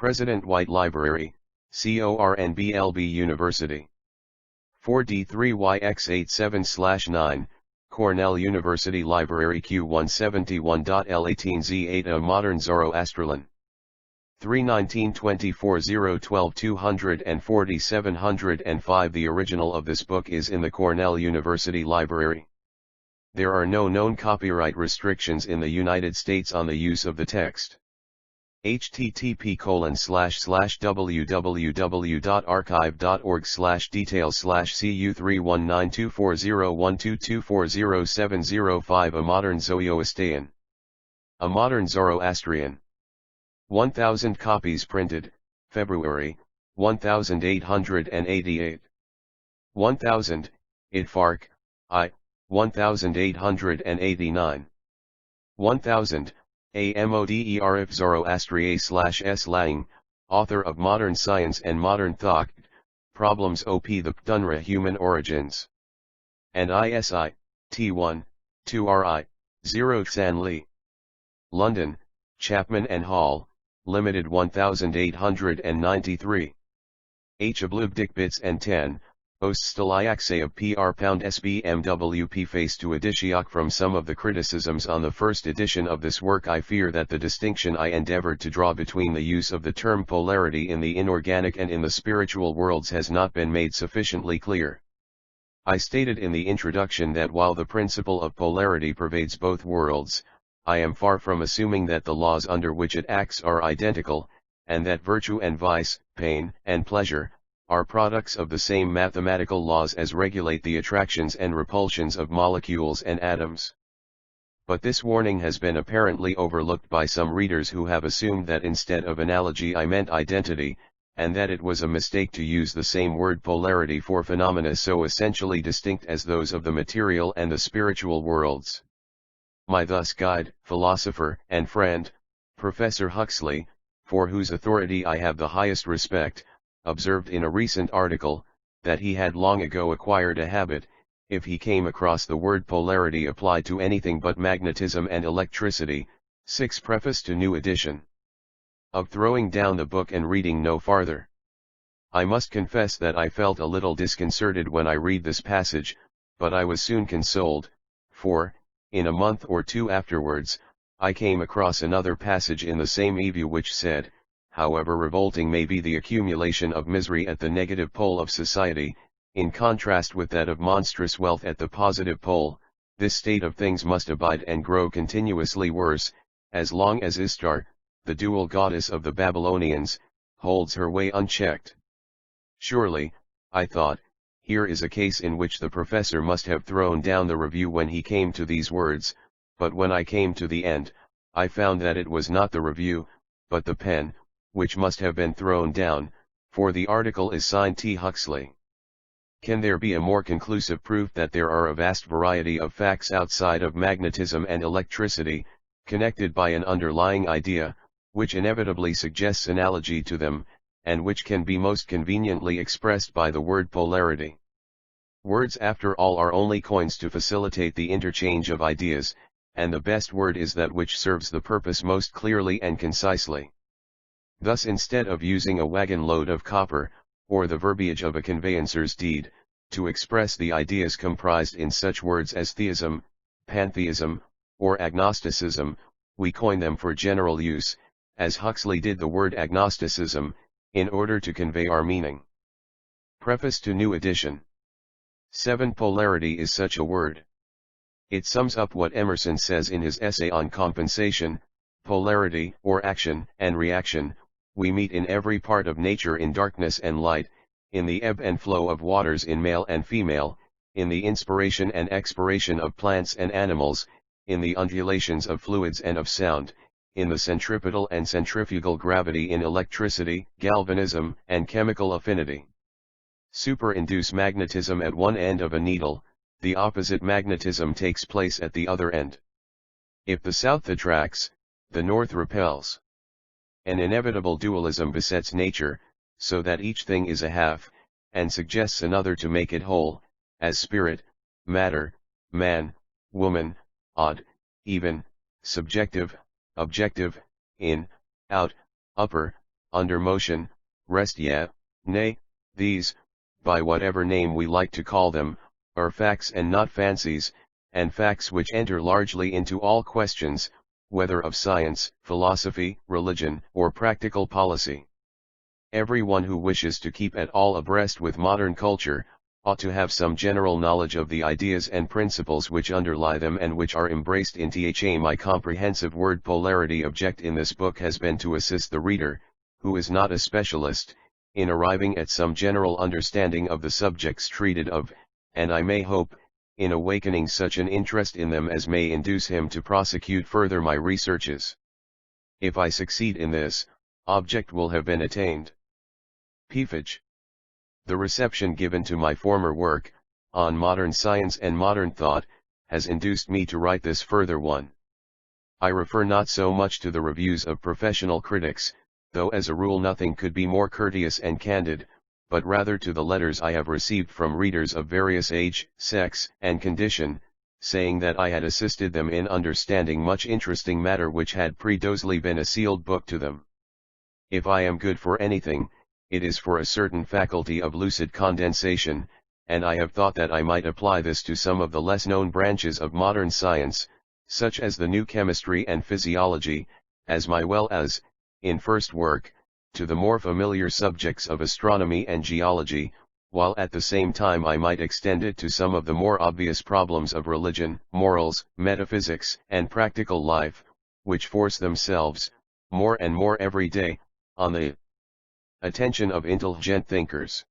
President White Library, CORNBLB University. 4D3YX87/9, Cornell University Library Q171.L18Z8 A Modern Zoroastrian. 3/19/24/012/240-705 The original of this book is in the Cornell University Library. There are no known copyright restrictions in the United States on the use of the text. http://www.archive.org/details/cu319240122407005 A Modern Zoroastrian. A Modern Zoroastrian. 1,000 copies printed, February, 1888. 1,000, Itfark, I, 1889. 1,000, AMODERF Zoroastrian/S Laing, author of Modern Science and Modern Thought, Problems of the Ptunra Human Origins. And ISI, T1, 2RI, 0 Stanley. London, Chapman and Hall, Limited 1893. H. Oblibdikbits and 10, Oststaliaxe of PR Pound SBMWP Face to Editiok. From some of the criticisms on the first edition of this work, I fear that the distinction I endeavored to draw between the use of the term polarity in the inorganic and in the spiritual worlds has not been made sufficiently clear. I stated in the introduction that while the principle of polarity pervades both worlds, I am far from assuming that the laws under which it acts are identical, and that virtue and vice, pain and pleasure, are products of the same mathematical laws as regulate the attractions and repulsions of molecules and atoms. But this warning has been apparently overlooked by some readers who have assumed that instead of analogy I meant identity, and that it was a mistake to use the same word polarity for phenomena so essentially distinct as those of the material and the spiritual worlds. My thus guide, philosopher, and friend, Professor Huxley, for whose authority I have the highest respect, observed in a recent article, that he had long ago acquired a habit, if he came across the word polarity applied to anything but magnetism and electricity, 6 Preface to New Edition, of throwing down the book and reading no farther. I must confess that I felt a little disconcerted when I read this passage, but I was soon consoled, for, in a month or two afterwards, I came across another passage in the same review which said, however revolting may be the accumulation of misery at the negative pole of society, in contrast with that of monstrous wealth at the positive pole, this state of things must abide and grow continuously worse, as long as Ishtar, the dual goddess of the Babylonians, holds her way unchecked. Surely, I thought, here is a case in which the professor must have thrown down the review when he came to these words, but when I came to the end, I found that it was not the review, but the pen, which must have been thrown down, for the article is signed T. Huxley. Can there be a more conclusive proof that there are a vast variety of facts outside of magnetism and electricity, connected by an underlying idea, which inevitably suggests analogy to them, and which can be most conveniently expressed by the word polarity? Words after all are only coins to facilitate the interchange of ideas, and the best word is that which serves the purpose most clearly and concisely. Thus, instead of using a wagon load of copper, or the verbiage of a conveyancer's deed, to express the ideas comprised in such words as theism, pantheism, or agnosticism, we coin them for general use, as Huxley did the word agnosticism, in order to convey our meaning. Preface to New Edition. 7. Polarity is such a word. It sums up what Emerson says in his essay on compensation: polarity, or action and reaction, we meet in every part of nature, in darkness and light, in the ebb and flow of waters, in male and female, in the inspiration and expiration of plants and animals, in the undulations of fluids and of sound, in the centripetal and centrifugal gravity, in electricity, galvanism, and chemical affinity. Superinduce magnetism at one end of a needle, the opposite magnetism takes place at the other end. If the south attracts, the north repels. An inevitable dualism besets nature, so that each thing is a half, and suggests another to make it whole, as spirit, matter, man, woman, odd, even, subjective, objective, in, out, upper, under motion, rest nay, these, by whatever name we like to call them, are facts and not fancies, and facts which enter largely into all questions, whether of science, philosophy, religion, or practical policy. Everyone who wishes to keep at all abreast with modern culture, ought to have some general knowledge of the ideas and principles which underlie them and which are embraced in my comprehensive word polarity object in this book has been to assist the reader, who is not a specialist, in arriving at some general understanding of the subjects treated of, and I may hope, in awakening such an interest in them as may induce him to prosecute further my researches. If I succeed in this, object will have been attained. Pfage. The reception given to my former work, on modern science and modern thought, has induced me to write this further one. I refer not so much to the reviews of professional critics, though as a rule nothing could be more courteous and candid, but rather to the letters I have received from readers of various age, sex, and condition, saying that I had assisted them in understanding much interesting matter which had previously been a sealed book to them. If I am good for anything, it is for a certain faculty of lucid condensation, and I have thought that I might apply this to some of the less known branches of modern science, such as the new chemistry and physiology, as well as, in first work, to the more familiar subjects of astronomy and geology, while at the same time I might extend it to some of the more obvious problems of religion, morals, metaphysics, and practical life, which force themselves, more and more every day, on the attention of intelligent thinkers.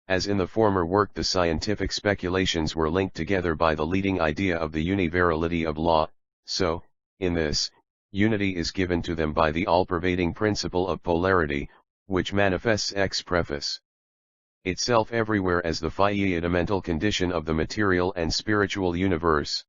As in the former work the scientific speculations were linked together by the leading idea of the universality of law, so, in this, unity is given to them by the all-pervading principle of polarity, which manifests ex preface itself everywhere as the fundamental condition of the material and spiritual universe.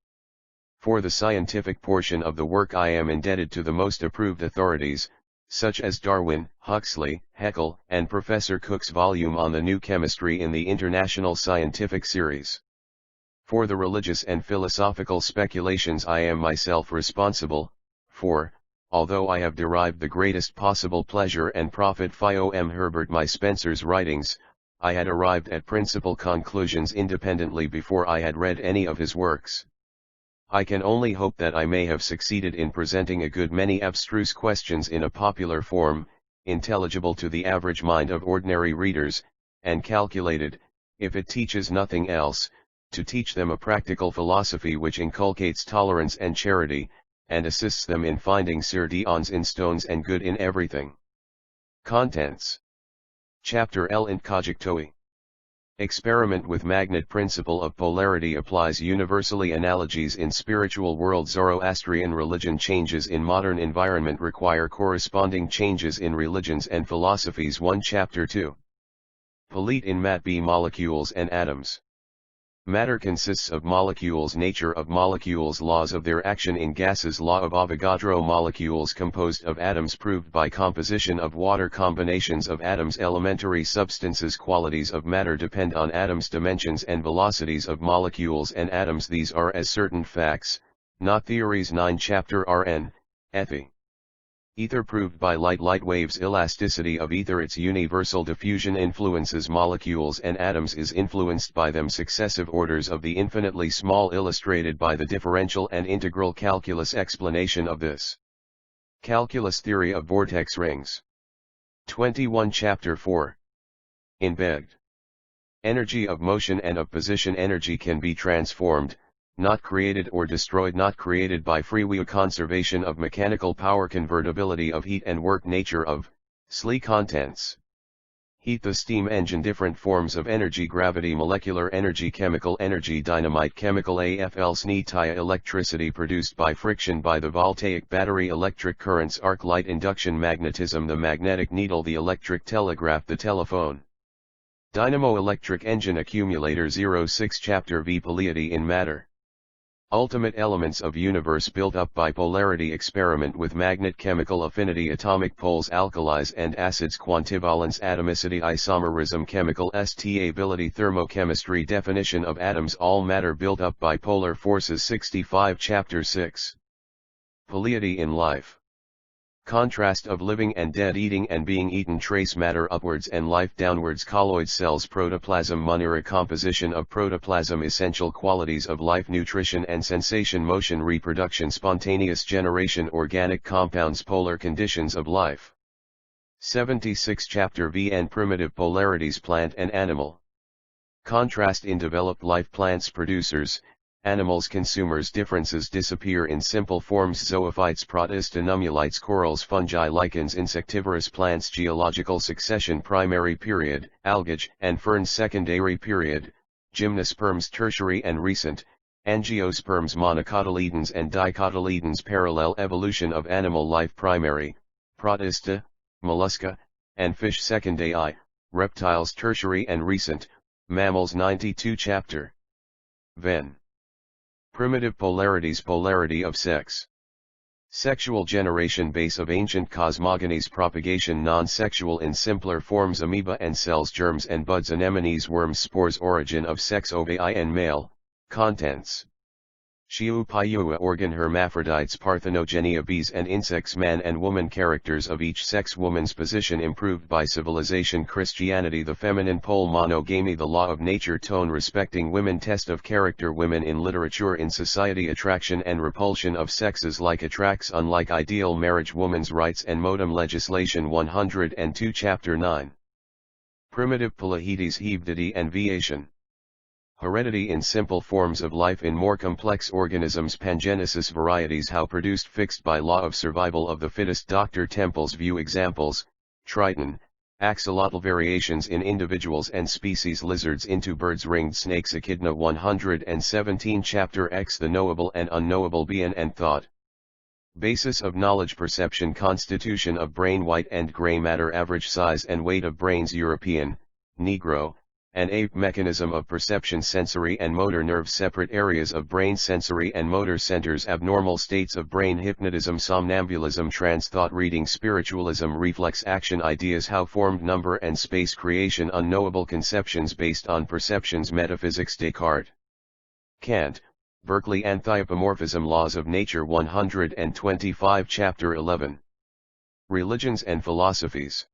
For the scientific portion of the work I am indebted to the most approved authorities, such as Darwin, Huxley, Haeckel, and Professor Cook's volume on the new chemistry in the International Scientific Series. For the religious and philosophical speculations I am myself responsible, for, although I have derived the greatest possible pleasure and profit from Herbert my Spencer's writings, I had arrived at principal conclusions independently before I had read any of his works. I can only hope that I may have succeeded in presenting a good many abstruse questions in a popular form, intelligible to the average mind of ordinary readers, and calculated, if it teaches nothing else, to teach them a practical philosophy which inculcates tolerance and charity, and assists them in finding certions in stones and good in everything. Contents. Chapter L. Cogitoi. Experiment with magnet principle of polarity applies universally. Analogies in spiritual world. Zoroastrian religion changes in modern environment require corresponding changes in religions and philosophies. 1 Chapter 2. Polite in Mat B. Molecules and atoms. Matter consists of molecules. Nature of molecules. Laws of their action in gases. Law of Avogadro. Molecules composed of atoms proved by composition of water. Combinations of atoms. Elementary substances. Qualities of matter depend on atoms. Dimensions and velocities of molecules and atoms. These are as certain facts, not theories. 9 Chapter Rn. Ethy. Ether proved by light. Light waves. Elasticity of ether. Its universal diffusion influences molecules and atoms is influenced by them. Successive orders of the infinitely small illustrated by the differential and integral calculus. Explanation of this. Calculus. Theory of vortex rings. 21 Chapter 4. In Begged. Energy of motion and of position. Energy can be transformed, not created or destroyed. Not created by free will. Conservation of mechanical power. Convertibility of heat and work. Nature of SLE contents. Heat. The steam engine. Different forms of energy. Gravity. Molecular energy. Chemical energy. Dynamite. Chemical AFL. SNE. Electricity produced by friction. By the voltaic battery. Electric currents. Arc light. Induction. Magnetism. The magnetic needle. The electric telegraph. The telephone. Dynamo. Electric engine. Accumulator. 06 Chapter V. Polarity in matter. Ultimate elements of universe built up by polarity. Experiment with magnet. Chemical affinity. Atomic poles. Alkalis and acids. Quantivalence. Atomicity. Isomerism. Chemical stability. Thermochemistry. Definition of atoms. All matter built up by polar forces. 65 Chapter 6. Polarity in life. Contrast of living and dead, eating and being eaten, trace matter upwards and life downwards, colloid cells, protoplasm, Munira, composition of protoplasm, essential qualities of life, nutrition and sensation, motion, reproduction, spontaneous generation, organic compounds, polar conditions of life. 76 Chapter VN, primitive polarities, plant and animal. Contrast in developed life, plants producers, animals consumers, differences disappear in simple forms, zoophytes, protista, nummulites, corals, fungi, lichens, insectivorous plants, geological succession, primary period, algage and ferns, secondary period, gymnosperms, tertiary and recent, angiosperms, monocotyledons and dicotyledons, parallel evolution of animal life, primary, protista, mollusca, and fish, secondary, reptiles, tertiary and recent, mammals. 92 Chapter VN. Primitive polarities, polarity of sex. Sexual generation, base of ancient cosmogonies, propagation non-sexual in simpler forms, amoeba and cells, germs and buds, anemones, worms, spores, origin of sex, ovae and male, contents. Shiupayua, organ, hermaphrodites, parthenogenia, bees and insects, man and woman, characters of each sex, woman's position improved by civilization, Christianity, the feminine pole, monogamy, the law of nature, tone respecting women, test of character, women in literature, in society, attraction and repulsion of sexes, like attracts, unlike ideal marriage, woman's rights and modem legislation. 102 Chapter 9. Primitive polyhedries, hebdity and viation. Heredity in simple forms of life, in more complex organisms, pangenesis, varieties, how produced, fixed by law of survival of the fittest. Dr. Temple's view, examples, Triton, axolotl, variations in individuals and species, lizards into birds, ringed snakes, echidna. 117 Chapter X, the knowable and unknowable, being and thought. Basis of knowledge, perception, constitution of brain, white and gray matter, average size and weight of brains, European, Negro, and ape, mechanism of perception, sensory and motor nerves, separate areas of brain, sensory and motor centers, abnormal states of brain, hypnotism, somnambulism, trance, thought, reading, spiritualism, reflex action, ideas, how formed, number and space, creation, unknowable conceptions based on perceptions, metaphysics, Descartes, Kant, Berkeley, anthropomorphism, laws of nature. 125 Chapter 11. Religions and philosophies.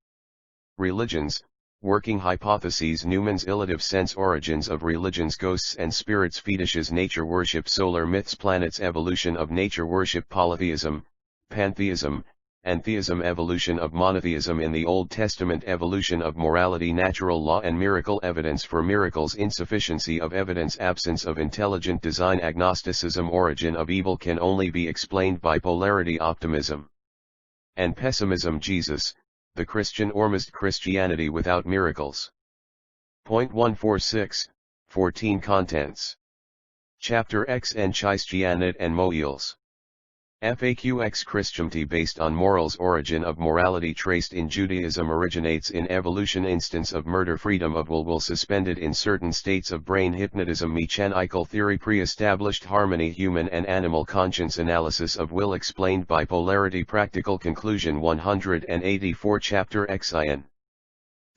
Religions, working hypotheses, Newman's illative sense, origins of religions, ghosts and spirits, fetishes, nature worship, solar myths, planets, evolution of nature worship, polytheism, pantheism, and theism, evolution of monotheism in the Old Testament, evolution of morality, natural law and miracle, evidence for miracles, insufficiency of evidence, absence of intelligent design, agnosticism, origin of evil can only be explained by polarity, optimism and pessimism, Jesus, the Christian ormist, Christianity without miracles. Point 146, 14 Contents. Chapter X and Christianity and Moils. FAQ X, Christianity based on morals, origin of morality traced in Judaism, originates in evolution, instance of murder, freedom of will suspended in certain states of brain, hypnotism, mechanical theory, pre-established harmony, human and animal conscience, analysis of will explained by polarity, practical conclusion. 184 Chapter XIN.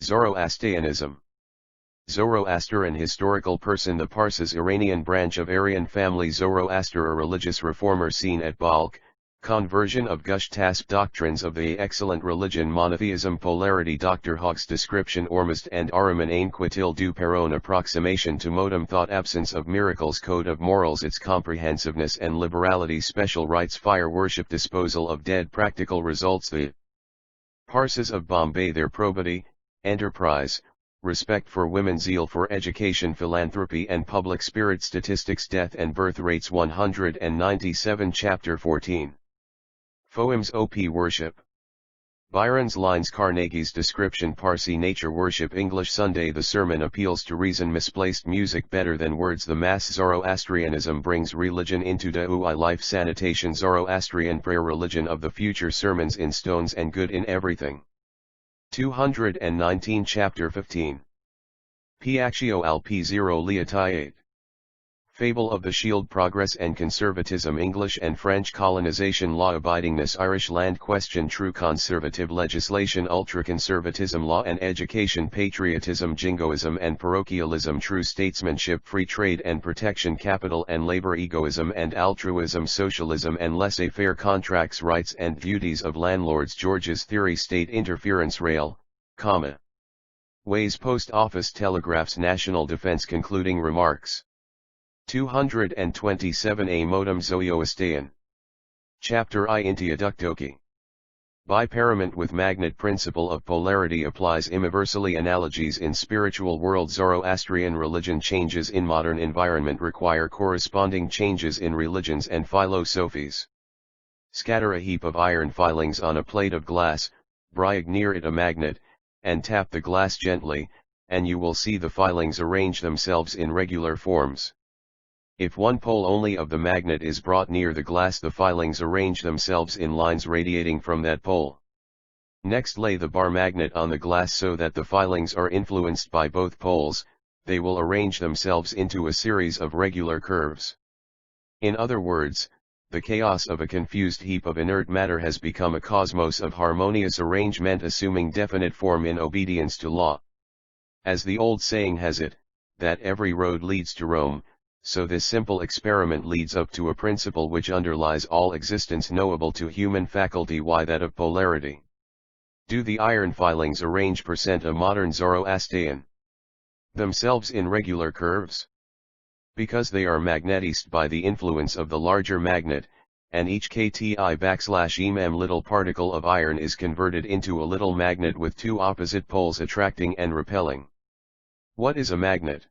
Zoroastrianism. Zoroaster, an historical person, the Parsis, Iranian branch of Aryan family. Zoroaster, a religious reformer seen at Balkh, conversion of Gushtasp, doctrines of the excellent religion, monotheism, polarity. Dr. Hawk's description, Ormist and Araman Ainquitil du Peron, approximation to modem thought, absence of miracles, code of morals, its comprehensiveness and liberality, special rights, fire worship, disposal of dead, practical results. The Parsis of Bombay, their probity, enterprise, respect for women, zeal for education, philanthropy and public spirit, statistics, death and birth rates. 197 Chapter 14. Poems, OP worship. Byron's lines, Carnegie's description, Parsi nature worship, English Sunday. The sermon appeals to reason, misplaced music better than words. The mass, Zoroastrianism brings religion into Da'i life, sanitation, Zoroastrian prayer, religion of the future, sermons in stones and good in everything. 219 Chapter 15. Piaccio al P0 Liatiate. Fable of the Shield. Progress and Conservatism. English and French colonization. Law-abidingness. Irish land question. True conservative legislation. Ultra-conservatism. Law and education. Patriotism. Jingoism and parochialism. True statesmanship. Free trade and protection. Capital and labor. Egoism and altruism. Socialism and laissez-faire. Contracts. Rights and duties of landlords. George's theory. State interference. Rail, ways. Post office. Telegraphs. National defense. Concluding remarks. 227. A modem. Zoroastrian. Chapter I. Introductory. Biparament with magnet. Principle of polarity applies universally. Analogies in spiritual world. Zoroastrian religion. Changes in modern environment require corresponding changes in religions and philosophies. Scatter a heap of iron filings on a plate of glass, bring near it a magnet, and tap the glass gently, and you will see the filings arrange themselves in regular forms. If one pole only of the magnet is brought near the glass, the filings arrange themselves in lines radiating from that pole. Next, lay the bar magnet on the glass so that the filings are influenced by both poles. They will arrange themselves into a series of regular curves. In other words, the chaos of a confused heap of inert matter has become a cosmos of harmonious arrangement, assuming definite form in obedience to law. As the old saying has it, that every road leads to Rome, so this simple experiment leads up to a principle which underlies all existence knowable to human faculty. Why that of polarity? Do the iron filings arrange a modern Zoroastrian themselves in regular curves? Because they are magnetized by the influence of the larger magnet, and each kti/mm little particle of iron is converted into a little magnet with two opposite poles attracting and repelling. What is a magnet?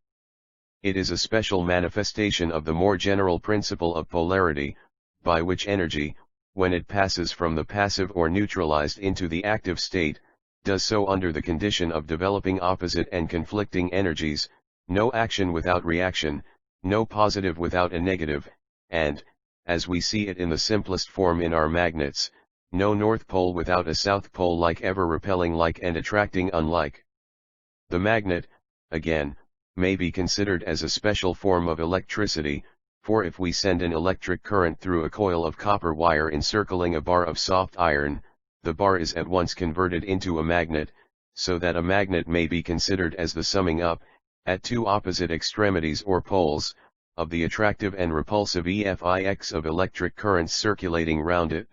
It is a special manifestation of the more general principle of polarity, by which energy, when it passes from the passive or neutralized into the active state, does so under the condition of developing opposite and conflicting energies, no action without reaction, no positive without a negative, and, as we see it in the simplest form in our magnets, no north pole without a south pole, like, ever repelling like and attracting unlike. The magnet, again, may be considered as a special form of electricity, for if we send an electric current through a coil of copper wire encircling a bar of soft iron, the bar is at once converted into a magnet, so that a magnet may be considered as the summing up, at two opposite extremities or poles, of the attractive and repulsive EFIX of electric currents circulating round it.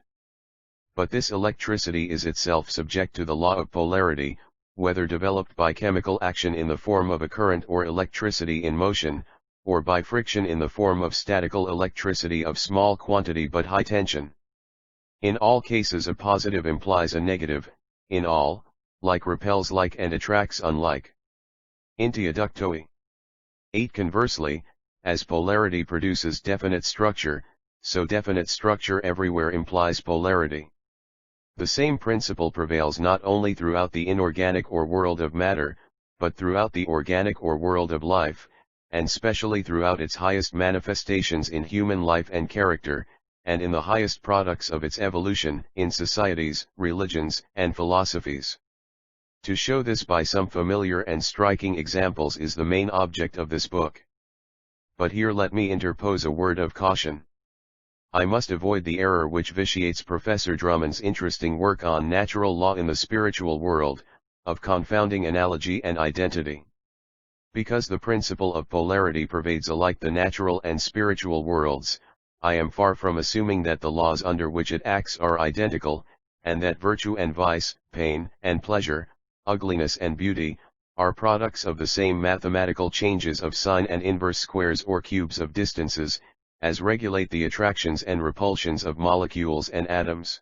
But this electricity is itself subject to the law of polarity, whether developed by chemical action in the form of a current or electricity in motion, or by friction in the form of statical electricity of small quantity but high tension. In all cases a positive implies a negative, in all, like repels like and attracts unlike. Introductory. 8. Conversely, as polarity produces definite structure, so definite structure everywhere implies polarity. The same principle prevails not only throughout the inorganic or world of matter, but throughout the organic or world of life, and specially throughout its highest manifestations in human life and character, and in the highest products of its evolution, in societies, religions, and philosophies. To show this by some familiar and striking examples is the main object of this book. But here let me interpose a word of caution. I must avoid the error which vitiates Professor Drummond's interesting work on natural law in the spiritual world, of confounding analogy and identity. Because the principle of polarity pervades alike the natural and spiritual worlds, I am far from assuming that the laws under which it acts are identical, and that virtue and vice, pain and pleasure, ugliness and beauty, are products of the same mathematical changes of sine and inverse squares or cubes of distances, as regulate the attractions and repulsions of molecules and atoms.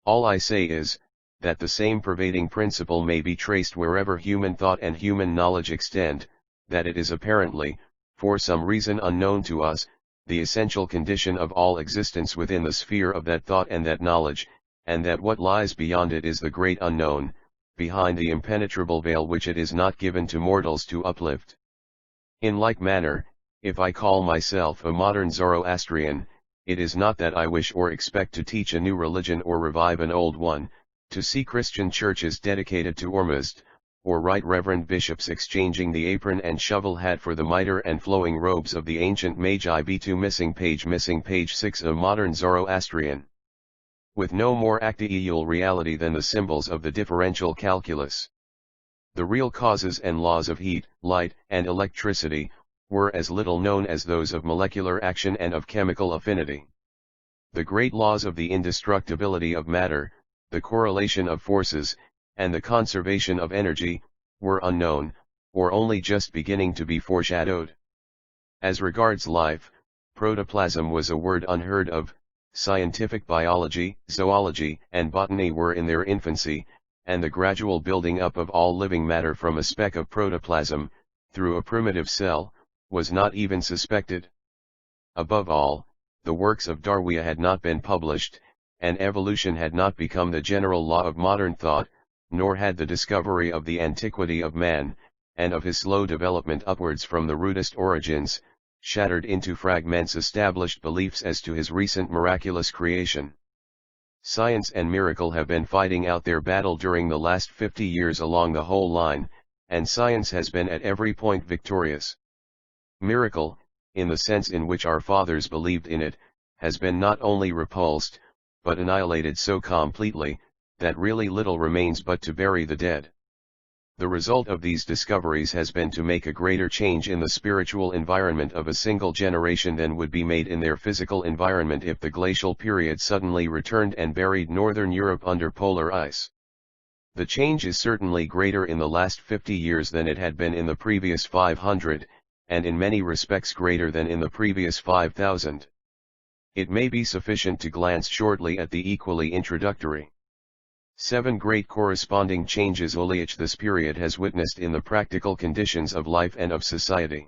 All I say is, that the same pervading principle may be traced wherever human thought and human knowledge extend, that it is apparently, for some reason unknown to us, the essential condition of all existence within the sphere of that thought and that knowledge, and that what lies beyond it is the great unknown, behind the impenetrable veil which it is not given to mortals to uplift. In like manner, if I call myself a modern Zoroastrian, it is not that I wish or expect to teach a new religion or revive an old one, to see Christian churches dedicated to Ormuzd, or right reverend bishops exchanging the apron and shovel hat for the mitre and flowing robes of the ancient magi. B2 missing page 6 of modern Zoroastrian. With no more actual reality than the symbols of the differential calculus. The real causes and laws of heat, light, and electricity, were as little known as those of molecular action and of chemical affinity. The great laws of the indestructibility of matter, the correlation of forces, and the conservation of energy, were unknown, or only just beginning to be foreshadowed. As regards life, protoplasm was a word unheard of. Scientific biology, zoology, and botany were in their infancy, and the gradual building up of all living matter from a speck of protoplasm, through a primitive cell, was not even suspected. Above all, the works of Darwin had not been published, and evolution had not become the general law of modern thought, nor had the discovery of the antiquity of man, and of his slow development upwards from the rudest origins, shattered into fragments established beliefs as to his recent miraculous creation. Science and miracle have been fighting out their battle during the last 50 years along the whole line, and science has been at every point victorious. Miracle, in the sense in which our fathers believed in it, has been not only repulsed, but annihilated so completely, that really little remains but to bury the dead. The result of these discoveries has been to make a greater change in the spiritual environment of a single generation than would be made in their physical environment if the glacial period suddenly returned and buried northern Europe under polar ice. The change is certainly greater in the last 50 years than it had been in the previous 500, and in many respects greater than in the previous 5,000. It may be sufficient to glance shortly at the equally introductory 7 great corresponding changes this period has witnessed in the practical conditions of life and of society.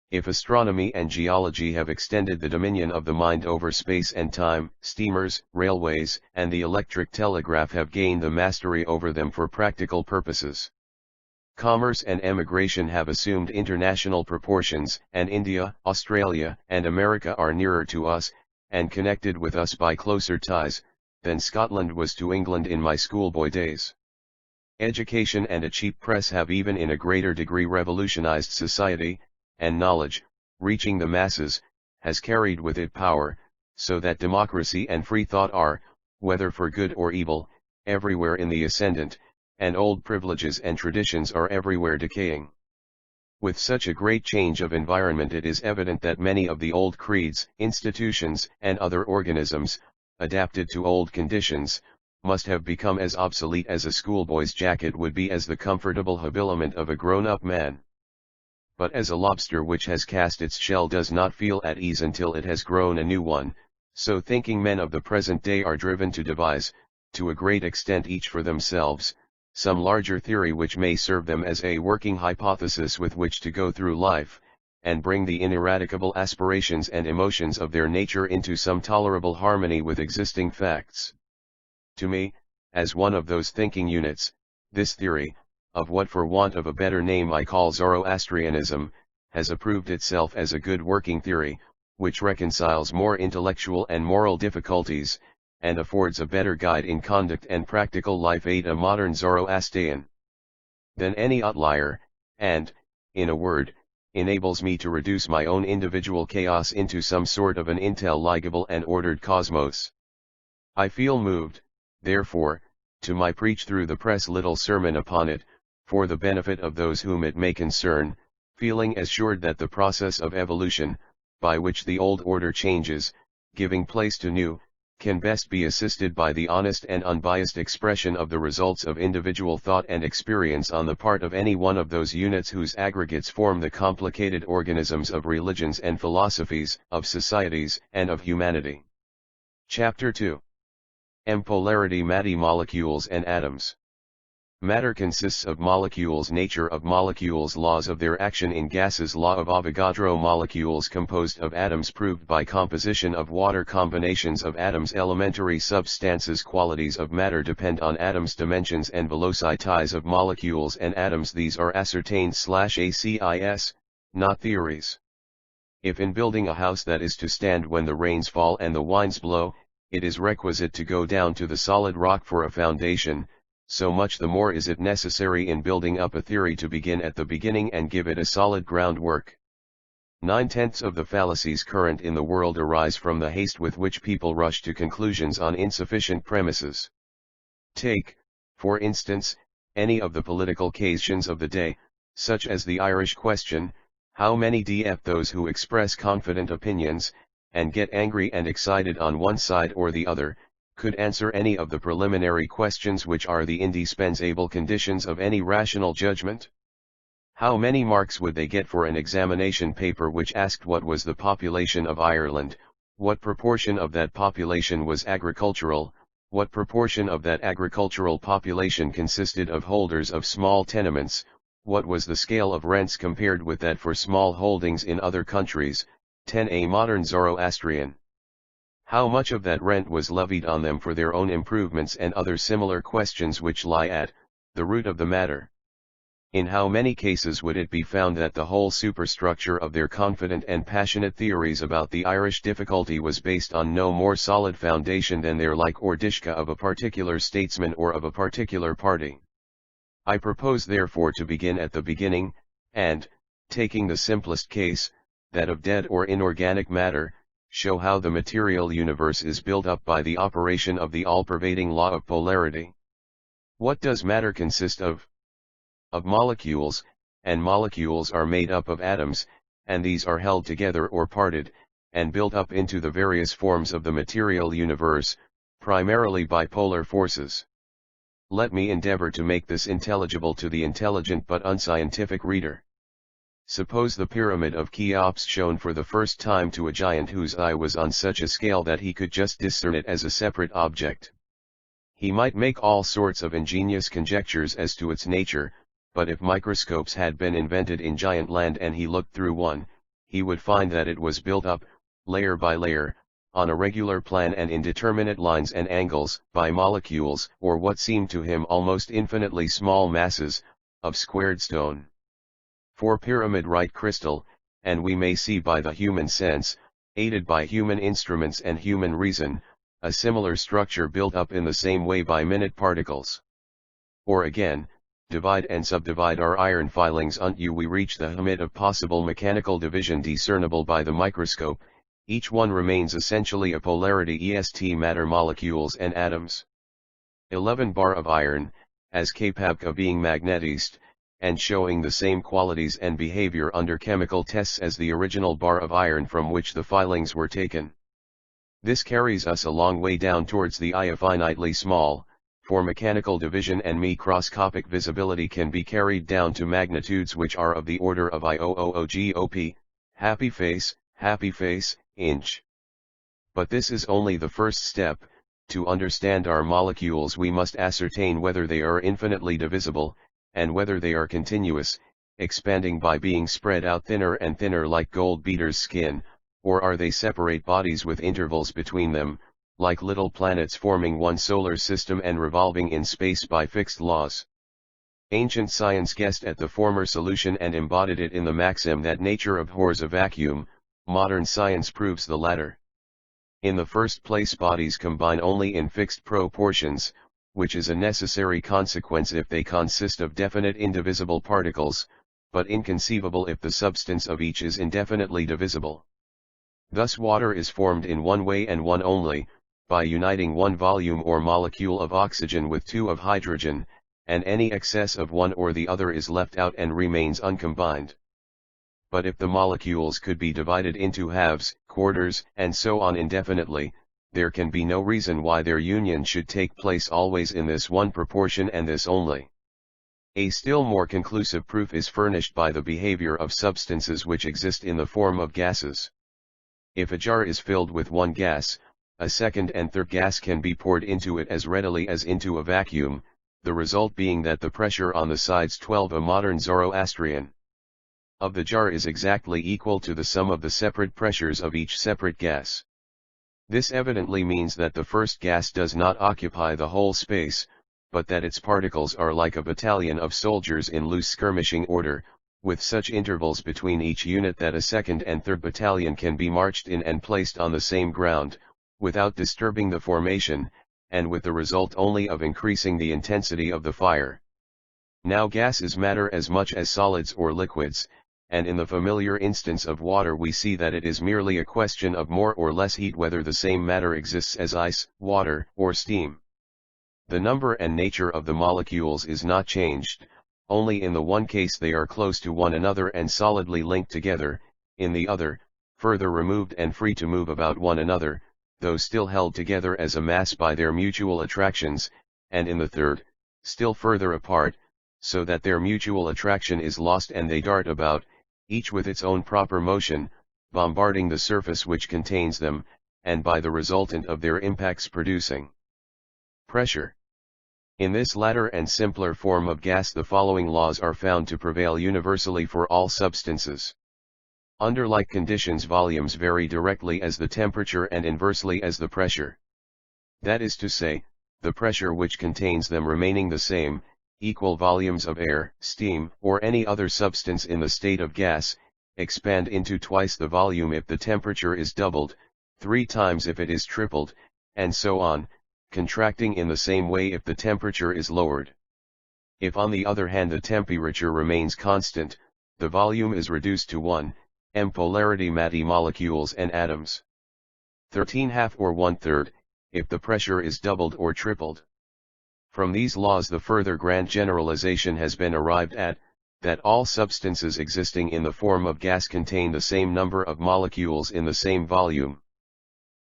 If astronomy and geology have extended the dominion of the mind over space and time, steamers, railways, and the electric telegraph have gained the mastery over them for practical purposes. Commerce and emigration have assumed international proportions, and India, Australia, and America are nearer to us, and connected with us by closer ties, than Scotland was to England in my schoolboy days. Education and a cheap press have even in a greater degree revolutionized society, and knowledge, reaching the masses, has carried with it power, so that democracy and free thought are, whether for good or evil, everywhere in the ascendant, and old privileges and traditions are everywhere decaying. With such a great change of environment, it is evident that many of the old creeds, institutions, and other organisms, adapted to old conditions, must have become as obsolete as a schoolboy's jacket would be as the comfortable habiliment of a grown-up man. But as a lobster which has cast its shell does not feel at ease until it has grown a new one, so thinking men of the present day are driven to devise, to a great extent each for themselves, some larger theory which may serve them as a working hypothesis with which to go through life, and bring the ineradicable aspirations and emotions of their nature into some tolerable harmony with existing facts. To me, as one of those thinking units, this theory, of what for want of a better name I call Zoroastrianism, has approved itself as a good working theory, which reconciles more intellectual and moral difficulties, and affords a better guide in conduct and practical life aid a modern Zoroastrian than any outlier, and, in a word, enables me to reduce my own individual chaos into some sort of an intelligible and ordered cosmos. I feel moved, therefore, to my preach through the press little sermon upon it, for the benefit of those whom it may concern, feeling assured that the process of evolution, by which the old order changes, giving place to new, can best be assisted by the honest and unbiased expression of the results of individual thought and experience on the part of any one of those units whose aggregates form the complicated organisms of religions and philosophies, of societies, and of humanity. Chapter 2. M-Polarity Matter Molecules and Atoms. Matter consists of molecules. Nature of molecules. Laws of their action in gases. Law of Avogadro. Molecules composed of atoms proved by composition of water. Combinations of atoms. Elementary substances. Qualities of matter depend on atoms. Dimensions and velocities of molecules and atoms. These are ascertained/ACIS, not theories. If in building a house that is to stand when the rains fall and the winds blow, it is requisite to go down to the solid rock for a foundation, so much the more is it necessary in building up a theory to begin at the beginning and give it a solid groundwork. 9/10 of the fallacies current in the world arise from the haste with which people rush to conclusions on insufficient premises. Take, for instance, any of the political questions of the day, such as the Irish question. How many df those who express confident opinions, and get angry and excited on one side or the other, could answer any of the preliminary questions which are the indispensable conditions of any rational judgment? How many marks would they get for an examination paper which asked what was the population of Ireland, what proportion of that population was agricultural, what proportion of that agricultural population consisted of holders of small tenements, what was the scale of rents compared with that for small holdings in other countries, 10a modern Zoroastrian? How much of that rent was levied on them for their own improvements, and other similar questions which lie at the root of the matter? In how many cases would it be found that the whole superstructure of their confident and passionate theories about the Irish difficulty was based on no more solid foundation than their like or dishka of a particular statesman or of a particular party? I propose therefore to begin at the beginning, and, taking the simplest case, that of dead or inorganic matter, show how the material universe is built up by the operation of the all-pervading law of polarity. What does matter consist of? Of molecules, and molecules are made up of atoms, and these are held together or parted, and built up into the various forms of the material universe, primarily by polar forces. Let me endeavor to make this intelligible to the intelligent but unscientific reader. Suppose the pyramid of Cheops shown for the first time to a giant whose eye was on such a scale that he could just discern it as a separate object. He might make all sorts of ingenious conjectures as to its nature, but if microscopes had been invented in giant land and he looked through one, he would find that it was built up, layer by layer, on a regular plan and in determinate lines and angles, by molecules, or what seemed to him almost infinitely small masses, of squared stone. For pyramid right crystal, and we may see by the human sense, aided by human instruments and human reason, a similar structure built up in the same way by minute particles. Or again, divide and subdivide our iron filings until we reach the limit of possible mechanical division discernible by the microscope. Each one remains essentially a polarity, est matter, molecules and atoms. 11 bar of iron, as capable of being magnetized, and showing the same qualities and behavior under chemical tests as the original bar of iron from which the filings were taken. This carries us a long way down towards the eye of finitely small, for mechanical division and microscopic visibility can be carried down to magnitudes which are of the order of IOOOGOP, happy face, inch. But this is only the first step. To understand our molecules we must ascertain whether they are infinitely divisible, and whether they are continuous, expanding by being spread out thinner and thinner like gold beater's skin, or are they separate bodies with intervals between them, like little planets forming one solar system and revolving in space by fixed laws. Ancient science guessed at the former solution and embodied it in the maxim that nature abhors a vacuum. Modern science proves the latter. In the first place, bodies combine only in fixed proportions, which is a necessary consequence if they consist of definite indivisible particles, but inconceivable if the substance of each is indefinitely divisible. Thus water is formed in one way and one only, by uniting one volume or molecule of oxygen with two of hydrogen, and any excess of one or the other is left out and remains uncombined. But if the molecules could be divided into halves, quarters, and so on indefinitely, there can be no reason why their union should take place always in this one proportion and this only. A still more conclusive proof is furnished by the behavior of substances which exist in the form of gases. If a jar is filled with one gas, a second and third gas can be poured into it as readily as into a vacuum, the result being that the pressure on the sides 12 a modern Zoroastrian of the jar is exactly equal to the sum of the separate pressures of each separate gas. This evidently means that the first gas does not occupy the whole space, but that its particles are like a battalion of soldiers in loose skirmishing order, with such intervals between each unit that a second and third battalion can be marched in and placed on the same ground, without disturbing the formation, and with the result only of increasing the intensity of the fire. Now gas is matter as much as solids or liquids, and in the familiar instance of water we see that it is merely a question of more or less heat whether the same matter exists as ice, water, or steam. The number and nature of the molecules is not changed, only in the one case they are close to one another and solidly linked together, in the other, further removed and free to move about one another, though still held together as a mass by their mutual attractions, and in the third, still further apart, so that their mutual attraction is lost and they dart about, each with its own proper motion, bombarding the surface which contains them, and by the resultant of their impacts producing pressure. In this latter and simpler form of gas the following laws are found to prevail universally for all substances. Under like conditions volumes vary directly as the temperature and inversely as the pressure. That is to say, the pressure which contains them remaining the same, equal volumes of air, steam, or any other substance in the state of gas, expand into twice the volume if the temperature is doubled, 3 times if it is tripled, and so on, contracting in the same way if the temperature is lowered. If on the other hand the temperature remains constant, the volume is reduced to 1, m polarity matter molecules and atoms. 13/2 or 1/3, if the pressure is doubled or tripled. From these laws the further grand generalization has been arrived at, that all substances existing in the form of gas contain the same number of molecules in the same volume.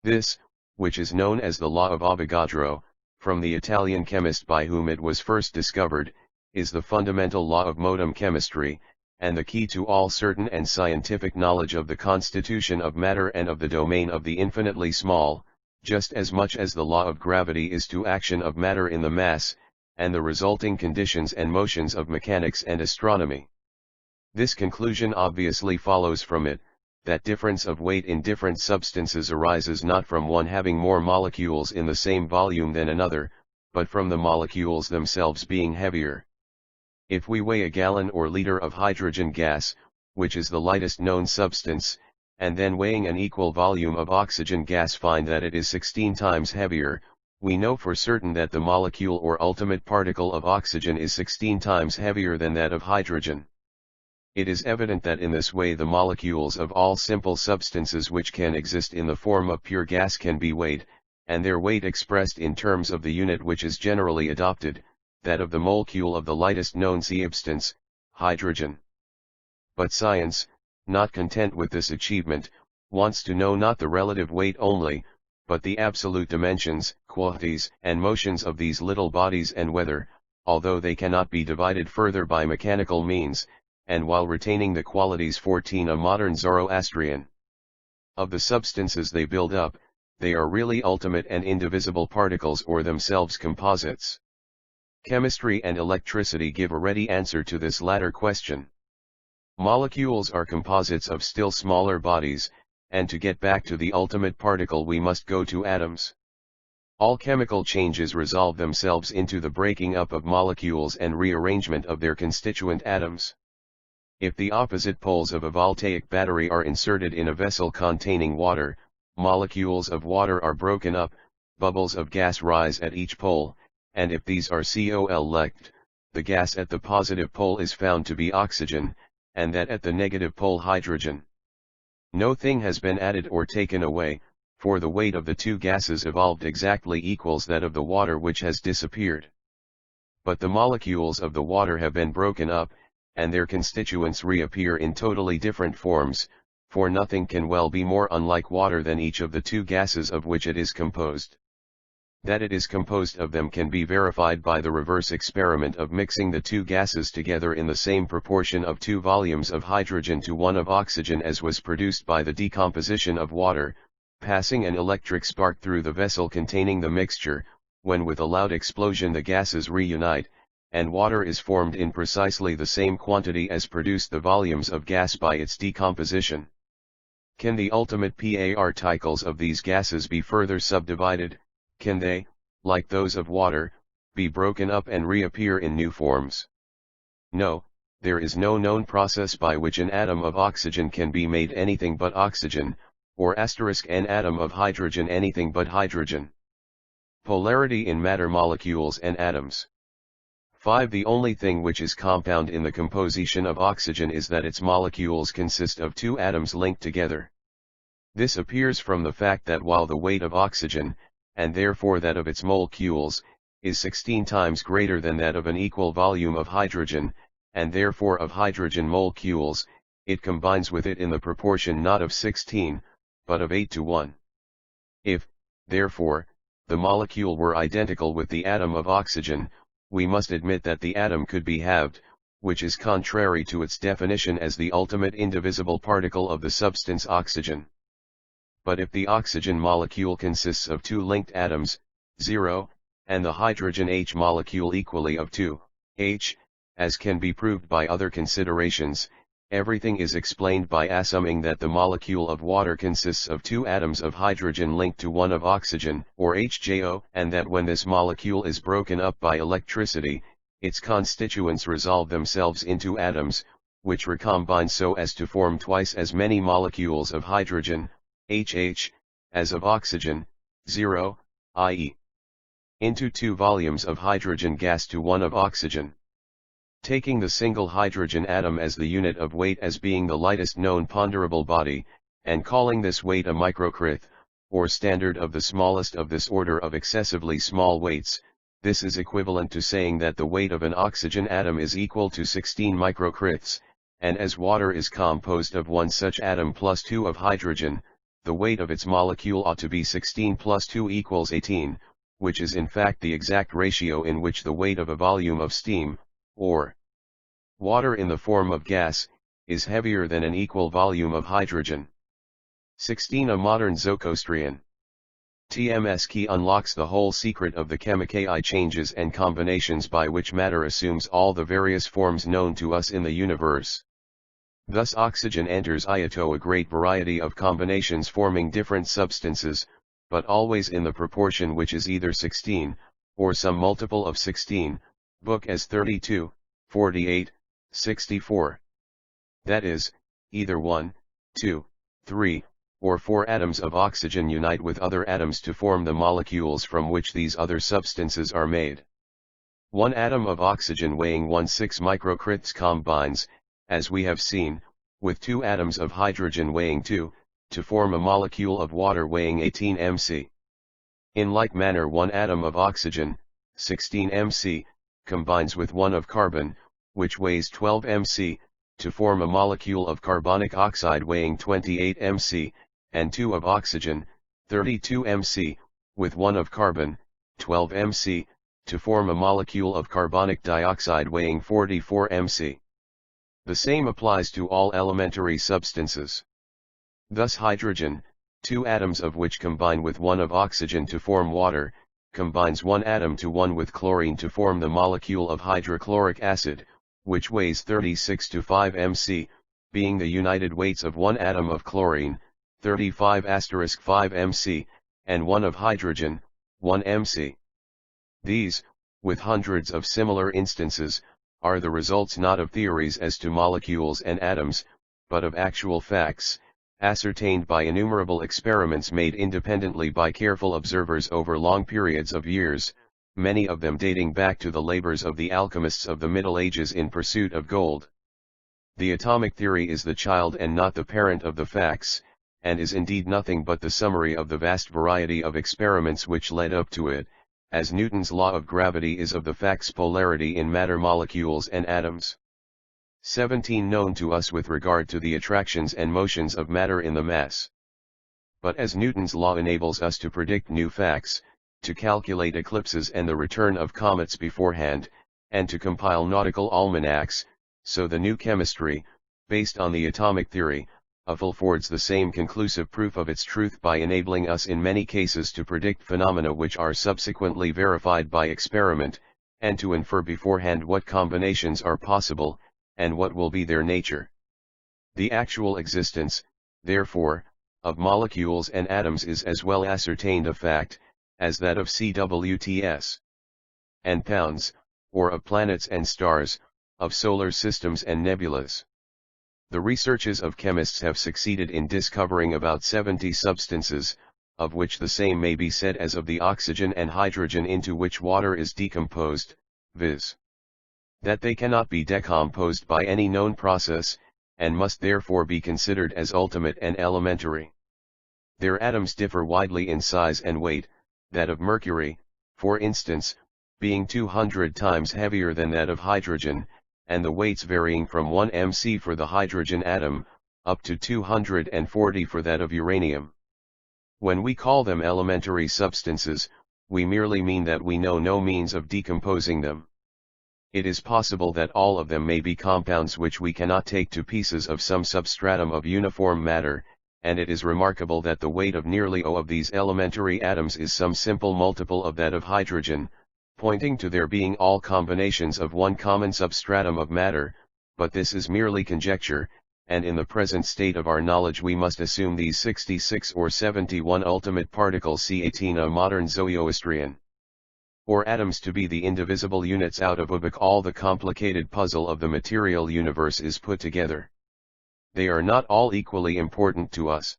This, which is known as the law of Avogadro, from the Italian chemist by whom it was first discovered, is the fundamental law of modern chemistry, and the key to all certain and scientific knowledge of the constitution of matter and of the domain of the infinitely small, just as much as the law of gravity is to action of matter in the mass, and the resulting conditions and motions of mechanics and astronomy. This conclusion obviously follows from it, that difference of weight in different substances arises not from one having more molecules in the same volume than another, but from the molecules themselves being heavier. If we weigh a gallon or liter of hydrogen gas, which is the lightest known substance, and then weighing an equal volume of oxygen gas find that it is 16 times heavier, we know for certain that the molecule or ultimate particle of oxygen is 16 times heavier than that of hydrogen. It is evident that in this way the molecules of all simple substances which can exist in the form of pure gas can be weighed, and their weight expressed in terms of the unit which is generally adopted, that of the molecule of the lightest known substance, hydrogen. But science, not content with this achievement, wants to know not the relative weight only, but the absolute dimensions, quantities, and motions of these little bodies, and whether, although they cannot be divided further by mechanical means, and while retaining the qualities 14 a modern Zoroastrian, of the substances they build up, they are really ultimate and indivisible particles or themselves composites. Chemistry and electricity give a ready answer to this latter question. Molecules are composites of still smaller bodies, and to get back to the ultimate particle we must go to atoms. All chemical changes resolve themselves into the breaking up of molecules and rearrangement of their constituent atoms. If the opposite poles of a voltaic battery are inserted in a vessel containing water, molecules of water are broken up, bubbles of gas rise at each pole, and if these are collected, the gas at the positive pole is found to be oxygen, and that at the negative pole hydrogen. No thing has been added or taken away, for the weight of the two gases evolved exactly equals that of the water which has disappeared. But the molecules of the water have been broken up, and their constituents reappear in totally different forms, for nothing can well be more unlike water than each of the two gases of which it is composed. That it is composed of them can be verified by the reverse experiment of mixing the two gases together in the same proportion of 2 volumes of hydrogen to 1 of oxygen as was produced by the decomposition of water, passing an electric spark through the vessel containing the mixture, when with a loud explosion the gases reunite, and water is formed in precisely the same quantity as produced the volumes of gas by its decomposition. Can the ultimate particles of these gases be further subdivided? Can they, like those of water, be broken up and reappear in new forms? No, there is no known process by which an atom of oxygen can be made anything but oxygen, or an atom of hydrogen anything but hydrogen. Polarity in matter molecules and atoms. 5. The only thing which is compound in the composition of oxygen is that its molecules consist of two atoms linked together. This appears from the fact that while the weight of oxygen, and therefore that of its molecules, is 16 times greater than that of an equal volume of hydrogen, and therefore of hydrogen molecules, it combines with it in the proportion not of 16, but of 8 to 1. If, therefore, the molecule were identical with the atom of oxygen, we must admit that the atom could be halved, which is contrary to its definition as the ultimate indivisible particle of the substance oxygen. But if the oxygen molecule consists of two linked atoms, 0, and the hydrogen H molecule equally of 2, H, as can be proved by other considerations, everything is explained by assuming that the molecule of water consists of two atoms of hydrogen linked to one of oxygen, or HJO, and that when this molecule is broken up by electricity, its constituents resolve themselves into atoms, which recombine so as to form twice as many molecules of hydrogen, HH, as of oxygen, 0, i.e. into 2 volumes of hydrogen gas to 1 of oxygen. Taking the single hydrogen atom as the unit of weight as being the lightest known ponderable body, and calling this weight a microcrith, or standard of the smallest of this order of excessively small weights, this is equivalent to saying that the weight of an oxygen atom is equal to 16 microcriths, and as water is composed of one such atom plus 2 of hydrogen, the weight of its molecule ought to be 16 plus 2 equals 18, which is in fact the exact ratio in which the weight of a volume of steam, or water in the form of gas, is heavier than an equal volume of hydrogen. 16. A modern Zoroastrian TMS key unlocks the whole secret of the chemical changes and combinations by which matter assumes all the various forms known to us in the universe. Thus oxygen enters into a great variety of combinations forming different substances, but always in the proportion which is either 16, or some multiple of 16, book as 32, 48, 64. That is, either 1, 2, 3, or 4 atoms of oxygen unite with other atoms to form the molecules from which these other substances are made. One atom of oxygen weighing 1/6 microcriths combines, as we have seen, with 2 atoms of hydrogen weighing 2, to form a molecule of water weighing 18 mc. In like manner one atom of oxygen, 16 mc, combines with one of carbon, which weighs 12 mc, to form a molecule of carbonic oxide weighing 28 mc, and 2 of oxygen, 32 mc, with one of carbon, 12 mc, to form a molecule of carbonic dioxide weighing 44 mc. The same applies to all elementary substances. Thus hydrogen, 2 atoms of which combine with one of oxygen to form water, combines one atom to one with chlorine to form the molecule of hydrochloric acid, which weighs 36 to 5 mc, being the united weights of one atom of chlorine, 35*5 mc, and one of hydrogen, 1 mc. These, with hundreds of similar instances, are the results not of theories as to molecules and atoms, but of actual facts, ascertained by innumerable experiments made independently by careful observers over long periods of years, many of them dating back to the labors of the alchemists of the Middle Ages in pursuit of gold. The atomic theory is the child and not the parent of the facts, and is indeed nothing but the summary of the vast variety of experiments which led up to it, as Newton's law of gravity is of the facts polarity in matter molecules and atoms. 17. Known to us with regard to the attractions and motions of matter in the mass. But as Newton's law enables us to predict new facts, to calculate eclipses and the return of comets beforehand, and to compile nautical almanacs, so the new chemistry, based on the atomic theory, affords the same conclusive proof of its truth by enabling us in many cases to predict phenomena which are subsequently verified by experiment, and to infer beforehand what combinations are possible, and what will be their nature. The actual existence, therefore, of molecules and atoms is as well ascertained a fact, as that of CWTS and pounds, or of planets and stars, of solar systems and nebulas. The researches of chemists have succeeded in discovering about 70 substances, of which the same may be said as of the oxygen and hydrogen into which water is decomposed, viz. that they cannot be decomposed by any known process, and must therefore be considered as ultimate and elementary. Their atoms differ widely in size and weight, that of mercury, for instance, being 200 times heavier than that of hydrogen, and the weights varying from 1 mc for the hydrogen atom, up to 240 for that of uranium. When we call them elementary substances, we merely mean that we know no means of decomposing them. It is possible that all of them may be compounds which we cannot take to pieces of some substratum of uniform matter, and it is remarkable that the weight of nearly O of these elementary atoms is some simple multiple of that of hydrogen, pointing to their being all combinations of one common substratum of matter, but this is merely conjecture, and in the present state of our knowledge we must assume these 66 or 71 ultimate particles C18 a modern Zoroastrian, or atoms to be the indivisible units out of which all the complicated puzzle of the material universe is put together. They are not all equally important to us.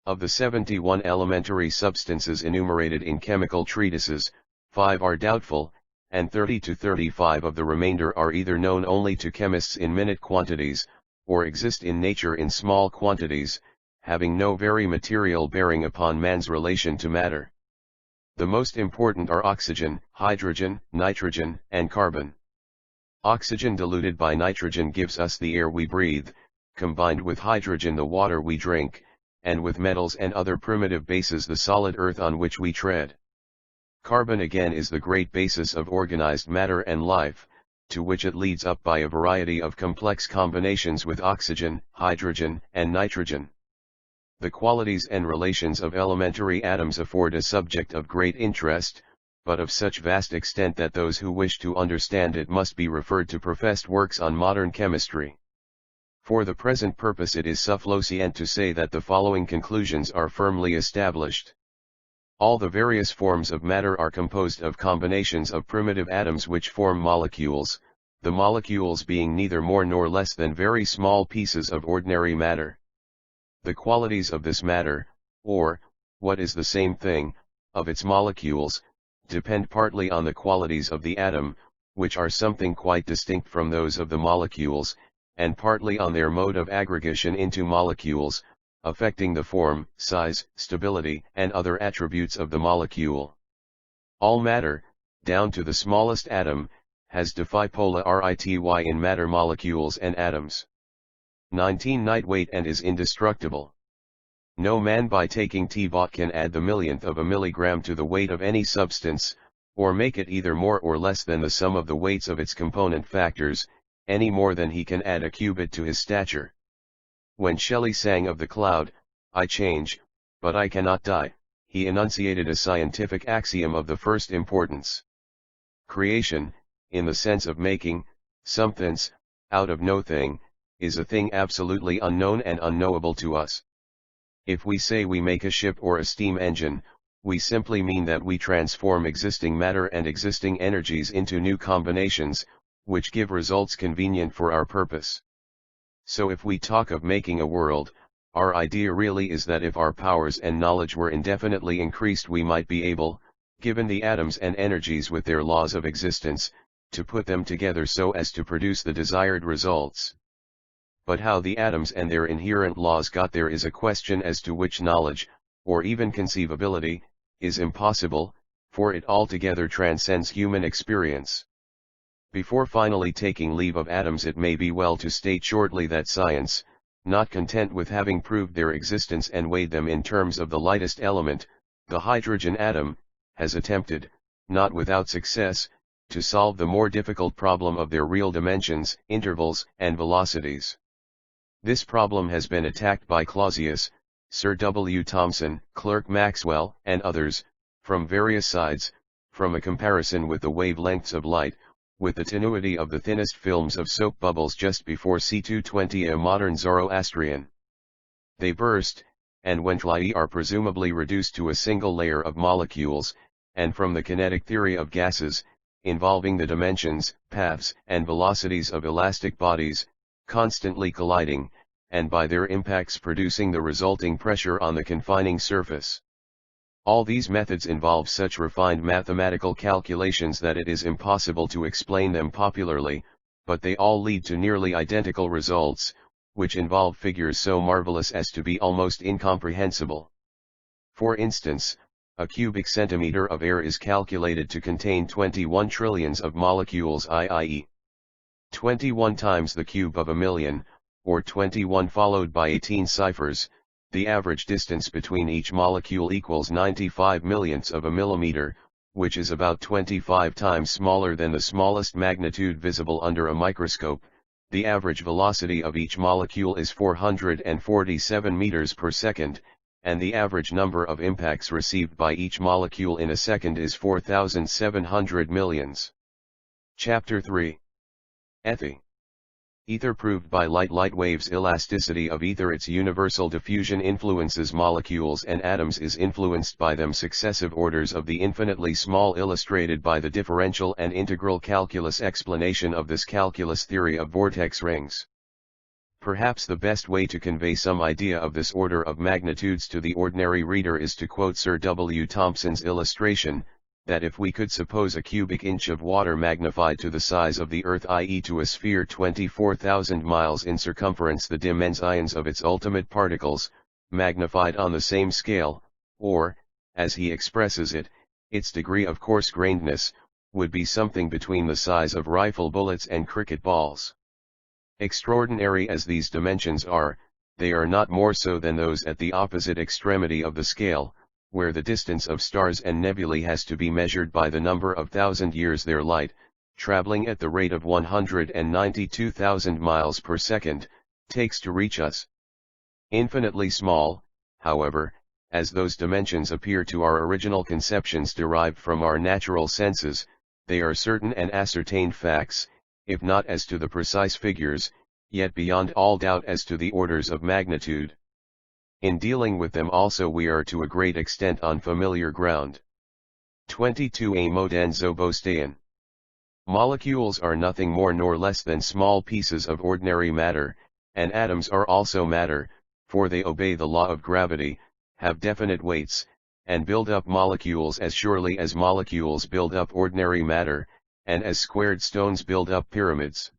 Of the 71 elementary substances enumerated in chemical treatises, 5 are doubtful, and 30 to 35 of the remainder are either known only to chemists in minute quantities, or exist in nature in small quantities, having no very material bearing upon man's relation to matter. The most important are oxygen, hydrogen, nitrogen, and carbon. Oxygen diluted by nitrogen gives us the air we breathe, combined with hydrogen the water we drink, and with metals and other primitive bases the solid earth on which we tread. Carbon again is the great basis of organized matter and life, to which it leads up by a variety of complex combinations with oxygen, hydrogen, and nitrogen. The qualities and relations of elementary atoms afford a subject of great interest, but of such vast extent that those who wish to understand it must be referred to professed works on modern chemistry. For the present purpose it is sufficient to say that the following conclusions are firmly established. All the various forms of matter are composed of combinations of primitive atoms which form molecules, the molecules being neither more nor less than very small pieces of ordinary matter. The qualities of this matter, or, what is the same thing, of its molecules, depend partly on the qualities of the atom, which are something quite distinct from those of the molecules, and partly on their mode of aggregation into molecules, affecting the form, size, stability, and other attributes of the molecule. All matter, down to the smallest atom, has dipolarity in matter molecules and atoms. 19 night weight and is indestructible. No man by taking T-bot can add the millionth of a milligram to the weight of any substance, or make it either more or less than the sum of the weights of its component factors, any more than he can add a cubit to his stature. When Shelley sang of the cloud, "I change, but I cannot die," he enunciated a scientific axiom of the first importance. Creation, in the sense of making something out of no thing, is a thing absolutely unknown and unknowable to us. If we say we make a ship or a steam engine, we simply mean that we transform existing matter and existing energies into new combinations, which give results convenient for our purpose. So if we talk of making a world, our idea really is that if our powers and knowledge were indefinitely increased we might be able, given the atoms and energies with their laws of existence, to put them together so as to produce the desired results. But how the atoms and their inherent laws got there is a question as to which knowledge, or even conceivability, is impossible, for it altogether transcends human experience. Before finally taking leave of atoms it may be well to state shortly that science, not content with having proved their existence and weighed them in terms of the lightest element, the hydrogen atom, has attempted, not without success, to solve the more difficult problem of their real dimensions, intervals, and velocities. This problem has been attacked by Clausius, Sir W. Thomson, Clerk Maxwell, and others, from various sides, from a comparison with the wavelengths of light, with the tenuity of the thinnest films of soap bubbles just before C220 a modern Zoroastrian. They burst, and when are presumably reduced to a single layer of molecules, and from the kinetic theory of gases, involving the dimensions, paths, and velocities of elastic bodies, constantly colliding, and by their impacts producing the resulting pressure on the confining surface. All these methods involve such refined mathematical calculations that it is impossible to explain them popularly, but they all lead to nearly identical results, which involve figures so marvelous as to be almost incomprehensible. For instance, a cubic centimeter of air is calculated to contain 21 trillions of molecules, i.e. 21 times the cube of a million, or 21 followed by 18 ciphers. The average distance between each molecule equals 95 millionths of a millimeter, which is about 25 times smaller than the smallest magnitude visible under a microscope. The average velocity of each molecule is 447 meters per second, and the average number of impacts received by each molecule in a second is 4,700 millions. Chapter 3. Ethy. Ether proved by light. Light waves elasticity of ether. Its universal diffusion influences molecules and atoms is influenced by them. Successive orders of the infinitely small illustrated by the differential and integral calculus. Explanation of this calculus. Theory of vortex rings. Perhaps the best way to convey some idea of this order of magnitudes to the ordinary reader is to quote Sir W. Thomson's illustration, that if we could suppose a cubic inch of water magnified to the size of the Earth, i.e. to a sphere 24,000 miles in circumference, the dimensions of its ultimate particles, magnified on the same scale, or, as he expresses it, its degree of coarse-grainedness, would be something between the size of rifle bullets and cricket balls. Extraordinary as these dimensions are, they are not more so than those at the opposite extremity of the scale, where the distance of stars and nebulae has to be measured by the number of thousand years their light, traveling at the rate of 192,000 miles per second, takes to reach us. Infinitely small, however, as those dimensions appear to our original conceptions derived from our natural senses, they are certain and ascertained facts, if not as to the precise figures, yet beyond all doubt as to the orders of magnitude. In dealing with them also we are to a great extent on familiar ground. 22. A modern Zoroastrian. Molecules are nothing more nor less than small pieces of ordinary matter, and atoms are also matter, for they obey the law of gravity, have definite weights, and build up molecules as surely as molecules build up ordinary matter, and as squared stones build up pyramids.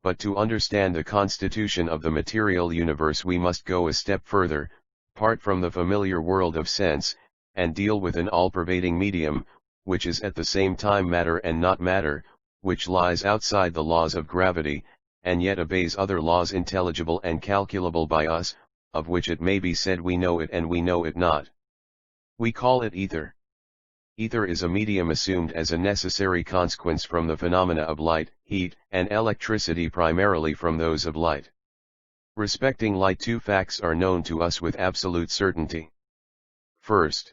But to understand the constitution of the material universe we must go a step further, part from the familiar world of sense, and deal with an all-pervading medium, which is at the same time matter and not matter, which lies outside the laws of gravity, and yet obeys other laws intelligible and calculable by us, of which it may be said we know it and we know it not. We call it ether. Ether is a medium assumed as a necessary consequence from the phenomena of light, heat, and electricity, primarily from those of light. Respecting light, two facts are known to us with absolute certainty. First,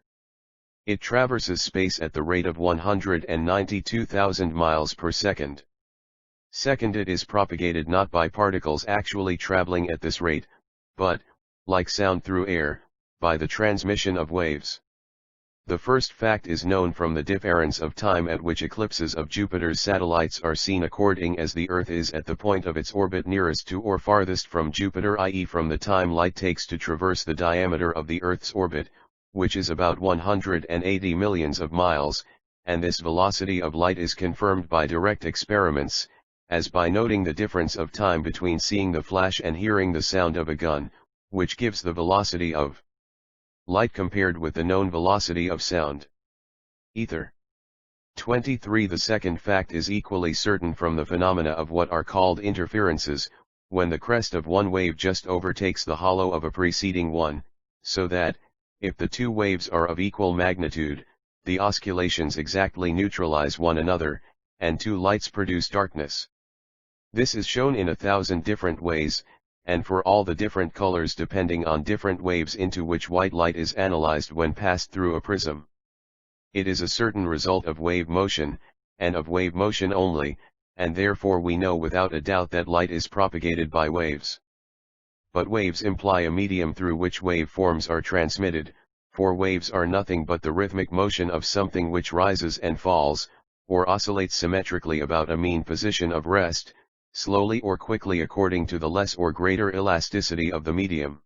it traverses space at the rate of 192,000 miles per second. Second, it is propagated not by particles actually traveling at this rate, but, like sound through air, by the transmission of waves. The first fact is known from the difference of time at which eclipses of Jupiter's satellites are seen, according as the Earth is at the point of its orbit nearest to or farthest from Jupiter, i.e. from the time light takes to traverse the diameter of the Earth's orbit, which is about 180 millions of miles, and this velocity of light is confirmed by direct experiments, as by noting the difference of time between seeing the flash and hearing the sound of a gun, which gives the velocity of light compared with the known velocity of sound. Ether. 23. The second fact is equally certain from the phenomena of what are called interferences, when the crest of one wave just overtakes the hollow of a preceding one, so that, if the two waves are of equal magnitude, the oscillations exactly neutralize one another, and two lights produce darkness. This is shown in 1,000 different ways, and for all the different colors depending on different waves into which white light is analyzed when passed through a prism. It is a certain result of wave motion, and of wave motion only, and therefore we know without a doubt that light is propagated by waves. But waves imply a medium through which wave forms are transmitted, for waves are nothing but the rhythmic motion of something which rises and falls, or oscillates symmetrically about a mean position of rest, slowly or quickly according to the less or greater elasticity of the medium.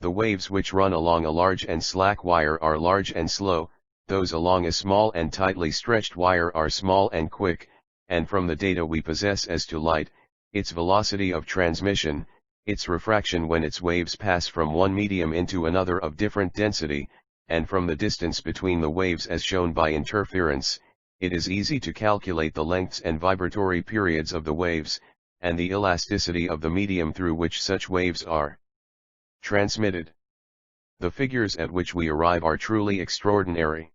The waves which run along a large and slack wire are large and slow, those along a small and tightly stretched wire are small and quick, and from the data we possess as to light, its velocity of transmission, its refraction when its waves pass from one medium into another of different density, and from the distance between the waves as shown by interference, it is easy to calculate the lengths and vibratory periods of the waves, and the elasticity of the medium through which such waves are transmitted. The figures at which we arrive are truly extraordinary.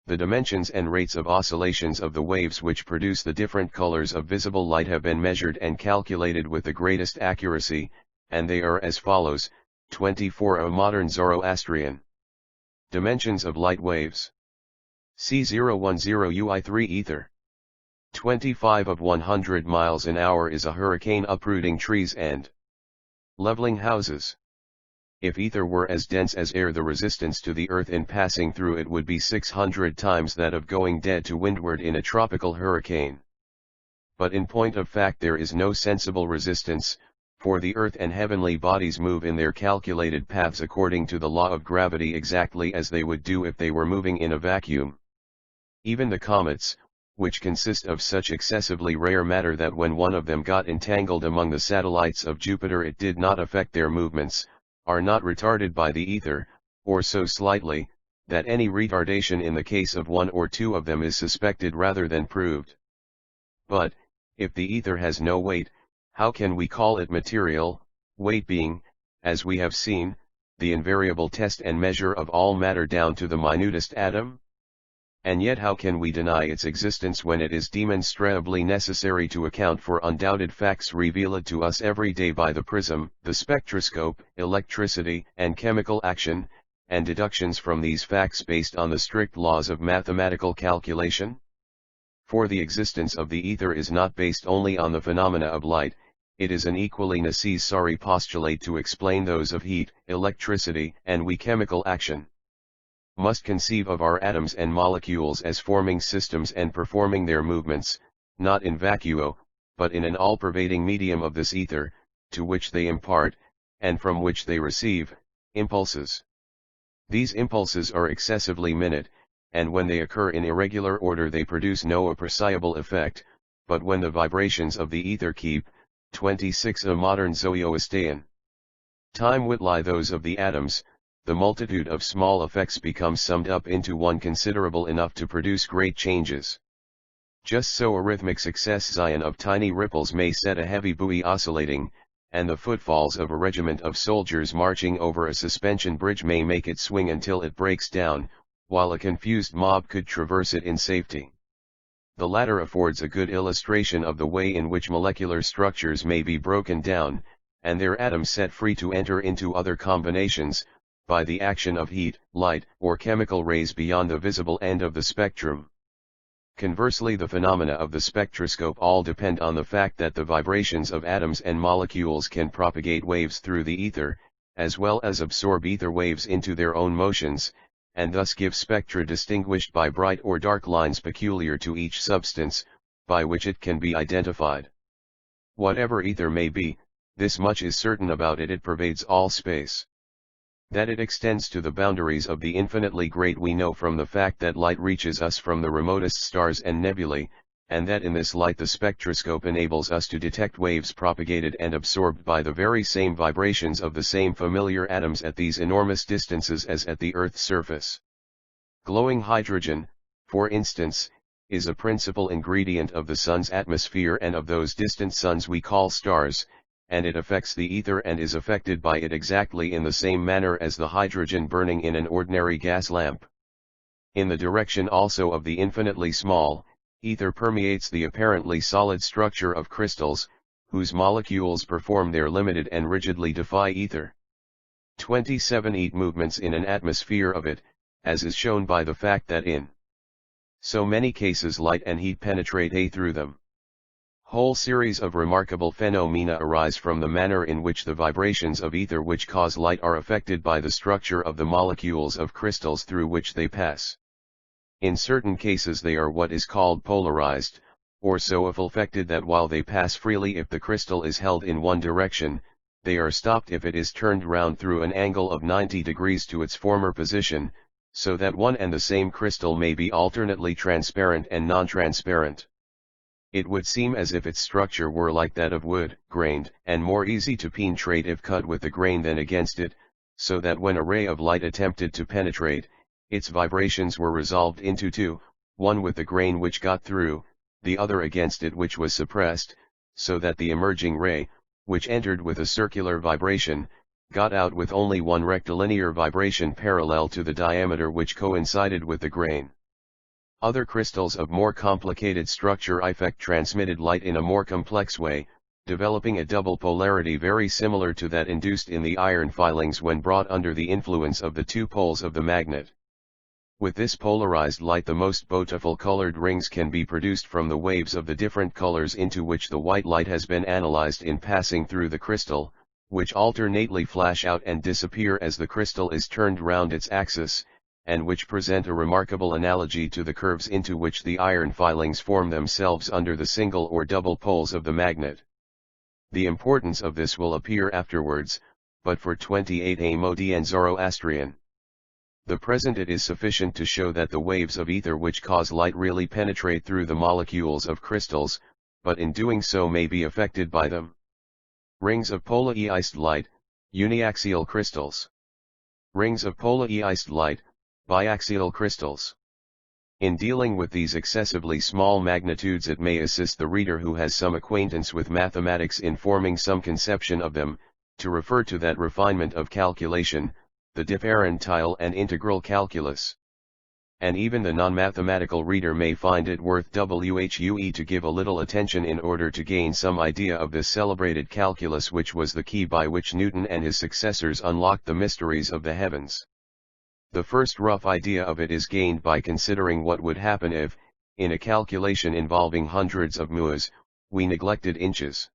The dimensions and rates of oscillations of the waves which produce the different colors of visible light have been measured and calculated with the greatest accuracy, and they are as follows: 24 A modern Zoroastrian. Dimensions of light waves. C010 UI3 ether. 25 of 100 miles an hour is a hurricane uprooting trees and leveling houses. If ether were as dense as air, the resistance to the earth in passing through it would be 600 times that of going dead to windward in a tropical hurricane. But in point of fact there is no sensible resistance, for the earth and heavenly bodies move in their calculated paths according to the law of gravity exactly as they would do if they were moving in a vacuum. Even the comets, which consist of such excessively rare matter that when one of them got entangled among the satellites of Jupiter it did not affect their movements, are not retarded by the ether, or so slightly, that any retardation in the case of one or two of them is suspected rather than proved. But, if the ether has no weight, how can we call it material, weight being, as we have seen, the invariable test and measure of all matter down to the minutest atom? And yet how can we deny its existence when it is demonstrably necessary to account for undoubted facts revealed to us every day by the prism, the spectroscope, electricity, and chemical action, and deductions from these facts based on the strict laws of mathematical calculation? For the existence of the ether is not based only on the phenomena of light, it is an equally necessary postulate to explain those of heat, electricity, and chemical action. Must conceive of our atoms and molecules as forming systems and performing their movements, not in vacuo, but in an all-pervading medium of this ether, to which they impart, and from which they receive, impulses. These impulses are excessively minute, and when they occur in irregular order they produce no appreciable effect, but when the vibrations of the ether keep, 26 A modern Zoroastrian time lie those of the atoms, the multitude of small effects becomes summed up into one considerable enough to produce great changes. Just so a rhythmic succession of tiny ripples may set a heavy buoy oscillating, and the footfalls of a regiment of soldiers marching over a suspension bridge may make it swing until it breaks down, while a confused mob could traverse it in safety. The latter affords a good illustration of the way in which molecular structures may be broken down, and their atoms set free to enter into other combinations, by the action of heat, light, or chemical rays beyond the visible end of the spectrum. Conversely, the phenomena of the spectroscope all depend on the fact that the vibrations of atoms and molecules can propagate waves through the ether, as well as absorb ether waves into their own motions, and thus give spectra distinguished by bright or dark lines peculiar to each substance, by which it can be identified. Whatever ether may be, this much is certain about it: it pervades all space. That it extends to the boundaries of the infinitely great we know from the fact that light reaches us from the remotest stars and nebulae, and that in this light the spectroscope enables us to detect waves propagated and absorbed by the very same vibrations of the same familiar atoms at these enormous distances as at the Earth's surface. Glowing hydrogen, for instance, is a principal ingredient of the Sun's atmosphere and of those distant suns we call stars, and it affects the ether and is affected by it exactly in the same manner as the hydrogen burning in an ordinary gas lamp. In the direction also of the infinitely small, ether permeates the apparently solid structure of crystals, whose molecules perform their limited and rigidly defy ether. 27 Eat movements in an atmosphere of it, as is shown by the fact that in so many cases light and heat penetrate through them. Whole series of remarkable phenomena arise from the manner in which the vibrations of ether which cause light are affected by the structure of the molecules of crystals through which they pass. In certain cases they are what is called polarized, or so affected that while they pass freely if the crystal is held in one direction, they are stopped if it is turned round through an angle of 90 degrees to its former position, so that one and the same crystal may be alternately transparent and non-transparent. It would seem as if its structure were like that of wood, grained, and more easy to penetrate if cut with the grain than against it, so that when a ray of light attempted to penetrate, its vibrations were resolved into two, one with the grain which got through, the other against it which was suppressed, so that the emerging ray, which entered with a circular vibration, got out with only one rectilinear vibration parallel to the diameter which coincided with the grain. Other crystals of more complicated structure effect transmitted light in a more complex way, developing a double polarity very similar to that induced in the iron filings when brought under the influence of the two poles of the magnet. With this polarized light, the most beautiful colored rings can be produced from the waves of the different colors into which the white light has been analyzed in passing through the crystal, which alternately flash out and disappear as the crystal is turned round its axis, and which present a remarkable analogy to the curves into which the iron filings form themselves under the single or double poles of the magnet. The importance of this will appear afterwards, but for 28 Moody and Zoroastrian. The present it is sufficient to show that the waves of ether which cause light really penetrate through the molecules of crystals, but in doing so may be affected by them. Rings of polarized light, uniaxial crystals. Rings of polarized light, biaxial crystals. In dealing with these excessively small magnitudes, it may assist the reader who has some acquaintance with mathematics in forming some conception of them, to refer to that refinement of calculation, the differential and integral calculus. And even the non-mathematical reader may find it worth while to give a little attention in order to gain some idea of this celebrated calculus, which was the key by which Newton and his successors unlocked the mysteries of the heavens. The first rough idea of it is gained by considering what would happen if, in a calculation involving hundreds of moas, we neglected inches.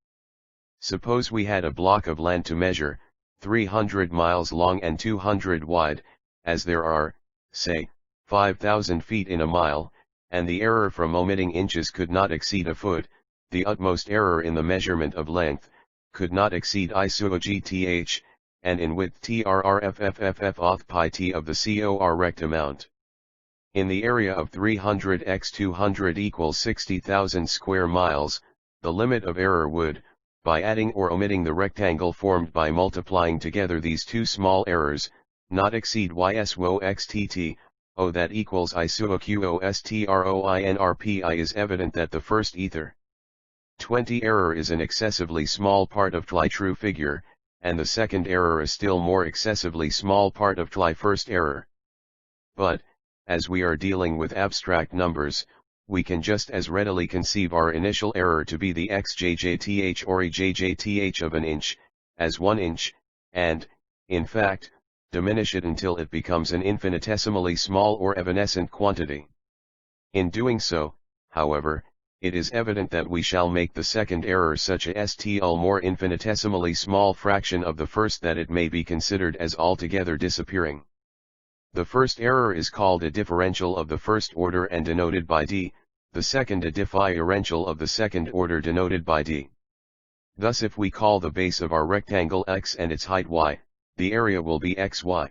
Suppose we had a block of land to measure, 300 miles long and 200 wide, as there are, say, 5,000 feet in a mile, and the error from omitting inches could not exceed a foot, the utmost error in the measurement of length, could not exceed I/gth, and in width trrfff auth pi t of the cor rect amount. In the area of 300 x 200 equals 60,000 square miles, the limit of error would, by adding or omitting the rectangle formed by multiplying together these two small errors, not exceed yswo xtt, that equals I/QOSTROINRPI. Is evident that the first ether 20 error is an excessively small part of tli true figure, and the second error a still more excessively small part of tli first error. But, as we are dealing with abstract numbers, we can just as readily conceive our initial error to be the xjjth or ejjth of an inch, as 1 inch, and, in fact, diminish it until it becomes an infinitesimally small or evanescent quantity. In doing so, however, it is evident that we shall make the second error such a still more infinitesimally small fraction of the first that it may be considered as altogether disappearing. The first error is called a differential of the first order and denoted by d, the second a differential of the second order denoted by d. Thus if we call the base of our rectangle x and its height y, the area will be xy.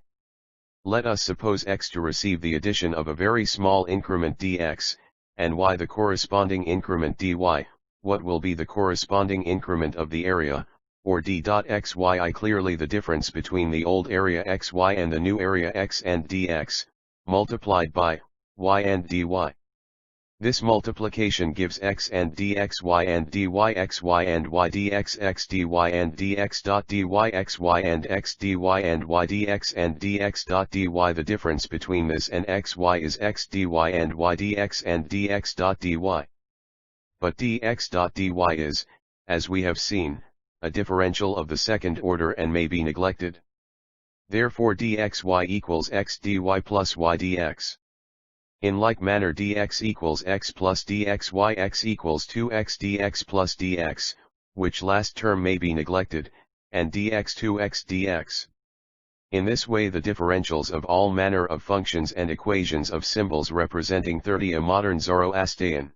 Let us suppose x to receive the addition of a very small increment dx, and y the corresponding increment dy. What will be the corresponding increment of the area, or d.xyi? Clearly the difference between the old area xy and the new area x and dx, multiplied by y and dy. This multiplication gives x and dxy and dyxy and y dxx and dx.dy xy and x dy and y dx and dx.dy. The difference between this and xy is x dy and y dx and dx.dy. But dx.dy is, as we have seen, a differential of the second order and may be neglected. Therefore dxy equals x dy plus y dx. In like manner dx equals x plus dxy, x equals 2x dx plus dx, which last term may be neglected, and dx 2x dx. In this way the differentials of all manner of functions and equations of symbols representing 30 modern Zoroastrian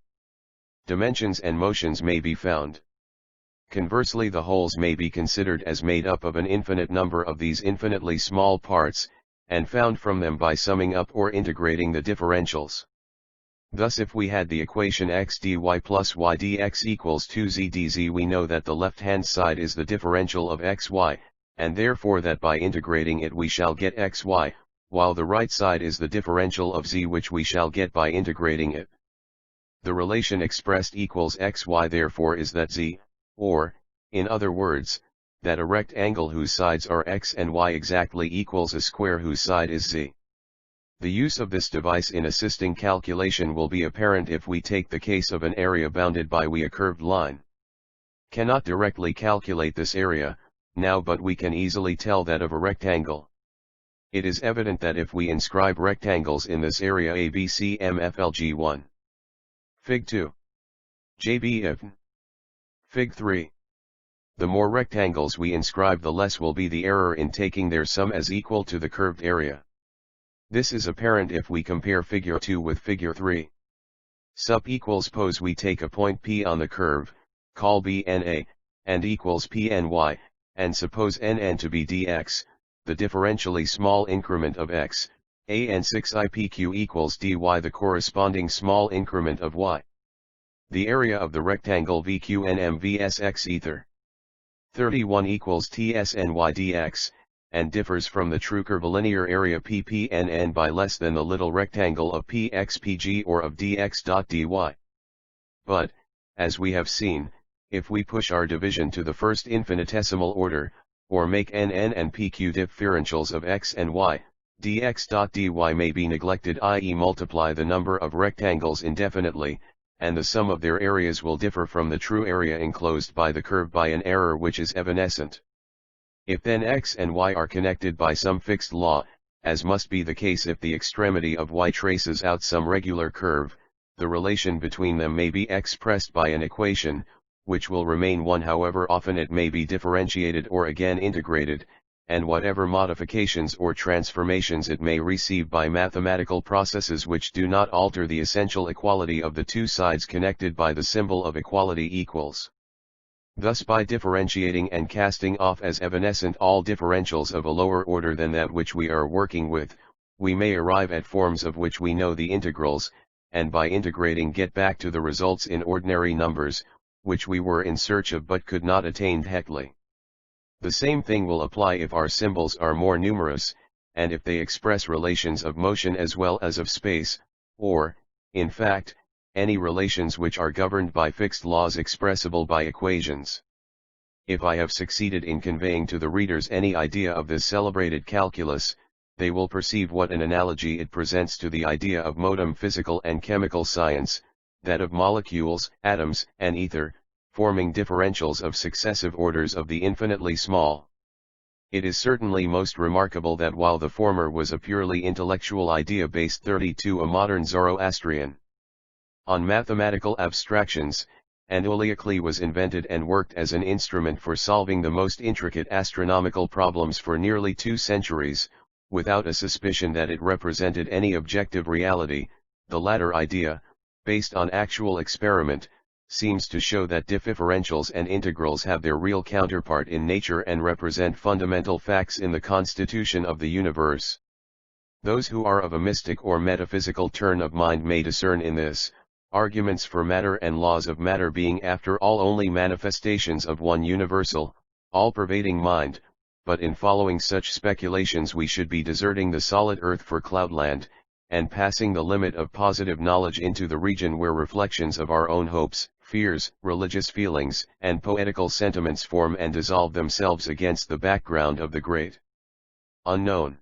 dimensions and motions may be found. Conversely, the wholes may be considered as made up of an infinite number of these infinitely small parts, and found from them by summing up or integrating the differentials. Thus, if we had the equation x dy plus y dx equals 2z dz, we know that the left-hand side is the differential of xy, and therefore that by integrating it we shall get xy, while the right side is the differential of z, which we shall get by integrating it. The relation expressed equals xy therefore is that z, or, in other words, that a rectangle whose sides are x and y exactly equals a square whose side is z. The use of this device in assisting calculation will be apparent if we take the case of an area bounded by a curved line. Cannot directly calculate this area, now, but we can easily tell that of a rectangle. It is evident that if we inscribe rectangles in this area A, B, C, M, F, L, G, 1. Fig 2. JB, F. Fig 3. The more rectangles we inscribe, the less will be the error in taking their sum as equal to the curved area. This is apparent if we compare figure 2 with figure 3. Sup equals, suppose we take a point P on the curve, call B n A, and equals P n y, and suppose n to be dx, the differentially small increment of x, a and 6 ipq equals dy, the corresponding small increment of y. The area of the rectangle VQNM VSX ether 31 equals TSNY dx, and differs from the true curvilinear area PPNN by less than the little rectangle of PXPG or of dx.dy. But, as we have seen, if we push our division to the first infinitesimal order, or make NN and PQ differentials of x and y, dx.dy may be neglected, i.e. multiply the number of rectangles indefinitely, and the sum of their areas will differ from the true area enclosed by the curve by an error which is evanescent. If then x and y are connected by some fixed law, as must be the case if the extremity of y traces out some regular curve, the relation between them may be expressed by an equation, which will remain one however often it may be differentiated or again integrated, and whatever modifications or transformations it may receive by mathematical processes which do not alter the essential equality of the two sides connected by the symbol of equality equals. Thus, by differentiating and casting off as evanescent all differentials of a lower order than that which we are working with, we may arrive at forms of which we know the integrals, and by integrating get back to the results in ordinary numbers, which we were in search of but could not attain directly. The same thing will apply if our symbols are more numerous, and if they express relations of motion as well as of space, or, in fact, any relations which are governed by fixed laws expressible by equations. If I have succeeded in conveying to the readers any idea of this celebrated calculus, they will perceive what an analogy it presents to the idea of modern physical and chemical science, that of molecules, atoms, and ether, forming differentials of successive orders of the infinitely small. It is certainly most remarkable that while the former was a purely intellectual idea based 32 a modern Zoroastrian on mathematical abstractions, Anuliakli was invented and worked as an instrument for solving the most intricate astronomical problems for nearly 2 centuries, without a suspicion that it represented any objective reality. The latter idea, based on actual experiment, seems to show that differentials and integrals have their real counterpart in nature and represent fundamental facts in the constitution of the universe. Those who are of a mystic or metaphysical turn of mind may discern in this arguments for matter and laws of matter being after all only manifestations of one universal, all-pervading mind, but in following such speculations we should be deserting the solid earth for cloudland, and passing the limit of positive knowledge into the region where reflections of our own hopes, fears, religious feelings, and poetical sentiments form and dissolve themselves against the background of the great unknown.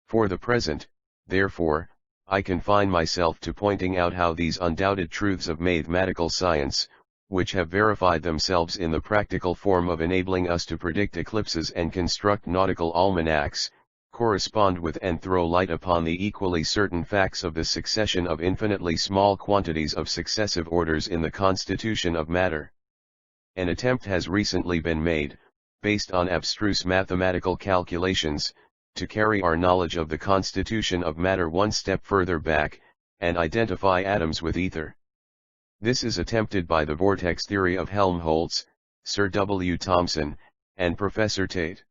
For the present, therefore, I confine myself to pointing out how these undoubted truths of mathematical science, which have verified themselves in the practical form of enabling us to predict eclipses and construct nautical almanacs, correspond with and throw light upon the equally certain facts of the succession of infinitely small quantities of successive orders in the constitution of matter. An attempt has recently been made, based on abstruse mathematical calculations, to carry our knowledge of the constitution of matter one step further back, and identify atoms with ether. This is attempted by the vortex theory of Helmholtz, Sir W. Thomson, and Professor Tate.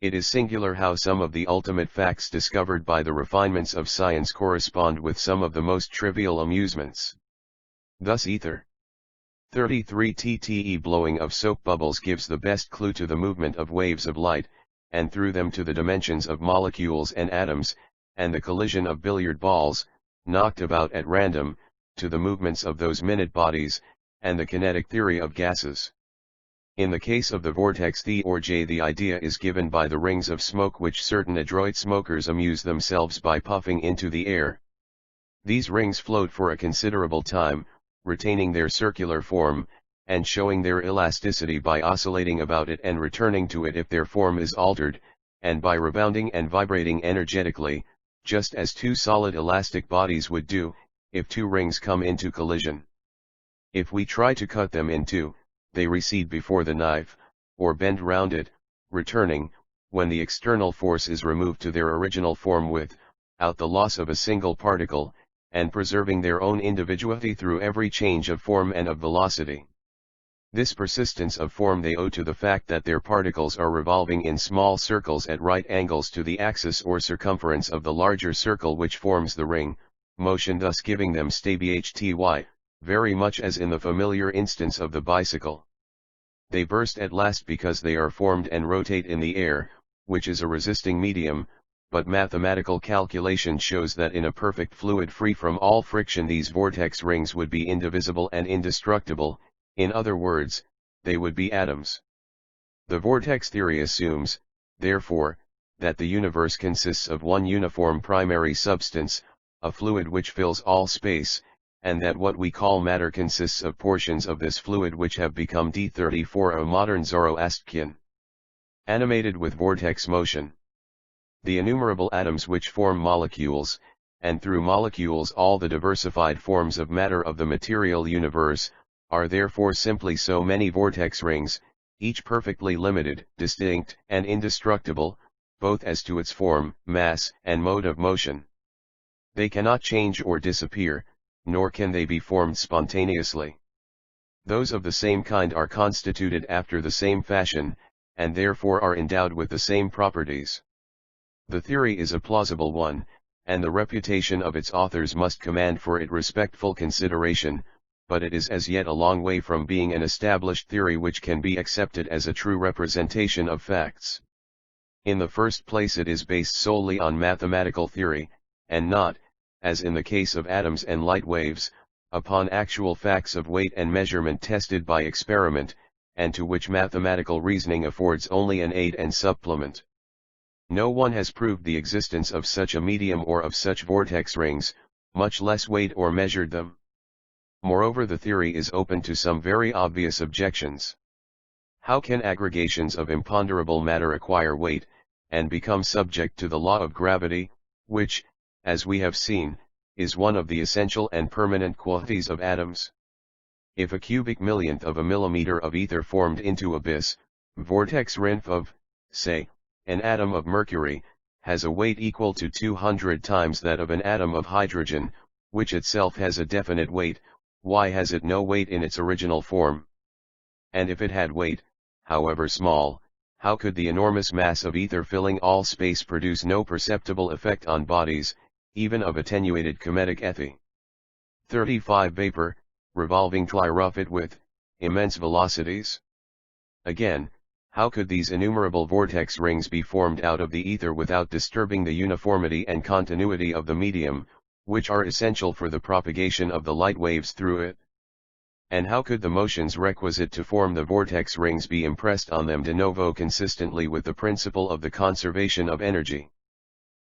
It is singular how some of the ultimate facts discovered by the refinements of science correspond with some of the most trivial amusements. Thus ether. 33 TTE blowing of soap bubbles gives the best clue to the movement of waves of light, and through them to the dimensions of molecules and atoms, and the collision of billiard balls, knocked about at random, to the movements of those minute bodies, and the kinetic theory of gases. In the case of the vortex the idea is given by the rings of smoke which certain adroit smokers amuse themselves by puffing into the air. These rings float for a considerable time, retaining their circular form, and showing their elasticity by oscillating about it and returning to it if their form is altered, and by rebounding and vibrating energetically, just as two solid elastic bodies would do, if two rings come into collision. If we try to cut them in two, they recede before the knife, or bend round it, returning, when the external force is removed to their original form without the loss of a single particle, and preserving their own individuality through every change of form and of velocity. This persistence of form they owe to the fact that their particles are revolving in small circles at right angles to the axis or circumference of the larger circle which forms the ring, motion thus giving them stability, very much as in the familiar instance of the bicycle. They burst at last because they are formed and rotate in the air, which is a resisting medium, but mathematical calculation shows that in a perfect fluid free from all friction these vortex rings would be indivisible and indestructible, in other words, they would be atoms. The vortex theory assumes, therefore, that the universe consists of one uniform primary substance, a fluid which fills all space, and that what we call matter consists of portions of this fluid which have become D34 a modern Zoroastrian, animated with vortex motion. The innumerable atoms which form molecules, and through molecules all the diversified forms of matter of the material universe, are therefore simply so many vortex rings, each perfectly limited, distinct, and indestructible, both as to its form, mass, and mode of motion. They cannot change or disappear, nor can they be formed spontaneously. Those of the same kind are constituted after the same fashion, and therefore are endowed with the same properties. The theory is a plausible one, and the reputation of its authors must command for it respectful consideration, but it is as yet a long way from being an established theory which can be accepted as a true representation of facts. In the first place it is based solely on mathematical theory, and not, as in the case of atoms and light waves, upon actual facts of weight and measurement tested by experiment, and to which mathematical reasoning affords only an aid and supplement. No one has proved the existence of such a medium or of such vortex rings, much less weighed or measured them. Moreover, the theory is open to some very obvious objections. How can aggregations of imponderable matter acquire weight, and become subject to the law of gravity, which, as we have seen, is one of the essential and permanent qualities of atoms? If a cubic millionth of a millimeter of ether formed into a vortex ring of, say, an atom of mercury, has a weight equal to 200 times that of an atom of hydrogen, which itself has a definite weight, why has it no weight in its original form? And if it had weight, however small, how could the enormous mass of ether filling all space produce no perceptible effect on bodies, even of attenuated kinetic ethy? 35 vapor, revolving rough with immense velocities? Again, how could these innumerable vortex rings be formed out of the ether without disturbing the uniformity and continuity of the medium, which are essential for the propagation of the light waves through it? And how could the motions requisite to form the vortex rings be impressed on them de novo consistently with the principle of the conservation of energy?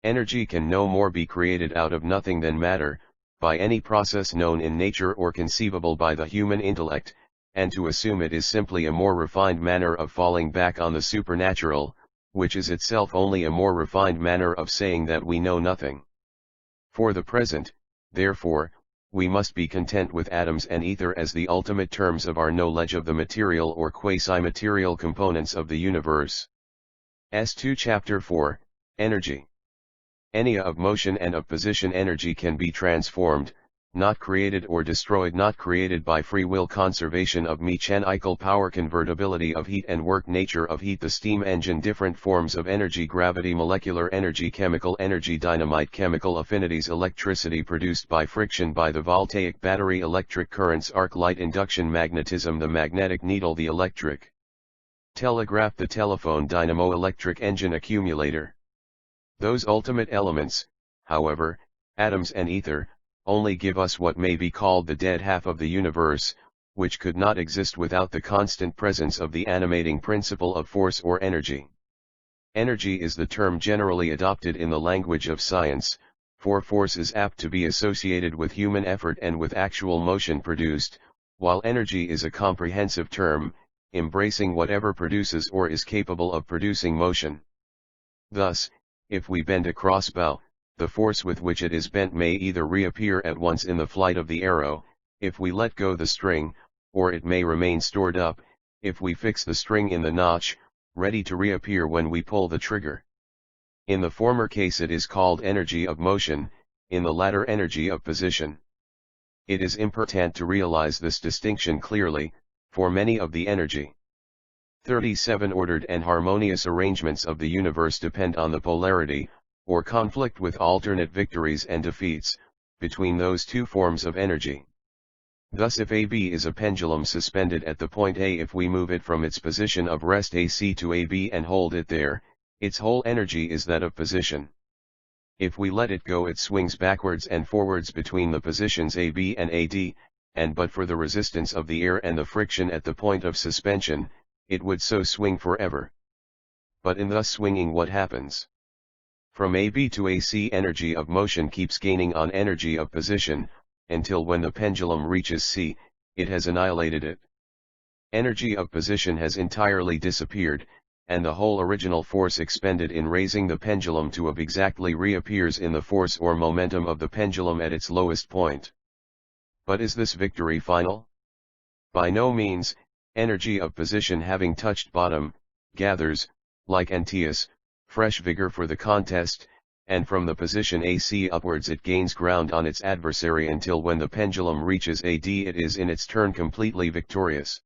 Energy can no more be created out of nothing than matter, by any process known in nature or conceivable by the human intellect, and to assume it is simply a more refined manner of falling back on the supernatural, which is itself only a more refined manner of saying that we know nothing. For the present, therefore, we must be content with atoms and ether as the ultimate terms of our knowledge of the material or quasi-material components of the universe. S2 Chapter 4, Energy. Any of motion and of position energy can be transformed, not created or destroyed, not created by free will, conservation of mechanical power, convertibility of heat and work, nature of heat, the steam engine, different forms of energy, gravity, molecular energy, chemical energy, dynamite, chemical affinities, electricity produced by friction, by the voltaic battery, electric currents, arc light, induction, magnetism, the magnetic needle, the electric telegraph, the telephone, dynamo, electric engine, accumulator. Those ultimate elements, however, atoms and ether, only give us what may be called the dead half of the universe, which could not exist without the constant presence of the animating principle of force or energy. Energy is the term generally adopted in the language of science, for force is apt to be associated with human effort and with actual motion produced, while energy is a comprehensive term, embracing whatever produces or is capable of producing motion. Thus, if we bend a crossbow, the force with which it is bent may either reappear at once in the flight of the arrow, if we let go the string, or it may remain stored up, if we fix the string in the notch, ready to reappear when we pull the trigger. In the former case it is called energy of motion, in the latter energy of position. It is important to realize this distinction clearly, for many of the energy 37 ordered and harmonious arrangements of the universe depend on the polarity, or conflict with alternate victories and defeats, between those two forms of energy. Thus if AB is a pendulum suspended at the point A, if we move it from its position of rest AC to AB and hold it there, its whole energy is that of position. If we let it go, it swings backwards and forwards between the positions AB and AD, and but for the resistance of the air and the friction at the point of suspension, it would so swing forever. But in thus swinging, what happens? From AB to AC, energy of motion keeps gaining on energy of position, until when the pendulum reaches C, it has annihilated it. Energy of position has entirely disappeared, and the whole original force expended in raising the pendulum to ab exactly reappears in the force or momentum of the pendulum at its lowest point. But is this victory final? By no means. Energy of position, having touched bottom, gathers, like Antaeus, fresh vigor for the contest, and from the position AC upwards it gains ground on its adversary until when the pendulum reaches AD it is in its turn completely victorious.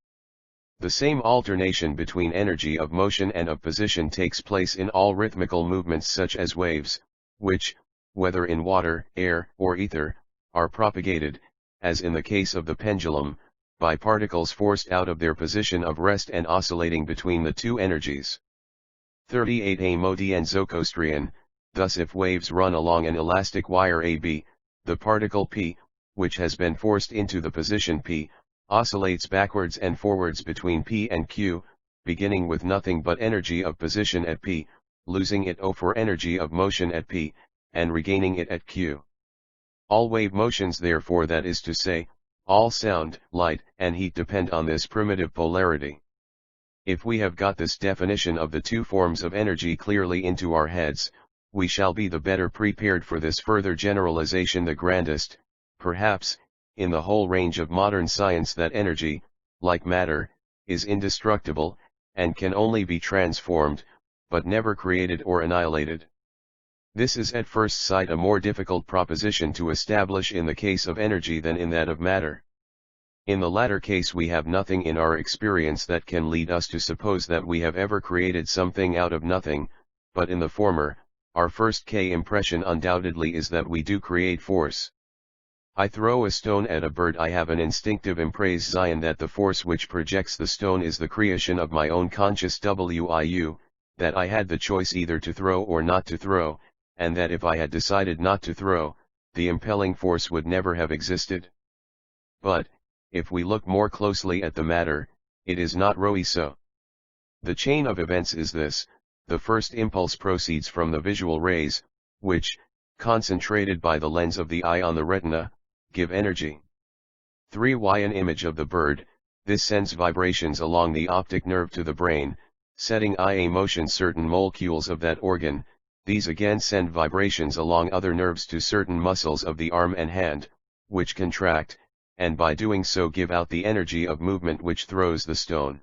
The same alternation between energy of motion and of position takes place in all rhythmical movements such as waves, which, whether in water, air, or ether, are propagated, as in the case of the pendulum, by particles forced out of their position of rest and oscillating between the two energies. 38 A Modi and Zoroastrian. Thus if waves run along an elastic wire AB, the particle P, which has been forced into the position P, oscillates backwards and forwards between P and Q, beginning with nothing but energy of position at P, losing it O for energy of motion at P, and regaining it at Q. All wave motions, therefore, that is to say, all sound, light, and heat depend on this primitive polarity. If we have got this definition of the two forms of energy clearly into our heads, we shall be the better prepared for this further generalization, the grandest, perhaps, in the whole range of modern science, that energy, like matter, is indestructible, and can only be transformed, but never created or annihilated. This is at first sight a more difficult proposition to establish in the case of energy than in that of matter. In the latter case we have nothing in our experience that can lead us to suppose that we have ever created something out of nothing, but in the former, our first impression undoubtedly is that we do create force. I throw a stone at a bird, I have an instinctive impression that the force which projects the stone is the creation of my own conscious will, that I had the choice either to throw or not to throw, and that if I had decided not to throw, the impelling force would never have existed. But, if we look more closely at the matter, it is not really so. The chain of events is this: the first impulse proceeds from the visual rays, which, concentrated by the lens of the eye on the retina, give energy. 3. An image of the bird, this sends vibrations along the optic nerve to the brain, setting in motion certain molecules of that organ. These again send vibrations along other nerves to certain muscles of the arm and hand, which contract, and by doing so give out the energy of movement which throws the stone.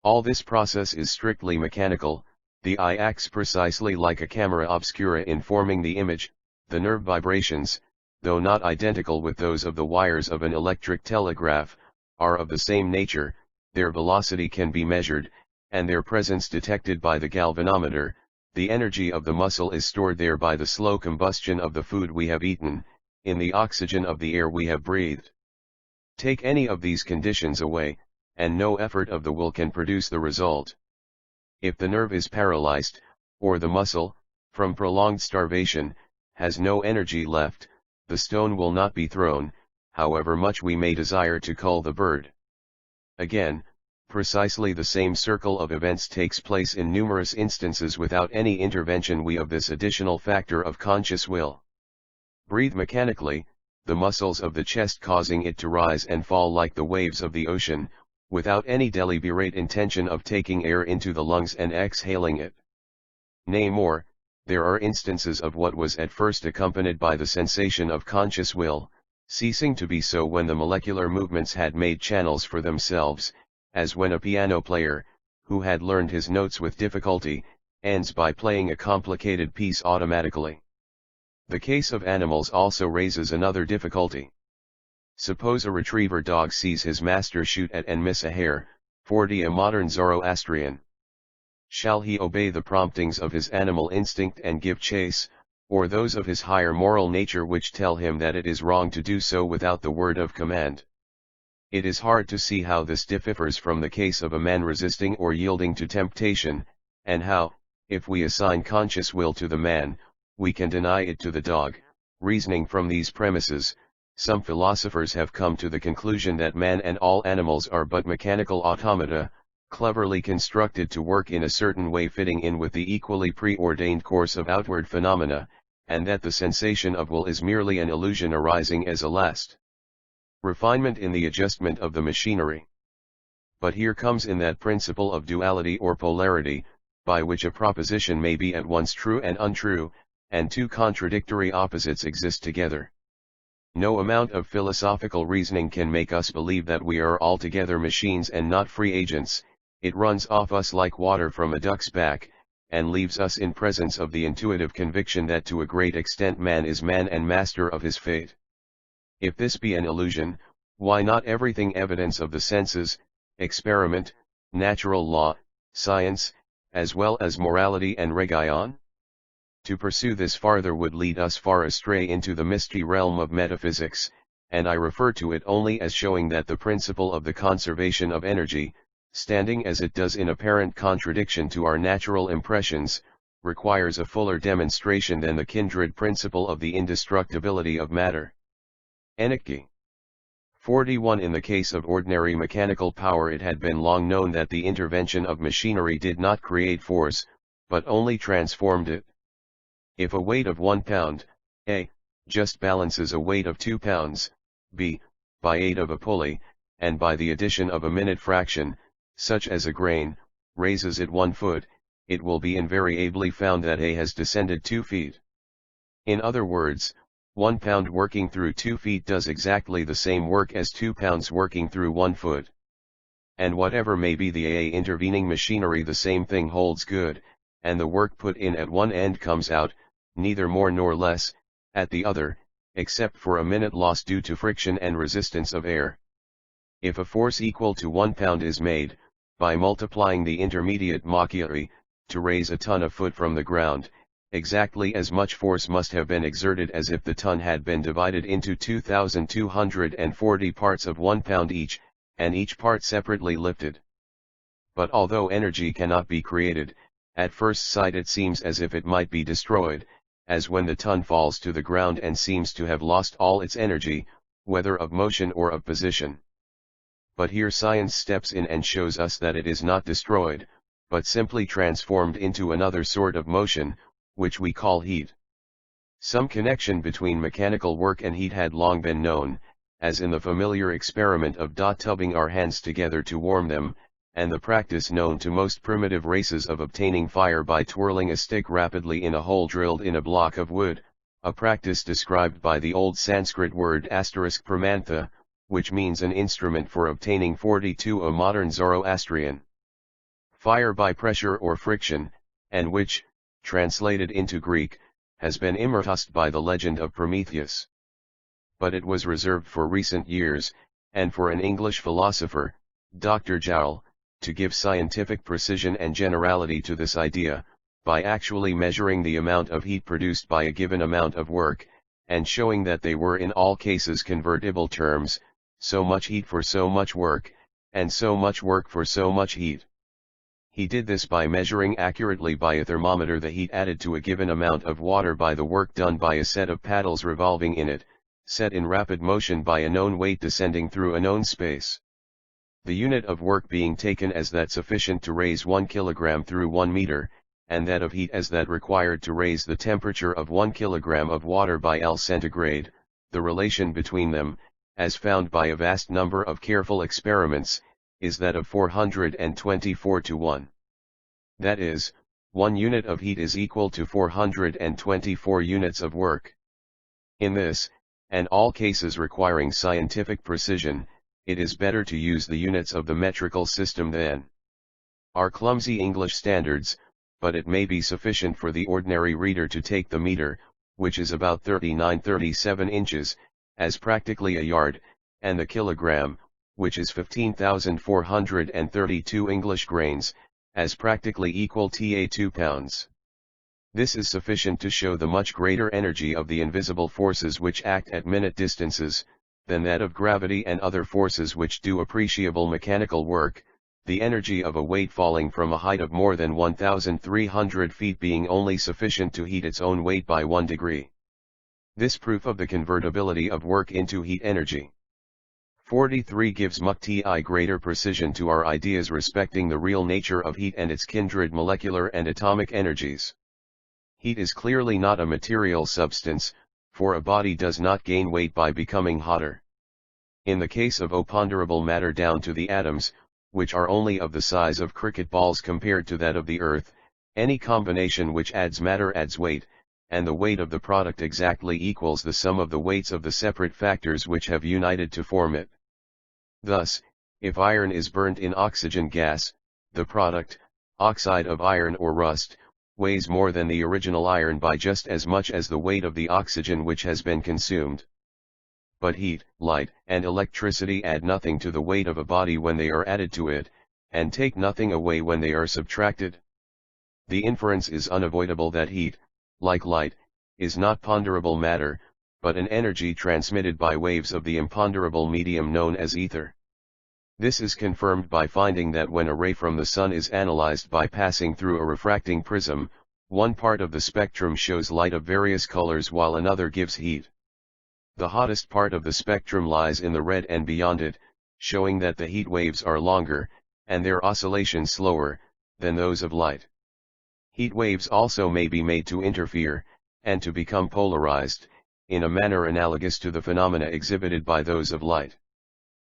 All this process is strictly mechanical. The eye acts precisely like a camera obscura in forming the image. The nerve vibrations, though not identical with those of the wires of an electric telegraph, are of the same nature, their velocity can be measured, and their presence detected by the galvanometer. The energy of the muscle is stored there by the slow combustion of the food we have eaten, in the oxygen of the air we have breathed. Take any of these conditions away, and no effort of the will can produce the result. If the nerve is paralyzed, or the muscle, from prolonged starvation, has no energy left, the stone will not be thrown, however much we may desire to cull the bird. Again, precisely the same circle of events takes place in numerous instances without any intervention of this additional factor of conscious will. Breathe mechanically, the muscles of the chest causing it to rise and fall like the waves of the ocean, without any deliberate intention of taking air into the lungs and exhaling it. Nay more, there are instances of what was at first accompanied by the sensation of conscious will, ceasing to be so when the molecular movements had made channels for themselves, as when a piano player, who had learned his notes with difficulty, ends by playing a complicated piece automatically. The case of animals also raises another difficulty. Suppose a retriever dog sees his master shoot at and miss a hare, 40 a modern Zoroastrian. Shall he obey the promptings of his animal instinct and give chase, or those of his higher moral nature which tell him that it is wrong to do so without the word of command? It is hard to see how this differs from the case of a man resisting or yielding to temptation, and how, if we assign conscious will to the man, we can deny it to the dog. Reasoning from these premises, some philosophers have come to the conclusion that man and all animals are but mechanical automata, cleverly constructed to work in a certain way fitting in with the equally preordained course of outward phenomena, and that the sensation of will is merely an illusion arising as a last refinement in the adjustment of the machinery. But here comes in that principle of duality or polarity, by which a proposition may be at once true and untrue, and two contradictory opposites exist together. No amount of philosophical reasoning can make us believe that we are altogether machines and not free agents. It runs off us like water from a duck's back, and leaves us in presence of the intuitive conviction that to a great extent man is man and master of his fate. If this be an illusion, why not everything evidence of the senses, experiment, natural law, science, as well as morality and religion? To pursue this farther would lead us far astray into the misty realm of metaphysics, and I refer to it only as showing that the principle of the conservation of energy, standing as it does in apparent contradiction to our natural impressions, requires a fuller demonstration than the kindred principle of the indestructibility of matter. Enigki. 41 In the case of ordinary mechanical power, it had been long known that the intervention of machinery did not create force, but only transformed it. If a weight of 1 pound, A, just balances a weight of 2 pounds, B, by aid of a pulley, and by the addition of a minute fraction, such as a grain, raises it 1 foot, it will be invariably found that A has descended 2 feet. In other words, 1 pound working through 2 feet does exactly the same work as 2 pounds working through 1 foot. And whatever may be the A intervening machinery, the same thing holds good, and the work put in at one end comes out, neither more nor less, at the other, except for a minute loss due to friction and resistance of air. If a force equal to 1 pound is made, by multiplying the intermediate machinery, to raise a ton a foot from the ground, exactly as much force must have been exerted as if the ton had been divided into 2,240 parts of 1 pound each, and each part separately lifted. But although energy cannot be created, at first sight it seems as if it might be destroyed, as when the ton falls to the ground and seems to have lost all its energy, whether of motion or of position. But here science steps in and shows us that it is not destroyed, but simply transformed into another sort of motion, which we call heat. Some connection between mechanical work and heat had long been known, as in the familiar experiment of tubbing our hands together to warm them, and the practice known to most primitive races of obtaining fire by twirling a stick rapidly in a hole drilled in a block of wood, a practice described by the old Sanskrit word *pramantha, which means an instrument for obtaining 42 a modern Zoroastrian fire by pressure or friction, and which, translated into Greek, has been immortalized by the legend of Prometheus. but it was reserved for recent years, and for an English philosopher, Dr. Joule, to give scientific precision and generality to this idea, by actually measuring the amount of heat produced by a given amount of work, and showing that they were in all cases convertible terms, so much heat for so much work, and so much work for so much heat. He did this by measuring accurately by a thermometer the heat added to a given amount of water by the work done by a set of paddles revolving in it, set in rapid motion by a known weight descending through a known space. The unit of work being taken as that sufficient to raise 1 kilogram through 1 meter, and that of heat as that required to raise the temperature of 1 kilogram of water by L centigrade, the relation between them, as found by a vast number of careful experiments, is that of 424 to 1. That is, 1 unit of heat is equal to 424 units of work. In this, and all cases requiring scientific precision, it is better to use the units of the metrical system than our clumsy English standards, but it may be sufficient for the ordinary reader to take the meter, which is about 39-37 inches, as practically a yard, and the kilogram, which is 15,432 English grains, as practically equal to 2 pounds. This is sufficient to show the much greater energy of the invisible forces which act at minute distances, than that of gravity and other forces which do appreciable mechanical work, the energy of a weight falling from a height of more than 1,300 feet being only sufficient to heat its own weight by 1 degree. This proof of the convertibility of work into heat energy. 43 gives much greater precision to our ideas respecting the real nature of heat and its kindred molecular and atomic energies. Heat is clearly not a material substance, for a body does not gain weight by becoming hotter. In the case of ponderable matter down to the atoms, which are only of the size of cricket balls compared to that of the earth, any combination which adds matter adds weight, and the weight of the product exactly equals the sum of the weights of the separate factors which have united to form it. Thus, if iron is burnt in oxygen gas, the product, oxide of iron or rust, weighs more than the original iron by just as much as the weight of the oxygen which has been consumed. But heat, light, and electricity add nothing to the weight of a body when they are added to it, and take nothing away when they are subtracted. The inference is unavoidable that heat, like light, is not ponderable matter, but an energy transmitted by waves of the imponderable medium known as ether. This is confirmed by finding that when a ray from the sun is analyzed by passing through a refracting prism, one part of the spectrum shows light of various colors while another gives heat. The hottest part of the spectrum lies in the red and beyond it, showing that the heat waves are longer, and their oscillations slower, than those of light. Heat waves also may be made to interfere, and to become polarized, in a manner analogous to the phenomena exhibited by those of light.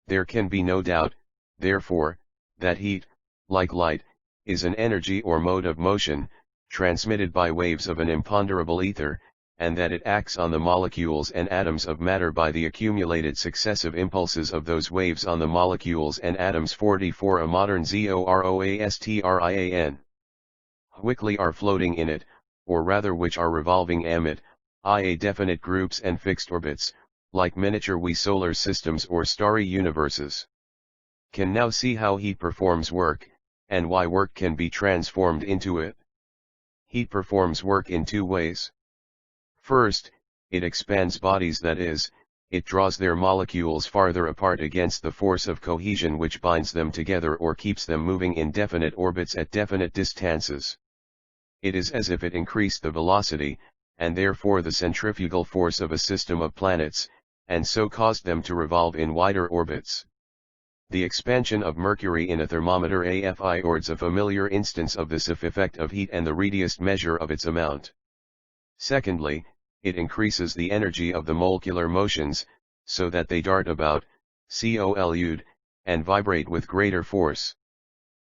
There can be no doubt, therefore, that heat, like light, is an energy or mode of motion, transmitted by waves of an imponderable ether, and that it acts on the molecules and atoms of matter by the accumulated successive impulses of those waves on the molecules and atoms. 44 A modern Zoroastrian quickly are floating in it, or rather which are revolving amid, i.e. definite groups and fixed orbits, like miniature solar systems or starry universes. Can now see how heat performs work, and why work can be transformed into it. Heat performs work in two ways. First, it expands bodies, that is, it draws their molecules farther apart against the force of cohesion which binds them together or keeps them moving in definite orbits at definite distances. It is as if it increased the velocity, and therefore the centrifugal force of a system of planets, and so caused them to revolve in wider orbits. The expansion of mercury in a thermometer affords a familiar instance of this effect of heat and the readiest measure of its amount. Secondly, it increases the energy of the molecular motions, so that they dart about, colud, and vibrate with greater force.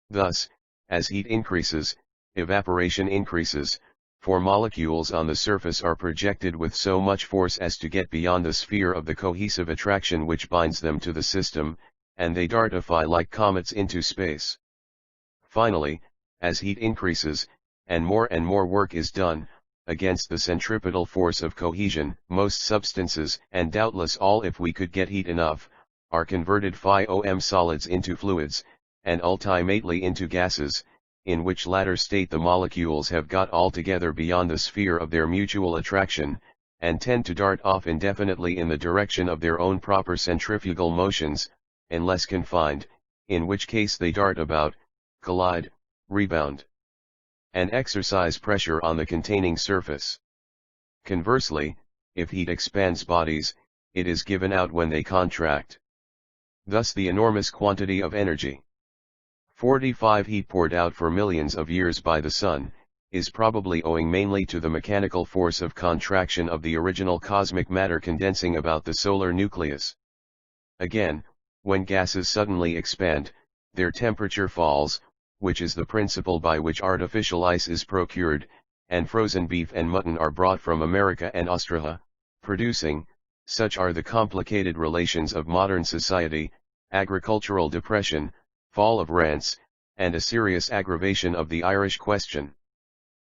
Thus, as heat increases, evaporation increases, for molecules on the surface are projected with so much force as to get beyond the sphere of the cohesive attraction which binds them to the system, and they dartify like comets into space. Finally, as heat increases, and more work is done, against the centripetal force of cohesion. Most substances, and doubtless all if we could get heat enough, are converted from solids into fluids, and ultimately into gases, in which latter state the molecules have got altogether beyond the sphere of their mutual attraction, and tend to dart off indefinitely in the direction of their own proper centrifugal motions, unless confined, in which case they dart about, collide, rebound, and exercise pressure on the containing surface. Conversely, if heat expands bodies, it is given out when they contract. Thus the enormous quantity of energy. 45 heat poured out for millions of years by the sun, is probably owing mainly to the mechanical force of contraction of the original cosmic matter condensing about the solar nucleus. Again, when gases suddenly expand, their temperature falls, which is the principle by which artificial ice is procured, and frozen beef and mutton are brought from America and Australia, producing, such are the complicated relations of modern society, agricultural depression, fall of rents, and a serious aggravation of the Irish question.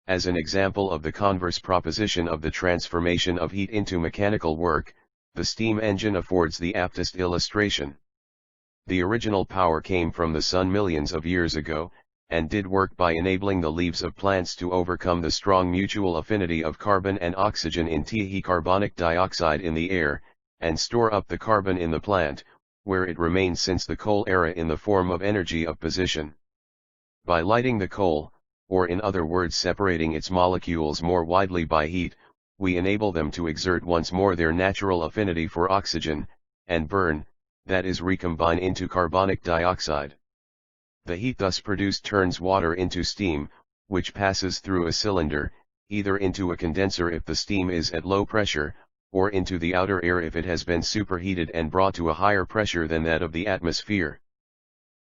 As an example of the converse proposition of the transformation of heat into mechanical work, the steam engine affords the aptest illustration. The original power came from the sun millions of years ago, and did work by enabling the leaves of plants to overcome the strong mutual affinity of carbon and oxygen in carbonic dioxide in the air, and store up the carbon in the plant, where it remains since the coal era in the form of energy of position. By lighting the coal, or in other words separating its molecules more widely by heat, we enable them to exert once more their natural affinity for oxygen, and burn, that is recombine into carbonic dioxide. The heat thus produced turns water into steam, which passes through a cylinder, either into a condenser if the steam is at low pressure, or into the outer air if it has been superheated and brought to a higher pressure than that of the atmosphere.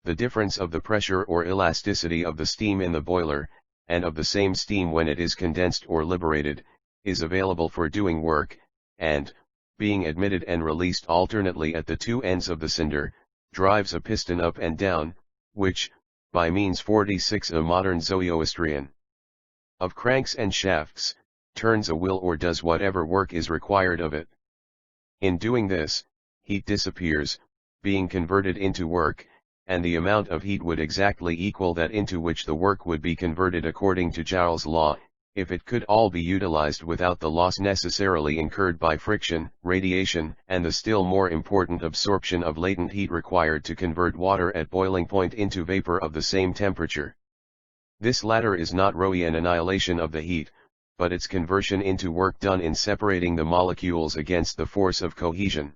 The difference of the pressure or elasticity of the steam in the boiler, and of the same steam when it is condensed or liberated, is available for doing work, and, being admitted and released alternately at the two ends of the cinder, drives a piston up and down, which, by means 46 a modern Zoroastrian of cranks and shafts, turns a wheel or does whatever work is required of it. In doing this, heat disappears, being converted into work, and the amount of heat would exactly equal that into which the work would be converted according to Joule's law, if it could all be utilized without the loss necessarily incurred by friction, radiation, and the still more important absorption of latent heat required to convert water at boiling point into vapor of the same temperature. This latter is not really an annihilation of the heat, but its conversion into work done in separating the molecules against the force of cohesion.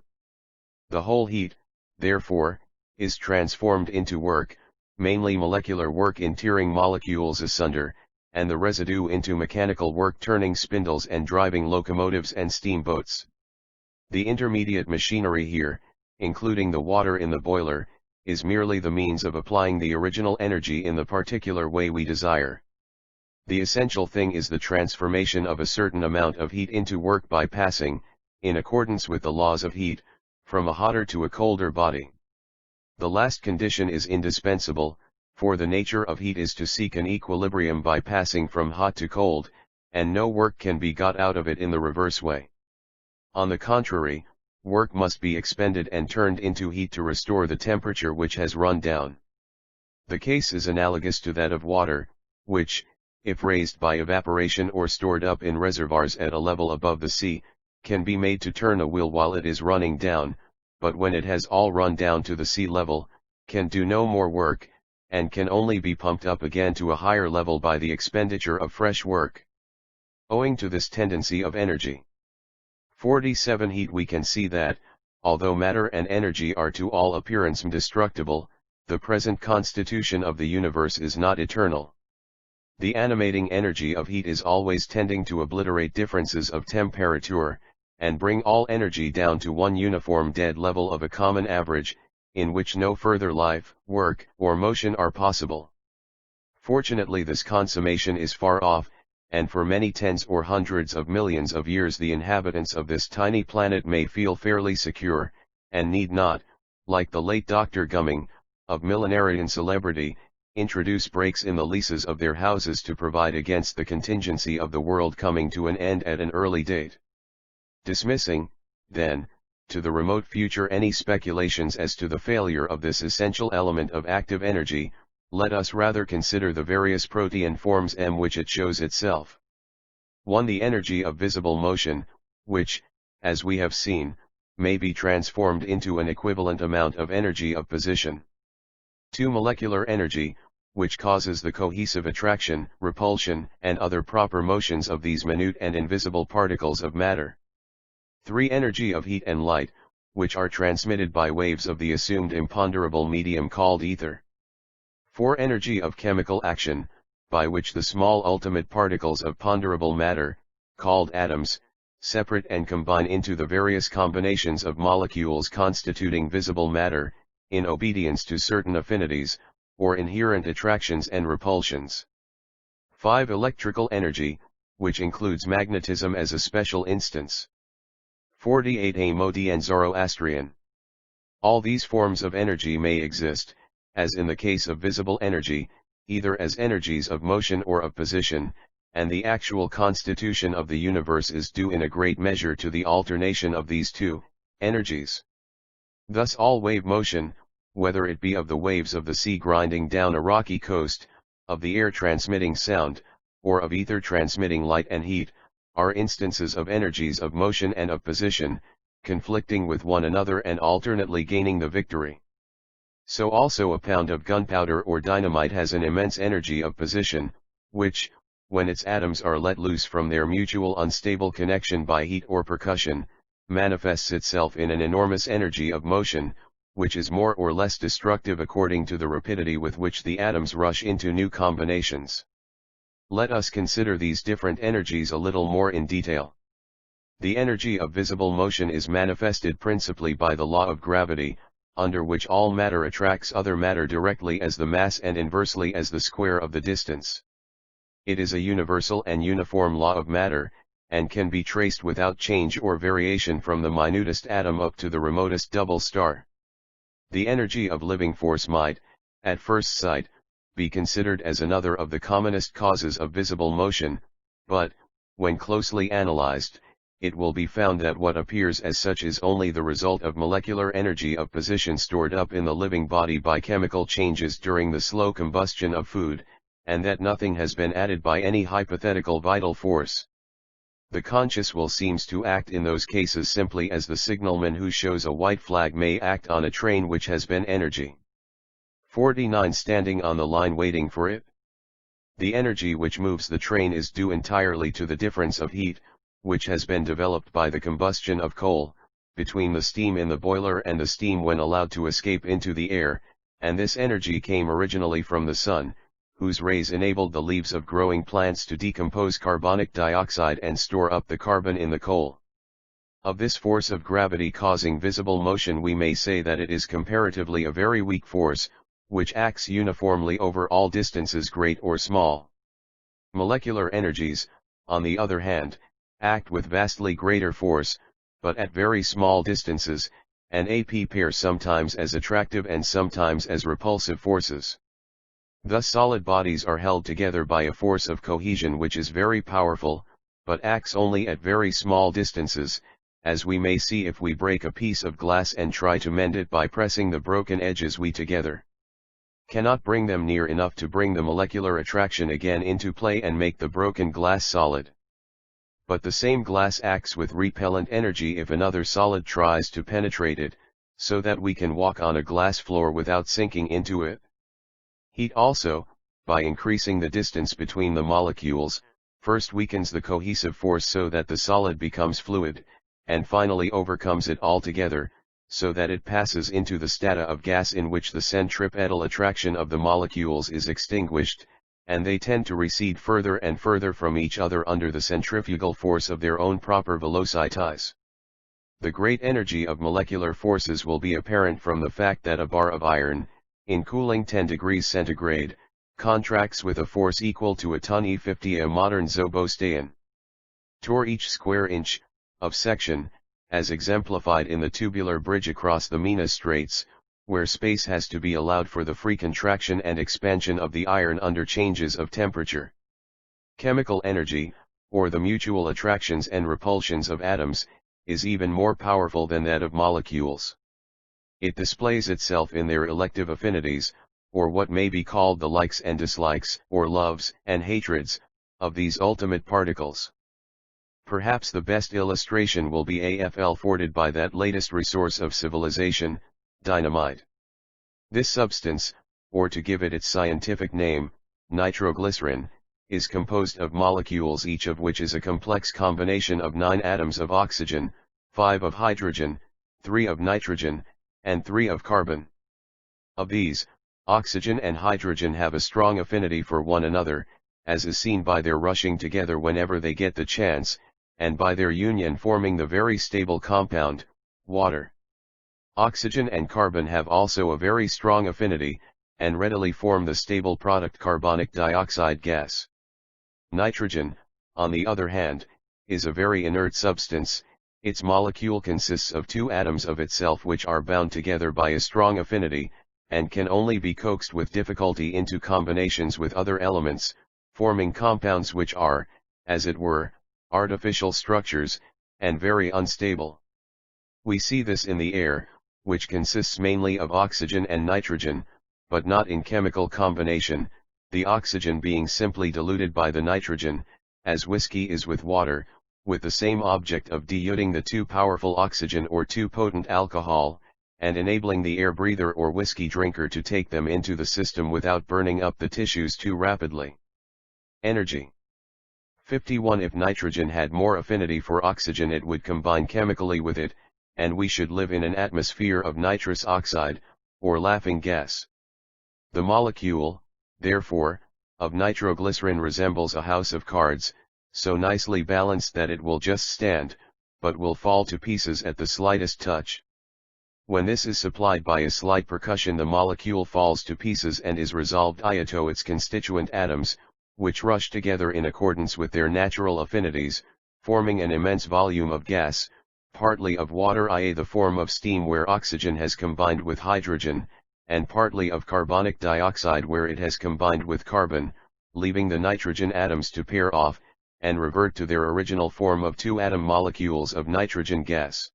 The whole heat, therefore, is transformed into work, mainly molecular work in tearing molecules asunder, and the residue into mechanical work turning spindles and driving locomotives and steamboats. The intermediate machinery here, including the water in the boiler, is merely the means of applying the original energy in the particular way we desire. The essential thing is the transformation of a certain amount of heat into work by passing, in accordance with the laws of heat, from a hotter to a colder body. The last condition is indispensable, for the nature of heat is to seek an equilibrium by passing from hot to cold, and no work can be got out of it in the reverse way. On the contrary, work must be expended and turned into heat to restore the temperature which has run down. The case is analogous to that of water, which, if raised by evaporation or stored up in reservoirs at a level above the sea, can be made to turn a wheel while it is running down, but when it has all run down to the sea level, can do no more work, and can only be pumped up again to a higher level by the expenditure of fresh work. Owing to this tendency of energy 47 heat, we can see that, although matter and energy are to all appearance indestructible, the present constitution of the universe is not eternal. The animating energy of heat is always tending to obliterate differences of temperature, and bring all energy down to one uniform dead level of a common average, in which no further life, work, or motion are possible. Fortunately, this consummation is far off, and for many tens or hundreds of millions of years the inhabitants of this tiny planet may feel fairly secure, and need not, like the late Dr. Gumming, of millenarian celebrity, introduce breaks in the leases of their houses to provide against the contingency of the world coming to an end at an early date. Dismissing, then, to the remote future any speculations as to the failure of this essential element of active energy, let us rather consider the various protean forms which it shows itself. 1. The energy of visible motion, which, as we have seen, may be transformed into an equivalent amount of energy of position. 2. Molecular energy, which causes the cohesive attraction, repulsion, and other proper motions of these minute and invisible particles of matter. 3. Energy of heat and light, which are transmitted by waves of the assumed imponderable medium called ether. 4. Energy of chemical action, by which the small ultimate particles of ponderable matter, called atoms, separate and combine into the various combinations of molecules constituting visible matter, in obedience to certain affinities, or inherent attractions and repulsions. 5. Electrical energy, which includes magnetism as a special instance. 48. Modi and Zoroastrian. All these forms of energy may exist, as in the case of visible energy, either as energies of motion or of position, and the actual constitution of the universe is due in a great measure to the alternation of these two energies. Thus all wave motion, whether it be of the waves of the sea grinding down a rocky coast, of the air transmitting sound, or of ether transmitting light and heat, are instances of energies of motion and of position, conflicting with one another and alternately gaining the victory. So also a pound of gunpowder or dynamite has an immense energy of position, which, when its atoms are let loose from their mutual unstable connection by heat or percussion, manifests itself in an enormous energy of motion, which is more or less destructive according to the rapidity with which the atoms rush into new combinations. Let us consider these different energies a little more in detail. The energy of visible motion is manifested principally by the law of gravity, under which all matter attracts other matter directly as the mass and inversely as the square of the distance. It is a universal and uniform law of matter, and can be traced without change or variation from the minutest atom up to the remotest double star. The energy of living force might, at first sight, be considered as another of the commonest causes of visible motion, but, when closely analyzed, it will be found that what appears as such is only the result of molecular energy of position stored up in the living body by chemical changes during the slow combustion of food, and that nothing has been added by any hypothetical vital force. The conscious will seems to act in those cases simply as the signalman who shows a white flag may act on a train which has been energy. 49. Standing on the line waiting for it. The energy which moves the train is due entirely to the difference of heat, which has been developed by the combustion of coal, between the steam in the boiler and the steam when allowed to escape into the air, and this energy came originally from the sun, whose rays enabled the leaves of growing plants to decompose carbonic dioxide and store up the carbon in the coal. Of this force of gravity causing visible motion we may say that it is comparatively a very weak force, which acts uniformly over all distances great or small. Molecular energies, on the other hand, act with vastly greater force, but at very small distances, and appear sometimes as attractive and sometimes as repulsive forces. Thus solid bodies are held together by a force of cohesion which is very powerful, but acts only at very small distances, as we may see if we break a piece of glass and try to mend it by pressing the broken edges we together cannot bring them near enough to bring the molecular attraction again into play and make the broken glass solid. But the same glass acts with repellent energy if another solid tries to penetrate it, so that we can walk on a glass floor without sinking into it. Heat also, by increasing the distance between the molecules, first weakens the cohesive force so that the solid becomes fluid, and finally overcomes it altogether, so that it passes into the strata of gas in which the centripetal attraction of the molecules is extinguished, and they tend to recede further and further from each other under the centrifugal force of their own proper velocities. The great energy of molecular forces will be apparent from the fact that a bar of iron, in cooling 10 degrees centigrade, contracts with a force equal to a ton E50 a modern Zoroastrian. Tor each square inch of section, as exemplified in the tubular bridge across the Minas Straits, where space has to be allowed for the free contraction and expansion of the iron under changes of temperature. Chemical energy, or the mutual attractions and repulsions of atoms, is even more powerful than that of molecules. It displays itself in their elective affinities, or what may be called the likes and dislikes, or loves and hatreds, of these ultimate particles. Perhaps the best illustration will be afforded by that latest resource of civilization, dynamite. This substance, or to give it its scientific name, nitroglycerin, is composed of molecules each of which is a complex combination of 9 atoms of oxygen, 5 of hydrogen, 3 of nitrogen, and 3 of carbon. Of these, oxygen and hydrogen have a strong affinity for one another, as is seen by their rushing together whenever they get the chance, and by their union forming the very stable compound, water. Oxygen and carbon have also a very strong affinity, and readily form the stable product carbonic dioxide gas. Nitrogen, on the other hand, is a very inert substance. Its molecule consists of 2 atoms of itself which are bound together by a strong affinity, and can only be coaxed with difficulty into combinations with other elements, forming compounds which are, as it were, artificial structures, and very unstable. We see this in the air, which consists mainly of oxygen and nitrogen, but not in chemical combination, the oxygen being simply diluted by the nitrogen, as whiskey is with water, with the same object of diluting the too powerful oxygen or too potent alcohol, and enabling the air breather or whiskey drinker to take them into the system without burning up the tissues too rapidly. Energy. 51. If nitrogen had more affinity for oxygen, it would combine chemically with it, and we should live in an atmosphere of nitrous oxide, or laughing gas. The molecule, therefore, of nitroglycerin resembles a house of cards, so nicely balanced that it will just stand, but will fall to pieces at the slightest touch. When this is supplied by a slight percussion, the molecule falls to pieces and is resolved into its constituent atoms, which rush together in accordance with their natural affinities, forming an immense volume of gas, partly of water, i.e. the form of steam where oxygen has combined with hydrogen, and partly of carbonic dioxide where it has combined with carbon, leaving the nitrogen atoms to pair off, and revert to their original form of 2 atom molecules of nitrogen gas.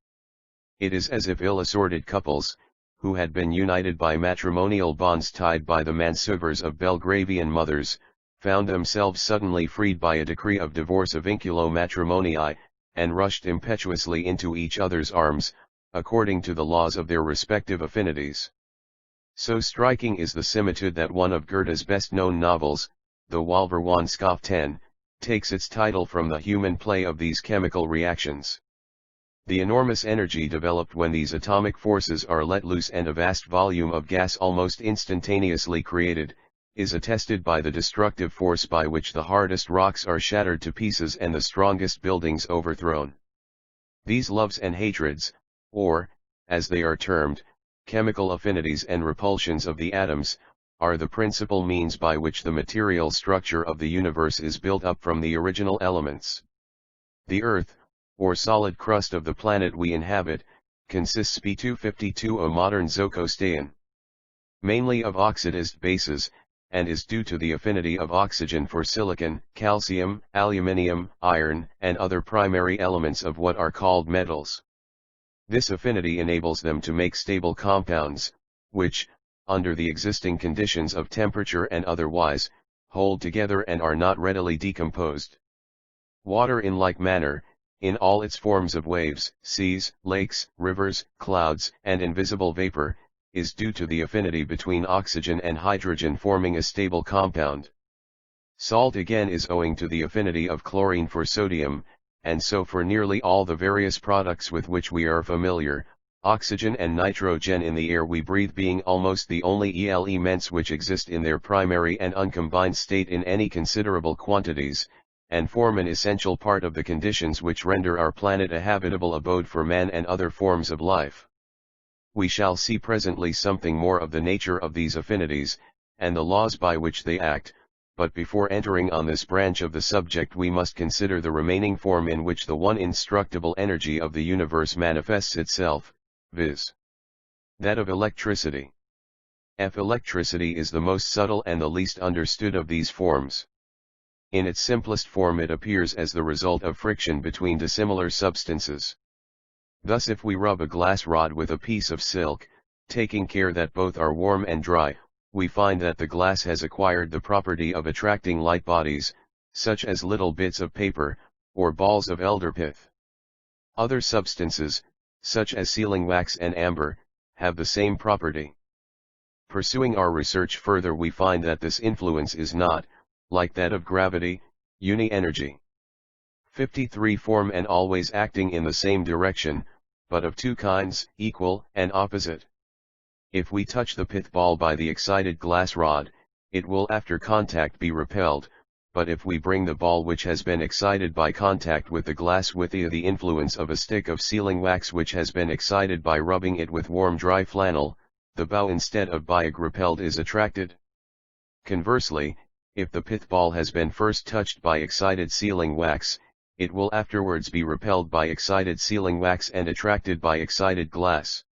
It is as if ill-assorted couples, who had been united by matrimonial bonds tied by the mansuvers of Belgravian mothers, found themselves suddenly freed by a decree of divorce of vinculo matrimonii, and rushed impetuously into each other's arms, according to the laws of their respective affinities. So striking is the similitude that one of Goethe's best-known novels, the Walverwanskaften, takes its title from the human play of these chemical reactions. The enormous energy developed when these atomic forces are let loose and a vast volume of gas almost instantaneously created, is attested by the destructive force by which the hardest rocks are shattered to pieces and the strongest buildings overthrown. These loves and hatreds, or, as they are termed, chemical affinities and repulsions of the atoms, are the principal means by which the material structure of the universe is built up from the original elements. The Earth, or solid crust of the planet we inhabit, consists P252 a modern Zoroastrian, mainly of oxidized bases, and is due to the affinity of oxygen for silicon, calcium, aluminium, iron, and other primary elements of what are called metals. This affinity enables them to make stable compounds, which, under the existing conditions of temperature and otherwise, hold together and are not readily decomposed. Water in like manner, in all its forms of waves, seas, lakes, rivers, clouds, and invisible vapor, is due to the affinity between oxygen and hydrogen forming a stable compound. Salt again is owing to the affinity of chlorine for sodium, and so for nearly all the various products with which we are familiar, oxygen and nitrogen in the air we breathe being almost the only elements which exist in their primary and uncombined state in any considerable quantities, and form an essential part of the conditions which render our planet a habitable abode for man and other forms of life. We shall see presently something more of the nature of these affinities, and the laws by which they act, but before entering on this branch of the subject we must consider the remaining form in which the one indestructible energy of the universe manifests itself, viz. That of electricity. Electricity is the most subtle and the least understood of these forms. In its simplest form it appears as the result of friction between dissimilar substances. Thus if we rub a glass rod with a piece of silk, taking care that both are warm and dry, we find that the glass has acquired the property of attracting light bodies, such as little bits of paper, or balls of elderpith. Other substances, such as sealing wax and amber, have the same property. Pursuing our research further we find that this influence is not, like that of gravity, uni-energy. 53 form and always acting in the same direction, but of two kinds, equal and opposite. If we touch the pith ball by the excited glass rod, it will after contact be repelled, but if we bring the ball which has been excited by contact with the glass with the influence of a stick of sealing wax which has been excited by rubbing it with warm dry flannel, the bow instead of being repelled is attracted. Conversely, if the pith ball has been first touched by excited sealing wax, it will afterwards be repelled by excited sealing wax and attracted by excited glass.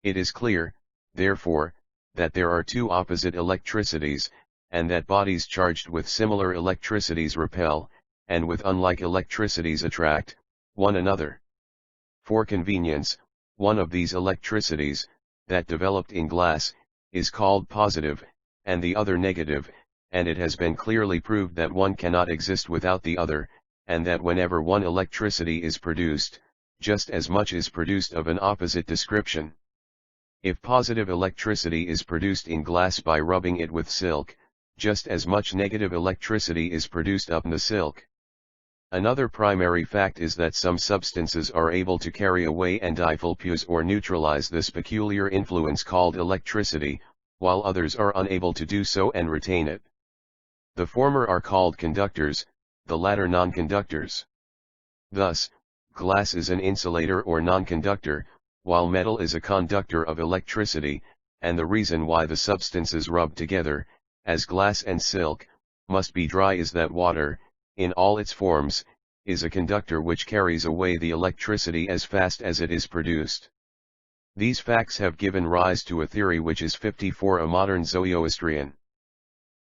It is clear, therefore, that there are two opposite electricities, and that bodies charged with similar electricities repel, and with unlike electricities attract, one another. For convenience, one of these electricities, that developed in glass, is called positive, and the other negative, and it has been clearly proved that one cannot exist without the other, and that whenever one electricity is produced, just as much is produced of an opposite description. If positive electricity is produced in glass by rubbing it with silk, just as much negative electricity is produced up in the silk. Another primary fact is that some substances are able to carry away and diffuse or neutralize this peculiar influence called electricity, while others are unable to do so and retain it. The former are called conductors, the latter non-conductors. Thus, glass is an insulator or non-conductor, while metal is a conductor of electricity, and the reason why the substances rub together, as glass and silk, must be dry is that water, in all its forms, is a conductor which carries away the electricity as fast as it is produced. These facts have given rise to a theory which is 54 a modern Zoroastrian.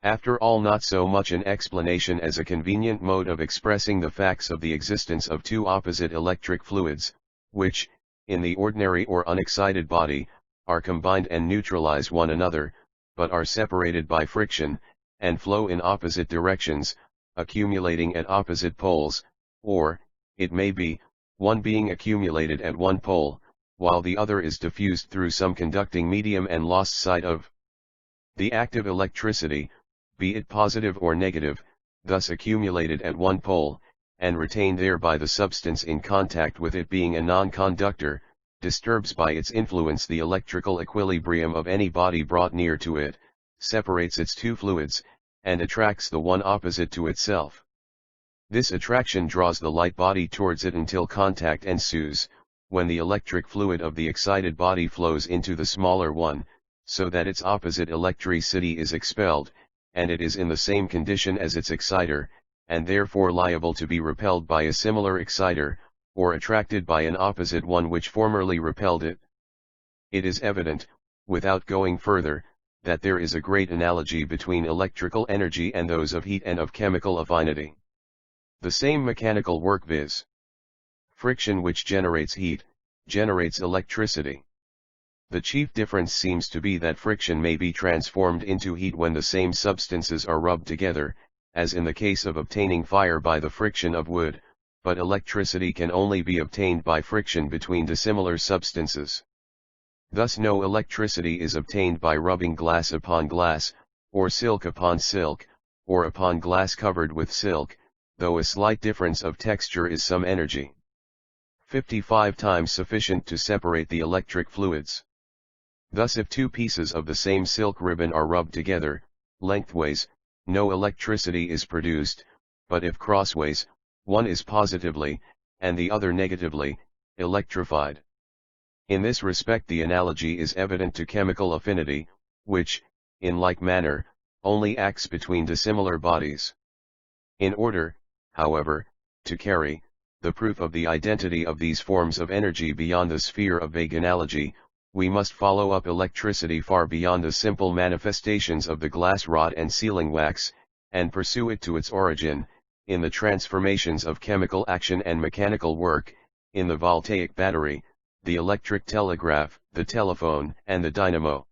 After all, not so much an explanation as a convenient mode of expressing the facts of the existence of two opposite electric fluids, which, in the ordinary or unexcited body, are combined and neutralize one another, but are separated by friction, and flow in opposite directions, accumulating at opposite poles, or, it may be, one being accumulated at one pole, while the other is diffused through some conducting medium and lost sight of. The active electricity, be it positive or negative, thus accumulated at one pole, and retained there by the substance in contact with it being a non-conductor, disturbs by its influence the electrical equilibrium of any body brought near to it, separates its two fluids, and attracts the one opposite to itself. This attraction draws the light body towards it until contact ensues, when the electric fluid of the excited body flows into the smaller one, so that its opposite electricity is expelled, and it is in the same condition as its exciter, and therefore liable to be repelled by a similar exciter, or attracted by an opposite one which formerly repelled it. It is evident, without going further, that there is a great analogy between electrical energy and those of heat and of chemical affinity. The same mechanical work, viz. friction which generates heat, generates electricity. The chief difference seems to be that friction may be transformed into heat when the same substances are rubbed together, as in the case of obtaining fire by the friction of wood, but electricity can only be obtained by friction between dissimilar substances. Thus no electricity is obtained by rubbing glass upon glass, or silk upon silk, or upon glass covered with silk, though a slight difference of texture is some energy 55 times sufficient to separate the electric fluids. Thus if two pieces of the same silk ribbon are rubbed together, lengthways, no electricity is produced, but if crossways, one is positively, and the other negatively, electrified. In this respect the analogy is evident to chemical affinity, which, in like manner, only acts between dissimilar bodies. In order, however, to carry the proof of the identity of these forms of energy beyond the sphere of vague analogy, we must follow up electricity far beyond the simple manifestations of the glass rod and sealing wax, and pursue it to its origin, in the transformations of chemical action and mechanical work, in the voltaic battery, the electric telegraph, the telephone, and the dynamo.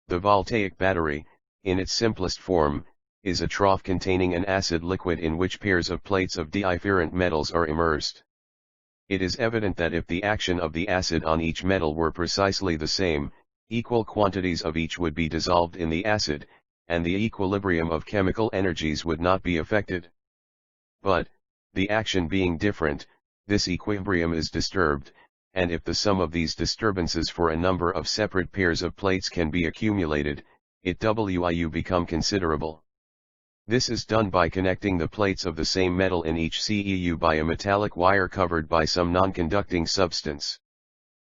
The voltaic battery, in its simplest form, is a trough containing an acid liquid in which pairs of plates of different metals are immersed. It is evident that if the action of the acid on each metal were precisely the same, equal quantities of each would be dissolved in the acid, and the equilibrium of chemical energies would not be affected. But, the action being different, this equilibrium is disturbed, and if the sum of these disturbances for a number of separate pairs of plates can be accumulated, it will become considerable. This is done by connecting the plates of the same metal in each CEU by a metallic wire covered by some non-conducting substance.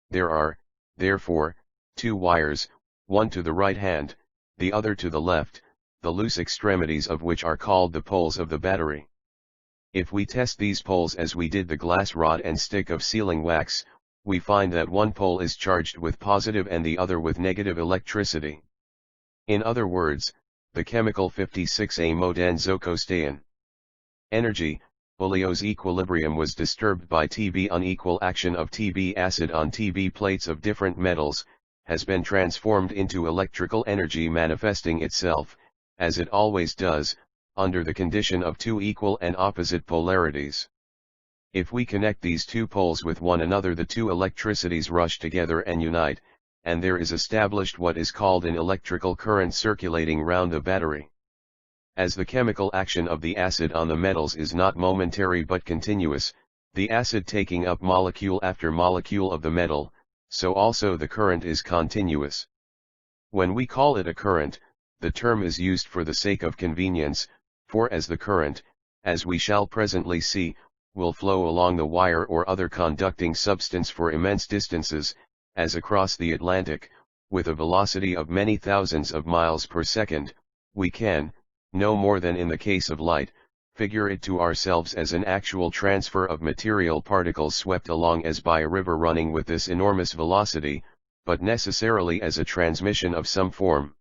There are, therefore, two wires, one to the right hand, the other to the left, the loose extremities of which are called the poles of the battery. If we test these poles as we did the glass rod and stick of sealing wax, we find that one pole is charged with positive and the other with negative electricity. In other words, the chemical 56A mode and Zoroastrian energy, oleo's equilibrium was disturbed by Tb unequal action of Tb acid on Tb plates of different metals, has been transformed into electrical energy manifesting itself, as it always does, under the condition of two equal and opposite polarities. If we connect these two poles with one another, the two electricities rush together and unite, and there is established what is called an electrical current circulating round the battery. As the chemical action of the acid on the metals is not momentary but continuous, the acid taking up molecule after molecule of the metal, so also the current is continuous. When we call it a current, the term is used for the sake of convenience, for as the current, as we shall presently see, will flow along the wire or other conducting substance for immense distances, as across the Atlantic, with a velocity of many thousands of miles per second, we can, no more than in the case of light, figure it to ourselves as an actual transfer of material particles swept along as by a river running with this enormous velocity, but necessarily as a transmission of some form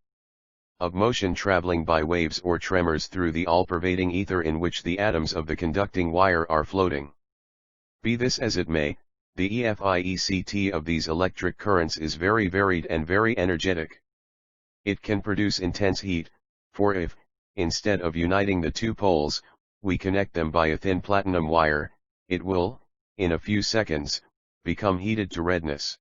of motion traveling by waves or tremors through the all-pervading ether in which the atoms of the conducting wire are floating. Be this as it may, the effect of these electric currents is very varied and very energetic. It can produce intense heat, for if, instead of uniting the two poles, we connect them by a thin platinum wire, it will, in a few seconds, become heated to redness.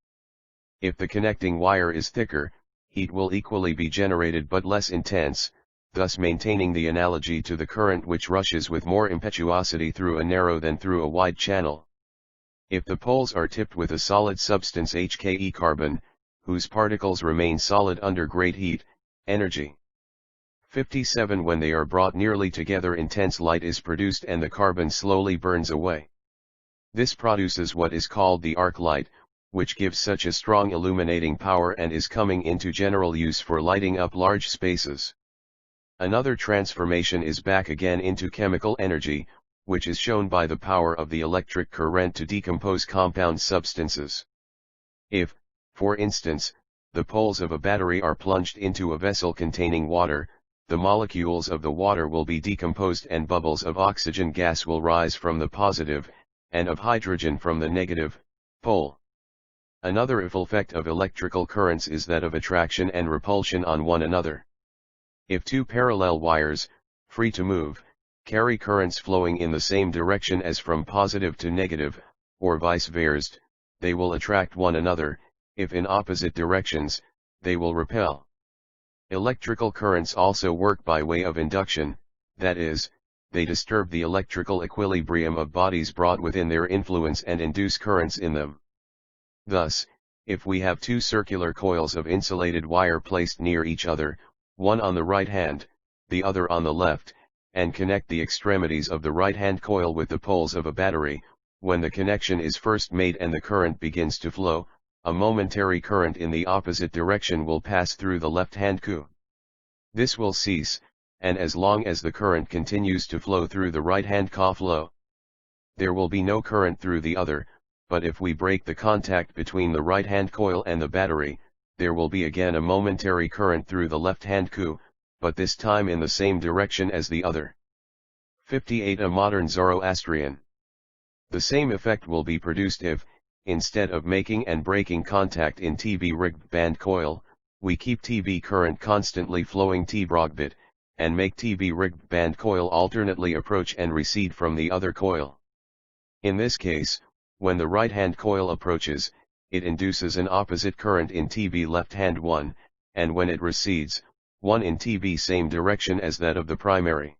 If the connecting wire is thicker, heat will equally be generated but less intense, thus maintaining the analogy to the current which rushes with more impetuosity through a narrow than through a wide channel. If the poles are tipped with a solid substance HKE carbon, whose particles remain solid under great heat, energy 57 when they are brought nearly together intense light is produced and the carbon slowly burns away. This produces what is called the arc light, which gives such a strong illuminating power and is coming into general use for lighting up large spaces. Another transformation is back again into chemical energy, which is shown by the power of the electric current to decompose compound substances. If, for instance, the poles of a battery are plunged into a vessel containing water, the molecules of the water will be decomposed and bubbles of oxygen gas will rise from the positive, and of hydrogen from the negative, pole. Another effect of electrical currents is that of attraction and repulsion on one another. If two parallel wires, free to move, carry currents flowing in the same direction as from positive to negative, or vice versa, they will attract one another. If in opposite directions, they will repel. Electrical currents also work by way of induction, that is, they disturb the electrical equilibrium of bodies brought within their influence and induce currents in them. Thus, if we have two circular coils of insulated wire placed near each other, one on the right hand, the other on the left, and connect the extremities of the right-hand coil with the poles of a battery, when the connection is first made and the current begins to flow, a momentary current in the opposite direction will pass through the left-hand coil. This will cease, and as long as the current continues to flow through the right-hand coil, there will be no current through the other, but if we break the contact between the right-hand coil and the battery, there will be again a momentary current through the left-hand coil, but this time in the same direction as the other. 58. A modern Zoroastrian. The same effect will be produced if, instead of making and breaking contact in TB-rigged band coil, we keep TB current constantly flowing T-brogbit, and make TB-rigged band coil alternately approach and recede from the other coil. In this case, when the right-hand coil approaches, it induces an opposite current in TB left-hand one, and when it recedes, one in TB same direction as that of the primary.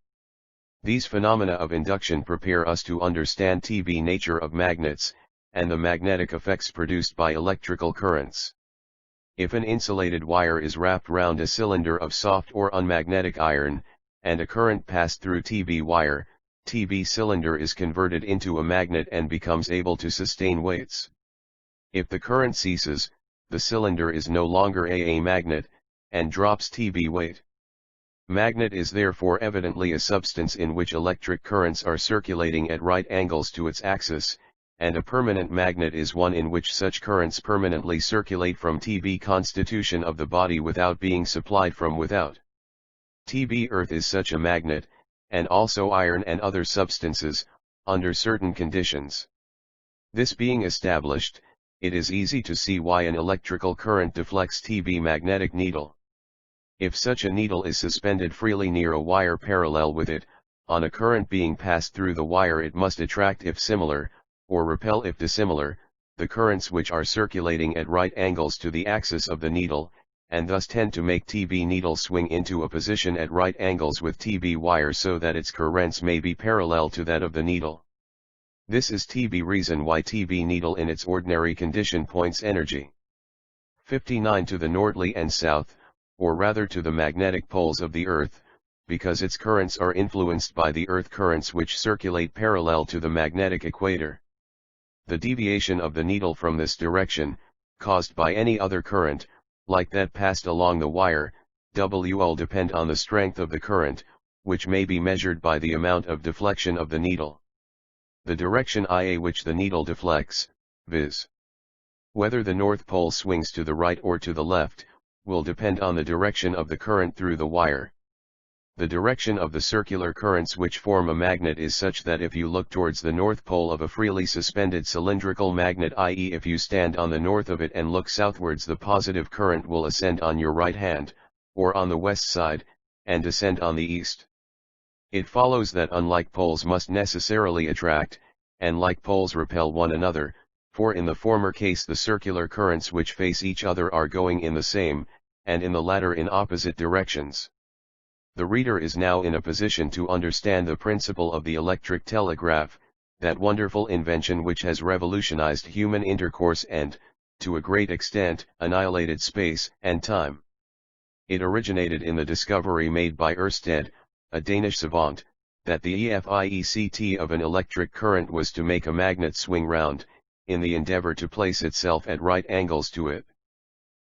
These phenomena of induction prepare us to understand TB nature of magnets, and the magnetic effects produced by electrical currents. If an insulated wire is wrapped round a cylinder of soft or unmagnetic iron, and a current passed through TB wire, TB cylinder is converted into a magnet and becomes able to sustain weights. If the current ceases, the cylinder is no longer a magnet, and drops TB weight. Magnet is therefore evidently a substance in which electric currents are circulating at right angles to its axis, and a permanent magnet is one in which such currents permanently circulate from TB constitution of the body without being supplied from without. TB earth is such a magnet, and also iron and other substances, under certain conditions. This being established, it is easy to see why an electrical current deflects TB magnetic needle. If such a needle is suspended freely near a wire parallel with it, on a current being passed through the wire it must attract if similar, or repel if dissimilar, the currents which are circulating at right angles to the axis of the needle, and thus tend to make TB needle swing into a position at right angles with TB wire so that its currents may be parallel to that of the needle. This is TB reason why TB needle in its ordinary condition points energy. 59. To the northerly and south, or rather to the magnetic poles of the earth, because its currents are influenced by the earth currents which circulate parallel to the magnetic equator. The deviation of the needle from this direction, caused by any other current, like that passed along the wire, will depend on the strength of the current, which may be measured by the amount of deflection of the needle. The direction IA which the needle deflects, viz. whether the north pole swings to the right or to the left, will depend on the direction of the current through the wire. The direction of the circular currents which form a magnet is such that if you look towards the north pole of a freely suspended cylindrical magnet, i.e. if you stand on the north of it and look southwards, the positive current will ascend on your right hand, or on the west side, and descend on the east. It follows that unlike poles must necessarily attract, and like poles repel one another, for in the former case the circular currents which face each other are going in the same, and in the latter in opposite directions. The reader is now in a position to understand the principle of the electric telegraph, that wonderful invention which has revolutionized human intercourse and, to a great extent, annihilated space and time. It originated in the discovery made by Ørsted, a Danish savant, that the effect of an electric current was to make a magnet swing round, in the endeavor to place itself at right angles to it.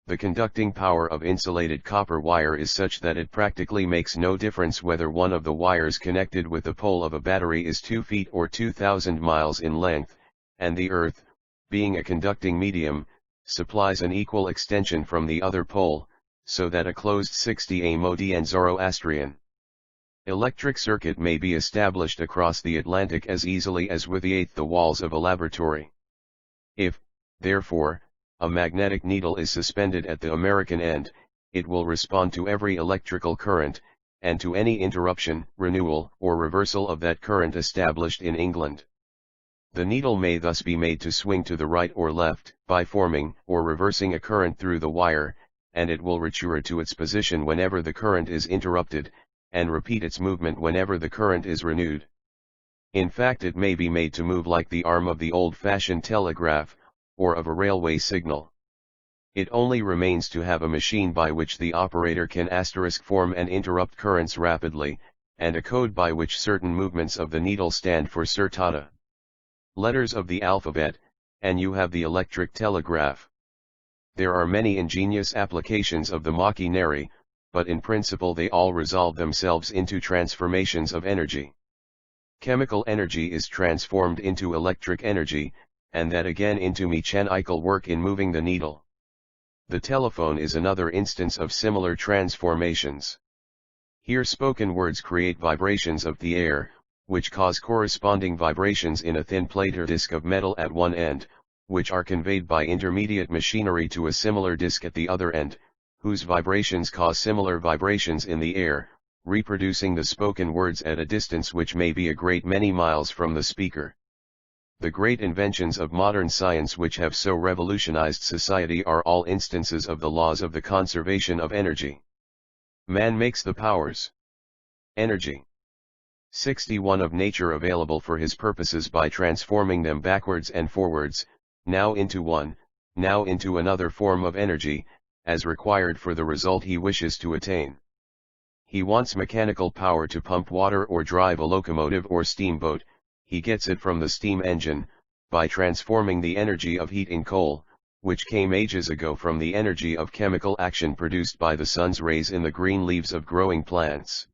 The conducting power of insulated copper wire is such that it practically makes no difference whether one of the wires connected with the pole of a battery is 2 feet or 2,000 miles in length, and the earth, being a conducting medium, supplies an equal extension from the other pole, so that a closed 60 mod and Zoroastrian electric circuit may be established across the Atlantic as easily as with the walls of a laboratory. If, therefore, a magnetic needle is suspended at the American end, it will respond to every electrical current, and to any interruption, renewal, or reversal of that current established in England. The needle may thus be made to swing to the right or left, by forming or reversing a current through the wire, and it will return to its position whenever the current is interrupted, and repeat its movement whenever the current is renewed. In fact, it may be made to move like the arm of the old-fashioned telegraph, or of a railway signal. It only remains to have a machine by which the operator can form and interrupt currents rapidly, and a code by which certain movements of the needle stand for certain letters of the alphabet, and you have the electric telegraph. There are many ingenious applications of the machinery, but in principle they all resolve themselves into transformations of energy. Chemical energy is transformed into electric energy, and that again into mechanical work in moving the needle. The telephone is another instance of similar transformations. Here spoken words create vibrations of the air, which cause corresponding vibrations in a thin plate or disc of metal at one end, which are conveyed by intermediate machinery to a similar disc at the other end, whose vibrations cause similar vibrations in the air, reproducing the spoken words at a distance which may be a great many miles from the speaker. The great inventions of modern science which have so revolutionized society are all instances of the laws of the conservation of energy. Man makes the powers. Energy. 61 of nature available for his purposes by transforming them backwards and forwards, now into one, now into another form of energy, as required for the result he wishes to attain. He wants mechanical power to pump water or drive a locomotive or steamboat. He gets it from the steam engine, by transforming the energy of heat in coal, which came ages ago from the energy of chemical action produced by the sun's rays in the green leaves of growing plants.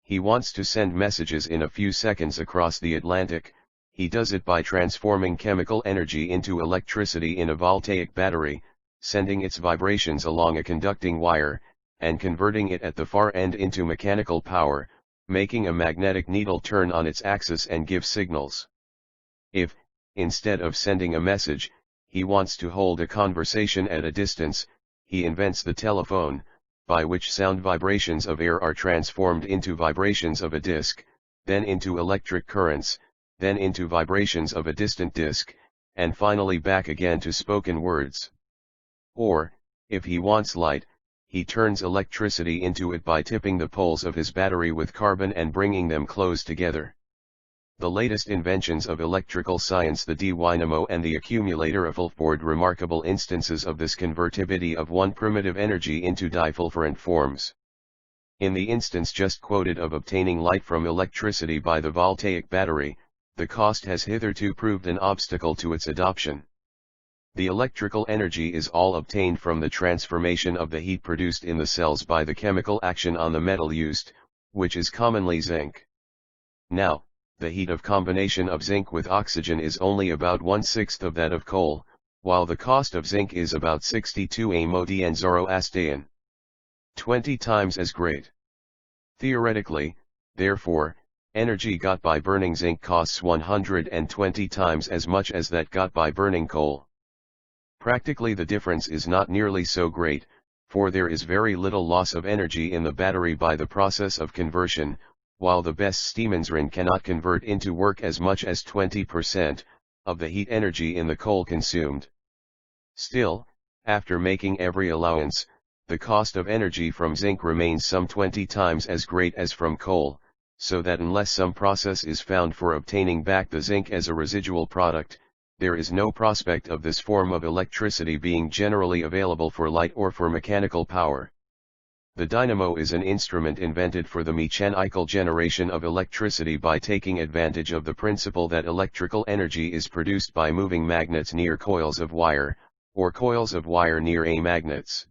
He wants to send messages in a few seconds across the Atlantic. He does it by transforming chemical energy into electricity in a voltaic battery, sending its vibrations along a conducting wire, and converting it at the far end into mechanical power, making a magnetic needle turn on its axis and give signals. If, instead of sending a message, he wants to hold a conversation at a distance, he invents the telephone, by which sound vibrations of air are transformed into vibrations of a disc, then into electric currents, then into vibrations of a distant disc, and finally back again to spoken words. Or, if he wants light, he turns electricity into it by tipping the poles of his battery with carbon and bringing them close together. The latest inventions of electrical science, the dynamo and the accumulator, afford remarkable instances of this convertibility of one primitive energy into different forms. In the instance just quoted of obtaining light from electricity by the voltaic battery, the cost has hitherto proved an obstacle to its adoption. The electrical energy is all obtained from the transformation of the heat produced in the cells by the chemical action on the metal used, which is commonly zinc. Now, the heat of combination of zinc with oxygen is only about 1/6 of that of coal, while the cost of zinc is about 62 mod and Zoroastrian. 20 times as great. Theoretically, therefore, energy got by burning zinc costs 120 times as much as that got by burning coal. Practically the difference is not nearly so great, for there is very little loss of energy in the battery by the process of conversion, while the best steam-engine cannot convert into work as much as 20% of the heat energy in the coal consumed. Still, after making every allowance, the cost of energy from zinc remains some 20 times as great as from coal, so that unless some process is found for obtaining back the zinc as a residual product, there is no prospect of this form of electricity being generally available for light or for mechanical power. The dynamo is an instrument invented for the mechanical generation of electricity by taking advantage of the principle that electrical energy is produced by moving magnets near coils of wire, or coils of wire near a magnets.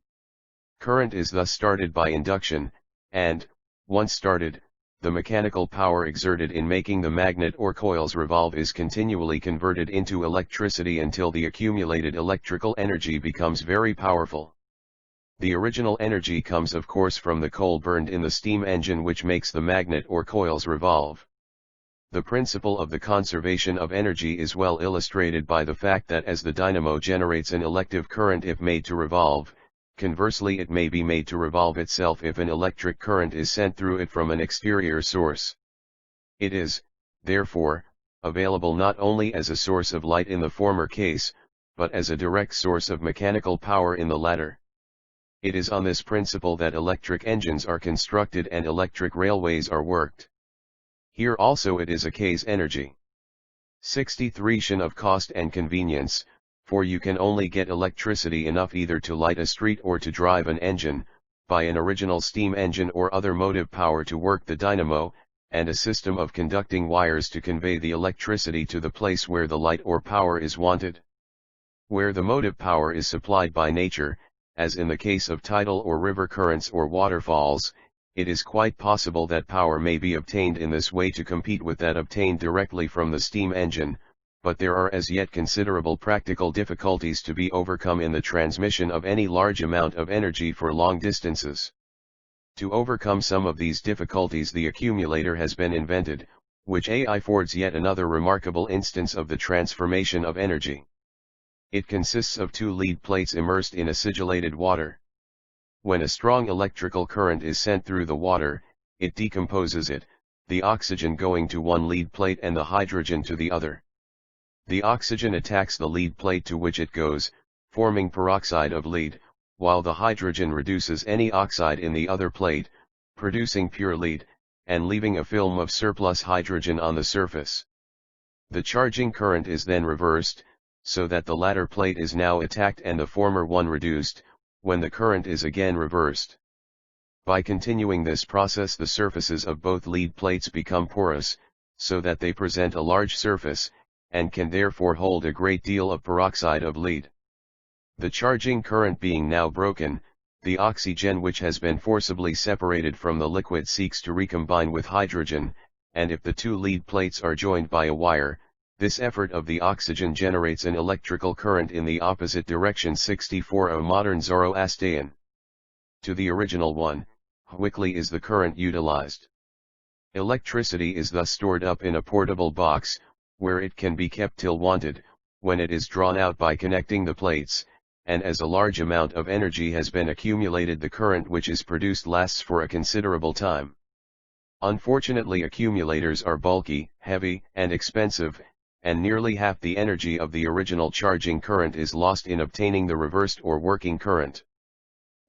Current is thus started by induction, and, once started, the mechanical power exerted in making the magnet or coils revolve is continually converted into electricity until the accumulated electrical energy becomes very powerful. The original energy comes of course from the coal burned in the steam engine which makes the magnet or coils revolve. The principle of the conservation of energy is well illustrated by the fact that as the dynamo generates an electric current if made to revolve, conversely it may be made to revolve itself if an electric current is sent through it from an exterior source. It is, therefore, available not only as a source of light in the former case, but as a direct source of mechanical power in the latter. It is on this principle that electric engines are constructed and electric railways are worked. Here also it is a case energy. 63 of cost and convenience, for you can only get electricity enough either to light a street or to drive an engine, by an original steam engine or other motive power to work the dynamo, and a system of conducting wires to convey the electricity to the place where the light or power is wanted. Where the motive power is supplied by nature, as in the case of tidal or river currents or waterfalls, it is quite possible that power may be obtained in this way to compete with that obtained directly from the steam engine, but there are as yet considerable practical difficulties to be overcome in the transmission of any large amount of energy for long distances. To overcome some of these difficulties, the accumulator has been invented, which affords yet another remarkable instance of the transformation of energy. It consists of two lead plates immersed in acidulated water. When a strong electrical current is sent through the water, it decomposes it, the oxygen going to one lead plate and the hydrogen to the other. The oxygen attacks the lead plate to which it goes, forming peroxide of lead, while the hydrogen reduces any oxide in the other plate, producing pure lead, and leaving a film of surplus hydrogen on the surface. The charging current is then reversed, so that the latter plate is now attacked and the former one reduced, when the current is again reversed. By continuing this process, the surfaces of both lead plates become porous, so that they present a large surface, and can therefore hold a great deal of peroxide of lead. The charging current being now broken, the oxygen which has been forcibly separated from the liquid seeks to recombine with hydrogen, and if the two lead plates are joined by a wire, this effort of the oxygen generates an electrical current in the opposite direction 64 a modern Zoroastrian. To the original one, quickly is the current utilized. Electricity is thus stored up in a portable box, where it can be kept till wanted, when it is drawn out by connecting the plates, and as a large amount of energy has been accumulated, the current which is produced lasts for a considerable time. Unfortunately, accumulators are bulky, heavy, and expensive, and nearly half the energy of the original charging current is lost in obtaining the reversed or working current.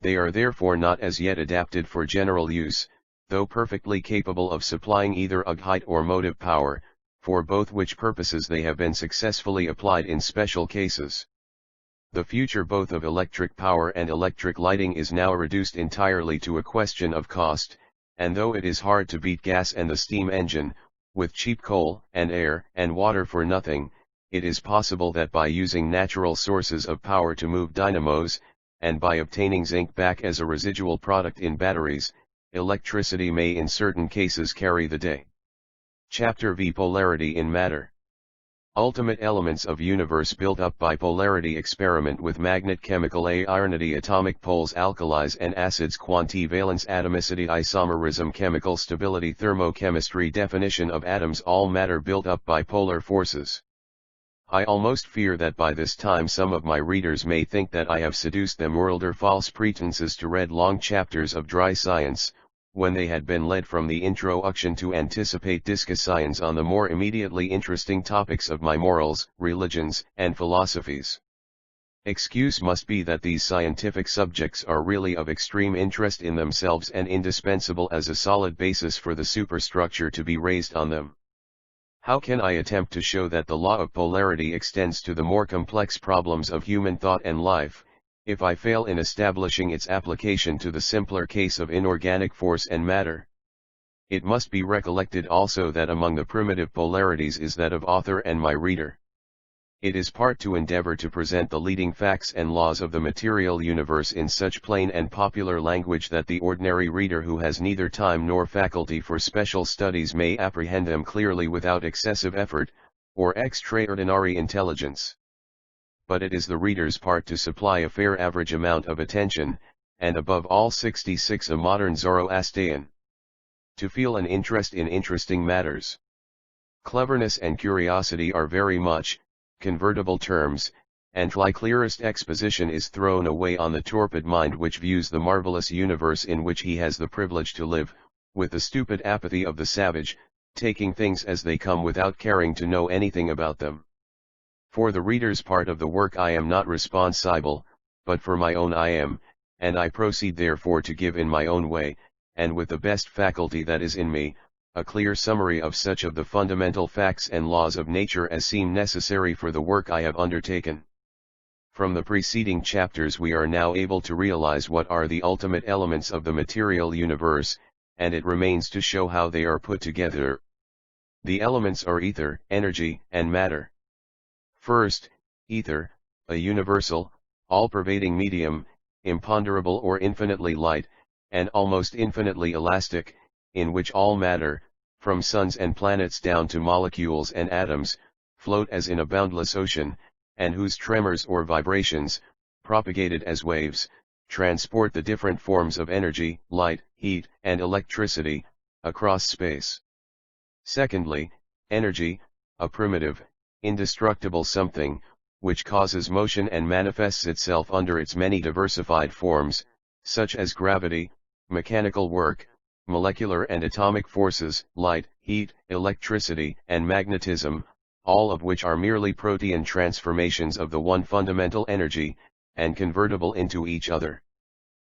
They are therefore not as yet adapted for general use, though perfectly capable of supplying either height or motive power, for both which purposes they have been successfully applied in special cases. The future both of electric power and electric lighting is now reduced entirely to a question of cost, and though it is hard to beat gas and the steam engine, with cheap coal and air and water for nothing, it is possible that by using natural sources of power to move dynamos, and by obtaining zinc back as a residual product in batteries, electricity may in certain cases carry the day. Chapter V. Polarity in Matter. Ultimate elements of universe built up by polarity. Experiment with magnet. Chemical ironity. Atomic poles. Alkalis and acids. Quantivalence. Atomicity. Isomerism. Chemical stability. Thermochemistry. Definition of atoms. All matter built up by polar forces. I almost fear that by this time some of my readers may think that I have seduced them under false pretenses to read long chapters of dry science, when they had been led from the introduction to anticipate discussions on the more immediately interesting topics of my morals, religions, and philosophies. Excuse must be that these scientific subjects are really of extreme interest in themselves and indispensable as a solid basis for the superstructure to be raised on them. How can I attempt to show that the law of polarity extends to the more complex problems of human thought and life, if I fail in establishing its application to the simpler case of inorganic force and matter? It must be recollected also that among the primitive polarities is that of author and my reader. It is part to endeavor to present the leading facts and laws of the material universe in such plain and popular language that the ordinary reader who has neither time nor faculty for special studies may apprehend them clearly without excessive effort, or extraordinary intelligence. But it is the reader's part to supply a fair average amount of attention, and above all 66 a modern Zoroastrian. To feel an interest in interesting matters. Cleverness and curiosity are very much convertible terms, and the clearest exposition is thrown away on the torpid mind which views the marvelous universe in which he has the privilege to live, with the stupid apathy of the savage, taking things as they come without caring to know anything about them. For the reader's part of the work I am not responsible, but for my own I am, and I proceed therefore to give in my own way, and with the best faculty that is in me, a clear summary of such of the fundamental facts and laws of nature as seem necessary for the work I have undertaken. From the preceding chapters we are now able to realize what are the ultimate elements of the material universe, and it remains to show how they are put together. The elements are ether, energy, and matter. First, ether, a universal, all-pervading medium, imponderable or infinitely light, and almost infinitely elastic, in which all matter, from suns and planets down to molecules and atoms, float as in a boundless ocean, and whose tremors or vibrations, propagated as waves, transport the different forms of energy, light, heat, and electricity, across space. Secondly, energy, a primitive, indestructible something, which causes motion and manifests itself under its many diversified forms, such as gravity, mechanical work, molecular and atomic forces, light, heat, electricity, and magnetism, all of which are merely protean transformations of the one fundamental energy, and convertible into each other.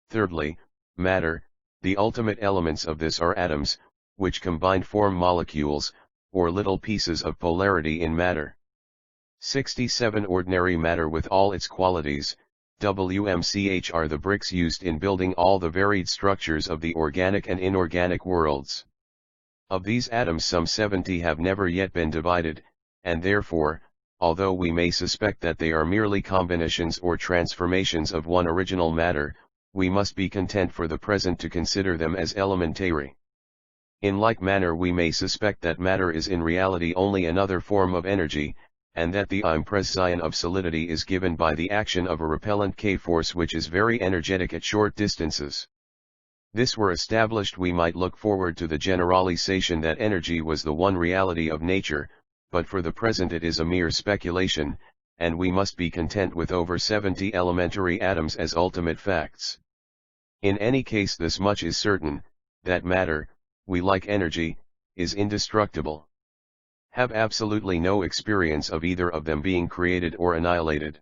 Thirdly, matter, the ultimate elements of this are atoms, which combined form molecules, or little pieces of polarity in matter. 67 Ordinary matter with all its qualities, WMCH, are the bricks used in building all the varied structures of the organic and inorganic worlds. Of these atoms some 70 have never yet been divided, and therefore, although we may suspect that they are merely combinations or transformations of one original matter, we must be content for the present to consider them as elementary. In like manner we may suspect that matter is in reality only another form of energy, and that the impression of solidity is given by the action of a repellent K-force which is very energetic at short distances. This were established, we might look forward to the generalization that energy was the one reality of nature, but for the present it is a mere speculation, and we must be content with over 70 elementary atoms as ultimate facts. In any case this much is certain, that matter, we like energy, is indestructible. Have absolutely no experience of either of them being created or annihilated.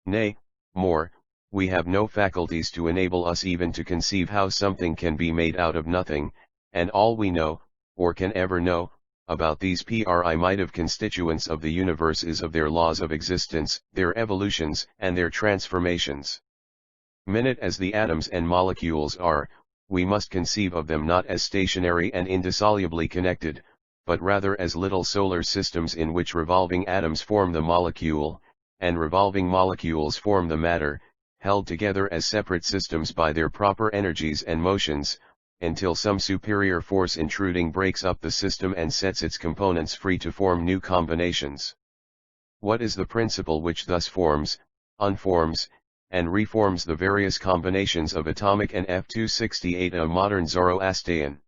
Nay, more, we have no faculties to enable us even to conceive how something can be made out of nothing, and all we know, or can ever know, about these primitive constituents of the universe is of their laws of existence, their evolutions, and their transformations. Minute as the atoms and molecules are, we must conceive of them not as stationary and indissolubly connected, but rather as little solar systems in which revolving atoms form the molecule, and revolving molecules form the matter, held together as separate systems by their proper energies and motions, until some superior force intruding breaks up the system and sets its components free to form new combinations. What is the principle which thus forms, unforms, and reforms the various combinations of atomic and F268 a modern Zoroastrian?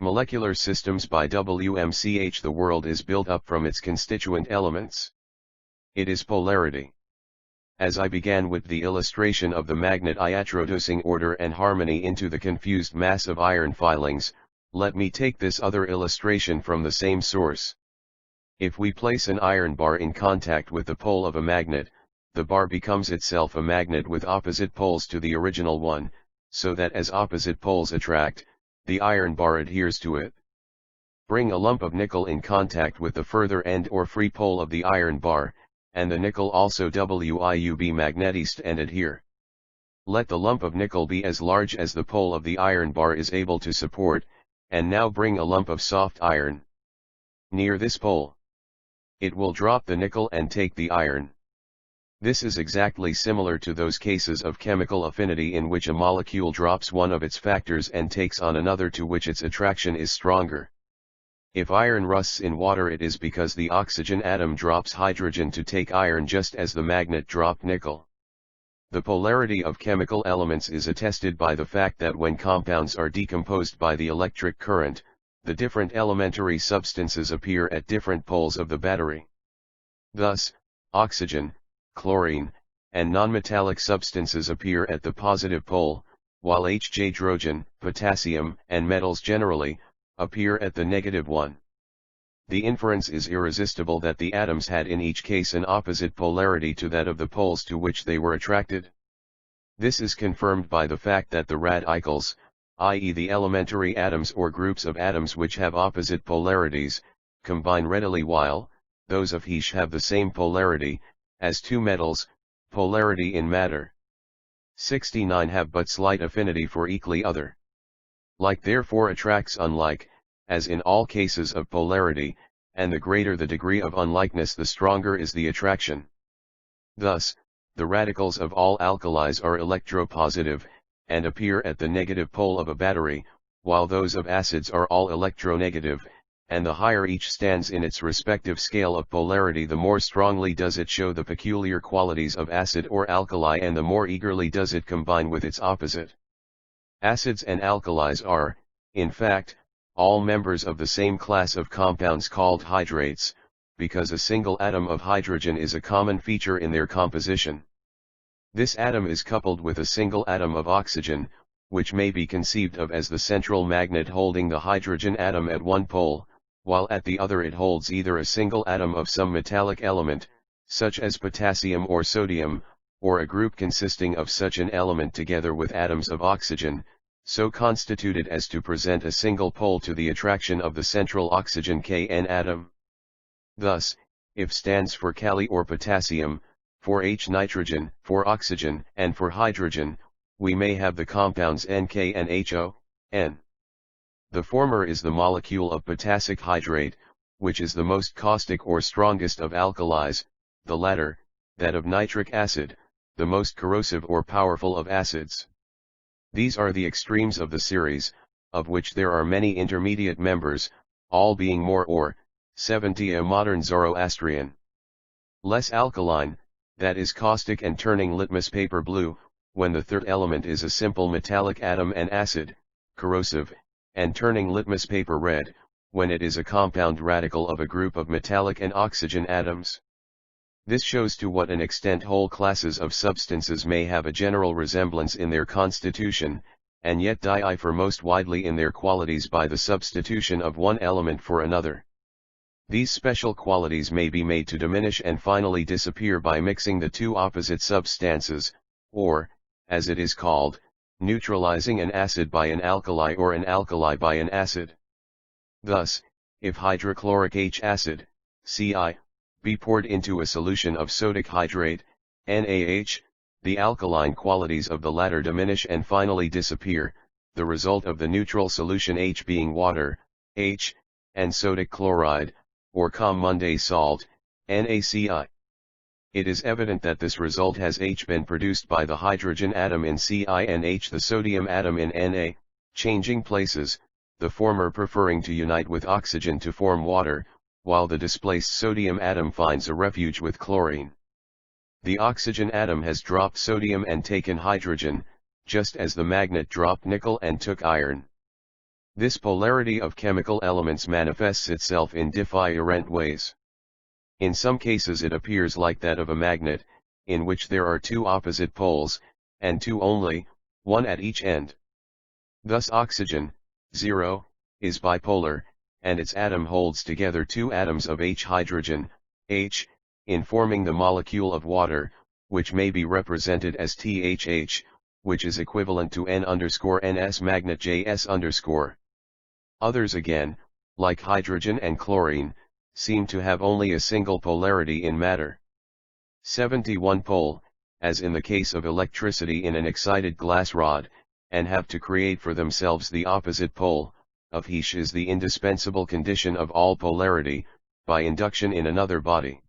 Molecular systems by WMCH. The world is built up from its constituent elements. It is polarity. As I began with the illustration of the magnet introducing order and harmony into the confused mass of iron filings, let me take this other illustration from the same source. If we place an iron bar in contact with the pole of a magnet, the bar becomes itself a magnet with opposite poles to the original one, so that as opposite poles attract, the iron bar adheres to it. Bring a lump of nickel in contact with the further end or free pole of the iron bar, and the nickel also will be magnetized and adhere. Let the lump of nickel be as large as the pole of the iron bar is able to support, and now bring a lump of soft iron near this pole. It will drop the nickel and take the iron. This is exactly similar to those cases of chemical affinity in which a molecule drops one of its factors and takes on another to which its attraction is stronger. If iron rusts in water, it is because the oxygen atom drops hydrogen to take iron just as the magnet dropped nickel. The polarity of chemical elements is attested by the fact that when compounds are decomposed by the electric current, the different elementary substances appear at different poles of the battery. Thus, oxygen, chlorine, and nonmetallic substances appear at the positive pole, while hydrogen, potassium, and metals generally, appear at the negative one. The inference is irresistible that the atoms had in each case an opposite polarity to that of the poles to which they were attracted. This is confirmed by the fact that the radicals, i.e. the elementary atoms or groups of atoms which have opposite polarities, combine readily, while those of He have the same polarity, as two metals, polarity in matter. 69 have but slight affinity for equally other. Like therefore attracts unlike, as in all cases of polarity, and the greater the degree of unlikeness the stronger is the attraction. Thus, the radicals of all alkalis are electropositive, and appear at the negative pole of a battery, while those of acids are all electronegative, and the higher each stands in its respective scale of polarity, the more strongly does it show the peculiar qualities of acid or alkali, and the more eagerly does it combine with its opposite. Acids and alkalis are, in fact, all members of the same class of compounds called hydrates, because a single atom of hydrogen is a common feature in their composition. This atom is coupled with a single atom of oxygen, which may be conceived of as the central magnet holding the hydrogen atom at one pole, while at the other it holds either a single atom of some metallic element, such as potassium or sodium, or a group consisting of such an element together with atoms of oxygen, so constituted as to present a single pole to the attraction of the central oxygen Kn atom. Thus, if stands for Kali or potassium, for H nitrogen, for oxygen, and for hydrogen, we may have the compounds Nk and HO, N. The former is the molecule of potassic hydrate, which is the most caustic or strongest of alkalis, the latter, that of nitric acid, the most corrosive or powerful of acids. These are the extremes of the series, of which there are many intermediate members, all being more or 70 a modern Zoroastrian. Less alkaline, that is caustic and turning litmus paper blue, when the third element is a simple metallic atom, and acid, corrosive, and turning litmus paper red, when it is a compound radical of a group of metallic and oxygen atoms. This shows to what an extent whole classes of substances may have a general resemblance in their constitution, and yet differ most widely in their qualities by the substitution of one element for another. These special qualities may be made to diminish and finally disappear by mixing the two opposite substances, or, as it is called, neutralizing an acid by an alkali or an alkali by an acid. Thus, if hydrochloric H acid, Ci, be poured into a solution of sodic hydrate, NaH, the alkaline qualities of the latter diminish and finally disappear, the result of the neutral solution H being water, H, and sodic chloride, or common salt, NaCl. It is evident that this result has H been produced by the hydrogen atom in Ci and H the sodium atom in Na, changing places, the former preferring to unite with oxygen to form water, while the displaced sodium atom finds a refuge with chlorine. The oxygen atom has dropped sodium and taken hydrogen, just as the magnet dropped nickel and took iron. This polarity of chemical elements manifests itself in different ways. In some cases it appears like that of a magnet, in which there are two opposite poles, and two only, one at each end. Thus oxygen, 0, is bipolar, and its atom holds together two atoms of H hydrogen, H, in forming the molecule of water, which may be represented as THH, which is equivalent to N_NS magnet JS_. Others again, like hydrogen and chlorine, seem to have only a single polarity in matter. 71 pole, as in the case of electricity in an excited glass rod, and have to create for themselves the opposite pole, of H is the indispensable condition of all polarity, by induction in another body.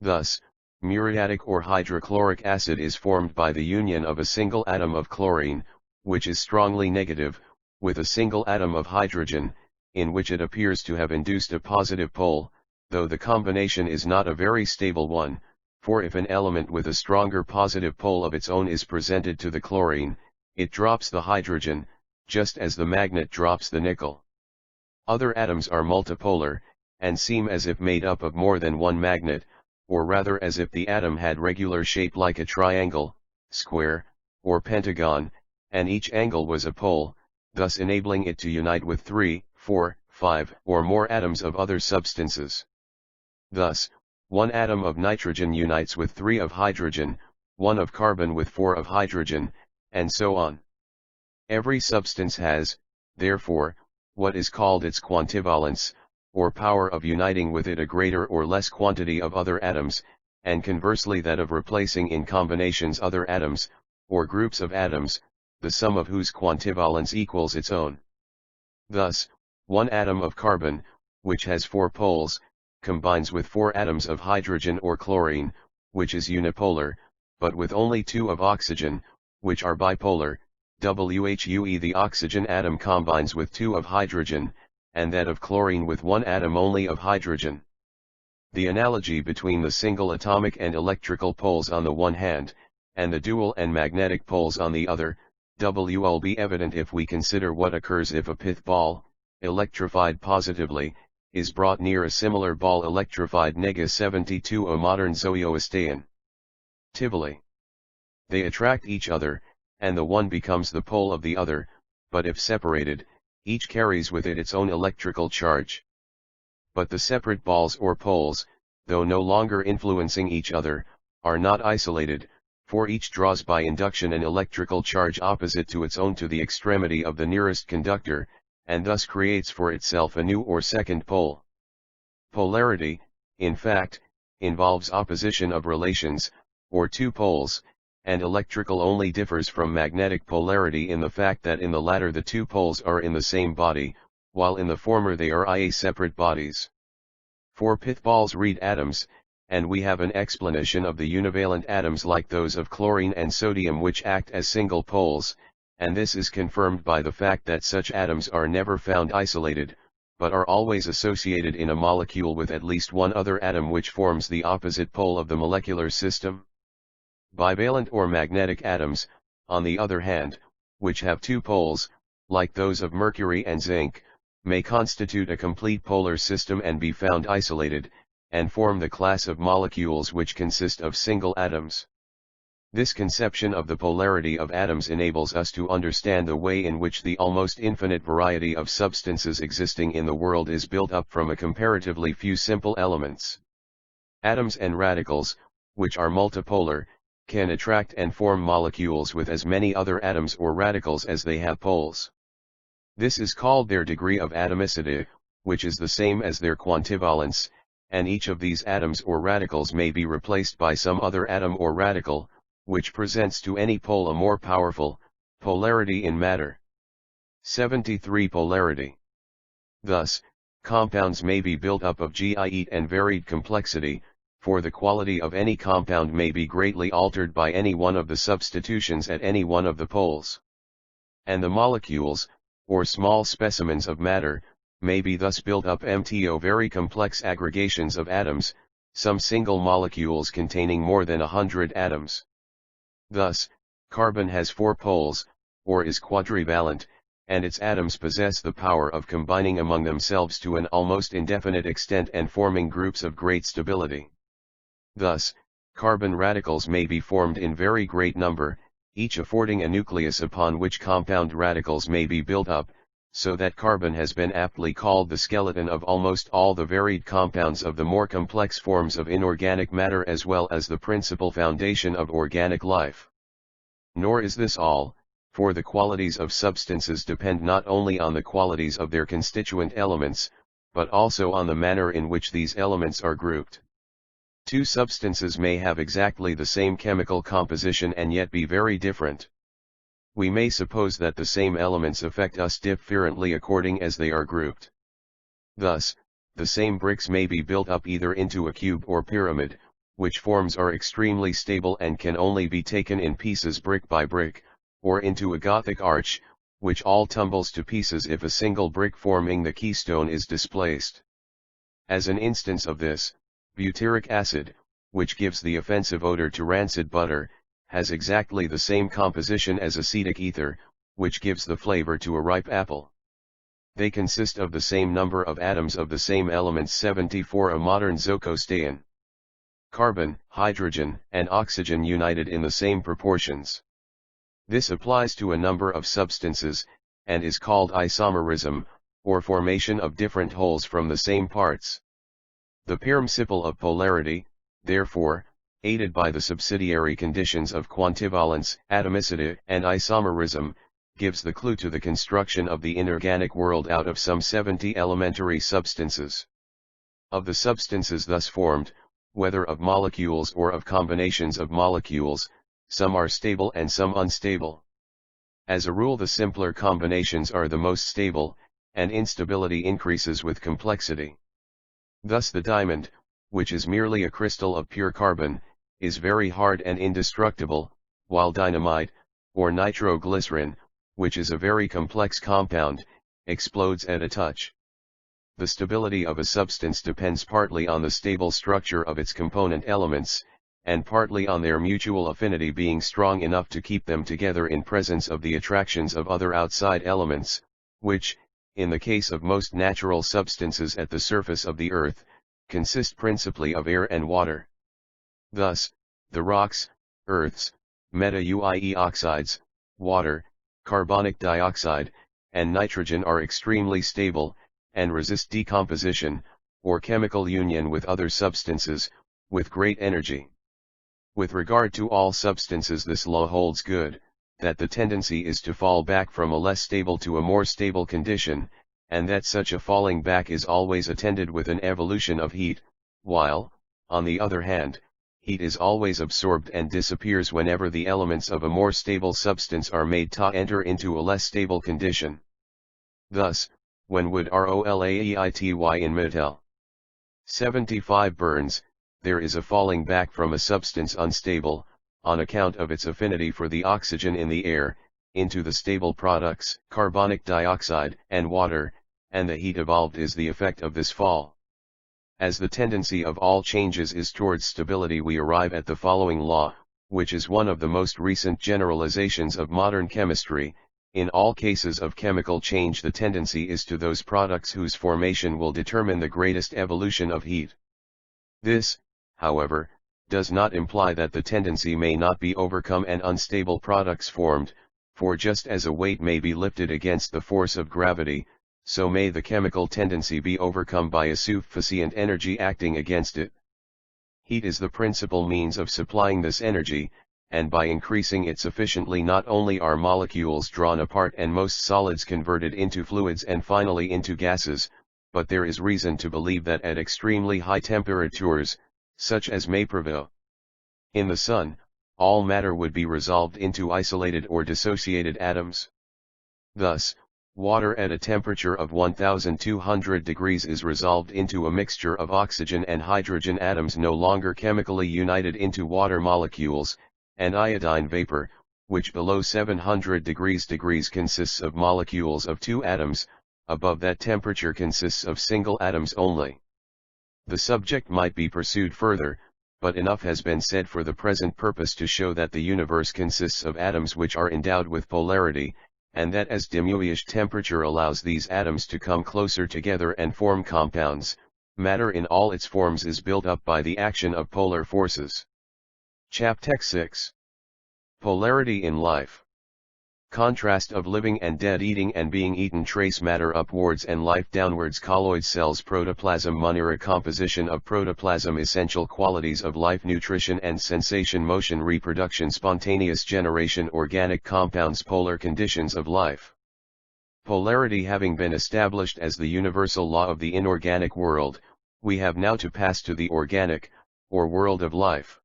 Thus, muriatic or hydrochloric acid is formed by the union of a single atom of chlorine, which is strongly negative, with a single atom of hydrogen, in which it appears to have induced a positive pole, though the combination is not a very stable one, for if an element with a stronger positive pole of its own is presented to the chlorine, it drops the hydrogen, just as the magnet drops the nickel. Other atoms are multipolar, and seem as if made up of more than one magnet, or rather as if the atom had regular shape like a triangle, square, or pentagon, and each angle was a pole, thus enabling it to unite with 3, 4, 5, or more atoms of other substances. Thus, one atom of nitrogen unites with 3 of hydrogen, one of carbon with 4 of hydrogen, and so on. Every substance has, therefore, what is called its quantivalence, or power of uniting with it a greater or less quantity of other atoms, and conversely that of replacing in combinations other atoms, or groups of atoms, the sum of whose quantivalence equals its own. Thus, one atom of carbon, which has 4 poles, combines with 4 atoms of hydrogen or chlorine, which is unipolar, but with only 2 of oxygen, which are bipolar. Whue the oxygen atom combines with 2 of hydrogen, and that of chlorine with one atom only of hydrogen. The analogy between the single atomic and electrical poles on the one hand, and the dual and magnetic poles on the other, will be evident if we consider what occurs if a pith ball, electrified positively, is brought near a similar ball electrified -72 a modern Zoroastrian. Tivoli. They attract each other, and the one becomes the pole of the other, but if separated, each carries with it its own electrical charge. But the separate balls or poles, though no longer influencing each other, are not isolated, for each draws by induction an electrical charge opposite to its own to the extremity of the nearest conductor, and thus creates for itself a new or second pole. Polarity, in fact, involves opposition of relations, or two poles, and electrical only differs from magnetic polarity in the fact that in the latter the two poles are in the same body, while in the former they are separate bodies. For pith balls read atoms, and we have an explanation of the univalent atoms like those of chlorine and sodium which act as single poles, and this is confirmed by the fact that such atoms are never found isolated, but are always associated in a molecule with at least one other atom which forms the opposite pole of the molecular system. Bivalent or magnetic atoms, on the other hand, which have two poles, like those of mercury and zinc, may constitute a complete polar system and be found isolated, and form the class of molecules which consist of single atoms. This conception of the polarity of atoms enables us to understand the way in which the almost infinite variety of substances existing in the world is built up from a comparatively few simple elements. Atoms and radicals, which are multipolar, can attract and form molecules with as many other atoms or radicals as they have poles. This is called their degree of atomicity, which is the same as their quantivalence, and each of these atoms or radicals may be replaced by some other atom or radical, which presents to any pole a more powerful polarity in matter. 73 Polarity. Thus, compounds may be built up of great and varied complexity, for the quality of any compound may be greatly altered by any one of the substitutions at any one of the poles. And the molecules, or small specimens of matter, may be thus built up into very complex aggregations of atoms, some single molecules containing more than 100 atoms. Thus, carbon has 4 poles, or is quadrivalent, and its atoms possess the power of combining among themselves to an almost indefinite extent and forming groups of great stability. Thus, carbon radicals may be formed in very great number, each affording a nucleus upon which compound radicals may be built up, so that carbon has been aptly called the skeleton of almost all the varied compounds of the more complex forms of inorganic matter as well as the principal foundation of organic life. Nor is this all, for the qualities of substances depend not only on the qualities of their constituent elements, but also on the manner in which these elements are grouped. Two substances may have exactly the same chemical composition and yet be very different. We may suppose that the same elements affect us differently according as they are grouped. Thus, the same bricks may be built up either into a cube or pyramid, which forms are extremely stable and can only be taken in pieces brick by brick, or into a Gothic arch, which all tumbles to pieces if a single brick forming the keystone is displaced. As an instance of this, butyric acid, which gives the offensive odor to rancid butter, has exactly the same composition as acetic ether, which gives the flavor to a ripe apple. They consist of the same number of atoms of the same elements 74 a modern Zoroastrian. Carbon, hydrogen, and oxygen united in the same proportions. This applies to a number of substances, and is called isomerism, or formation of different wholes from the same parts. The principle of polarity, therefore, aided by the subsidiary conditions of quantivalence, atomicity, and isomerism, gives the clue to the construction of the inorganic world out of some 70 elementary substances. Of the substances thus formed, whether of molecules or of combinations of molecules, some are stable and some unstable. As a rule, the simpler combinations are the most stable, and instability increases with complexity. Thus the diamond, which is merely a crystal of pure carbon, is very hard and indestructible, while dynamite, or nitroglycerin, which is a very complex compound, explodes at a touch. The stability of a substance depends partly on the stable structure of its component elements, and partly on their mutual affinity being strong enough to keep them together in presence of the attractions of other outside elements, which, in the case of most natural substances at the surface of the earth, consist principally of air and water. Thus, the rocks, earths, meta-UIE oxides, water, carbonic dioxide, and nitrogen are extremely stable, and resist decomposition, or chemical union with other substances, with great energy. With regard to all substances this law holds good, that the tendency is to fall back from a less stable to a more stable condition, and that such a falling back is always attended with an evolution of heat, while, on the other hand, heat is always absorbed and disappears whenever the elements of a more stable substance are made to enter into a less stable condition. Thus, when wood ROLAEITY in metal 75 burns, there is a falling back from a substance unstable, on account of its affinity for the oxygen in the air, into the stable products, carbonic dioxide and water, and the heat evolved is the effect of this fall. As the tendency of all changes is towards stability, we arrive at the following law, which is one of the most recent generalizations of modern chemistry. In all cases of chemical change the tendency is to those products whose formation will determine the greatest evolution of heat. This, however, does not imply that the tendency may not be overcome and unstable products formed, for just as a weight may be lifted against the force of gravity, so may the chemical tendency be overcome by a sufficient energy acting against it. Heat is the principal means of supplying this energy, and by increasing it sufficiently not only are molecules drawn apart and most solids converted into fluids and finally into gases, but there is reason to believe that at extremely high temperatures, such as may prevail in the sun, all matter would be resolved into isolated or dissociated atoms. Thus, water at a temperature of 1200 degrees is resolved into a mixture of oxygen and hydrogen atoms no longer chemically united into water molecules, and iodine vapor, which below 700 degrees consists of molecules of two atoms, above that temperature consists of single atoms only. The subject might be pursued further, but enough has been said for the present purpose to show that the universe consists of atoms which are endowed with polarity, and that as diminished temperature allows these atoms to come closer together and form compounds, matter in all its forms is built up by the action of polar forces. Chapter 6. Polarity in life. Contrast of living and dead, eating and being eaten. Trace matter upwards and life downwards. Colloid cells. Protoplasm. Munera. Composition of protoplasm. Essential qualities of life. Nutrition and sensation. Motion. Reproduction. Spontaneous generation. Organic compounds. Polar conditions of life. Polarity having been established as the universal law of the inorganic world, we have now to pass to the organic, or world of life.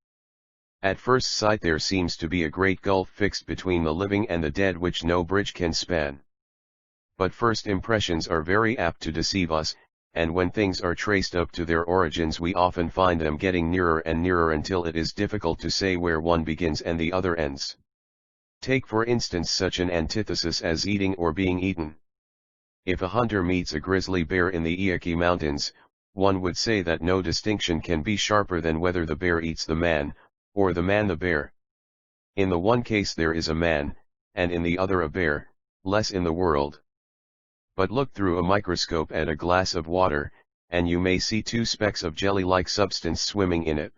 At first sight there seems to be a great gulf fixed between the living and the dead which no bridge can span. But first impressions are very apt to deceive us, and when things are traced up to their origins we often find them getting nearer and nearer until it is difficult to say where one begins and the other ends. Take for instance such an antithesis as eating or being eaten. If a hunter meets a grizzly bear in the Iaki Mountains, one would say that no distinction can be sharper than whether the bear eats the man, or the man the bear. In the one case there is a man, and in the other a bear, less in the world. But look through a microscope at a glass of water, and you may see two specks of jelly-like substance swimming in it.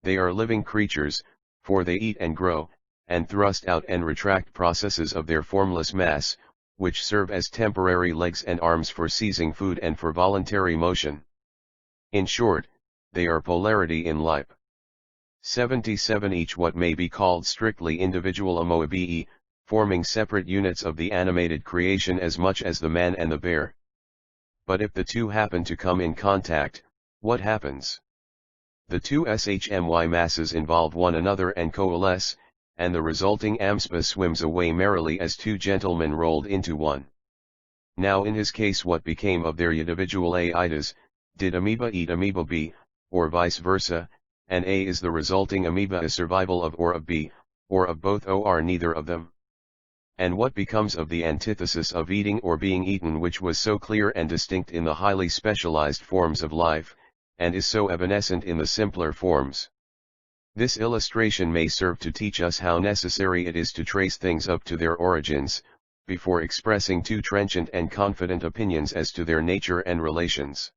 They are living creatures, for they eat and grow, and thrust out and retract processes of their formless mass, which serve as temporary legs and arms for seizing food and for voluntary motion. In short, they are polarity in life. 77 Each what may be called strictly individual amoebae, forming separate units of the animated creation as much as the man and the bear. But if the two happen to come in contact, what happens? The two shmy masses involve one another and coalesce, and the resulting amspa swims away merrily as two gentlemen rolled into one. Now in his case what became of their individual aitas? Did amoeba eat amoeba B, or vice versa? And A is the resulting amoeba a survival of or of B, or of both or neither of them? And what becomes of the antithesis of eating or being eaten, which was so clear and distinct in the highly specialized forms of life, and is so evanescent in the simpler forms? This illustration may serve to teach us how necessary it is to trace things up to their origins, before expressing too trenchant and confident opinions as to their nature and relations.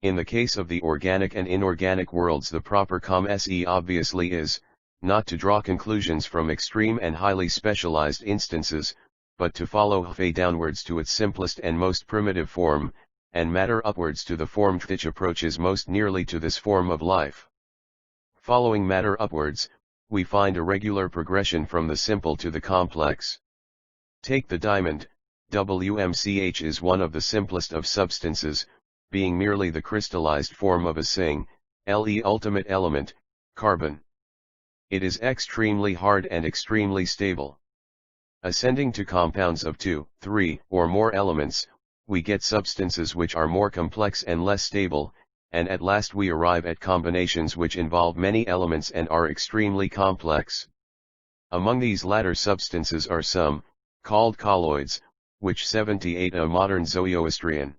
In the case of the organic and inorganic worlds, the proper se obviously is, not to draw conclusions from extreme and highly specialized instances, but to follow Fe downwards to its simplest and most primitive form, and matter upwards to the form which approaches most nearly to this form of life. Following matter upwards, we find a regular progression from the simple to the complex. Take the diamond. WMCH is one of the simplest of substances, being merely the crystallized form of a Sing, Le ultimate element, carbon. It is extremely hard and extremely stable. Ascending to compounds of 2, 3, or more elements, we get substances which are more complex and less stable, and at last we arrive at combinations which involve many elements and are extremely complex. Among these latter substances are some, called colloids, which 78 a modern Zoroastrian,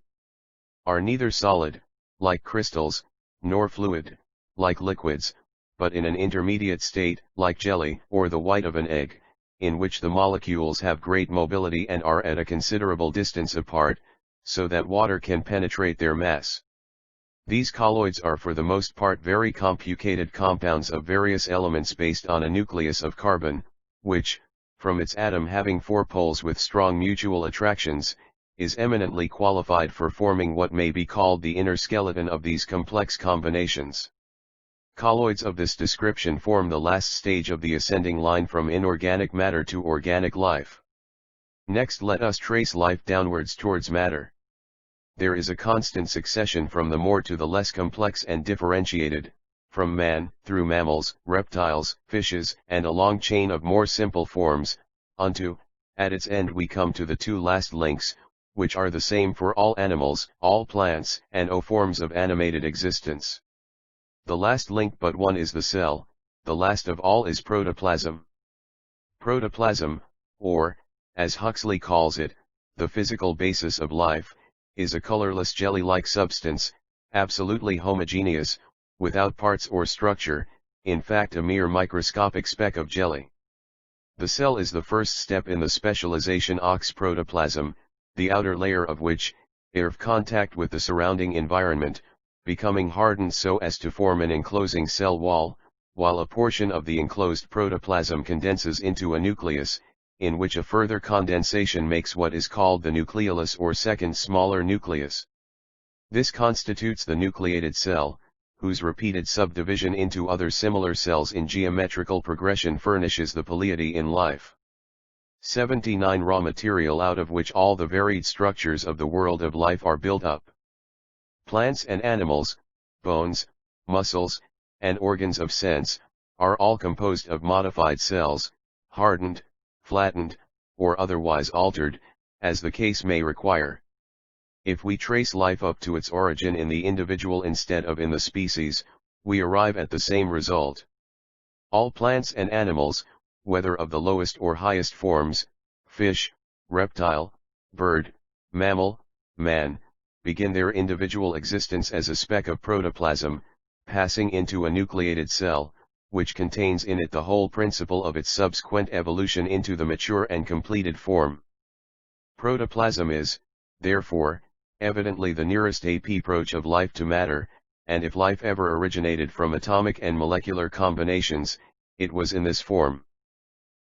are neither solid, like crystals, nor fluid, like liquids, but in an intermediate state, like jelly, or the white of an egg, in which the molecules have great mobility and are at a considerable distance apart, so that water can penetrate their mass. These colloids are for the most part very complicated compounds of various elements based on a nucleus of carbon, which, from its atom having 4 poles with strong mutual attractions, is eminently qualified for forming what may be called the inner skeleton of these complex combinations. Colloids of this description form the last stage of the ascending line from inorganic matter to organic life. Next, let us trace life downwards towards matter. There is a constant succession from the more to the less complex and differentiated, from man, through mammals, reptiles, fishes, and a long chain of more simple forms, unto, at its end we come to the 2 last links, which are the same for all animals, all plants, and all forms of animated existence. The last link but one is the cell, the last of all is protoplasm. Protoplasm, or, as Huxley calls it, the physical basis of life, is a colorless jelly-like substance, absolutely homogeneous, without parts or structure, in fact a mere microscopic speck of jelly. The cell is the first step in the specialization ox protoplasm, the outer layer of which, if contact with the surrounding environment, becoming hardened so as to form an enclosing cell wall, while a portion of the enclosed protoplasm condenses into a nucleus, in which a further condensation makes what is called the nucleolus or second smaller nucleus. This constitutes the nucleated cell, whose repeated subdivision into other similar cells in geometrical progression furnishes the pleiade in life. 79 raw material out of which all the varied structures of the world of life are built up. Plants and animals, bones, muscles, and organs of sense, are all composed of modified cells, hardened, flattened, or otherwise altered, as the case may require. If we trace life up to its origin in the individual instead of in the species, we arrive at the same result. All plants and animals, whether of the lowest or highest forms, fish, reptile, bird, mammal, man, begin their individual existence as a speck of protoplasm, passing into a nucleated cell, which contains in it the whole principle of its subsequent evolution into the mature and completed form. Protoplasm is, therefore, evidently the nearest approach of life to matter, and if life ever originated from atomic and molecular combinations, it was in this form.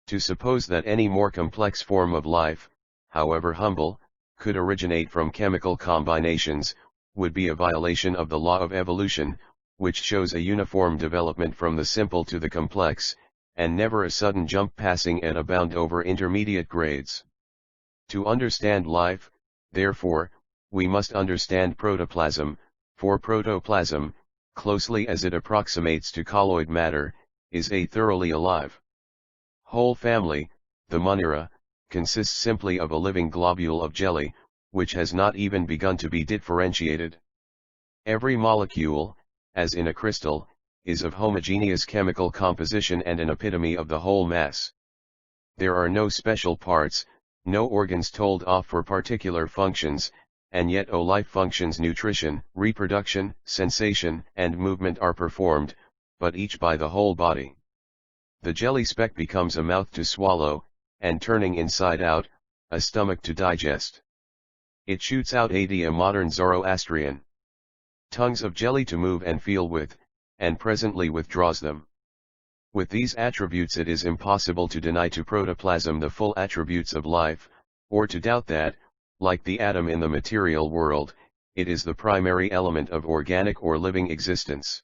To suppose that any more complex form of life, however humble, could originate from chemical combinations, would be a violation of the law of evolution, which shows a uniform development from the simple to the complex, and never a sudden jump passing at a bound over intermediate grades. To understand life, therefore, we must understand protoplasm, for protoplasm, closely as it approximates to colloid matter, is a thoroughly alive whole family. The Monera consists simply of a living globule of jelly, which has not even begun to be differentiated. Every molecule, as in a crystal, is of homogeneous chemical composition and an epitome of the whole mass. There are no special parts, no organs told off for particular functions, and yet all life functions, nutrition, reproduction, sensation, and movement are performed, but each by the whole body. The jelly speck becomes a mouth to swallow, and turning inside out, a stomach to digest. It shoots out a modern Zoroastrian tongues of jelly to move and feel with, and presently withdraws them. With these attributes it is impossible to deny to protoplasm the full attributes of life, or to doubt that, like the atom in the material world, it is the primary element of organic or living existence.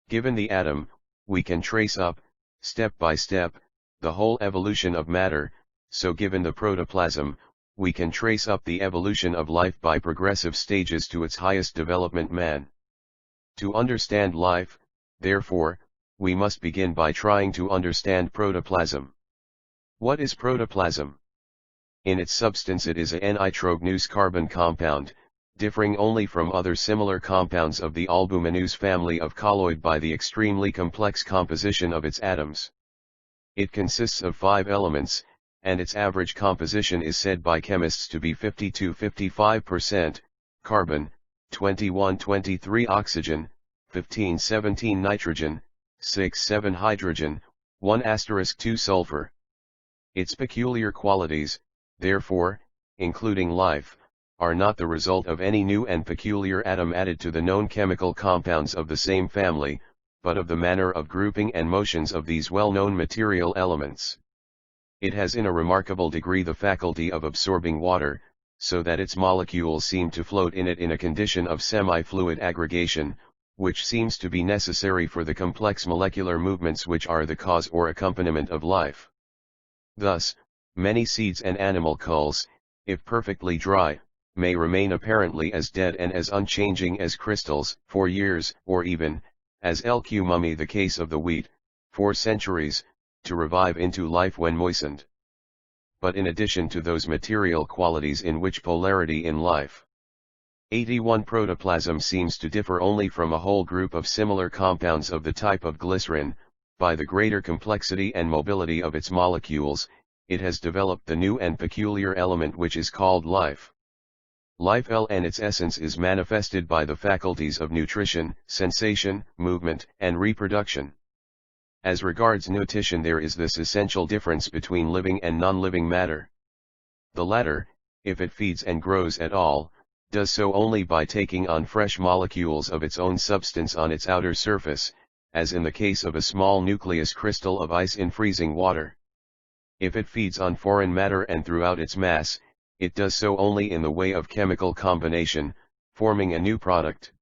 Given the atom, we can trace up, step by step, the whole evolution of matter, so given the protoplasm, we can trace up the evolution of life by progressive stages to its highest development, man. To understand life, therefore, we must begin by trying to understand protoplasm. What is protoplasm? In its substance it is a nitrogenous carbon compound, differing only from other similar compounds of the albuminous family of colloid by the extremely complex composition of its atoms. It consists of 5 elements, and its average composition is said by chemists to be 50–55%, carbon, 21–23 oxygen, 15–17 nitrogen, 6–7 hydrogen, 1*2 sulfur. Its peculiar qualities, therefore, including life, are not the result of any new and peculiar atom added to the known chemical compounds of the same family, but of the manner of grouping and motions of these well-known material elements. It has in a remarkable degree the faculty of absorbing water, so that its molecules seem to float in it in a condition of semi-fluid aggregation, which seems to be necessary for the complex molecular movements which are the cause or accompaniment of life. Thus, many seeds and animal culls, if perfectly dry, may remain apparently as dead and as unchanging as crystals, for years, or even, as LQ mummy the case of the wheat, for centuries, to revive into life when moistened. But in addition to those material qualities in which polarity in life, 81 protoplasm seems to differ only from a whole group of similar compounds of the type of glycerin, by the greater complexity and mobility of its molecules, it has developed the new and peculiar element which is called life. Life and its essence is manifested by the faculties of nutrition, sensation, movement, and reproduction. As regards nutrition there is this essential difference between living and non-living matter. The latter, if it feeds and grows at all, does so only by taking on fresh molecules of its own substance on its outer surface, as in the case of a small nucleus crystal of ice in freezing water. If it feeds on foreign matter and throughout its mass, it does so only in the way of chemical combination, forming a new product.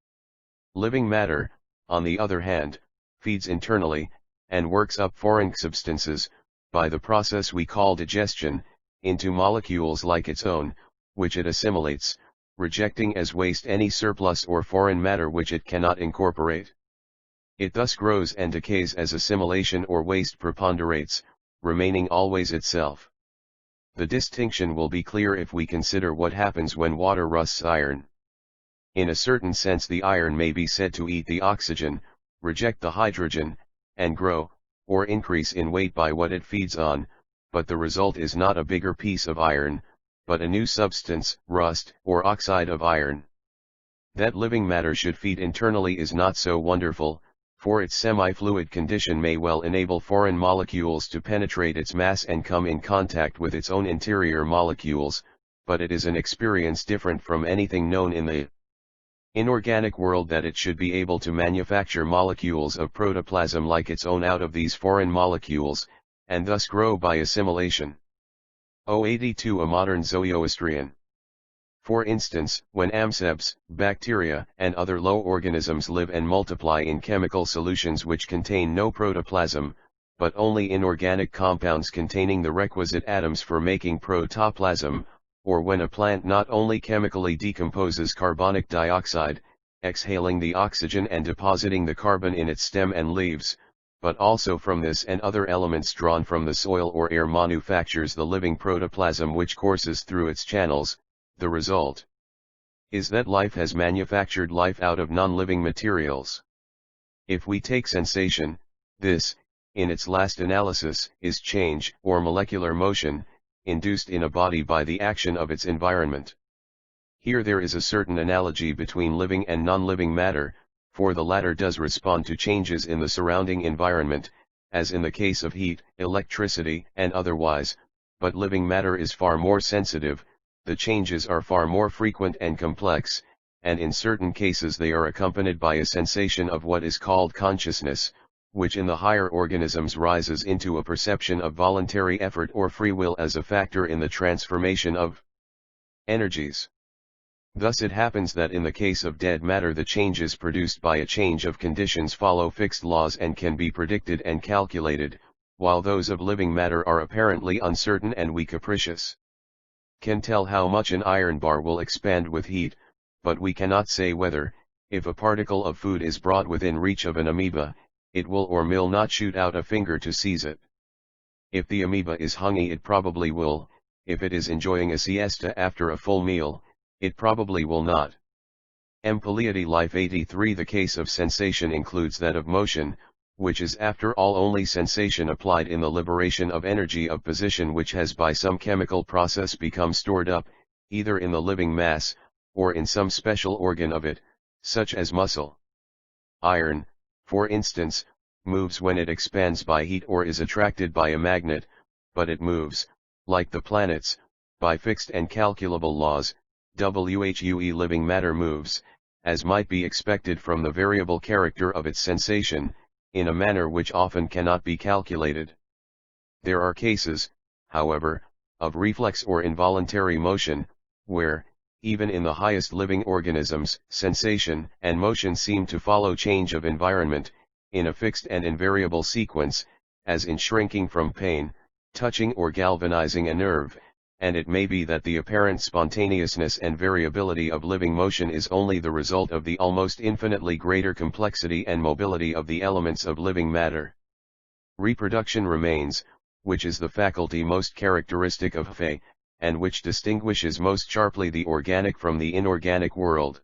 Living matter, on the other hand, feeds internally, and works up foreign substances, by the process we call digestion, into molecules like its own, which it assimilates, rejecting as waste any surplus or foreign matter which it cannot incorporate. It thus grows and decays as assimilation or waste preponderates, remaining always itself. The distinction will be clear if we consider what happens when water rusts iron. In a certain sense the iron may be said to eat the oxygen, reject the hydrogen, and grow, or increase in weight by what it feeds on, but the result is not a bigger piece of iron, but a new substance, rust, or oxide of iron. That living matter should feed internally is not so wonderful, for its semi-fluid condition may well enable foreign molecules to penetrate its mass and come in contact with its own interior molecules, but it is an experience different from anything known in the inorganic world that it should be able to manufacture molecules of protoplasm like its own out of these foreign molecules, and thus grow by assimilation. 082 A modern Zoroastrian. For instance, when amebs, bacteria, and other low organisms live and multiply in chemical solutions which contain no protoplasm, but only inorganic compounds containing the requisite atoms for making protoplasm, or when a plant not only chemically decomposes carbonic dioxide, exhaling the oxygen and depositing the carbon in its stem and leaves, but also from this and other elements drawn from the soil or air manufactures the living protoplasm which courses through its channels, the result is that life has manufactured life out of non-living materials. If we take sensation, this, in its last analysis, is change, or molecular motion, induced in a body by the action of its environment. Here there is a certain analogy between living and non-living matter, for the latter does respond to changes in the surrounding environment, as in the case of heat, electricity, and otherwise, but living matter is far more sensitive, the changes are far more frequent and complex, and in certain cases they are accompanied by a sensation of what is called consciousness, which in the higher organisms rises into a perception of voluntary effort or free will as a factor in the transformation of energies. Thus it happens that in the case of dead matter the changes produced by a change of conditions follow fixed laws and can be predicted and calculated, while those of living matter are apparently uncertain and we capricious. Can tell how much an iron bar will expand with heat, but we cannot say whether, if a particle of food is brought within reach of an amoeba, it will or will not shoot out a finger to seize it. If the amoeba is hungry it probably will, if it is enjoying a siesta after a full meal, it probably will not. Empaliady Life 83. The case of sensation includes that of motion, which is after all only sensation applied in the liberation of energy of position which has by some chemical process become stored up, either in the living mass, or in some special organ of it, such as muscle. Iron, for instance, moves when it expands by heat or is attracted by a magnet, but it moves, like the planets, by fixed and calculable laws. Whue living matter moves, as might be expected from the variable character of its sensation, in a manner which often cannot be calculated. There are cases, however, of reflex or involuntary motion, where, even in the highest living organisms, sensation and motion seem to follow change of environment, in a fixed and invariable sequence, as in shrinking from pain, touching or galvanizing a nerve, and it may be that the apparent spontaneousness and variability of living motion is only the result of the almost infinitely greater complexity and mobility of the elements of living matter. Reproduction remains, which is the faculty most characteristic of Fe, and which distinguishes most sharply the organic from the inorganic world.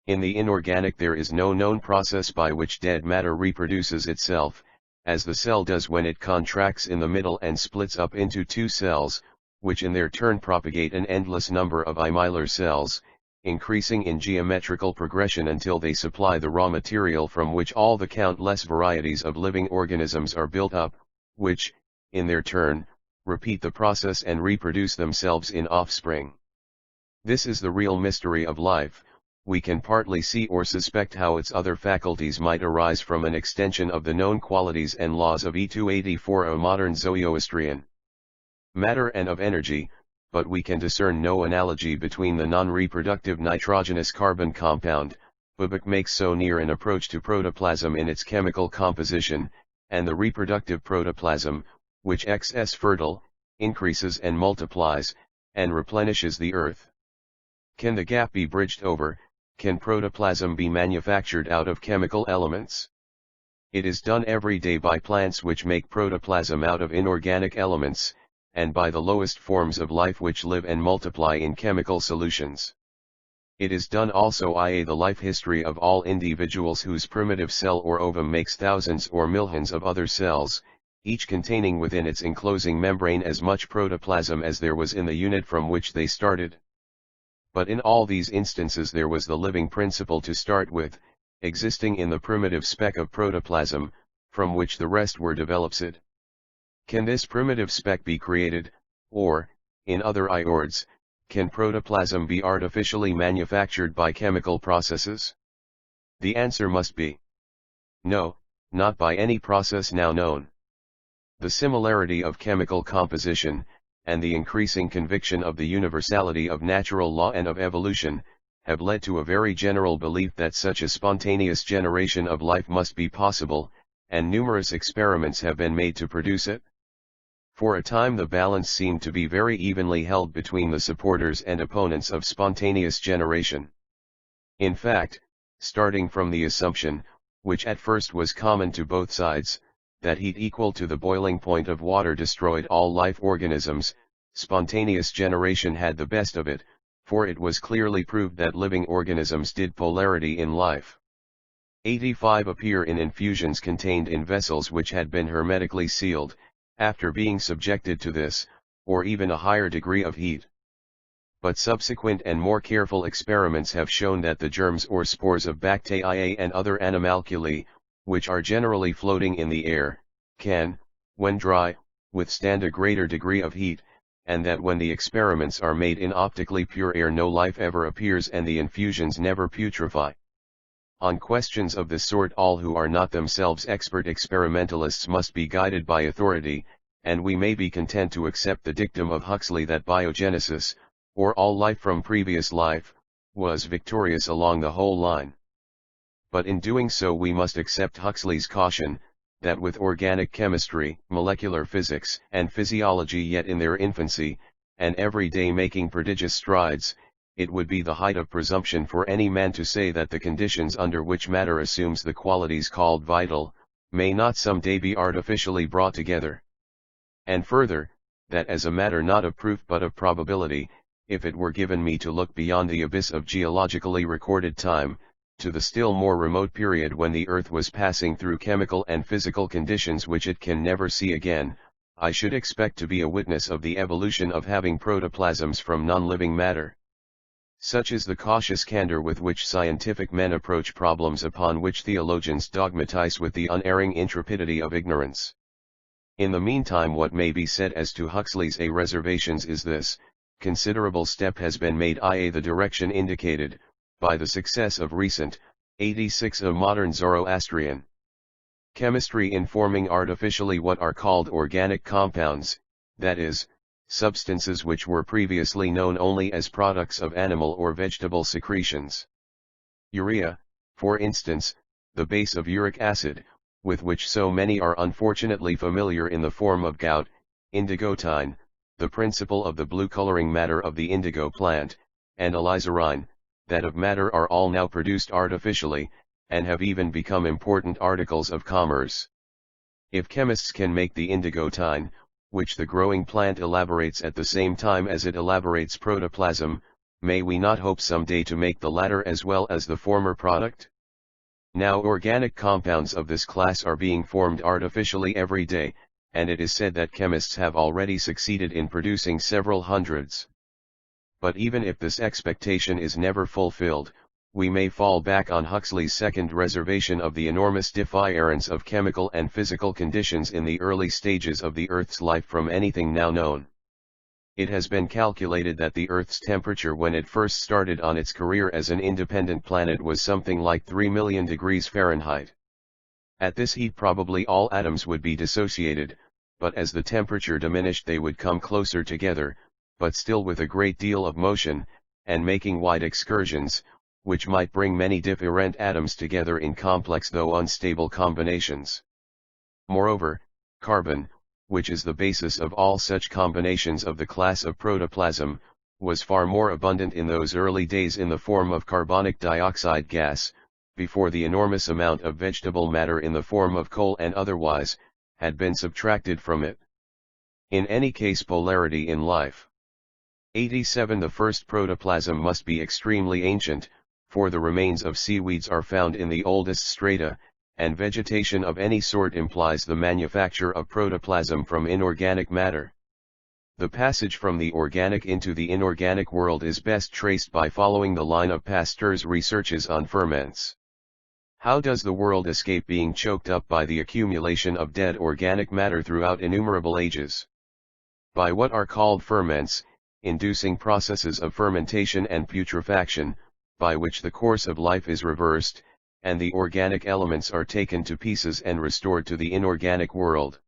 In the inorganic there is no known process by which dead matter reproduces itself, as the cell does when it contracts in the middle and splits up into two cells, which in their turn propagate an endless number of immular cells, increasing in geometrical progression until they supply the raw material from which all the countless varieties of living organisms are built up, which, in their turn, repeat the process and reproduce themselves in offspring. This is the real mystery of life. We can partly see or suspect how its other faculties might arise from an extension of the known qualities and laws of E284, a modern Zoroastrian matter and of energy, but we can discern no analogy between the non-reproductive nitrogenous carbon compound, Bubuk makes so near an approach to protoplasm in its chemical composition, and the reproductive protoplasm, which excess fertile, increases and multiplies, and replenishes the earth. Can the gap be bridged over? Can protoplasm be manufactured out of chemical elements? It is done every day by plants which make protoplasm out of inorganic elements, and by the lowest forms of life which live and multiply in chemical solutions. It is done also in the life history of all individuals whose primitive cell or ovum makes thousands or millions of other cells, each containing within its enclosing membrane as much protoplasm as there was in the unit from which they started. But in all these instances there was the living principle to start with, existing in the primitive speck of protoplasm, from which the rest were developed. Can this primitive speck be created, or, in other words, can protoplasm be artificially manufactured by chemical processes? The answer must be no, not by any process now known. The similarity of chemical composition, and the increasing conviction of the universality of natural law and of evolution, have led to a very general belief that such a spontaneous generation of life must be possible, and numerous experiments have been made to produce it. For a time the balance seemed to be very evenly held between the supporters and opponents of spontaneous generation. In fact, starting from the assumption, which at first was common to both sides, that heat equal to the boiling point of water destroyed all life organisms, spontaneous generation had the best of it, for it was clearly proved that living organisms did polarity in life. 85 appear in infusions contained in vessels which had been hermetically sealed, after being subjected to this, or even a higher degree of heat. But subsequent and more careful experiments have shown that the germs or spores of bacteria and other animalculae, which are generally floating in the air, can, when dry, withstand a greater degree of heat, and that when the experiments are made in optically pure air no life ever appears and the infusions never putrefy. On questions of this sort all who are not themselves expert experimentalists must be guided by authority, and we may be content to accept the dictum of Huxley that biogenesis, or all life from previous life, was victorious along the whole line. But in doing so we must accept Huxley's caution, that with organic chemistry, molecular physics, and physiology yet in their infancy, and every day making prodigious strides, it would be the height of presumption for any man to say that the conditions under which matter assumes the qualities called vital, may not some day be artificially brought together. And further, that as a matter not of proof but of probability, if it were given me to look beyond the abyss of geologically recorded time, to the still more remote period when the earth was passing through chemical and physical conditions which it can never see again, I should expect to be a witness of the evolution of having protoplasms from non-living matter. Such is the cautious candor with which scientific men approach problems upon which theologians dogmatize with the unerring intrepidity of ignorance. In the meantime what may be said as to Huxley's reservations is this: considerable step has been made i.e. the direction indicated, by the success of recent, 86 of modern Zoroastrian chemistry in forming artificially what are called organic compounds, that is, substances which were previously known only as products of animal or vegetable secretions. Urea, for instance, the base of uric acid, with which so many are unfortunately familiar in the form of gout, indigotine, the principle of the blue coloring matter of the indigo plant, and alizarine, that of madder, are all now produced artificially, and have even become important articles of commerce. If chemists can make the indigotine, which the growing plant elaborates at the same time as it elaborates protoplasm, may we not hope some day to make the latter as well as the former product? Now organic compounds of this class are being formed artificially every day, and it is said that chemists have already succeeded in producing several hundreds. But even if this expectation is never fulfilled, we may fall back on Huxley's second reservation of the enormous difference of chemical and physical conditions in the early stages of the Earth's life from anything now known. It has been calculated that the Earth's temperature when it first started on its career as an independent planet was something like 3 million degrees Fahrenheit. At this heat probably all atoms would be dissociated, but as the temperature diminished they would come closer together, but still with a great deal of motion, and making wide excursions, which might bring many different atoms together in complex though unstable combinations. Moreover, carbon, which is the basis of all such combinations of the class of protoplasm, was far more abundant in those early days in the form of carbonic dioxide gas, before the enormous amount of vegetable matter in the form of coal and otherwise, had been subtracted from it. In any case, polarity in life. 87 The first protoplasm must be extremely ancient, for the remains of seaweeds are found in the oldest strata, and vegetation of any sort implies the manufacture of protoplasm from inorganic matter. The passage from the organic into the inorganic world is best traced by following the line of Pasteur's researches on ferments. How does the world escape being choked up by the accumulation of dead organic matter throughout innumerable ages? By what are called ferments, inducing processes of fermentation and putrefaction, by which the course of life is reversed, and the organic elements are taken to pieces and restored to the inorganic world.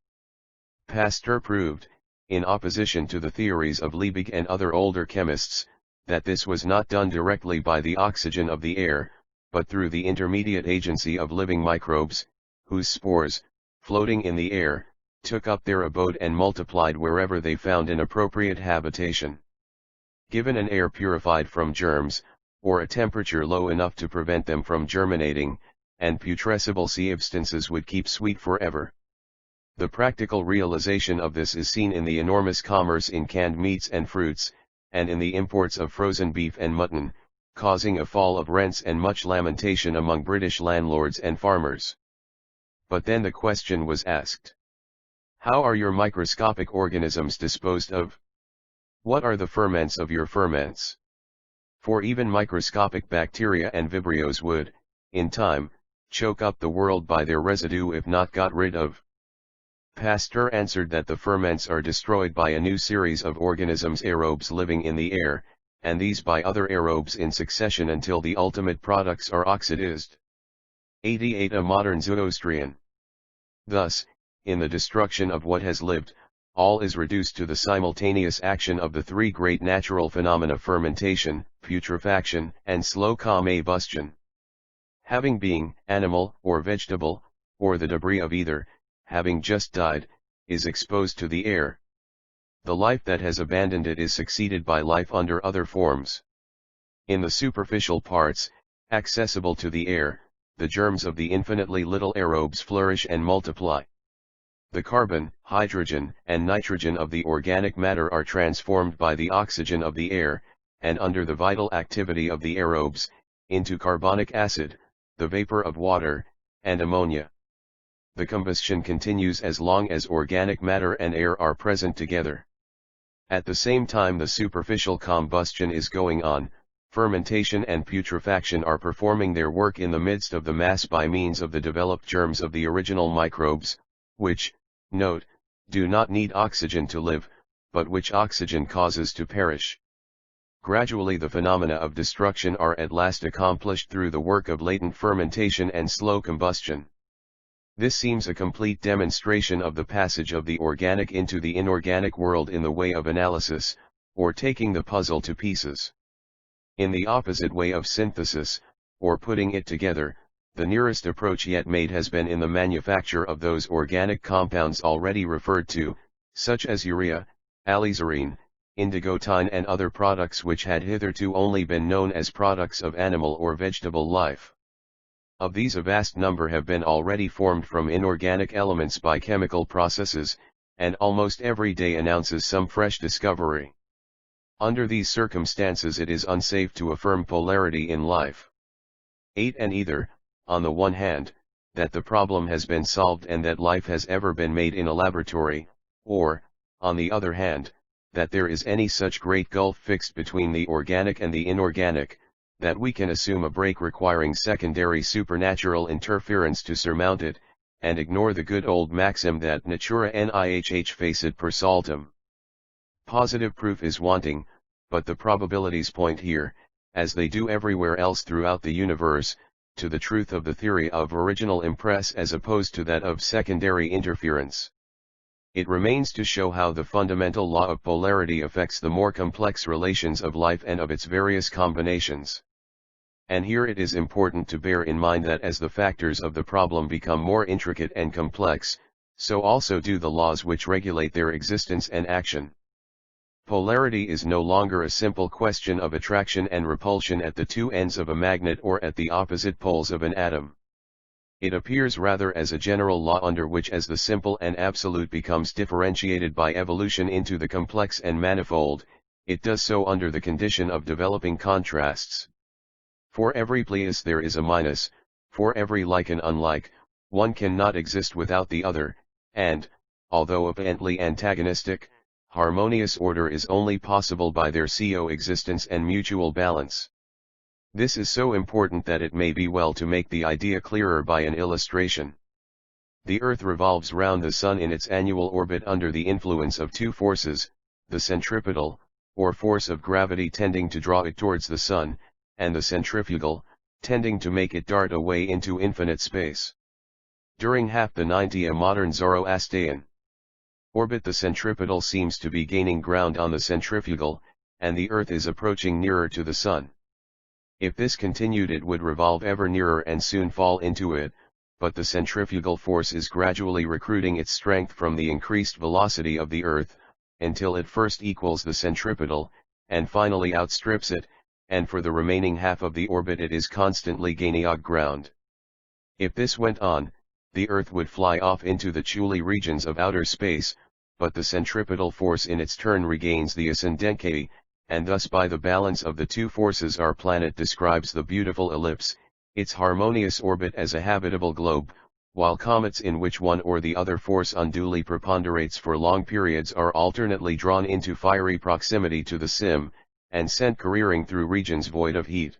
Pasteur proved, in opposition to the theories of Liebig and other older chemists, that this was not done directly by the oxygen of the air, but through the intermediate agency of living microbes, whose spores, floating in the air, took up their abode and multiplied wherever they found an appropriate habitation. Given an air purified from germs, or a temperature low enough to prevent them from germinating, and putrescible substances would keep sweet forever. The practical realization of this is seen in the enormous commerce in canned meats and fruits, and in the imports of frozen beef and mutton, causing a fall of rents and much lamentation among British landlords and farmers. But then the question was asked: how are your microscopic organisms disposed of? What are the ferments of your ferments? For even microscopic bacteria and vibrios would, in time, choke up the world by their residue if not got rid of. Pasteur answered that the ferments are destroyed by a new series of organisms, aerobes living in the air, and these by other aerobes in succession until the ultimate products are oxidized. 88 A modern Zoroastrian. Thus, in the destruction of what has lived, all is reduced to the simultaneous action of the three great natural phenomena: fermentation, putrefaction, and slow combustion. Having being, animal or vegetable, or the debris of either, having just died, is exposed to the air. The life that has abandoned it is succeeded by life under other forms. In the superficial parts, accessible to the air, the germs of the infinitely little aerobes flourish and multiply. The carbon, hydrogen, and nitrogen of the organic matter are transformed by the oxygen of the air, and under the vital activity of the aerobes, into carbonic acid, the vapor of water, and ammonia. The combustion continues as long as organic matter and air are present together. At the same time the superficial combustion is going on, fermentation and putrefaction are performing their work in the midst of the mass by means of the developed germs of the original microbes, which, note, do not need oxygen to live, but which oxygen causes to perish. Gradually the phenomena of destruction are at last accomplished through the work of latent fermentation and slow combustion. This seems a complete demonstration of the passage of the organic into the inorganic world in the way of analysis, or taking the puzzle to pieces. In the opposite way of synthesis, or putting it together, the nearest approach yet made has been in the manufacture of those organic compounds already referred to, such as urea, alizarine, indigotine, and other products which had hitherto only been known as products of animal or vegetable life. Of these a vast number have been already formed from inorganic elements by chemical processes, and almost every day announces some fresh discovery. Under these circumstances it is unsafe to affirm polarity in life. 8 And either, on the one hand, that the problem has been solved and that life has ever been made in a laboratory, or, on the other hand, that there is any such great gulf fixed between the organic and the inorganic, that we can assume a break requiring secondary supernatural interference to surmount it, and ignore the good old maxim that natura nihh facit per saltum. Positive proof is wanting, but the probabilities point here, as they do everywhere else throughout the universe, to the truth of the theory of original impress as opposed to that of secondary interference. It remains to show how the fundamental law of polarity affects the more complex relations of life and of its various combinations. And here it is important to bear in mind that as the factors of the problem become more intricate and complex, so also do the laws which regulate their existence and action. Polarity is no longer a simple question of attraction and repulsion at the two ends of a magnet or at the opposite poles of an atom. It appears rather as a general law under which as the simple and absolute becomes differentiated by evolution into the complex and manifold, it does so under the condition of developing contrasts. For every plus there is a minus, for every like and unlike, one cannot exist without the other, and, although apparently antagonistic, harmonious order is only possible by their coexistence and mutual balance. This is so important that it may be well to make the idea clearer by an illustration. The Earth revolves round the Sun in its annual orbit under the influence of two forces, the centripetal, or force of gravity tending to draw it towards the Sun, and the centrifugal, tending to make it dart away into infinite space. During half the 90 a modern Zoroastrian orbit the centripetal seems to be gaining ground on the centrifugal, and the Earth is approaching nearer to the Sun. If this continued it would revolve ever nearer and soon fall into it, but the centrifugal force is gradually recruiting its strength from the increased velocity of the Earth, until it first equals the centripetal, and finally outstrips it, and for the remaining half of the orbit it is constantly gaining ground. If this went on, the Earth would fly off into the chilly regions of outer space, but the centripetal force in its turn regains the ascendancy, and thus by the balance of the two forces our planet describes the beautiful ellipse, its harmonious orbit as a habitable globe, while comets in which one or the other force unduly preponderates for long periods are alternately drawn into fiery proximity to the sim, and sent careering through regions void of heat.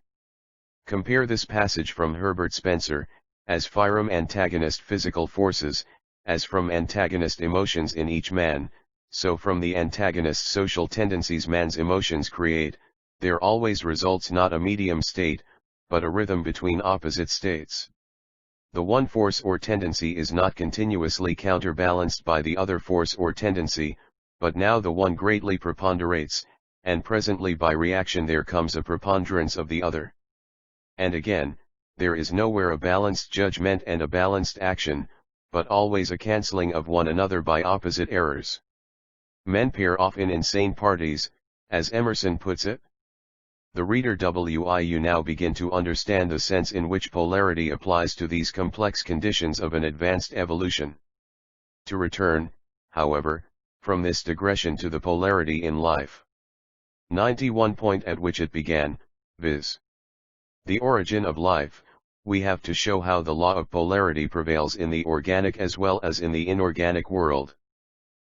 Compare this passage from Herbert Spencer, as from antagonist physical forces, as from antagonist emotions in each man, so from the antagonist social tendencies man's emotions create, there always results not a medium state, but a rhythm between opposite states. The one force or tendency is not continuously counterbalanced by the other force or tendency, but now the one greatly preponderates, and presently by reaction there comes a preponderance of the other. And again, there is nowhere a balanced judgment and a balanced action, but always a cancelling of one another by opposite errors. Men pair off in insane parties, as Emerson puts it. The reader will now begin to understand the sense in which polarity applies to these complex conditions of an advanced evolution. To return, however, from this digression to the polarity in life. 91 point at which it began, viz. The origin of life, we have to show how the law of polarity prevails in the organic as well as in the inorganic world.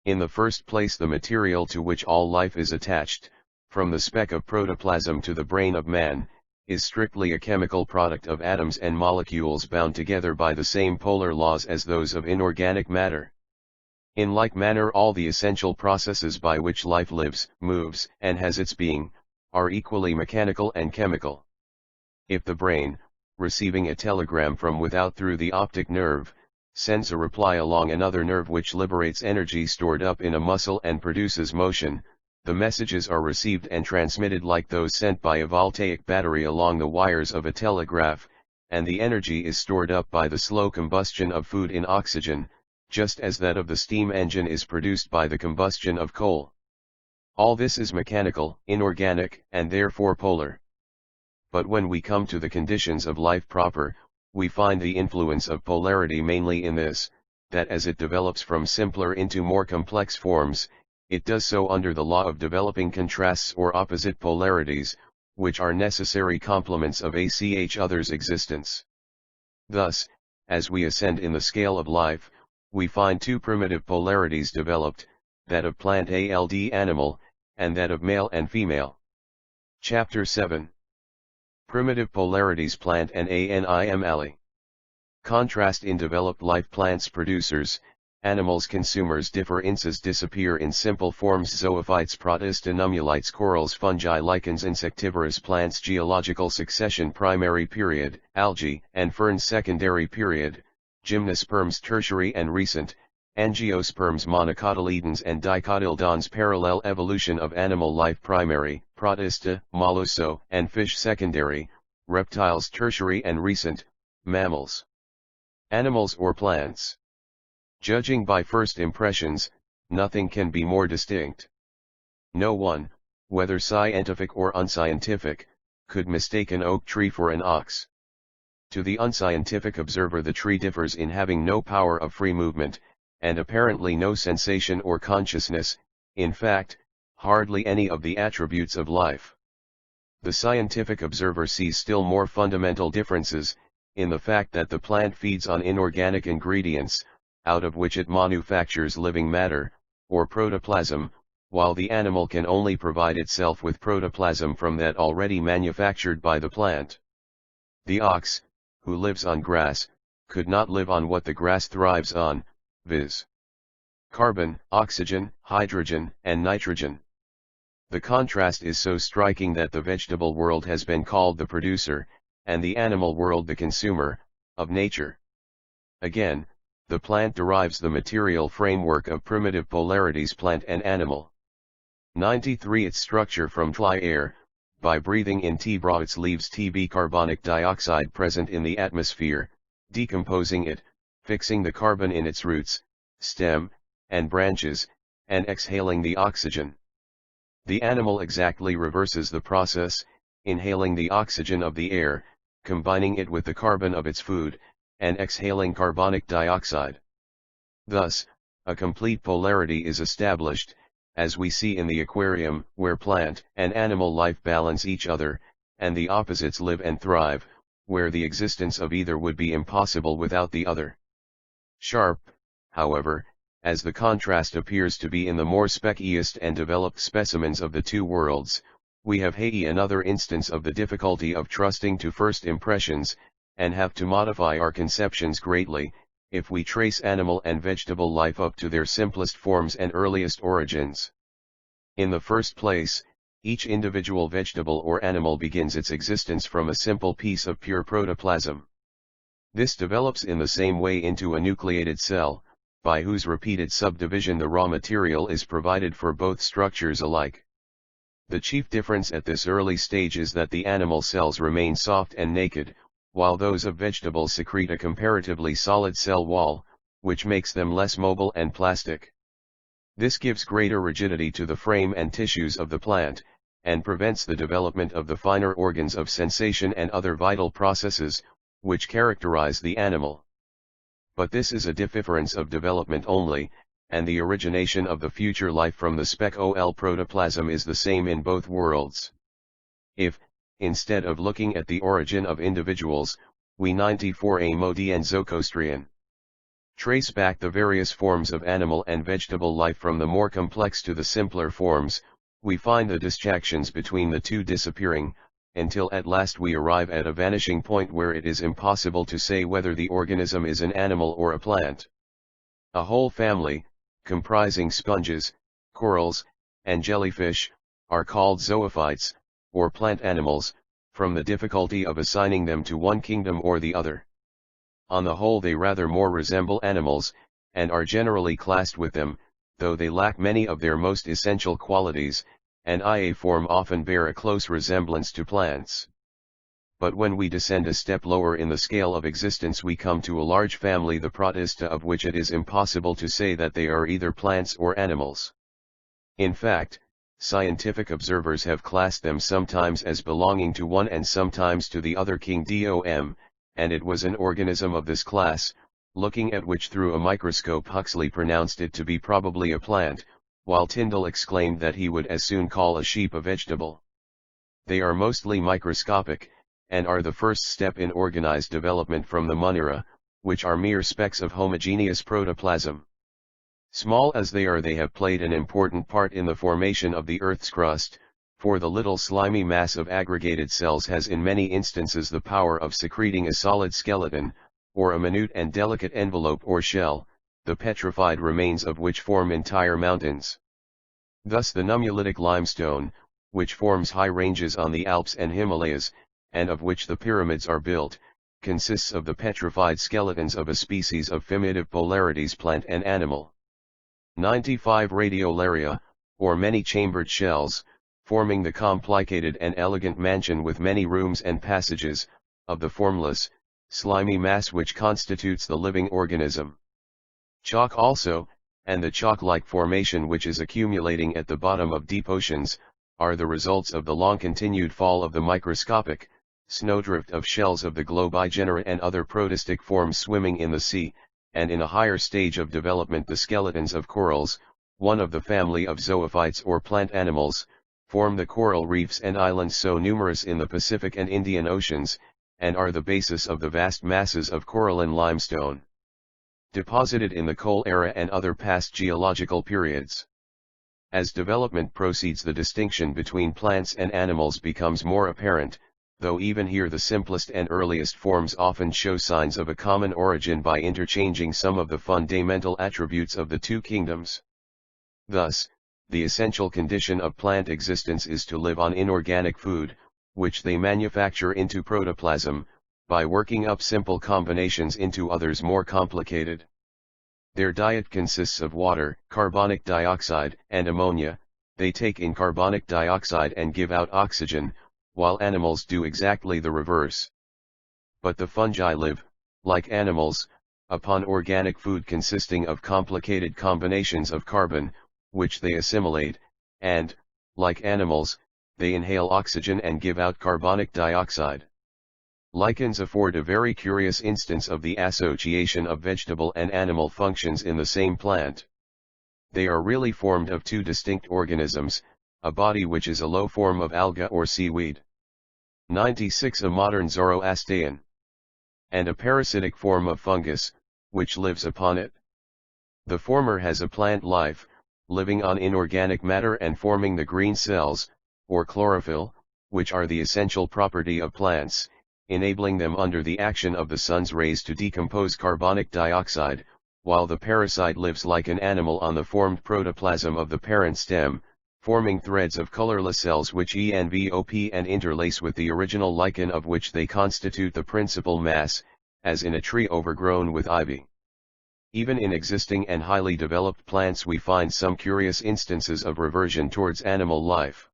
In the first place, the material to which all life is attached, from the speck of protoplasm to the brain of man, is strictly a chemical product of atoms and molecules bound together by the same polar laws as those of inorganic matter. In like manner, all the essential processes by which life lives, moves, and has its being, are equally mechanical and chemical. If the brain, receiving a telegram from without through the optic nerve, sends a reply along another nerve which liberates energy stored up in a muscle and produces motion, the messages are received and transmitted like those sent by a voltaic battery along the wires of a telegraph, and the energy is stored up by the slow combustion of food in oxygen, just as that of the steam engine is produced by the combustion of coal. All this is mechanical, inorganic, and therefore polar. But when we come to the conditions of life proper, we find the influence of polarity mainly in this, that as it develops from simpler into more complex forms, it does so under the law of developing contrasts or opposite polarities, which are necessary complements of each other's existence. Thus, as we ascend in the scale of life, we find two primitive polarities developed, that of plant and animal, and that of male and female. Chapter 7. Primitive polarities, plant and animal. Contrast in developed life. Plants producers, animals consumers. Differences disappear in simple forms. Zoophytes, protista, nummulites, corals, fungi, lichens, insectivorous plants. Geological succession, primary period, algae and ferns. Secondary period, gymnosperms. Tertiary and recent, angiosperms, monocotyledons and dicotyledons. Parallel evolution of animal life, primary, protista, molluso and fish. Secondary, reptiles. Tertiary and recent, mammals. Animals or plants. Judging by first impressions, nothing can be more distinct. No one, whether scientific or unscientific, could mistake an oak tree for an ox. To the unscientific observer, the tree differs in having no power of free movement, and apparently no sensation or consciousness, in fact, hardly any of the attributes of life. The scientific observer sees still more fundamental differences, in the fact that the plant feeds on inorganic ingredients, out of which it manufactures living matter, or protoplasm, while the animal can only provide itself with protoplasm from that already manufactured by the plant. The ox, who lives on grass, could not live on what the grass thrives on, viz. Carbon, oxygen, hydrogen, and nitrogen. The contrast is so striking that the vegetable world has been called the producer, and the animal world the consumer, of nature. Again, the plant derives the material framework of primitive polarities, plant and animal. 93. Its structure from dry air, by breathing in Tbra its leaves Tb carbonic dioxide present in the atmosphere, decomposing it, fixing the carbon in its roots, stem, and branches, and exhaling the oxygen. The animal exactly reverses the process, inhaling the oxygen of the air, combining it with the carbon of its food, and exhaling carbonic dioxide. Thus, a complete polarity is established, as we see in the aquarium, where plant and animal life balance each other, and the opposites live and thrive, where the existence of either would be impossible without the other. Sharp, however, as the contrast appears to be in the more speciest and developed specimens of the two worlds, we have here another instance of the difficulty of trusting to first impressions, and have to modify our conceptions greatly, if we trace animal and vegetable life up to their simplest forms and earliest origins. In the first place, each individual vegetable or animal begins its existence from a simple piece of pure protoplasm. This develops in the same way into a nucleated cell, by whose repeated subdivision the raw material is provided for both structures alike. The chief difference at this early stage is that the animal cells remain soft and naked, while those of vegetables secrete a comparatively solid cell wall, which makes them less mobile and plastic. This gives greater rigidity to the frame and tissues of the plant, and prevents the development of the finer organs of sensation and other vital processes, which characterize the animal. But this is a difference of development only, and the origination of the future life from the spec-ol protoplasm is the same in both worlds. If, instead of looking at the origin of individuals, we 94a Modi and Zoroastrian trace back the various forms of animal and vegetable life from the more complex to the simpler forms, we find the distinctions between the two disappearing, until at last we arrive at a vanishing point where it is impossible to say whether the organism is an animal or a plant. A whole family, comprising sponges, corals, and jellyfish, are called zoophytes, or plant animals, from the difficulty of assigning them to one kingdom or the other. On the whole they rather more resemble animals, and are generally classed with them, though they lack many of their most essential qualities, and in form often bear a close resemblance to plants. But when we descend a step lower in the scale of existence we come to a large family, the protista of which it is impossible to say that they are either plants or animals. In fact, scientific observers have classed them sometimes as belonging to one and sometimes to the other kingdom, and it was an organism of this class, looking at which through a microscope Huxley pronounced it to be probably a plant, while Tyndall exclaimed that he would as soon call a sheep a vegetable. They are mostly microscopic, and are the first step in organized development from the Monera, which are mere specks of homogeneous protoplasm. Small as they are, they have played an important part in the formation of the Earth's crust, for the little slimy mass of aggregated cells has in many instances the power of secreting a solid skeleton, or a minute and delicate envelope or shell, the petrified remains of which form entire mountains. Thus the nummulitic limestone, which forms high ranges on the Alps and Himalayas, and of which the pyramids are built, consists of the petrified skeletons of a species of primitive polarities plant and animal. 95 radiolaria, or many-chambered shells, forming the complicated and elegant mansion with many rooms and passages, of the formless, slimy mass which constitutes the living organism. Chalk also, and the chalk-like formation which is accumulating at the bottom of deep oceans, are the results of the long-continued fall of the microscopic, snowdrift of shells of the globigenera and other protistic forms swimming in the sea, and in a higher stage of development the skeletons of corals, one of the family of zoophytes or plant animals, form the coral reefs and islands so numerous in the Pacific and Indian Oceans, and are the basis of the vast masses of coralline limestone, deposited in the coal era and other past geological periods. As development proceeds, the distinction between plants and animals becomes more apparent, though even here the simplest and earliest forms often show signs of a common origin by interchanging some of the fundamental attributes of the two kingdoms. Thus, the essential condition of plant existence is to live on inorganic food, which they manufacture into protoplasm, by working up simple combinations into others more complicated. Their diet consists of water, carbonic dioxide, and ammonia. They take in carbonic dioxide and give out oxygen, while animals do exactly the reverse. But the fungi live, like animals, upon organic food consisting of complicated combinations of carbon, which they assimilate, and, like animals, they inhale oxygen and give out carbonic dioxide. Lichens afford a very curious instance of the association of vegetable and animal functions in the same plant. They are really formed of two distinct organisms, a body which is a low form of alga or seaweed. 96 A modern Zoroastrian. And a parasitic form of fungus, which lives upon it. The former has a plant life, living on inorganic matter and forming the green cells, or chlorophyll, which are the essential property of plants, enabling them under the action of the sun's rays to decompose carbonic dioxide, while the parasite lives like an animal on the formed protoplasm of the parent stem, forming threads of colorless cells which envelop and interlace with the original lichen of which they constitute the principal mass, as in a tree overgrown with ivy. Even in existing and highly developed plants we find some curious instances of reversion towards animal life.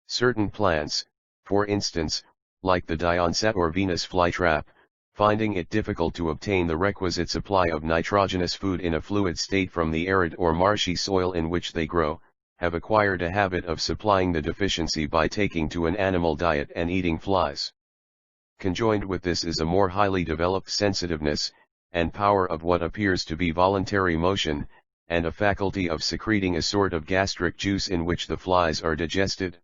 Certain plants, for instance, like the Dionsat or Venus flytrap, finding it difficult to obtain the requisite supply of nitrogenous food in a fluid state from the arid or marshy soil in which they grow, have acquired a habit of supplying the deficiency by taking to an animal diet and eating flies. Conjoined with this is a more highly developed sensitiveness, and power of what appears to be voluntary motion, and a faculty of secreting a sort of gastric juice in which the flies are digested.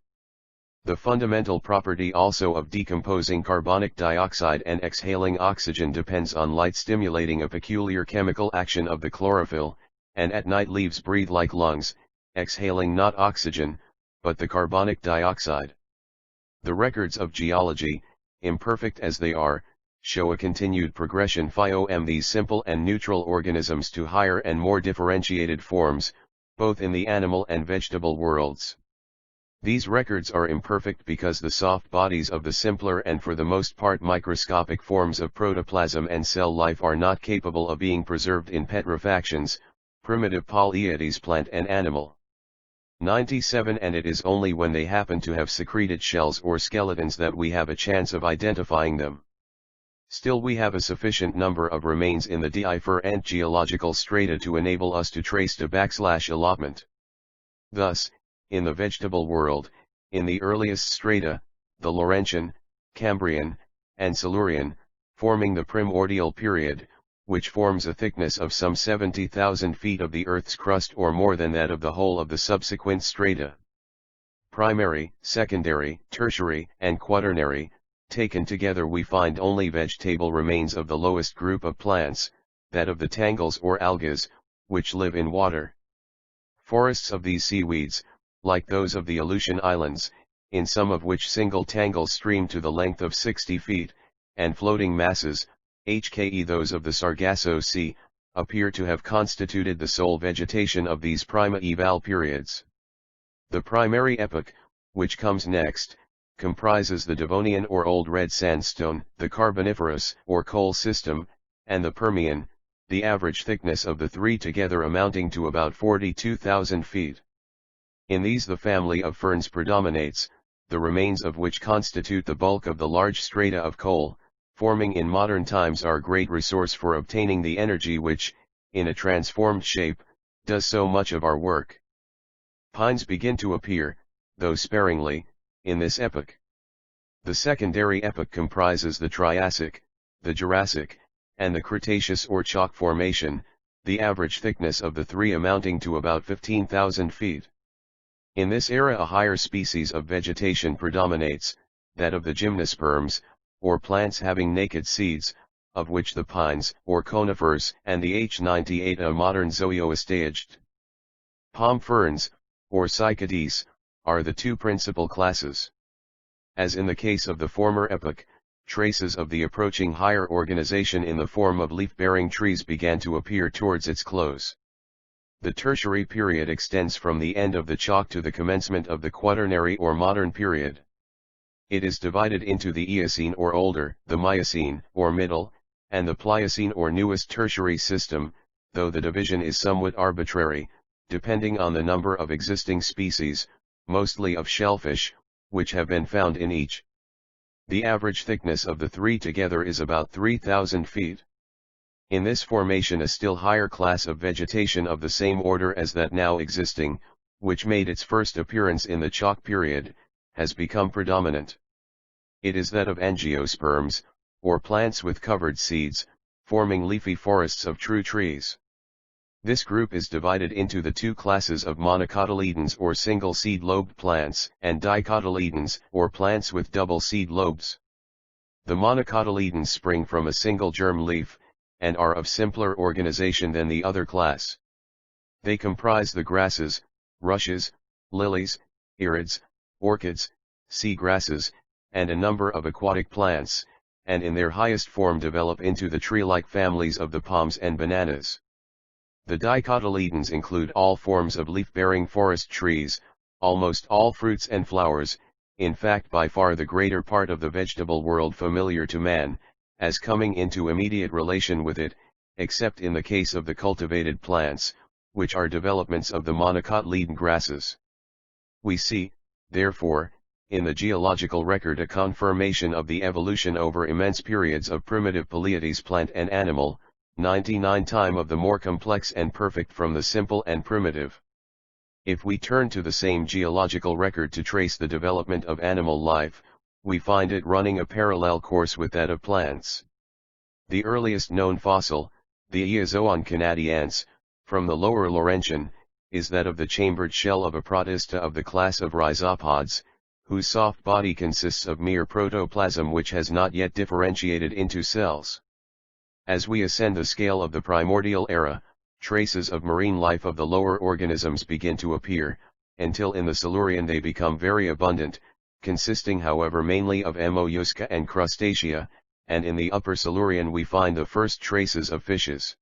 The fundamental property also of decomposing carbonic dioxide and exhaling oxygen depends on light stimulating a peculiar chemical action of the chlorophyll, and at night leaves breathe like lungs, exhaling not oxygen, but the carbonic dioxide. The records of geology, imperfect as they are, show a continued progression from these simple and neutral organisms to higher and more differentiated forms, both in the animal and vegetable worlds. These records are imperfect because the soft bodies of the simpler and for the most part microscopic forms of protoplasm and cell life are not capable of being preserved in petrifactions, primitive polyades plant and animal. 97 And it is only when they happen to have secreted shells or skeletons that we have a chance of identifying them. Still we have a sufficient number of remains in the different geological strata to enable us to trace the allotment. Thus, in the vegetable world, in the earliest strata, the Laurentian, Cambrian, and Silurian, forming the primordial period, which forms a thickness of some 70,000 feet of the Earth's crust or more than that of the whole of the subsequent strata. Primary, secondary, tertiary, and quaternary, taken together we find only vegetable remains of the lowest group of plants, that of the tangles or algas, which live in water. Forests of these seaweeds, like those of the Aleutian Islands, in some of which single tangles stream to the length of 60 feet, and floating masses, hke those of the Sargasso Sea, appear to have constituted the sole vegetation of these primeval periods. The primary epoch, which comes next, comprises the Devonian or Old Red Sandstone, the Carboniferous or Coal system, and the Permian, the average thickness of the three together amounting to about 42,000 feet. In these the family of ferns predominates, the remains of which constitute the bulk of the large strata of coal, forming in modern times our great resource for obtaining the energy which, in a transformed shape, does so much of our work. Pines begin to appear, though sparingly, in this epoch. The secondary epoch comprises the Triassic, the Jurassic, and the Cretaceous or Chalk formation, the average thickness of the three amounting to about 15,000 feet. In this era a higher species of vegetation predominates, that of the gymnosperms, or plants having naked seeds, of which the pines, or conifers, and the H98 a modern Zoroastrian palm ferns, or cycades, are the two principal classes. As in the case of the former epoch, traces of the approaching higher organization in the form of leaf-bearing trees began to appear towards its close. The tertiary period extends from the end of the chalk to the commencement of the quaternary or modern period. It is divided into the Eocene or older, the Miocene or middle, and the Pliocene or newest tertiary system, though the division is somewhat arbitrary, depending on the number of existing species, mostly of shellfish, which have been found in each. The average thickness of the three together is about 3,000 feet. In this formation a still higher class of vegetation of the same order as that now existing, which made its first appearance in the chalk period, has become predominant. It is that of angiosperms, or plants with covered seeds, forming leafy forests of true trees. This group is divided into the two classes of monocotyledons or single seed-lobed plants, and dicotyledons, or plants with double seed lobes. The monocotyledons spring from a single germ leaf, and are of simpler organization than the other class. They comprise the grasses, rushes, lilies, irids, orchids, sea grasses, and a number of aquatic plants, and in their highest form develop into the tree-like families of the palms and bananas. The dicotyledons include all forms of leaf-bearing forest trees, almost all fruits and flowers, in fact by far the greater part of the vegetable world familiar to man, as coming into immediate relation with it, except in the case of the cultivated plants, which are developments of the monocotyledon grasses. We see, therefore, in the geological record a confirmation of the evolution over immense periods of primitive Pleiades plant and animal, 99 times of the more complex and perfect from the simple and primitive. If we turn to the same geological record to trace the development of animal life, we find it running a parallel course with that of plants. The earliest known fossil, the Eozoon canadiense, from the Lower Laurentian, is that of the chambered shell of a protista of the class of rhizopods, whose soft body consists of mere protoplasm which has not yet differentiated into cells. As we ascend the scale of the primordial era, traces of marine life of the lower organisms begin to appear, until in the Silurian they become very abundant, consisting however mainly of mollusca and crustacea, and in the upper Silurian we find the first traces of fishes.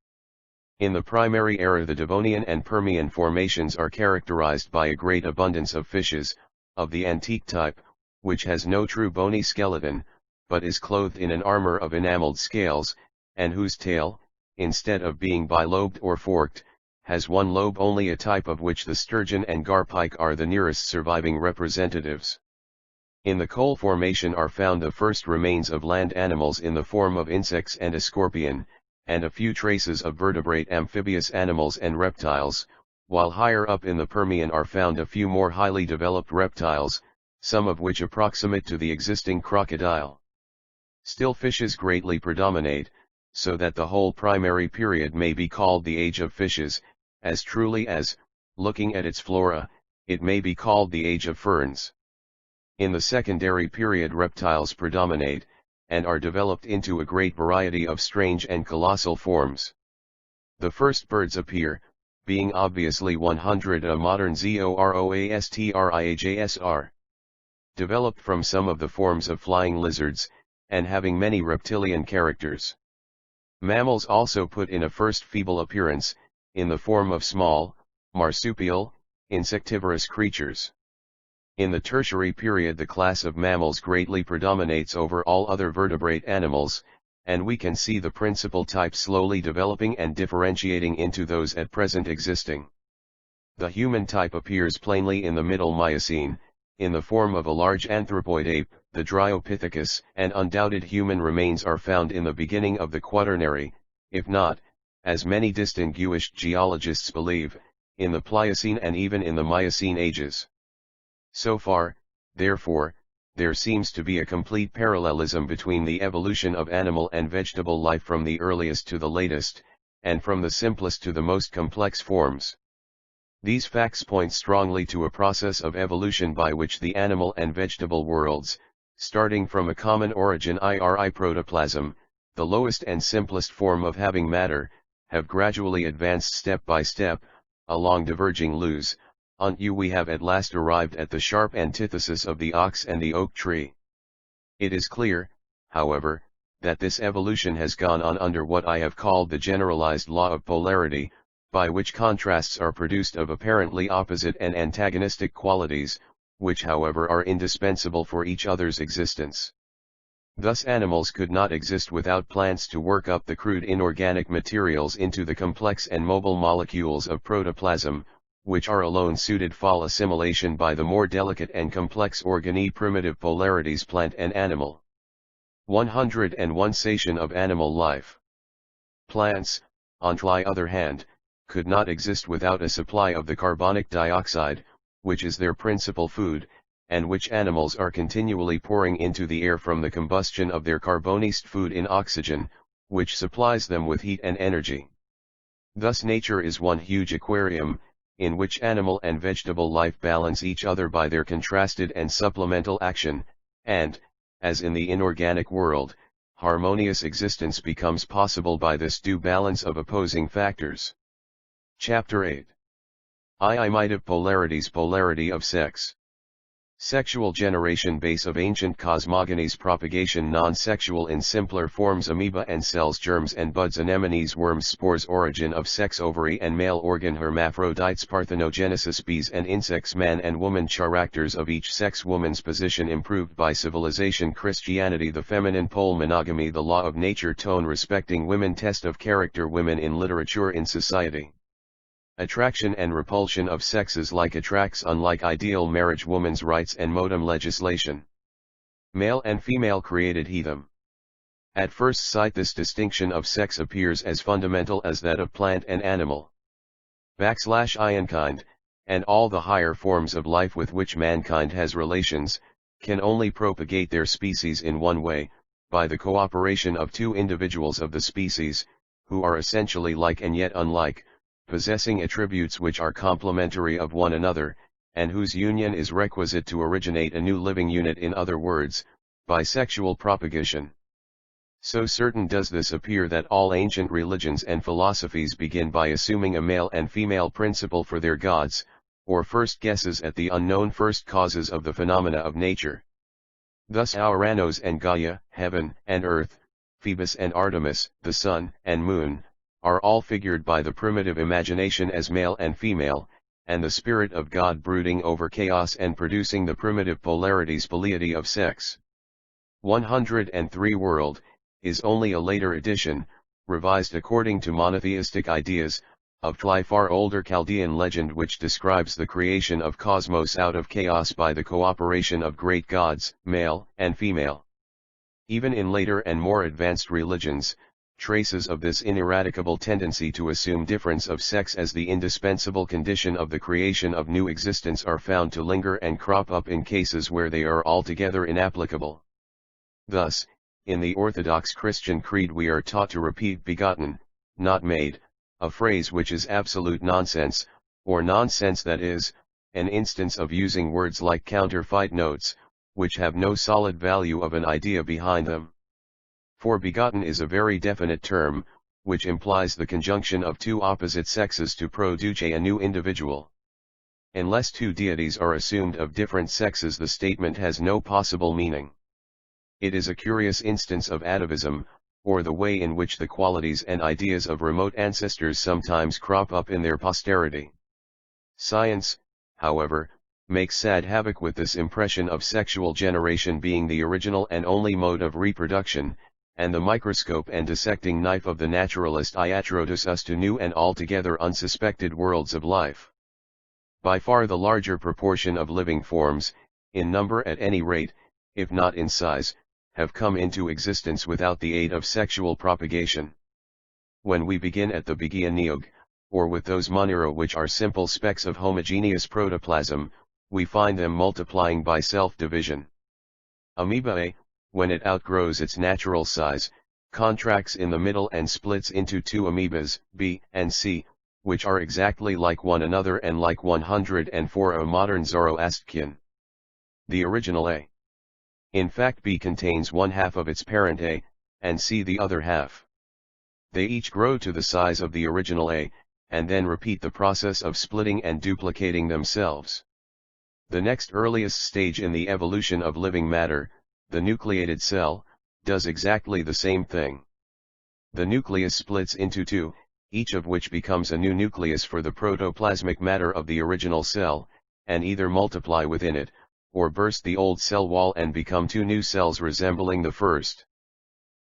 In the primary era the Devonian and Permian formations are characterized by a great abundance of fishes, of the antique type, which has no true bony skeleton, but is clothed in an armor of enameled scales, and whose tail, instead of being bilobed or forked, has one lobe only, a type of which the sturgeon and garpike are the nearest surviving representatives. In the coal formation are found the first remains of land animals in the form of insects and a scorpion, and a few traces of vertebrate amphibious animals and reptiles, while higher up in the Permian are found a few more highly developed reptiles, some of which approximate to the existing crocodile. Still fishes greatly predominate, so that the whole primary period may be called the Age of Fishes, as truly as, looking at its flora, it may be called the Age of Ferns. In the secondary period reptiles predominate, and are developed into a great variety of strange and colossal forms. The first birds appear, being obviously 100 a modern Zoroastriansr, developed from some of the forms of flying lizards, and having many reptilian characters. Mammals also put in a first feeble appearance, in the form of small, marsupial, insectivorous creatures. In the tertiary period the class of mammals greatly predominates over all other vertebrate animals, and we can see the principal type slowly developing and differentiating into those at present existing. The human type appears plainly in the Middle Miocene, in the form of a large anthropoid ape, the Dryopithecus, and undoubted human remains are found in the beginning of the Quaternary, if not, as many distinguished geologists believe, in the Pliocene and even in the Miocene ages. So far, therefore, there seems to be a complete parallelism between the evolution of animal and vegetable life from the earliest to the latest, and from the simplest to the most complex forms. These facts point strongly to a process of evolution by which the animal and vegetable worlds, starting from a common origin iri protoplasm, the lowest and simplest form of having matter, have gradually advanced step by step, along diverging loos, until we have at last arrived at the sharp antithesis of the ox and the oak tree. It is clear, however, that this evolution has gone on under what I have called the generalized law of polarity, by which contrasts are produced of apparently opposite and antagonistic qualities, which however are indispensable for each other's existence. Thus animals could not exist without plants to work up the crude inorganic materials into the complex and mobile molecules of protoplasm, which are alone suited for assimilation by the more delicate and complex organe primitive polarities plant and animal. 101 Sation of animal life. Plants, on the other hand, could not exist without a supply of the carbonic dioxide, which is their principal food, and which animals are continually pouring into the air from the combustion of their carbonized food in oxygen, which supplies them with heat and energy. Thus nature is one huge aquarium, in which animal and vegetable life balance each other by their contrasted and supplemental action, and, as in the inorganic world, harmonious existence becomes possible by this due balance of opposing factors. Chapter 8. I might of polarities. Polarity of sex. Sexual generation. Base of ancient cosmogonies. Propagation. Non-sexual in simpler forms. Amoeba and cells. Germs and buds. Anemones. Worms. Spores. Origin of sex. Ovary and male organ. Hermaphrodites. Parthenogenesis. Bees and insects. Man and woman. Characters of each sex. Woman's position improved by civilization. Christianity. The feminine pole. Monogamy. The law of nature. Tone respecting women. Test of character. Women in literature. In society. Attraction and repulsion of sexes. Like attracts. Unlike ideal marriage. Woman's rights and modem legislation. Male and female created he them. At first sight this distinction of sex appears as fundamental as that of plant and animal. Iankind, and all the higher forms of life with which mankind has relations, can only propagate their species in one way, by the cooperation of two individuals of the species, who are essentially like and yet unlike, possessing attributes which are complementary of one another, and whose union is requisite to originate a new living unit. In other words, by sexual propagation. So certain does this appear that all ancient religions and philosophies begin by assuming a male and female principle for their gods, or first guesses at the unknown first causes of the phenomena of nature. Thus Uranus and Gaia, heaven and earth, Phoebus and Artemis, the sun and moon, are all figured by the primitive imagination as male and female, and the spirit of God brooding over chaos and producing the primitive polarities. Polarity of sex. 103 World, is only a later edition, revised according to monotheistic ideas, of far older Chaldean legend which describes the creation of cosmos out of chaos by the cooperation of great gods, male and female. Even in later and more advanced religions, traces of this ineradicable tendency to assume difference of sex as the indispensable condition of the creation of new existence are found to linger and crop up in cases where they are altogether inapplicable. Thus, in the Orthodox Christian creed we are taught to repeat begotten, not made, a phrase which is absolute nonsense, or nonsense that is, an instance of using words like counterfeit notes, which have no solid value of an idea behind them. For begotten is a very definite term, which implies the conjunction of two opposite sexes to produce a new individual. Unless two deities are assumed of different sexes the statement has no possible meaning. It is a curious instance of atavism, or the way in which the qualities and ideas of remote ancestors sometimes crop up in their posterity. Science, however, makes sad havoc with this impression of sexual generation being the original and only mode of reproduction, and the microscope and dissecting knife of the naturalist introduce us to new and altogether unsuspected worlds of life. By far the larger proportion of living forms, in number at any rate, if not in size, have come into existence without the aid of sexual propagation. When we begin at the beginning, or with those monera which are simple specks of homogeneous protoplasm, we find them multiplying by self-division. Amoeba, when it outgrows its natural size, contracts in the middle and splits into two amoebas, B and C, which are exactly like one another and like 104 a modern Zoroastrian. The original A. In fact B contains one half of its parent A, and C the other half. They each grow to the size of the original A, and then repeat the process of splitting and duplicating themselves. The next earliest stage in the evolution of living matter, the nucleated cell, does exactly the same thing. The nucleus splits into two, each of which becomes a new nucleus for the protoplasmic matter of the original cell, and either multiply within it, or burst the old cell wall and become two new cells resembling the first.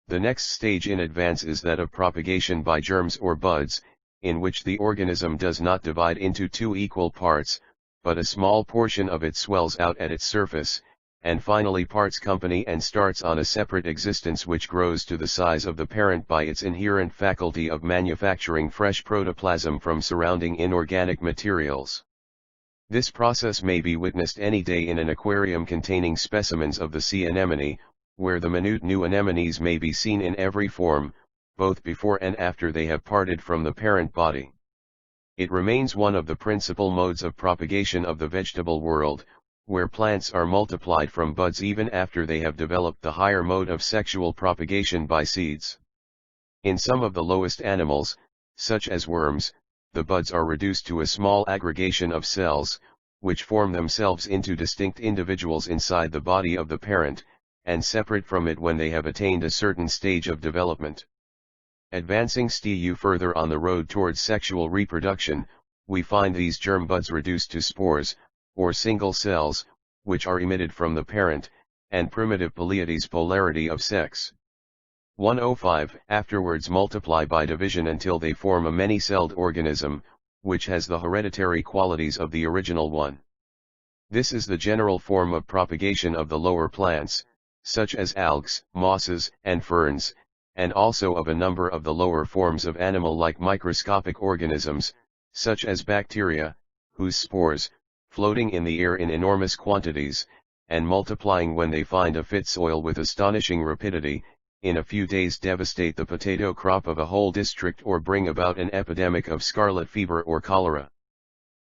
The next stage in advance is that of propagation by germs or buds, in which the organism does not divide into two equal parts, but a small portion of it swells out at its surface, and finally parts company and starts on a separate existence which grows to the size of the parent by its inherent faculty of manufacturing fresh protoplasm from surrounding inorganic materials. This process may be witnessed any day in an aquarium containing specimens of the sea anemone, where the minute new anemones may be seen in every form, both before and after they have parted from the parent body. It remains one of the principal modes of propagation of the vegetable world, where plants are multiplied from buds even after they have developed the higher mode of sexual propagation by seeds. In some of the lowest animals, such as worms, the buds are reduced to a small aggregation of cells, which form themselves into distinct individuals inside the body of the parent, and separate from it when they have attained a certain stage of development. Advancing still further on the road towards sexual reproduction, we find these germ buds reduced to spores, or single cells, which are emitted from the parent, and primitive Pleiades polarity of sex. 105 Afterwards multiply by division until they form a many-celled organism, which has the hereditary qualities of the original one. This is the general form of propagation of the lower plants, such as algs, mosses, and ferns, and also of a number of the lower forms of animal-like microscopic organisms, such as bacteria, whose spores, floating in the air in enormous quantities, and multiplying when they find a fit soil with astonishing rapidity, in a few days devastate the potato crop of a whole district or bring about an epidemic of scarlet fever or cholera.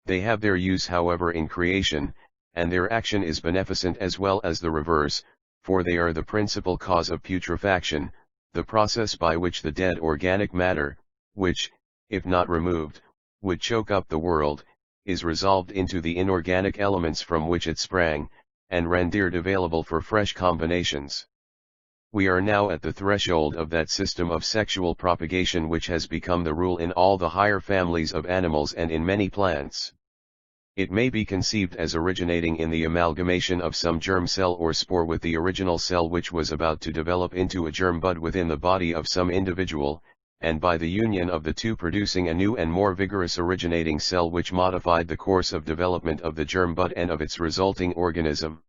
They have their use however in creation, and their action is beneficent as well as the reverse, for they are the principal cause of putrefaction, the process by which the dead organic matter, which, if not removed, would choke up the world, is resolved into the inorganic elements from which it sprang, and rendered available for fresh combinations. We are now at the threshold of that system of sexual propagation which has become the rule in all the higher families of animals and in many plants. It may be conceived as originating in the amalgamation of some germ cell or spore with the original cell which was about to develop into a germ bud within the body of some individual, and by the union of the two producing a new and more vigorous originating cell which modified the course of development of the germ bud and of its resulting organism.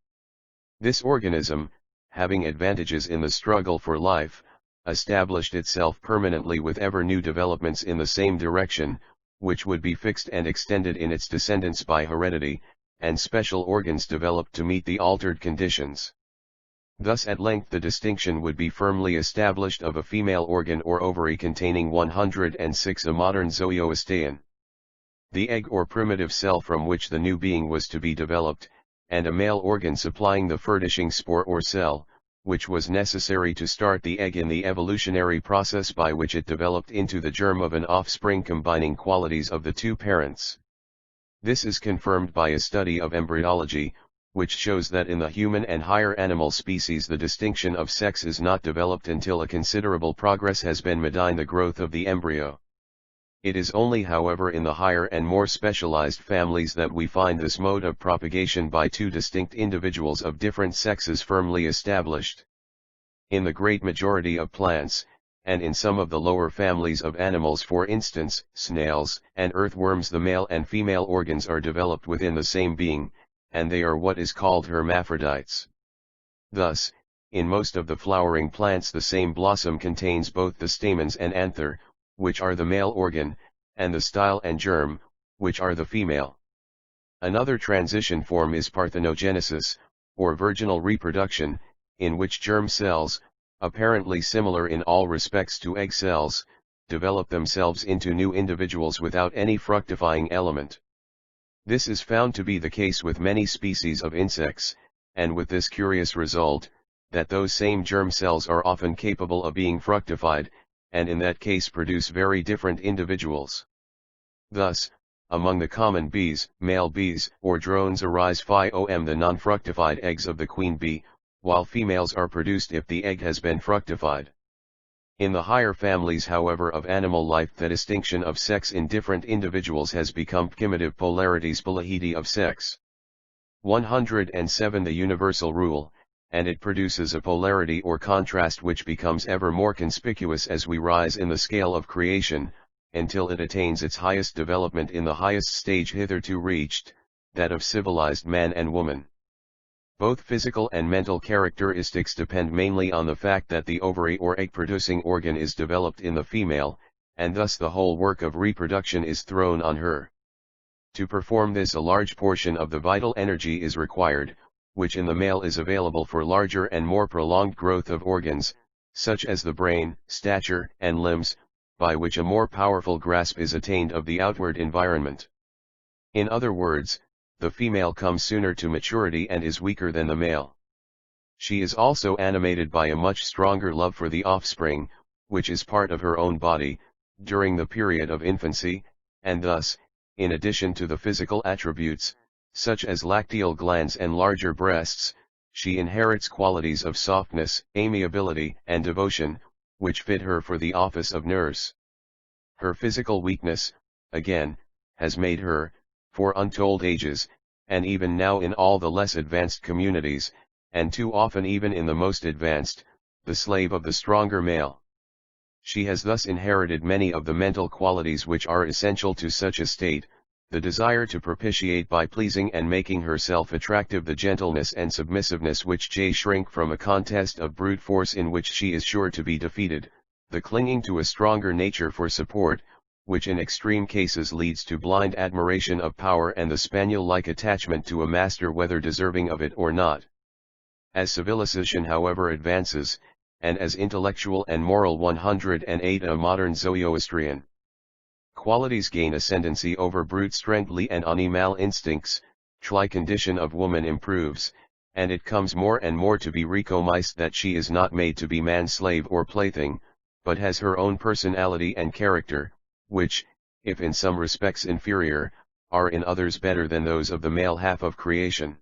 This organism, having advantages in the struggle for life, established itself permanently with ever new developments in the same direction, which would be fixed and extended in its descendants by heredity, and special organs developed to meet the altered conditions. Thus at length the distinction would be firmly established of a female organ or ovary containing 106 a modern Zoroastrian. The egg or primitive cell from which the new being was to be developed, and a male organ supplying the furnishing spore or cell, which was necessary to start the egg in the evolutionary process by which it developed into the germ of an offspring combining qualities of the two parents. This is confirmed by a study of embryology, which shows that in the human and higher animal species the distinction of sex is not developed until a considerable progress has been made in the growth of the embryo. It is only however in the higher and more specialized families that we find this mode of propagation by two distinct individuals of different sexes firmly established. In the great majority of plants, and in some of the lower families of animals, for instance, snails and earthworms, the male and female organs are developed within the same being, and they are what is called hermaphrodites. Thus, in most of the flowering plants the same blossom contains both the stamens and anther, which are the male organ, and the style and germ, which are the female. Another transition form is parthenogenesis, or virginal reproduction, in which germ cells, apparently similar in all respects to egg cells, develop themselves into new individuals without any fructifying element. This is found to be the case with many species of insects, and with this curious result, that those same germ cells are often capable of being fructified, and in that case produce very different individuals. Thus, among the common bees, male bees or drones arise from the non-fructified eggs of the queen bee, while females are produced if the egg has been fructified. In the higher families however of animal life the distinction of sex in different individuals has become primitive polarities Pleiades of sex. 107 The universal rule, and it produces a polarity or contrast which becomes ever more conspicuous as we rise in the scale of creation, until it attains its highest development in the highest stage hitherto reached, that of civilized man and woman. Both physical and mental characteristics depend mainly on the fact that the ovary or egg-producing organ is developed in the female, and thus the whole work of reproduction is thrown on her. To perform this a large portion of the vital energy is required, which in the male is available for larger and more prolonged growth of organs, such as the brain, stature, and limbs, by which a more powerful grasp is attained of the outward environment. In other words, the female comes sooner to maturity and is weaker than the male. She is also animated by a much stronger love for the offspring, which is part of her own body, during the period of infancy, and thus, in addition to the physical attributes, such as lacteal glands and larger breasts, she inherits qualities of softness, amiability, and devotion, which fit her for the office of nurse. Her physical weakness, again, has made her, for untold ages, and even now in all the less advanced communities, and too often even in the most advanced, the slave of the stronger male. She has thus inherited many of the mental qualities which are essential to such a state, the desire to propitiate by pleasing and making herself attractive, the gentleness and submissiveness which shrink from a contest of brute force in which she is sure to be defeated, the clinging to a stronger nature for support, which in extreme cases leads to blind admiration of power, and the spaniel-like attachment to a master whether deserving of it or not. As civilization however advances, and as intellectual and moral 108 a modern Zoroastrian qualities gain ascendancy over brute strengthly and animal instincts, the condition of woman improves, and it comes more and more to be recognized that she is not made to be man's slave or plaything, but has her own personality and character, which, if in some respects inferior, are in others better than those of the male half of creation.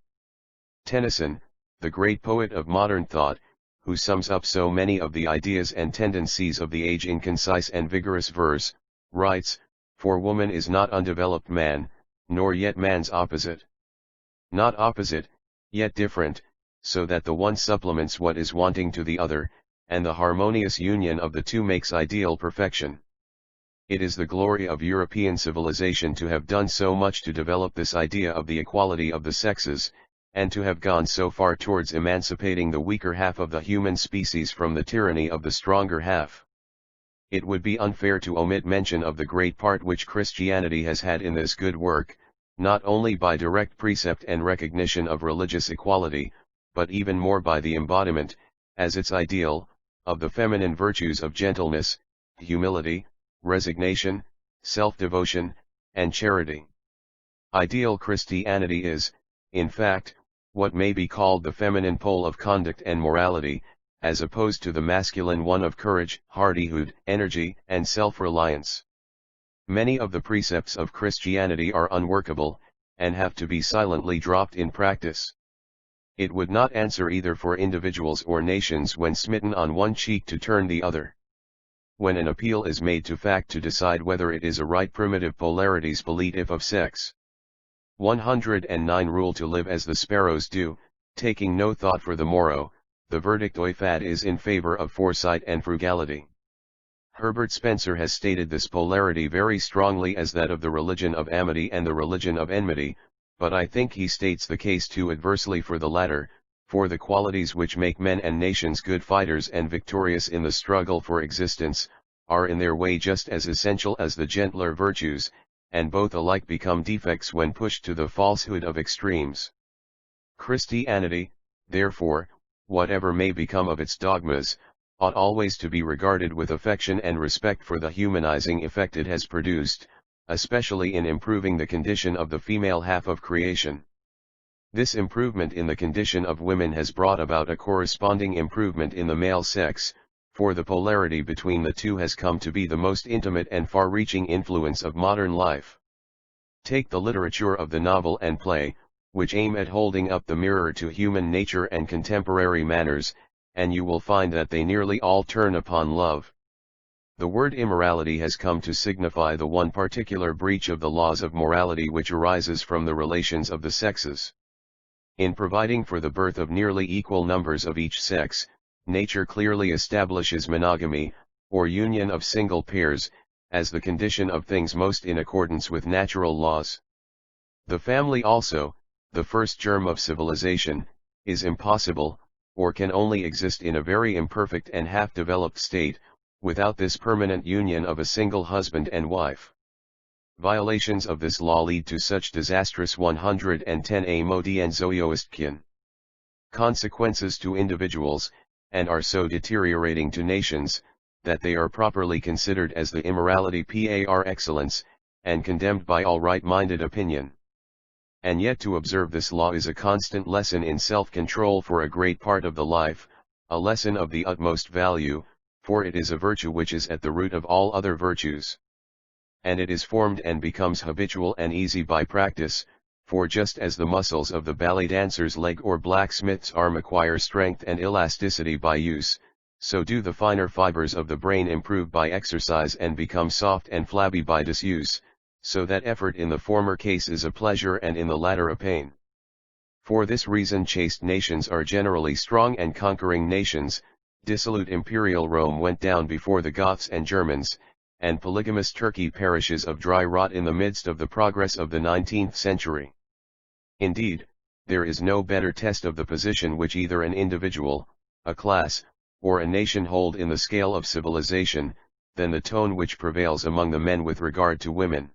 Tennyson, the great poet of modern thought, who sums up so many of the ideas and tendencies of the age in concise and vigorous verse, writes, "For woman is not undeveloped man, nor yet man's opposite. Not opposite, yet different, so that the one supplements what is wanting to the other, and the harmonious union of the two makes ideal perfection." It is the glory of European civilization to have done so much to develop this idea of the equality of the sexes, and to have gone so far towards emancipating the weaker half of the human species from the tyranny of the stronger half. It would be unfair to omit mention of the great part which Christianity has had in this good work, not only by direct precept and recognition of religious equality, but even more by the embodiment, as its ideal, of the feminine virtues of gentleness, humility, resignation, self-devotion, and charity. Ideal Christianity is, in fact, what may be called the feminine pole of conduct and morality, as opposed to the masculine one of courage, hardihood, energy, and self-reliance. Many of the precepts of Christianity are unworkable, and have to be silently dropped in practice. It would not answer either for individuals or nations when smitten on one cheek to turn the other. When an appeal is made to fact to decide whether it is a right, primitive polarities belief of sex. 109 Rule to live as the sparrows do, taking no thought for the morrow, the verdict oifad is in favor of foresight and frugality. Herbert Spencer has stated this polarity very strongly as that of the religion of amity and the religion of enmity, but I think he states the case too adversely for the latter, for the qualities which make men and nations good fighters and victorious in the struggle for existence, are in their way just as essential as the gentler virtues, and both alike become defects when pushed to the falsehood of extremes. Christianity, therefore, whatever may become of its dogmas, ought always to be regarded with affection and respect for the humanizing effect it has produced, especially in improving the condition of the female half of creation. This improvement in the condition of women has brought about a corresponding improvement in the male sex, for the polarity between the two has come to be the most intimate and far-reaching influence of modern life. Take the literature of the novel and play, which aim at holding up the mirror to human nature and contemporary manners, and you will find that they nearly all turn upon love. The word immorality has come to signify the one particular breach of the laws of morality which arises from the relations of the sexes. In providing for the birth of nearly equal numbers of each sex, nature clearly establishes monogamy, or union of single pairs, as the condition of things most in accordance with natural laws. The family also, the first germ of civilization, is impossible, or can only exist in a very imperfect and half-developed state, without this permanent union of a single husband and wife. Violations of this law lead to such disastrous 110 Modi and Zoroastrian consequences to individuals, and are so deteriorating to nations, that they are properly considered as the immorality par excellence, and condemned by all right-minded opinion. And yet to observe this law is a constant lesson in self-control for a great part of the life, a lesson of the utmost value, for it is a virtue which is at the root of all other virtues. And it is formed and becomes habitual and easy by practice, for just as the muscles of the ballet dancer's leg or blacksmith's arm acquire strength and elasticity by use, so do the finer fibers of the brain improve by exercise and become soft and flabby by disuse, so that effort in the former case is a pleasure and in the latter a pain. For this reason chaste nations are generally strong and conquering nations. Dissolute imperial Rome went down before the Goths and Germans, and polygamous Turkey perishes of dry rot in the midst of the progress of the 19th century. Indeed, there is no better test of the position which either an individual, a class, or a nation hold in the scale of civilization, than the tone which prevails among the men with regard to women.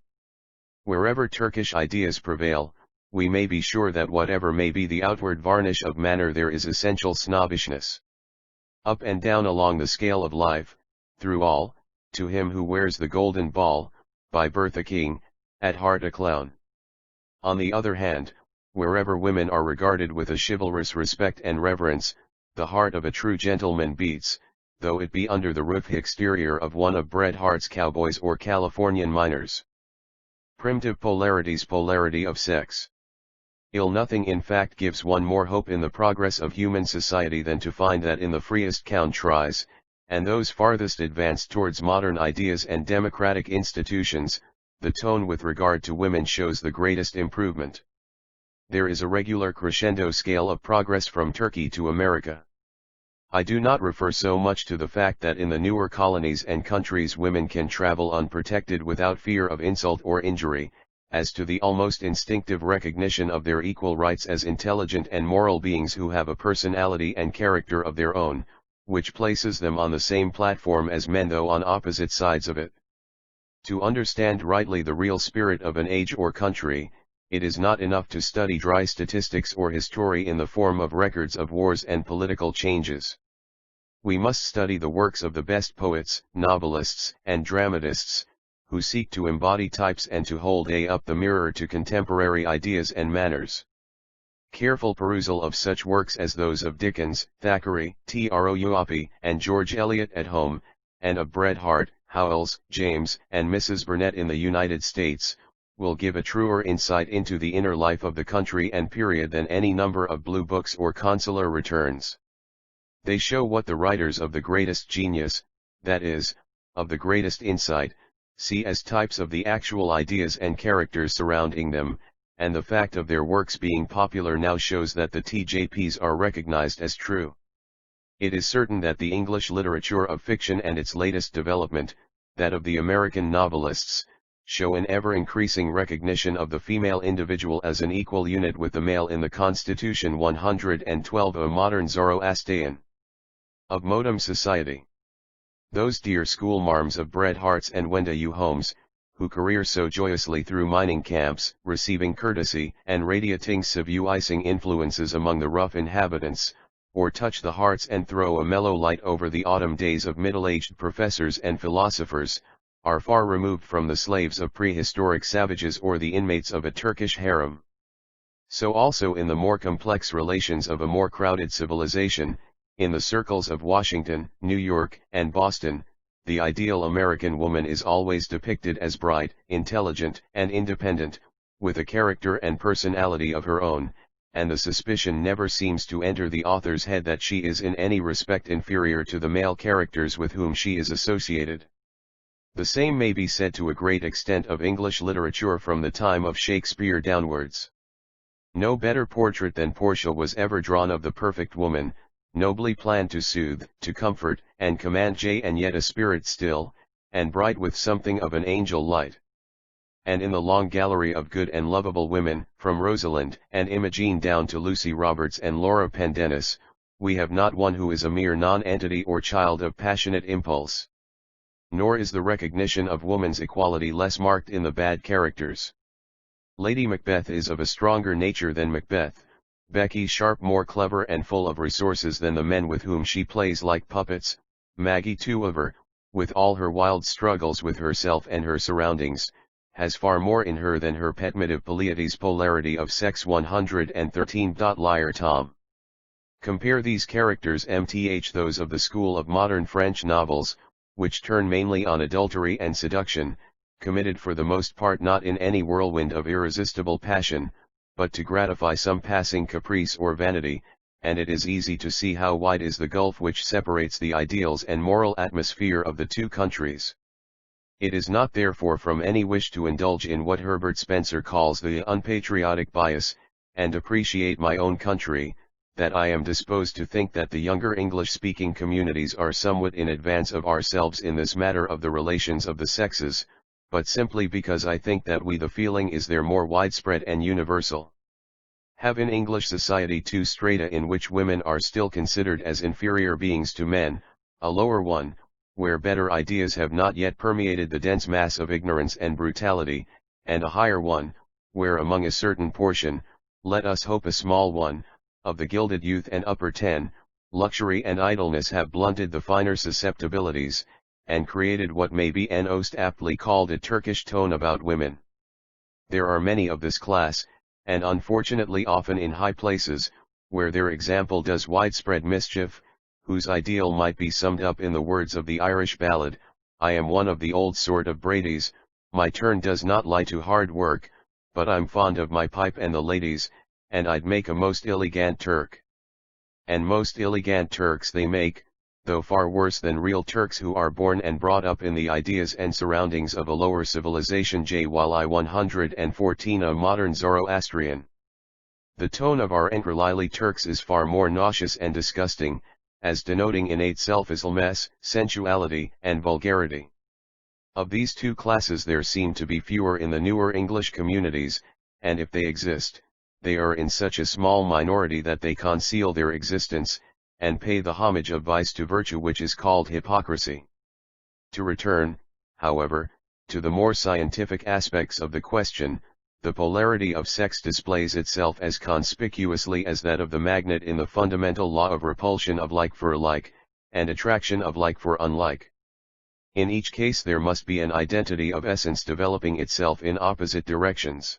Wherever Turkish ideas prevail, we may be sure that whatever may be the outward varnish of manner, there is essential snobbishness. Up and down along the scale of life, through all, to him who wears the golden ball, by birth a king, at heart a clown. On the other hand, wherever women are regarded with a chivalrous respect and reverence, the heart of a true gentleman beats, though it be under the roof exterior of one of Bret Harte's cowboys or Californian miners. Primitive polarities, polarity of sex. Nothing in fact gives one more hope in the progress of human society than to find that in the freest countries, and those farthest advanced towards modern ideas and democratic institutions, the tone with regard to women shows the greatest improvement. There is a regular crescendo scale of progress from Turkey to America. I do not refer so much to the fact that in the newer colonies and countries women can travel unprotected without fear of insult or injury, as to the almost instinctive recognition of their equal rights as intelligent and moral beings who have a personality and character of their own, which places them on the same platform as men though on opposite sides of it. To understand rightly the real spirit of an age or country, it is not enough to study dry statistics or history in the form of records of wars and political changes. We must study the works of the best poets, novelists, and dramatists, who seek to embody types and to hold up the mirror to contemporary ideas and manners. Careful perusal of such works as those of Dickens, Thackeray, Troup, and George Eliot at home, and of Bret Harte, Howells, James, and Mrs. Burnett in the United States, will give a truer insight into the inner life of the country and period than any number of blue books or consular returns. They show what the writers of the greatest genius, that is, of the greatest insight, see as types of the actual ideas and characters surrounding them, and the fact of their works being popular now shows that the TJPs are recognized as true. It is certain that the English literature of fiction and its latest development, that of the American novelists, show an ever-increasing recognition of the female individual as an equal unit with the male in the Constitution 112 of a modern Zoroastrian of modem society. Those dear schoolmarms of Bret Harte's and Wenda U. Holmes, who career so joyously through mining camps, receiving courtesy and radiating civilizing influences among the rough inhabitants, or touch the hearts and throw a mellow light over the autumn days of middle-aged professors and philosophers, are far removed from the slaves of prehistoric savages or the inmates of a Turkish harem. So also in the more complex relations of a more crowded civilization, in the circles of Washington, New York, and Boston, the ideal American woman is always depicted as bright, intelligent, and independent, with a character and personality of her own, and the suspicion never seems to enter the author's head that she is in any respect inferior to the male characters with whom she is associated. The same may be said to a great extent of English literature from the time of Shakespeare downwards. No better portrait than Portia was ever drawn of the perfect woman, nobly planned to soothe, to comfort, and command and yet a spirit still, and bright with something of an angel light. And in the long gallery of good and lovable women, from Rosalind and Imogen down to Lucy Roberts and Laura Pendennis, we have not one who is a mere non-entity or child of passionate impulse. Nor is the recognition of woman's equality less marked in the bad characters. Lady Macbeth is of a stronger nature than Macbeth, Becky Sharp more clever and full of resources than the men with whom she plays like puppets. Maggie Tulliver, with all her wild struggles with herself and her surroundings, has far more in her than her petmative Pleiades polarity of sex 113. Liar Tom. Compare these characters mth those of the school of modern French novels, which turn mainly on adultery and seduction, committed for the most part not in any whirlwind of irresistible passion, but to gratify some passing caprice or vanity, and it is easy to see how wide is the gulf which separates the ideals and moral atmosphere of the two countries. It is not therefore from any wish to indulge in what Herbert Spencer calls the unpatriotic bias, and appreciate my own country, that I am disposed to think that the younger English-speaking communities are somewhat in advance of ourselves in this matter of the relations of the sexes, but simply because I think that the feeling is there more widespread and universal. Have in English society two strata in which women are still considered as inferior beings to men, a lower one, where better ideas have not yet permeated the dense mass of ignorance and brutality, and a higher one, where among a certain portion, let us hope a small one, of the gilded youth and upper ten, luxury and idleness have blunted the finer susceptibilities, and created what may be most aptly called a Turkish tone about women. There are many of this class, and unfortunately often in high places, where their example does widespread mischief, whose ideal might be summed up in the words of the Irish ballad, I am one of the old sort of Brady's, my turn does not lie to hard work, but I'm fond of my pipe and the ladies, and I'd make a most elegant Turk. And most elegant Turks they make, though far worse than real Turks who are born and brought up in the ideas and surroundings of a lower civilization. While I 114 a modern Zoroastrian. The tone of our Enkerlili Turks is far more nauseous and disgusting, as denoting innate selfishness, sensuality, and vulgarity. Of these two classes there seem to be fewer in the newer English communities, and if they exist, they are in such a small minority that they conceal their existence, and pay the homage of vice to virtue which is called hypocrisy. To return, however, to the more scientific aspects of the question, the polarity of sex displays itself as conspicuously as that of the magnet in the fundamental law of repulsion of like for like, and attraction of like for unlike. In each case there must be an identity of essence developing itself in opposite directions.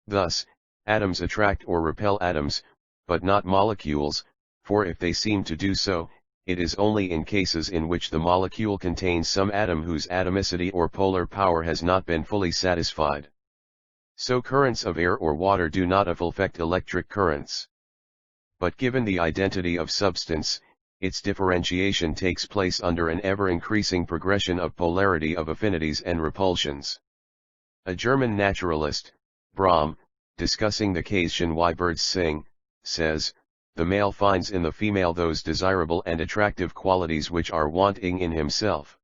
Thus, atoms attract or repel atoms, but not molecules, for if they seem to do so, it is only in cases in which the molecule contains some atom whose atomicity or polar power has not been fully satisfied. So currents of air or water do not affect electric currents. But given the identity of substance, its differentiation takes place under an ever-increasing progression of polarity of affinities and repulsions. A German naturalist, Brahm, discussing the occasion why birds sing, says, the male finds in the female those desirable and attractive qualities which are wanting in himself.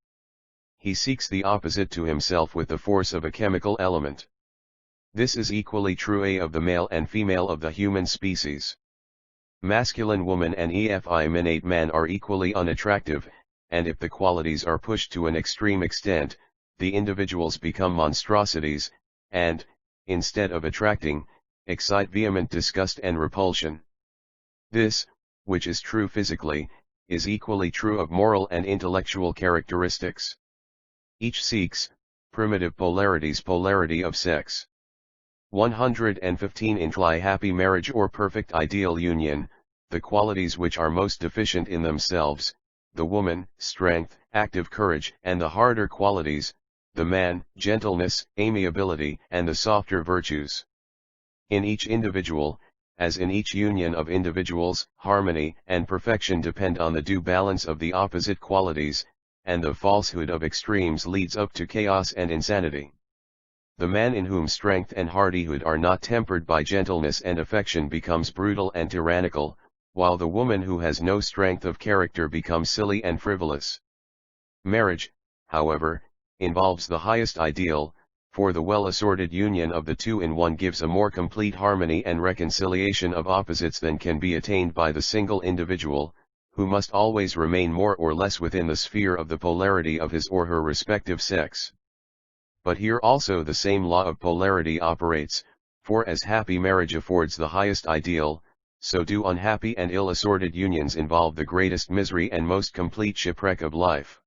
He seeks the opposite to himself with the force of a chemical element. This is equally true of the male and female of the human species. Masculine woman and effeminate man are equally unattractive, and if the qualities are pushed to an extreme extent, the individuals become monstrosities, and, instead of attracting, excite vehement disgust and repulsion. This, which is true physically, is equally true of moral and intellectual characteristics. Each seeks, primitive polarities polarity of sex. 115 imply happy marriage or perfect ideal union, the qualities which are most deficient in themselves, the woman, strength, active courage, and the harder qualities, the man, gentleness, amiability, and the softer virtues. In each individual, as in each union of individuals, harmony and perfection depend on the due balance of the opposite qualities, and the falsehood of extremes leads up to chaos and insanity. The man in whom strength and hardihood are not tempered by gentleness and affection becomes brutal and tyrannical, while the woman who has no strength of character becomes silly and frivolous. Marriage, however, involves the highest ideal, for the well-assorted union of the two in one gives a more complete harmony and reconciliation of opposites than can be attained by the single individual, who must always remain more or less within the sphere of the polarity of his or her respective sex. But here also the same law of polarity operates, for as happy marriage affords the highest ideal, so do unhappy and ill-assorted unions involve the greatest misery and most complete shipwreck of life.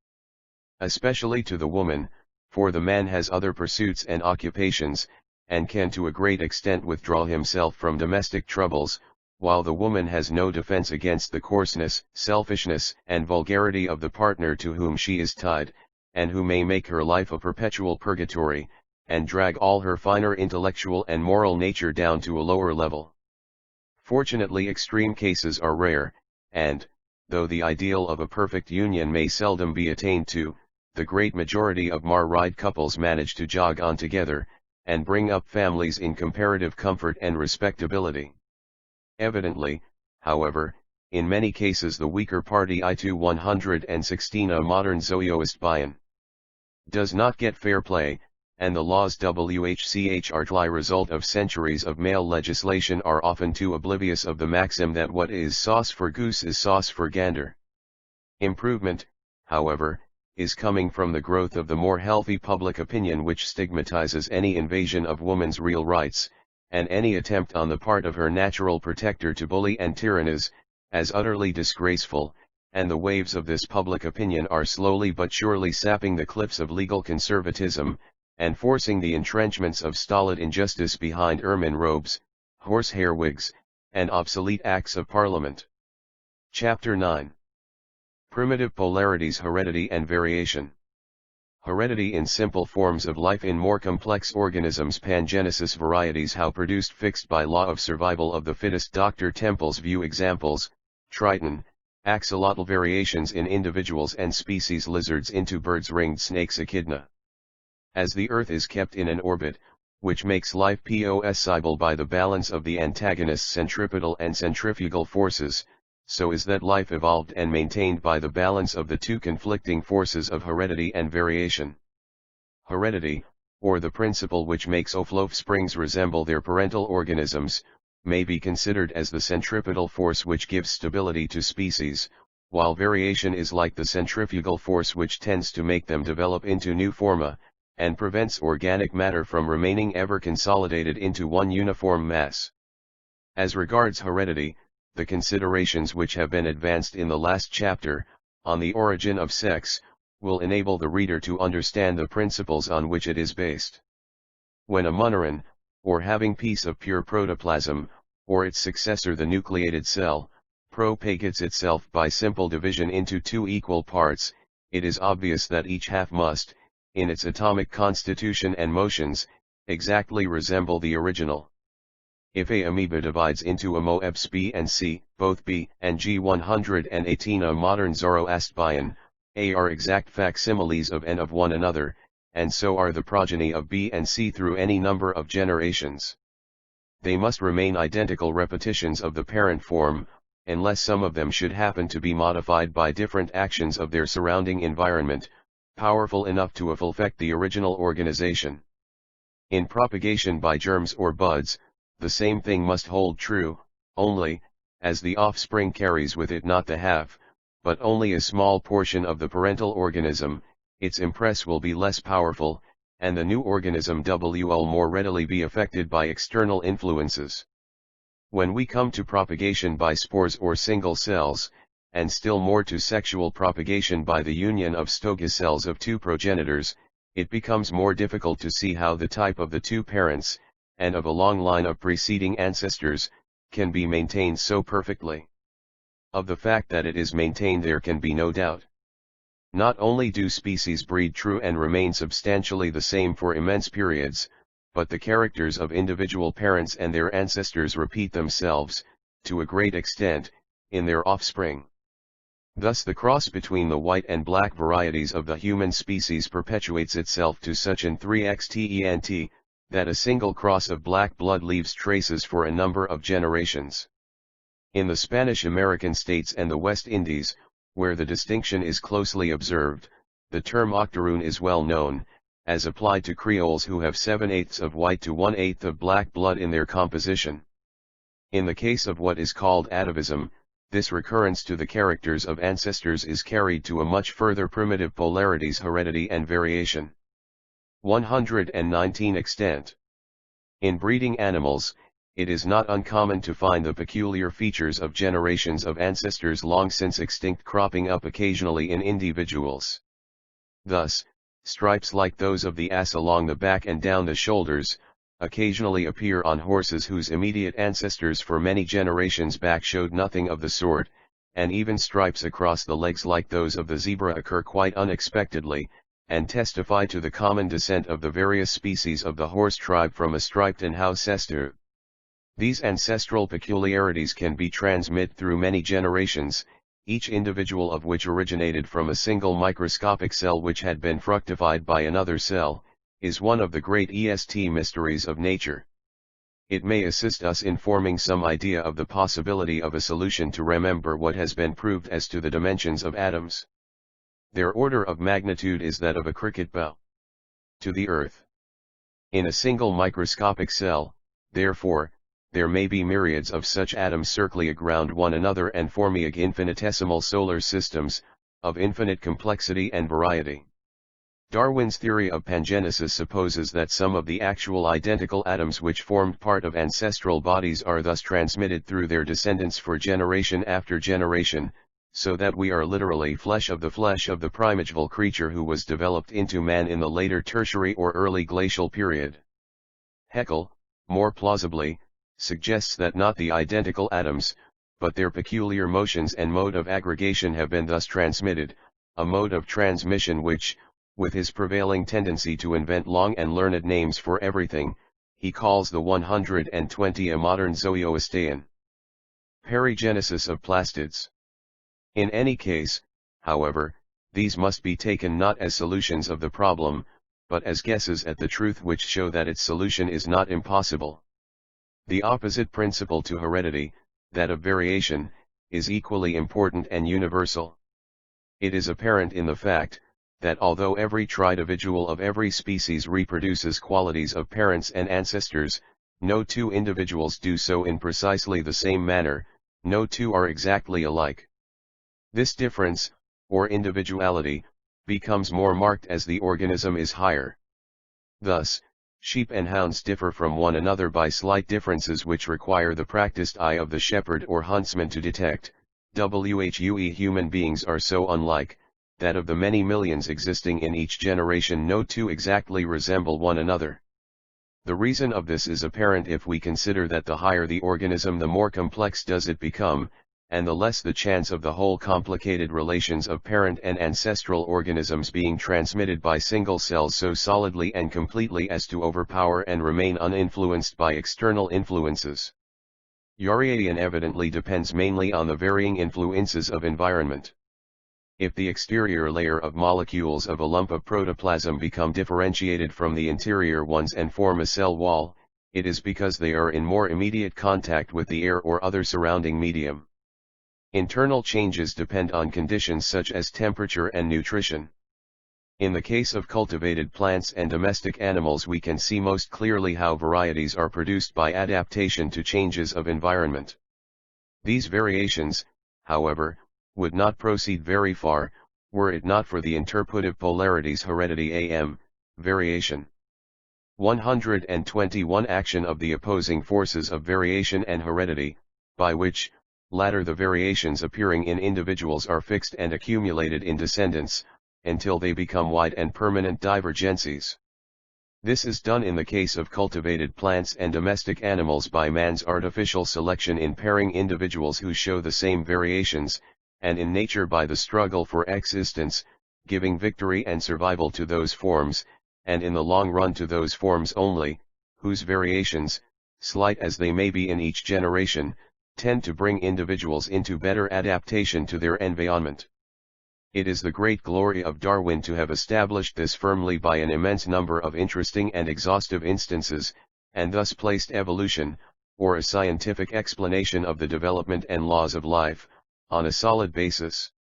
Especially to the woman, for the man has other pursuits and occupations, and can to a great extent withdraw himself from domestic troubles, while the woman has no defense against the coarseness, selfishness, and vulgarity of the partner to whom she is tied, and who may make her life a perpetual purgatory, and drag all her finer intellectual and moral nature down to a lower level. Fortunately, extreme cases are rare, and, though the ideal of a perfect union may seldom be attained to, the great majority of married couples manage to jog on together, and bring up families in comparative comfort and respectability. Evidently, however, in many cases the weaker party I2 116 a modern Zoroastrian does not get fair play, and the laws which result of centuries of male legislation are often too oblivious of the maxim that what is sauce for goose is sauce for gander. Improvement, however, is coming from the growth of the more healthy public opinion which stigmatizes any invasion of woman's real rights, and any attempt on the part of her natural protector to bully and tyrannize, as utterly disgraceful, and the waves of this public opinion are slowly but surely sapping the cliffs of legal conservatism, and forcing the entrenchments of stolid injustice behind ermine robes, horsehair wigs, and obsolete acts of parliament. Chapter 9. Primitive polarities, heredity and variation. Heredity in simple forms of life, in more complex organisms pangenesis, varieties how produced fixed by law of survival of the fittest. Dr. Temple's view examples, Triton, axolotl variations in individuals and species, lizards into birds, ringed snakes, echidna. As the Earth is kept in an orbit, which makes life possible by the balance of the antagonists centripetal and centrifugal forces, so is that life evolved and maintained by the balance of the two conflicting forces of heredity and variation. Heredity, or the principle which makes offsprings resemble their parental organisms, may be considered as the centripetal force which gives stability to species, while variation is like the centrifugal force which tends to make them develop into new forma, and prevents organic matter from remaining ever consolidated into one uniform mass. As regards heredity, the considerations which have been advanced in the last chapter, on the origin of sex, will enable the reader to understand the principles on which it is based. When a monoron, or having piece of pure protoplasm, or its successor the nucleated cell, propagates itself by simple division into two equal parts, it is obvious that each half must, in its atomic constitution and motions, exactly resemble the original. If a amoeba divides into a moebs B and C, both B and G 118 a modern Zoroastrian, A are exact facsimiles of N of one another, and so are the progeny of B and C through any number of generations. They must remain identical repetitions of the parent form, unless some of them should happen to be modified by different actions of their surrounding environment, powerful enough to affect the original organization. In propagation by germs or buds, the same thing must hold true, only, as the offspring carries with it not the half, but only a small portion of the parental organism, its impress will be less powerful, and the new organism will more readily be affected by external influences. When we come to propagation by spores or single cells, and still more to sexual propagation by the union of stoga cells of two progenitors, it becomes more difficult to see how the type of the two parents, and of a long line of preceding ancestors, can be maintained so perfectly. Of the fact that it is maintained there can be no doubt. Not only do species breed true and remain substantially the same for immense periods, but the characters of individual parents and their ancestors repeat themselves, to a great extent, in their offspring. Thus the cross between the white and black varieties of the human species perpetuates itself to such an 3xtent, that a single cross of black blood leaves traces for a number of generations. In the Spanish American states and the West Indies, where the distinction is closely observed, the term octoroon is well known, as applied to Creoles who have 7/8 of white to 1/8 of black blood in their composition. In the case of what is called atavism, this recurrence to the characters of ancestors is carried to a much further primitive polarities, heredity and variation. 119 extent. In breeding animals, it is not uncommon to find the peculiar features of generations of ancestors long since extinct cropping up occasionally in individuals. Thus, stripes like those of the ass along the back and down the shoulders, occasionally appear on horses whose immediate ancestors for many generations back showed nothing of the sort, and even stripes across the legs like those of the zebra occur quite unexpectedly, and testify to the common descent of the various species of the horse tribe from a striped ancestor. These ancestral peculiarities can be transmitted through many generations, each individual of which originated from a single microscopic cell which had been fructified by another cell, is one of the great mysteries of nature. It may assist us in forming some idea of the possibility of a solution to remember what has been proved as to the dimensions of atoms. Their order of magnitude is that of a cricket bow to the earth. In a single microscopic cell, therefore, there may be myriads of such atoms circling around one another and forming infinitesimal solar systems, of infinite complexity and variety. Darwin's theory of pangenesis supposes that some of the actual identical atoms which formed part of ancestral bodies are thus transmitted through their descendants for generation after generation, so that we are literally flesh of the primeval creature who was developed into man in the later tertiary or early glacial period. Haeckel, more plausibly, suggests that not the identical atoms, but their peculiar motions and mode of aggregation have been thus transmitted, a mode of transmission which, with his prevailing tendency to invent long and learned names for everything, he calls the 120 a modern Zoroastrian perigenesis of plastids. In any case, however, these must be taken not as solutions of the problem, but as guesses at the truth which show that its solution is not impossible. The opposite principle to heredity, that of variation, is equally important and universal. It is apparent in the fact, that although every tridividual of every species reproduces qualities of parents and ancestors, no two individuals do so in precisely the same manner, no two are exactly alike. This difference, or individuality, becomes more marked as the organism is higher. Thus, sheep and hounds differ from one another by slight differences which require the practiced eye of the shepherd or huntsman to detect. Human beings are so unlike, that of the many millions existing in each generation no two exactly resemble one another. The reason of this is apparent if we consider that the higher the organism the more complex does it become, and the less the chance of the whole complicated relations of parent and ancestral organisms being transmitted by single cells so solidly and completely as to overpower and remain uninfluenced by external influences. Variation evidently depends mainly on the varying influences of environment. If the exterior layer of molecules of a lump of protoplasm become differentiated from the interior ones and form a cell wall, it is because they are in more immediate contact with the air or other surrounding medium. Internal changes depend on conditions such as temperature and nutrition. In the case of cultivated plants and domestic animals we can see most clearly how varieties are produced by adaptation to changes of environment. These variations, however, would not proceed very far, were it not for the interpositive polarities heredity variation. 121 Action of the opposing forces of variation and heredity, by which latter the variations appearing in individuals are fixed and accumulated in descendants, until they become wide and permanent divergencies. This is done in the case of cultivated plants and domestic animals by man's artificial selection in pairing individuals who show the same variations, and in nature by the struggle for existence, giving victory and survival to those forms, and in the long run to those forms only, whose variations, slight as they may be in each generation, tend to bring individuals into better adaptation to their environment. It is the great glory of Darwin to have established this firmly by an immense number of interesting and exhaustive instances, and thus placed evolution, or a scientific explanation of the development and laws of life, on a solid basis.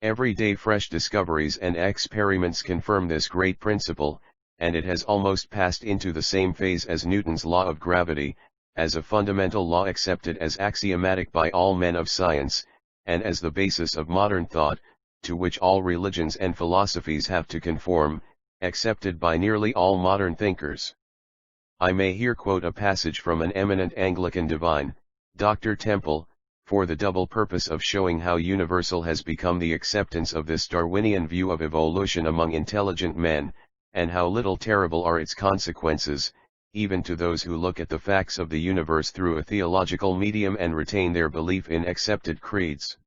Every day fresh discoveries and experiments confirm this great principle, and it has almost passed into the same phase as Newton's law of gravity, as a fundamental law accepted as axiomatic by all men of science, and as the basis of modern thought, to which all religions and philosophies have to conform, accepted by nearly all modern thinkers. I may here quote a passage from an eminent Anglican divine, Dr. Temple, for the double purpose of showing how universal has become the acceptance of this Darwinian view of evolution among intelligent men, and how little terrible are its consequences, even to those who look at the facts of the universe through a theological medium and retain their belief in accepted creeds.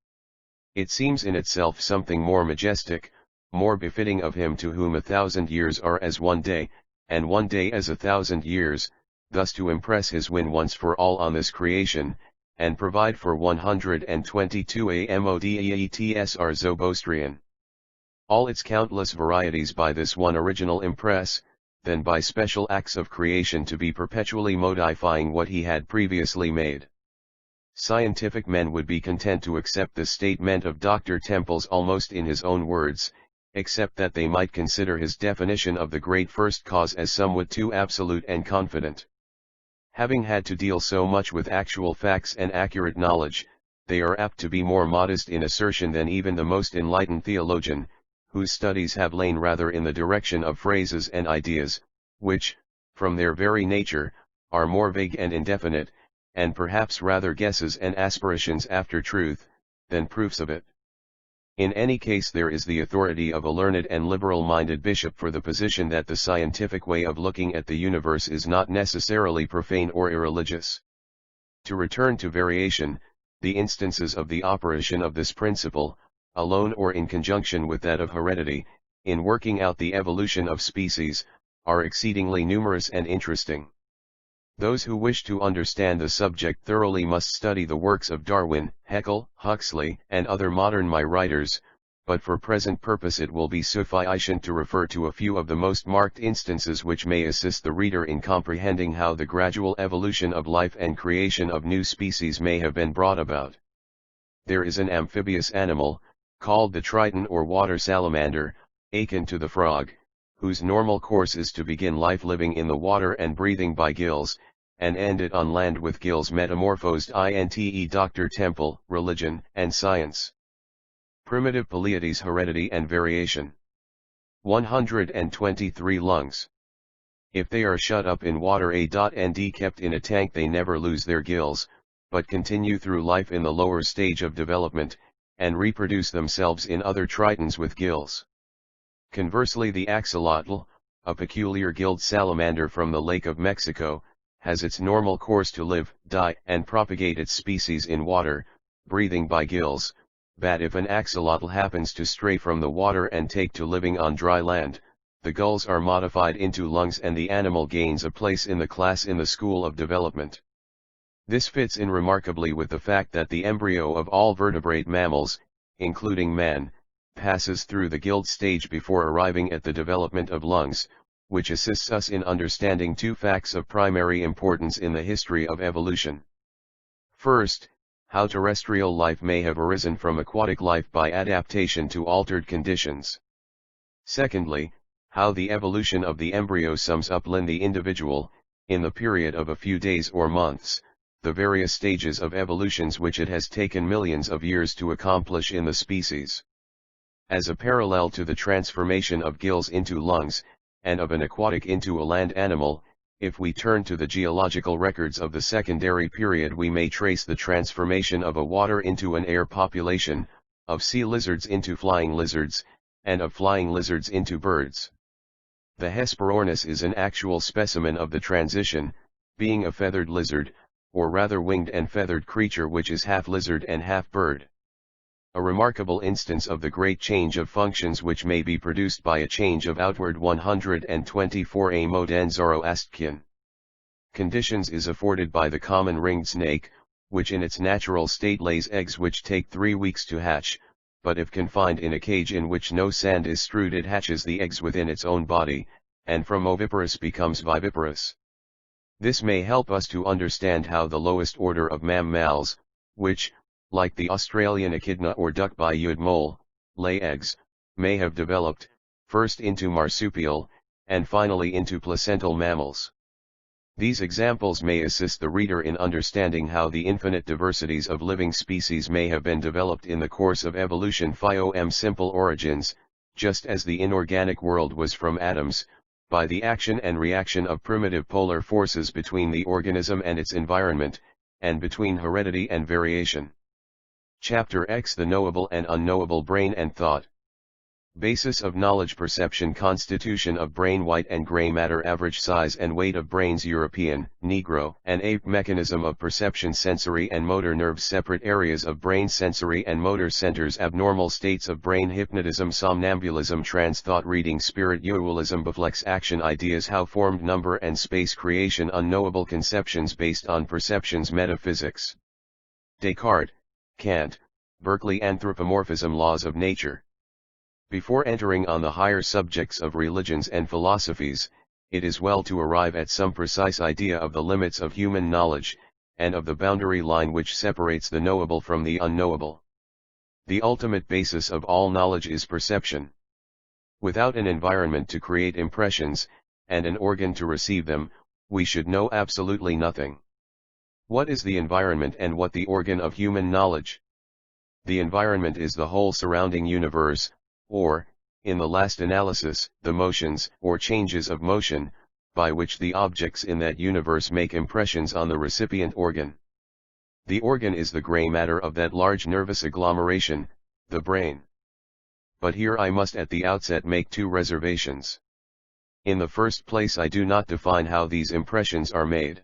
It seems in itself something more majestic, more befitting of him to whom 1,000 years are as one day, and one day as 1,000 years, thus to impress his win once for all on this creation, and provide for 122 Amodeaetsr Zoroastrian. All its countless varieties by this one original impress, then by special acts of creation to be perpetually modifying what he had previously made. Scientific men would be content to accept the statement of Dr. Temple's almost in his own words, except that they might consider his definition of the great first cause as somewhat too absolute and confident. Having had to deal so much with actual facts and accurate knowledge, they are apt to be more modest in assertion than even the most enlightened theologian, whose studies have lain rather in the direction of phrases and ideas, which, from their very nature, are more vague and indefinite, and perhaps rather guesses and aspirations after truth, than proofs of it. In any case, there is the authority of a learned and liberal-minded bishop for the position that the scientific way of looking at the universe is not necessarily profane or irreligious. To return to variation, the instances of the operation of this principle, alone or in conjunction with that of heredity, in working out the evolution of species, are exceedingly numerous and interesting. Those who wish to understand the subject thoroughly must study the works of Darwin, Haeckel, Huxley, and other modern writers, but for present purpose it will be sufficient to refer to a few of the most marked instances which may assist the reader in comprehending how the gradual evolution of life and creation of new species may have been brought about. There is an amphibious animal, called the triton or water salamander, akin to the frog, whose normal course is to begin life living in the water and breathing by gills, and end it on land with gills metamorphosed. Inte Dr. Temple, Religion and Science. Primitive Pleiades, Heredity and Variation. 123 lungs. If they are shut up in water and kept in a tank, they never lose their gills, but continue through life in the lower stage of development, and reproduce themselves in other tritons with gills. Conversely, the axolotl, a peculiar gilled salamander from the Lake of Mexico, has its normal course to live, die, and propagate its species in water, breathing by gills, but if an axolotl happens to stray from the water and take to living on dry land, the gills are modified into lungs and the animal gains a place in the class in the school of development. This fits in remarkably with the fact that the embryo of all vertebrate mammals, including man, passes through the gilled stage before arriving at the development of lungs, which assists us in understanding two facts of primary importance in the history of evolution. First, how terrestrial life may have arisen from aquatic life by adaptation to altered conditions. Secondly, how the evolution of the embryo sums up in the individual, in the period of a few days or months, the various stages of evolutions which it has taken millions of years to accomplish in the species. As a parallel to the transformation of gills into lungs, and of an aquatic into a land animal, if we turn to the geological records of the secondary period, we may trace the transformation of a water into an air population, of sea lizards into flying lizards, and of flying lizards into birds. The Hesperornis is an actual specimen of the transition, being a feathered lizard, or rather winged and feathered creature which is half lizard and half bird. A remarkable instance of the great change of functions which may be produced by a change of outward 124 a modern Zoroastrian conditions is afforded by the common ringed snake, which in its natural state lays eggs which take 3 weeks to hatch, but if confined in a cage in which no sand is strewed, it hatches the eggs within its own body, and from oviparous becomes viviparous. This may help us to understand how the lowest order of mammals, which, like the Australian echidna or duck-billed mole, lay eggs, may have developed, first into marsupial, and finally into placental mammals. These examples may assist the reader in understanding how the infinite diversities of living species may have been developed in the course of evolution from simple origins, just as the inorganic world was from atoms, by the action and reaction of primitive polar forces between the organism and its environment, and between heredity and variation. Chapter X: The Knowable and Unknowable Brain and Thought. Basis of knowledge: perception, constitution of brain, white and gray matter, average size and weight of brains, European, Negro and ape, mechanism of perception, sensory and motor nerves, separate areas of brain, sensory and motor centers, abnormal states of brain, hypnotism, somnambulism, trance, thought reading, spiritualism, beflex, action, ideas, how formed, number and space, creation, unknowable conceptions based on perceptions, metaphysics. Descartes, Kant, Berkeley, anthropomorphism, laws of nature. Before entering on the higher subjects of religions and philosophies, it is well to arrive at some precise idea of the limits of human knowledge, and of the boundary line which separates the knowable from the unknowable. The ultimate basis of all knowledge is perception. Without an environment to create impressions, and an organ to receive them, we should know absolutely nothing. What is the environment and what the organ of human knowledge? The environment is the whole surrounding universe, or, in the last analysis, the motions, or changes of motion, by which the objects in that universe make impressions on the recipient organ. The organ is the gray matter of that large nervous agglomeration, the brain. But here I must at the outset make two reservations. In the first place, I do not define how these impressions are made.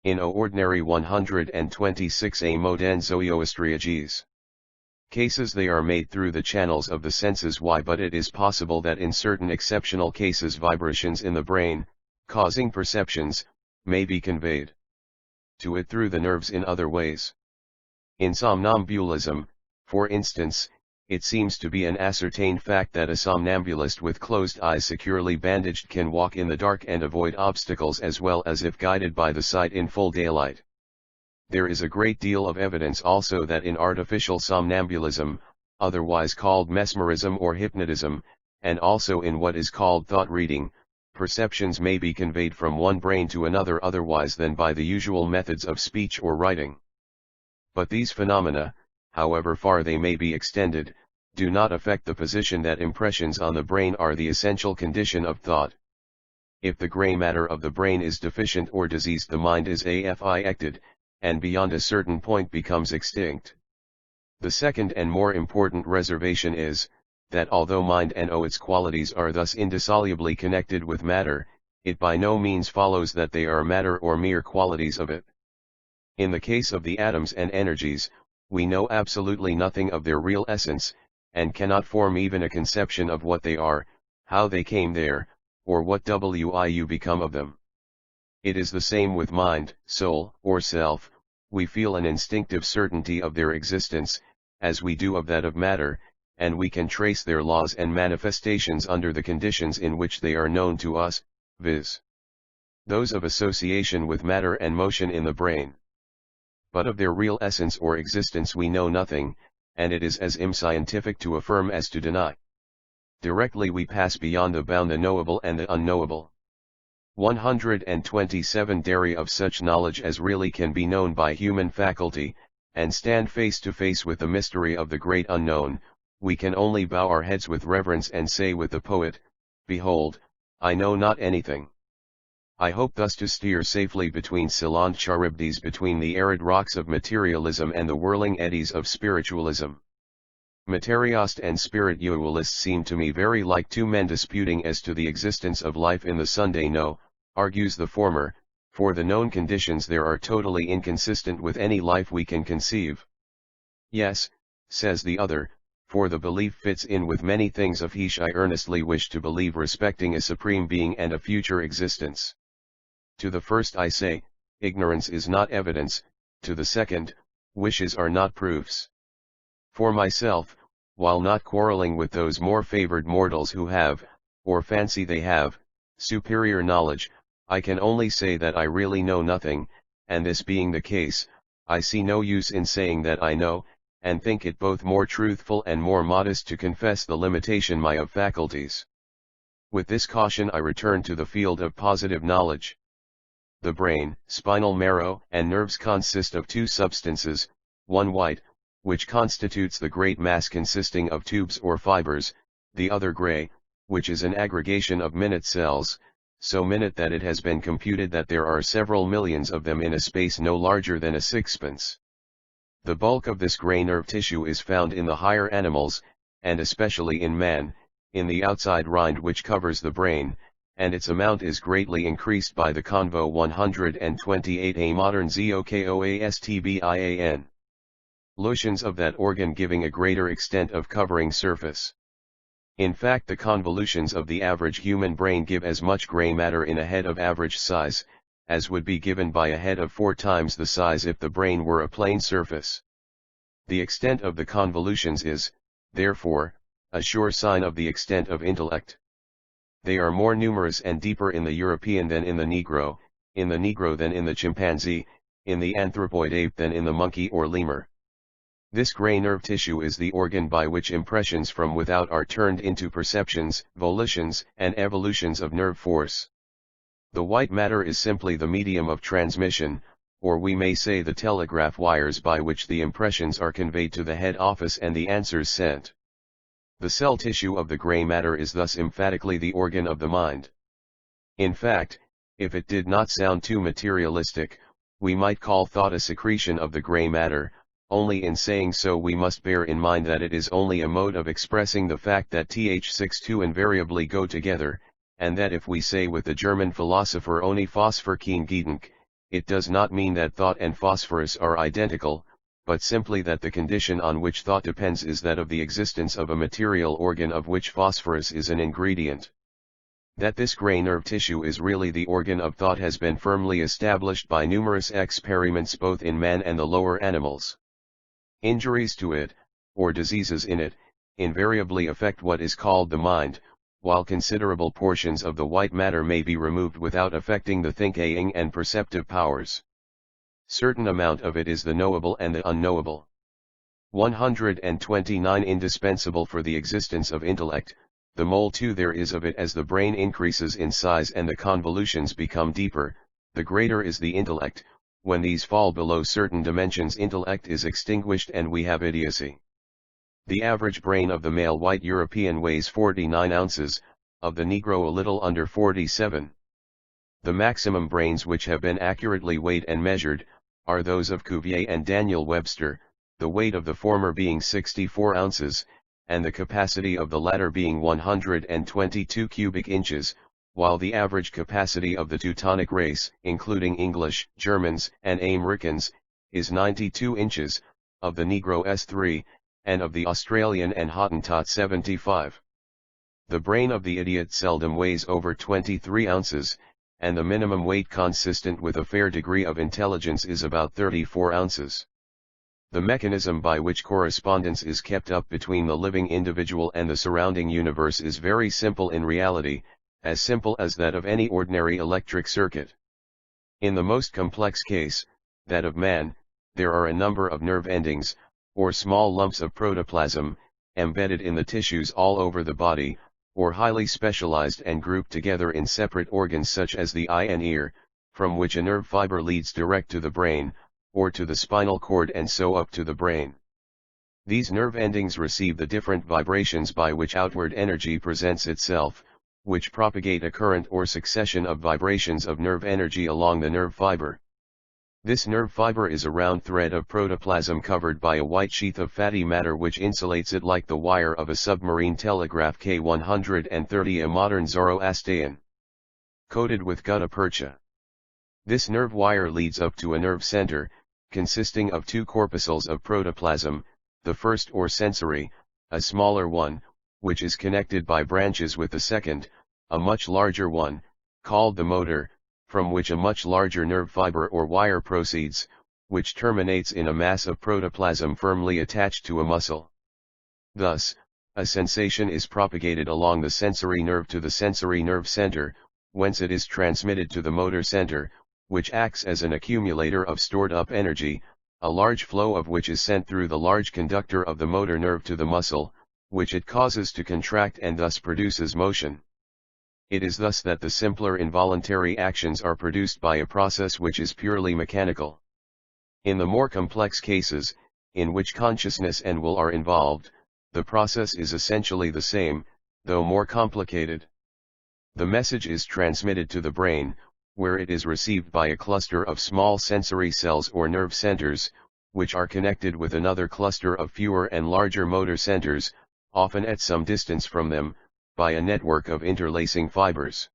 In ordinary 126 modern Zoroastrian cases they are made through the channels of the senses. Why? But it is possible that in certain exceptional cases vibrations in the brain, causing perceptions, may be conveyed to it through the nerves in other ways. In somnambulism, for instance, it seems to be an ascertained fact that a somnambulist with closed eyes securely bandaged can walk in the dark and avoid obstacles as well as if guided by the sight in full daylight. There is a great deal of evidence also that in artificial somnambulism, otherwise called mesmerism or hypnotism, and also in what is called thought reading, perceptions may be conveyed from one brain to another otherwise than by the usual methods of speech or writing. But these phenomena, however far they may be extended, do not affect the position that impressions on the brain are the essential condition of thought. If the gray matter of the brain is deficient or diseased, the mind is affected, and beyond a certain point becomes extinct. The second and more important reservation is, that although mind and its qualities are thus indissolubly connected with matter, it by no means follows that they are matter or mere qualities of it. In the case of the atoms and energies, we know absolutely nothing of their real essence, and cannot form even a conception of what they are, how they came there, or what will become of them. It is the same with mind, soul, or self. We feel an instinctive certainty of their existence, as we do of that of matter, and we can trace their laws and manifestations under the conditions in which they are known to us, viz. those of association with matter and motion in the brain. But of their real essence or existence we know nothing, and it is as unscientific to affirm as to deny. Directly we pass beyond the bound the knowable and the unknowable. 127 Dairy of such knowledge as really can be known by human faculty, and stand face to face with the mystery of the great unknown, we can only bow our heads with reverence and say with the poet, "Behold, I know not anything." I hope thus to steer safely between Ceylon Charybdis, between the arid rocks of materialism and the whirling eddies of spiritualism. Materialist and spiritualist seem to me very like two men disputing as to the existence of life in the Sunday. No, argues the former, for the known conditions there are totally inconsistent with any life we can conceive. Yes, says the other, for the belief fits in with many things of which I earnestly wish to believe respecting a supreme being and a future existence. To the first I say, ignorance is not evidence, to the second, wishes are not proofs. For myself, while not quarreling with those more favored mortals who have, or fancy they have, superior knowledge, I can only say that I really know nothing, and this being the case, I see no use in saying that I know, and think it both more truthful and more modest to confess the limitation my of faculties. With this caution I return to the field of positive knowledge. The brain, spinal marrow, and nerves consist of two substances, one white, which constitutes the great mass consisting of tubes or fibers, the other gray, which is an aggregation of minute cells, so minute that it has been computed that there are several millions of them in a space no larger than a sixpence. The bulk of this gray nerve tissue is found in the higher animals, and especially in man, in the outside rind which covers the brain, and its amount is greatly increased by the convo 128a modern zokoastbian. Lutions of that organ giving a greater extent of covering surface. In fact, the convolutions of the average human brain give as much gray matter in a head of average size, as would be given by a head of 4 times the size if the brain were a plane surface. The extent of the convolutions is, therefore, a sure sign of the extent of intellect. They are more numerous and deeper in the European than in the Negro than in the chimpanzee, in the anthropoid ape than in the monkey or lemur. This gray nerve tissue is the organ by which impressions from without are turned into perceptions, volitions, and evolutions of nerve force. The white matter is simply the medium of transmission, or we may say the telegraph wires by which the impressions are conveyed to the head office and the answers sent. The cell tissue of the gray matter is thus emphatically the organ of the mind. In fact, if it did not sound too materialistic, we might call thought a secretion of the gray matter. Only in saying so we must bear in mind that it is only a mode of expressing the fact that th62 invariably go together, and that if we say with the German philosopher ohne Phosphor kein Gedanke, it does not mean that thought and phosphorus are identical, but simply that the condition on which thought depends is that of the existence of a material organ of which phosphorus is an ingredient. That this gray nerve tissue is really the organ of thought has been firmly established by numerous experiments both in man and the lower animals. Injuries to it, or diseases in it, invariably affect what is called the mind, while considerable portions of the white matter may be removed without affecting the thinking and perceptive powers. Certain amount of it is the knowable and the unknowable. 129 Indispensable for the existence of intellect, the more too there is of it as the brain increases in size and the convolutions become deeper, the greater is the intellect. When these fall below certain dimensions, intellect is extinguished and we have idiocy. The average brain of the male white European weighs 49 ounces, of the Negro a little under 47. The maximum brains which have been accurately weighed and measured, are those of Cuvier and Daniel Webster, the weight of the former being 64 ounces, and the capacity of the latter being 122 cubic inches, while the average capacity of the Teutonic race, including English, Germans, and Americans, is 92 inches, of the Negro S3, and of the Australian and Hottentot 75. The brain of the idiot seldom weighs over 23 ounces, and the minimum weight consistent with a fair degree of intelligence is about 34 ounces. The mechanism by which correspondence is kept up between the living individual and the surrounding universe is very simple in reality, as simple as that of any ordinary electric circuit. In the most complex case, that of man, there are a number of nerve endings, or small lumps of protoplasm, embedded in the tissues all over the body, or highly specialized and grouped together in separate organs such as the eye and ear, from which a nerve fiber leads direct to the brain, or to the spinal cord and so up to the brain. These nerve endings receive the different vibrations by which outward energy presents itself, which propagate a current or succession of vibrations of nerve energy along the nerve fiber. This nerve fiber is a round thread of protoplasm covered by a white sheath of fatty matter which insulates it like the wire of a submarine telegraph K130, a modern Zoroastrian, coated with gutta percha. This nerve wire leads up to a nerve center, consisting of 2 corpuscles of protoplasm, the first or sensory, a smaller one, which is connected by branches with the second, a much larger one, called the motor, from which a much larger nerve fiber or wire proceeds, which terminates in a mass of protoplasm firmly attached to a muscle. Thus, a sensation is propagated along the sensory nerve to the sensory nerve center, whence it is transmitted to the motor center, which acts as an accumulator of stored-up energy, a large flow of which is sent through the large conductor of the motor nerve to the muscle, which it causes to contract and thus produces motion. It is thus that the simpler involuntary actions are produced by a process which is purely mechanical. In the more complex cases, in which consciousness and will are involved, the process is essentially the same, though more complicated. The message is transmitted to the brain, where it is received by a cluster of small sensory cells or nerve centers, which are connected with another cluster of fewer and larger motor centers, often at some distance from them, by a network of interlacing fibers.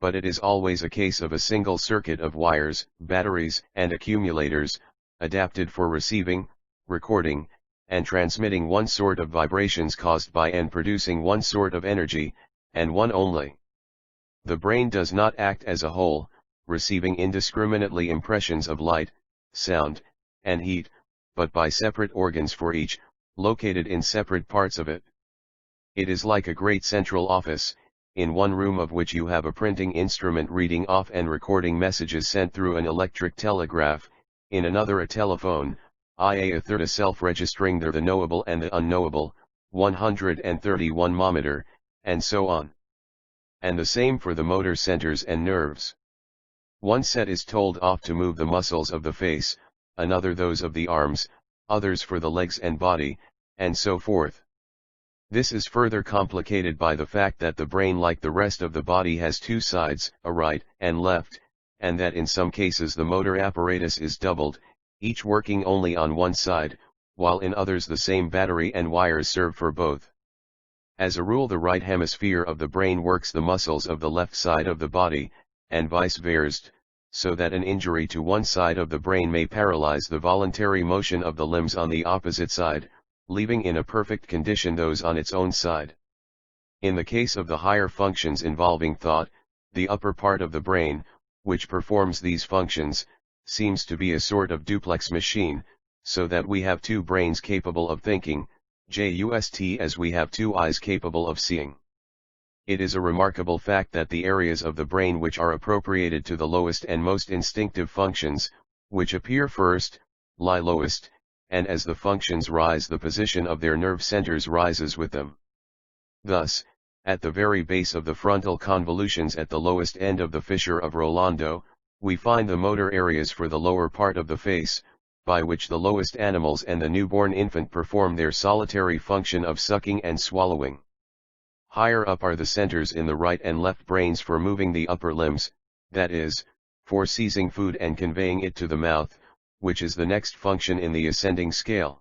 But it is always a case of a single circuit of wires, batteries, and accumulators, adapted for receiving, recording, and transmitting one sort of vibrations caused by and producing one sort of energy, and one only. The brain does not act as a whole, receiving indiscriminately impressions of light, sound, and heat, but by separate organs for each, located in separate parts of it. It is like a great central office, in one room of which you have a printing instrument reading off and recording messages sent through an electric telegraph, in another a telephone, a third a self-registering the knowable and the unknowable, 131 mometer, and so on. And the same for the motor centers and nerves. One set is told off to move the muscles of the face, another those of the arms, others for the legs and body, and so forth. This is further complicated by the fact that the brain, like the rest of the body, has two sides, a right and left, and that in some cases the motor apparatus is doubled, each working only on one side, while in others the same battery and wires serve for both. As a rule, the right hemisphere of the brain works the muscles of the left side of the body, and vice versa, so that an injury to one side of the brain may paralyze the voluntary motion of the limbs on the opposite side, leaving in a perfect condition those on its own side. In the case of the higher functions involving thought, the upper part of the brain, which performs these functions, seems to be a sort of duplex machine, so that we have two brains capable of thinking, just as we have two eyes capable of seeing. It is a remarkable fact that the areas of the brain which are appropriated to the lowest and most instinctive functions, which appear first, lie lowest, and as the functions rise the position of their nerve centers rises with them. Thus, at the very base of the frontal convolutions at the lowest end of the fissure of Rolando, we find the motor areas for the lower part of the face, by which the lowest animals and the newborn infant perform their solitary function of sucking and swallowing. Higher up are the centers in the right and left brains for moving the upper limbs, that is, for seizing food and conveying it to the mouth, which is the next function in the ascending scale.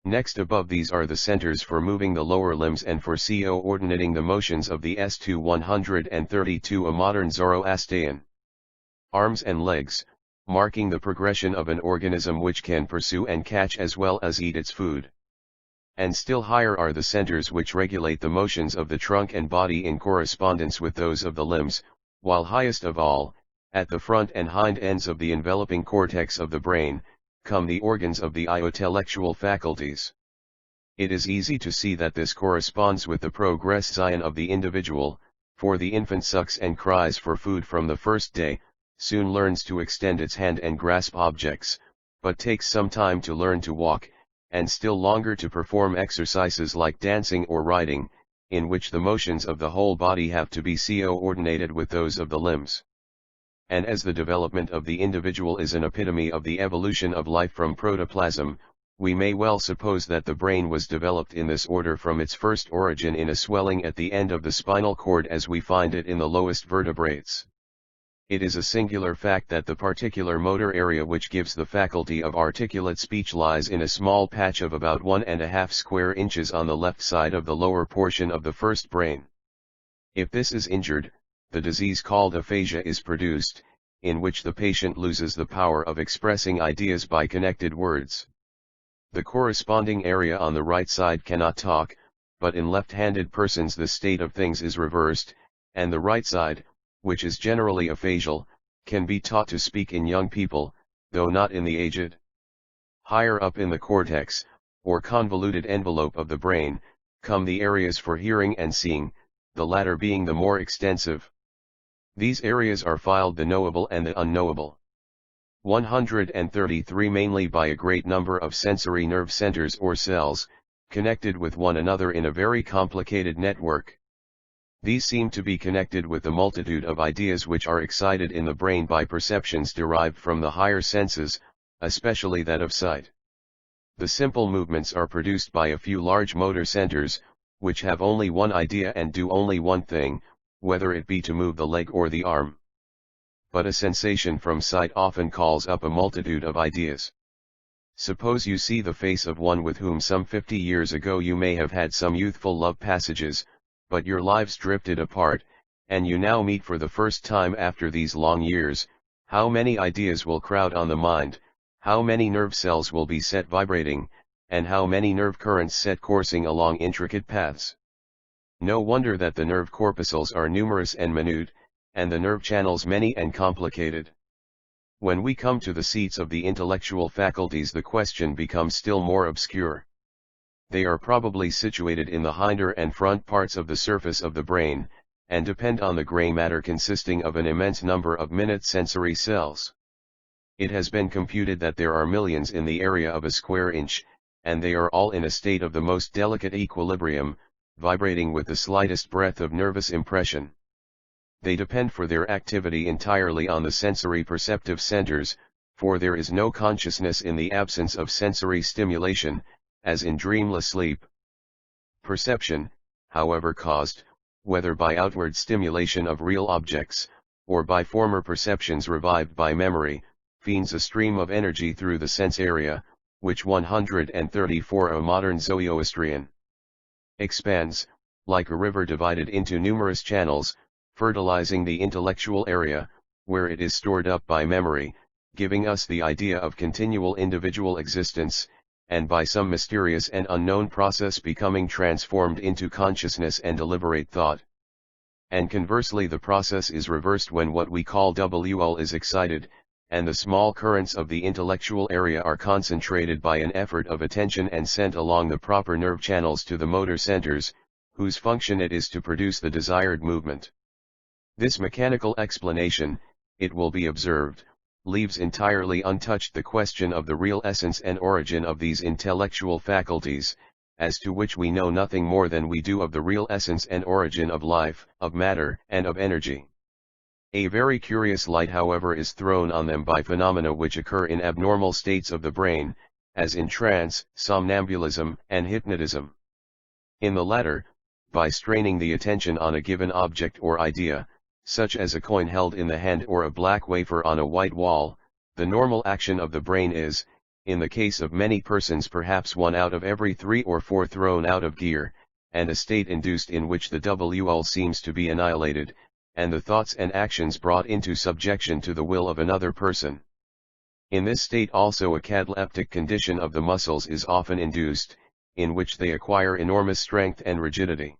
Next above these are the centers for moving the lower limbs and for coordinating the motions of the S232, a modern Zoroastrian. Arms and legs, marking the progression of an organism which can pursue and catch as well as eat its food. And still higher are the centers which regulate the motions of the trunk and body in correspondence with those of the limbs, while highest of all, at the front and hind ends of the enveloping cortex of the brain, come the organs of the intellectual faculties. It is easy to see that this corresponds with the progression of the individual, for the infant sucks and cries for food from the first day, soon learns to extend its hand and grasp objects, but takes some time to learn to walk, and still longer to perform exercises like dancing or riding, in which the motions of the whole body have to be coordinated with those of the limbs. And as the development of the individual is an epitome of the evolution of life from protoplasm, we may well suppose that the brain was developed in this order from its first origin in a swelling at the end of the spinal cord as we find it in the lowest vertebrates. It is a singular fact that the particular motor area which gives the faculty of articulate speech lies in a small patch of about 1½ square inches on the left side of the lower portion of the first brain. If this is injured, the disease called aphasia is produced, in which the patient loses the power of expressing ideas by connected words. The corresponding area on the right side cannot talk, but in left-handed persons the state of things is reversed, and the right side, which is generally aphasial, can be taught to speak in young people, though not in the aged. Higher up in the cortex, or convoluted envelope of the brain, come the areas for hearing and seeing, the latter being the more extensive. These areas are filed the knowable and the unknowable. 133 mainly by a great number of sensory nerve centers or cells, connected with one another in a very complicated network. These seem to be connected with the multitude of ideas which are excited in the brain by perceptions derived from the higher senses, especially that of sight. The simple movements are produced by a few large motor centers, which have only one idea and do only one thing, whether it be to move the leg or the arm. But a sensation from sight often calls up a multitude of ideas. Suppose you see the face of one with whom some 50 years ago you may have had some youthful love passages, but your lives drifted apart, and you now meet for the first time after these long years. How many ideas will crowd on the mind, how many nerve cells will be set vibrating, and how many nerve currents set coursing along intricate paths. No wonder that the nerve corpuscles are numerous and minute, and the nerve channels many and complicated. When we come to the seats of the intellectual faculties, the question becomes still more obscure. They are probably situated in the hinder and front parts of the surface of the brain, and depend on the gray matter consisting of an immense number of minute sensory cells. It has been computed that there are millions in the area of a square inch, and they are all in a state of the most delicate equilibrium, vibrating with the slightest breath of nervous impression. They depend for their activity entirely on the sensory perceptive centers, for there is no consciousness in the absence of sensory stimulation, as in dreamless sleep. Perception, however caused, whether by outward stimulation of real objects, or by former perceptions revived by memory, feeds a stream of energy through the sense area, which 134 a modern Zoroastrian expands, like a river divided into numerous channels, fertilizing the intellectual area, where it is stored up by memory, giving us the idea of continual individual existence, and by some mysterious and unknown process becoming transformed into consciousness and deliberate thought. And conversely, the process is reversed when what we call WL is excited, and the small currents of the intellectual area are concentrated by an effort of attention and sent along the proper nerve channels to the motor centers, whose function it is to produce the desired movement. This mechanical explanation, it will be observed, leaves entirely untouched the question of the real essence and origin of these intellectual faculties, as to which we know nothing more than we do of the real essence and origin of life, of matter, and of energy. A very curious light, however, is thrown on them by phenomena which occur in abnormal states of the brain, as in trance, somnambulism, and hypnotism. In the latter, by straining the attention on a given object or idea, such as a coin held in the hand or a black wafer on a white wall, the normal action of the brain is, in the case of many persons, perhaps 1 out of every 3 or 4 thrown out of gear, and a state induced in which the WL seems to be annihilated, and the thoughts and actions brought into subjection to the will of another person. In this state also a cataleptic condition of the muscles is often induced, in which they acquire enormous strength and rigidity.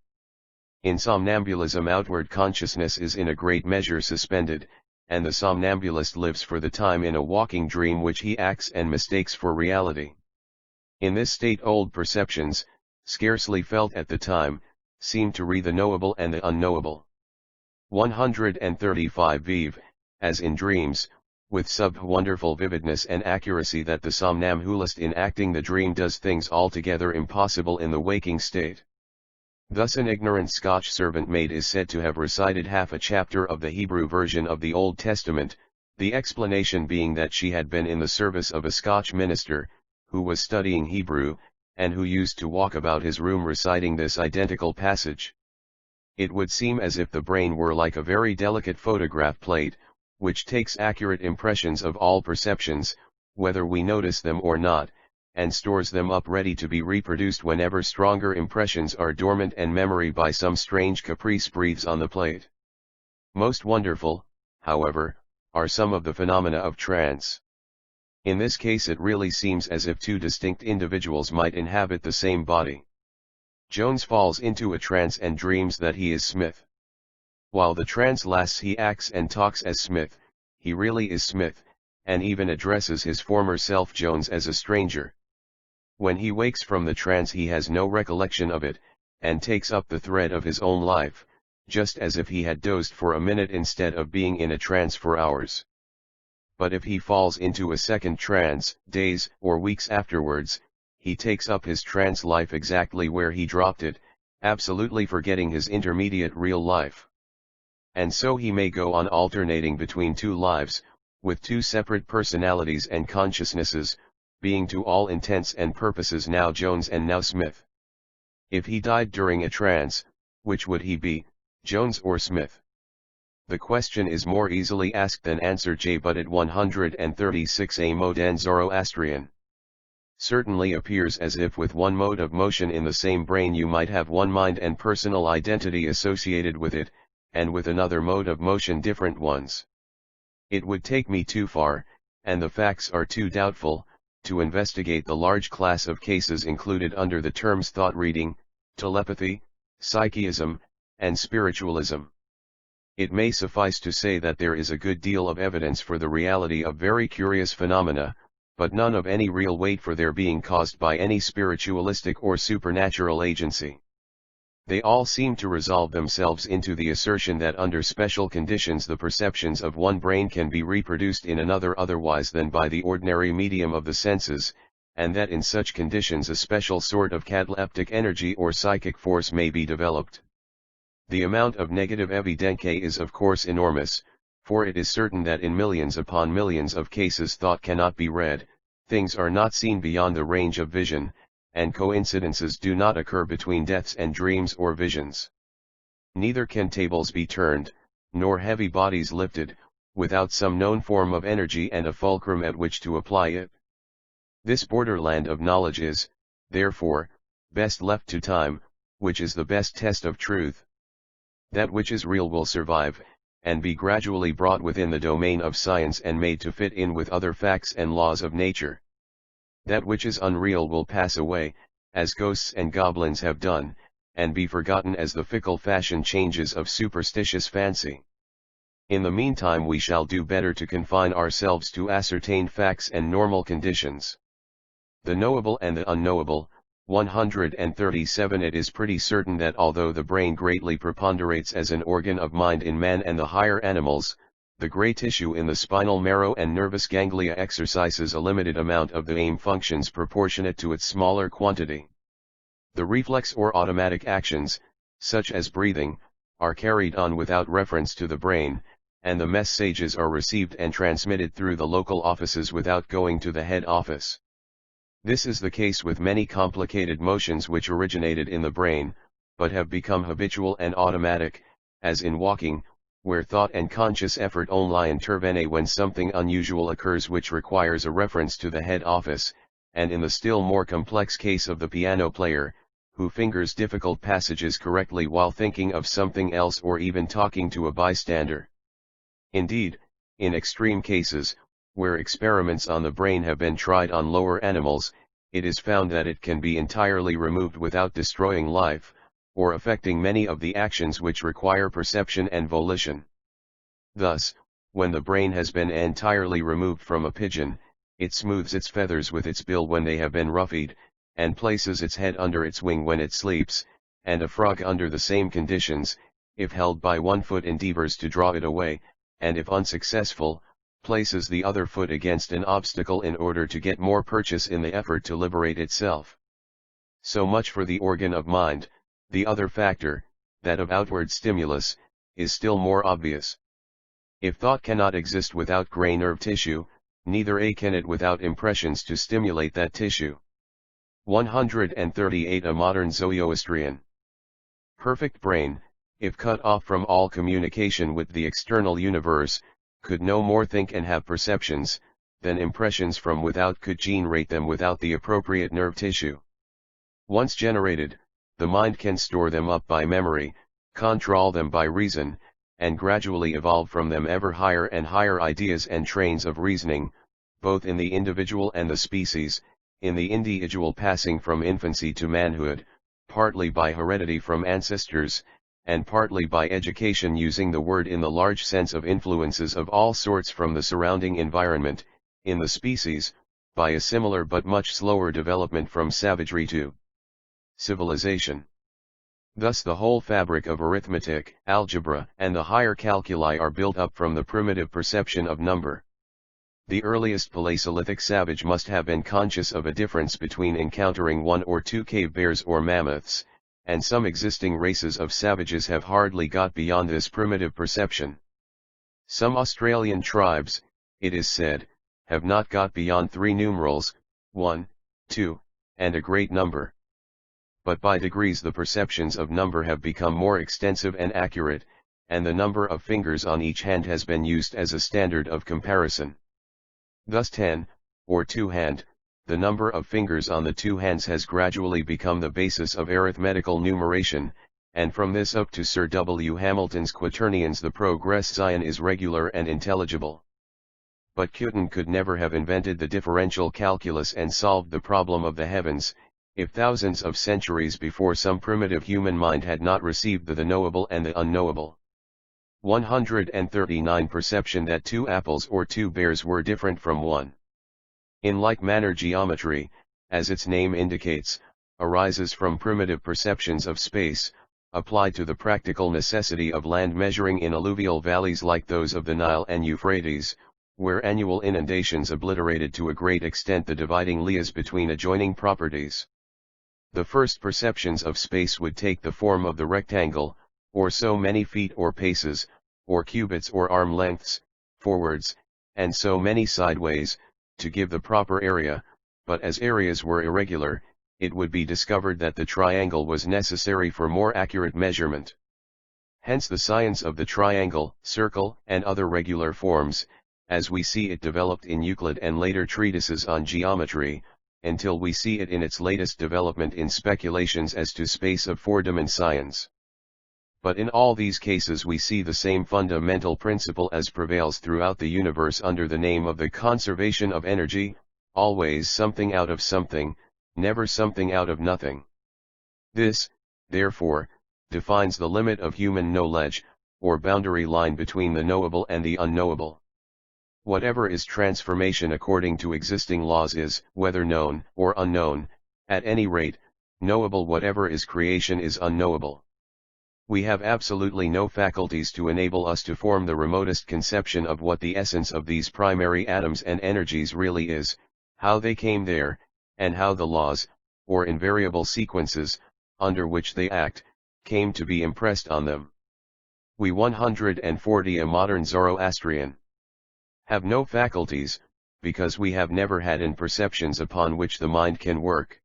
In somnambulism, outward consciousness is in a great measure suspended, and the somnambulist lives for the time in a walking dream which he acts and mistakes for reality. In this state old perceptions, scarcely felt at the time, seem to read the knowable and the unknowable. 135 Vive, as in dreams, with wonderful vividness and accuracy that the somnambulist in acting the dream does things altogether impossible in the waking state. Thus an ignorant Scotch servant maid is said to have recited half a chapter of the Hebrew version of the Old Testament, the explanation being that she had been in the service of a Scotch minister, who was studying Hebrew, and who used to walk about his room reciting this identical passage. It would seem as if the brain were like a very delicate photograph plate, which takes accurate impressions of all perceptions, whether we notice them or not, and stores them up ready to be reproduced whenever stronger impressions are dormant and memory by some strange caprice breathes on the plate. Most wonderful, however, are some of the phenomena of trance. In this case it really seems as if 2 distinct individuals might inhabit the same body. Jones falls into a trance and dreams that he is Smith. While the trance lasts he acts and talks as Smith, he really is Smith, and even addresses his former self Jones as a stranger. When he wakes from the trance he has no recollection of it, and takes up the thread of his own life, just as if he had dozed for a minute instead of being in a trance for hours. But if he falls into a second trance, days or weeks afterwards, he takes up his trance life exactly where he dropped it, absolutely forgetting his intermediate real life. And so he may go on alternating between 2 lives, with 2 separate personalities and consciousnesses, being to all intents and purposes now Jones and now Smith. If he died during a trance, which would he be, Jones or Smith? The question is more easily asked than answered. But at 136 a modern Zoroastrian certainly appears as if with one mode of motion in the same brain you might have one mind and personal identity associated with it, and with another mode of motion different ones. It would take me too far, and the facts are too doubtful, to investigate the large class of cases included under the terms thought reading, telepathy, psychism, and spiritualism. It may suffice to say that there is a good deal of evidence for the reality of very curious phenomena, but none of any real weight for their being caused by any spiritualistic or supernatural agency. They all seem to resolve themselves into the assertion that under special conditions the perceptions of one brain can be reproduced in another otherwise than by the ordinary medium of the senses, and that in such conditions a special sort of cataleptic energy or psychic force may be developed. The amount of negative evidence is of course enormous, for it is certain that in millions upon millions of cases thought cannot be read, things are not seen beyond the range of vision, and coincidences do not occur between deaths and dreams or visions. Neither can tables be turned, nor heavy bodies lifted, without some known form of energy and a fulcrum at which to apply it. This borderland of knowledge is, therefore, best left to time, which is the best test of truth. That which is real will survive, and be gradually brought within the domain of science and made to fit in with other facts and laws of nature. That which is unreal will pass away, as ghosts and goblins have done, and be forgotten as the fickle fashion changes of superstitious fancy. In the meantime we shall do better to confine ourselves to ascertained facts and normal conditions. The knowable and the unknowable. 137 It is pretty certain that although the brain greatly preponderates as an organ of mind in man and the higher animals, the gray tissue in the spinal marrow and nervous ganglia exercises a limited amount of the aim functions proportionate to its smaller quantity. The reflex or automatic actions, such as breathing, are carried on without reference to the brain, and the messages are received and transmitted through the local offices without going to the head office. This is the case with many complicated motions which originated in the brain, but have become habitual and automatic, as in walking, where thought and conscious effort only intervene when something unusual occurs which requires a reference to the head office, and in the still more complex case of the piano player, who fingers difficult passages correctly while thinking of something else or even talking to a bystander. Indeed, in extreme cases, where experiments on the brain have been tried on lower animals, it is found that it can be entirely removed without destroying life, or affecting many of the actions which require perception and volition. Thus, when the brain has been entirely removed from a pigeon, it smooths its feathers with its bill when they have been roughed, and places its head under its wing when it sleeps, and a frog under the same conditions, if held by one foot endeavors to draw it away, and if unsuccessful, places the other foot against an obstacle in order to get more purchase in the effort to liberate itself. So much for the organ of mind. The other factor, that of outward stimulus, is still more obvious. If thought cannot exist without gray nerve tissue, neither can it without impressions to stimulate that tissue. 138 A modern Zoroastrian perfect brain, if cut off from all communication with the external universe, could no more think and have perceptions, than impressions from without could generate them without the appropriate nerve tissue. Once generated, the mind can store them up by memory, control them by reason, and gradually evolve from them ever higher and higher ideas and trains of reasoning, both in the individual and the species, in the individual passing from infancy to manhood, partly by heredity from ancestors, and partly by education using the word in the large sense of influences of all sorts from the surrounding environment, in the species, by a similar but much slower development from savagery to civilization. Thus the whole fabric of arithmetic, algebra, and the higher calculi are built up from the primitive perception of number. The earliest Paleolithic savage must have been conscious of a difference between encountering one or two cave bears or mammoths, and some existing races of savages have hardly got beyond this primitive perception. Some Australian tribes, it is said, have not got beyond 3 numerals, 1, 2, and a great number. but by degrees the perceptions of number have become more extensive and accurate, and the number of fingers on each hand has been used as a standard of comparison. Thus 10, or two-hand, the number of fingers on the two hands has gradually become the basis of arithmetical numeration, and from this up to Sir W. Hamilton's quaternions the progress is regular and intelligible. But Newton could never have invented the differential calculus and solved the problem of the heavens, if thousands of centuries before some primitive human mind had not received the knowable and the unknowable. 139 Perception that two apples or two bears were different from one. In like manner geometry, as its name indicates, arises from primitive perceptions of space, applied to the practical necessity of land measuring in alluvial valleys like those of the Nile and Euphrates, where annual inundations obliterated to a great extent the dividing lias between adjoining properties. The first perceptions of space would take the form of the rectangle, or so many feet or paces, or cubits or arm lengths, forwards, and so many sideways, to give the proper area, but as areas were irregular, it would be discovered that the triangle was necessary for more accurate measurement. Hence the science of the triangle, circle, and other regular forms, as we see it developed in Euclid and later treatises on geometry, until we see it in its latest development in speculations as to space of four-dimensions. But in all these cases we see the same fundamental principle as prevails throughout the universe under the name of the conservation of energy, always something out of something, never something out of nothing. This, therefore, defines the limit of human knowledge, or boundary line between the knowable and the unknowable. Whatever is transformation according to existing laws is, whether known or unknown, at any rate, knowable. Whatever is creation is unknowable. We have absolutely no faculties to enable us to form the remotest conception of what the essence of these primary atoms and energies really is, how they came there, and how the laws, or invariable sequences, under which they act, came to be impressed on them. We 140 a modern Zoroastrian have no faculties, because we have never had in perceptions upon which the mind can work.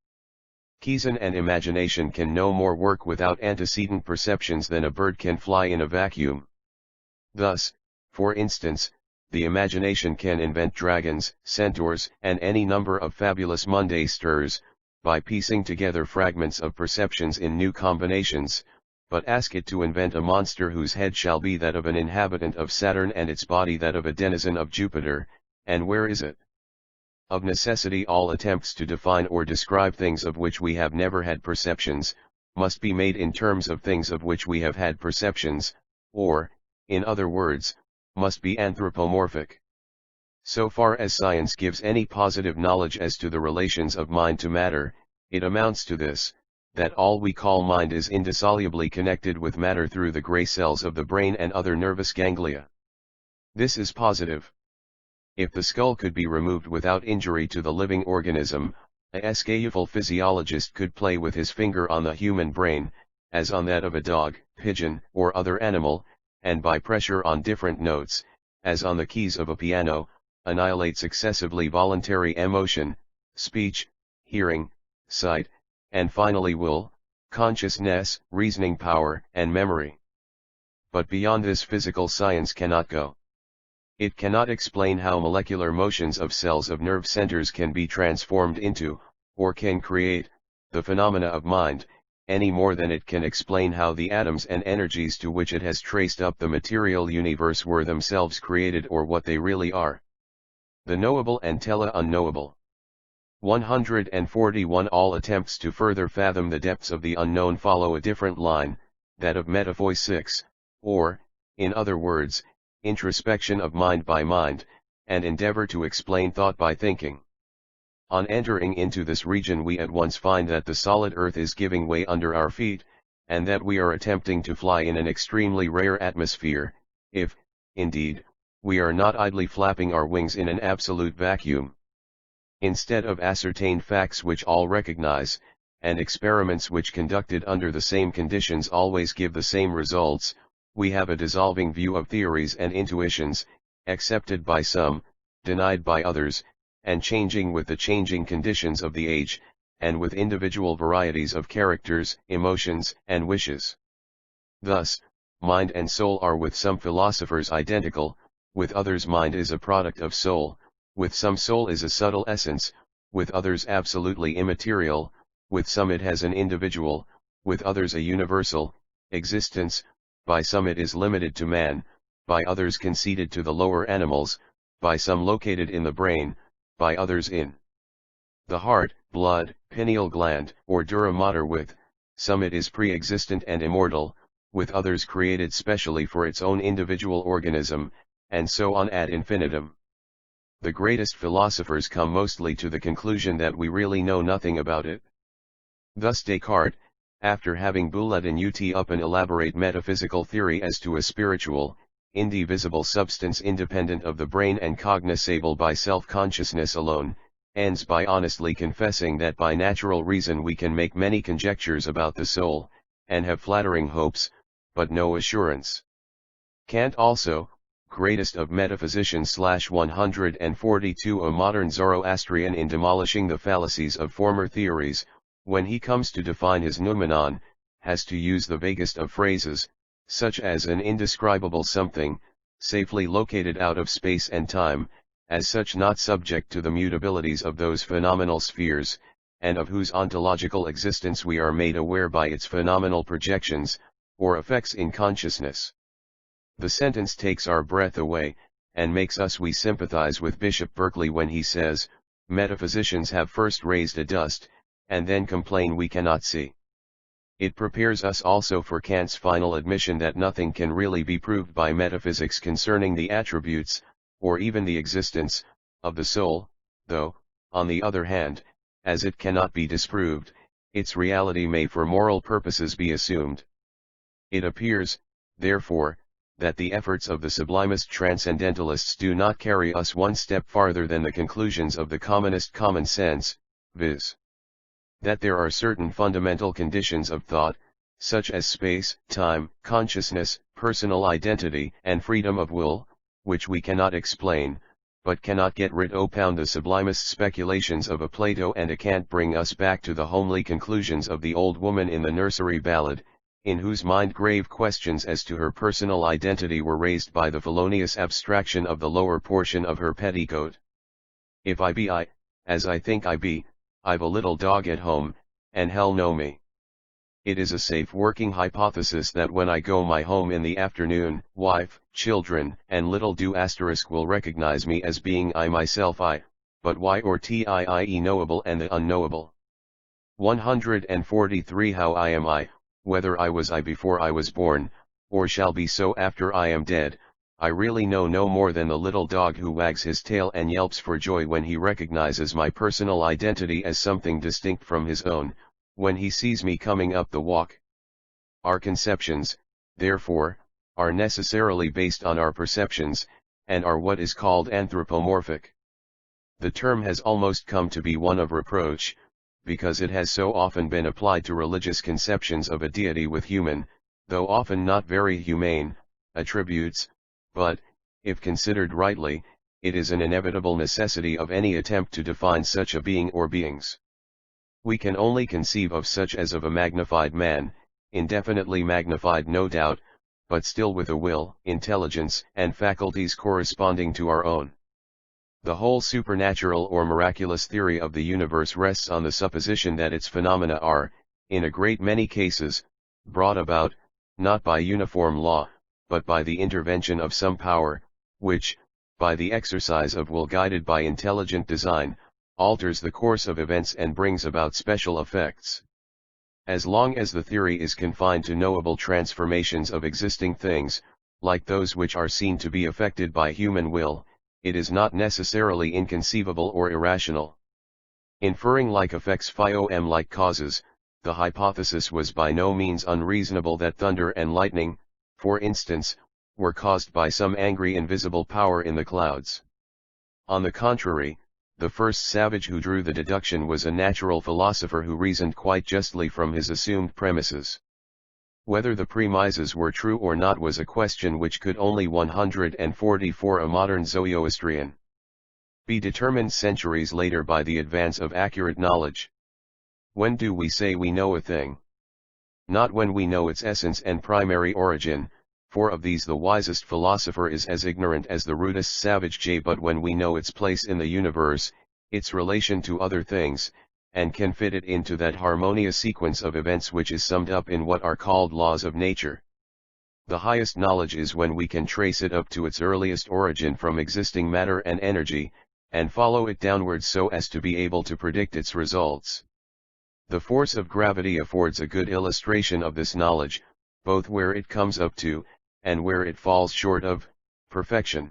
Reason and imagination can no more work without antecedent perceptions than a bird can fly in a vacuum. Thus, for instance, the imagination can invent dragons, centaurs, and any number of fabulous Monday stirs, by piecing together fragments of perceptions in new combinations, but ask it to invent a monster whose head shall be that of an inhabitant of Saturn and its body that of a denizen of Jupiter, and where is it? Of necessity all attempts to define or describe things of which we have never had perceptions, must be made in terms of things of which we have had perceptions, or, in other words, must be anthropomorphic. So far as science gives any positive knowledge as to the relations of mind to matter, it amounts to this, that all we call mind is indissolubly connected with matter through the gray cells of the brain and other nervous ganglia. This is positive. If the skull could be removed without injury to the living organism, a skillful physiologist could play with his finger on the human brain, as on that of a dog, pigeon, or other animal, and by pressure on different notes, as on the keys of a piano, annihilate successively voluntary emotion, speech, hearing, sight, and finally will, consciousness, reasoning power, and memory. But beyond this physical science cannot go. It cannot explain how molecular motions of cells of nerve centers can be transformed into, or can create, the phenomena of mind, any more than it can explain how the atoms and energies to which it has traced up the material universe were themselves created or what they really are. The knowable and unknowable. 141 All attempts to further fathom the depths of the unknown follow a different line, that of metaphysics, or, in other words, introspection of mind by mind, and endeavor to explain thought by thinking. On entering into this region we at once find that the solid earth is giving way under our feet, and that we are attempting to fly in an extremely rare atmosphere, if, indeed, we are not idly flapping our wings in an absolute vacuum. Instead of ascertained facts which all recognize, and experiments which conducted under the same conditions always give the same results, we have a dissolving view of theories and intuitions, accepted by some, denied by others, and changing with the changing conditions of the age, and with individual varieties of characters, emotions, and wishes. Thus, mind and soul are with some philosophers identical, with others mind is a product of soul, with some soul is a subtle essence, with others absolutely immaterial, with some it has an individual, with others a universal existence, by some it is limited to man, by others conceded to the lower animals, by some located in the brain, by others in the heart, blood, pineal gland, or dura mater, with some it is pre-existent and immortal, with others created specially for its own individual organism, and so on ad infinitum. The greatest philosophers come mostly to the conclusion that we really know nothing about it. Thus Descartes, after having built up an elaborate metaphysical theory as to a spiritual, indivisible substance independent of the brain and cognoscible by self-consciousness alone, ends by honestly confessing that by natural reason we can make many conjectures about the soul, and have flattering hopes, but no assurance. Kant also, greatest of metaphysicians /142, a modern Zoroastrian, in demolishing the fallacies of former theories, when he comes to define his noumenon, has to use the vaguest of phrases, such as an indescribable something, safely located out of space and time, as such not subject to the mutabilities of those phenomenal spheres, and of whose ontological existence we are made aware by its phenomenal projections, or effects in consciousness. The sentence takes our breath away, and makes us we sympathize with Bishop Berkeley when he says, metaphysicians have first raised a dust, and then complain we cannot see. It prepares us also for Kant's final admission that nothing can really be proved by metaphysics concerning the attributes, or even the existence, of the soul, though, on the other hand, as it cannot be disproved, its reality may for moral purposes be assumed. It appears, therefore, that the efforts of the sublimest transcendentalists do not carry us one step farther than the conclusions of the commonest common sense, viz. That there are certain fundamental conditions of thought, such as space, time, consciousness, personal identity, and freedom of will, which we cannot explain, but cannot get rid of. The sublimest speculations of a Plato and a Kant bring us back to the homely conclusions of the old woman in the nursery ballad, in whose mind grave questions as to her personal identity were raised by the felonious abstraction of the lower portion of her petticoat. If I be I, as I think I be, I've a little dog at home, and hell know me. It is a safe working hypothesis that when I go my home in the afternoon, wife, children, and little do * will recognize me as being I myself I, but Y or TIIE knowable and the unknowable. 143 How I am I, whether I was I before I was born, or shall be so after I am dead, I really know no more than the little dog who wags his tail and yelps for joy when he recognizes my personal identity as something distinct from his own, when he sees me coming up the walk. Our conceptions, therefore, are necessarily based on our perceptions, and are what is called anthropomorphic. The term has almost come to be one of reproach, because it has so often been applied to religious conceptions of a deity with human, though often not very humane, attributes, but, if considered rightly, it is an inevitable necessity of any attempt to define such a being or beings. We can only conceive of such as of a magnified man, indefinitely magnified no doubt, but still with a will, intelligence, and faculties corresponding to our own. The whole supernatural or miraculous theory of the universe rests on the supposition that its phenomena are, in a great many cases, brought about, not by uniform law, but by the intervention of some power, which, by the exercise of will guided by intelligent design, alters the course of events and brings about special effects. As long as the theory is confined to knowable transformations of existing things, like those which are seen to be affected by human will, it is not necessarily inconceivable or irrational. Inferring like effects from like causes, the hypothesis was by no means unreasonable that thunder and lightning, for instance, were caused by some angry invisible power in the clouds. On the contrary, the first savage who drew the deduction was a natural philosopher who reasoned quite justly from his assumed premises. Whether the premises were true or not was a question which could only 144 a modern Zoroastrian be determined centuries later by the advance of accurate knowledge. When do we say we know a thing? Not when we know its essence and primary origin, for of these the wisest philosopher is as ignorant as the rudest savage, but when we know its place in the universe, its relation to other things, and can fit it into that harmonious sequence of events which is summed up in what are called laws of nature. The highest knowledge is when we can trace it up to its earliest origin from existing matter and energy, and follow it downwards so as to be able to predict its results. The force of gravity affords a good illustration of this knowledge, both where it comes up to, and where it falls short of, perfection.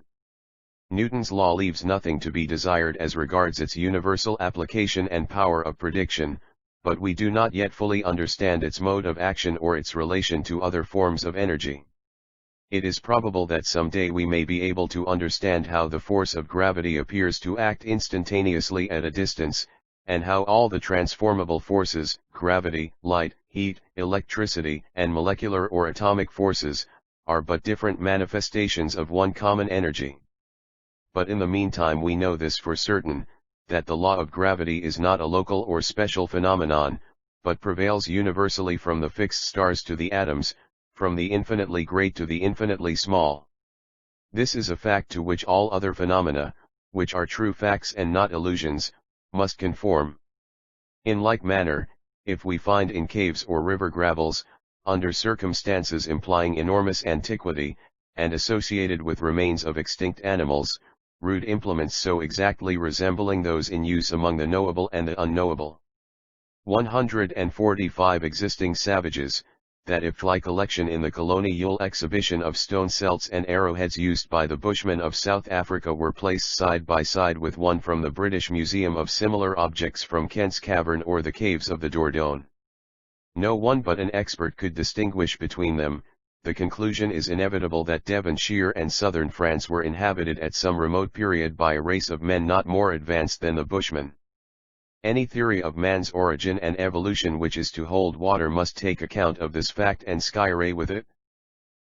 Newton's law leaves nothing to be desired as regards its universal application and power of prediction, but we do not yet fully understand its mode of action or its relation to other forms of energy. It is probable that someday we may be able to understand how the force of gravity appears to act instantaneously at a distance, and how all the transformable forces, gravity, light, heat, electricity, and molecular or atomic forces, are but different manifestations of one common energy. But in the meantime we know this for certain, that the law of gravity is not a local or special phenomenon, but prevails universally from the fixed stars to the atoms, from the infinitely great to the infinitely small. This is a fact to which all other phenomena, which are true facts and not illusions, must conform. In like manner, if we find in caves or river gravels, under circumstances implying enormous antiquity, and associated with remains of extinct animals, rude implements so exactly resembling those in use among the knowable and the unknowable, 145 existing savages, that if like collection in the colonial exhibition of stone celts and arrowheads used by the Bushmen of South Africa were placed side by side with one from the British Museum of similar objects from Kent's Cavern or the caves of the Dordogne, no one but an expert could distinguish between them. The conclusion is inevitable that Devonshire and southern France were inhabited at some remote period by a race of men not more advanced than the Bushmen. Any theory of man's origin and evolution which is to hold water must take account of this fact and skyray with it.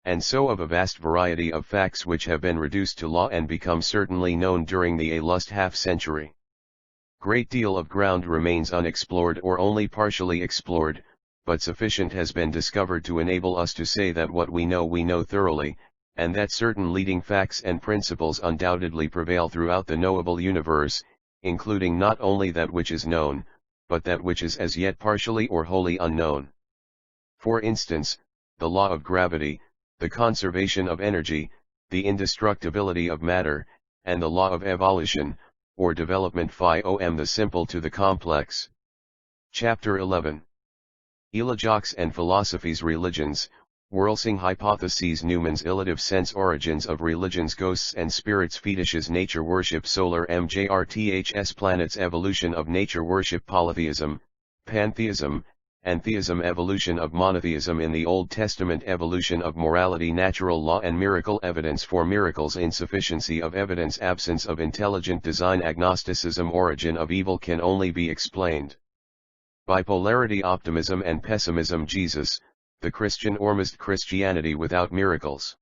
And so of a vast variety of facts which have been reduced to law and become certainly known during the last half-century. Great deal of ground remains unexplored or only partially explored, but sufficient has been discovered to enable us to say that what we know thoroughly, and that certain leading facts and principles undoubtedly prevail throughout the knowable universe, including not only that which is known, but that which is as yet partially or wholly unknown. For instance, the law of gravity, the conservation of energy, the indestructibility of matter, and the law of evolution, or development from the simple to the complex. Chapter 11. Elogics and Philosophies. Religions, Whirlsing Hypotheses. Newman's Illative Sense. Origins of religions. Ghosts and spirits. Fetishes. Nature worship. Solar MJRTHS. Planets. Evolution of nature worship. Polytheism, pantheism, and theism. Evolution of monotheism in the Old Testament. Evolution of morality. Natural law and miracle. Evidence for miracles. Insufficiency of evidence. Absence of intelligent design. Agnosticism. Origin of evil can only be explained. Bipolarity. Optimism and pessimism. Jesus, the Christian or mist. Christianity without miracles.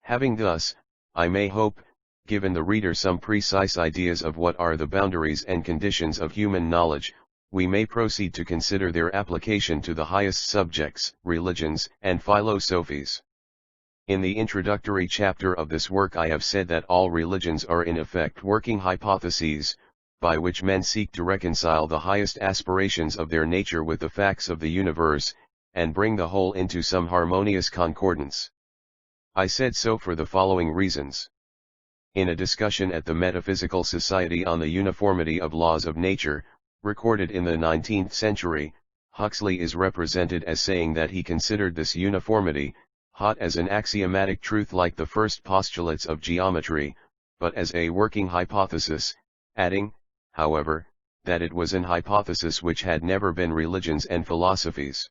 Having thus, I may hope, given the reader some precise ideas of what are the boundaries and conditions of human knowledge, we may proceed to consider their application to the highest subjects, religions, and philosophies. In the introductory chapter of this work I have said that all religions are in effect working hypotheses, by which men seek to reconcile the highest aspirations of their nature with the facts of the universe, and bring the whole into some harmonious concordance. I said so for the following reasons. In a discussion at the Metaphysical Society on the uniformity of laws of nature, recorded in the 19th century, Huxley is represented as saying that he considered this uniformity, hot as an axiomatic truth like the first postulates of geometry, but as a working hypothesis, adding, however, that it was an hypothesis which had never been religions and philosophies.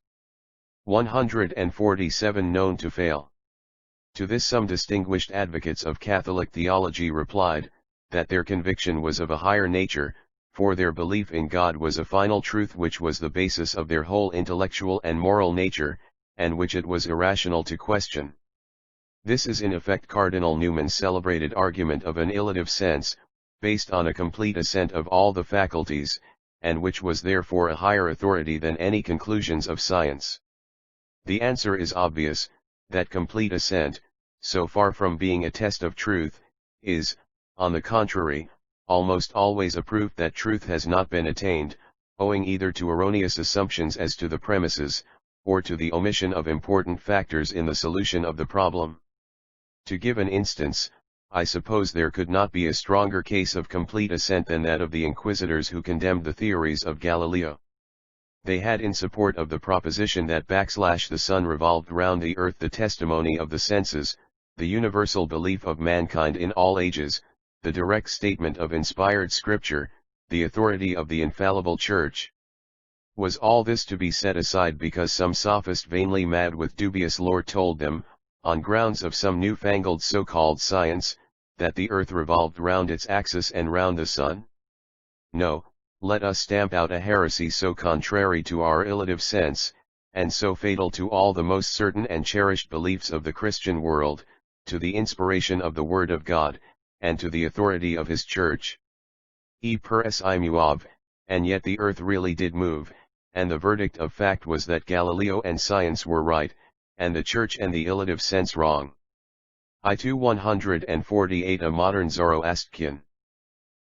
147 known to fail. To this some distinguished advocates of Catholic theology replied, that their conviction was of a higher nature, for their belief in God was a final truth which was the basis of their whole intellectual and moral nature, and which it was irrational to question. This is in effect Cardinal Newman's celebrated argument of an illative sense, based on a complete assent of all the faculties, and which was therefore a higher authority than any conclusions of science? The answer is obvious, that complete assent, so far from being a test of truth, is, on the contrary, almost always a proof that truth has not been attained, owing either to erroneous assumptions as to the premises, or to the omission of important factors in the solution of the problem. To give an instance, I suppose there could not be a stronger case of complete assent than that of the inquisitors who condemned the theories of Galileo. They had in support of the proposition that the sun revolved round the earth the testimony of the senses, the universal belief of mankind in all ages, the direct statement of inspired scripture, the authority of the infallible church. Was all this to be set aside because some sophist vainly mad with dubious lore told them, on grounds of some newfangled so-called science, that the earth revolved round its axis and round the sun? No, let us stamp out a heresy so contrary to our illative sense, and so fatal to all the most certain and cherished beliefs of the Christian world, to the inspiration of the Word of God, and to the authority of His Church. Per s I muab, and yet the earth really did move, and the verdict of fact was that Galileo and science were right, and the Church and the illative sense wrong. I2 148 A modern Zoroastrian.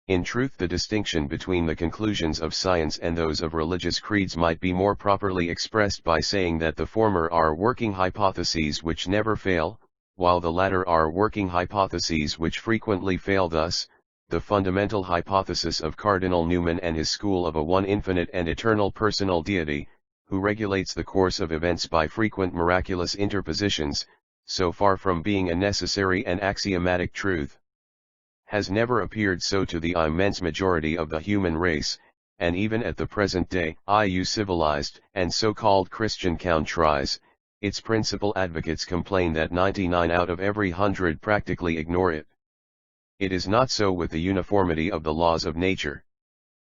In truth, the distinction between the conclusions of science and those of religious creeds might be more properly expressed by saying that the former are working hypotheses which never fail, while the latter are working hypotheses which frequently fail. Thus, the fundamental hypothesis of Cardinal Newman and his school of a one infinite and eternal personal deity, who regulates the course of events by frequent miraculous interpositions, so far from being a necessary and axiomatic truth, has never appeared so to the immense majority of the human race, and even at the present day, civilized and so-called Christian countries, its principal advocates complain that 99 out of every 100 practically ignore it. It is not so with the uniformity of the laws of nature.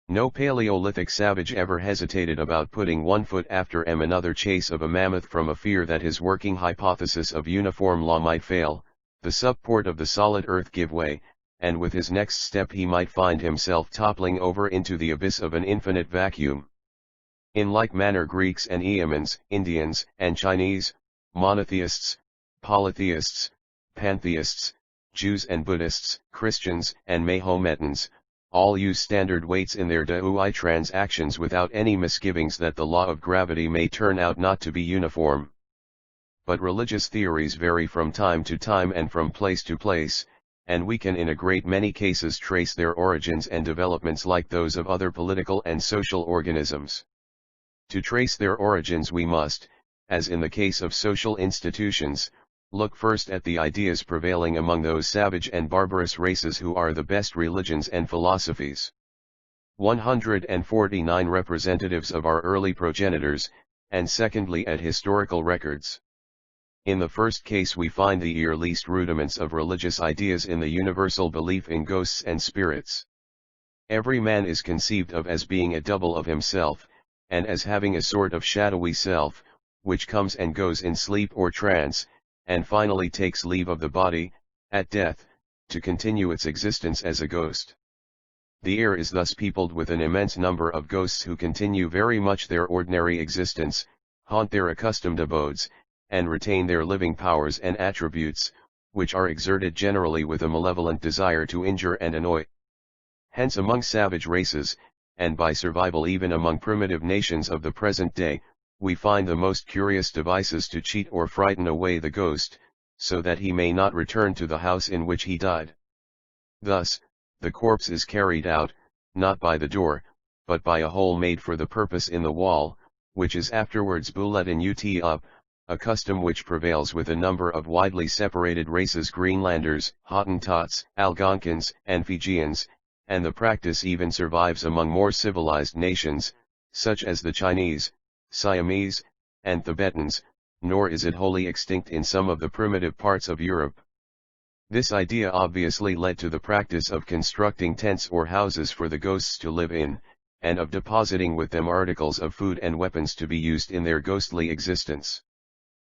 No Paleolithic savage ever hesitated about putting one foot after another chase of a mammoth from a fear that his working hypothesis of uniform law might fail, the support of the solid earth give way, and with his next step he might find himself toppling over into the abyss of an infinite vacuum. In like manner Greeks and Eamons, Indians and Chinese, monotheists, polytheists, pantheists, Jews and Buddhists, Christians and Mahometans, all use standard weights in their Dui transactions without any misgivings that the law of gravity may turn out not to be uniform. But religious theories vary from time to time and from place to place, and we can in a great many cases trace their origins and developments like those of other political and social organisms. To trace their origins we must, as in the case of social institutions, look first at the ideas prevailing among those savage and barbarous races who are the best religions and philosophies. 149 representatives of our early progenitors, and secondly at historical records. In the first case we find the earliest rudiments of religious ideas in the universal belief in ghosts and spirits. Every man is conceived of as being a double of himself, and as having a sort of shadowy self, which comes and goes in sleep or trance, and finally takes leave of the body, at death, to continue its existence as a ghost. The air is thus peopled with an immense number of ghosts who continue very much their ordinary existence, haunt their accustomed abodes, and retain their living powers and attributes, which are exerted generally with a malevolent desire to injure and annoy. Hence among savage races, and by survival even among primitive nations of the present day, we find the most curious devices to cheat or frighten away the ghost, so that he may not return to the house in which he died. Thus, the corpse is carried out, not by the door, but by a hole made for the purpose in the wall, which is afterwards bulletin up, a custom which prevails with a number of widely separated races: Greenlanders, Hottentots, Algonkins, and Fijians, and the practice even survives among more civilized nations, such as the Chinese, Siamese, and Tibetans, nor is it wholly extinct in some of the primitive parts of Europe. This idea obviously led to the practice of constructing tents or houses for the ghosts to live in, and of depositing with them articles of food and weapons to be used in their ghostly existence.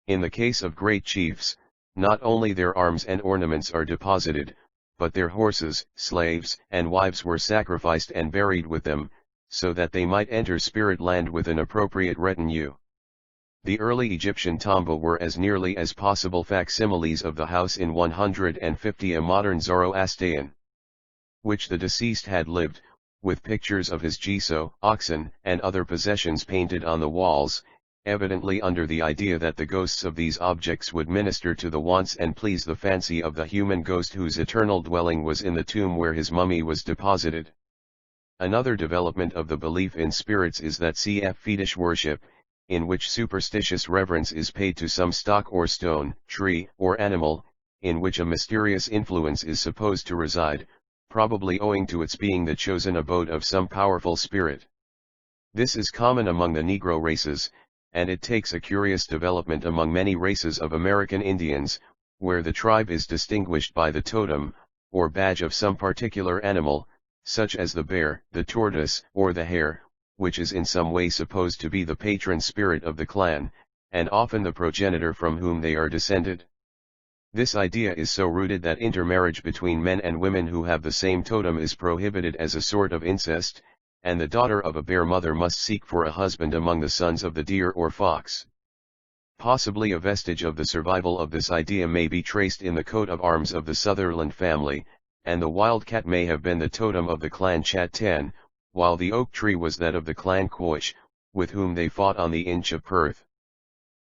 In the case of great chiefs, not only their arms and ornaments are deposited, but their horses, slaves, and wives were sacrificed and buried with them, so that they might enter spirit land with an appropriate retinue. The early Egyptian tomba were as nearly as possible facsimiles of the house in 150, a modern Zoroastrian, which the deceased had lived, with pictures of his jiso, oxen, and other possessions painted on the walls, evidently under the idea that the ghosts of these objects would minister to the wants and please the fancy of the human ghost whose eternal dwelling was in the tomb where his mummy was deposited. Another development of the belief in spirits is that cf. Fetish worship, in which superstitious reverence is paid to some stock or stone, tree, or animal, in which a mysterious influence is supposed to reside, probably owing to its being the chosen abode of some powerful spirit. This is common among the Negro races, and it takes a curious development among many races of American Indians, where the tribe is distinguished by the totem, or badge of some particular animal, such as the bear, the tortoise, or the hare, which is in some way supposed to be the patron spirit of the clan, and often the progenitor from whom they are descended. This idea is so rooted that intermarriage between men and women who have the same totem is prohibited as a sort of incest, and the daughter of a bear mother must seek for a husband among the sons of the deer or fox. Possibly a vestige of the survival of this idea may be traced in the coat of arms of the Sutherland family, and the wildcat may have been the totem of the clan Chattan, while the oak tree was that of the clan Quoich, with whom they fought on the Inch of Perth.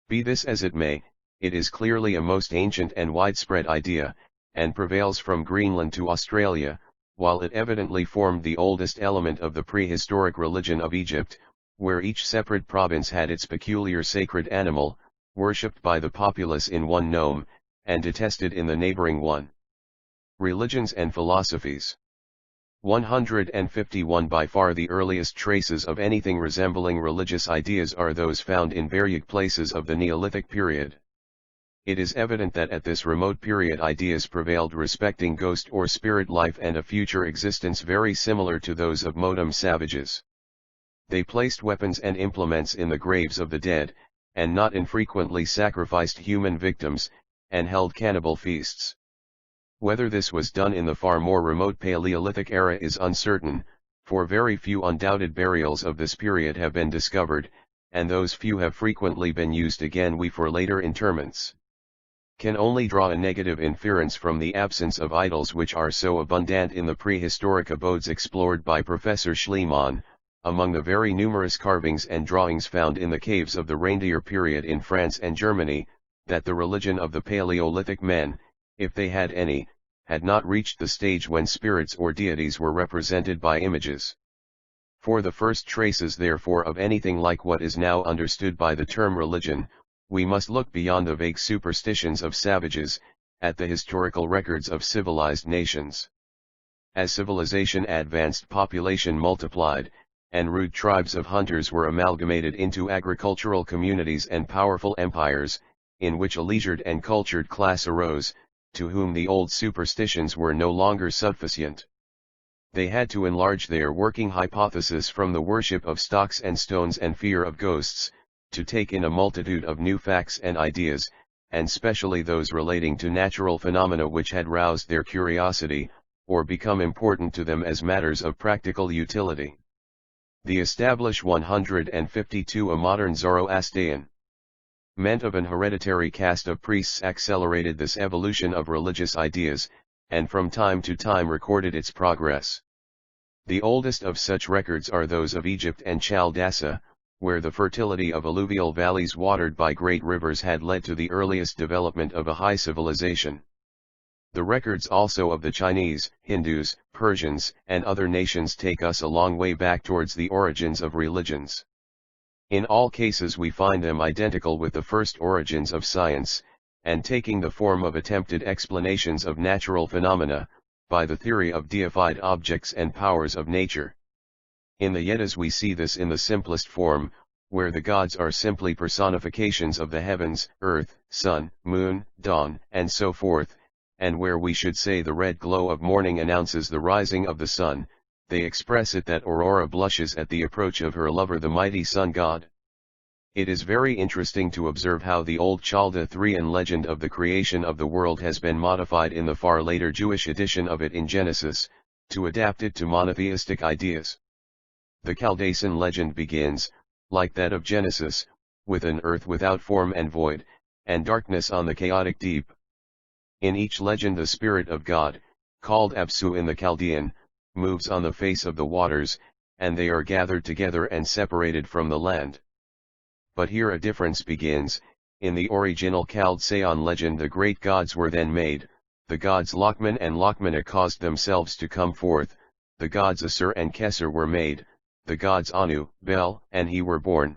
Be this as it may, it is clearly a most ancient and widespread idea, and prevails from Greenland to Australia, while it evidently formed the oldest element of the prehistoric religion of Egypt, where each separate province had its peculiar sacred animal, worshipped by the populace in one nome, and detested in the neighboring one. Religions and philosophies. 151. By far the earliest traces of anything resembling religious ideas are those found in various places of the Neolithic period. It is evident that at this remote period ideas prevailed respecting ghost or spirit life and a future existence very similar to those of modern savages. They placed weapons and implements in the graves of the dead, and not infrequently sacrificed human victims, and held cannibal feasts. Whether this was done in the far more remote Paleolithic era is uncertain, for very few undoubted burials of this period have been discovered, and those few have frequently been used again for later interments. Can only draw a negative inference from the absence of idols which are so abundant in the prehistoric abodes explored by Professor Schliemann, among the very numerous carvings and drawings found in the caves of the reindeer period in France and Germany, that the religion of the Paleolithic men, if they had any, had not reached the stage when spirits or deities were represented by images. For the first traces therefore of anything like what is now understood by the term religion, we must look beyond the vague superstitions of savages, at the historical records of civilized nations. As civilization advanced, population multiplied, and rude tribes of hunters were amalgamated into agricultural communities and powerful empires, in which a leisured and cultured class arose, to whom the old superstitions were no longer sufficient. They had to enlarge their working hypothesis from the worship of stocks and stones and fear of ghosts, to take in a multitude of new facts and ideas, and specially those relating to natural phenomena which had roused their curiosity, or become important to them as matters of practical utility. The established 152 a modern Zoroastrian meant of an hereditary caste of priests accelerated this evolution of religious ideas, and from time to time recorded its progress. The oldest of such records are those of Egypt and Chaldassa, where the fertility of alluvial valleys watered by great rivers had led to the earliest development of a high civilization. The records also of the Chinese, Hindus, Persians, and other nations take us a long way back towards the origins of religions. In all cases we find them identical with the first origins of science, and taking the form of attempted explanations of natural phenomena, by the theory of deified objects and powers of nature. In the Vedas we see this in the simplest form, where the gods are simply personifications of the heavens, earth, sun, moon, dawn, and so forth, and where we should say the red glow of morning announces the rising of the sun, they express it that Aurora blushes at the approach of her lover the mighty sun god. It is very interesting to observe how the old Chaldaean legend of the creation of the world has been modified in the far later Jewish edition of it in Genesis, to adapt it to monotheistic ideas. The Chaldean legend begins, like that of Genesis, with an earth without form and void, and darkness on the chaotic deep. In each legend the Spirit of God, called Apsu in the Chaldean, moves on the face of the waters, and they are gathered together and separated from the land. But here a difference begins. In the original Chaldean legend the great gods were then made, the gods Lachman and Lachmana caused themselves to come forth, the gods Asur and Kesar were made, the gods Anu, Bel, and He were born.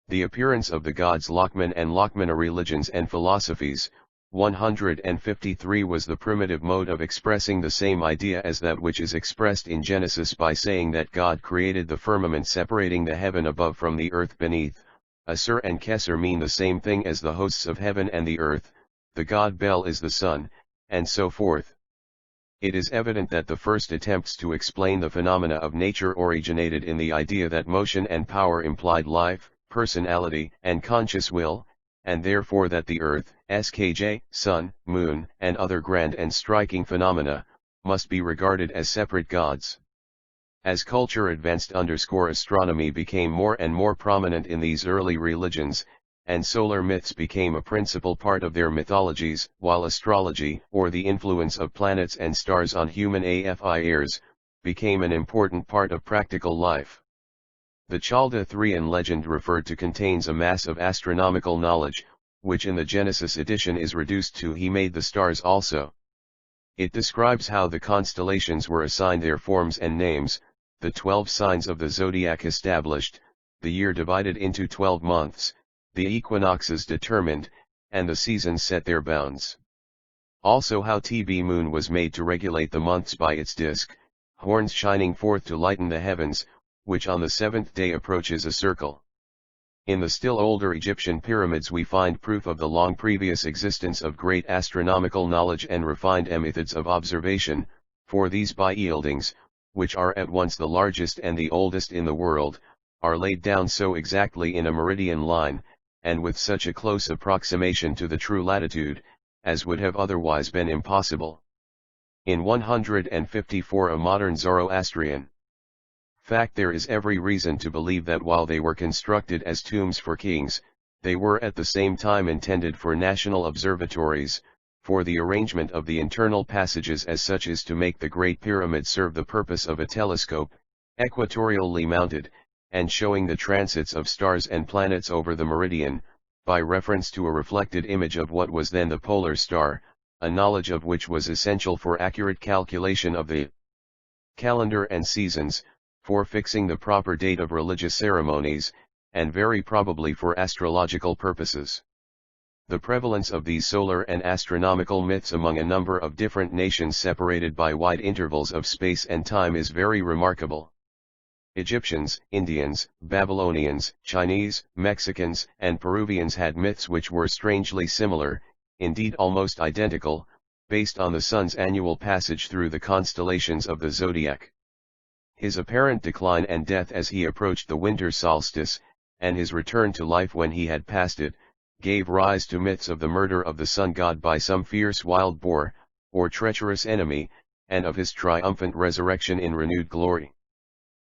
The appearance of the gods Lachman and Lachmana religions and philosophies, 153 was the primitive mode of expressing the same idea as that which is expressed in Genesis by saying that God created the firmament separating the heaven above from the earth beneath. Asur and Kesar mean the same thing as the hosts of heaven and the earth, the god Bel is the sun, and so forth. It is evident that the first attempts to explain the phenomena of nature originated in the idea that motion and power implied life, personality, and conscious will, and therefore that the earth, skj, sun, moon, and other grand and striking phenomena, must be regarded as separate gods. As culture advanced, astronomy became more and more prominent in these early religions, and solar myths became a principal part of their mythologies, while astrology, or the influence of planets and stars on human affairs, became an important part of practical life. The Chaldean legend referred to contains a mass of astronomical knowledge, which in the Genesis edition is reduced to He made the stars also. It describes how the constellations were assigned their forms and names, the 12 signs of the zodiac established, the year divided into 12 months, the equinoxes determined, and the seasons set their bounds. Also how TB moon was made to regulate the months by its disk, horns shining forth to lighten the heavens, which on the seventh day approaches a circle. In the still older Egyptian pyramids we find proof of the long previous existence of great astronomical knowledge and refined methods of observation, for these by-yieldings, which are at once the largest and the oldest in the world, are laid down so exactly in a meridian line, and with such a close approximation to the true latitude, as would have otherwise been impossible. In 154 a modern Zoroastrian fact there is every reason to believe that while they were constructed as tombs for kings, they were at the same time intended for national observatories, for the arrangement of the internal passages as such is to make the Great Pyramid serve the purpose of a telescope, equatorially mounted, and showing the transits of stars and planets over the meridian, by reference to a reflected image of what was then the polar star, a knowledge of which was essential for accurate calculation of the calendar and seasons, for fixing the proper date of religious ceremonies, and very probably for astrological purposes. The prevalence of these solar and astronomical myths among a number of different nations separated by wide intervals of space and time is very remarkable. Egyptians, Indians, Babylonians, Chinese, Mexicans, and Peruvians had myths which were strangely similar, indeed almost identical, based on the sun's annual passage through the constellations of the zodiac. His apparent decline and death as he approached the winter solstice, and his return to life when he had passed it, gave rise to myths of the murder of the sun god by some fierce wild boar, or treacherous enemy, and of his triumphant resurrection in renewed glory.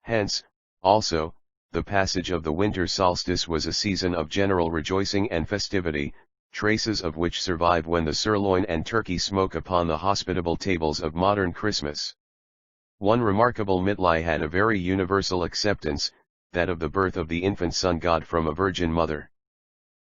Hence, also, the passage of the winter solstice was a season of general rejoicing and festivity, traces of which survive when the sirloin and turkey smoke upon the hospitable tables of modern Christmas. One remarkable mythly had a very universal acceptance, that of the birth of the infant sun god from a virgin mother.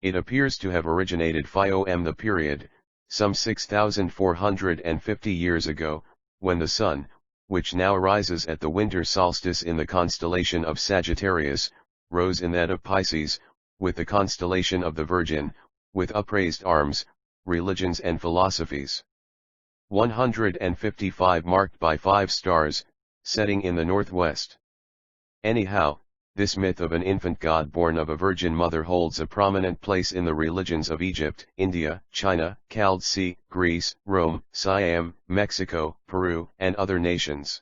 It appears to have originated from the period, some 6,450 years ago, when the sun, which now rises at the winter solstice in the constellation of Sagittarius, rose in that of Pisces, with the constellation of the Virgin, with upraised arms, religions and philosophies. 155 marked by 5 stars, setting in the northwest. Anyhow, this myth of an infant god born of a virgin mother holds a prominent place in the religions of Egypt, India, China, Chaldea, Greece, Rome, Siam, Mexico, Peru, and other nations.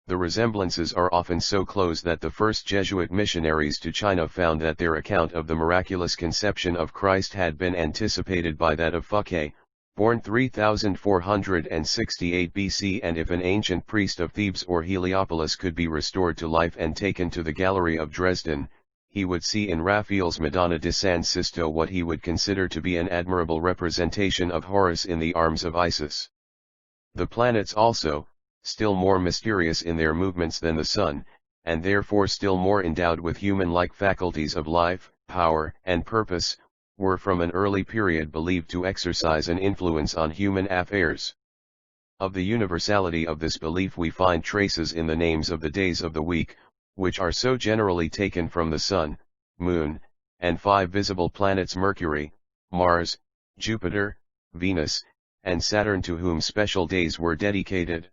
The resemblances are often so close that the first Jesuit missionaries to China found that their account of the miraculous conception of Christ had been anticipated by that of Fouquet, born 3468 BC, and if an ancient priest of Thebes or Heliopolis could be restored to life and taken to the gallery of Dresden, he would see in Raphael's Madonna di San Sisto what he would consider to be an admirable representation of Horus in the arms of Isis. The planets also, still more mysterious in their movements than the sun, and therefore still more endowed with human-like faculties of life, power, and purpose, were from an early period believed to exercise an influence on human affairs. Of the universality of this belief we find traces in the names of the days of the week, which are so generally taken from the Sun, Moon, and 5 visible planets Mercury, Mars, Jupiter, Venus, and Saturn, to whom special days were dedicated.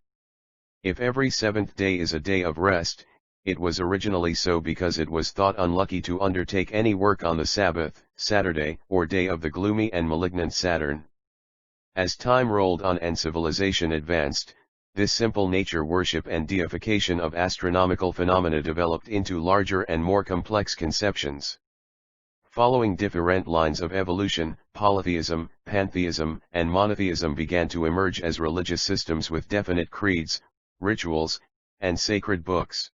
If every 7th day is a day of rest, it was originally so because it was thought unlucky to undertake any work on the Sabbath, Saturday, or day of the gloomy and malignant Saturn. As time rolled on and civilization advanced, this simple nature worship and deification of astronomical phenomena developed into larger and more complex conceptions. Following different lines of evolution, polytheism, pantheism, and monotheism began to emerge as religious systems with definite creeds, rituals, and sacred books.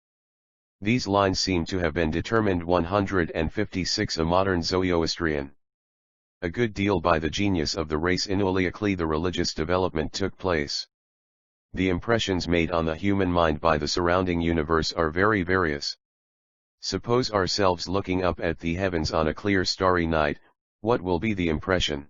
These lines seem to have been determined 156 a modern Zoroastrian. A good deal by the genius of the race Inuliakli the religious development took place. The impressions made on the human mind by the surrounding universe are very various. Suppose ourselves looking up at the heavens on a clear starry night, what will be the impression?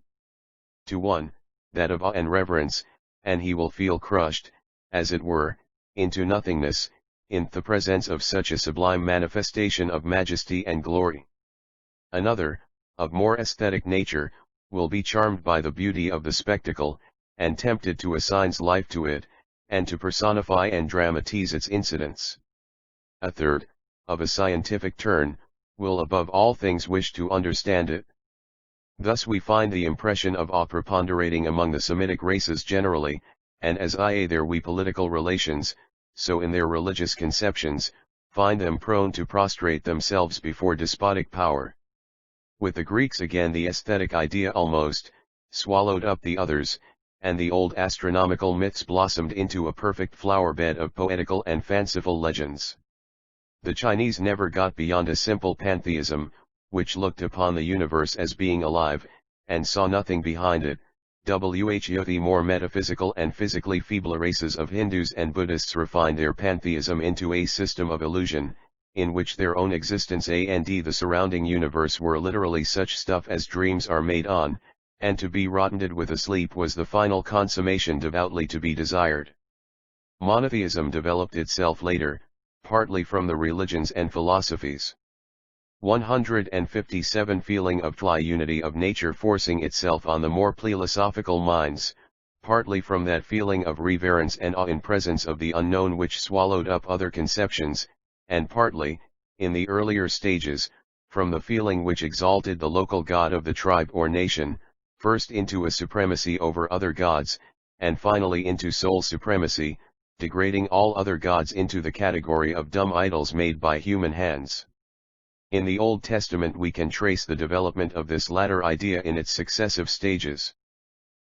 To one, that of awe and reverence, and he will feel crushed, as it were, into nothingness, in the presence of such a sublime manifestation of majesty and glory. Another, of more aesthetic nature, will be charmed by the beauty of the spectacle, and tempted to assign life to it, and to personify and dramatize its incidents. A third, of a scientific turn, will above all things wish to understand it. Thus we find the impression of awe preponderating among the Semitic races generally, and as in their political relations, so in their religious conceptions, find them prone to prostrate themselves before despotic power. With the Greeks again the aesthetic idea almost swallowed up the others, and the old astronomical myths blossomed into a perfect flower bed of poetical and fanciful legends. The Chinese never got beyond a simple pantheism, which looked upon the universe as being alive, and saw nothing behind it. The more metaphysical and physically feeble races of Hindus and Buddhists refined their pantheism into a system of illusion, in which their own existence and the surrounding universe were literally such stuff as dreams are made on, and to be rotted with a sleep was the final consummation devoutly to be desired. Monotheism developed itself later, partly from the religions and philosophies. 157 Feeling of unity of nature forcing itself on the more philosophical minds, partly from that feeling of reverence and awe in presence of the unknown which swallowed up other conceptions, and partly, in the earlier stages, from the feeling which exalted the local god of the tribe or nation, first into a supremacy over other gods, and finally into sole supremacy, degrading all other gods into the category of dumb idols made by human hands. In the Old Testament we can trace the development of this latter idea in its successive stages.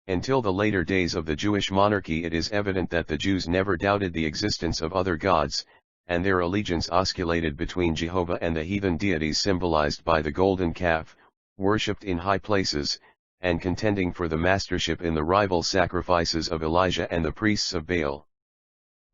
Until the later days of the Jewish monarchy it is evident that the Jews never doubted the existence of other gods, and their allegiance oscillated between Jehovah and the heathen deities symbolized by the golden calf, worshipped in high places, and contending for the mastership in the rival sacrifices of Elijah and the priests of Baal.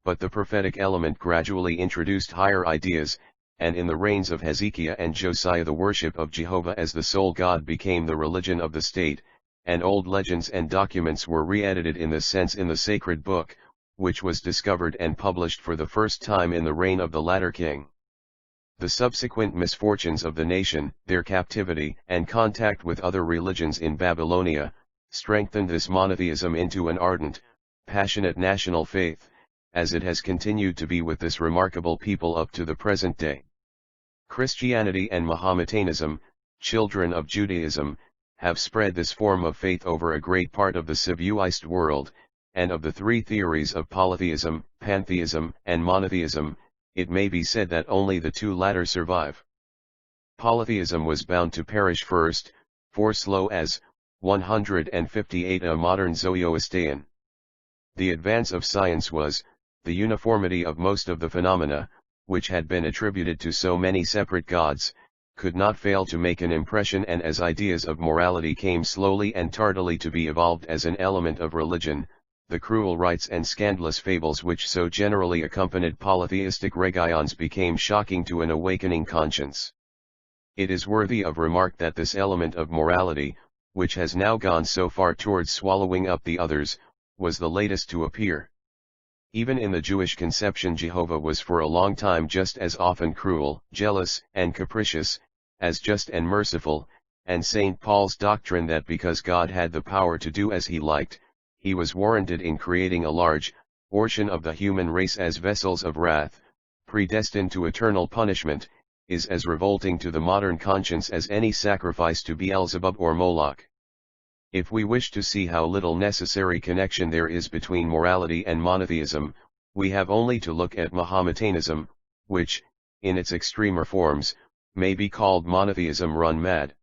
But the prophetic element gradually introduced higher ideas, and in the reigns of Hezekiah and Josiah the worship of Jehovah as the sole God became the religion of the state, and old legends and documents were re-edited in this sense in the sacred book, which was discovered and published for the first time in the reign of the latter king. The subsequent misfortunes of the nation, their captivity and contact with other religions in Babylonia, strengthened this monotheism into an ardent, passionate national faith, as it has continued to be with this remarkable people up to the present day. Christianity and Mohammedanism, children of Judaism, have spread this form of faith over a great part of the civilized world, and of the three theories of polytheism, pantheism, and monotheism, it may be said that only the two latter survive. Polytheism was bound to perish first, for slow as, 158 A modern Zoroastrian. The advance of science was, the uniformity of most of the phenomena, which had been attributed to so many separate gods, could not fail to make an impression, and as ideas of morality came slowly and tardily to be evolved as an element of religion, the cruel rites and scandalous fables which so generally accompanied polytheistic religions became shocking to an awakening conscience. It is worthy of remark that this element of morality, which has now gone so far towards swallowing up the others, was the latest to appear. Even in the Jewish conception, Jehovah was for a long time just as often cruel, jealous, and capricious, as just and merciful, and St. Paul's doctrine that because God had the power to do as he liked, he was warranted in creating a large portion of the human race as vessels of wrath, predestined to eternal punishment, is as revolting to the modern conscience as any sacrifice to Beelzebub or Moloch. If we wish to see how little necessary connection there is between morality and monotheism, we have only to look at Mahometanism, which, in its extremer forms, may be called monotheism run mad.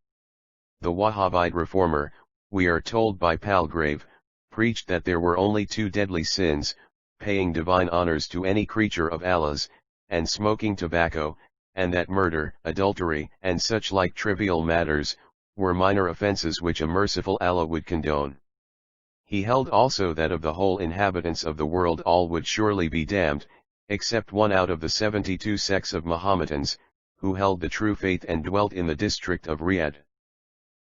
The Wahhabite reformer, we are told by Palgrave, preached that there were only two deadly sins, paying divine honors to any creature of Allah's, and smoking tobacco, and that murder, adultery, and such like trivial matters, were minor offenses which a merciful Allah would condone. He held also that of the whole inhabitants of the world all would surely be damned, except one out of the 72 sects of Mahometans, who held the true faith and dwelt in the district of Riyadh.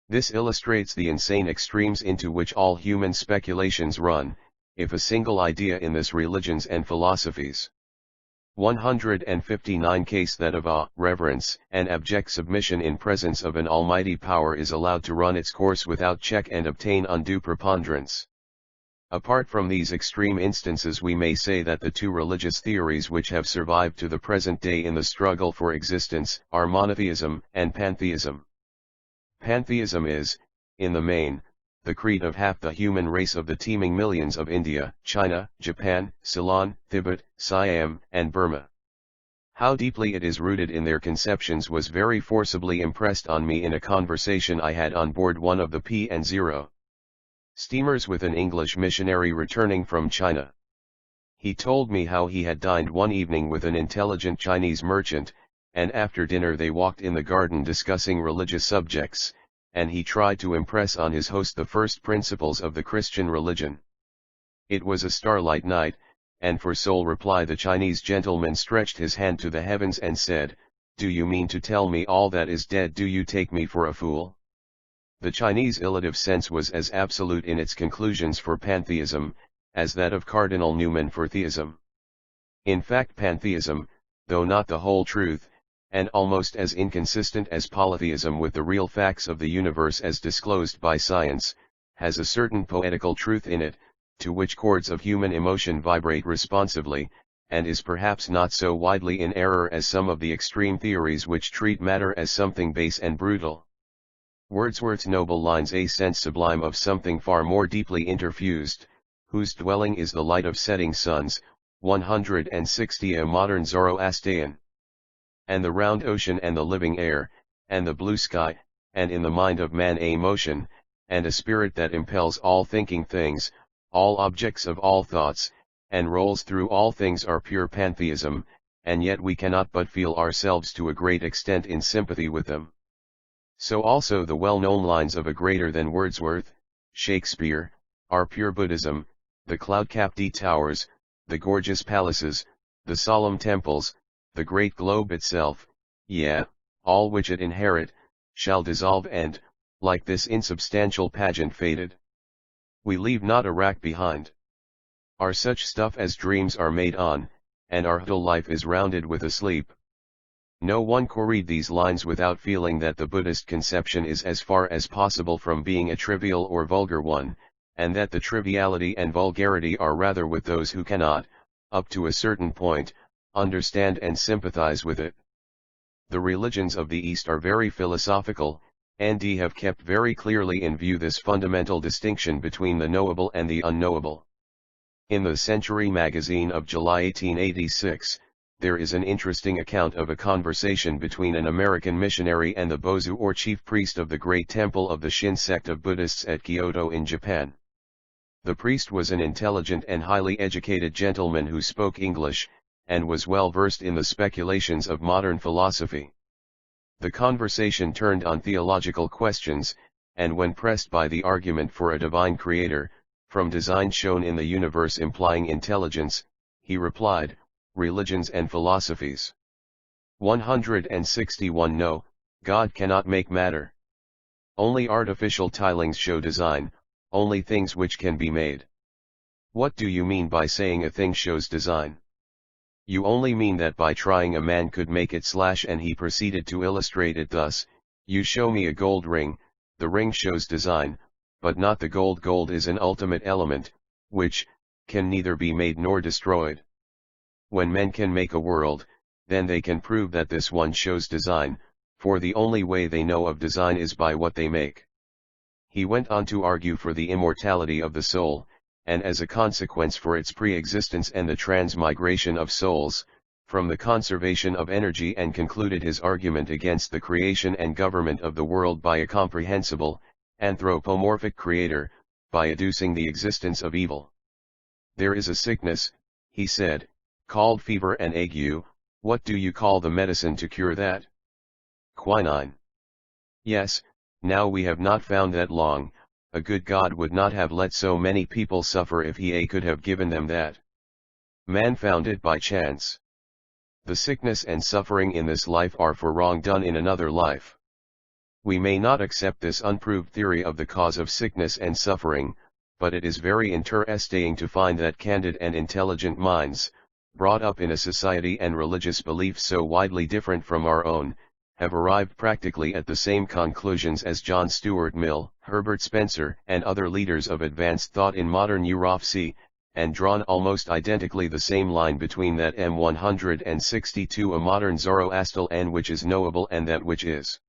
This illustrates the insane extremes into which all human speculations run, if a single idea in this religions and philosophies. 159 Case that of awe, reverence, and abject submission in presence of an almighty power is allowed to run its course without check and obtain undue preponderance. Apart from these extreme instances, we may say that the two religious theories which have survived to the present day in the struggle for existence are monotheism and pantheism. Pantheism is, in the main, the creed of half the human race of the teeming millions of India, China, Japan, Ceylon, Tibet, Siam, and Burma. How deeply it is rooted in their conceptions was very forcibly impressed on me in a conversation I had on board one of the P&0 steamers with an English missionary returning from China. He told me how he had dined one evening with an intelligent Chinese merchant, and after dinner they walked in the garden discussing religious subjects, and he tried to impress on his host the first principles of the Christian religion. It was a starlight night, and for sole reply the Chinese gentleman stretched his hand to the heavens and said, "Do you mean to tell me all that is dead? Do you take me for a fool?" The Chinese illative sense was as absolute in its conclusions for pantheism, as that of Cardinal Newman for theism. In fact, pantheism, though not the whole truth, and almost as inconsistent as polytheism with the real facts of the universe as disclosed by science, has a certain poetical truth in it, to which chords of human emotion vibrate responsively, and is perhaps not so widely in error as some of the extreme theories which treat matter as something base and brutal. Wordsworth's noble lines, "A sense sublime of something far more deeply interfused, whose dwelling is the light of setting suns," 160 A modern Zoroastrian. And the round ocean and the living air, and the blue sky, and in the mind of man a motion, and a spirit that impels all thinking things, all objects of all thoughts, and rolls through all things are pure pantheism, and yet we cannot but feel ourselves to a great extent in sympathy with them. So also the well-known lines of a greater than Wordsworth, Shakespeare, are pure Buddhism, the cloud-capped towers, the gorgeous palaces, the solemn temples, the great globe itself, yea, all which it inherit, shall dissolve and, like this insubstantial pageant faded, we leave not a rack behind. Are such stuff as dreams are made on, and our whole life is rounded with a sleep. No one can read these lines without feeling that the Buddhist conception is as far as possible from being a trivial or vulgar one, and that the triviality and vulgarity are rather with those who cannot, up to a certain point, understand and sympathize with it. The religions of the East are very philosophical, and have kept very clearly in view this fundamental distinction between the knowable and the unknowable. In the Century magazine of July 1886, there is an interesting account of a conversation between an American missionary and the Bozu or chief priest of the great temple of the Shin sect of Buddhists at Kyoto in Japan. The priest was an intelligent and highly educated gentleman who spoke English, and was well versed in the speculations of modern philosophy. The conversation turned on theological questions, and when pressed by the argument for a divine creator, from design shown in the universe implying intelligence, he replied, religions and philosophies. 161 No, God cannot make matter. Only artificial tilings show design, only things which can be made. What do you mean by saying a thing shows design? You only mean that by trying a man could make it / and he proceeded to illustrate it thus, you show me a gold ring, the ring shows design, but not the gold. Gold is an ultimate element, which can neither be made nor destroyed. When men can make a world, then they can prove that this one shows design, for the only way they know of design is by what they make. He went on to argue for the immortality of the soul, and as a consequence for its pre-existence and the transmigration of souls, from the conservation of energy, and concluded his argument against the creation and government of the world by a comprehensible, anthropomorphic creator, by adducing the existence of evil. There is a sickness, he said, called fever and ague. What do you call the medicine to cure that? Quinine. Yes, now we have not found that long. A good God would not have let so many people suffer if he could have given them that. Man found it by chance. The sickness and suffering in this life are for wrong done in another life. We may not accept this unproved theory of the cause of sickness and suffering, but it is very interesting to find that candid and intelligent minds, brought up in a society and religious beliefs so widely different from our own, have arrived practically at the same conclusions as John Stuart Mill, Herbert Spencer, and other leaders of advanced thought in modern Europsy, and drawn almost identically the same line between that M162 a modern Zoroastrian which is knowable and that which is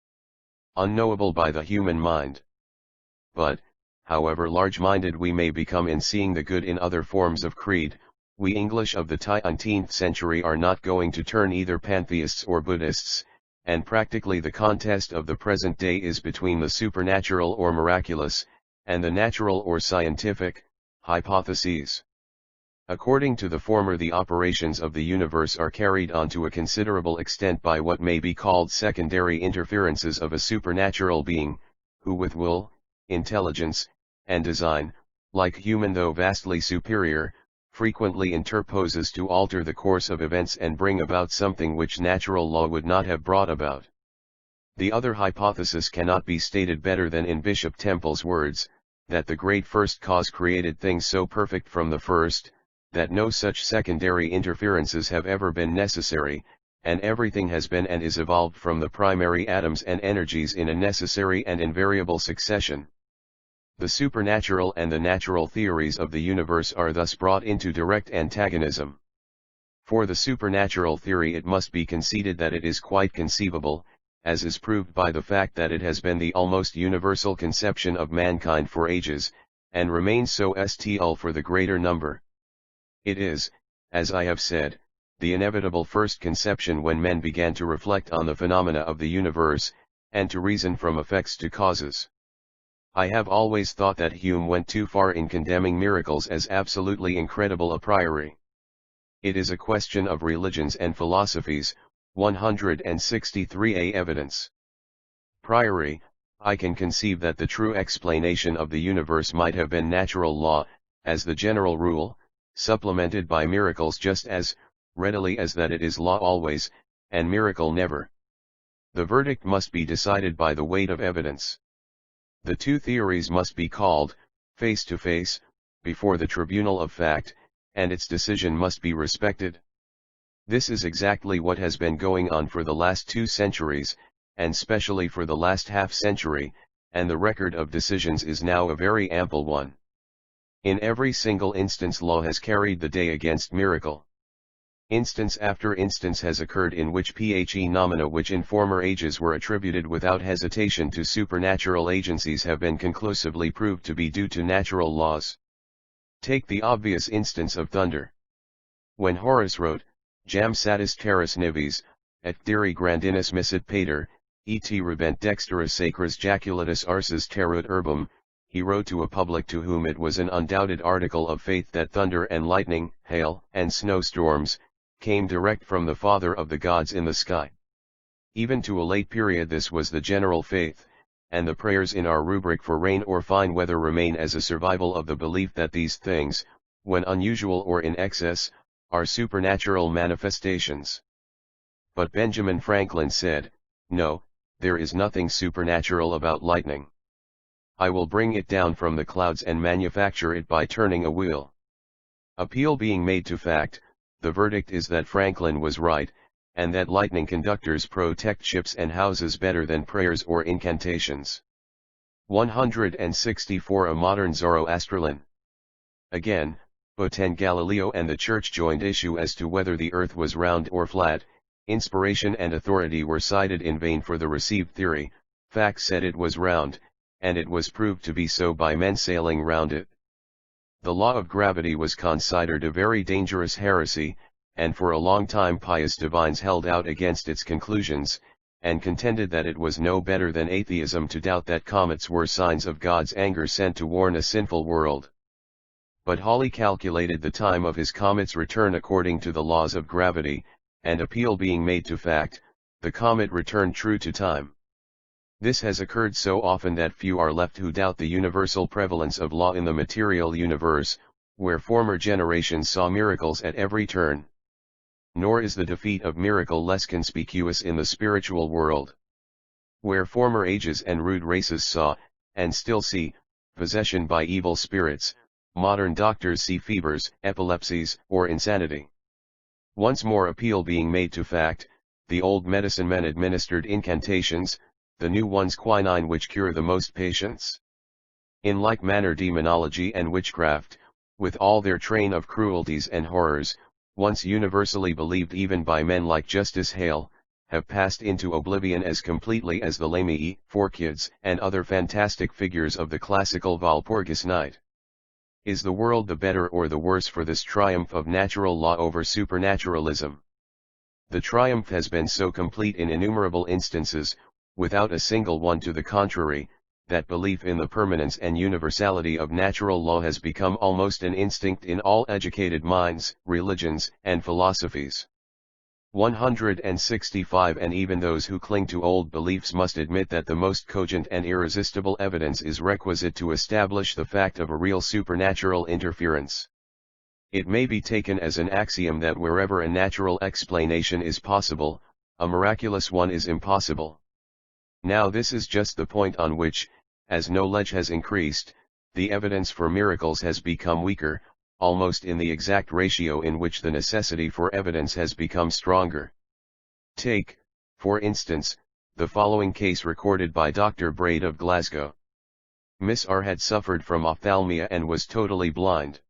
unknowable by the human mind. But, however large-minded we may become in seeing the good in other forms of creed, we English of the 19th century are not going to turn either pantheists or Buddhists, and practically the contest of the present day is between the supernatural or miraculous, and the natural or scientific, hypotheses. According to the former, the operations of the universe are carried on to a considerable extent by what may be called secondary interferences of a supernatural being, who with will, intelligence, and design, like human though vastly superior, frequently interposes to alter the course of events and bring about something which natural law would not have brought about. The other hypothesis cannot be stated better than in Bishop Temple's words, that the great first cause created things so perfect from the first, that no such secondary interferences have ever been necessary, and everything has been and is evolved from the primary atoms and energies in a necessary and invariable succession. The supernatural and the natural theories of the universe are thus brought into direct antagonism. For the supernatural theory it must be conceded that it is quite conceivable, as is proved by the fact that it has been the almost universal conception of mankind for ages, and remains so still for the greater number. It is, as I have said, the inevitable first conception when men began to reflect on the phenomena of the universe, and to reason from effects to causes. I have always thought that Hume went too far in condemning miracles as absolutely incredible a priori. It is a question of religions and philosophies. 163a Evidence. Priori, I can conceive that the true explanation of the universe might have been natural law, as the general rule, supplemented by miracles just as readily as that it is law always, and miracle never. The verdict must be decided by the weight of evidence. The two theories must be called, face to face, before the tribunal of fact, and its decision must be respected. This is exactly what has been going on for the last 2 centuries, and specially for the last half-century, and the record of decisions is now a very ample one. In every single instance law has carried the day against miracle. Instance after instance has occurred in which phenomena which in former ages were attributed without hesitation to supernatural agencies have been conclusively proved to be due to natural laws. Take the obvious instance of thunder. When Horace wrote, Jam satis terras nivis, et diri grandinus missit pater, et rebent dexterus sacris jaculatus arses terut urbum. He wrote to a public to whom it was an undoubted article of faith that thunder and lightning, hail, and snowstorms, came direct from the Father of the gods in the sky. Even to a late period this was the general faith, and the prayers in our rubric for rain or fine weather remain as a survival of the belief that these things, when unusual or in excess, are supernatural manifestations. But Benjamin Franklin said, "No, there is nothing supernatural about lightning. I will bring it down from the clouds and manufacture it by turning a wheel." Appeal being made to fact, the verdict is that Franklin was right, and that lightning conductors protect ships and houses better than prayers or incantations. 164 A modern Zoroastrian. Again, Botan Galileo and the Church joined issue as to whether the earth was round or flat. Inspiration and authority were cited in vain for the received theory. Facts said it was round, and it was proved to be so by men sailing round it. The law of gravity was considered a very dangerous heresy, and for a long time pious divines held out against its conclusions, and contended that it was no better than atheism to doubt that comets were signs of God's anger sent to warn a sinful world. But Halley calculated the time of his comet's return according to the laws of gravity, and appeal being made to fact, the comet returned true to time. This has occurred so often that few are left who doubt the universal prevalence of law in the material universe, where former generations saw miracles at every turn. Nor is the defeat of miracle less conspicuous in the spiritual world. Where former ages and rude races saw, and still see, possession by evil spirits, modern doctors see fevers, epilepsies, or insanity. Once more appeal being made to fact, the old medicine men administered incantations, the new ones quinine which cure the most patients. In like manner demonology and witchcraft, with all their train of cruelties and horrors, once universally believed even by men like Justice Hale, have passed into oblivion as completely as the Lamii, Forkids, and other fantastic figures of the classical Walpurgis Night. Is the world the better or the worse for this triumph of natural law over supernaturalism? The triumph has been so complete in innumerable instances, without a single one to the contrary, that belief in the permanence and universality of natural law has become almost an instinct in all educated minds, religions, and philosophies. 165 And even those who cling to old beliefs must admit that the most cogent and irresistible evidence is requisite to establish the fact of a real supernatural interference. It may be taken as an axiom that wherever a natural explanation is possible, a miraculous one is impossible. Now this is just the point on which, as knowledge has increased, the evidence for miracles has become weaker, almost in the exact ratio in which the necessity for evidence has become stronger. Take, for instance, the following case recorded by Dr. Braid of Glasgow. Miss R had suffered from ophthalmia and was totally blind.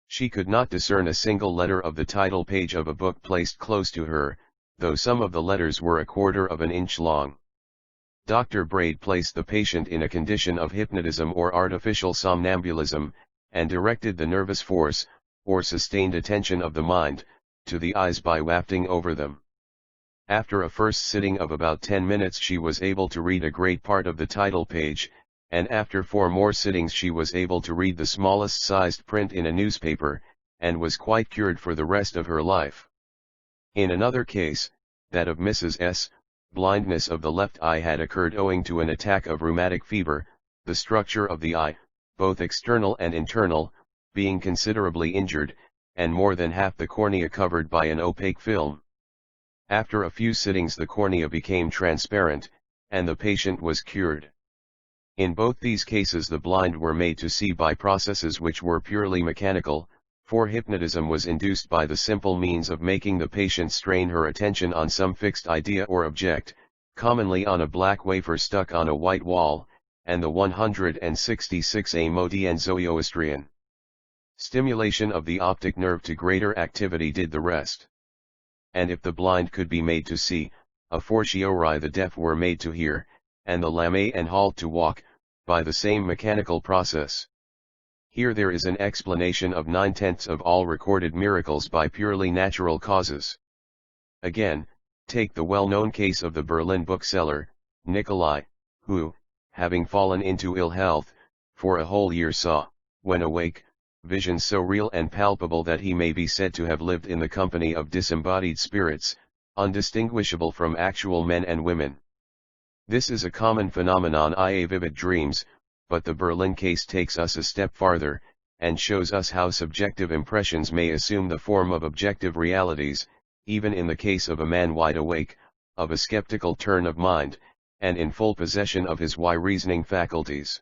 She could not discern a single letter of the title page of a book placed close to her, though some of the letters were 1/4 of an inch long. Dr. Braid placed the patient in a condition of hypnotism or artificial somnambulism, and directed the nervous force, or sustained attention of the mind, to the eyes by wafting over them. After a first sitting of about 10 minutes she was able to read a great part of the title page, and after 4 more sittings she was able to read the smallest sized print in a newspaper, and was quite cured for the rest of her life. In another case, that of Mrs. S., blindness of the left eye had occurred owing to an attack of rheumatic fever, the structure of the eye, both external and internal, being considerably injured, and more than half the cornea covered by an opaque film. After a few sittings the cornea became transparent, and the patient was cured. In both these cases the blind were made to see by processes which were purely mechanical, for hypnotism was induced by the simple means of making the patient strain her attention on some fixed idea or object, commonly on a black wafer stuck on a white wall, and the 166 A modern Zoroastrian. Stimulation of the optic nerve to greater activity did the rest. And if the blind could be made to see, a fortiori the deaf were made to hear, and the lame and halt to walk, by the same mechanical process. Here there is an explanation of 9/10 of all recorded miracles by purely natural causes. Again, take the well-known case of the Berlin bookseller, Nikolai, who, having fallen into ill health, for a whole year saw, when awake, visions so real and palpable that he may be said to have lived in the company of disembodied spirits, undistinguishable from actual men and women. This is a common phenomenon, i.e. vivid dreams, but the Berlin case takes us a step farther, and shows us how subjective impressions may assume the form of objective realities, even in the case of a man wide awake, of a skeptical turn of mind, and in full possession of his reasoning faculties.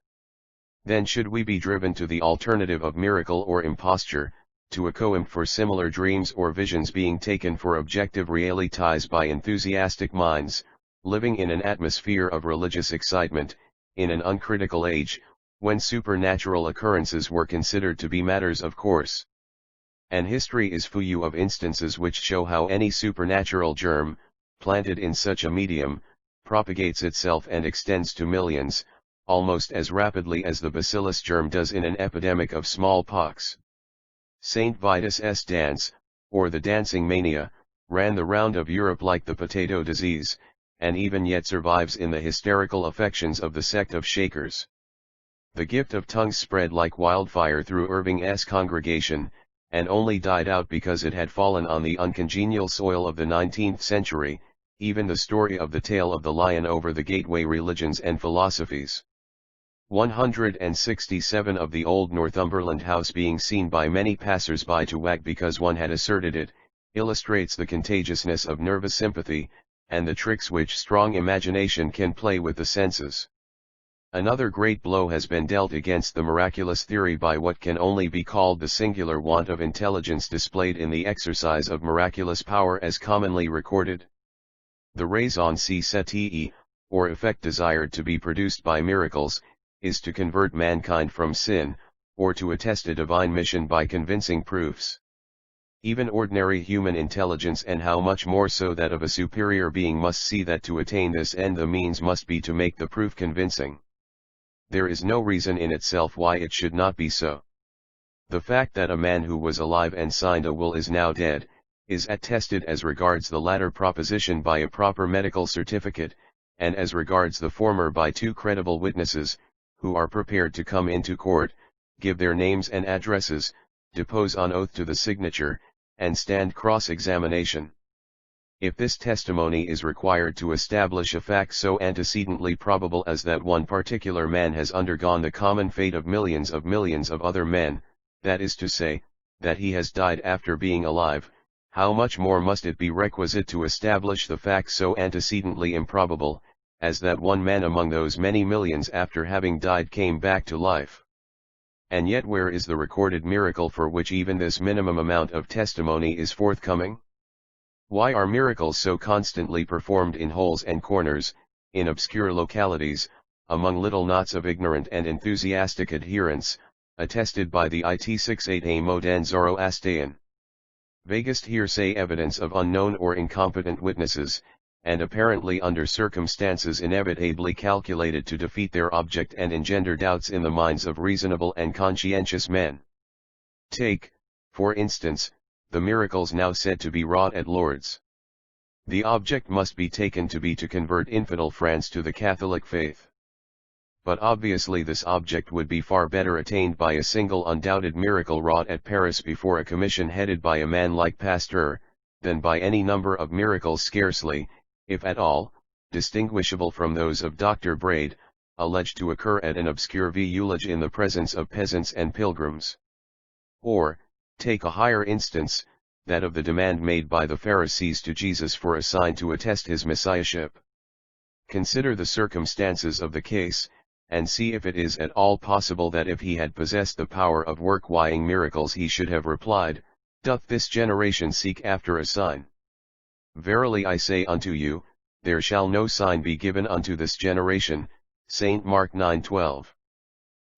Then should we be driven to the alternative of miracle or imposture, to account for similar dreams or visions being taken for objective realities by enthusiastic minds, living in an atmosphere of religious excitement, in an uncritical age, when supernatural occurrences were considered to be matters of course. And history is full of instances which show how any supernatural germ, planted in such a medium, propagates itself and extends to millions, almost as rapidly as the bacillus germ does in an epidemic of smallpox. Saint Vitus's dance, or the dancing mania, ran the round of Europe like the potato disease, and even yet survives in the hysterical affections of the sect of Shakers. The gift of tongues spread like wildfire through Irving's congregation, and only died out because it had fallen on the uncongenial soil of the 19th century, even the story of the tale of the lion over the gateway religions and philosophies. 167 of the old Northumberland house being seen by many passers-by to wag because one had asserted it, illustrates the contagiousness of nervous sympathy, and the tricks which strong imagination can play with the senses. Another great blow has been dealt against the miraculous theory by what can only be called the singular want of intelligence displayed in the exercise of miraculous power as commonly recorded. The raison d'être, or effect desired to be produced by miracles, is to convert mankind from sin, or to attest a divine mission by convincing proofs. Even ordinary human intelligence, and how much more so that of a superior being, must see that to attain this end the means must be to make the proof convincing. There is no reason in itself why it should not be so. The fact that a man who was alive and signed a will is now dead, is attested as regards the latter proposition by a proper medical certificate, and as regards the former by two credible witnesses, who are prepared to come into court, give their names and addresses, depose on oath to the signature, and stand cross-examination. If this testimony is required to establish a fact so antecedently probable as that one particular man has undergone the common fate of millions of other men, that is to say, that he has died after being alive, how much more must it be requisite to establish the fact so antecedently improbable, as that one man among those many millions after having died came back to life? And yet where is the recorded miracle for which even this minimum amount of testimony is forthcoming? Why are miracles so constantly performed in holes and corners, in obscure localities, among little knots of ignorant and enthusiastic adherents, attested by the it68 modern Zoroastrian? Vaguest hearsay evidence of unknown or incompetent witnesses, and apparently under circumstances inevitably calculated to defeat their object and engender doubts in the minds of reasonable and conscientious men. Take, for instance, the miracles now said to be wrought at Lourdes. The object must be taken to be to convert infidel France to the Catholic faith. But obviously this object would be far better attained by a single undoubted miracle wrought at Paris before a commission headed by a man like Pasteur, than by any number of miracles scarcely, if at all, distinguishable from those of Dr. Braid, alleged to occur at an obscure village in the presence of peasants and pilgrims. Or, take a higher instance, that of the demand made by the Pharisees to Jesus for a sign to attest his messiahship. Consider the circumstances of the case, and see if it is at all possible that if he had possessed the power of working miracles he should have replied, "Doth this generation seek after a sign? Verily I say unto you, there shall no sign be given unto this generation." St. Mark 9:12.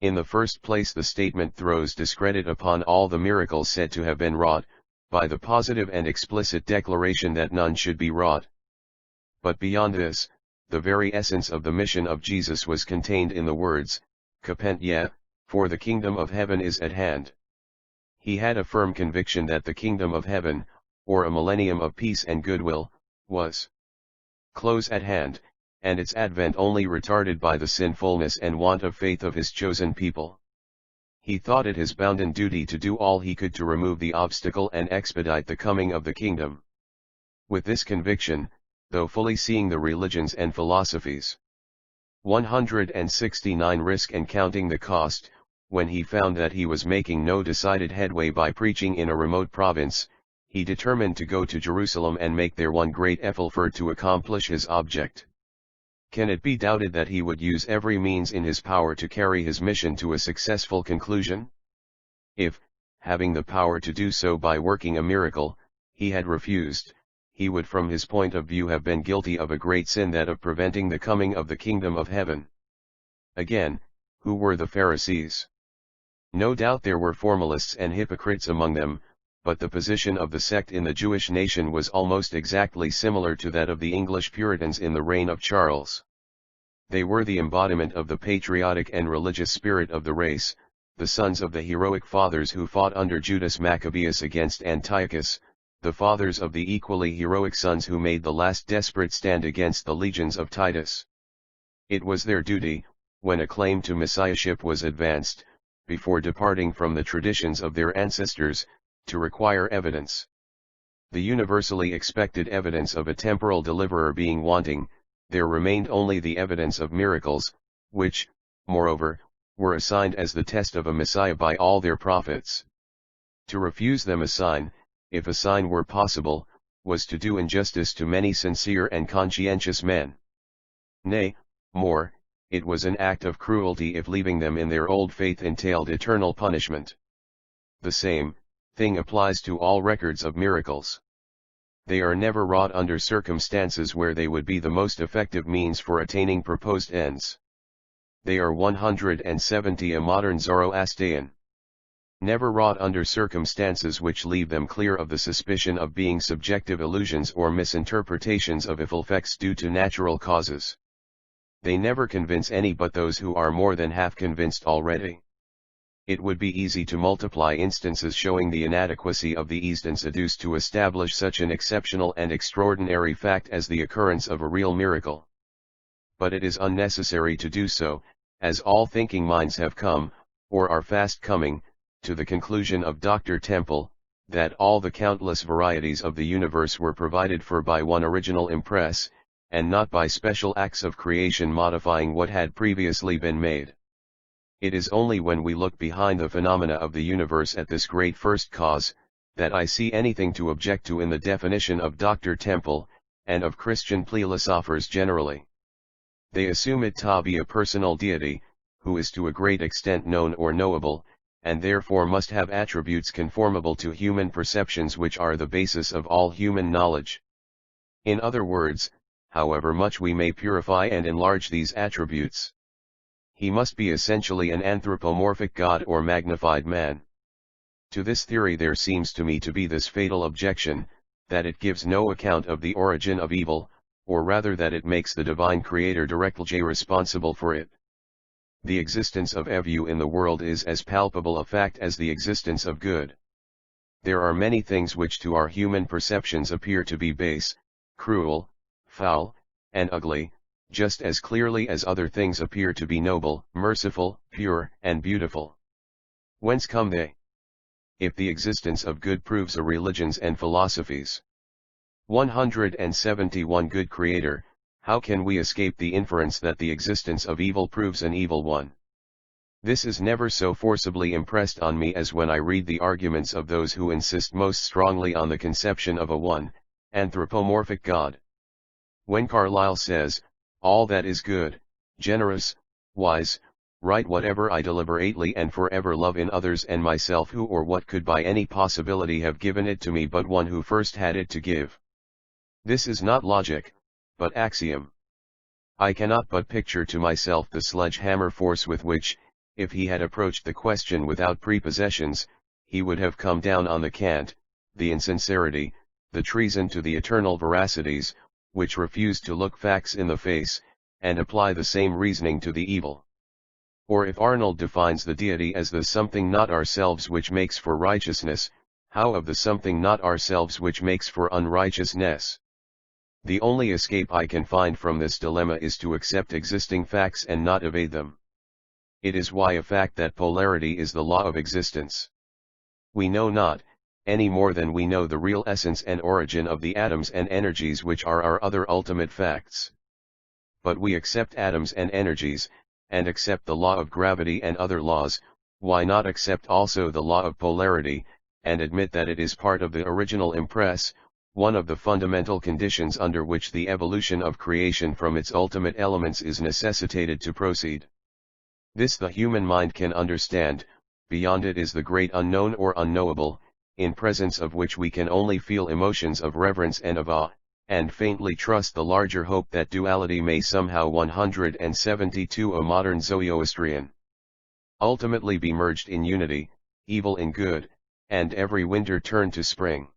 In the first place, the statement throws discredit upon all the miracles said to have been wrought, by the positive and explicit declaration that none should be wrought. But beyond this, the very essence of the mission of Jesus was contained in the words, "Capent ye, for the kingdom of heaven is at hand. He had a firm conviction that the kingdom of heaven, or a millennium of peace and goodwill, was close at hand, and its advent only retarded by the sinfulness and want of faith of his chosen people. He thought it his bounden duty to do all he could to remove the obstacle and expedite the coming of the kingdom. With this conviction, though fully seeing the religions and philosophies 169 risk and counting the cost, when he found that he was making no decided headway by preaching in a remote province, he determined to go to Jerusalem and make there one great effort to accomplish his object. Can it be doubted that he would use every means in his power to carry his mission to a successful conclusion? If, having the power to do so by working a miracle, he had refused, he would from his point of view have been guilty of a great sin, that of preventing the coming of the kingdom of heaven. Again, who were the Pharisees? No doubt there were formalists and hypocrites among them, but the position of the sect in the Jewish nation was almost exactly similar to that of the English Puritans in the reign of Charles. They were the embodiment of the patriotic and religious spirit of the race, the sons of the heroic fathers who fought under Judas Maccabeus against Antiochus, the fathers of the equally heroic sons who made the last desperate stand against the legions of Titus. It was their duty, when a claim to messiahship was advanced, before departing from the traditions of their ancestors, to require evidence. The universally expected evidence of a temporal deliverer being wanting, there remained only the evidence of miracles, which, moreover, were assigned as the test of a Messiah by all their prophets. To refuse them a sign, if a sign were possible, was to do injustice to many sincere and conscientious men. Nay, more, it was an act of cruelty if leaving them in their old faith entailed eternal punishment. The same thing applies to all records of miracles. They are never wrought under circumstances where they would be the most effective means for attaining proposed ends. They are 170 a modern Zoroastrian. Never wrought under circumstances which leave them clear of the suspicion of being subjective illusions or misinterpretations of effects due to natural causes. They never convince any but those who are more than half convinced already. It would be easy to multiply instances showing the inadequacy of the evidence adduced to establish such an exceptional and extraordinary fact as the occurrence of a real miracle. But it is unnecessary to do so, as all thinking minds have come, or are fast coming, to the conclusion of Dr. Temple, that all the countless varieties of the universe were provided for by one original impress, and not by special acts of creation modifying what had previously been made. It is only when we look behind the phenomena of the universe at this great first cause, that I see anything to object to in the definition of Dr. Temple, and of Christian philosophers generally. They assume it to be a personal deity, who is to a great extent known or knowable, and therefore must have attributes conformable to human perceptions which are the basis of all human knowledge. In other words, however much we may purify and enlarge these attributes, he must be essentially an anthropomorphic God or magnified man. To this theory there seems to me to be this fatal objection, that it gives no account of the origin of evil, or rather that it makes the divine creator directly responsible for it. The existence of evil in the world is as palpable a fact as the existence of good. There are many things which to our human perceptions appear to be base, cruel, foul, and ugly, just as clearly as other things appear to be noble, merciful, pure, and beautiful. Whence come they? If the existence of good proves a religions and philosophies 171 good creator, how can we escape the inference that the existence of evil proves an evil one? This is never so forcibly impressed on me as when I read the arguments of those who insist most strongly on the conception of a one, anthropomorphic God. When Carlyle says, "All that is good, generous, wise, right, whatever I deliberately and forever love in others and myself, who or what could by any possibility have given it to me but one who first had it to give?" This is not logic, but axiom. I cannot but picture to myself the sledgehammer force with which, if he had approached the question without prepossessions, he would have come down on the cant, the insincerity, the treason to the eternal veracities, which refuse to look facts in the face, and apply the same reasoning to the evil. Or if Arnold defines the deity as the something not ourselves which makes for righteousness, how of the something not ourselves which makes for unrighteousness? The only escape I can find from this dilemma is to accept existing facts and not evade them. It is why a fact that polarity is the law of existence. We know not, any more than we know the real essence and origin of the atoms and energies which are our other ultimate facts. But we accept atoms and energies, and accept the law of gravity and other laws. Why not accept also the law of polarity, and admit that it is part of the original impress, one of the fundamental conditions under which the evolution of creation from its ultimate elements is necessitated to proceed? This the human mind can understand. Beyond it is the great unknown or unknowable, in presence of which we can only feel emotions of reverence and of awe, and faintly trust the larger hope that duality may somehow 172 a modern Zoroastrian ultimately be merged in unity, evil in good, and every winter turn to spring.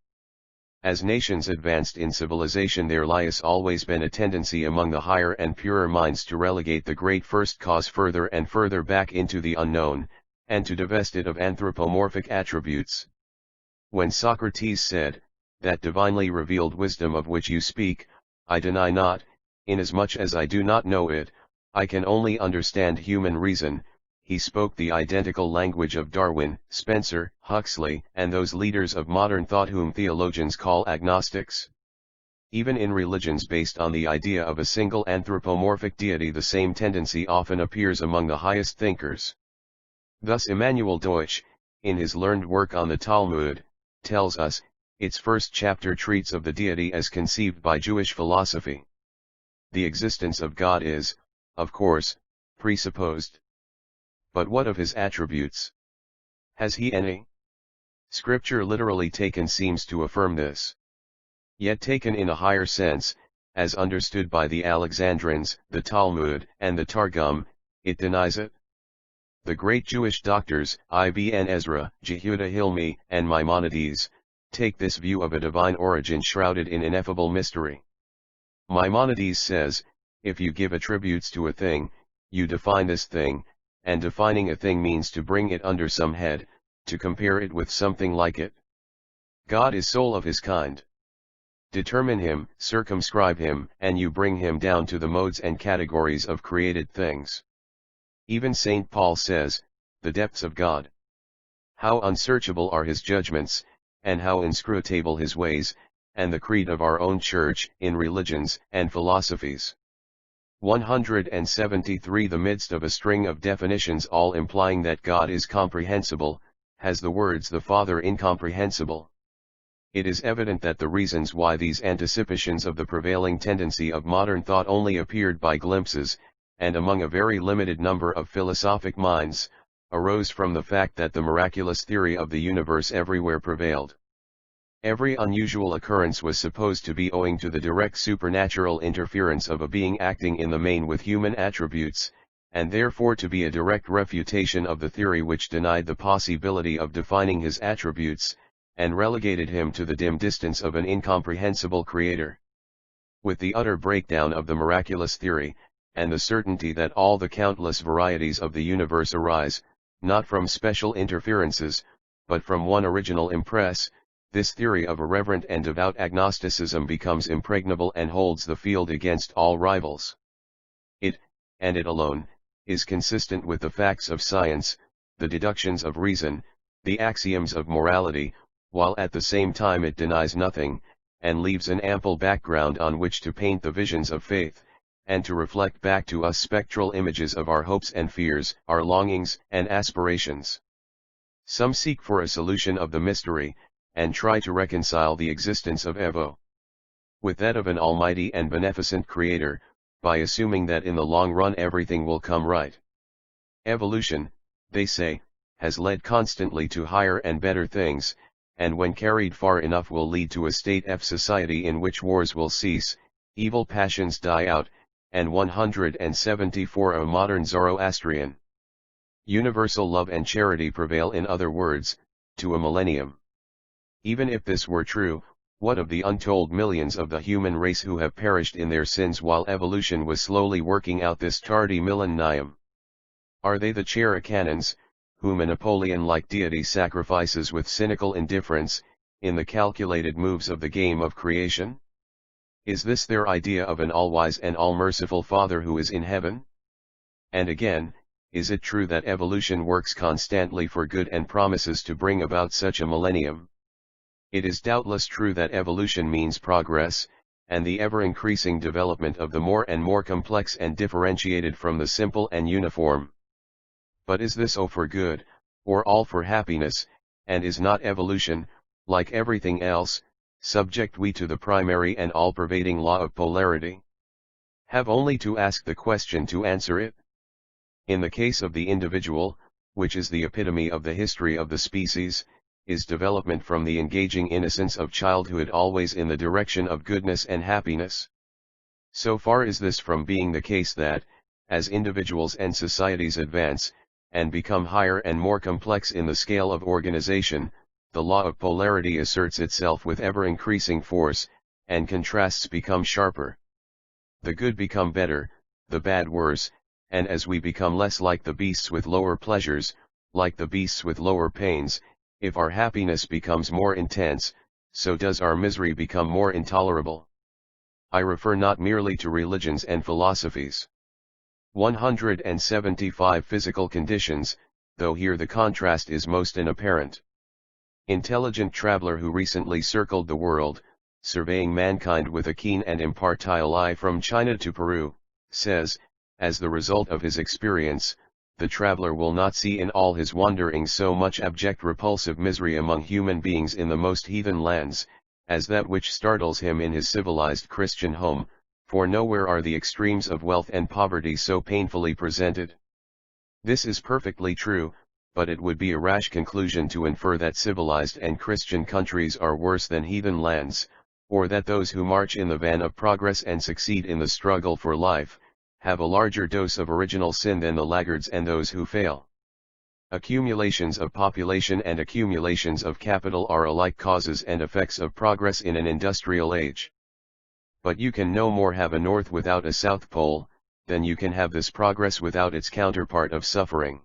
As nations advanced in civilization, there lies always been a tendency among the higher and purer minds to relegate the great first cause further and further back into the unknown, and to divest it of anthropomorphic attributes. When Socrates said, "That divinely revealed wisdom of which you speak, I deny not, inasmuch as I do not know it, I can only understand human reason," he spoke the identical language of Darwin, Spencer, Huxley, and those leaders of modern thought whom theologians call agnostics. Even in religions based on the idea of a single anthropomorphic deity, the same tendency often appears among the highest thinkers. Thus Immanuel Deutsch, in his learned work on the Talmud, tells us, its first chapter treats of the deity as conceived by Jewish philosophy. The existence of God is, of course, presupposed. But what of his attributes? Has he any? Scripture literally taken seems to affirm this. Yet taken in a higher sense, as understood by the Alexandrines, the Talmud, and the Targum, it denies it. The great Jewish doctors, Ibn Ezra, Yehuda Hilmi, and Maimonides, take this view of a divine origin shrouded in ineffable mystery. Maimonides says, if you give attributes to a thing, you define this thing, and defining a thing means to bring it under some head, to compare it with something like it. God is soul of his kind. Determine him, circumscribe him, and you bring him down to the modes and categories of created things. Even St. Paul says, the depths of God. How unsearchable are his judgments, and how inscrutable his ways, and the creed of our own church, in religions and philosophies. 173 The midst of a string of definitions all implying that God is comprehensible, has the words the Father incomprehensible. It is evident that the reasons why these anticipations of the prevailing tendency of modern thought only appeared by glimpses, and among a very limited number of philosophic minds, arose from the fact that the miraculous theory of the universe everywhere prevailed. Every unusual occurrence was supposed to be owing to the direct supernatural interference of a being acting in the main with human attributes, and therefore to be a direct refutation of the theory which denied the possibility of defining his attributes, and relegated him to the dim distance of an incomprehensible creator. With the utter breakdown of the miraculous theory, and the certainty that all the countless varieties of the universe arise, not from special interferences, but from one original impress, this theory of irreverent and devout agnosticism becomes impregnable and holds the field against all rivals. It, and it alone, is consistent with the facts of science, the deductions of reason, the axioms of morality, while at the same time it denies nothing, and leaves an ample background on which to paint the visions of faith, and to reflect back to us spectral images of our hopes and fears, our longings and aspirations. Some seek for a solution of the mystery, and try to reconcile the existence of Evo with that of an almighty and beneficent creator, by assuming that in the long run everything will come right. Evolution, they say, has led constantly to higher and better things, and when carried far enough will lead to a state of society in which wars will cease, evil passions die out, and 174 a modern Zoroastrian universal love and charity prevail, in other words, to a millennium. Even if this were true, what of the untold millions of the human race who have perished in their sins while evolution was slowly working out this tardy millennium? Are they the Cherokannons, whom a Napoleon-like deity sacrifices with cynical indifference, in the calculated moves of the game of creation? Is this their idea of an all-wise and all-merciful Father who is in heaven? And again, is it true that evolution works constantly for good and promises to bring about such a millennium? It is doubtless true that evolution means progress, and the ever-increasing development of the more and more complex and differentiated from the simple and uniform. But is this all for good, or all for happiness, and is not evolution, like everything else, subject to the primary and all-pervading law of polarity? Have only to ask the question to answer it. In the case of the individual, which is the epitome of the history of the species, is development from the engaging innocence of childhood always in the direction of goodness and happiness? So far is this from being the case that, as individuals and societies advance, and become higher and more complex in the scale of organization, the law of polarity asserts itself with ever-increasing force, and contrasts become sharper. The good become better, the bad worse, and as we become less like the beasts with lower pleasures, like the beasts with lower pains, if our happiness becomes more intense, so does our misery become more intolerable. I refer not merely to religions and philosophies. 175 physical conditions, though here the contrast is most inapparent. Intelligent traveler who recently circled the world, surveying mankind with a keen and impartial eye from China to Peru, says, as the result of his experience, the traveler will not see in all his wanderings so much abject repulsive misery among human beings in the most heathen lands, as that which startles him in his civilized Christian home, for nowhere are the extremes of wealth and poverty so painfully presented. This is perfectly true, but it would be a rash conclusion to infer that civilized and Christian countries are worse than heathen lands, or that those who march in the van of progress and succeed in the struggle for life, have a larger dose of original sin than the laggards and those who fail. Accumulations of population and accumulations of capital are alike causes and effects of progress in an industrial age. But you can no more have a north without a south pole, than you can have this progress without its counterpart of suffering.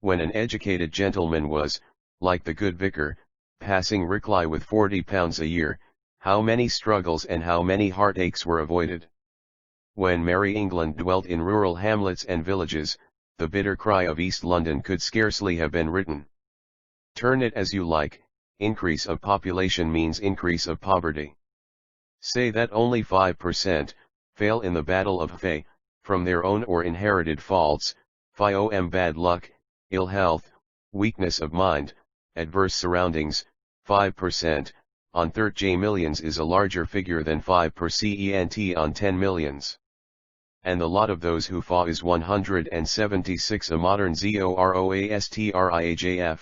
When an educated gentleman was, like the good vicar, passing Rickley with £40 a year, how many struggles and how many heartaches were avoided? When Merry England dwelt in rural hamlets and villages, the bitter cry of East London could scarcely have been written. Turn it as you like, increase of population means increase of poverty. Say that only 5% fail in the battle of Fay, from their own or inherited faults, FIOM bad luck, ill health, weakness of mind, adverse surroundings. 5% on 30 millions is a larger figure than 5% on 10 millions. And the lot of those who fall is 176 a modern Zoroastriajf.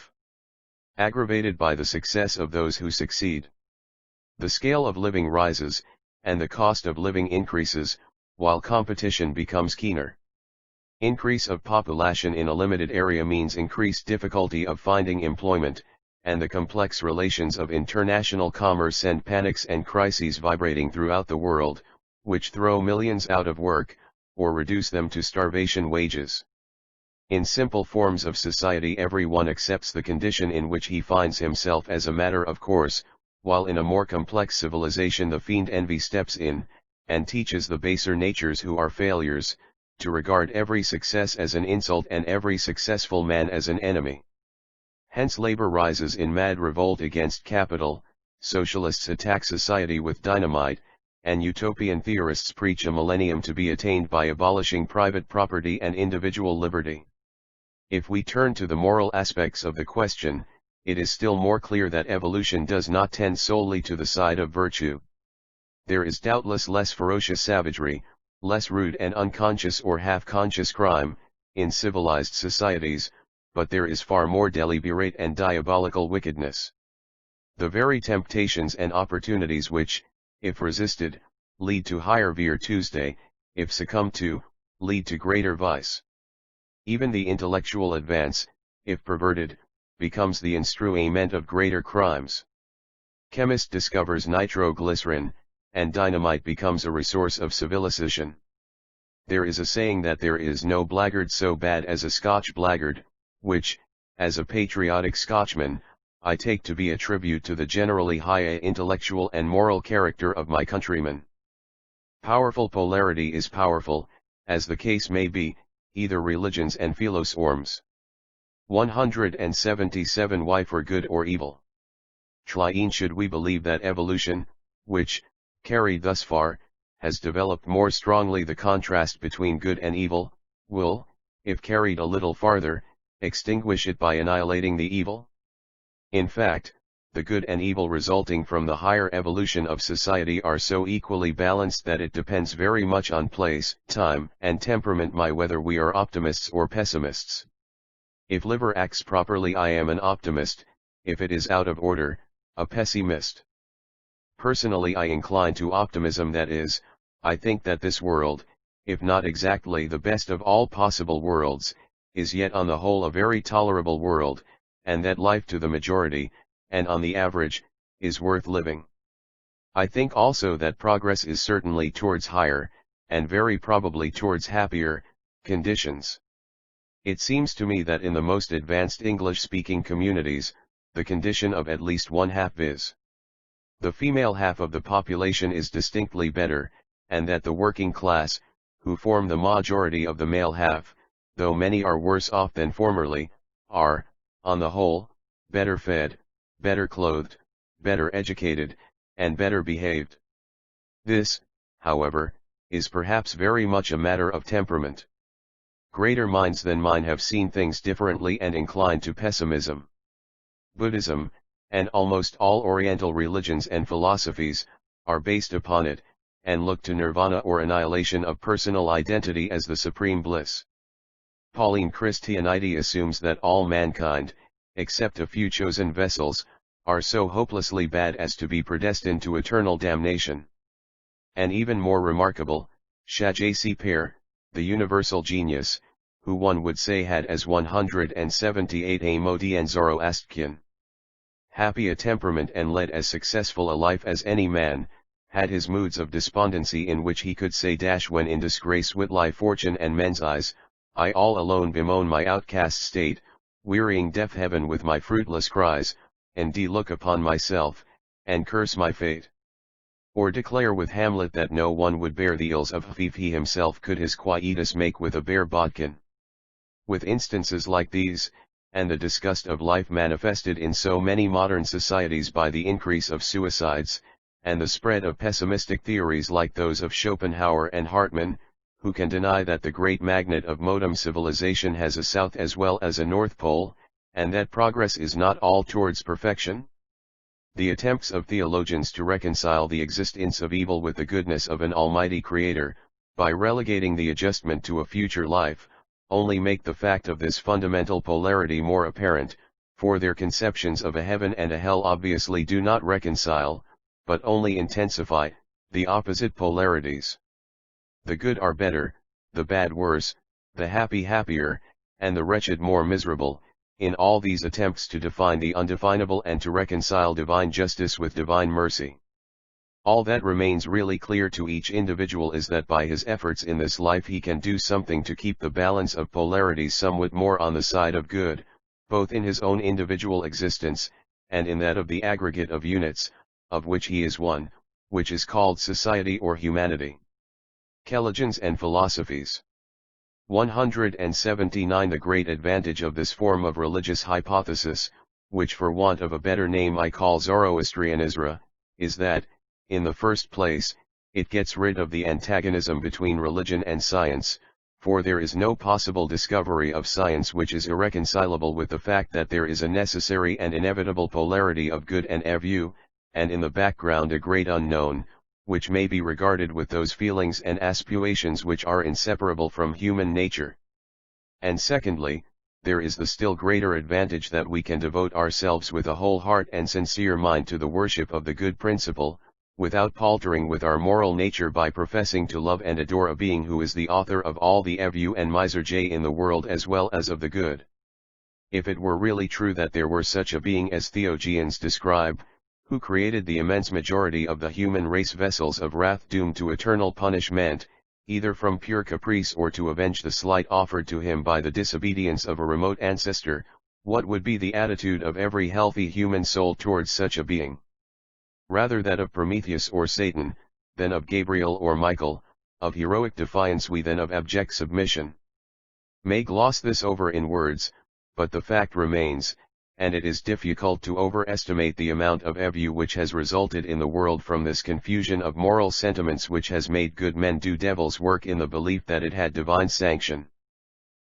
Aggravated by the success of those who succeed. The scale of living rises, and the cost of living increases, while competition becomes keener. Increase of population in a limited area means increased difficulty of finding employment, and the complex relations of international commerce send panics and crises vibrating throughout the world, which throw millions out of work, or reduce them to starvation wages. In simple forms of society everyone accepts the condition in which he finds himself as a matter of course, while in a more complex civilization the fiend envy steps in, and teaches the baser natures who are failures, to regard every success as an insult and every successful man as an enemy. Hence labor rises in mad revolt against capital, socialists attack society with dynamite, and utopian theorists preach a millennium to be attained by abolishing private property and individual liberty. If we turn to the moral aspects of the question, it is still more clear that evolution does not tend solely to the side of virtue. There is doubtless less ferocious savagery, less rude and unconscious or half-conscious crime, in civilized societies, but there is far more deliberate and diabolical wickedness. The very temptations and opportunities which, if resisted, lead to higher virtues, if succumbed to, lead to greater vice. Even the intellectual advance, if perverted, becomes the instrument of greater crimes. Chemist discovers nitroglycerin, and dynamite becomes a resource of civilization. There is a saying that there is no blackguard so bad as a Scotch blackguard, which, as a patriotic Scotchman, I take to be a tribute to the generally high intellectual and moral character of my countrymen. Powerful polarity is powerful, as the case may be, either religions and philosorms. 177 Why for good or evil? Tlain should we believe that evolution, which, carried thus far, has developed more strongly the contrast between good and evil, will, if carried a little farther, extinguish it by annihilating the evil? In fact, the good and evil resulting from the higher evolution of society are so equally balanced that it depends very much on place, time, and temperament whether we are optimists or pessimists. If liver acts properly, I am an optimist; if it is out of order, a pessimist. Personally, I incline to optimism. That is, I think that this world, if not exactly the best of all possible worlds, is yet on the whole a very tolerable world, and that life to the majority, and on the average, is worth living. I think also that progress is certainly towards higher, and very probably towards happier, conditions. It seems to me that in the most advanced English-speaking communities, the condition of at least one half, viz. the female half of the population, is distinctly better, and that the working class, who form the majority of the male half, though many are worse off than formerly, are, on the whole, better fed, better clothed, better educated, and better behaved. This, however, is perhaps very much a matter of temperament. Greater minds than mine have seen things differently and inclined to pessimism. Buddhism, and almost all Oriental religions and philosophies, are based upon it, and look to nirvana or annihilation of personal identity as the supreme bliss. Pauline Christianity assumes that all mankind, except a few chosen vessels, are so hopelessly bad as to be predestined to eternal damnation. And even more remarkable, Shah-J-C Peer, the universal genius, who one would say had as 178 a Modi and Zoroastrian happy a temperament and led as successful a life as any man, had his moods of despondency in which he could say when in disgrace with life, fortune and men's eyes, I all alone bemoan my outcast state, wearying deaf heaven with my fruitless cries, and look upon myself, and curse my fate. Or declare with Hamlet that no one would bear the ills of if he himself could his quietus make with a bare bodkin. With instances like these, and the disgust of life manifested in so many modern societies by the increase of suicides, and the spread of pessimistic theories like those of Schopenhauer and Hartmann, who can deny that the great magnet of modern civilization has a south as well as a north pole, and that progress is not all towards perfection? The attempts of theologians to reconcile the existence of evil with the goodness of an almighty creator, by relegating the adjustment to a future life, only make the fact of this fundamental polarity more apparent, for their conceptions of a heaven and a hell obviously do not reconcile, but only intensify, the opposite polarities. The good are better, the bad worse, the happy happier, and the wretched more miserable, in all these attempts to define the undefinable and to reconcile divine justice with divine mercy. All that remains really clear to each individual is that by his efforts in this life he can do something to keep the balance of polarities somewhat more on the side of good, both in his own individual existence, and in that of the aggregate of units, of which he is one, which is called society or humanity. Religions and philosophies. 179 The great advantage of this form of religious hypothesis, which for want of a better name I call Zoroastrianism, is that, in the first place, it gets rid of the antagonism between religion and science, for there is no possible discovery of science which is irreconcilable with the fact that there is a necessary and inevitable polarity of good and evil, and in the background a great unknown, which may be regarded with those feelings and aspirations which are inseparable from human nature. And secondly, there is the still greater advantage that we can devote ourselves with a whole heart and sincere mind to the worship of the good principle, without paltering with our moral nature by professing to love and adore a being who is the author of all the evil and misery in the world as well as of the good. If it were really true that there were such a being as theologians describe, who created the immense majority of the human race vessels of wrath doomed to eternal punishment, either from pure caprice or to avenge the slight offered to him by the disobedience of a remote ancestor, what would be the attitude of every healthy human soul towards such a being? Rather that of Prometheus or Satan, than of Gabriel or Michael, of heroic defiance we than of abject submission. May gloss this over in words, but the fact remains, and it is difficult to overestimate the amount of evil which has resulted in the world from this confusion of moral sentiments which has made good men do devil's work in the belief that it had divine sanction.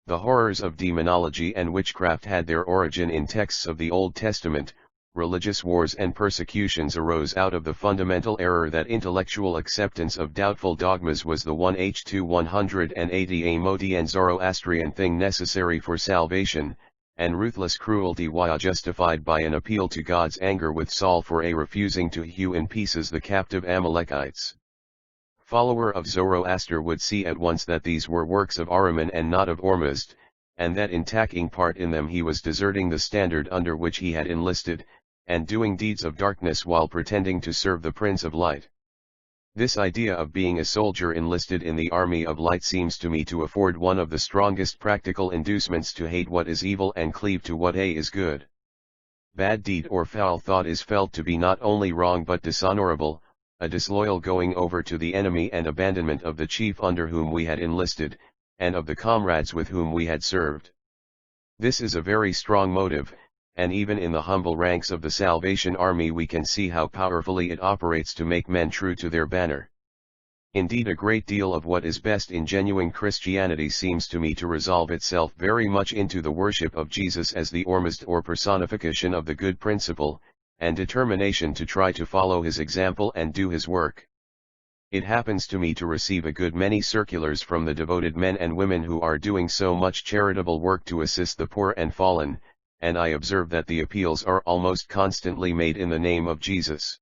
The horrors of demonology and witchcraft had their origin in texts of the Old Testament. Religious wars and persecutions arose out of the fundamental error that intellectual acceptance of doubtful dogmas was the 180 Modi and Zoroastrian thing necessary for salvation, and ruthless cruelty was justified by an appeal to God's anger with Saul for refusing to hew in pieces the captive Amalekites. Follower of Zoroaster would see at once that these were works of Ahriman and not of Ormuzd, and that in taking part in them he was deserting the standard under which he had enlisted, and doing deeds of darkness while pretending to serve the Prince of Light. This idea of being a soldier enlisted in the army of light seems to me to afford one of the strongest practical inducements to hate what is evil and cleave to what is good. Bad deed or foul thought is felt to be not only wrong but dishonorable, a disloyal going over to the enemy and abandonment of the chief under whom we had enlisted, and of the comrades with whom we had served. This is a very strong motive, and even in the humble ranks of the Salvation Army we can see how powerfully it operates to make men true to their banner. Indeed, a great deal of what is best in genuine Christianity seems to me to resolve itself very much into the worship of Jesus as the Ormuzd or personification of the good principle, and determination to try to follow his example and do his work. It happens to me to receive a good many circulars from the devoted men and women who are doing so much charitable work to assist the poor and fallen, and I observe that the appeals are almost constantly made in the name of Jesus.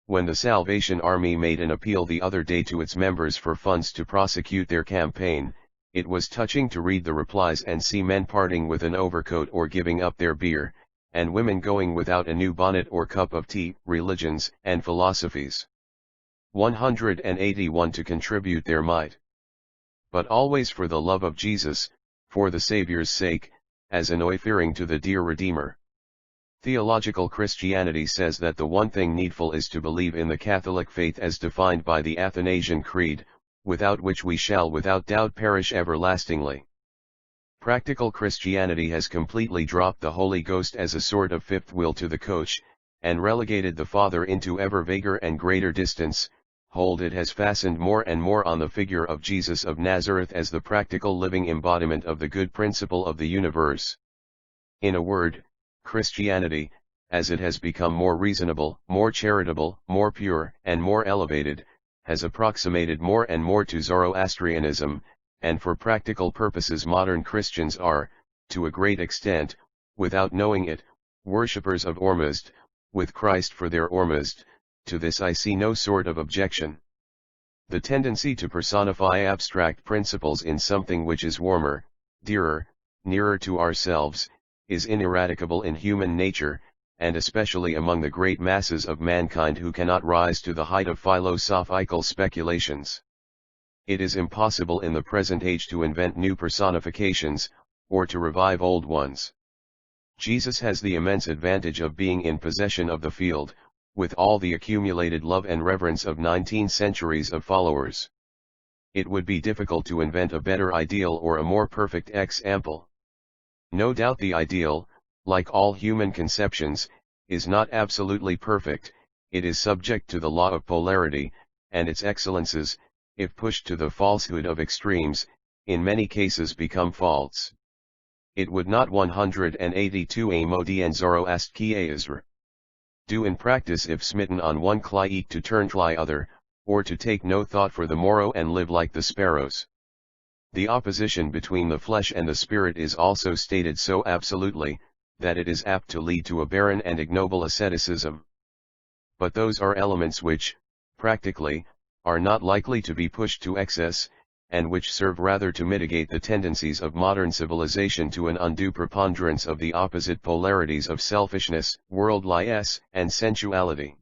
When the Salvation Army made an appeal the other day to its members for funds to prosecute their campaign, it was touching to read the replies and see men parting with an overcoat or giving up their beer, and women going without a new bonnet or cup of tea. Religions and philosophies. 181 to contribute their mite. But always for the love of Jesus, for the Saviour's sake, as an offering to the dear Redeemer. Theological Christianity says that the one thing needful is to believe in the Catholic faith as defined by the Athanasian Creed, without which we shall without doubt perish everlastingly. Practical Christianity has completely dropped the Holy Ghost as a sort of fifth wheel to the coach, and relegated the Father into ever vaguer and greater distance. Hold, it has fastened more and more on the figure of Jesus of Nazareth as the practical living embodiment of the good principle of the universe. In a word, Christianity, as it has become more reasonable, more charitable, more pure, and more elevated, has approximated more and more to Zoroastrianism, and for practical purposes modern Christians are, to a great extent, without knowing it, worshippers of Ormuzd, with Christ for their Ormuzd. To this I see no sort of objection. The tendency to personify abstract principles in something which is warmer, dearer, nearer to ourselves, is ineradicable in human nature, and especially among the great masses of mankind who cannot rise to the height of philosophical speculations. It is impossible in the present age to invent new personifications, or to revive old ones. Jesus has the immense advantage of being in possession of the field, with all the accumulated love and reverence of 19 centuries of followers. It would be difficult to invent a better ideal or a more perfect example. No doubt the ideal, like all human conceptions, is not absolutely perfect. It is subject to the law of polarity, and its excellences, if pushed to the falsehood of extremes, in many cases become false. It would not 182 Modi and Zoroaster do in practice if smitten on one clique to turn to other, or to take no thought for the morrow and live like the sparrows. The opposition between the flesh and the spirit is also stated so absolutely, that it is apt to lead to a barren and ignoble asceticism. But those are elements which, practically, are not likely to be pushed to excess, and which serve rather to mitigate the tendencies of modern civilization to an undue preponderance of the opposite polarities of selfishness, worldliness, and sensuality.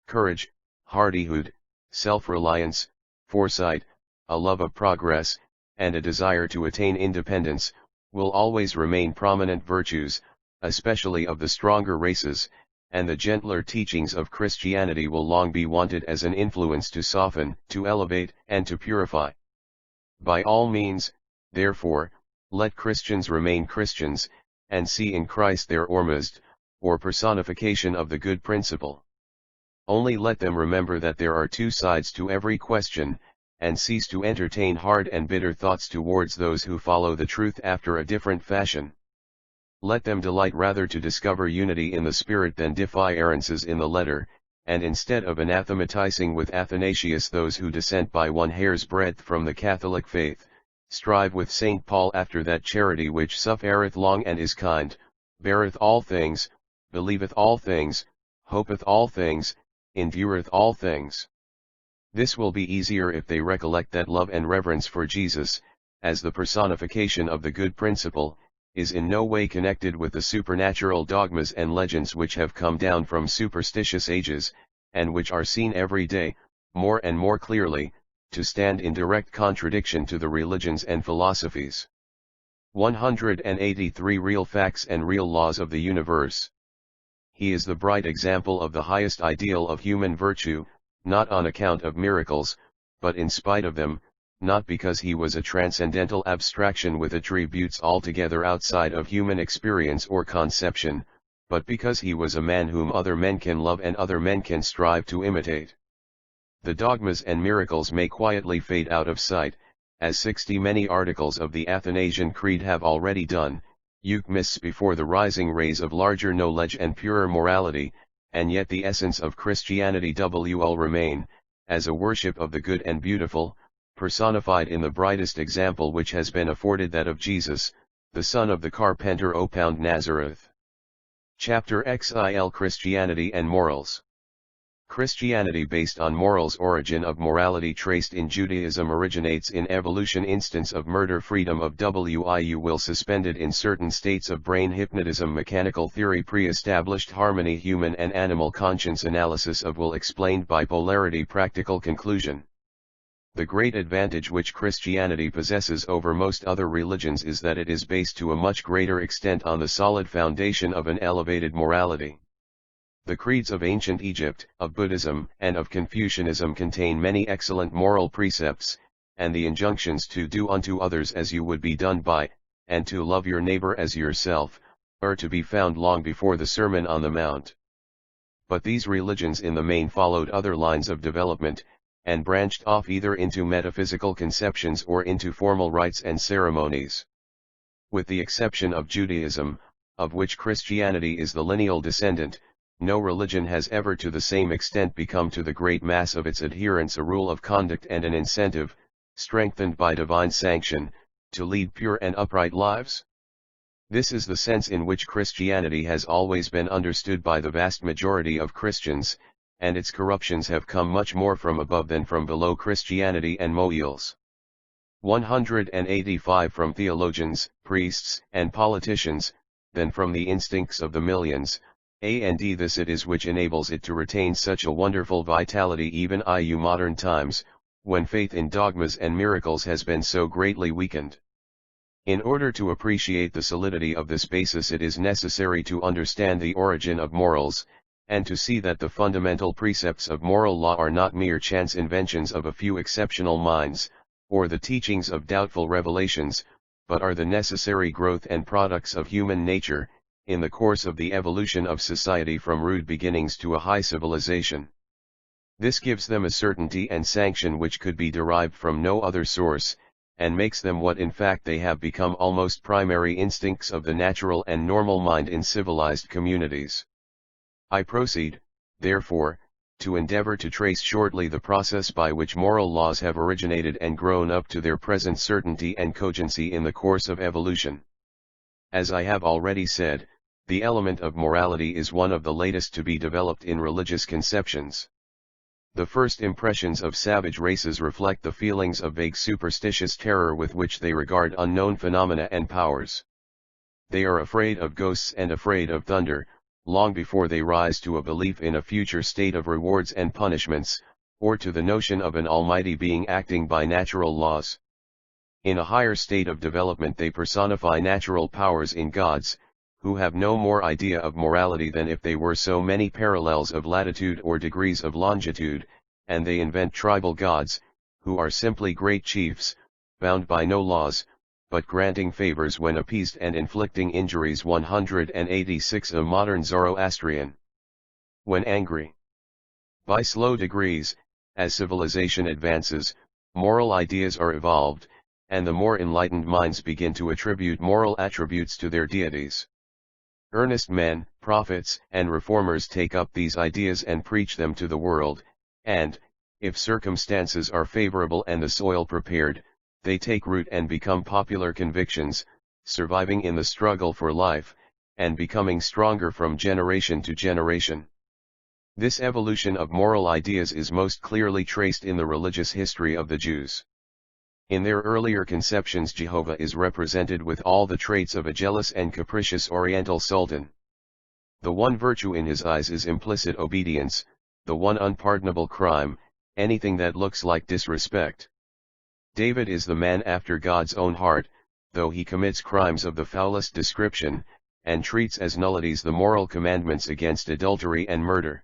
Courage, hardihood, self-reliance, foresight, a love of progress, and a desire to attain independence, will always remain prominent virtues, especially of the stronger races, and the gentler teachings of Christianity will long be wanted as an influence to soften, to elevate, and to purify. By all means, therefore, let Christians remain Christians, and see in Christ their Ormazd, or personification of the good principle. Only let them remember that there are two sides to every question, and cease to entertain hard and bitter thoughts towards those who follow the truth after a different fashion. Let them delight rather to discover unity in the spirit than defy errances in the letter, and instead of anathematizing with Athanasius those who dissent by one hair's breadth from the Catholic faith, strive with St. Paul after that charity which suffereth long and is kind, beareth all things, believeth all things, hopeth all things, endureth all things. This will be easier if they recollect that love and reverence for Jesus, as the personification of the good principle, is in no way connected with the supernatural dogmas and legends which have come down from superstitious ages, and which are seen every day, more and more clearly, to stand in direct contradiction to the religions and philosophies. 183 Real facts and real laws of the universe. He is the bright example of the highest ideal of human virtue, not on account of miracles, but in spite of them, not because he was a transcendental abstraction with attributes altogether outside of human experience or conception, but because he was a man whom other men can love and other men can strive to imitate. The dogmas and miracles may quietly fade out of sight, as 60 many articles of the Athanasian Creed have already done, euchmists before the rising rays of larger knowledge and purer morality, and yet the essence of Christianity will remain, as a worship of the good and beautiful, personified in the brightest example which has been afforded, that of Jesus, the son of the carpenter upon Nazareth. Chapter XIL Christianity and Morals. Christianity based on morals. Origin of morality traced in Judaism originates in evolution. Instance of murder. Freedom of will suspended in certain states of brain hypnotism. Mechanical theory. Pre-established harmony. Human and animal conscience. Analysis of will explained by polarity. Practical conclusion. The great advantage which Christianity possesses over most other religions is that it is based to a much greater extent on the solid foundation of an elevated morality. The creeds of ancient Egypt, of Buddhism, and of Confucianism contain many excellent moral precepts, and the injunctions to do unto others as you would be done by, and to love your neighbor as yourself, are to be found long before the Sermon on the Mount. But these religions in the main followed other lines of development, and branched off either into metaphysical conceptions or into formal rites and ceremonies. With the exception of Judaism, of which Christianity is the lineal descendant, no religion has ever to the same extent become to the great mass of its adherents a rule of conduct and an incentive, strengthened by divine sanction, to lead pure and upright lives. This is the sense in which Christianity has always been understood by the vast majority of Christians, and its corruptions have come much more from above than from below Christianity and Moels. 185 From theologians, priests, and politicians, than from the instincts of the millions. This it is which enables it to retain such a wonderful vitality even in modern times, when faith in dogmas and miracles has been so greatly weakened. In order to appreciate the solidity of this basis, it is necessary to understand the origin of morals, and to see that the fundamental precepts of moral law are not mere chance inventions of a few exceptional minds, or the teachings of doubtful revelations, but are the necessary growth and products of human nature, in the course of the evolution of society from rude beginnings to a high civilization. This gives them a certainty and sanction which could be derived from no other source, and makes them what in fact they have become, almost primary instincts of the natural and normal mind in civilized communities. I proceed, therefore, to endeavor to trace shortly the process by which moral laws have originated and grown up to their present certainty and cogency in the course of evolution. As I have already said, the element of morality is one of the latest to be developed in religious conceptions. The first impressions of savage races reflect the feelings of vague superstitious terror with which they regard unknown phenomena and powers. They are afraid of ghosts and afraid of thunder, long before they rise to a belief in a future state of rewards and punishments, or to the notion of an almighty being acting by natural laws. In a higher state of development they personify natural powers in gods, who have no more idea of morality than if they were so many parallels of latitude or degrees of longitude, and they invent tribal gods, who are simply great chiefs, bound by no laws, but granting favors when appeased and inflicting injuries. 186 A modern Zoroastrian. When angry. By slow degrees, as civilization advances, moral ideas are evolved, and the more enlightened minds begin to attribute moral attributes to their deities. Earnest men, prophets, and reformers take up these ideas and preach them to the world, and, if circumstances are favorable and the soil prepared, they take root and become popular convictions, surviving in the struggle for life, and becoming stronger from generation to generation. This evolution of moral ideas is most clearly traced in the religious history of the Jews. In their earlier conceptions, Jehovah is represented with all the traits of a jealous and capricious Oriental sultan. The one virtue in his eyes is implicit obedience, the one unpardonable crime, anything that looks like disrespect. David is the man after God's own heart, though he commits crimes of the foulest description, and treats as nullities the moral commandments against adultery and murder.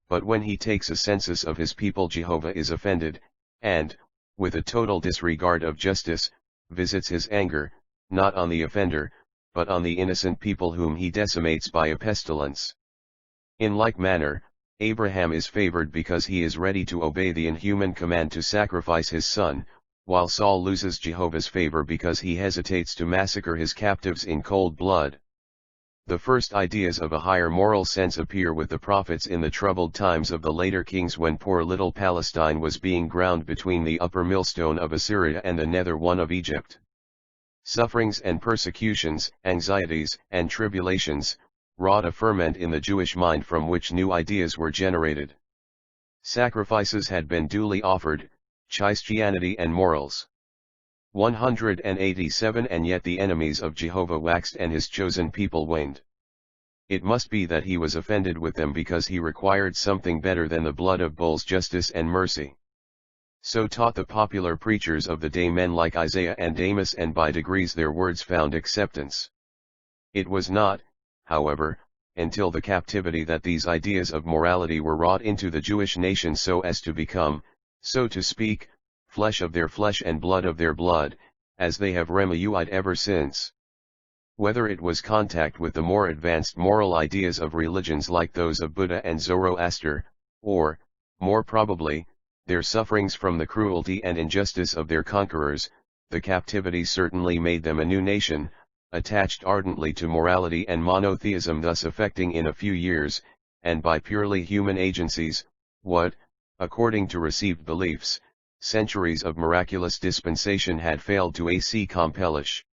But when he takes a census of his people, Jehovah is offended, and, with a total disregard of justice, visits his anger, not on the offender, but on the innocent people whom he decimates by a pestilence. In like manner, Abraham is favored because he is ready to obey the inhuman command to sacrifice his son, while Saul loses Jehovah's favor because he hesitates to massacre his captives in cold blood. The first ideas of a higher moral sense appear with the prophets in the troubled times of the later kings, when poor little Palestine was being ground between the upper millstone of Assyria and the nether one of Egypt. Sufferings and persecutions, anxieties and tribulations, wrought a ferment in the Jewish mind from which new ideas were generated. Sacrifices had been duly offered, Christianity and morals. 187 And yet the enemies of Jehovah waxed and his chosen people waned. It must be that he was offended with them because he required something better than the blood of bulls, justice and mercy. So taught the popular preachers of the day, men like Isaiah and Amos, and by degrees their words found acceptance. It was not, however, until the captivity that these ideas of morality were wrought into the Jewish nation so as to become, so to speak, flesh of their flesh and blood of their blood, as they have remained ever since. Whether it was contact with the more advanced moral ideas of religions like those of Buddha and Zoroaster, or, more probably, their sufferings from the cruelty and injustice of their conquerors, the captivity certainly made them a new nation, attached ardently to morality and monotheism, thus effecting in a few years, and by purely human agencies, what, according to received beliefs, centuries of miraculous dispensation had failed to accomplish.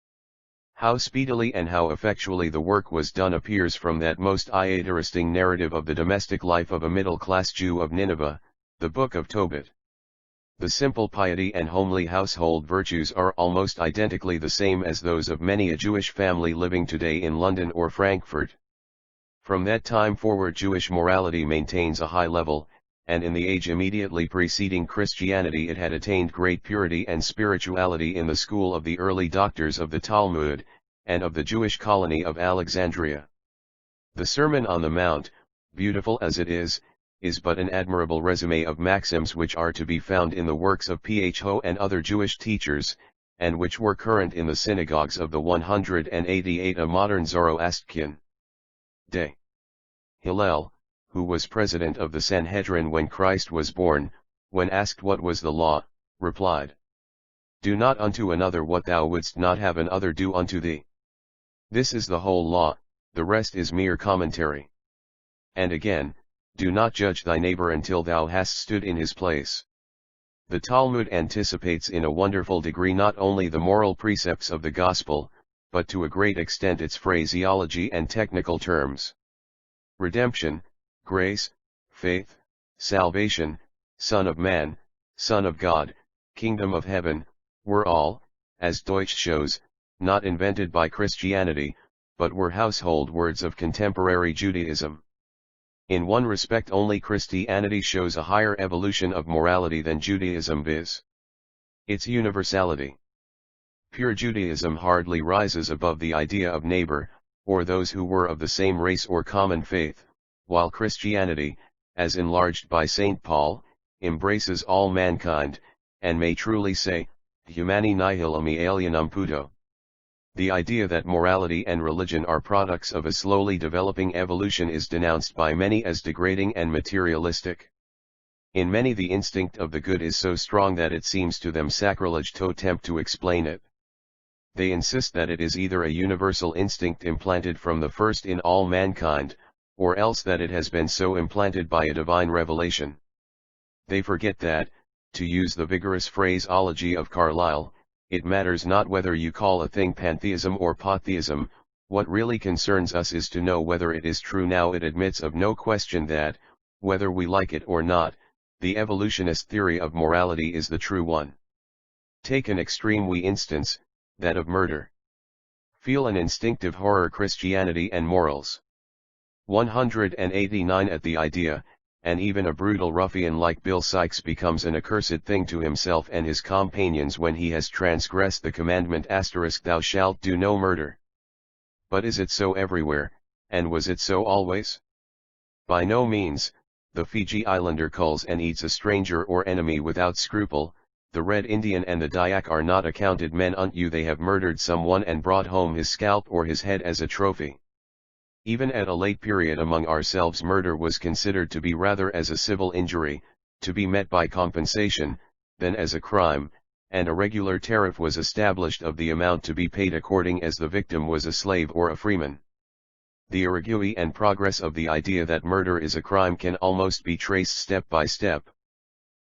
How speedily and how effectually the work was done appears from that most interesting narrative of the domestic life of a middle-class Jew of Nineveh, the Book of Tobit. The simple piety and homely household virtues are almost identically the same as those of many a Jewish family living today in London or Frankfurt. From that time forward Jewish morality maintains a high level, and in the age immediately preceding Christianity it had attained great purity and spirituality in the school of the early doctors of the Talmud, and of the Jewish colony of Alexandria. The Sermon on the Mount, beautiful as it is but an admirable resume of maxims which are to be found in the works of Pho and other Jewish teachers, and which were current in the synagogues of the 188 A modern Zoroastrian day. Hillel, who was president of the Sanhedrin when Christ was born, when asked what was the law, replied, "Do not unto another what thou wouldst not have another do unto thee. This is the whole law, the rest is mere commentary." And again, "Do not judge thy neighbor until thou hast stood in his place." The Talmud anticipates in a wonderful degree not only the moral precepts of the Gospel, but to a great extent its phraseology and technical terms. Redemption, grace, faith, salvation, Son of Man, Son of God, Kingdom of Heaven, were all, as Deutsch shows, not invented by Christianity, but were household words of contemporary Judaism. In one respect only Christianity shows a higher evolution of morality than Judaism, viz. its universality. Pure Judaism hardly rises above the idea of neighbor, or those who were of the same race or common faith, while Christianity, as enlarged by St. Paul, embraces all mankind, and may truly say, humani nihil alienum puto. The idea that morality and religion are products of a slowly developing evolution is denounced by many as degrading and materialistic. In many the instinct of the good is so strong that it seems to them sacrilege to attempt to explain it. They insist that it is either a universal instinct implanted from the first in all mankind, or else that it has been so implanted by a divine revelation. They forget that, to use the vigorous phraseology of Carlyle, it matters not whether you call a thing pantheism or potheism, what really concerns us is to know whether it is true. Now it admits of no question that, whether we like it or not, the evolutionist theory of morality is the true one. Take an extreme instance, that of murder. Feel an instinctive horror Christianity and morals. 189 At the idea, and even a brutal ruffian like Bill Sykes becomes an accursed thing to himself and his companions when he has transgressed the commandment thou shalt do no murder. But is it so everywhere, and was it so always? By no means. The Fiji Islander culls and eats a stranger or enemy without scruple. The Red Indian and the Dayak are not accounted men unto they have murdered someone and brought home his scalp or his head as a trophy. Even at a late period among ourselves murder was considered to be rather as a civil injury, to be met by compensation, than as a crime, and a regular tariff was established of the amount to be paid according as the victim was a slave or a freeman. The origui and progress of the idea that murder is a crime can almost be traced step by step.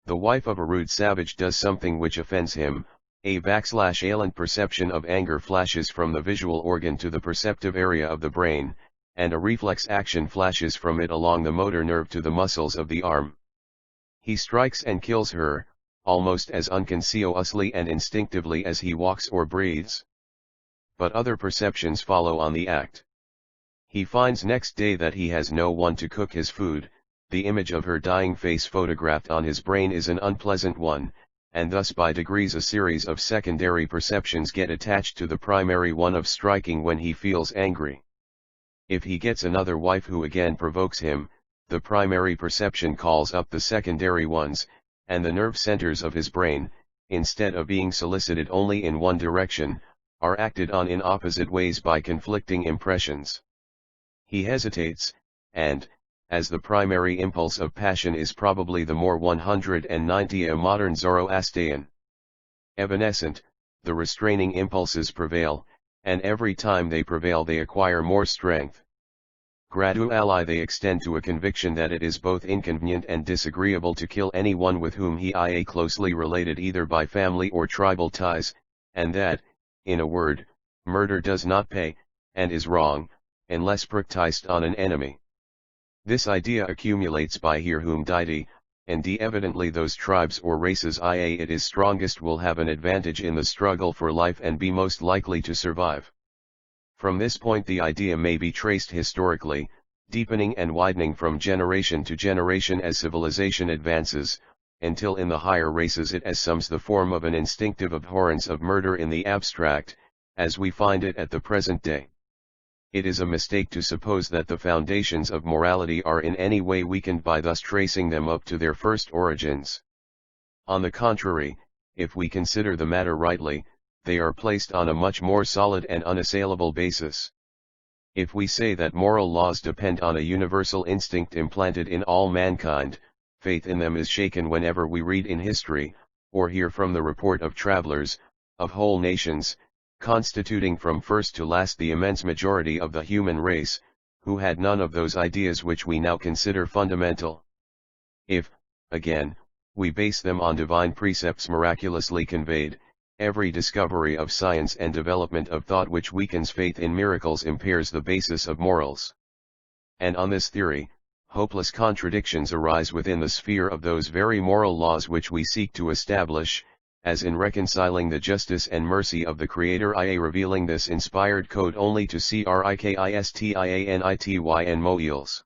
The wife of a rude savage does something which offends him, alien perception of anger flashes from the visual organ to the perceptive area of the brain, and a reflex action flashes from it along the motor nerve to the muscles of the arm. He strikes and kills her, almost as unconsciously and instinctively as he walks or breathes. But other perceptions follow on the act. He finds next day that he has no one to cook his food, the image of her dying face photographed on his brain is an unpleasant one, and thus by degrees a series of secondary perceptions get attached to the primary one of striking when he feels angry. If he gets another wife who again provokes him, the primary perception calls up the secondary ones, and the nerve centers of his brain, instead of being solicited only in one direction, are acted on in opposite ways by conflicting impressions. He hesitates, and, as the primary impulse of passion is probably the more 190 a modern Zoroastrian evanescent, the restraining impulses prevail, and every time they prevail they acquire more strength. Gradually they extend to a conviction that it is both inconvenient and disagreeable to kill anyone with whom he is closely related either by family or tribal ties, and that, in a word, murder does not pay, and is wrong, unless practiced on an enemy. This idea accumulates by here whom deity, and evidently those tribes or races it is strongest will have an advantage in the struggle for life and be most likely to survive. From this point the idea may be traced historically, deepening and widening from generation to generation as civilization advances, until in the higher races it assumes the form of an instinctive abhorrence of murder in the abstract, as we find it at the present day. It is a mistake to suppose that the foundations of morality are in any way weakened by thus tracing them up to their first origins. On the contrary, if we consider the matter rightly, they are placed on a much more solid and unassailable basis. If we say that moral laws depend on a universal instinct implanted in all mankind, faith in them is shaken whenever we read in history, or hear from the report of travelers, of whole nations, constituting from first to last the immense majority of the human race, who had none of those ideas which we now consider fundamental. If, again, we base them on divine precepts miraculously conveyed, every discovery of science and development of thought which weakens faith in miracles impairs the basis of morals. And on this theory, hopeless contradictions arise within the sphere of those very moral laws which we seek to establish, as in reconciling the justice and mercy of the Creator revealing this inspired code only to Christianity and moels.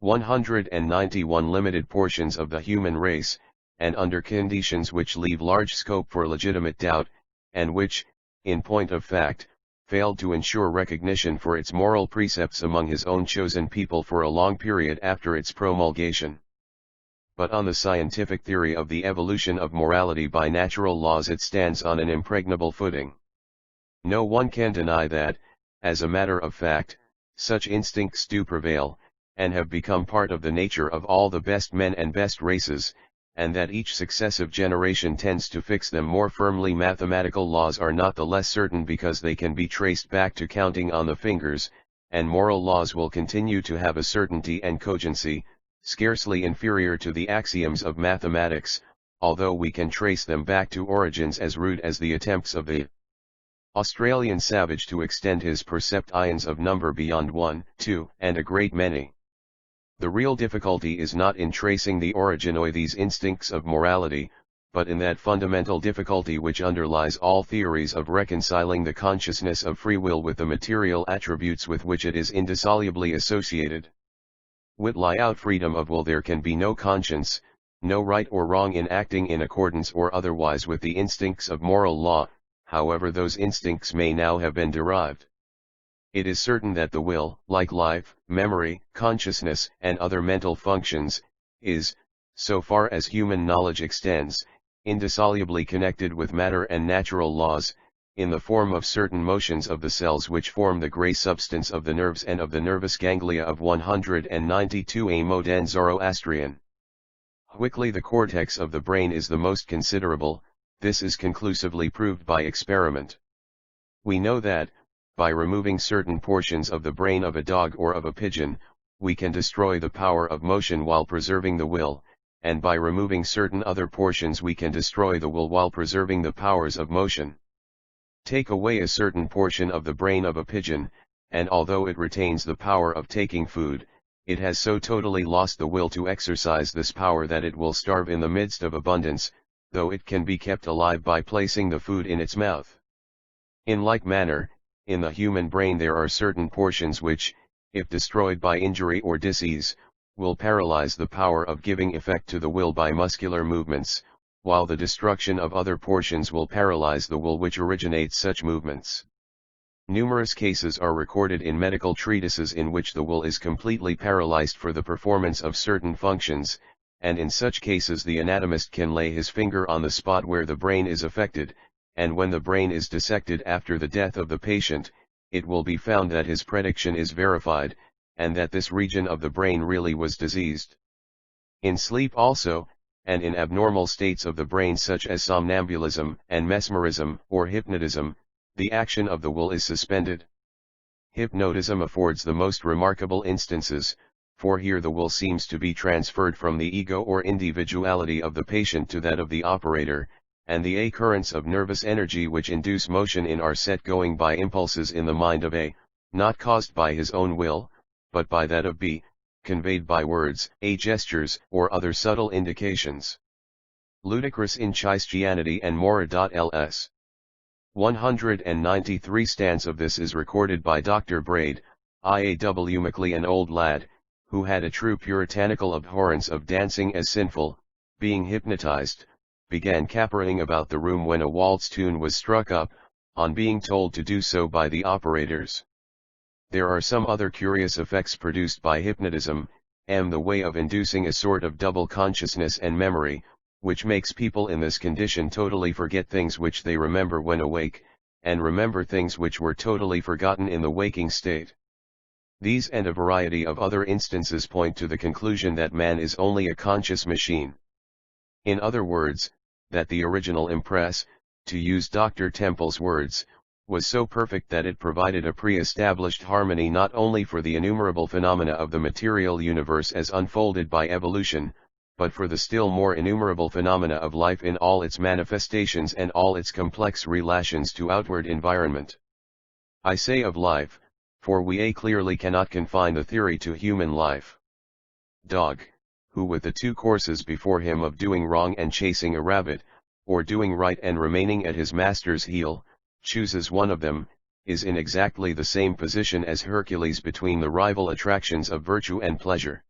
191 limited portions of the human race, and under conditions which leave large scope for legitimate doubt, and which, in point of fact, failed to ensure recognition for its moral precepts among his own chosen people for a long period after its promulgation. But on the scientific theory of the evolution of morality by natural laws it stands on an impregnable footing. No one can deny that, as a matter of fact, such instincts do prevail, and have become part of the nature of all the best men and best races, and that each successive generation tends to fix them more firmly. Mathematical laws are not the less certain because they can be traced back to counting on the fingers, and moral laws will continue to have a certainty and cogency, scarcely inferior to the axioms of mathematics, although we can trace them back to origins as rude as the attempts of the Australian savage to extend his perceptions of number beyond 1, 2, and a great many. The real difficulty is not in tracing the origin of these instincts of morality, but in that fundamental difficulty which underlies all theories of reconciling the consciousness of free will with the material attributes with which it is indissolubly associated. Without freedom of will there can be no conscience, no right or wrong in acting in accordance or otherwise with the instincts of moral law, however those instincts may now have been derived. It is certain that the will, like life, memory, consciousness, and other mental functions, is, so far as human knowledge extends, indissolubly connected with matter and natural laws, in the form of certain motions of the cells which form the grey substance of the nerves and of the nervous ganglia of 192 a modern Zoroastrian. Quickly the cortex of the brain is the most considerable. This is conclusively proved by experiment. We know that, by removing certain portions of the brain of a dog or of a pigeon, we can destroy the power of motion while preserving the will, and by removing certain other portions we can destroy the will while preserving the powers of motion. Take away a certain portion of the brain of a pigeon, and although it retains the power of taking food, it has so totally lost the will to exercise this power that it will starve in the midst of abundance, though it can be kept alive by placing the food in its mouth. In like manner, in the human brain there are certain portions which, if destroyed by injury or disease, will paralyze the power of giving effect to the will by muscular movements, while the destruction of other portions will paralyze the will which originates such movements. Numerous cases are recorded in medical treatises in which the will is completely paralyzed for the performance of certain functions, and in such cases the anatomist can lay his finger on the spot where the brain is affected, and when the brain is dissected after the death of the patient, it will be found that his prediction is verified, and that this region of the brain really was diseased. In sleep also, and in abnormal states of the brain such as somnambulism and mesmerism or hypnotism, the action of the will is suspended. Hypnotism affords the most remarkable instances, for here the will seems to be transferred from the ego or individuality of the patient to that of the operator, and the currents of nervous energy which induce motion are set going by impulses in the mind of A, not caused by his own will, but by that of B, conveyed by words, gestures, or other subtle indications. Ludicrous inchristianity and mora.ls. 193 stance of this is recorded by Dr. Braid, IAW Macleay, an old lad, who had a true puritanical abhorrence of dancing as sinful, being hypnotized, began capering about the room when a waltz tune was struck up, on being told to do so by the operators. There are some other curious effects produced by hypnotism, the way of inducing a sort of double consciousness and memory, which makes people in this condition totally forget things which they remember when awake, and remember things which were totally forgotten in the waking state. These and a variety of other instances point to the conclusion that man is only a conscious machine. In other words, that the original impress, to use Dr. Temple's words, was so perfect that it provided a pre-established harmony not only for the innumerable phenomena of the material universe as unfolded by evolution, but for the still more innumerable phenomena of life in all its manifestations and all its complex relations to outward environment. I say of life, for we clearly cannot confine the theory to human life. Dog, who with the two courses before him of doing wrong and chasing a rabbit, or doing right and remaining at his master's heel, chooses one of them, is in exactly the same position as Hercules between the rival attractions of virtue and pleasure.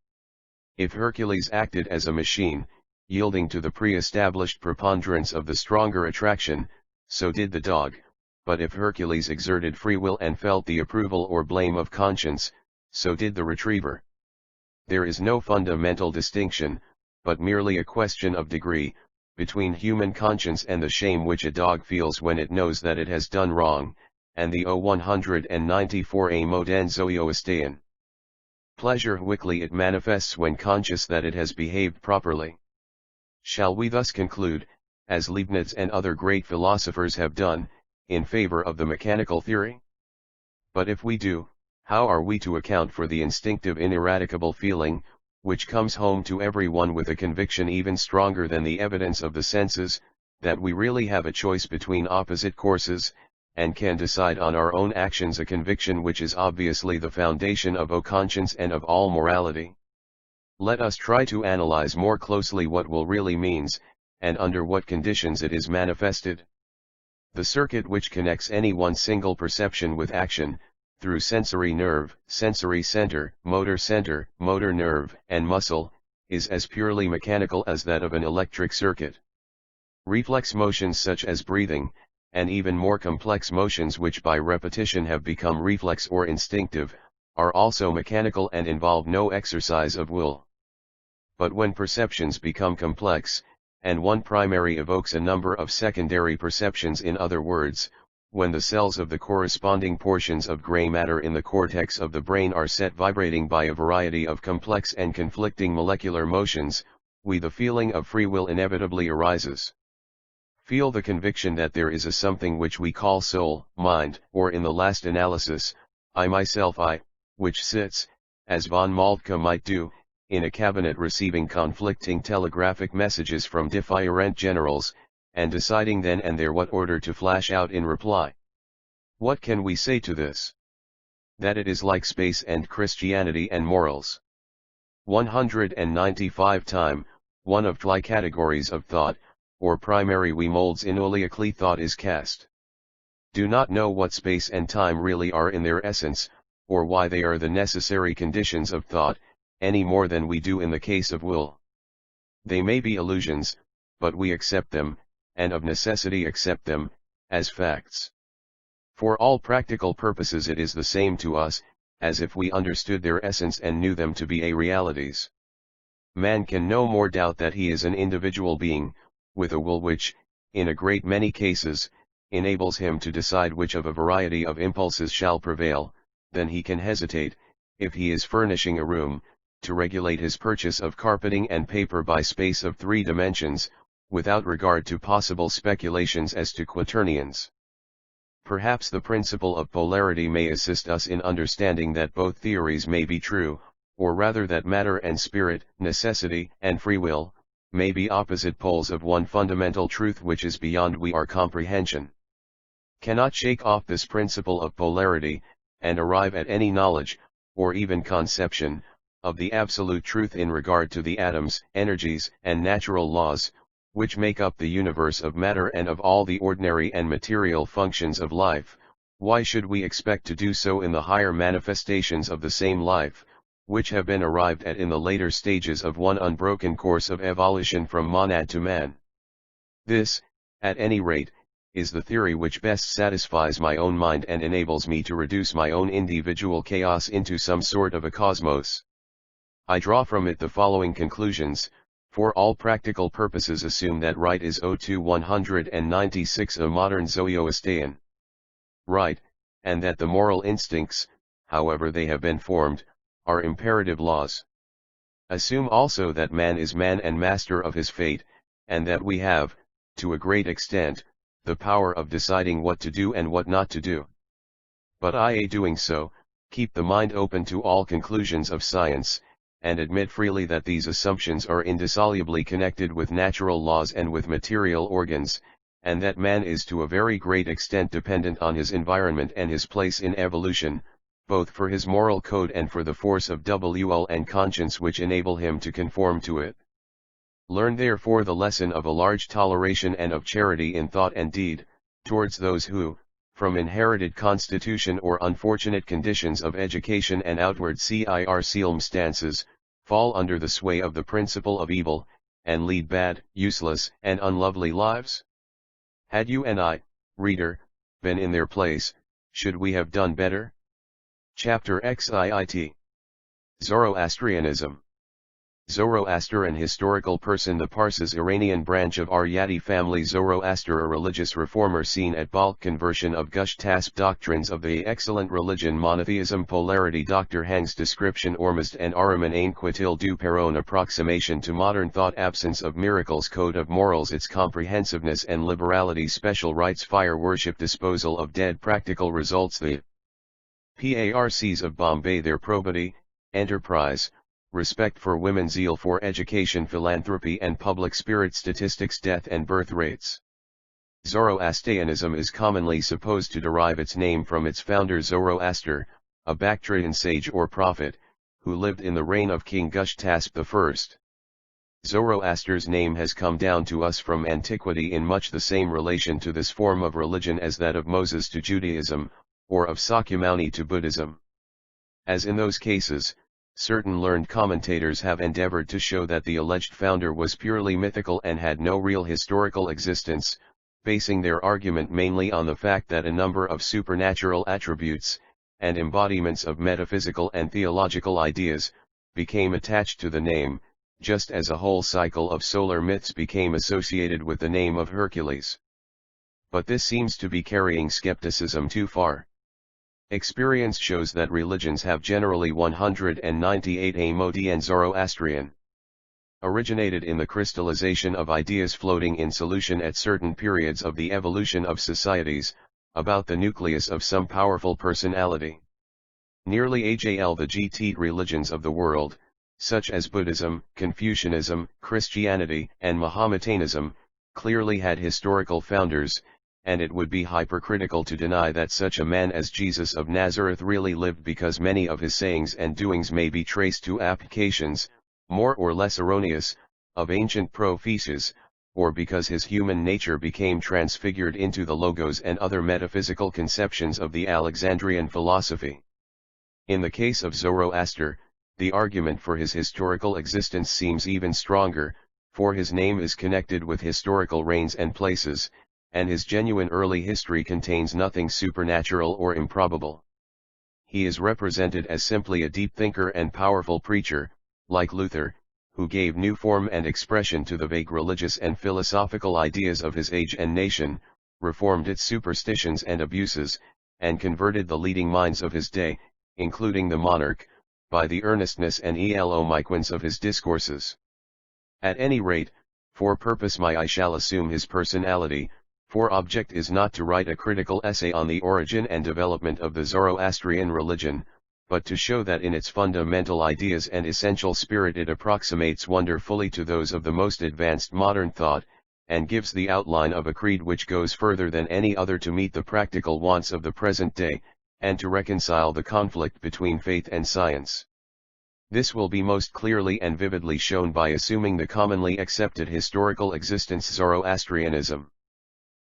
If Hercules acted as a machine, yielding to the pre-established preponderance of the stronger attraction, so did the dog, but if Hercules exerted free will and felt the approval or blame of conscience, so did the retriever. There is no fundamental distinction, but merely a question of degree, between human conscience and the shame which a dog feels when it knows that it has done wrong, and the 194a moden Zoroastrian. Pleasure quickly it manifests when conscious that it has behaved properly. Shall we thus conclude, as Leibniz and other great philosophers have done, in favor of the mechanical theory? But if we do, how are we to account for the instinctive ineradicable feeling, which comes home to everyone with a conviction even stronger than the evidence of the senses, that we really have a choice between opposite courses, and can decide on our own actions, a conviction which is obviously the foundation of conscience and of all morality? Let us try to analyze more closely what will really means, and under what conditions it is manifested. The circuit which connects any one single perception with action, through sensory nerve, sensory center, motor nerve, and muscle, is as purely mechanical as that of an electric circuit. Reflex motions such as breathing, and even more complex motions which by repetition have become reflex or instinctive, are also mechanical and involve no exercise of will. But when perceptions become complex, and one primary evokes a number of secondary perceptions, in other words, when the cells of the corresponding portions of gray matter in the cortex of the brain are set vibrating by a variety of complex and conflicting molecular motions, the feeling of free will inevitably arises. Feel the conviction that there is a something which we call soul, mind, or in the last analysis, I myself, which sits, as von Moltke might do, in a cabinet receiving conflicting telegraphic messages from different generals, and deciding then and there what order to flash out in reply. What can we say to this? That it is like space and Christianity and morals. 195 time, one of three categories of thought, or primary we molds in oleacally thought is cast. Do not know what space and time really are in their essence, or why they are the necessary conditions of thought, any more than we do in the case of will. They may be illusions, but we accept them, and of necessity accept them, as facts. For all practical purposes it is the same to us, as if we understood their essence and knew them to be realities. Man can no more doubt that he is an individual being, with a will which, in a great many cases, enables him to decide which of a variety of impulses shall prevail, than he can hesitate, if he is furnishing a room, to regulate his purchase of carpeting and paper by space of 3 dimensions, without regard to possible speculations as to quaternions. Perhaps the principle of polarity may assist us in understanding that both theories may be true, or rather that matter and spirit, necessity and free will, may be opposite poles of one fundamental truth which is beyond our comprehension. Cannot shake off this principle of polarity, and arrive at any knowledge, or even conception, of the absolute truth in regard to the atoms, energies, and natural laws, which make up the universe of matter and of all the ordinary and material functions of life. Why should we expect to do so in the higher manifestations of the same life, which have been arrived at in the later stages of one unbroken course of evolution from monad to man? This, at any rate, is the theory which best satisfies my own mind and enables me to reduce my own individual chaos into some sort of a cosmos. I draw from it the following conclusions. For all practical purposes assume that right is 196 a modern Zoroastrian right, and that the moral instincts, however they have been formed, are imperative laws. Assume also that man is man and master of his fate, and that we have, to a great extent, the power of deciding what to do and what not to do. But doing so, keep the mind open to all conclusions of science, and admit freely that these assumptions are indissolubly connected with natural laws and with material organs, and that man is to a very great extent dependent on his environment and his place in evolution, both for his moral code and for the force of will and conscience which enable him to conform to it. Learn therefore the lesson of a large toleration and of charity in thought and deed, towards those who, from inherited constitution or unfortunate conditions of education and outward circumstances, fall under the sway of the principle of evil, and lead bad, useless, and unlovely lives? Had you and I, reader, been in their place, should we have done better? Chapter XIIT. Zoroastrianism. Zoroaster, an historical person. The Parsis, Iranian branch of Aryati family. Zoroaster, a religious reformer seen at bulk conversion of Gush-Tasp doctrines of the excellent religion monotheism polarity. Dr. Hang's description Ormuzd and Ahriman Ain Quitil du Peron approximation to modern thought absence of miracles code of morals its comprehensiveness and liberality special rites fire worship disposal of dead practical results the PARCs of Bombay their probity, enterprise, respect for women zeal for education philanthropy and public spirit statistics death and birth rates. Zoroastrianism is commonly supposed to derive its name from its founder Zoroaster, a Bactrian sage or prophet, who lived in the reign of King Gush-Tasp I. Zoroaster's name has come down to us from antiquity in much the same relation to this form of religion as that of Moses to Judaism, or of Sakyamuni to Buddhism. As in those cases, certain learned commentators have endeavored to show that the alleged founder was purely mythical and had no real historical existence, basing their argument mainly on the fact that a number of supernatural attributes, and embodiments of metaphysical and theological ideas, became attached to the name, just as a whole cycle of solar myths became associated with the name of Hercules. But this seems to be carrying skepticism too far. Experience shows that religions have generally 198 modi and Zoroastrian originated in the crystallization of ideas floating in solution at certain periods of the evolution of societies, about the nucleus of some powerful personality. Nearly all the GT religions of the world, such as Buddhism, Confucianism, Christianity, and Mohammedanism, clearly had historical founders, and it would be hypercritical to deny that such a man as Jesus of Nazareth really lived because many of his sayings and doings may be traced to applications, more or less erroneous, of ancient prophecies, or because his human nature became transfigured into the logos and other metaphysical conceptions of the Alexandrian philosophy. In the case of Zoroaster, the argument for his historical existence seems even stronger, for his name is connected with historical reigns and places, and his genuine early history contains nothing supernatural or improbable. He is represented as simply a deep thinker and powerful preacher, like Luther, who gave new form and expression to the vague religious and philosophical ideas of his age and nation, reformed its superstitions and abuses, and converted the leading minds of his day, including the monarch, by the earnestness and eloquence of his discourses. At any rate, for purpose I shall assume his personality, for object is not to write a critical essay on the origin and development of the Zoroastrian religion, but to show that in its fundamental ideas and essential spirit it approximates wonderfully to those of the most advanced modern thought, and gives the outline of a creed which goes further than any other to meet the practical wants of the present day, and to reconcile the conflict between faith and science. This will be most clearly and vividly shown by assuming the commonly accepted historical existence Zoroastrianism.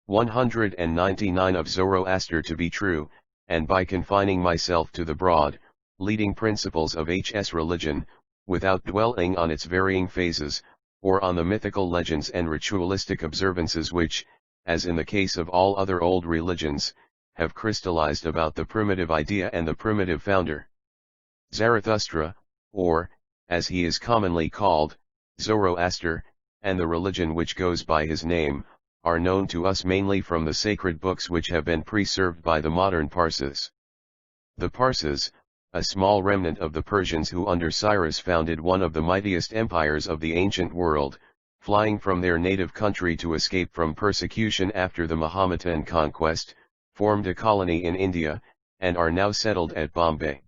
199 of Zoroaster to be true, and by confining myself to the broad, leading principles of HS religion, without dwelling on its varying phases, or on the mythical legends and ritualistic observances which, as in the case of all other old religions, have crystallized about the primitive idea and the primitive founder. Zarathustra, or, as he is commonly called, Zoroaster, and the religion which goes by his name, are known to us mainly from the sacred books which have been preserved by the modern Parsis. The Parsis, a small remnant of the Persians who under Cyrus founded one of the mightiest empires of the ancient world, flying from their native country to escape from persecution after the Mohammedan conquest, formed a colony in India, and are now settled at Bombay.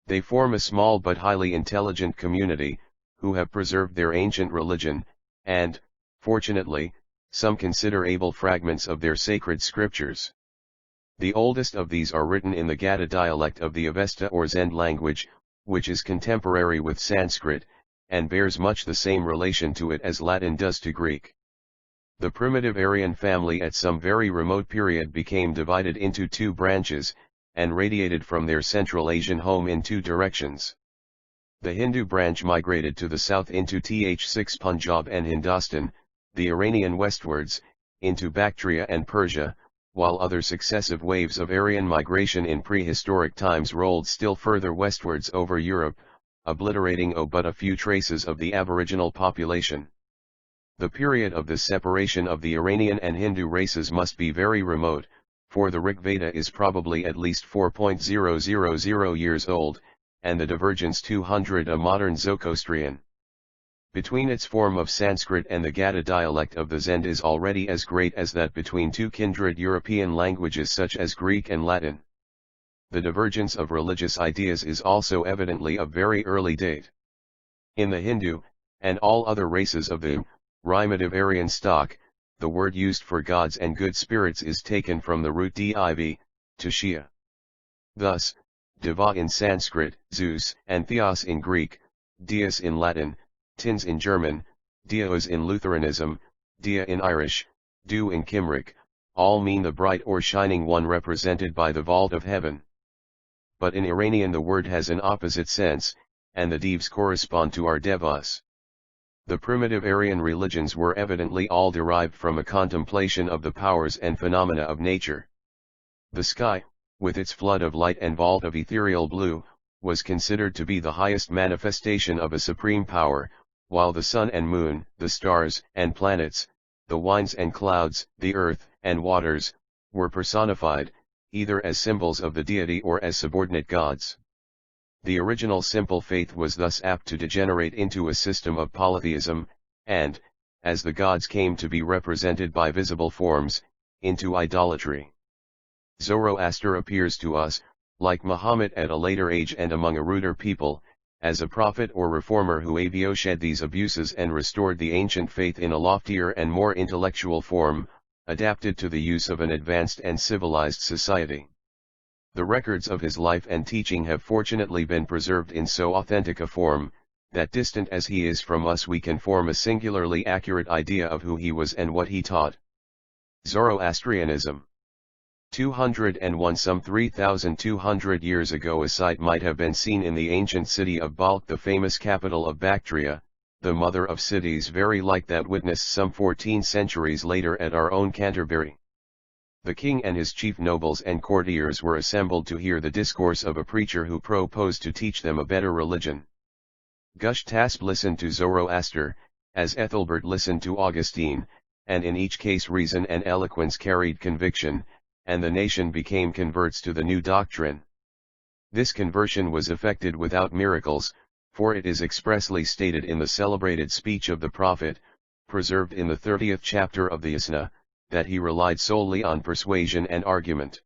They form a small but highly intelligent community, who have preserved their ancient religion, and, fortunately, some considerable fragments of their sacred scriptures. The oldest of these are written in the Gada dialect of the Avesta or Zend language, which is contemporary with Sanskrit, and bears much the same relation to it as Latin does to Greek. The primitive Aryan family at some very remote period became divided into two branches, and radiated from their Central Asian home in two directions. The Hindu branch migrated to the south into Th6 Punjab and Hindustan, the Iranian westwards, into Bactria and Persia, while other successive waves of Aryan migration in prehistoric times rolled still further westwards over Europe, obliterating but a few traces of the aboriginal population. The period of this separation of the Iranian and Hindu races must be very remote, for the Rig Veda is probably at least 4.000 years old, and the divergence 200 a modern Zoroastrian. Between its form of Sanskrit and the Gada dialect of the Zend is already as great as that between two kindred European languages such as Greek and Latin. The divergence of religious ideas is also evidently of very early date. In the Hindu, and all other races of the primitive Aryan stock, the word used for gods and good spirits is taken from the root div, to Shia. Thus, Deva in Sanskrit, Zeus, and Theos in Greek, Deus in Latin, Tins in German, Dios in Lutheranism, Dia in Irish, Du in Cymric, all mean the bright or shining one represented by the vault of heaven. But in Iranian the word has an opposite sense, and the devs correspond to our devas. The primitive Aryan religions were evidently all derived from a contemplation of the powers and phenomena of nature. The sky, with its flood of light and vault of ethereal blue, was considered to be the highest manifestation of a supreme power, while the sun and moon, the stars and planets, the winds and clouds, the earth and waters, were personified, either as symbols of the deity or as subordinate gods. The original simple faith was thus apt to degenerate into a system of polytheism, and, as the gods came to be represented by visible forms, into idolatry. Zoroaster appears to us, like Muhammad at a later age and among a ruder people, as a prophet or reformer who avouched these abuses and restored the ancient faith in a loftier and more intellectual form, adapted to the use of an advanced and civilized society. The records of his life and teaching have fortunately been preserved in so authentic a form, that distant as he is from us we can form a singularly accurate idea of who he was and what he taught. Zoroastrianism. 201 Some 3,200 years ago a site might have been seen in the ancient city of Balkh, the famous capital of Bactria, the mother of cities very like that witnessed some 14 centuries later at our own Canterbury. The king and his chief nobles and courtiers were assembled to hear the discourse of a preacher who proposed to teach them a better religion. Gushtasp listened to Zoroaster, as Ethelbert listened to Augustine, and in each case reason and eloquence carried conviction, and the nation became converts to the new doctrine. This conversion was effected without miracles, for it is expressly stated in the celebrated speech of the prophet, preserved in the 30th chapter of the Isna, that he relied solely on persuasion and argument.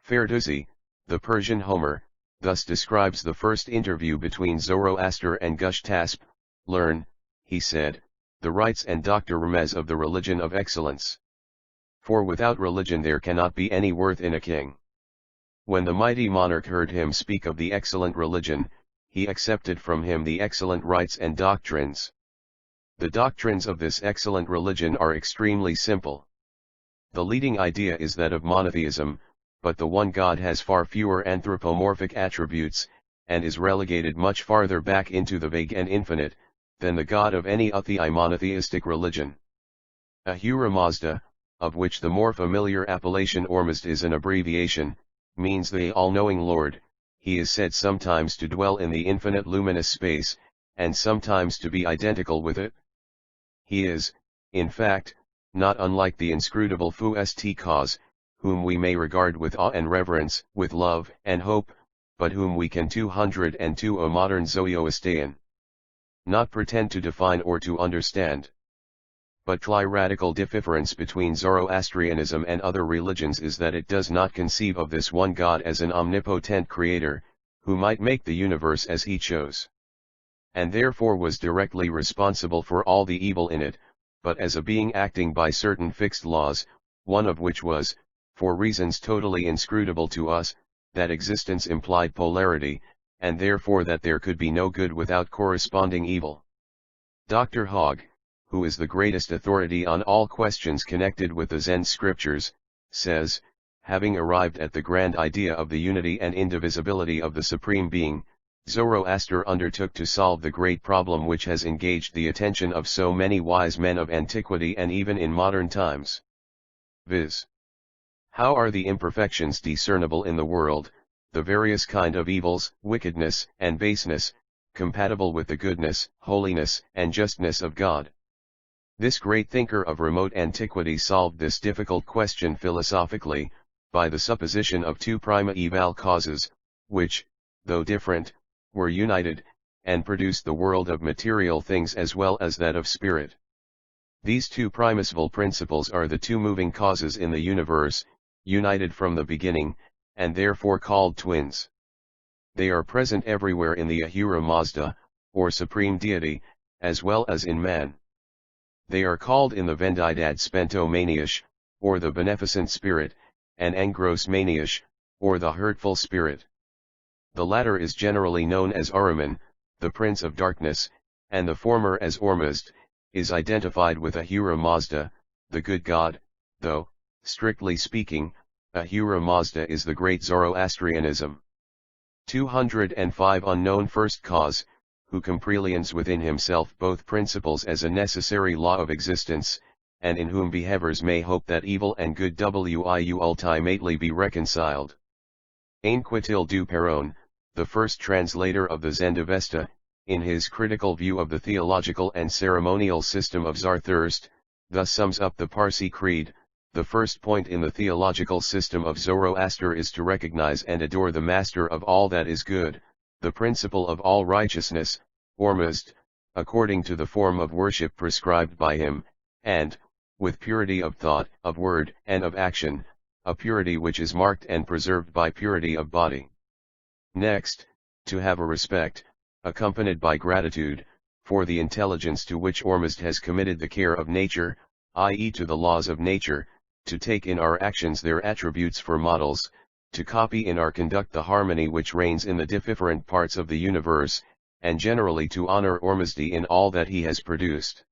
Ferdowsi, the Persian Homer, thus describes the first interview between Zoroaster and Gushtasp: "Learn," he said, "the rites and doctrines of the religion of excellence. For without religion there cannot be any worth in a king." When the mighty monarch heard him speak of the excellent religion, he accepted from him the excellent rites and doctrines. The doctrines of this excellent religion are extremely simple. The leading idea is that of monotheism, but the one God has far fewer anthropomorphic attributes, and is relegated much farther back into the vague and infinite, than the God of any monotheistic religion. Ahura Mazda, of which the more familiar appellation Ormazd is an abbreviation, means the all-knowing Lord. He is said sometimes to dwell in the infinite luminous space, and sometimes to be identical with it. He is, in fact, not unlike the inscrutable Fu-st cause, whom we may regard with awe and reverence, with love and hope, but whom we can 202 a modern Zoroastrian not pretend to define or to understand. But the radical difference between Zoroastrianism and other religions is that it does not conceive of this one God as an omnipotent creator, who might make the universe as he chose, and therefore was directly responsible for all the evil in it, but as a being acting by certain fixed laws, one of which was, for reasons totally inscrutable to us, that existence implied polarity, and therefore that there could be no good without corresponding evil. Dr. Hogg, who is the greatest authority on all questions connected with the Zen scriptures, says, having arrived at the grand idea of the unity and indivisibility of the Supreme Being, Zoroaster undertook to solve the great problem which has engaged the attention of so many wise men of antiquity and even in modern times. Viz. How are the imperfections discernible in the world, the various kind of evils, wickedness, and baseness, compatible with the goodness, holiness, and justness of God? This great thinker of remote antiquity solved this difficult question philosophically, by the supposition of two primeval causes, which, though different, were united, and produced the world of material things as well as that of spirit. These two primeval principles are the two moving causes in the universe, united from the beginning, and therefore called twins. They are present everywhere in the Ahura Mazda, or Supreme Deity, as well as in man. They are called in the Vendidad Spentomaniash, or the beneficent spirit, and Engrossmaniash, or the hurtful spirit. The latter is generally known as Ahriman, the prince of darkness, and the former as Ormuzd, is identified with Ahura Mazda, the good god, though, strictly speaking, Ahura Mazda is the great Zoroastrianism. 205 Unknown first cause, who comprehends within himself both principles as a necessary law of existence, and in whom behaviors may hope that evil and good will ultimately be reconciled. Ainquitil du Peron, the first translator of the Zendavesta, in his critical view of the theological and ceremonial system of Zarathustra, thus sums up the Parsi creed. The first point in the theological system of Zoroaster is to recognize and adore the master of all that is good, the principle of all righteousness, Ormuzd, according to the form of worship prescribed by him, and, with purity of thought, of word, and of action, a purity which is marked and preserved by purity of body. Next, to have a respect, accompanied by gratitude, for the intelligence to which Ormuzd has committed the care of nature, i.e. to the laws of nature, to take in our actions their attributes for models, to copy in our conduct the harmony which reigns in the different parts of the universe, and generally to honor Ormuzd in all that he has produced.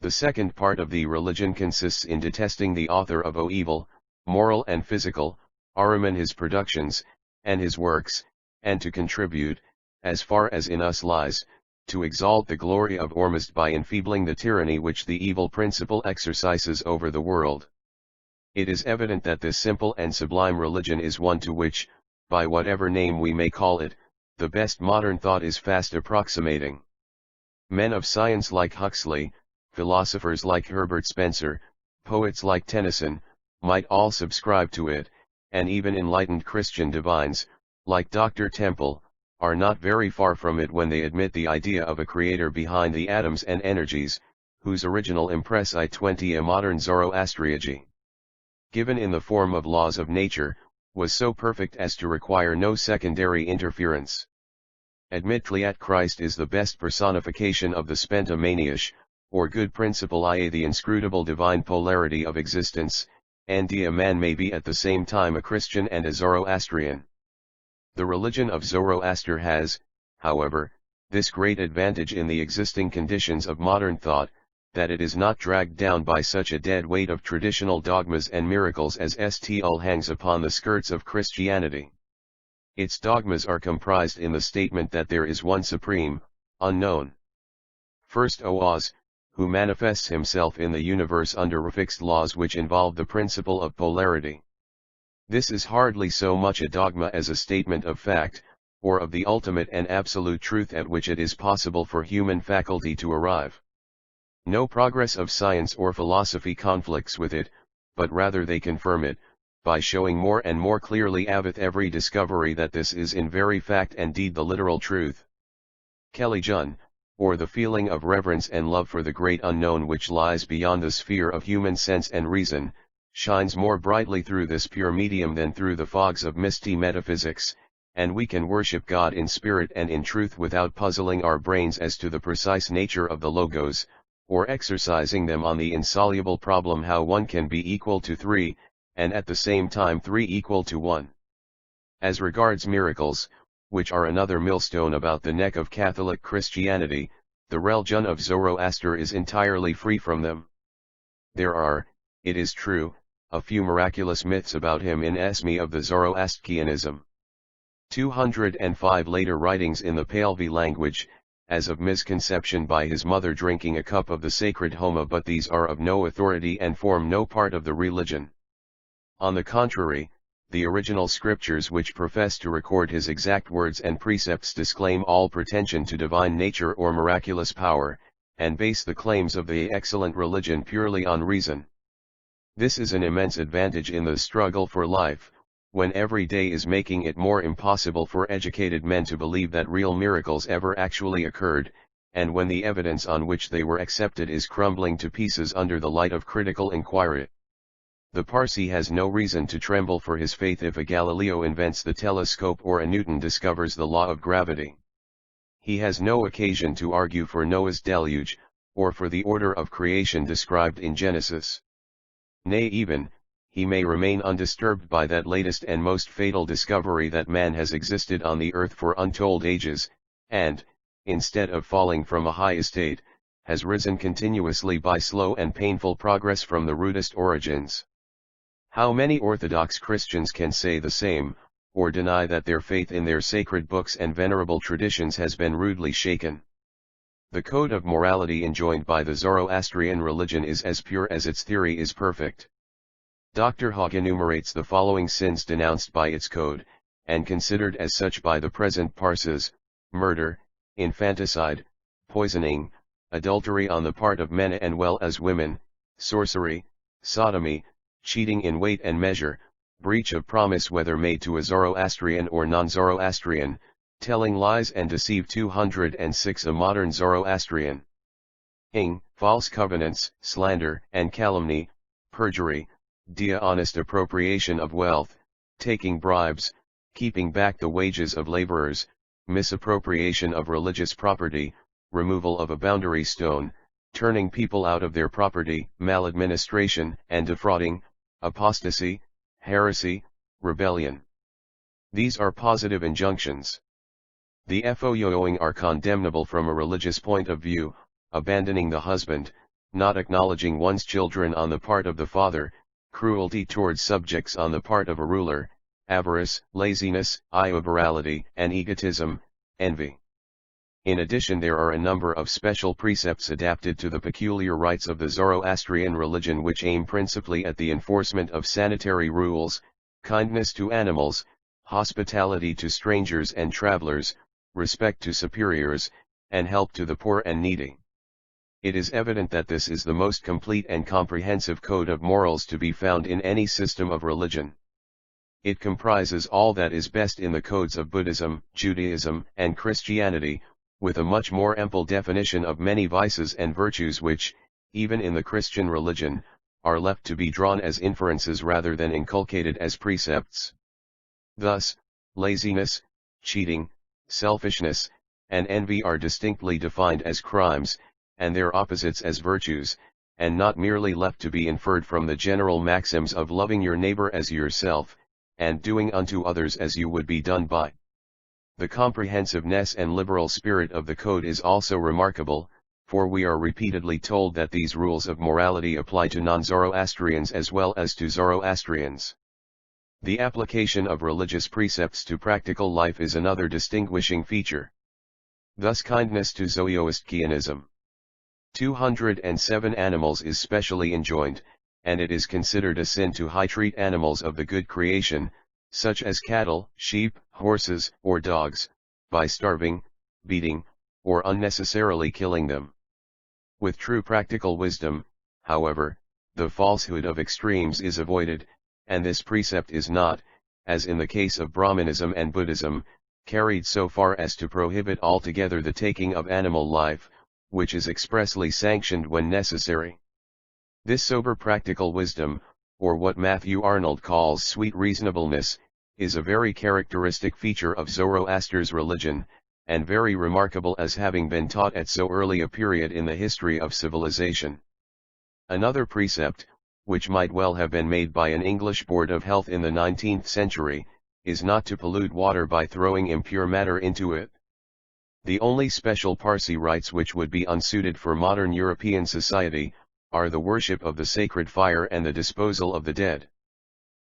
The second part of the religion consists in detesting the author of evil, moral and physical, Ahriman his productions, and his works, and to contribute, as far as in us lies, to exalt the glory of Ormuzd by enfeebling the tyranny which the evil principle exercises over the world. It is evident that this simple and sublime religion is one to which, by whatever name we may call it, the best modern thought is fast approximating. Men of science like Huxley, philosophers like Herbert Spencer, poets like Tennyson, might all subscribe to it, and even enlightened Christian divines, like Dr. Temple, are not very far from it when they admit the idea of a creator behind the atoms and energies, whose original impress I-20 a modern Zoroastriology, given in the form of laws of nature, was so perfect as to require no secondary interference. Admittedly Christ is the best personification of the Spentomaniash, or good principle, i.e. the inscrutable divine polarity of existence, and a man may be at the same time a Christian and a Zoroastrian. The religion of Zoroaster has, however, this great advantage in the existing conditions of modern thought, that it is not dragged down by such a dead weight of traditional dogmas and miracles as still hangs upon the skirts of Christianity. Its dogmas are comprised in the statement that there is one supreme, unknown, first Oaz, who manifests himself in the universe under fixed laws which involve the principle of polarity. This is hardly so much a dogma as a statement of fact, or of the ultimate and absolute truth at which it is possible for human faculty to arrive. No progress of science or philosophy conflicts with it, but rather they confirm it, by showing more and more clearly with every discovery that this is in very fact and deed the literal truth. Kelijun, or the feeling of reverence and love for the great unknown which lies beyond the sphere of human sense and reason, shines more brightly through this pure medium than through the fogs of misty metaphysics, and we can worship God in spirit and in truth without puzzling our brains as to the precise nature of the logos, or exercising them on the insoluble problem how one can be equal to 3, and at the same time 3 equal to 1. As regards miracles, which are another millstone about the neck of Catholic Christianity, the religion of Zoroaster is entirely free from them. There are, it is true, a few miraculous myths about him in Esme of the Zoroastrianism. 205 later writings in the Pahlavi language, as of misconception by his mother drinking a cup of the sacred homa, but these are of no authority and form no part of the religion. On the contrary, the original scriptures which profess to record his exact words and precepts disclaim all pretension to divine nature or miraculous power, and base the claims of the excellent religion purely on reason. This is an immense advantage in the struggle for life, when every day is making it more impossible for educated men to believe that real miracles ever actually occurred, and when the evidence on which they were accepted is crumbling to pieces under the light of critical inquiry. The Parsi has no reason to tremble for his faith if a Galileo invents the telescope or a Newton discovers the law of gravity. He has no occasion to argue for Noah's deluge, or for the order of creation described in Genesis. Nay, even, he may remain undisturbed by that latest and most fatal discovery that man has existed on the earth for untold ages, and, instead of falling from a high estate, has risen continuously by slow and painful progress from the rudest origins. How many Orthodox Christians can say the same, or deny that their faith in their sacred books and venerable traditions has been rudely shaken? The code of morality enjoined by the Zoroastrian religion is as pure as its theory is perfect. Dr. Hogg enumerates the following sins denounced by its code, and considered as such by the present Parsis: murder, infanticide, poisoning, adultery on the part of men and well as women, sorcery, sodomy, cheating in weight and measure, breach of promise whether made to a Zoroastrian or non-Zoroastrian, telling lies and deceive. 206 A modern Zoroastrian. False covenants, slander and calumny, perjury, dishonest appropriation of wealth, taking bribes, keeping back the wages of laborers, misappropriation of religious property, removal of a boundary stone, turning people out of their property, maladministration and defrauding, apostasy, heresy, rebellion. These are positive injunctions. The following are condemnable from a religious point of view: abandoning the husband, not acknowledging one's children on the part of the father, cruelty towards subjects on the part of a ruler, avarice, laziness, illiberality and egotism, envy. In addition, there are a number of special precepts adapted to the peculiar rites of the Zoroastrian religion which aim principally at the enforcement of sanitary rules, kindness to animals, hospitality to strangers and travelers, respect to superiors, and help to the poor and needy. It is evident that this is the most complete and comprehensive code of morals to be found in any system of religion. It comprises all that is best in the codes of Buddhism, Judaism, and Christianity, with a much more ample definition of many vices and virtues which, even in the Christian religion, are left to be drawn as inferences rather than inculcated as precepts. Thus, laziness, cheating, selfishness, and envy are distinctly defined as crimes, and their opposites as virtues, and not merely left to be inferred from the general maxims of loving your neighbor as yourself, and doing unto others as you would be done by. The comprehensiveness and liberal spirit of the code is also remarkable, for we are repeatedly told that these rules of morality apply to non-Zoroastrians as well as to Zoroastrians. The application of religious precepts to practical life is another distinguishing feature. Thus, kindness to Zoroastrianism. 207 Animals is specially enjoined, and it is considered a sin to high-treat animals of the good creation, such as cattle, sheep, horses, or dogs, by starving, beating, or unnecessarily killing them. With true practical wisdom, however, the falsehood of extremes is avoided, and this precept is not, as in the case of Brahmanism and Buddhism, carried so far as to prohibit altogether the taking of animal life, which is expressly sanctioned when necessary. This sober practical wisdom, or what Matthew Arnold calls sweet reasonableness, is a very characteristic feature of Zoroaster's religion, and very remarkable as having been taught at so early a period in the history of civilization. Another precept, which might well have been made by an English board of health in the 19th century, is not to pollute water by throwing impure matter into it. The only special Parsi rites which would be unsuited for modern European society, are the worship of the sacred fire and the disposal of the dead.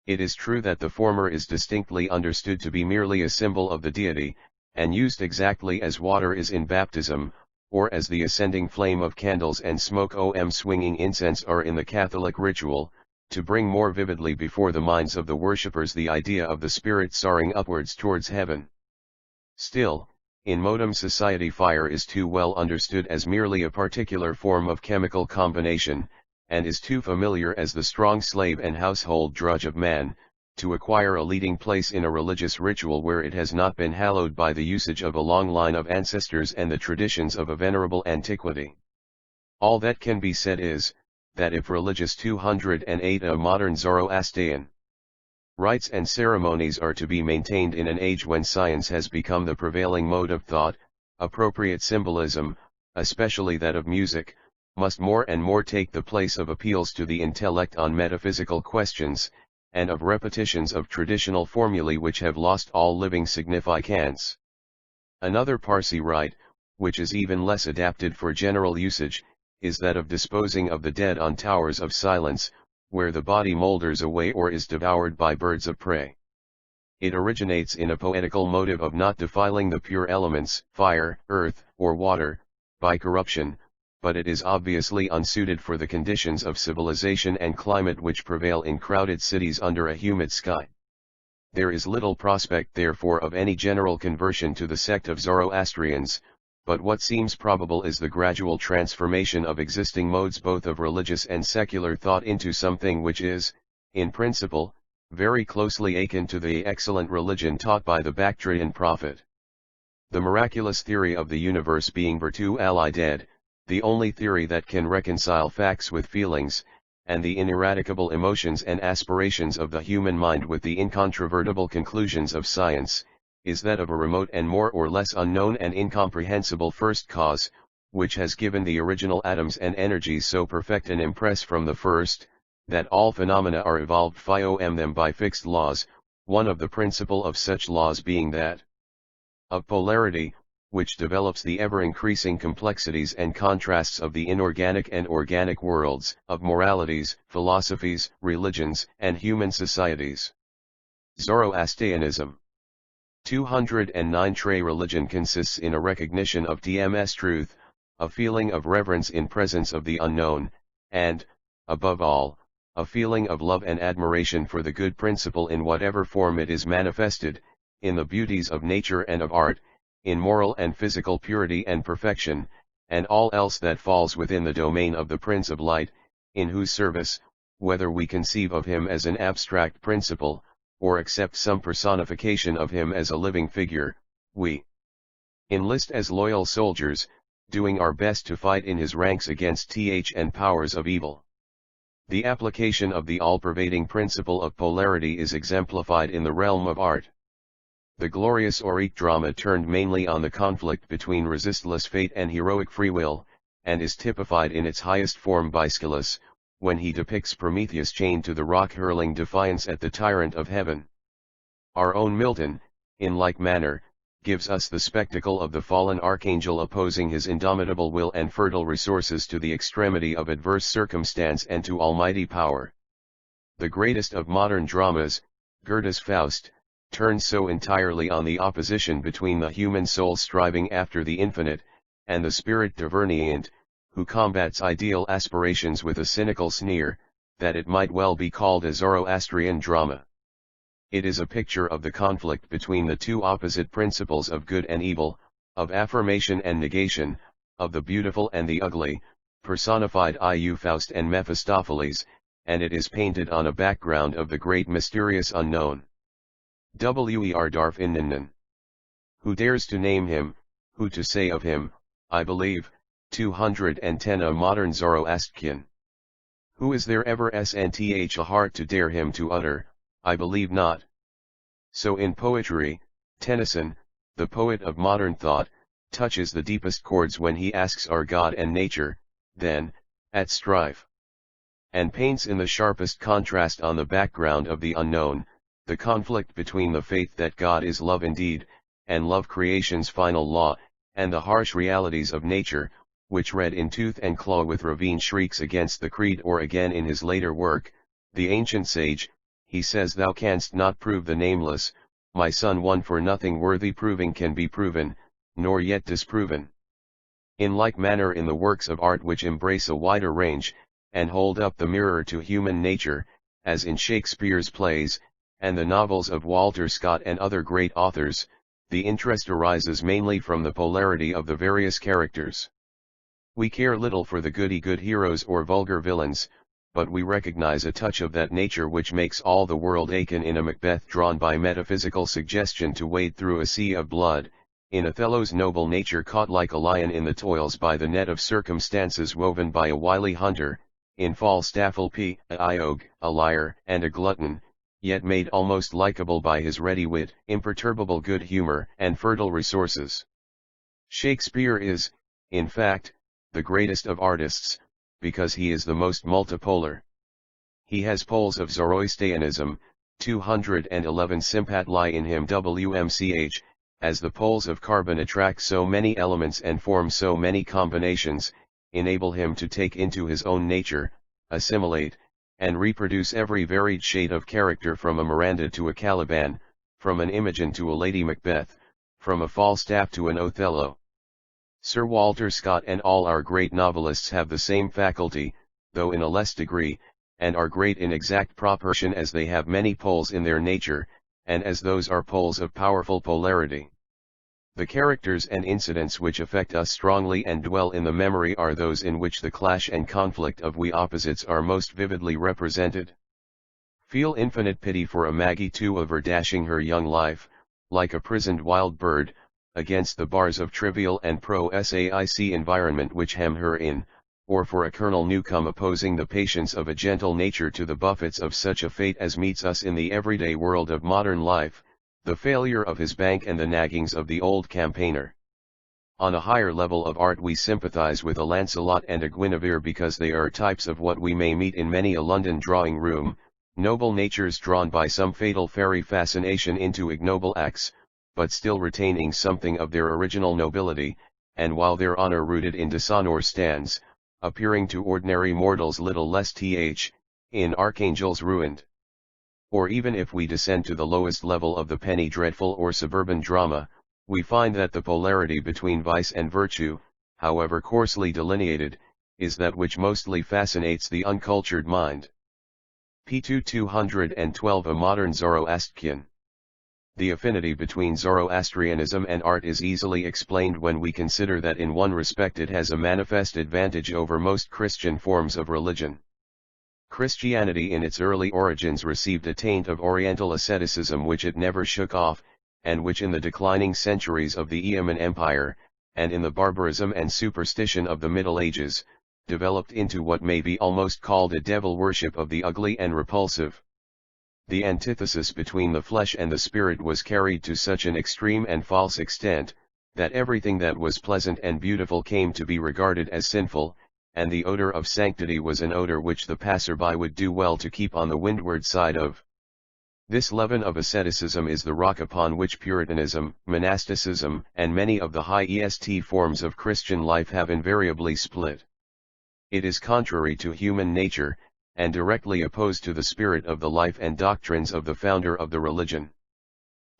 It is true that the former is distinctly understood to be merely a symbol of the deity, and used exactly as water is in baptism, or as the ascending flame of candles and smoke swinging incense are in the Catholic ritual, to bring more vividly before the minds of the worshippers the idea of the spirit soaring upwards towards heaven. Still, in modern society fire is too well understood as merely a particular form of chemical combination, and is too familiar as the strong slave and household drudge of man, to acquire a leading place in a religious ritual where it has not been hallowed by the usage of a long line of ancestors and the traditions of a venerable antiquity. All that can be said is, that if religious 208 a modern Zoroastrian rites and ceremonies are to be maintained in an age when science has become the prevailing mode of thought, appropriate symbolism, especially that of music, must more and more take the place of appeals to the intellect on metaphysical questions, and of repetitions of traditional formulae which have lost all living significance. Another Parsi rite, which is even less adapted for general usage, is that of disposing of the dead on towers of silence, where the body moulders away or is devoured by birds of prey. It originates in a poetical motive of not defiling the pure elements, fire, earth, or water, by corruption, but it is obviously unsuited for the conditions of civilization and climate which prevail in crowded cities under a humid sky. There is little prospect therefore of any general conversion to the sect of Zoroastrians, but what seems probable is the gradual transformation of existing modes both of religious and secular thought into something which is, in principle, very closely akin to the excellent religion taught by the Bactrian prophet. The miraculous theory of the universe being virtu dead, the only theory that can reconcile facts with feelings, and the ineradicable emotions and aspirations of the human mind with the incontrovertible conclusions of science, is that of a remote and more or less unknown and incomprehensible first cause, which has given the original atoms and energies so perfect an impress from the first, that all phenomena are evolved from them by fixed laws, one of the principal of such laws being that of polarity, which develops the ever-increasing complexities and contrasts of the inorganic and organic worlds, of moralities, philosophies, religions, and human societies. Zoroastrianism. 209 religion consists in a recognition of TMS truth, a feeling of reverence in presence of the unknown, and, above all, a feeling of love and admiration for the good principle in whatever form it is manifested, in the beauties of nature and of art, in moral and physical purity and perfection, and all else that falls within the domain of the Prince of Light, in whose service, whether we conceive of him as an abstract principle, or accept some personification of him as a living figure, we enlist as loyal soldiers, doing our best to fight in his ranks against and powers of evil. The application of the all-pervading principle of polarity is exemplified in the realm of art. The glorious Auric drama turned mainly on the conflict between resistless fate and heroic free will, and is typified in its highest form by Aeschylus, when he depicts Prometheus chained to the rock hurling defiance at the tyrant of heaven. Our own Milton, in like manner, gives us the spectacle of the fallen archangel opposing his indomitable will and fertile resources to the extremity of adverse circumstance and to almighty power. The greatest of modern dramas, Goethe's Faust, turns so entirely on the opposition between the human soul striving after the infinite, and the spirit divergent, who combats ideal aspirations with a cynical sneer, that it might well be called a Zoroastrian drama. It is a picture of the conflict between the two opposite principles of good and evil, of affirmation and negation, of the beautiful and the ugly, personified in Faust and Mephistopheles, and it is painted on a background of the great mysterious unknown. Wer darf ihn nennen? Who dares to name him, who to say of him, I believe, 210 a modern Zoroastrian. Who is there ever snth a heart to dare him to utter, I believe not? So in poetry, Tennyson, the poet of modern thought, touches the deepest chords when he asks are God and nature, then, at strife? And paints in the sharpest contrast on the background of the unknown, the conflict between the faith that God is love indeed, and love creation's final law, and the harsh realities of nature, which read in tooth and claw with ravine shrieks against the creed or again in his later work, The Ancient Sage, he says, "Thou canst not prove the nameless, my son, one for nothing worthy proving can be proven, nor yet disproven." In like manner in the works of art which embrace a wider range, and hold up the mirror to human nature, as in Shakespeare's plays, and the novels of Walter Scott and other great authors, the interest arises mainly from the polarity of the various characters. We care little for the goody-good heroes or vulgar villains, but we recognize a touch of that nature which makes all the world akin in a Macbeth drawn by metaphysical suggestion to wade through a sea of blood, in Othello's noble nature caught like a lion in the toils by the net of circumstances woven by a wily hunter, in Falstaff P. a Iogue, a liar and a glutton, yet made almost likable by his ready wit, imperturbable good humor, and fertile resources. Shakespeare is, in fact, the greatest of artists, because he is the most multipolar. He has poles of Zoroastrianism, 211 Simpat lie in him WMCH, as the poles of carbon attract so many elements and form so many combinations, enable him to take into his own nature, assimilate, and reproduce every varied shade of character from a Miranda to a Caliban, from an Imogen to a Lady Macbeth, from a Falstaff to an Othello. Sir Walter Scott and all our great novelists have the same faculty, though in a less degree, and are great in exact proportion as they have many poles in their nature, and as those are poles of powerful polarity. The characters and incidents which affect us strongly and dwell in the memory are those in which the clash and conflict of we opposites are most vividly represented. Feel infinite pity for a Maggie too of her dashing her young life, like a prisoned wild bird, against the bars of trivial and pro-SAIC environment which hem her in, or for a Colonel Newcome opposing the patience of a gentle nature to the buffets of such a fate as meets us in the everyday world of modern life, the failure of his bank and the naggings of the old campaigner. On a higher level of art we sympathize with a Lancelot and a Guinevere because they are types of what we may meet in many a London drawing room, noble natures drawn by some fatal fairy fascination into ignoble acts, but still retaining something of their original nobility, and while their honor rooted in dishonor stands, appearing to ordinary mortals little less in archangels ruined. Or even if we descend to the lowest level of the penny dreadful or suburban drama, we find that the polarity between vice and virtue, however coarsely delineated, is that which mostly fascinates the uncultured mind. P2 212 A modern Zoroastrian. The affinity between Zoroastrianism and art is easily explained when we consider that in one respect it has a manifest advantage over most Christian forms of religion. Christianity in its early origins received a taint of Oriental asceticism which it never shook off, and which in the declining centuries of the Ottoman Empire, and in the barbarism and superstition of the Middle Ages, developed into what may be almost called a devil worship of the ugly and repulsive. The antithesis between the flesh and the spirit was carried to such an extreme and false extent, that everything that was pleasant and beautiful came to be regarded as sinful, and the odor of sanctity was an odor which the passerby would do well to keep on the windward side of. This leaven of asceticism is the rock upon which Puritanism, monasticism, and many of the high est forms of Christian life have invariably split. It is contrary to human nature, and directly opposed to the spirit of the life and doctrines of the founder of the religion.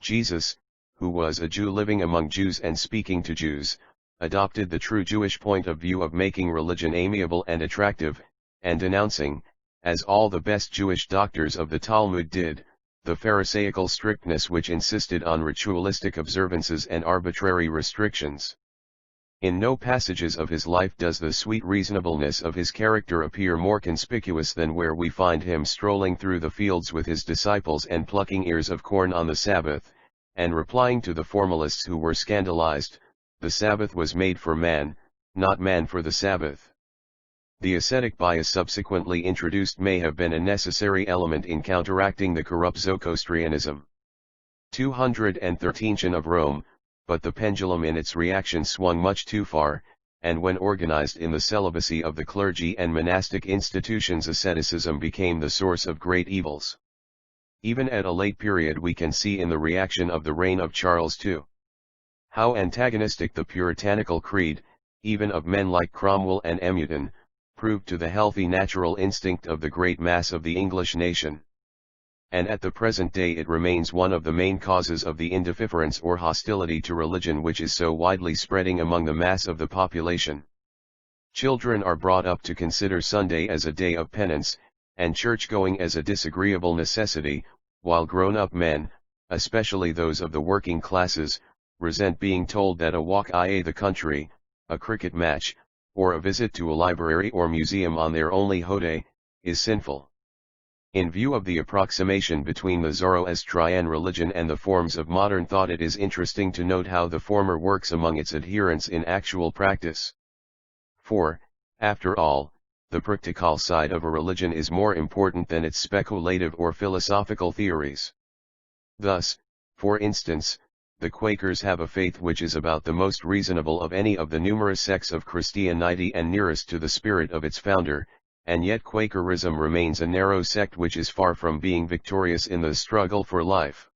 Jesus, who was a Jew living among Jews and speaking to Jews, adopted the true Jewish point of view of making religion amiable and attractive, and denouncing, as all the best Jewish doctors of the Talmud did, the Pharisaical strictness which insisted on ritualistic observances and arbitrary restrictions. In no passages of his life does the sweet reasonableness of his character appear more conspicuous than where we find him strolling through the fields with his disciples and plucking ears of corn on the Sabbath, and replying to the formalists who were scandalized, "The Sabbath was made for man, not man for the Sabbath." The ascetic bias subsequently introduced may have been a necessary element in counteracting the corrupt Zoroastrianism. 213 of Rome, but the pendulum in its reaction swung much too far, and when organized in the celibacy of the clergy and monastic institutions, asceticism became the source of great evils. Even at a late period we can see in the reaction of the reign of Charles II. How antagonistic the puritanical creed, even of men like Cromwell and Emuton, proved to the healthy natural instinct of the great mass of the English nation. and at the present day it remains one of the main causes of the indifference or hostility to religion which is so widely spreading among the mass of the population. Children are brought up to consider Sunday as a day of penance, and church-going as a disagreeable necessity, while grown-up men, especially those of the working classes, resent being told that a walk in the country, a cricket match, or a visit to a library or museum on their only holiday, is sinful. In view of the approximation between the Zoroastrian religion and the forms of modern thought, it is interesting to note how the former works among its adherents in actual practice. For, after all, the practical side of a religion is more important than its speculative or philosophical theories. Thus, for instance, the Quakers have a faith which is about the most reasonable of any of the numerous sects of Christianity and nearest to the spirit of its founder, and yet Quakerism remains a narrow sect which is far from being victorious in the struggle for life.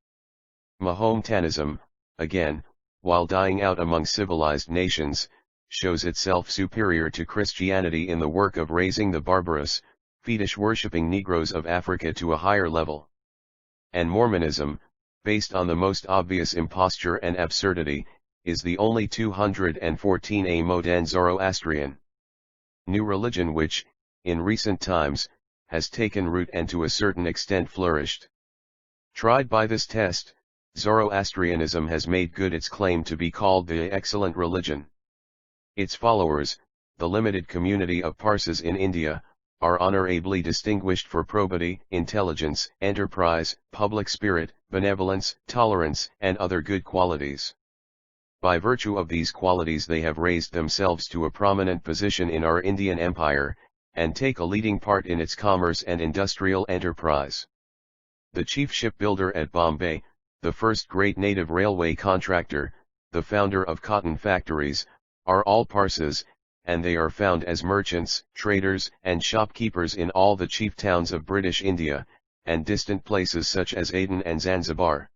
Mahometanism, again, while dying out among civilized nations, shows itself superior to Christianity in the work of raising the barbarous, fetish-worshipping Negroes of Africa to a higher level. And Mormonism, based on the most obvious imposture and absurdity, is the only 214a modern Zoroastrian new religion which, in recent times, has taken root and to a certain extent flourished. Tried by this test, Zoroastrianism has made good its claim to be called the excellent religion. Its followers, the limited community of Parsis in India, are honorably distinguished for probity, intelligence, enterprise, public spirit, benevolence, tolerance, and other good qualities. By virtue of these qualities they have raised themselves to a prominent position in our Indian Empire, and take a leading part in its commerce and industrial enterprise. The chief shipbuilder at Bombay, the first great native railway contractor, the founder of cotton factories, are all Parsis, and they are found as merchants, traders, and shopkeepers in all the chief towns of British India, and distant places such as Aden and Zanzibar.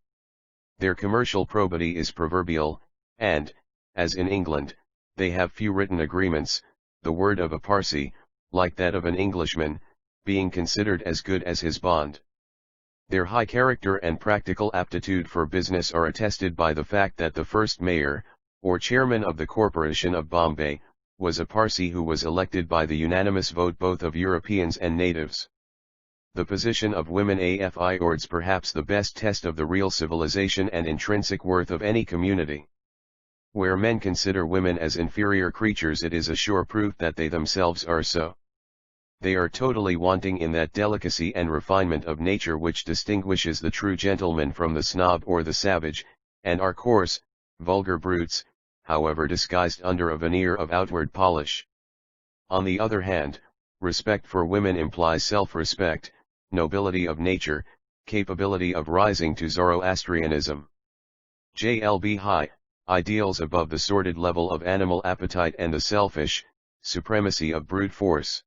Their commercial probity is proverbial, and, as in England, they have few written agreements, the word of a Parsi, like that of an Englishman, being considered as good as his bond. Their high character and practical aptitude for business are attested by the fact that the first mayor, or chairman of the Corporation of Bombay, was a Parsi who was elected by the unanimous vote both of Europeans and natives. The position of women affords perhaps the best test of the real civilization and intrinsic worth of any community. Where men consider women as inferior creatures, it is a sure proof that they themselves are so. They are totally wanting in that delicacy and refinement of nature which distinguishes the true gentleman from the snob or the savage, and are coarse, vulgar brutes, however disguised under a veneer of outward polish. On the other hand, respect for women implies self-respect, nobility of nature, capability of rising to Zoroastrianism. JLB high, ideals above the sordid level of animal appetite and the selfish, supremacy of brute force.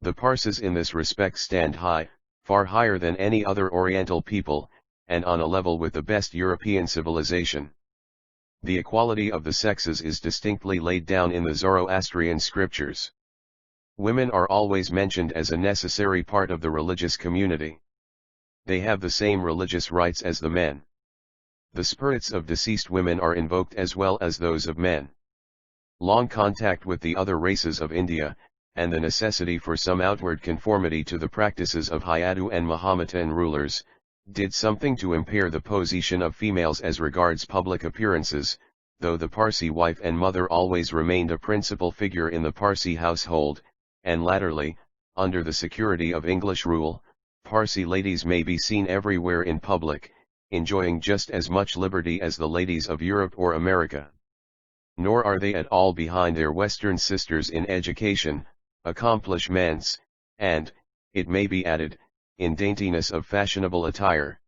The Parsis in this respect stand high, far higher than any other Oriental people, and on a level with the best European civilization. The equality of the sexes is distinctly laid down in the Zoroastrian scriptures. Women are always mentioned as a necessary part of the religious community. They have the same religious rights as the men. The spirits of deceased women are invoked as well as those of men. Long contact with the other races of India, and the necessity for some outward conformity to the practices of Hindu and Mahometan rulers, did something to impair the position of females as regards public appearances, though the Parsi wife and mother always remained a principal figure in the Parsi household, and latterly, under the security of English rule, Parsi ladies may be seen everywhere in public, enjoying just as much liberty as the ladies of Europe or America. Nor are they at all behind their Western sisters in education, accomplishments, and, it may be added, in daintiness of fashionable attire.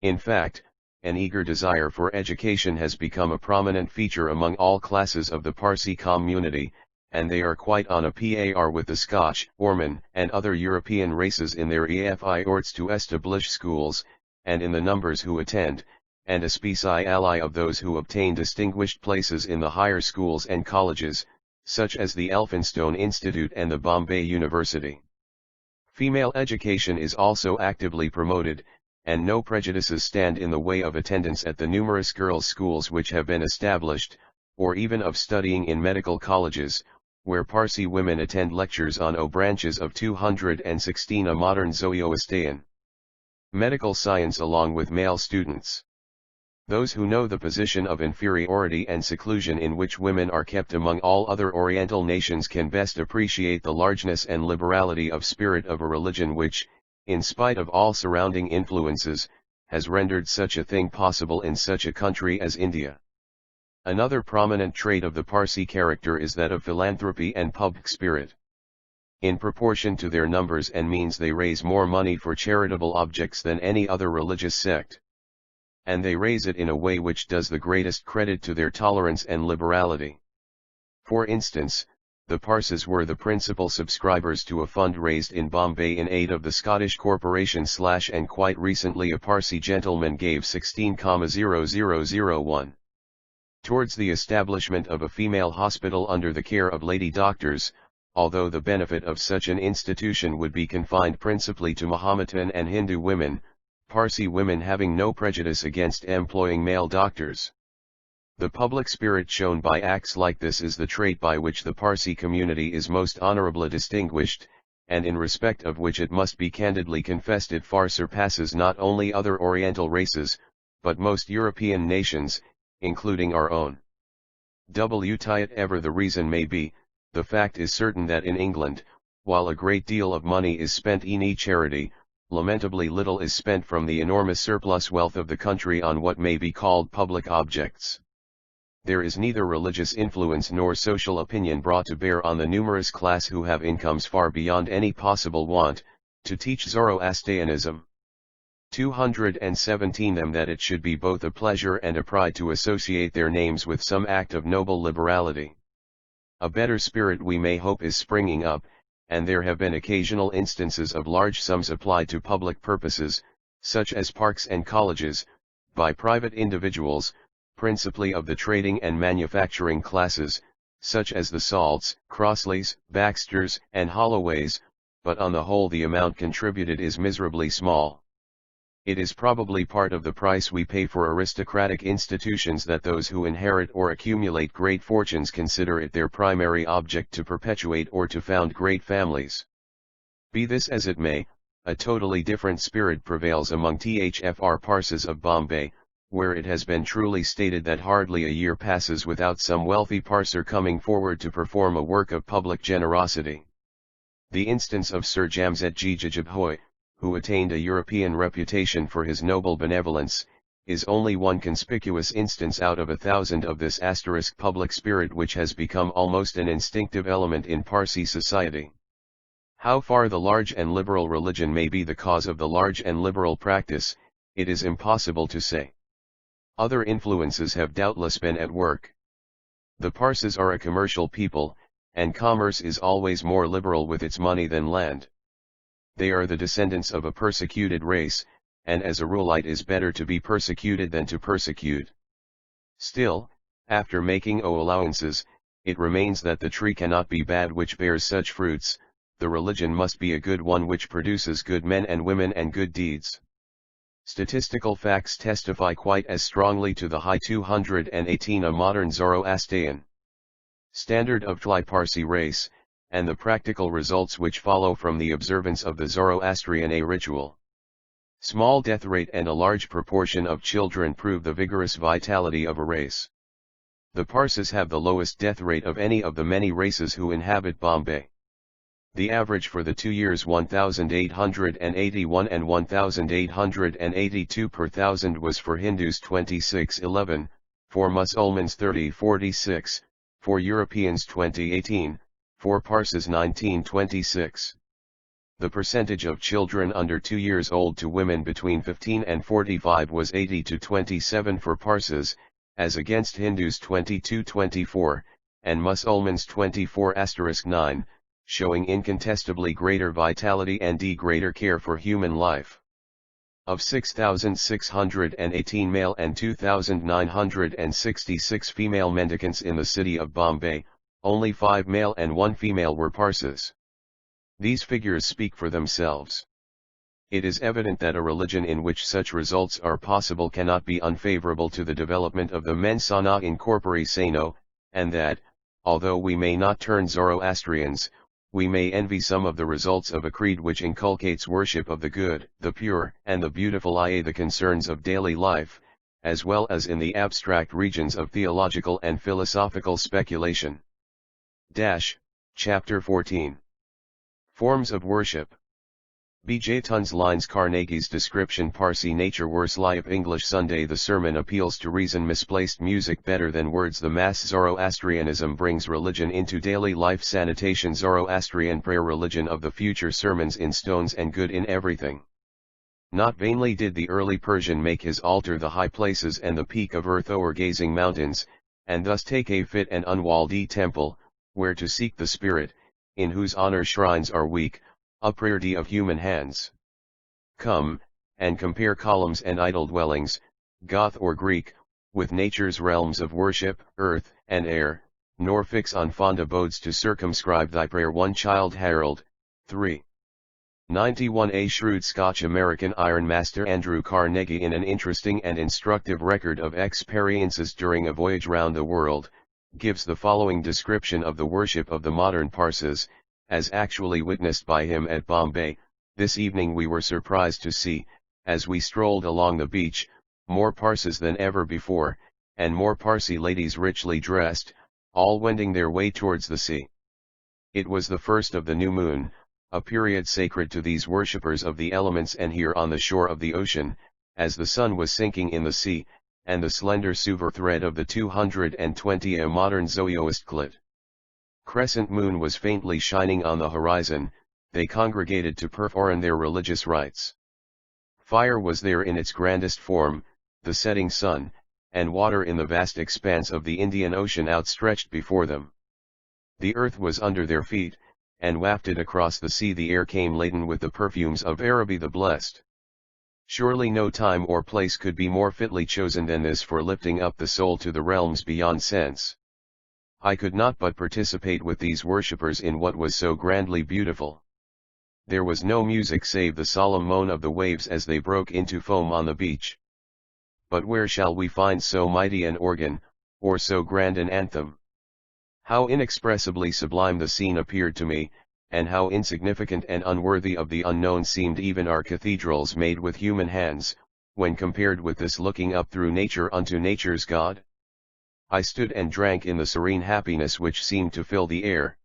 In fact, an eager desire for education has become a prominent feature among all classes of the Parsi community, and they are quite on a par with the Scotch, Orman, and other European races in their efforts to establish schools, and in the numbers who attend, and a species ally of those who obtain distinguished places in the higher schools and colleges, such as the Elphinstone Institute and the Bombay University. Female education is also actively promoted, and no prejudices stand in the way of attendance at the numerous girls' schools which have been established, or even of studying in medical colleges, where Parsi women attend lectures on branches of 216 a modern Zoroastrian medical science along with male students. Those who know the position of inferiority and seclusion in which women are kept among all other Oriental nations can best appreciate the largeness and liberality of spirit of a religion which, in spite of all surrounding influences, has rendered such a thing possible in such a country as India. Another prominent trait of the Parsi character is that of philanthropy and public spirit. In proportion to their numbers and means they raise more money for charitable objects than any other religious sect. And they raise it in a way which does the greatest credit to their tolerance and liberality. For instance, the Parsis were the principal subscribers to a fund raised in Bombay in aid of the Scottish Corporation / and quite recently a Parsi gentleman gave 16,0001 towards the establishment of a female hospital under the care of lady doctors, although the benefit of such an institution would be confined principally to Mahometan and Hindu women, Parsi women having no prejudice against employing male doctors. The public spirit shown by acts like this is the trait by which the Parsi community is most honorably distinguished, and in respect of which it must be candidly confessed it far surpasses not only other Oriental races, but most European nations, including our own. Whatever the reason may be, the fact is certain that in England, while a great deal of money is spent in charity, lamentably little is spent from the enormous surplus wealth of the country on what may be called public objects. There is neither religious influence nor social opinion brought to bear on the numerous class who have incomes far beyond any possible want, to teach Zoroastrianism. 217 them that it should be both a pleasure and a pride to associate their names with some act of noble liberality. A better spirit we may hope is springing up, and there have been occasional instances of large sums applied to public purposes, such as parks and colleges, by private individuals, principally of the trading and manufacturing classes, such as the Salts, Crossleys, Baxters, and Holloways, but on the whole the amount contributed is miserably small. It is probably part of the price we pay for aristocratic institutions that those who inherit or accumulate great fortunes consider it their primary object to perpetuate or to found great families. Be this as it may, a totally different spirit prevails among THFR Parsis of Bombay, where it has been truly stated that hardly a year passes without some wealthy Parser coming forward to perform a work of public generosity. The instance of Sir Jamsetji Jajabhoy, who attained a European reputation for his noble benevolence, is only one conspicuous instance out of 1,000 of this * public spirit which has become almost an instinctive element in Parsi society. How far the large and liberal religion may be the cause of the large and liberal practice, it is impossible to say. Other influences have doubtless been at work. The Parsis are a commercial people, and commerce is always more liberal with its money than land. They are the descendants of a persecuted race, and as a rule it is better to be persecuted than to persecute. Still, after making allowances, it remains that the tree cannot be bad which bears such fruits, the religion must be a good one which produces good men and women and good deeds. Statistical facts testify quite as strongly to the high 218 a modern Zoroastrian standard of the Parsi race, and the practical results which follow from the observance of the Zoroastrian ritual. Small death rate and a large proportion of children prove the vigorous vitality of a race. The Parsis have the lowest death rate of any of the many races who inhabit Bombay. The average for the 2 years 1881 and 1882 per thousand was for Hindus 2611, for Musulmans 3046, for Europeans 2018, for Parsis 1926. The percentage of children under 2 years old to women between 15 and 45 was 80 to 27 for Parsis, as against Hindus 22-24, and Musulmans 24*9, showing incontestably greater vitality and greater care for human life. Of 6,618 male and 2,966 female mendicants in the city of Bombay, only 5 male and 1 female were Parsis. These figures speak for themselves. It is evident that a religion in which such results are possible cannot be unfavorable to the development of the mens sana in corpore sano, and that, although we may not turn Zoroastrians, we may envy some of the results of a creed which inculcates worship of the good, the pure, and the beautiful, i.e. the concerns of daily life, as well as in the abstract regions of theological and philosophical speculation. Chapter 14. Forms of Worship. B.J. Tun's lines. Carnegie's description. Parsi nature worse life. English Sunday. The sermon appeals to reason. Misplaced music better than words. The mass. Zoroastrianism brings religion into daily life. Sanitation. Zoroastrian prayer. Religion of the future. Sermons in stones and good in everything. Not vainly did the early Persian make his altar the high places and the peak of earth o'er gazing mountains, and thus take a fit and unwalled temple, where to seek the spirit, in whose honor shrines are weak, upreared of human hands. Come, and compare columns and idol dwellings, Goth or Greek, with nature's realms of worship, earth and air, nor fix on fond abodes to circumscribe thy prayer. One Child Harold, 3. 91. A shrewd Scotch-American ironmaster Andrew Carnegie, in an interesting and instructive record of experiences during a voyage round the world, gives the following description of the worship of the modern Parsis, as actually witnessed by him at Bombay. This evening we were surprised to see, as we strolled along the beach, more Parsis than ever before, and more Parsi ladies richly dressed, all wending their way towards the sea. It was the first of the new moon, a period sacred to these worshippers of the elements, and here on the shore of the ocean, as the sun was sinking in the sea, and the slender silver thread of the 220 a modern Zoroastrian crescent moon was faintly shining on the horizon, they congregated to perform their religious rites. Fire was there in its grandest form, the setting sun, and water in the vast expanse of the Indian Ocean outstretched before them. The earth was under their feet, and wafted across the sea the air came laden with the perfumes of Araby the Blessed. Surely no time or place could be more fitly chosen than this for lifting up the soul to the realms beyond sense. I could not but participate with these worshippers in what was so grandly beautiful. There was no music save the solemn moan of the waves as they broke into foam on the beach. But where shall we find so mighty an organ, or so grand an anthem? How inexpressibly sublime the scene appeared to me, and how insignificant and unworthy of the unknown seemed even our cathedrals made with human hands, when compared with this looking up through nature unto nature's God. I stood and drank in the serene happiness which seemed to fill the air.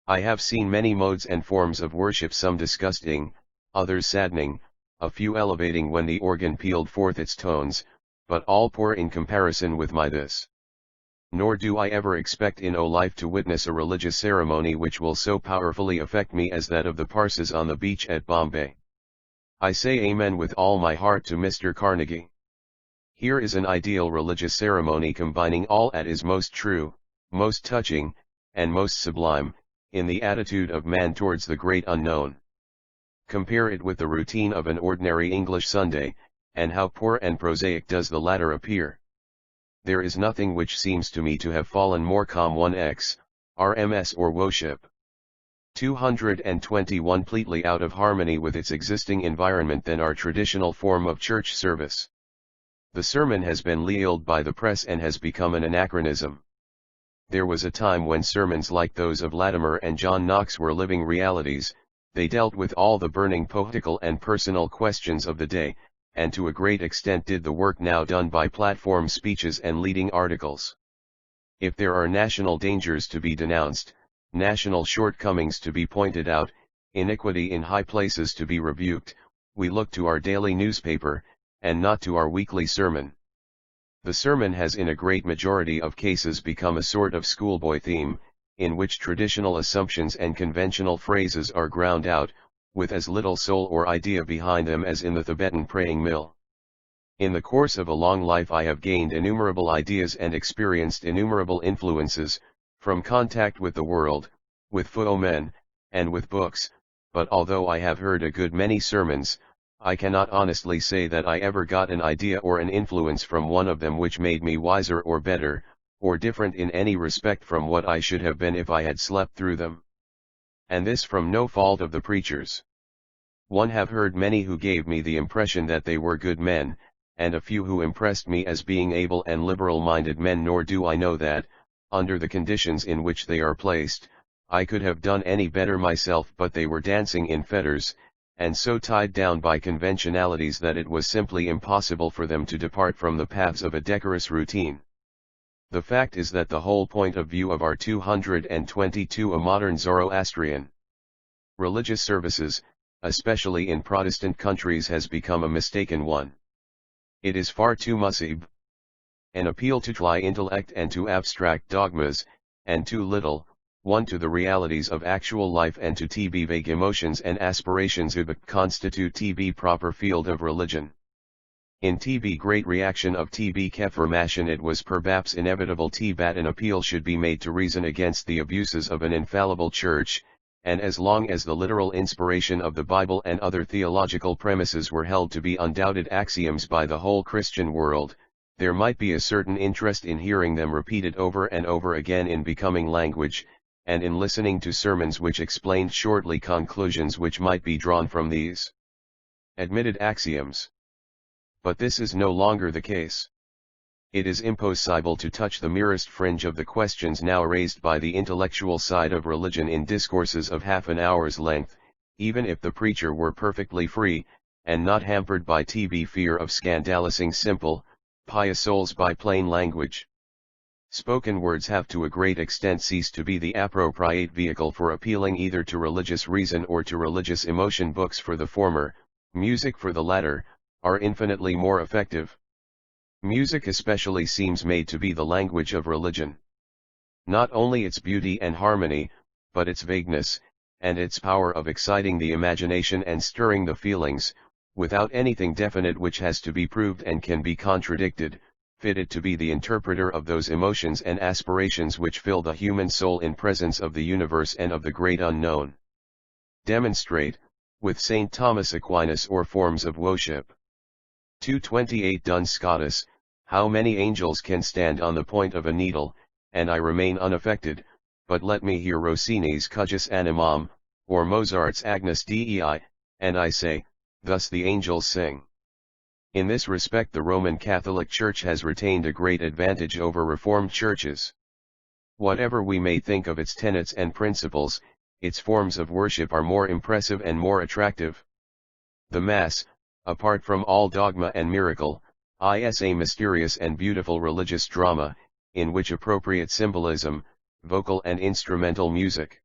I have seen many modes and forms of worship, some disgusting, others saddening, a few elevating when the organ pealed forth its tones, but all poor in comparison with my this. Nor do I ever expect in life to witness a religious ceremony which will so powerfully affect me as that of the Parsis on the beach at Bombay. I say amen with all my heart to Mr. Carnegie. Here is an ideal religious ceremony combining all that is most true, most touching, and most sublime, in the attitude of man towards the great unknown. Compare it with the routine of an ordinary English Sunday, and how poor and prosaic does the latter appear. There is nothing which seems to me to have fallen more com 1x, RMS or worship. 221 completely out of harmony with its existing environment than our traditional form of church service. The sermon has been lealed by the press and has become an anachronism. There was a time when sermons like those of Latimer and John Knox were living realities. They dealt with all the burning political and personal questions of the day, and to a great extent did the work now done by platform speeches and leading articles. If there are national dangers to be denounced, national shortcomings to be pointed out, iniquity in high places to be rebuked, we look to our daily newspaper, and not to our weekly sermon. The sermon has in a great majority of cases become a sort of schoolboy theme, in which traditional assumptions and conventional phrases are ground out, with as little soul or idea behind them as in the Tibetan praying mill. In the course of a long life I have gained innumerable ideas and experienced innumerable influences, from contact with the world, with fellow men, and with books, but although I have heard a good many sermons, I cannot honestly say that I ever got an idea or an influence from one of them which made me wiser or better, or different in any respect from what I should have been if I had slept through them. and this from no fault of the preachers. One have heard many who gave me the impression that they were good men, and a few who impressed me as being able and liberal-minded men, nor do I know that, under the conditions in which they are placed, I could have done any better myself, but they were dancing in fetters, and so tied down by conventionalities that it was simply impossible for them to depart from the paths of a decorous routine. The fact is that the whole point of view of our 222 a modern Zoroastrian religious services, especially in Protestant countries, has become a mistaken one. It is far too musib, an appeal to dry intellect and to abstract dogmas, and too little, one to the realities of actual life and to TB vague emotions and aspirations that constitute TB proper field of religion. In TB great reaction of TB Reformation, it was perhaps inevitable that an appeal should be made to reason against the abuses of an infallible church, and as long as the literal inspiration of the Bible and other theological premises were held to be undoubted axioms by the whole Christian world, there might be a certain interest in hearing them repeated over and over again in becoming language, and in listening to sermons which explained shortly conclusions which might be drawn from these admitted axioms. But this is no longer the case. It is impossible to touch the merest fringe of the questions now raised by the intellectual side of religion in discourses of half an hour's length, even if the preacher were perfectly free, and not hampered by TB fear of scandalousing simple, pious souls by plain language. Spoken words have to a great extent ceased to be the appropriate vehicle for appealing either to religious reason or to religious emotion. Books for the former, music for the latter, are infinitely more effective. Music especially seems made to be the language of religion. Not only its beauty and harmony, but its vagueness, and its power of exciting the imagination and stirring the feelings, without anything definite which has to be proved and can be contradicted, fitted to be the interpreter of those emotions and aspirations which fill the human soul in presence of the universe and of the great unknown. Demonstrate, with St. Thomas Aquinas, or forms of worship. 228 Duns Scotus, how many angels can stand on the point of a needle, and I remain unaffected, but let me hear Rossini's Cujas Animam, or Mozart's Agnus Dei, and I say, thus the angels sing. In this respect the Roman Catholic Church has retained a great advantage over Reformed churches. Whatever we may think of its tenets and principles, its forms of worship are more impressive and more attractive. The Mass, apart from all dogma and miracle, is a mysterious and beautiful religious drama, in which appropriate symbolism, vocal and instrumental music,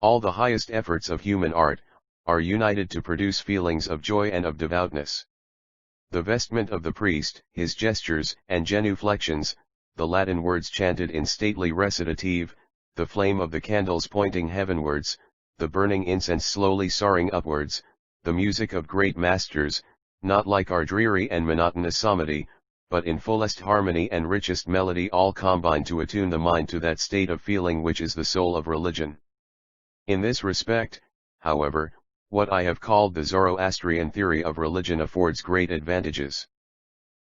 all the highest efforts of human art, are united to produce feelings of joy and of devoutness. The vestment of the priest, his gestures and genuflections, the Latin words chanted in stately recitative, the flame of the candles pointing heavenwards, the burning incense slowly soaring upwards, the music of great masters, not like our dreary and monotonous psalmody, but in fullest harmony and richest melody, all combine to attune the mind to that state of feeling which is the soul of religion. In this respect, however, what I have called the Zoroastrian theory of religion affords great advantages.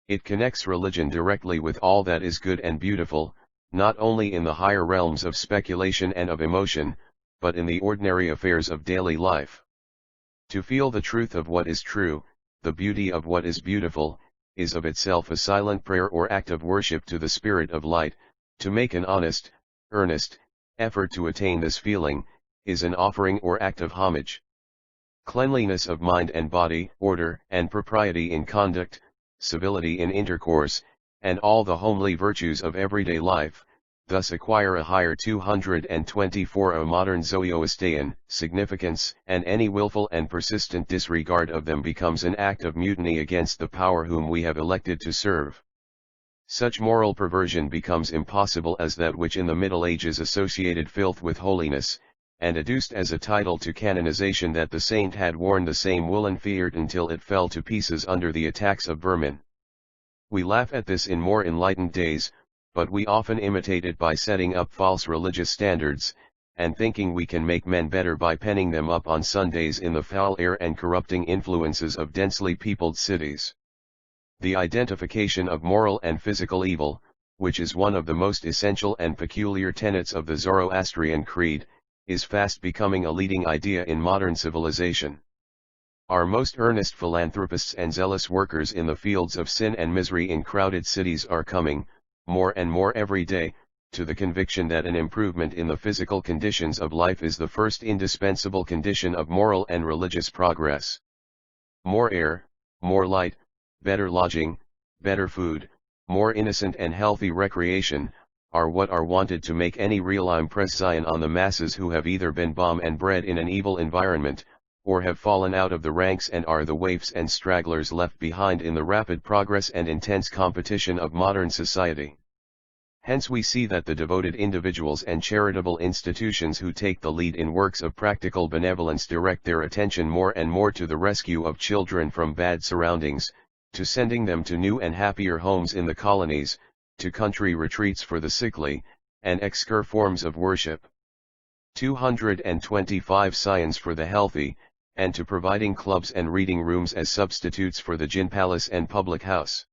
It connects religion directly with all that is good and beautiful, not only in the higher realms of speculation and of emotion, but in the ordinary affairs of daily life. To feel the truth of what is true, the beauty of what is beautiful, is of itself a silent prayer or act of worship to the Spirit of Light. To make an honest, earnest effort to attain this feeling, is an offering or act of homage. Cleanliness of mind and body, order and propriety in conduct, civility in intercourse, and all the homely virtues of everyday life, thus acquire a higher 224 a modern Zoroastrian significance, and any willful and persistent disregard of them becomes an act of mutiny against the power whom we have elected to serve. Such moral perversion becomes impossible as that which in the Middle Ages associated filth with holiness, and adduced as a title to canonization that the saint had worn the same woolen feard until it fell to pieces under the attacks of vermin. We laugh at this in more enlightened days, but we often imitate it by setting up false religious standards, and thinking we can make men better by penning them up on Sundays in the foul air and corrupting influences of densely peopled cities. The identification of moral and physical evil, which is one of the most essential and peculiar tenets of the Zoroastrian creed, is fast becoming a leading idea in modern civilization. Our most earnest philanthropists and zealous workers in the fields of sin and misery in crowded cities are coming, more and more every day, to the conviction that an improvement in the physical conditions of life is the first indispensable condition of moral and religious progress. More air, more light, better lodging, better food, more innocent and healthy recreation, are what are wanted to make any real impression on the masses who have either been born and bred in an evil environment, or have fallen out of the ranks and are the waifs and stragglers left behind in the rapid progress and intense competition of modern society. Hence we see that the devoted individuals and charitable institutions who take the lead in works of practical benevolence direct their attention more and more to the rescue of children from bad surroundings, to sending them to new and happier homes in the colonies, to country retreats for the sickly, and excure forms of worship. 225 scions for the healthy, and to providing clubs and reading rooms as substitutes for the gin palace and public house.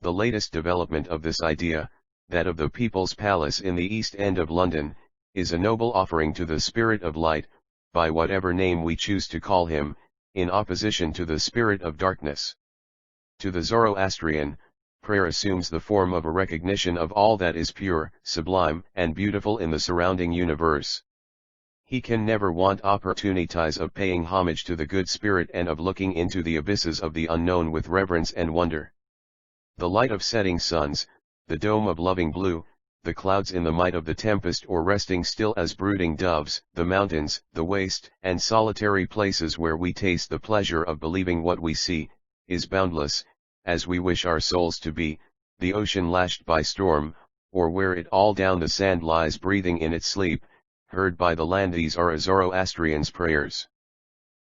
The latest development of this idea, that of the People's Palace in the East End of London, is a noble offering to the Spirit of Light, by whatever name we choose to call him, in opposition to the Spirit of Darkness. To the Zoroastrian, prayer assumes the form of a recognition of all that is pure, sublime, and beautiful in the surrounding universe. He can never want opportunities of paying homage to the good spirit and of looking into the abysses of the unknown with reverence and wonder. The light of setting suns, the dome of loving blue, the clouds in the might of the tempest or resting still as brooding doves, the mountains, the waste and solitary places where we taste the pleasure of believing what we see, is boundless, as we wish our souls to be, the ocean lashed by storm, or where it all down the sand lies breathing in its sleep, heard by the land. These are a Zoroastrian's prayers.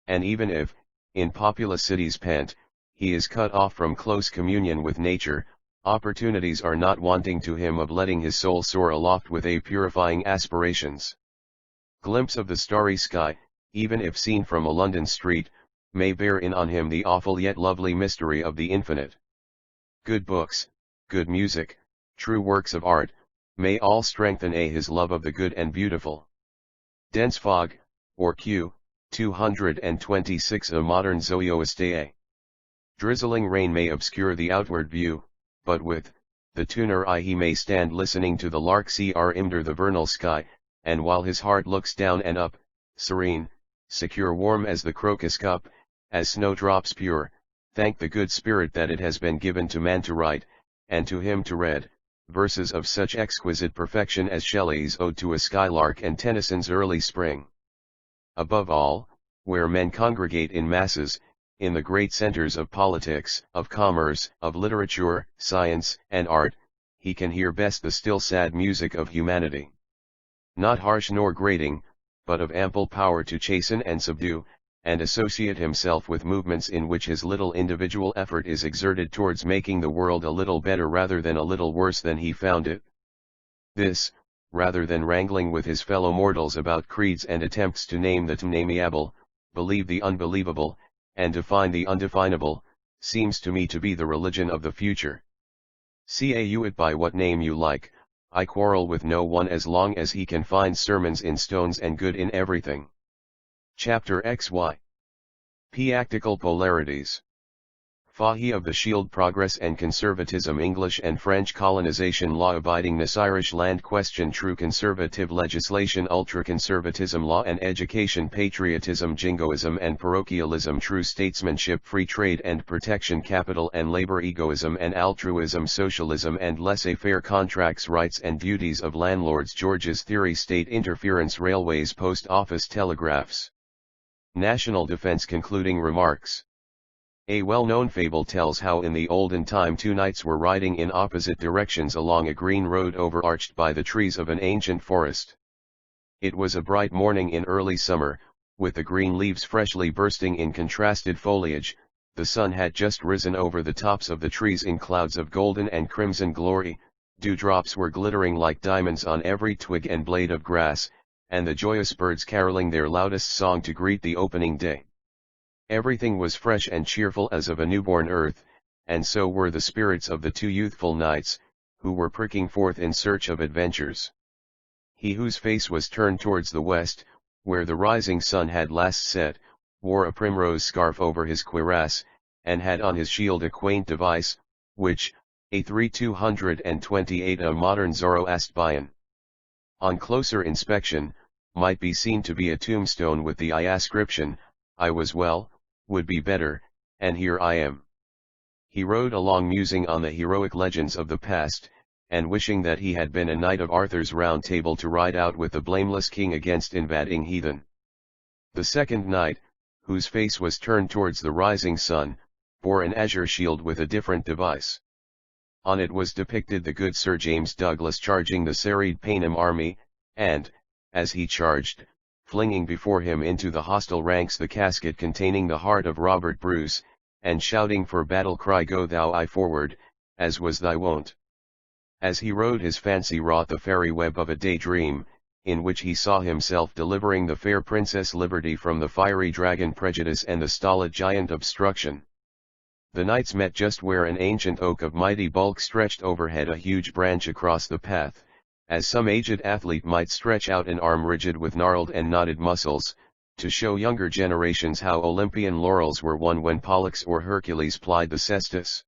And even if, in populous cities pent, he is cut off from close communion with nature, opportunities are not wanting to him of letting his soul soar aloft with a purifying aspirations. Glimpse of the starry sky, even if seen from a London street, may bear in on him the awful yet lovely mystery of the infinite. Good books, good music, true works of art, may all strengthen his love of the good and beautiful. Dense fog, or Q. 226 a modern Zoroaster. Drizzling rain may obscure the outward view, but with the tuner eye he may stand listening to the lark under the vernal sky, and while his heart looks down and up, serene, secure, warm as the crocus cup, as snowdrops pure, thank the good spirit that it has been given to man to write, and to him to read, verses of such exquisite perfection as Shelley's Ode to a Skylark and Tennyson's Early Spring. Above all, where men congregate in masses, in the great centers of politics, of commerce, of literature, science, and art, he can hear best the still sad music of humanity. Not harsh nor grating, but of ample power to chasten and subdue, and associate himself with movements in which his little individual effort is exerted towards making the world a little better rather than a little worse than he found it. This, rather than wrangling with his fellow mortals about creeds and attempts to name the unnameable, believe the unbelievable, and define the undefinable, seems to me to be the religion of the future. Call it by what name you like, I quarrel with no one as long as he can find sermons in stones and good in everything. Chapter XY. Practical polarities. Fahi of the Shield Progress and Conservatism English and French colonization law abidingness Irish land question true conservative legislation ultra-conservatism law and education patriotism jingoism and parochialism true statesmanship free trade and protection capital and labor egoism and altruism socialism and laissez-faire contracts rights and duties of landlords George's theory state interference railways post office telegraphs. National defense concluding remarks. A well-known fable tells how in the olden time two knights were riding in opposite directions along a green road overarched by the trees of an ancient forest. It was a bright morning in early summer, with the green leaves freshly bursting in contrasted foliage. The sun had just risen over the tops of the trees in clouds of golden and crimson glory, dewdrops were glittering like diamonds on every twig and blade of grass, and the joyous birds caroling their loudest song to greet the opening day. Everything was fresh and cheerful as of a newborn earth, and so were the spirits of the two youthful knights, who were pricking forth in search of adventures. He whose face was turned towards the west, where the rising sun had last set, wore a primrose scarf over his cuirass, and had on his shield a quaint device, which, A3 228 a modern Zoroastrian. On closer inspection, might be seen to be a tombstone with the inscription, I was well, would be better, and here I am. He rode along musing on the heroic legends of the past, and wishing that he had been a knight of Arthur's Round Table to ride out with the blameless king against invading heathen. The second knight, whose face was turned towards the rising sun, bore an azure shield with a different device. On it was depicted the good Sir James Douglas charging the serried Paynim army, and, as he charged, flinging before him into the hostile ranks the casket containing the heart of Robert Bruce, and shouting for battle cry go thou I forward, as was thy wont. As he rode his fancy wrought the fairy web of a daydream, in which he saw himself delivering the fair Princess Liberty from the fiery dragon Prejudice and the stolid giant Obstruction. The knights met just where an ancient oak of mighty bulk stretched overhead a huge branch across the path, as some aged athlete might stretch out an arm rigid with gnarled and knotted muscles, to show younger generations how Olympian laurels were won when Pollux or Hercules plied the cestus.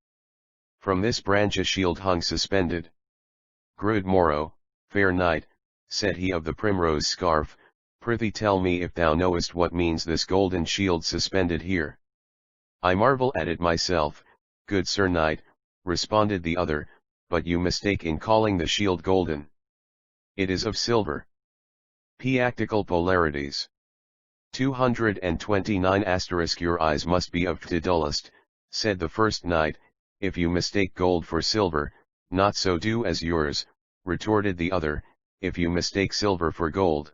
From this branch a shield hung suspended. Good morrow, fair knight, said he of the primrose scarf, prithee tell me if thou knowest what means this golden shield suspended here. I marvel at it myself, good sir knight, responded the other, but you mistake in calling the shield golden. It is of silver. P-actical polarities. 229 * your eyes must be of the dullest, said the first knight, if you mistake gold for silver, not so do as yours, retorted the other, if you mistake silver for gold.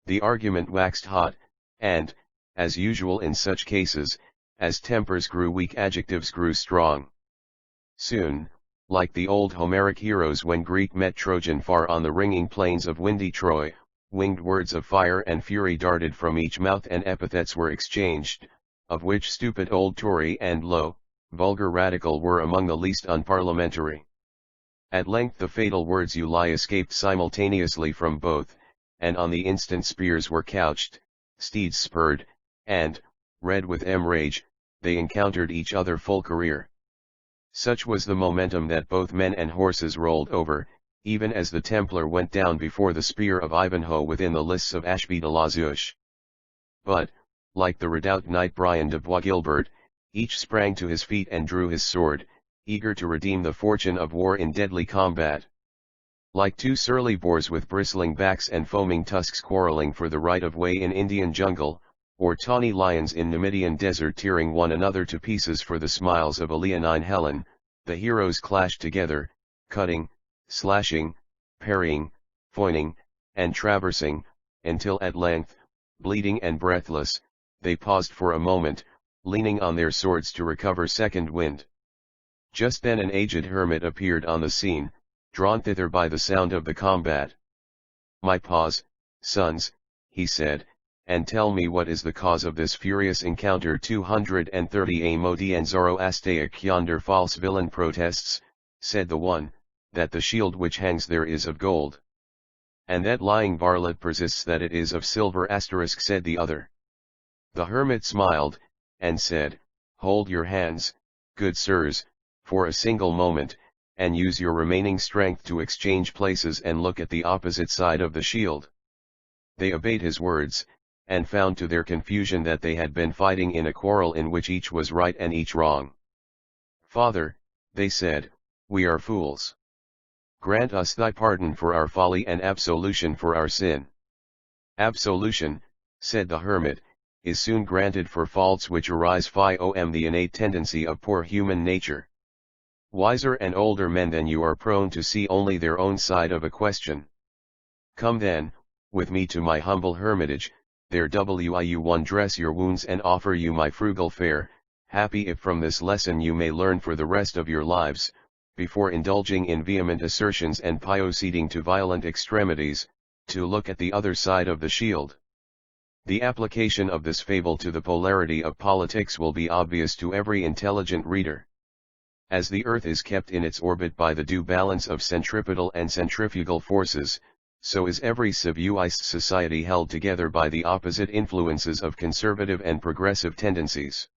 The argument waxed hot, and, as usual in such cases, as tempers grew weak adjectives grew strong. Soon, like the old Homeric heroes when Greek met Trojan far on the ringing plains of windy Troy, winged words of fire and fury darted from each mouth and epithets were exchanged, of which stupid old Tory and low, vulgar radical were among the least unparliamentary. At length the fatal words Uli escaped simultaneously from both, and on the instant spears were couched, steeds spurred, and, red with rage, they encountered each other full career. Such was the momentum that both men and horses rolled over, even as the Templar went down before the spear of Ivanhoe within the lists of Ashby de la Zouche. But, like the redoubt knight Brian de Bois Guilbert, each sprang to his feet and drew his sword, eager to redeem the fortune of war in deadly combat. Like two surly boars with bristling backs and foaming tusks quarreling for the right of way in Indian jungle, or tawny lions in Numidian desert tearing one another to pieces for the smiles of a leonine Helen, the heroes clashed together, cutting, slashing, parrying, foining, and traversing, until at length, bleeding and breathless, they paused for a moment, leaning on their swords to recover second wind. Just then an aged hermit appeared on the scene, drawn thither by the sound of the combat. My pause, sons, he said, and tell me what is the cause of this furious encounter. 230 Amodi and Zoroastrian yonder false villain protests, said the one, that the shield which hangs there is of gold. And that lying varlet persists that it is of silver *, said the other. The hermit smiled, and said, hold your hands, good sirs, for a single moment, and use your remaining strength to exchange places and look at the opposite side of the shield. They obeyed his words, and found to their confusion that they had been fighting in a quarrel in which each was right and each wrong. Father, they said, we are fools. Grant us thy pardon for our folly and absolution for our sin. Absolution, said the hermit, is soon granted for faults which arise from the innate tendency of poor human nature. Wiser and older men than you are prone to see only their own side of a question. Come then, with me to my humble hermitage, there will dress your wounds and offer you my frugal fare, happy if from this lesson you may learn for the rest of your lives, before indulging in vehement assertions and proceeding to violent extremities, to look at the other side of the shield. The application of this fable to the polarity of politics will be obvious to every intelligent reader. As the earth is kept in its orbit by the due balance of centripetal and centrifugal forces, So is every civilized society held together by the opposite influences of conservative and progressive tendencies.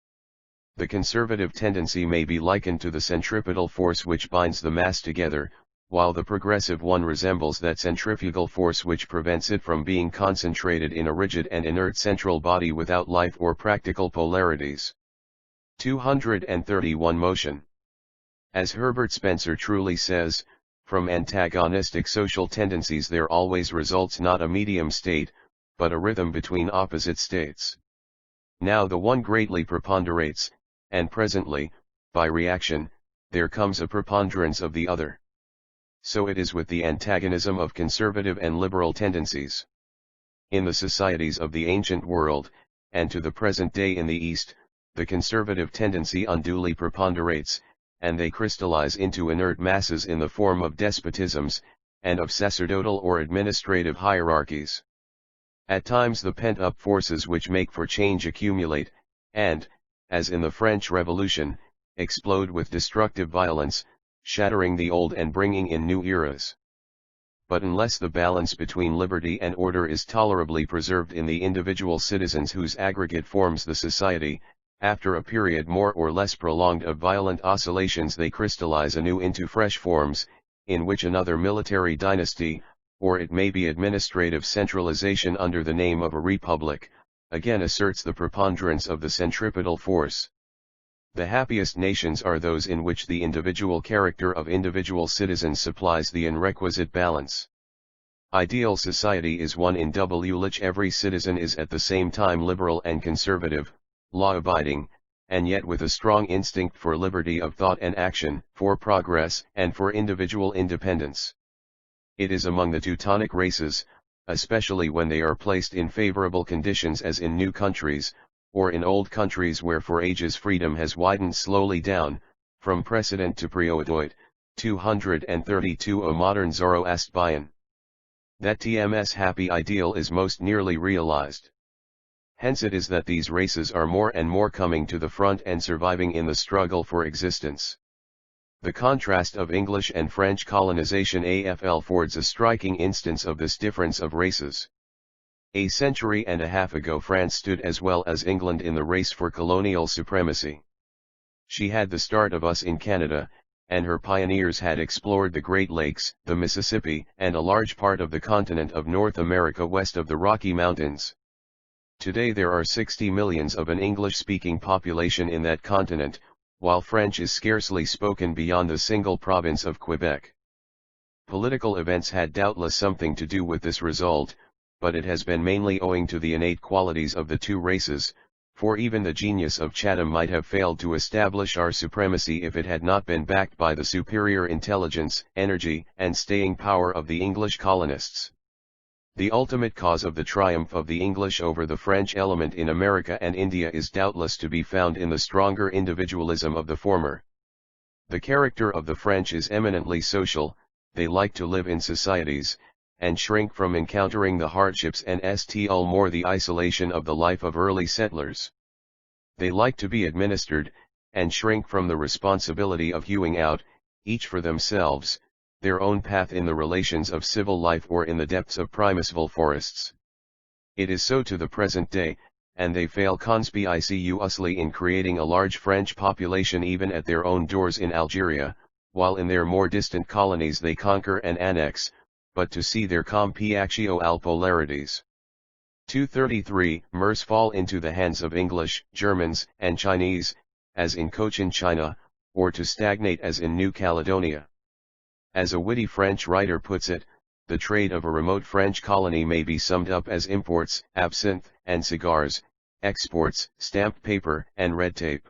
The conservative tendency may be likened to the centripetal force which binds the mass together, while the progressive one resembles that centrifugal force which prevents it from being concentrated in a rigid and inert central body without life or practical polarities. 231 Motion. As Herbert Spencer truly says, from antagonistic social tendencies there always results not a medium state, but a rhythm between opposite states. Now the one greatly preponderates, and presently, by reaction, there comes a preponderance of the other. So it is with the antagonism of conservative and liberal tendencies. In the societies of the ancient world, and to the present day in the East, the conservative tendency unduly preponderates, and they crystallize into inert masses in the form of despotisms, and of sacerdotal or administrative hierarchies. At times the pent-up forces which make for change accumulate, and, as in the French Revolution, explode with destructive violence, shattering the old and bringing in new eras. But unless the balance between liberty and order is tolerably preserved in the individual citizens whose aggregate forms the society, after a period more or less prolonged of violent oscillations they crystallize anew into fresh forms, in which another military dynasty, or it may be administrative centralization under the name of a republic, again asserts the preponderance of the centripetal force. The happiest nations are those in which the individual character of individual citizens supplies the requisite balance. Ideal society is one in which every citizen is at the same time liberal and conservative, law-abiding, and yet with a strong instinct for liberty of thought and action, for progress, and for individual independence. It is among the Teutonic races, especially when they are placed in favorable conditions as in new countries, or in old countries where for ages freedom has widened slowly down, from precedent to preodoid, 232 a modern Zoroastrian. That TMS happy ideal is most nearly realized. Hence it is that these races are more and more coming to the front and surviving in the struggle for existence. The contrast of English and French colonization affords a striking instance of this difference of races. A century and a half ago France stood as well as England in the race for colonial supremacy. She had the start of us in Canada, and her pioneers had explored the Great Lakes, the Mississippi, and a large part of the continent of North America west of the Rocky Mountains. Today there are 60 millions of an English-speaking population in that continent, while French is scarcely spoken beyond the single province of Quebec. Political events had doubtless something to do with this result, but it has been mainly owing to the innate qualities of the two races, for even the genius of Chatham might have failed to establish our supremacy if it had not been backed by the superior intelligence, energy, and staying power of the English colonists. The ultimate cause of the triumph of the English over the French element in America and India is doubtless to be found in the stronger individualism of the former. The character of the French is eminently social, they like to live in societies, and shrink from encountering the hardships and still more the isolation of the life of early settlers. They like to be administered, and shrink from the responsibility of hewing out, each for themselves, their own path in the relations of civil life or in the depths of primeval forests. It is so to the present day, and they fail conspicuously in creating a large French population even at their own doors in Algeria, while in their more distant colonies they conquer and annex, but to see their compiactio polarities. 233 Mers fall into the hands of English, Germans, and Chinese, as in Cochin China, or to stagnate as in New Caledonia. As a witty French writer puts it, the trade of a remote French colony may be summed up as imports, absinthe, and cigars, exports, stamped paper, and red tape.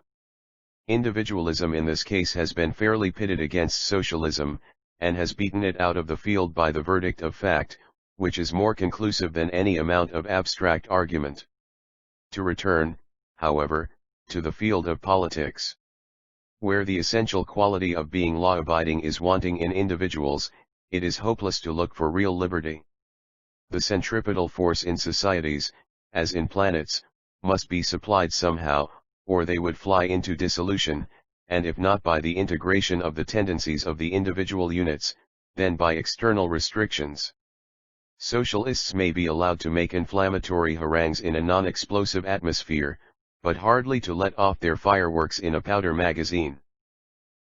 Individualism in this case has been fairly pitted against socialism, and has beaten it out of the field by the verdict of fact, which is more conclusive than any amount of abstract argument. To return, however, to the field of politics. Where the essential quality of being law-abiding is wanting in individuals, it is hopeless to look for real liberty. The centripetal force in societies, as in planets, must be supplied somehow, or they would fly into dissolution, and if not by the integration of the tendencies of the individual units, then by external restrictions. Socialists may be allowed to make inflammatory harangues in a non-explosive atmosphere, but hardly to let off their fireworks in a powder magazine.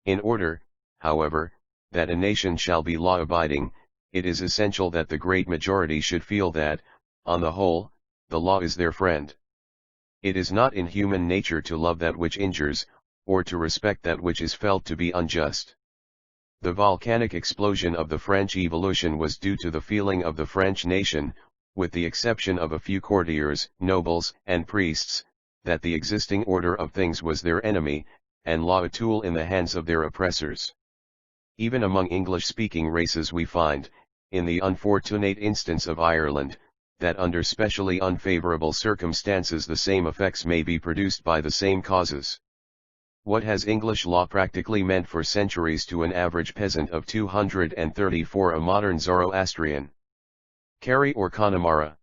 In order, however, that a nation shall be law-abiding, it is essential that the great majority should feel that, on the whole, the law is their friend. It is not in human nature to love that which injures, or to respect that which is felt to be unjust. The volcanic explosion of the French Evolution was due to the feeling of the French nation, with the exception of a few courtiers, nobles, and priests, that the existing order of things was their enemy, and law a tool in the hands of their oppressors. Even among English-speaking races we find, in the unfortunate instance of Ireland, that under specially unfavorable circumstances the same effects may be produced by the same causes. What has English law practically meant for centuries to an average peasant of 234 a modern Zoroastrian? Kari or Connemara?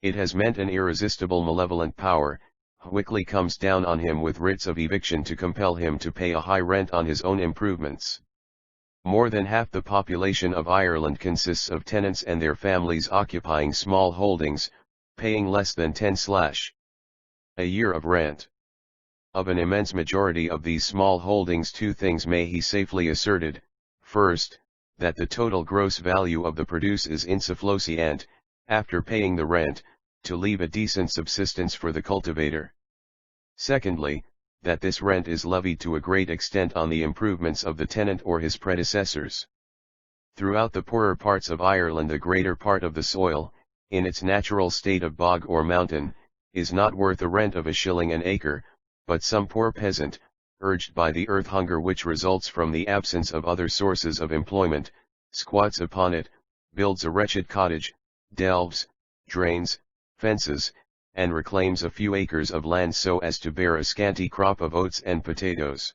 It has meant an irresistible malevolent power, quickly comes down on him with writs of eviction to compel him to pay a high rent on his own improvements. More than half the population of Ireland consists of tenants and their families occupying small holdings, paying less than 10 a year of rent. Of an immense majority of these small holdings two things may he safely asserted: first, that the total gross value of the produce is insufficient, after paying the rent, to leave a decent subsistence for the cultivator. Secondly, that this rent is levied to a great extent on the improvements of the tenant or his predecessors. Throughout the poorer parts of Ireland the greater part of the soil, in its natural state of bog or mountain, is not worth a rent of a shilling an acre, but some poor peasant, urged by the earth hunger which results from the absence of other sources of employment, squats upon it, builds a wretched cottage, delves, drains, fences, and reclaims a few acres of land so as to bear a scanty crop of oats and potatoes.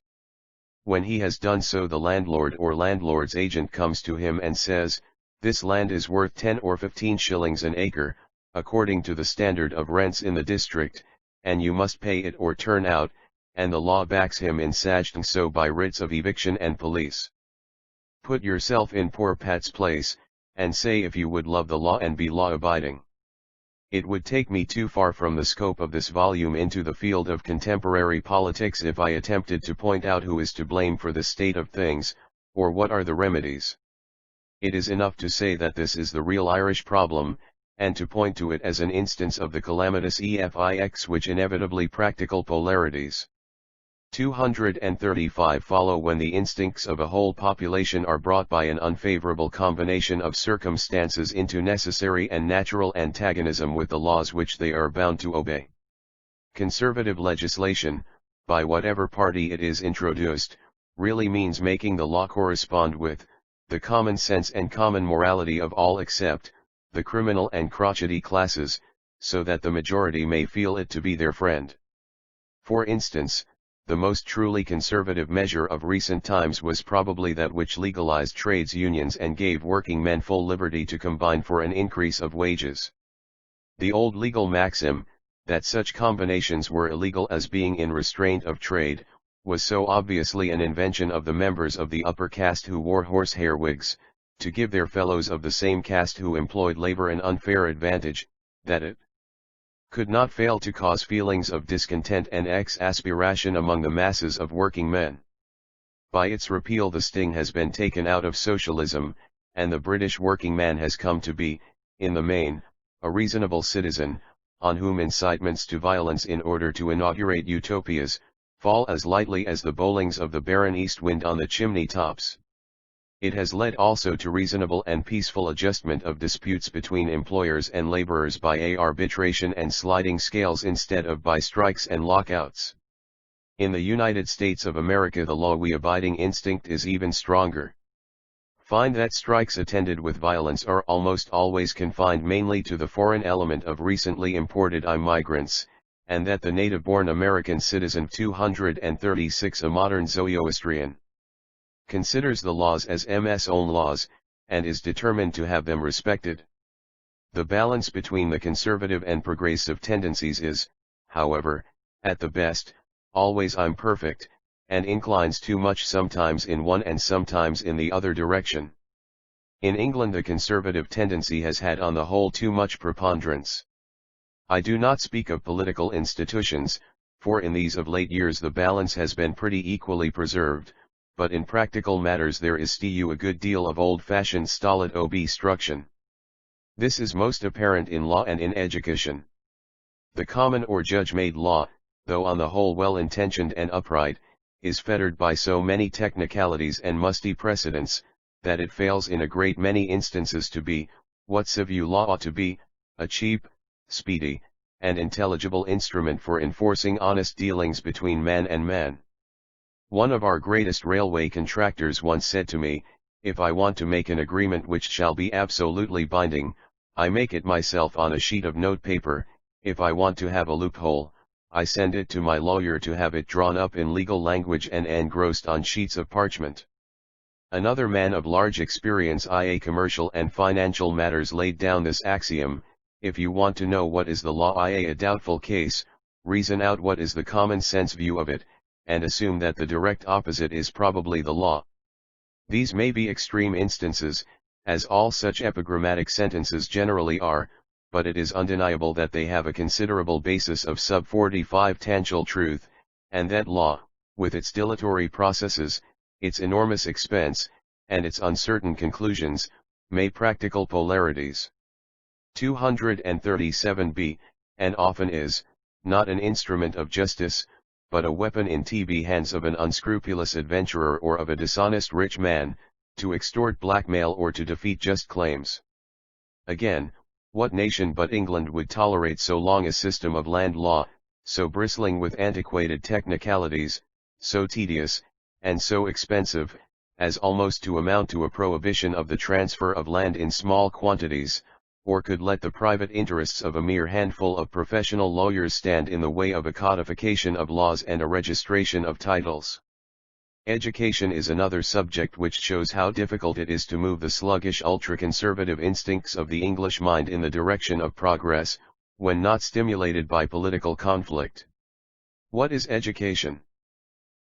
When he has done so the landlord or landlord's agent comes to him and says, "This land is worth 10 or 15 shillings an acre, according to the standard of rents in the district, and you must pay it or turn out," and the law backs him in saying so by writs of eviction and police. Put yourself in poor Pat's place, and say if you would love the law and be law-abiding. It would take me too far from the scope of this volume into the field of contemporary politics if I attempted to point out who is to blame for this state of things, or what are the remedies. It is enough to say that this is the real Irish problem, and to point to it as an instance of the calamitous EFIX which inevitably practical polarities. 235 follow when the instincts of a whole population are brought by an unfavorable combination of circumstances into necessary and natural antagonism with the laws which they are bound to obey. Conservative legislation, by whatever party it is introduced, really means making the law correspond with the common sense and common morality of all except the criminal and crotchety classes, so that the majority may feel it to be their friend. For instance, the most truly conservative measure of recent times was probably that which legalized trades unions and gave working men full liberty to combine for an increase of wages. The old legal maxim, that such combinations were illegal as being in restraint of trade, was so obviously an invention of the members of the upper caste who wore horsehair wigs, to give their fellows of the same caste who employed labor an unfair advantage, that it could not fail to cause feelings of discontent and exasperation among the masses of working men. By its repeal the sting has been taken out of socialism, and the British working man has come to be, in the main, a reasonable citizen, on whom incitements to violence in order to inaugurate utopias, fall as lightly as the bowlings of the barren east wind on the chimney tops. It has led also to reasonable and peaceful adjustment of disputes between employers and laborers by arbitration and sliding scales instead of by strikes and lockouts. In the United States of America the law-abiding instinct is even stronger. Find that strikes attended with violence are almost always confined mainly to the foreign element of recently imported immigrants, and that the native-born American citizen 236 a modern Zoroastrian considers the laws as MS own laws, and is determined to have them respected. The balance between the conservative and progressive tendencies is, however, at the best, always imperfect, and inclines too much sometimes in one and sometimes in the other direction. In England the conservative tendency has had on the whole too much preponderance. I do not speak of political institutions, for in these of late years the balance has been pretty equally preserved, but in practical matters there is still a good deal of old-fashioned stolid obstruction. This is most apparent in law and in education. The common or judge-made law, though on the whole well-intentioned and upright, is fettered by so many technicalities and musty precedents, that it fails in a great many instances to be, what civil law ought to be, a cheap, speedy, and intelligible instrument for enforcing honest dealings between man and man. One of our greatest railway contractors once said to me, if I want to make an agreement which shall be absolutely binding, I make it myself on a sheet of notepaper. If I want to have a loophole, I send it to my lawyer to have it drawn up in legal language and engrossed on sheets of parchment. Another man of large experience in commercial and financial matters laid down this axiom: if you want to know what is the law in a doubtful case, reason out what is the common sense view of it, and assume that the direct opposite is probably the law. These may be extreme instances, as all such epigrammatic sentences generally are, but it is undeniable that they have a considerable basis of sub-45 tangential truth, and that law, with its dilatory processes, its enormous expense, and its uncertain conclusions, may practical polarities. 237b, and often is, not an instrument of justice, but a weapon in the hands of an unscrupulous adventurer or of a dishonest rich man, to extort blackmail or to defeat just claims. Again, what nation but England would tolerate so long a system of land law, so bristling with antiquated technicalities, so tedious, and so expensive, as almost to amount to a prohibition of the transfer of land in small quantities, or could let the private interests of a mere handful of professional lawyers stand in the way of a codification of laws and a registration of titles? Education is another subject which shows how difficult it is to move the sluggish ultra-conservative instincts of the English mind in the direction of progress, when not stimulated by political conflict. What is education?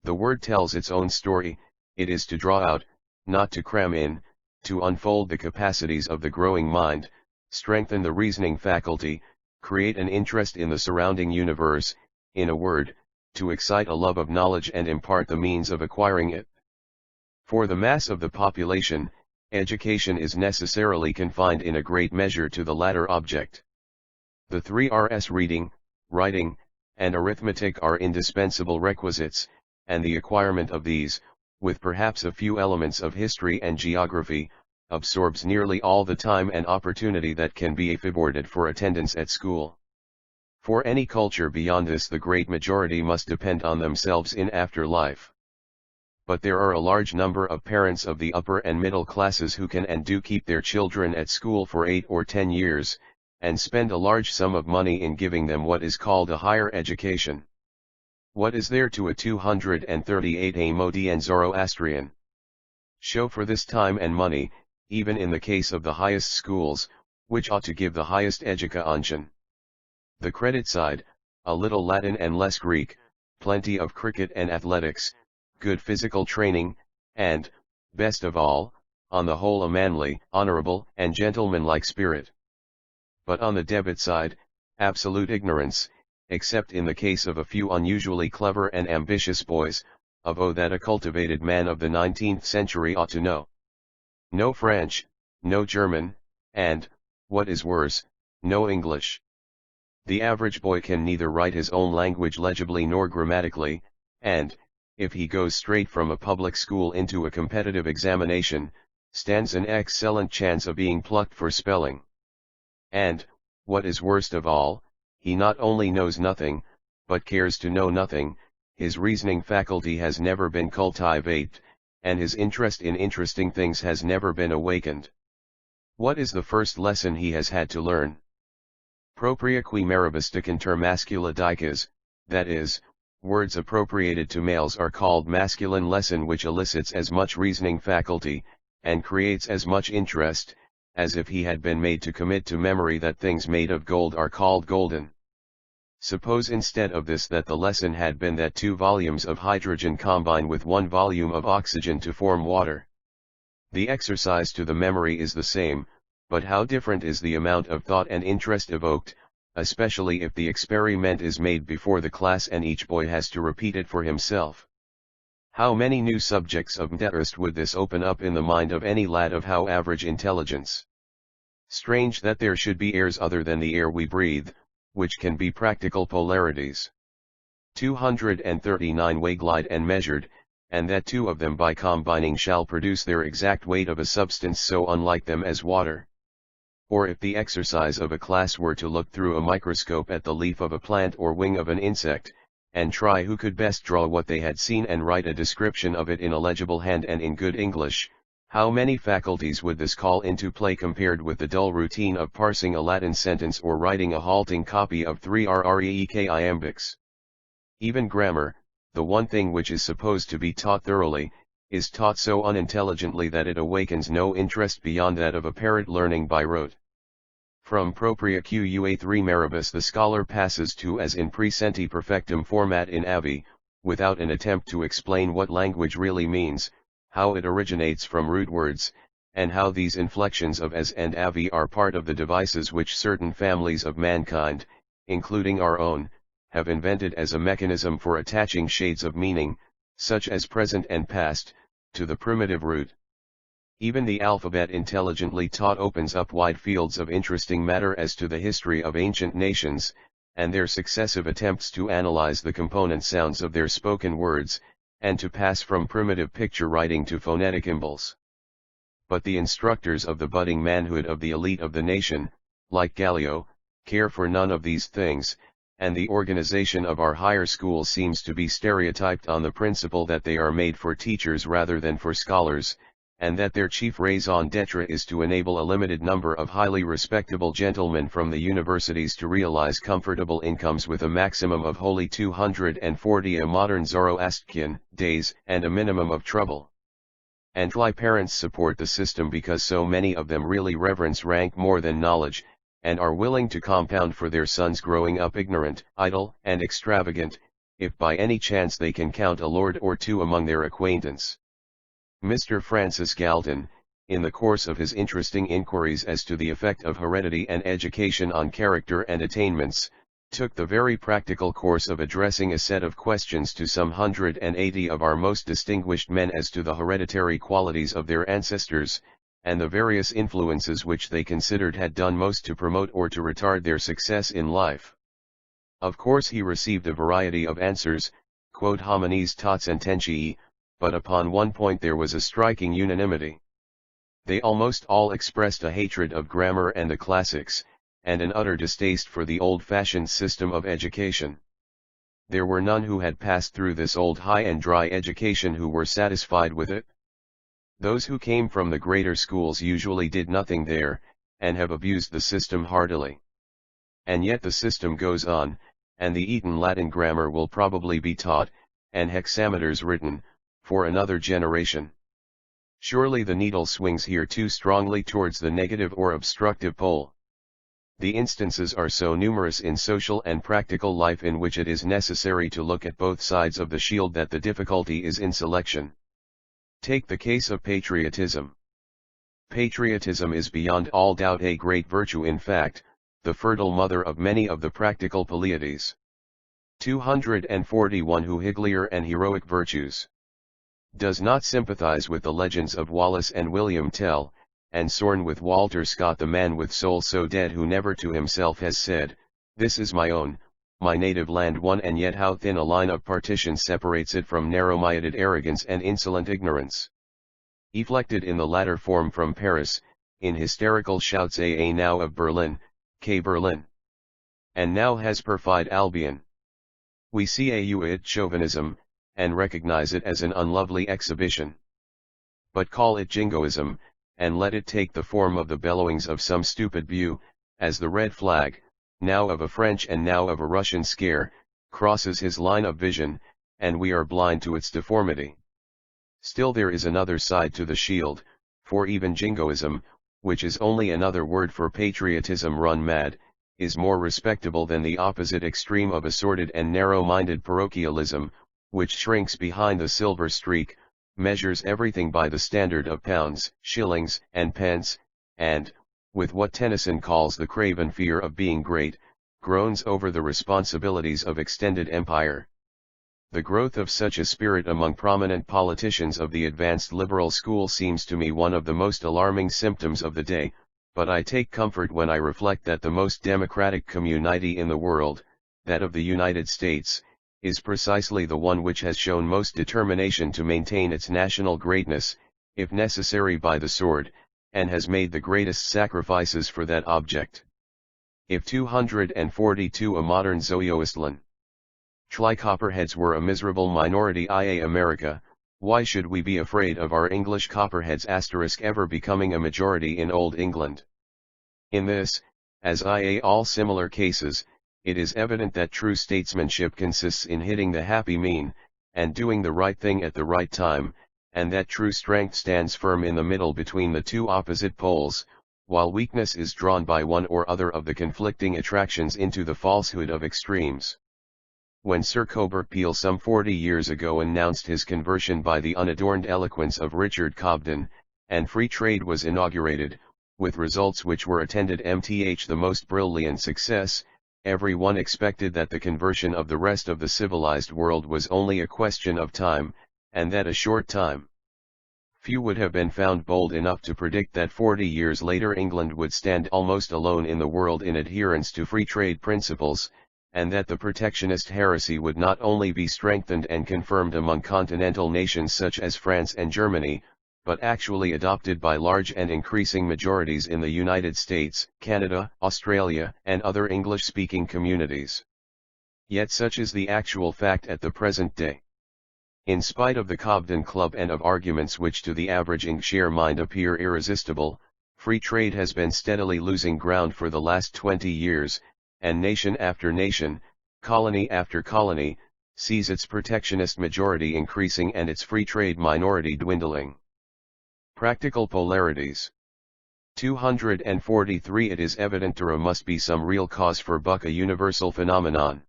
The word tells its own story. It is to draw out, not to cram in, to unfold the capacities of the growing mind, strengthen the reasoning faculty, create an interest in the surrounding universe, in a word, to excite a love of knowledge and impart the means of acquiring it. For the mass of the population, education is necessarily confined in a great measure to the latter object. The 3 Rs reading, writing, and arithmetic are indispensable requisites, and the acquirement of these, with perhaps a few elements of history and geography, absorbs nearly all the time and opportunity that can be afforded for attendance at school. For any culture beyond this the great majority must depend on themselves in after life. But there are a large number of parents of the upper and middle classes who can and do keep their children at school for 8 or 10 years, and spend a large sum of money in giving them what is called a higher education. What is there to a 238 Mohammedan Zoroastrian show for this time and money, even in the case of the highest schools, which ought to give the highest education? The credit side, a little Latin and less Greek, plenty of cricket and athletics, good physical training, and, best of all, on the whole a manly, honorable, and gentlemanlike spirit. But on the debit side, absolute ignorance, except in the case of a few unusually clever and ambitious boys, of that a cultivated man of the 19th century ought to know. No French, no German, and, what is worse, no English. The average boy can neither write his own language legibly nor grammatically, and, if he goes straight from a public school into a competitive examination, stands an excellent chance of being plucked for spelling. And, what is worst of all, he not only knows nothing, but cares to know nothing. His reasoning faculty has never been cultivated, and his interest in interesting things has never been awakened. What is the first lesson he has had to learn? Propria qui maribus dicantur mascula dicas, that is, words appropriated to males are called masculine lesson, which elicits as much reasoning faculty, and creates as much interest, as if he had been made to commit to memory that things made of gold are called golden. Suppose instead of this that the lesson had been that 2 volumes of hydrogen combine with 1 volume of oxygen to form water. The exercise to the memory is the same, but how different is the amount of thought and interest evoked, especially if the experiment is made before the class and each boy has to repeat it for himself. How many new subjects of interest would this open up in the mind of any lad of how average intelligence? Strange that there should be airs other than the air we breathe, which can be practical polarities. 239 weigh, glide and measured, and that two of them by combining shall produce their exact weight of a substance so unlike them as water. Or if the exercise of a class were to look through a microscope at the leaf of a plant or wing of an insect, and try who could best draw what they had seen and write a description of it in a legible hand and in good English, how many faculties would this call into play compared with the dull routine of parsing a Latin sentence or writing a halting copy of 3 RREEK iambics? Even grammar, the one thing which is supposed to be taught thoroughly, is taught so unintelligently that it awakens no interest beyond that of a parrot learning by rote. From propria qua 3 maribus the scholar passes to as in presenti perfectum format in avi, without an attempt to explain what language really means, how it originates from root words, and how these inflections of as and avi are part of the devices which certain families of mankind, including our own, have invented as a mechanism for attaching shades of meaning, such as present and past, to the primitive root. Even the alphabet intelligently taught opens up wide fields of interesting matter as to the history of ancient nations, and their successive attempts to analyze the component sounds of their spoken words, and to pass from primitive picture writing to phonetic impulse. But the instructors of the budding manhood of the elite of the nation, like Galileo, care for none of these things, and the organization of our higher schools seems to be stereotyped on the principle that they are made for teachers rather than for scholars, and that their chief raison d'etre is to enable a limited number of highly respectable gentlemen from the universities to realize comfortable incomes with a maximum of wholly 240 a modern Zoroastrian days and a minimum of trouble. And why parents support the system because so many of them really reverence rank more than knowledge, and are willing to compound for their sons growing up ignorant, idle, and extravagant, if by any chance they can count a lord or two among their acquaintance. Mr. Francis Galton, in the course of his interesting inquiries as to the effect of heredity and education on character and attainments, took the very practical course of addressing a set of questions to some 180 of our most distinguished men as to the hereditary qualities of their ancestors, and the various influences which they considered had done most to promote or to retard their success in life. Of course he received a variety of answers, quod homines tot sententiae, but upon one point there was a striking unanimity. They almost all expressed a hatred of grammar and the classics, and an utter distaste for the old-fashioned system of education. There were none who had passed through this old high and dry education who were satisfied with it. Those who came from the greater schools usually did nothing there, and have abused the system heartily. And yet the system goes on, and the Eton Latin grammar will probably be taught, and hexameters written, for another generation. Surely the needle swings here too strongly towards the negative or obstructive pole. The instances are so numerous in social and practical life in which it is necessary to look at both sides of the shield that the difficulty is in selection. Take the case of patriotism. Patriotism is beyond all doubt a great virtue, in fact, the fertile mother of many of the practical Pleiades. 241 who Higlier and heroic virtues. Does not sympathize with the legends of Wallace and William Tell, and sorn with Walter Scott, the man with soul so dead who never to himself has said, "This is my own, my native land," one, and yet how thin a line of partition separates it from narrow-minded arrogance and insolent ignorance. Efflected in the latter form from Paris, in hysterical shouts a now of Berlin, K Berlin. And now has perfied Albion. We see it chauvinism, and recognize it as an unlovely exhibition. But call it jingoism, and let it take the form of the bellowings of some stupid view, as the red flag, now of a French and now of a Russian scare, crosses his line of vision, and we are blind to its deformity. Still there is another side to the shield, for even jingoism, which is only another word for patriotism run mad, is more respectable than the opposite extreme of a sordid and narrow-minded parochialism, which shrinks behind the silver streak, measures everything by the standard of pounds, shillings, and pence, and, with what Tennyson calls the craven fear of being great, groans over the responsibilities of extended empire. The growth of such a spirit among prominent politicians of the advanced liberal school seems to me one of the most alarming symptoms of the day, but I take comfort when I reflect that the most democratic community in the world, that of the United States, is precisely the one which has shown most determination to maintain its national greatness, if necessary by the sword, and has made the greatest sacrifices for that object. If 242 a modern Zoroastrian copperheads were a miserable minority in America, why should we be afraid of our English copperheads ever becoming a majority in Old England? In this, as all similar cases, it is evident that true statesmanship consists in hitting the happy mean, and doing the right thing at the right time, and that true strength stands firm in the middle between the two opposite poles, while weakness is drawn by one or other of the conflicting attractions into the falsehood of extremes. When Sir Cobert Peel some 40 years ago announced his conversion by the unadorned eloquence of Richard Cobden, and free trade was inaugurated, with results which were attended the most brilliant success, everyone expected that the conversion of the rest of the civilized world was only a question of time, and that a short time. Few would have been found bold enough to predict that 40 years later England would stand almost alone in the world in adherence to free trade principles, and that the protectionist heresy would not only be strengthened and confirmed among continental nations such as France and Germany, but actually adopted by large and increasing majorities in the United States, Canada, Australia, and other English-speaking communities. Yet such is the actual fact at the present day. In spite of the Cobden Club and of arguments which to the average Englishire mind appear irresistible, free trade has been steadily losing ground for the last 20 years, and nation after nation, colony after colony, sees its protectionist majority increasing and its free trade minority dwindling. Practical polarities. 243 It is evident there must be some real cause for a universal phenomenon.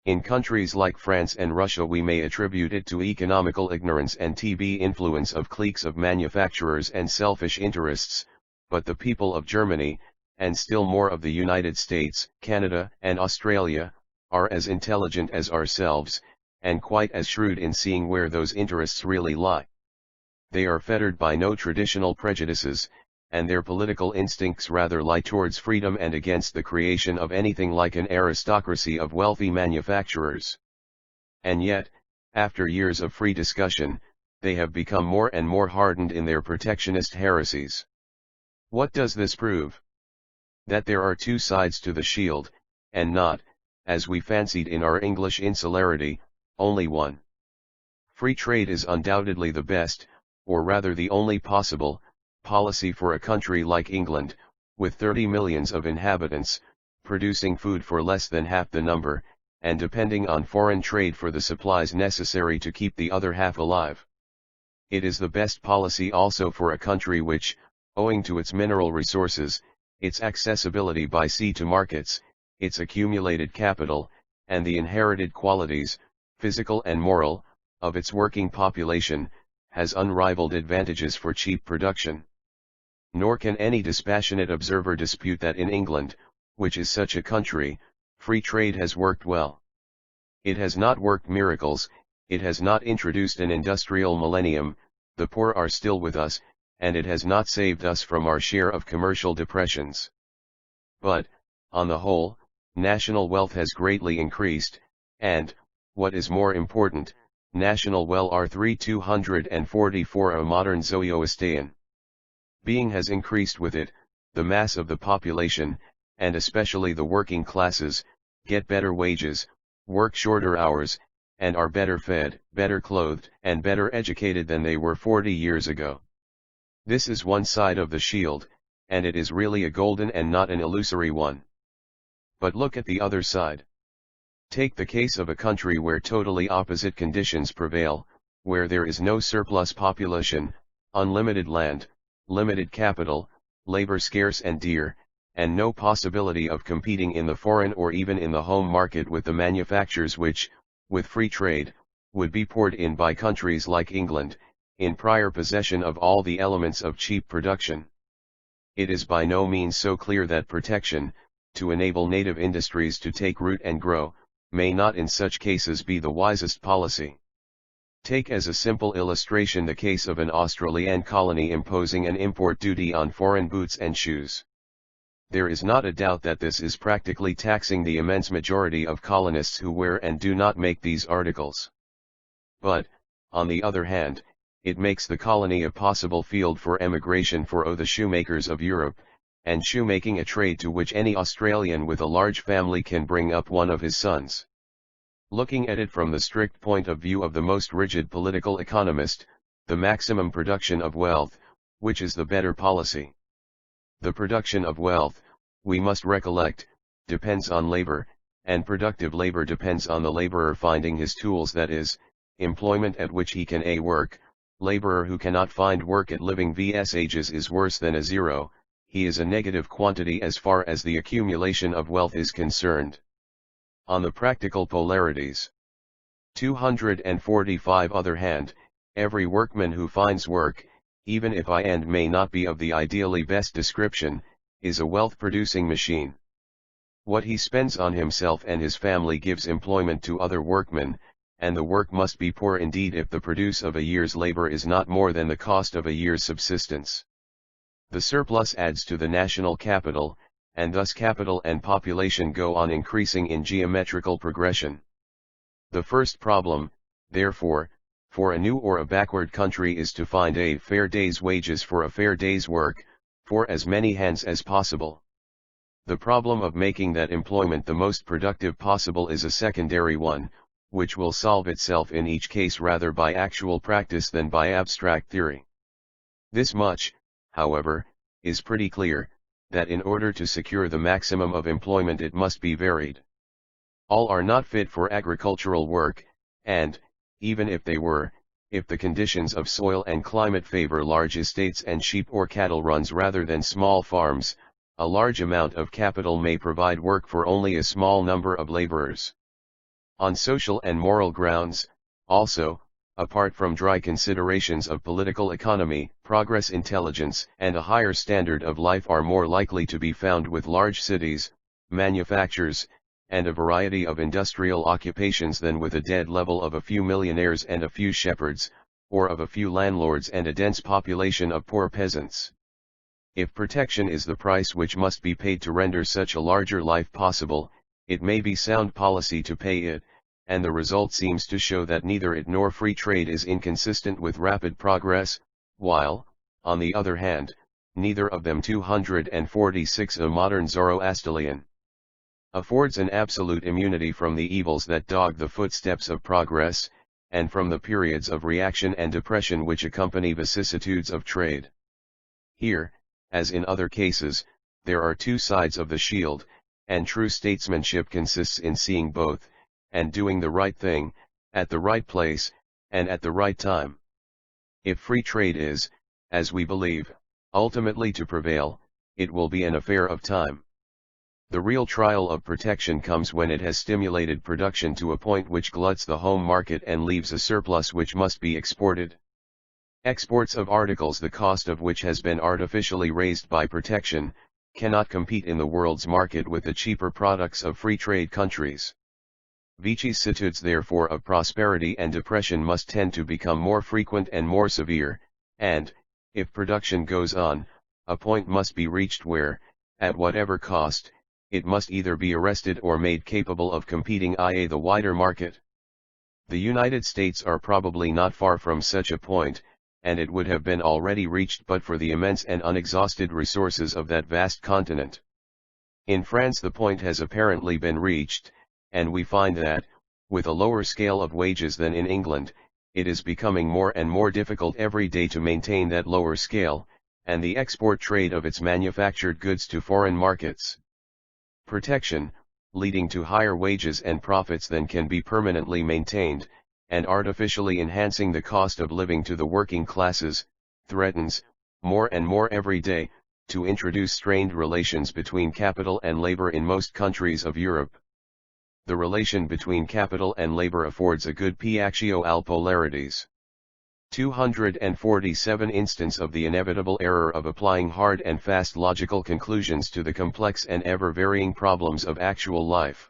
In countries like France and Russia we may attribute it to economical ignorance and the influence of cliques of manufacturers and selfish interests, but the people of Germany, and still more of the United States, Canada, and Australia, are as intelligent as ourselves, and quite as shrewd in seeing where those interests really lie. They are fettered by no traditional prejudices, and their political instincts rather lie towards freedom and against the creation of anything like an aristocracy of wealthy manufacturers. And yet, after years of free discussion, they have become more and more hardened in their protectionist heresies. What does this prove? That there are two sides to the shield, and not, as we fancied in our English insularity, only one. Free trade is undoubtedly the best, or rather the only possible, policy for a country like England, with 30 millions of inhabitants, producing food for less than half the number, and depending on foreign trade for the supplies necessary to keep the other half alive. It is the best policy also for a country which, owing to its mineral resources, its accessibility by sea to markets, its accumulated capital, and the inherited qualities, physical and moral, of its working population, has unrivaled advantages for cheap production. Nor can any dispassionate observer dispute that in England, which is such a country, free trade has worked well. It has not worked miracles, it has not introduced an industrial millennium, the poor are still with us, and it has not saved us from our share of commercial depressions. But, on the whole, national wealth has greatly increased, and, what is more important, national well 244 a modern Zoroastrian being has increased with it, the mass of the population, and especially the working classes, get better wages, work shorter hours, and are better fed, better clothed, and better educated than they were 40 years ago. This is one side of the shield, and it is really a golden and not an illusory one. But look at the other side. Take the case of a country where totally opposite conditions prevail, where there is no surplus population, unlimited land, limited capital, labor scarce and dear, and no possibility of competing in the foreign or even in the home market with the manufactures which, with free trade, would be poured in by countries like England, in prior possession of all the elements of cheap production. It is by no means so clear that protection, to enable native industries to take root and grow, may not in such cases be the wisest policy. Take as a simple illustration the case of an Australian colony imposing an import duty on foreign boots and shoes. There is not a doubt that this is practically taxing the immense majority of colonists who wear and do not make these articles. But, on the other hand, it makes the colony a possible field for emigration for the shoemakers of Europe, and shoemaking a trade to which any Australian with a large family can bring up one of his sons. Looking at it from the strict point of view of the most rigid political economist, the maximum production of wealth, which is the better policy. The production of wealth, we must recollect, depends on labor, and productive labor depends on the laborer finding his tools, that is, employment at which he can work. Laborer who cannot find work at living vs ages is worse than a zero, he is a negative quantity as far as the accumulation of wealth is concerned. On the practical polarities. 245 other hand, every workman who finds work, even if I and may not be of the ideally best description, is a wealth-producing machine. What he spends on himself and his family gives employment to other workmen, and the work must be poor indeed if the produce of a year's labor is not more than the cost of a year's subsistence. The surplus adds to the national capital, and thus capital and population go on increasing in geometrical progression. The first problem, therefore, for a new or a backward country is to find a fair day's wages for a fair day's work, for as many hands as possible. The problem of making that employment the most productive possible is a secondary one, which will solve itself in each case rather by actual practice than by abstract theory. This much, however, is pretty clear, that in order to secure the maximum of employment it must be varied. All are not fit for agricultural work, and, even if they were, if the conditions of soil and climate favor large estates and sheep or cattle runs rather than small farms, a large amount of capital may provide work for only a small number of laborers. On social and moral grounds, also, apart from dry considerations of political economy, progress intelligence, and a higher standard of life are more likely to be found with large cities, manufactures, and a variety of industrial occupations than with a dead level of a few millionaires and a few shepherds, or of a few landlords and a dense population of poor peasants. If protection is the price which must be paid to render such a larger life possible, it may be sound policy to pay it, and the result seems to show that neither it nor free trade is inconsistent with rapid progress, while, on the other hand, neither of them 246 a modern Zoroastrian affords an absolute immunity from the evils that dog the footsteps of progress, and from the periods of reaction and depression which accompany vicissitudes of trade. Here, as in other cases, there are two sides of the shield, and true statesmanship consists in seeing both, and doing the right thing, at the right place, and at the right time. If free trade is, as we believe, ultimately to prevail, it will be an affair of time. The real trial of protection comes when it has stimulated production to a point which gluts the home market and leaves a surplus which must be exported. Exports of articles the cost of which has been artificially raised by protection, cannot compete in the world's market with the cheaper products of free trade countries. Vicissitudes therefore of prosperity and depression must tend to become more frequent and more severe, and, if production goes on, a point must be reached where, at whatever cost, it must either be arrested or made capable of competing in the wider market. The United States are probably not far from such a point, and it would have been already reached but for the immense and unexhausted resources of that vast continent. In France the point has apparently been reached, and we find that, with a lower scale of wages than in England, it is becoming more and more difficult every day to maintain that lower scale, and the export trade of its manufactured goods to foreign markets. Protection, leading to higher wages and profits than can be permanently maintained, and artificially enhancing the cost of living to the working classes, threatens, more and more every day, to introduce strained relations between capital and labor in most countries of Europe. The relation between capital and labor affords a good piaccio al polarities. 247 Instance of the inevitable error of applying hard and fast logical conclusions to the complex and ever-varying problems of actual life.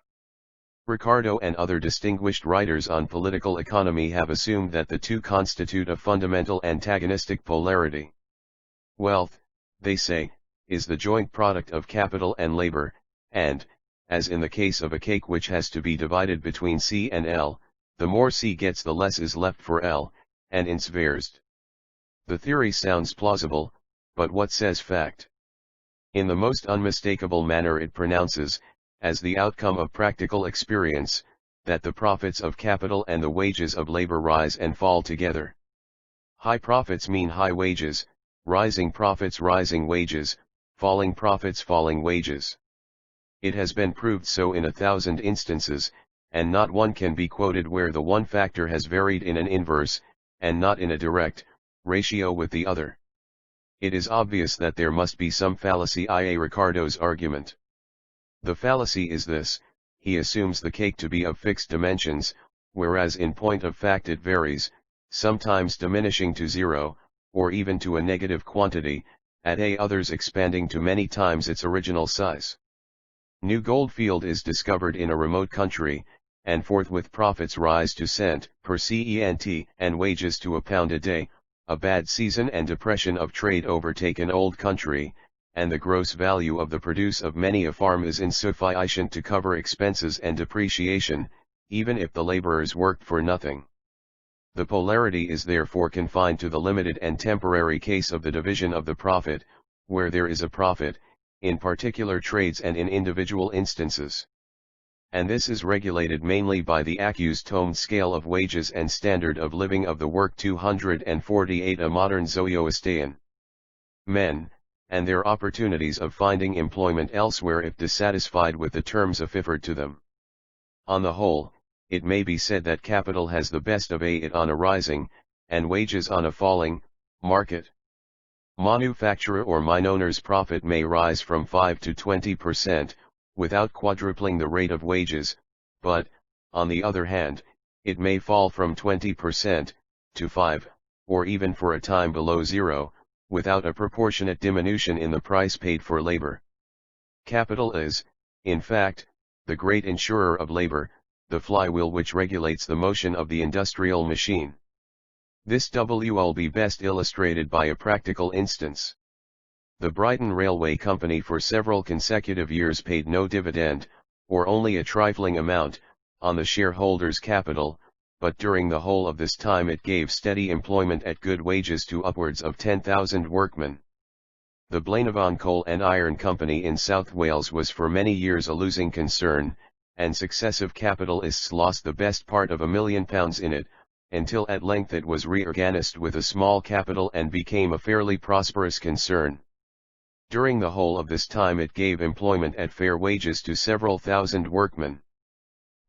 Ricardo and other distinguished writers on political economy have assumed that the two constitute a fundamental antagonistic polarity. Wealth, they say, is the joint product of capital and labor, and, as in the case of a cake which has to be divided between C and L, the more C gets the less is left for L, and vice versa. The theory sounds plausible, but what says fact? In the most unmistakable manner it pronounces, as the outcome of practical experience, that the profits of capital and the wages of labor rise and fall together. High profits mean high wages, rising profits rising wages, falling profits falling wages. It has been proved so in 1,000 instances, and not one can be quoted where the one factor has varied in an inverse, and not in a direct, ratio with the other. It is obvious that there must be some fallacy in Ricardo's argument. The fallacy is this: he assumes the cake to be of fixed dimensions, whereas in point of fact it varies, sometimes diminishing to zero, or even to a negative quantity, at others expanding to many times its original size. New goldfield is discovered in a remote country, and forthwith profits rise to cent per cent and wages to a pound a day. A bad season and depression of trade overtake an old country, and the gross value of the produce of many a farm is insufficient to cover expenses and depreciation, even if the laborers worked for nothing. The polarity is therefore confined to the limited and temporary case of the division of the profit, where there is a profit, in particular trades and in individual instances. And this is regulated mainly by the accused-tomed scale of wages and standard of living of the work 248. A modern Zoroastrian men, and their opportunities of finding employment elsewhere if dissatisfied with the terms offered to them. On the whole, it may be said that capital has the best of it on a rising, and wages on a falling, market. Manufacturer or mine owner's profit may rise from 5 to 20%, without quadrupling the rate of wages, but, on the other hand, it may fall from 20% to 5, or even for a time below zero, without a proportionate diminution in the price paid for labor. Capital is, in fact, the great insurer of labor, the flywheel which regulates the motion of the industrial machine. This will be best illustrated by a practical instance. The Brighton Railway Company for several consecutive years paid no dividend, or only a trifling amount, on the shareholders' capital, but during the whole of this time it gave steady employment at good wages to upwards of 10,000 workmen. The Blaenavon Coal and Iron Company in South Wales was for many years a losing concern, and successive capitalists lost the best part of £1 million in it, until at length it was reorganized with a small capital and became a fairly prosperous concern. During the whole of this time it gave employment at fair wages to several thousand workmen.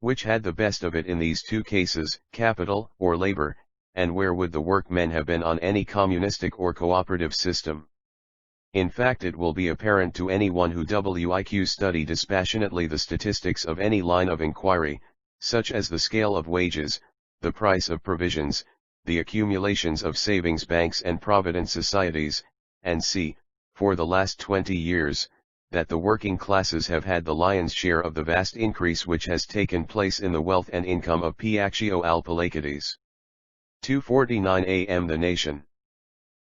Which had the best of it in these two cases, capital or labor, and where would the workmen have been on any communistic or cooperative system? In fact, it will be apparent to anyone who study dispassionately the statistics of any line of inquiry, such as the scale of wages, the price of provisions, the accumulations of savings banks and provident societies, and see, for the last 20 years, that the working classes have had the lion's share of the vast increase which has taken place in the wealth and income of Piaccio al Palacides. 249 AM The Nation.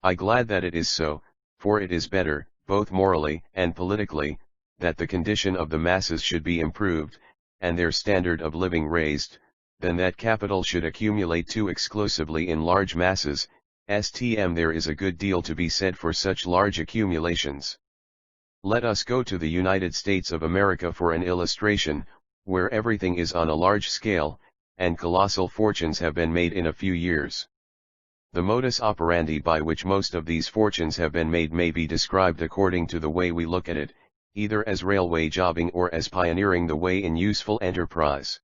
I glad that it is so, for it is better, both morally and politically, that the condition of the masses should be improved, and their standard of living raised, than that capital should accumulate too exclusively in large masses. There is a good deal to be said for such large accumulations. Let us go to the United States of America for an illustration, where everything is on a large scale, and colossal fortunes have been made in a few years. The modus operandi by which most of these fortunes have been made may be described according to the way we look at it, either as railway jobbing or as pioneering the way in useful enterprise.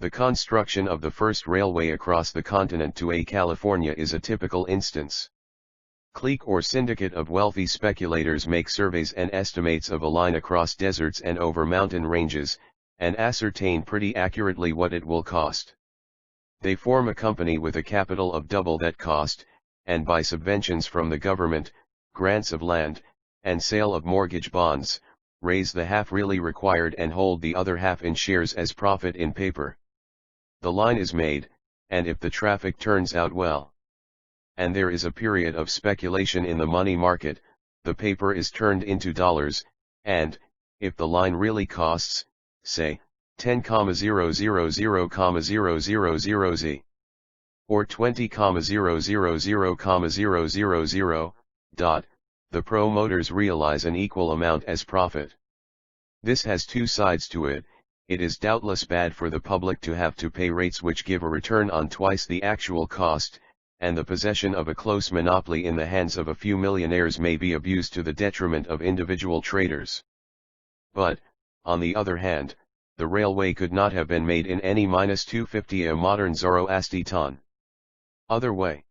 The construction of the first railway across the continent to California is a typical instance. Clique or syndicate of wealthy speculators make surveys and estimates of a line across deserts and over mountain ranges, and ascertain pretty accurately what it will cost. They form a company with a capital of double that cost, and by subventions from the government, grants of land, and sale of mortgage bonds, raise the half really required and hold the other half in shares as profit in paper. The line is made, and if the traffic turns out well, and there is a period of speculation in the money market, the paper is turned into dollars, and, if the line really costs, say, 10,000,000 Z, or 20,000,000, the promoters realize an equal amount as profit. This has two sides to it. It is doubtless bad for the public to have to pay rates which give a return on twice the actual cost, and the possession of a close monopoly in the hands of a few millionaires may be abused to the detriment of individual traders. But, on the other hand, the railway could not have been made in any -250 a modern Zoroastrian other way.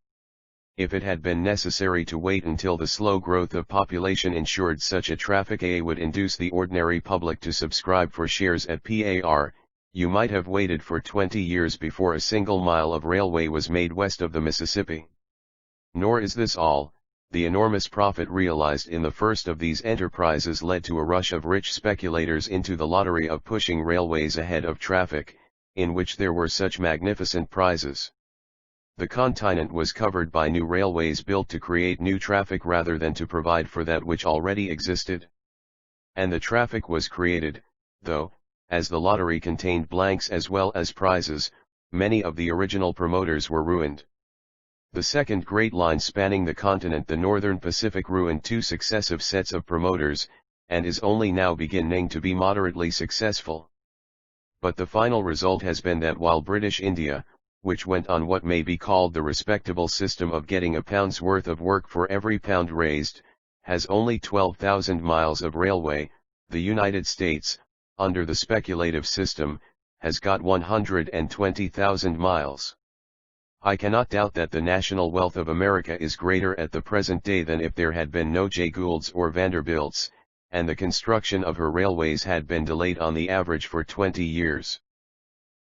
If it had been necessary to wait until the slow growth of population ensured such a traffic would induce the ordinary public to subscribe for shares at par, you might have waited for 20 years before a single mile of railway was made west of the Mississippi. Nor is this all. The enormous profit realized in the first of these enterprises led to a rush of rich speculators into the lottery of pushing railways ahead of traffic, in which there were such magnificent prizes. The continent was covered by new railways built to create new traffic rather than to provide for that which already existed. And the traffic was created, though, as the lottery contained blanks as well as prizes, many of the original promoters were ruined. The second great line spanning the continent, the Northern Pacific, ruined two successive sets of promoters, and is only now beginning to be moderately successful. But the final result has been that while British India, which went on what may be called the respectable system of getting a pound's worth of work for every pound raised, has only 12,000 miles of railway, the United States, under the speculative system, has got 120,000 miles. I cannot doubt that the national wealth of America is greater at the present day than if there had been no Jay Goulds or Vanderbilts, and the construction of her railways had been delayed on the average for 20 years.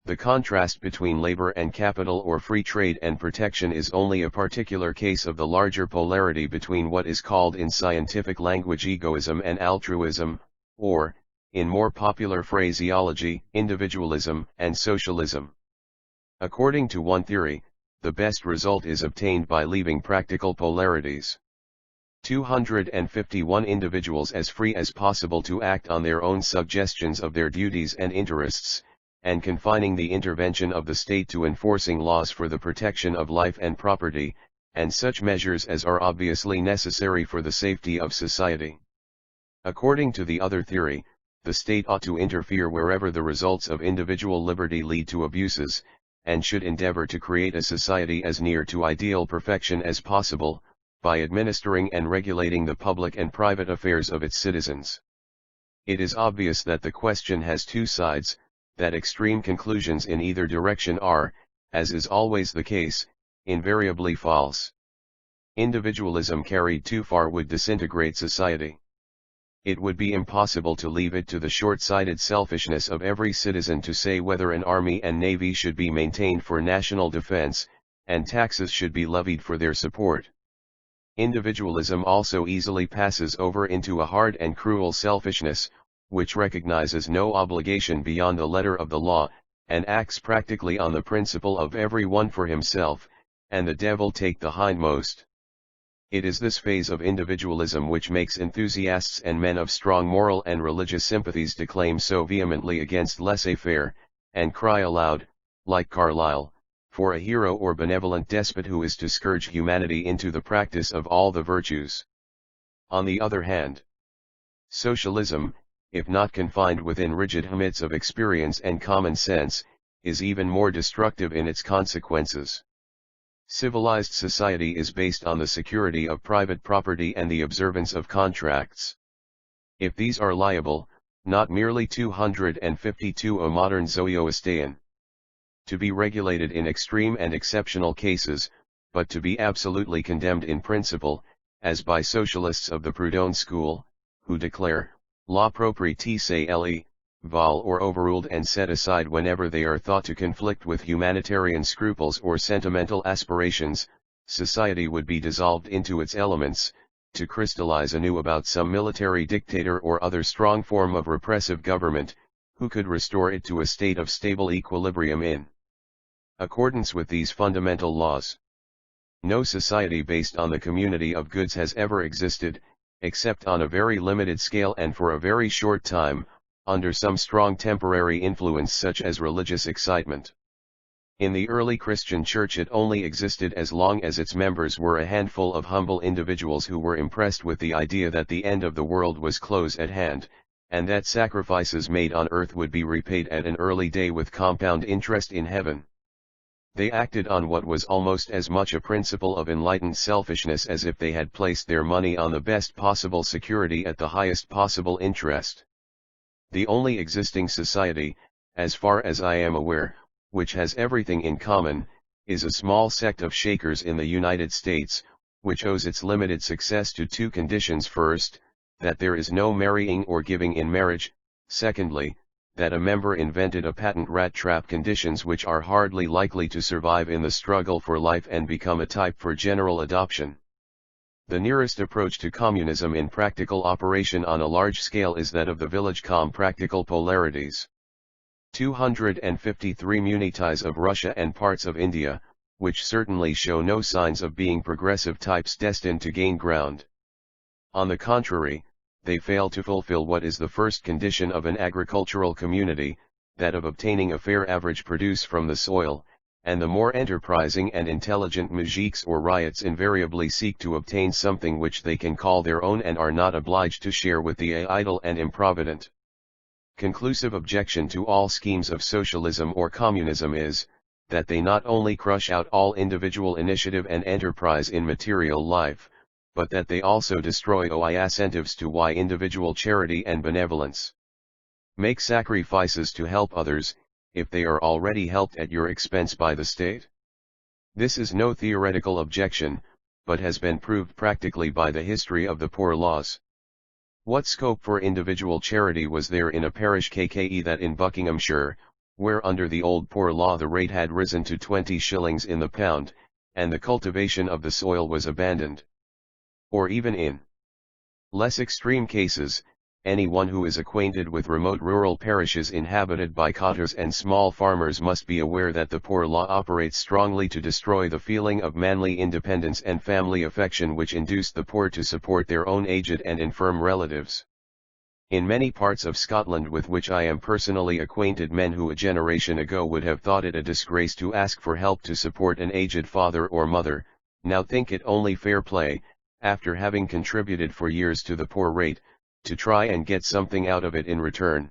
The contrast between labor and capital, or free trade and protection, is only a particular case of the larger polarity between what is called in scientific language egoism and altruism, or, in more popular phraseology, individualism and socialism. According to one theory, the best result is obtained by leaving practical polarities. 251 individuals as free as possible to act on their own suggestions of their duties and interests, and confining the intervention of the state to enforcing laws for the protection of life and property, and such measures as are obviously necessary for the safety of society. According to the other theory, the state ought to interfere wherever the results of individual liberty lead to abuses, and should endeavor to create a society as near to ideal perfection as possible, by administering and regulating the public and private affairs of its citizens. It is obvious that the question has two sides, that extreme conclusions in either direction are, as is always the case, invariably false. Individualism carried too far would disintegrate society. It would be impossible to leave it to the short-sighted selfishness of every citizen to say whether an army and navy should be maintained for national defense, and taxes should be levied for their support. Individualism also easily passes over into a hard and cruel selfishness, which recognizes no obligation beyond the letter of the law, and acts practically on the principle of every one for himself, and the devil take the hindmost. It is this phase of individualism which makes enthusiasts and men of strong moral and religious sympathies declaim so vehemently against laissez-faire, and cry aloud, like Carlyle, for a hero or benevolent despot who is to scourge humanity into the practice of all the virtues. On the other hand, socialism, if not confined within rigid limits of experience and common sense, is even more destructive in its consequences. Civilized society is based on the security of private property and the observance of contracts. If these are liable, not merely 252 a modern Zoroastrian, to be regulated in extreme and exceptional cases, but to be absolutely condemned in principle, as by socialists of the Proudhon school, who declare, la propriété c'est le vol or overruled and set aside whenever they are thought to conflict with humanitarian scruples or sentimental aspirations, society would be dissolved into its elements, to crystallize anew about some military dictator or other strong form of repressive government, who could restore it to a state of stable equilibrium in accordance with these fundamental laws. No society based on the community of goods has ever existed, except on a very limited scale and for a very short time, under some strong temporary influence such as religious excitement. In the early Christian Church it only existed as long as its members were a handful of humble individuals who were impressed with the idea that the end of the world was close at hand, and that sacrifices made on earth would be repaid at an early day with compound interest in heaven. They acted on what was almost as much a principle of enlightened selfishness as if they had placed their money on the best possible security at the highest possible interest. The only existing society, as far as I am aware, which has everything in common, is a small sect of Shakers in the United States, which owes its limited success to two conditions: first, that there is no marrying or giving in marriage; secondly, that a member invented a patent rat trap, conditions which are hardly likely to survive in the struggle for life and become a type for general adoption. The nearest approach to communism in practical operation on a large scale is that of the village practical polarities. 253 munities of Russia and parts of India, which certainly show no signs of being progressive types destined to gain ground. On the contrary, they fail to fulfill what is the first condition of an agricultural community, that of obtaining a fair average produce from the soil, and the more enterprising and intelligent mujiks or riots invariably seek to obtain something which they can call their own and are not obliged to share with the idle and improvident. Conclusive objection to all schemes of socialism or communism is, that they not only crush out all individual initiative and enterprise in material life, but that they also destroy incentives to individual charity and benevolence. Make sacrifices to help others, if they are already helped at your expense by the state. This is no theoretical objection, but has been proved practically by the history of the poor laws. What scope for individual charity was there in a parish that in Buckinghamshire, where under the old poor law the rate had risen to 20 shillings in the pound, and the cultivation of the soil was abandoned? Or even in less extreme cases, anyone who is acquainted with remote rural parishes inhabited by cotters and small farmers must be aware that the poor law operates strongly to destroy the feeling of manly independence and family affection which induced the poor to support their own aged and infirm relatives. In many parts of Scotland with which I am personally acquainted, men who a generation ago would have thought it a disgrace to ask for help to support an aged father or mother, now think it only fair play, after having contributed for years to the poor rate, to try and get something out of it in return.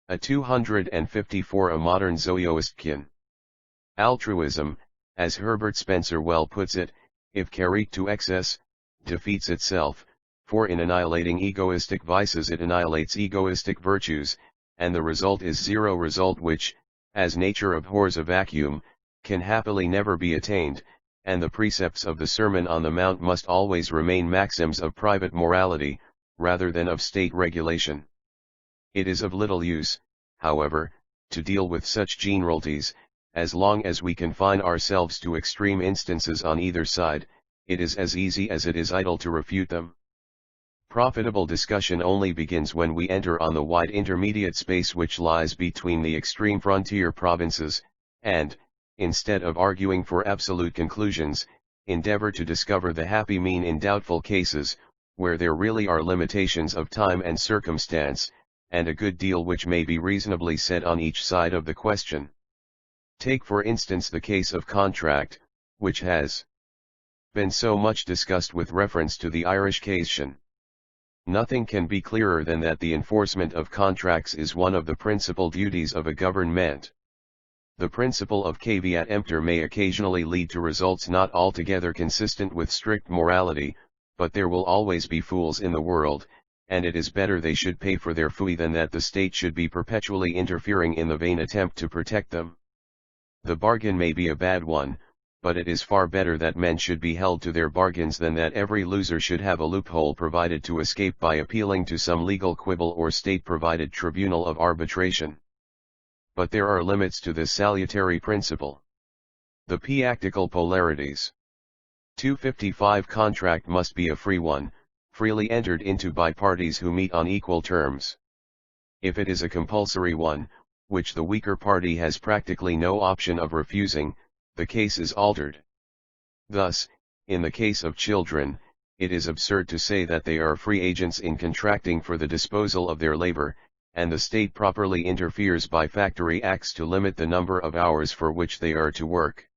A 254 A modern Zoroastrian altruism, as Herbert Spencer well puts it, if carried to excess, defeats itself, for in annihilating egoistic vices it annihilates egoistic virtues, and the result is zero, result which, as nature abhors a vacuum, can happily never be attained, and the precepts of the Sermon on the Mount must always remain maxims of private morality, rather than of state regulation. It is of little use, however, to deal with such generalities, as long as we confine ourselves to extreme instances on either side. It is as easy as it is idle to refute them. Profitable discussion only begins when we enter on the wide intermediate space which lies between the extreme frontier provinces, and, instead of arguing for absolute conclusions, endeavor to discover the happy mean in doubtful cases, where there really are limitations of time and circumstance, and a good deal which may be reasonably said on each side of the question. Take for instance the case of contract, which has been so much discussed with reference to the Irish question. Nothing can be clearer than that the enforcement of contracts is one of the principal duties of a government. The principle of caveat emptor may occasionally lead to results not altogether consistent with strict morality, but there will always be fools in the world, and it is better they should pay for their folly than that the state should be perpetually interfering in the vain attempt to protect them. The bargain may be a bad one, but it is far better that men should be held to their bargains than that every loser should have a loophole provided to escape by appealing to some legal quibble or state-provided tribunal of arbitration. But there are limits to this salutary principle. The P-actical polarities. 255 Contract must be a free one, freely entered into by parties who meet on equal terms. If it is a compulsory one, which the weaker party has practically no option of refusing, the case is altered. Thus, in the case of children, it is absurd to say that they are free agents in contracting for the disposal of their labor, and the state properly interferes by factory acts to limit the number of hours for which they are to work.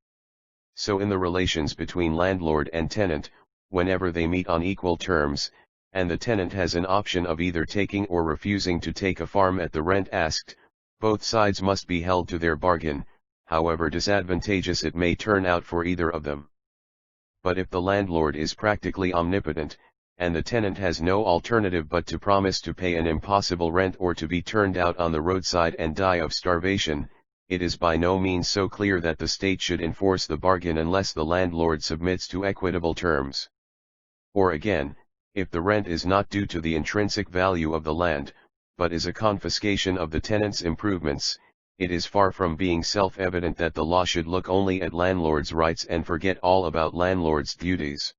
So in the relations between landlord and tenant, whenever they meet on equal terms, and the tenant has an option of either taking or refusing to take a farm at the rent asked, both sides must be held to their bargain, however disadvantageous it may turn out for either of them. But if the landlord is practically omnipotent, and the tenant has no alternative but to promise to pay an impossible rent or to be turned out on the roadside and die of starvation, it is by no means so clear that the state should enforce the bargain unless the landlord submits to equitable terms. Or again, if the rent is not due to the intrinsic value of the land, but is a confiscation of the tenant's improvements, it is far from being self-evident that the law should look only at landlord's rights and forget all about landlord's duties.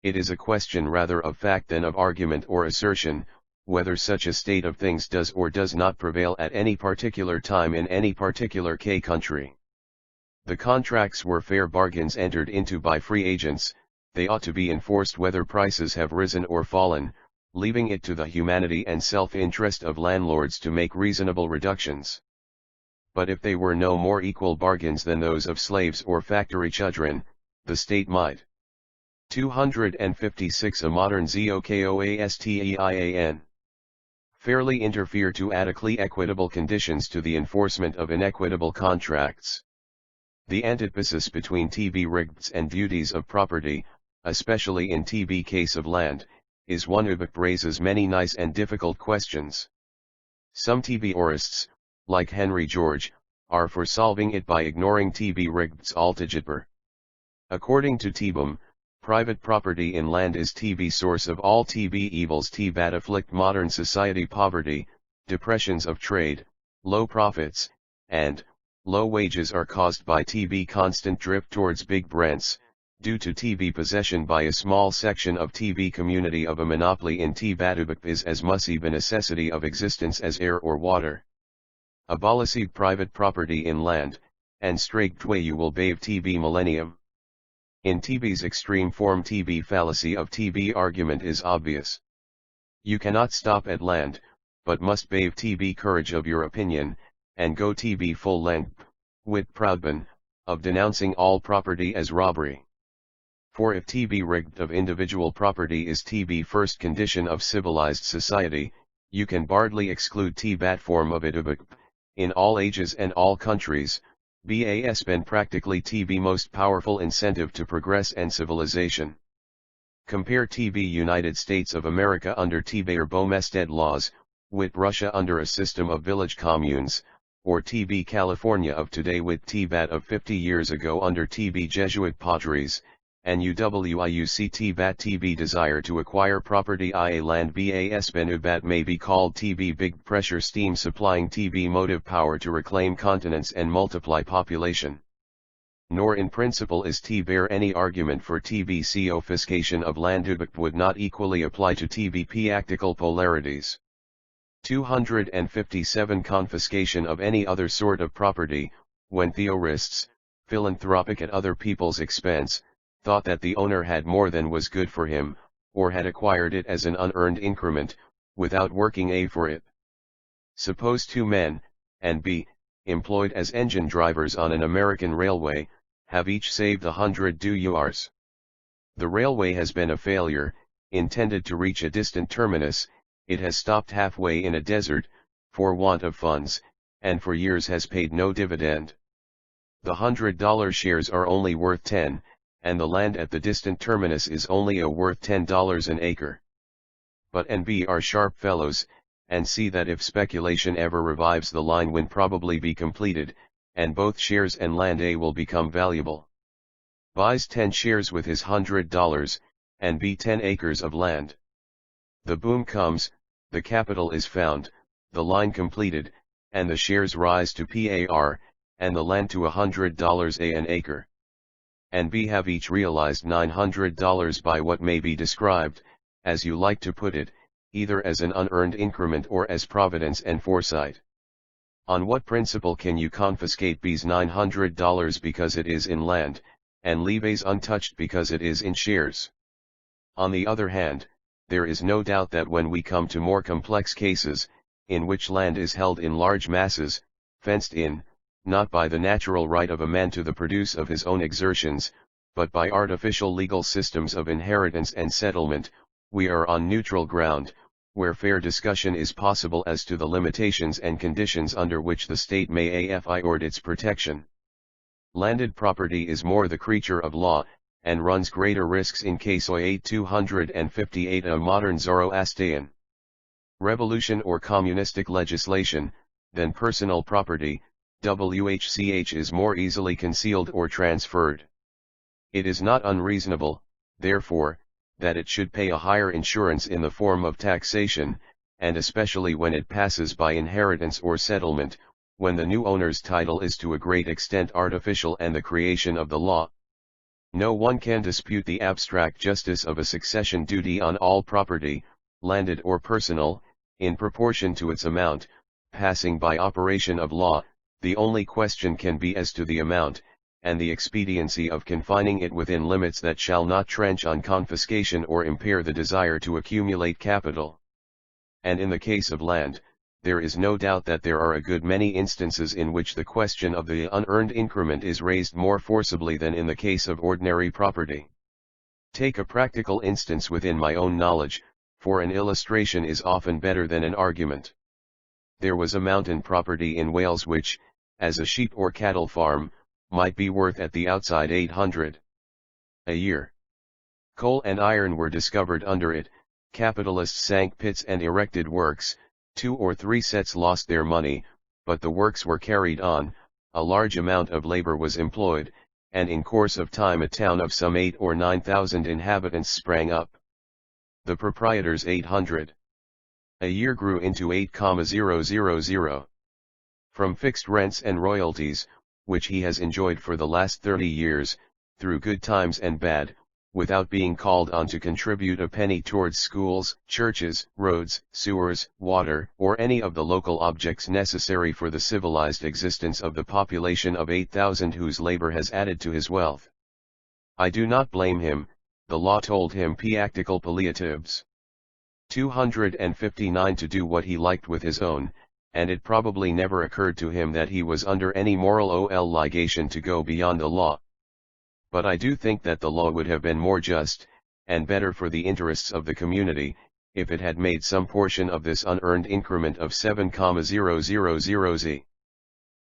It is a question rather of fact than of argument or assertion, whether such a state of things does or does not prevail at any particular time in any particular country. The contracts were fair bargains entered into by free agents, they ought to be enforced whether prices have risen or fallen, leaving it to the humanity and self-interest of landlords to make reasonable reductions. But if they were no more equal bargains than those of slaves or factory children, the state might. 256 A modern ZOKOASTEIAN. Fairly interfere to adequately equitable conditions to the enforcement of inequitable contracts. The antithesis between TB rights and duties of property, especially in TB case of land, is one that raises many nice and difficult questions. Some TBorists, like Henry George, are for solving it by ignoring TB rights altogether. According to TBM, private property in land is TB source of all TB evils that afflict modern society: poverty, depressions of trade, low profits, and low wages are caused by TB constant drift towards big rents, due to TB possession by a small section of TB community of a monopoly in TBatubak is as much a necessity of existence as air or water. Abolish private property in land, and straightway you will bave TB millennium. In TB's extreme form, TB fallacy of TB argument is obvious. You cannot stop at land, but must bave TB courage of your opinion, and go TB full length, with proudban, of denouncing all property as robbery. For if TB rigged of individual property is TB first condition of civilized society, you can bardly exclude TBat form of it in all ages and all countries. BAS been practically TB most powerful incentive to progress and civilization. Compare TB United States of America under TB or Bomestead laws, with Russia under a system of village communes, or TB California of today with TBat of 50 years ago under TB Jesuit padres, and UWIUC TBat TB desire to acquire property IA land. BAS Benubat may be called TB big pressure steam supplying TB motive power to reclaim continents and multiply population. Nor in principle is TBare any argument for TB confiscation of land would not equally apply to TB P-actical polarities. 257 Confiscation of any other sort of property, when theorists, philanthropic at other people's expense, thought that the owner had more than was good for him, or had acquired it as an unearned increment, without working for it. Suppose two men, and B, employed as engine drivers on an American railway, have each saved 100 $. The railway has been a failure, intended to reach a distant terminus, it has stopped halfway in a desert, for want of funds, and for years has paid no dividend. The $100 shares are only worth 10, and the land at the distant terminus is only worth $10 an acre. But and B are sharp fellows, and see that if speculation ever revives the line will probably be completed, and both shares and land A will become valuable. buys 10 shares with his $100, and b 10 acres of land. The boom comes, the capital is found, the line completed, and the shares rise to par, and the land to $100 an acre. And b have each realized $900 by what may be described, as you like to put it, either as an unearned increment or as providence and foresight. On what principle can you confiscate b's $900 because it is in land, and leave a's untouched because it is in shares? On the other hand, there is no doubt that when we come to more complex cases, in which land is held in large masses, fenced in, not by the natural right of a man to the produce of his own exertions, but by artificial legal systems of inheritance and settlement, we are on neutral ground, where fair discussion is possible as to the limitations and conditions under which the state may afford its protection. Landed property is more the creature of law, and runs greater risks in case 8258 a modern Zoroastrian revolution or communistic legislation, than personal property, which is more easily concealed or transferred. It is not unreasonable, therefore, that it should pay a higher insurance in the form of taxation, and especially when it passes by inheritance or settlement, when the new owner's title is to a great extent artificial and the creation of the law. No one can dispute the abstract justice of a succession duty on all property, landed or personal, in proportion to its amount, passing by operation of law. The only question can be as to the amount, and the expediency of confining it within limits that shall not trench on confiscation or impair the desire to accumulate capital. And in the case of land, there is no doubt that there are a good many instances in which the question of the unearned increment is raised more forcibly than in the case of ordinary property. Take a practical instance within my own knowledge, for an illustration is often better than an argument. There was a mountain property in Wales which, as a sheep or cattle farm, might be worth at the outside $800 a year. Coal and iron were discovered under it, capitalists sank pits and erected works, 2 or 3 sets lost their money, but the works were carried on, a large amount of labor was employed, and in course of time a town of some 8 or 9,000 inhabitants sprang up. The proprietor's $800 a year grew into 8,000. From fixed rents and royalties, which he has enjoyed for the last 30 years, through good times and bad, without being called on to contribute a penny towards schools, churches, roads, sewers, water, or any of the local objects necessary for the civilized existence of the population of 8,000 whose labor has added to his wealth. I do not blame him, the law told him practical palliatives. 259 to do what he liked with his own, and it probably never occurred to him that he was under any moral obligation to go beyond the law. But I do think that the law would have been more just, and better for the interests of the community, if it had made some portion of this unearned increment of 7,000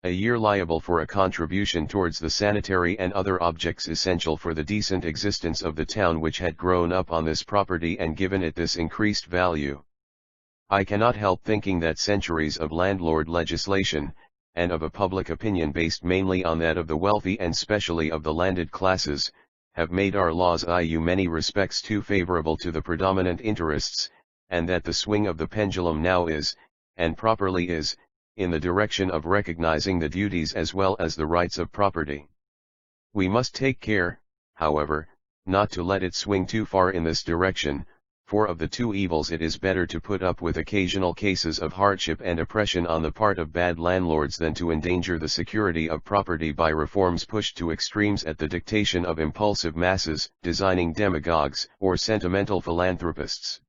a year liable for a contribution towards the sanitary and other objects essential for the decent existence of the town which had grown up on this property and given it this increased value. I cannot help thinking that centuries of landlord legislation, and of a public opinion based mainly on that of the wealthy and specially of the landed classes, have made our laws in many respects too favorable to the predominant interests, and that the swing of the pendulum now is, and properly is, in the direction of recognizing the duties as well as the rights of property. We must take care, however, not to let it swing too far in this direction, for of the two evils it is better to put up with occasional cases of hardship and oppression on the part of bad landlords than to endanger the security of property by reforms pushed to extremes at the dictation of impulsive masses, designing demagogues, or sentimental philanthropists.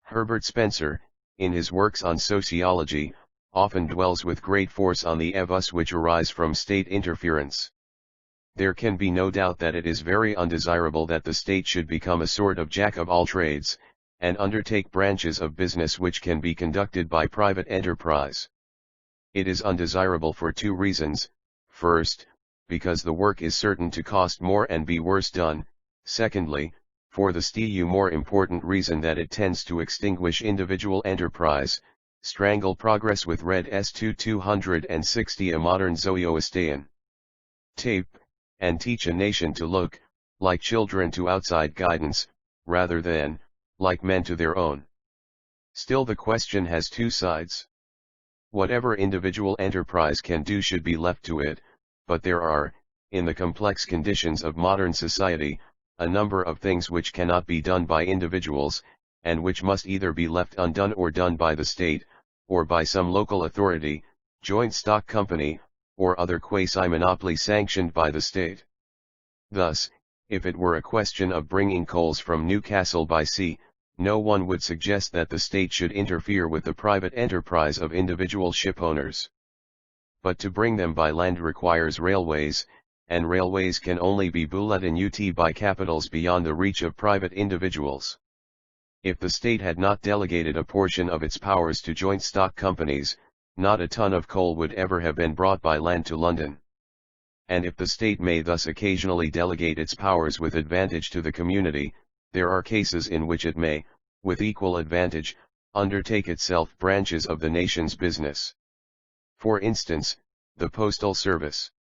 Herbert Spencer, in his works on sociology, often dwells with great force on the evils which arise from state interference. There can be no doubt that it is very undesirable that the state should become a sort of jack of all trades, and undertake branches of business which can be conducted by private enterprise. It is undesirable for 2 reasons: first, because the work is certain to cost more and be worse done; secondly, for the still more important reason that it tends to extinguish individual enterprise, strangle progress with red S2 260 a modern Zoroastrian tape, and teach a nation to look, like children to outside guidance, rather than, like men to their own. Still the question has two sides. Whatever individual enterprise can do should be left to it, but there are, in the complex conditions of modern society, a number of things which cannot be done by individuals, and which must either be left undone or done by the state, or by some local authority, joint stock company, or other quasi-monopoly sanctioned by the state. Thus, if it were a question of bringing coals from Newcastle by sea, no one would suggest that the state should interfere with the private enterprise of individual shipowners. But to bring them by land requires railways, and railways can only be bullet in ut by capitals beyond the reach of private individuals. If the state had not delegated a portion of its powers to joint stock companies, not a ton of coal would ever have been brought by land to London. And if the state may thus occasionally delegate its powers with advantage to the community, there are cases in which it may, with equal advantage, undertake itself branches of the nation's business. For instance, the postal service.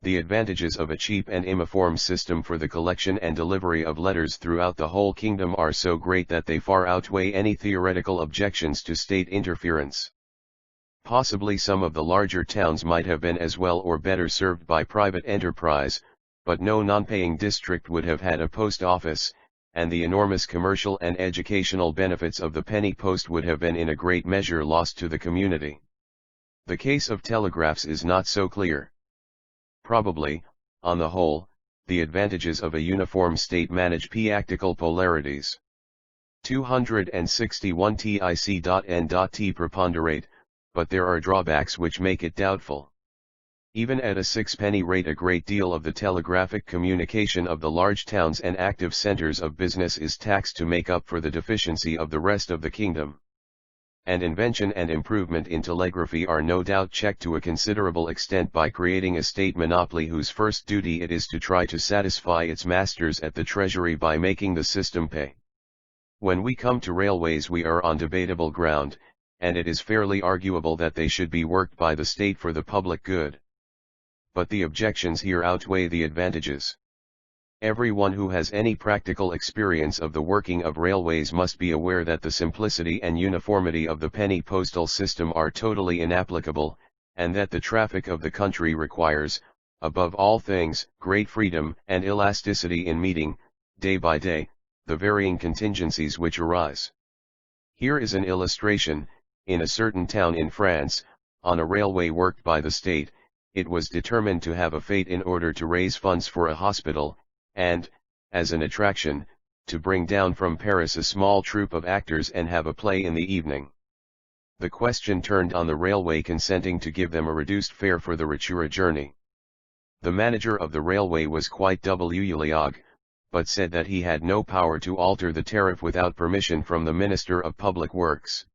The advantages of a cheap and uniform system for the collection and delivery of letters throughout the whole kingdom are so great that they far outweigh any theoretical objections to state interference. Possibly some of the larger towns might have been as well or better served by private enterprise, but no non-paying district would have had a post office, and the enormous commercial and educational benefits of the penny post would have been in a great measure lost to the community. The case of telegraphs is not so clear. Probably, on the whole, the advantages of a uniform state manage p-actical polarities. 261 tic.n.t preponderate, but there are drawbacks which make it doubtful. Even at a sixpenny rate, a great deal of the telegraphic communication of the large towns and active centers of business is taxed to make up for the deficiency of the rest of the kingdom. And invention and improvement in telegraphy are no doubt checked to a considerable extent by creating a state monopoly whose first duty it is to try to satisfy its masters at the treasury by making the system pay. When we come to railways, we are on debatable ground, and it is fairly arguable that they should be worked by the state for the public good. But the objections here outweigh the advantages. Everyone who has any practical experience of the working of railways must be aware that the simplicity and uniformity of the penny postal system are totally inapplicable, and that the traffic of the country requires, above all things, great freedom and elasticity in meeting, day by day, the varying contingencies which arise. Here is an illustration. In a certain town in France, on a railway worked by the state, it was determined to have a fete in order to raise funds for a hospital, and, as an attraction, to bring down from Paris a small troupe of actors and have a play in the evening. The question turned on the railway consenting to give them a reduced fare for the Ritura journey. The manager of the railway was quite ouliog, but said that he had no power to alter the tariff without permission from the Minister of Public Works.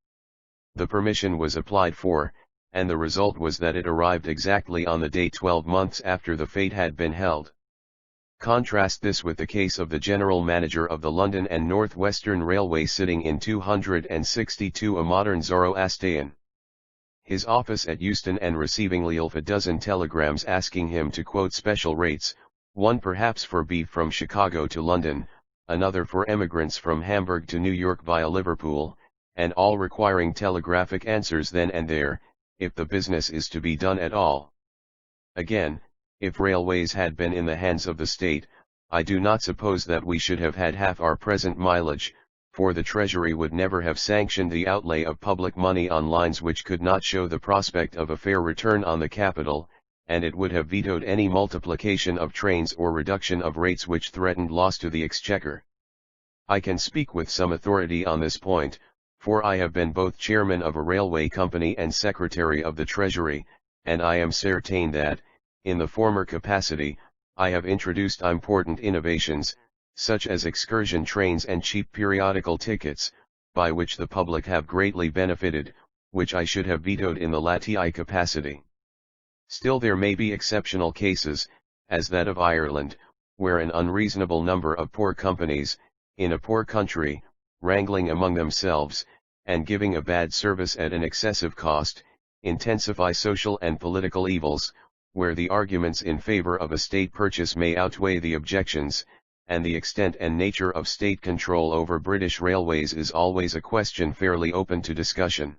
The permission was applied for, and the result was that it arrived exactly on the day 12 months after the fete had been held. Contrast this with the case of the general manager of the London and North Western Railway sitting in 262, a modern Zoroastrian. His office at Euston and receiving a dozen telegrams asking him to quote special rates, one perhaps for beef from Chicago to London, another for emigrants from Hamburg to New York via Liverpool, and all requiring telegraphic answers then and there, if the business is to be done at all. Again, if railways had been in the hands of the state, I do not suppose that we should have had half our present mileage, for the Treasury would never have sanctioned the outlay of public money on lines which could not show the prospect of a fair return on the capital, and it would have vetoed any multiplication of trains or reduction of rates which threatened loss to the exchequer. I can speak with some authority on this point, for I have been both chairman of a railway company and secretary of the Treasury, and I am certain that, in the former capacity, I have introduced important innovations, such as excursion trains and cheap periodical tickets, by which the public have greatly benefited, which I should have vetoed in the latter capacity. Still there may be exceptional cases, as that of Ireland, where an unreasonable number of poor companies, in a poor country, wrangling among themselves, and giving a bad service at an excessive cost, intensify social and political evils, where the arguments in favor of a state purchase may outweigh the objections, and the extent and nature of state control over British railways is always a question fairly open to discussion.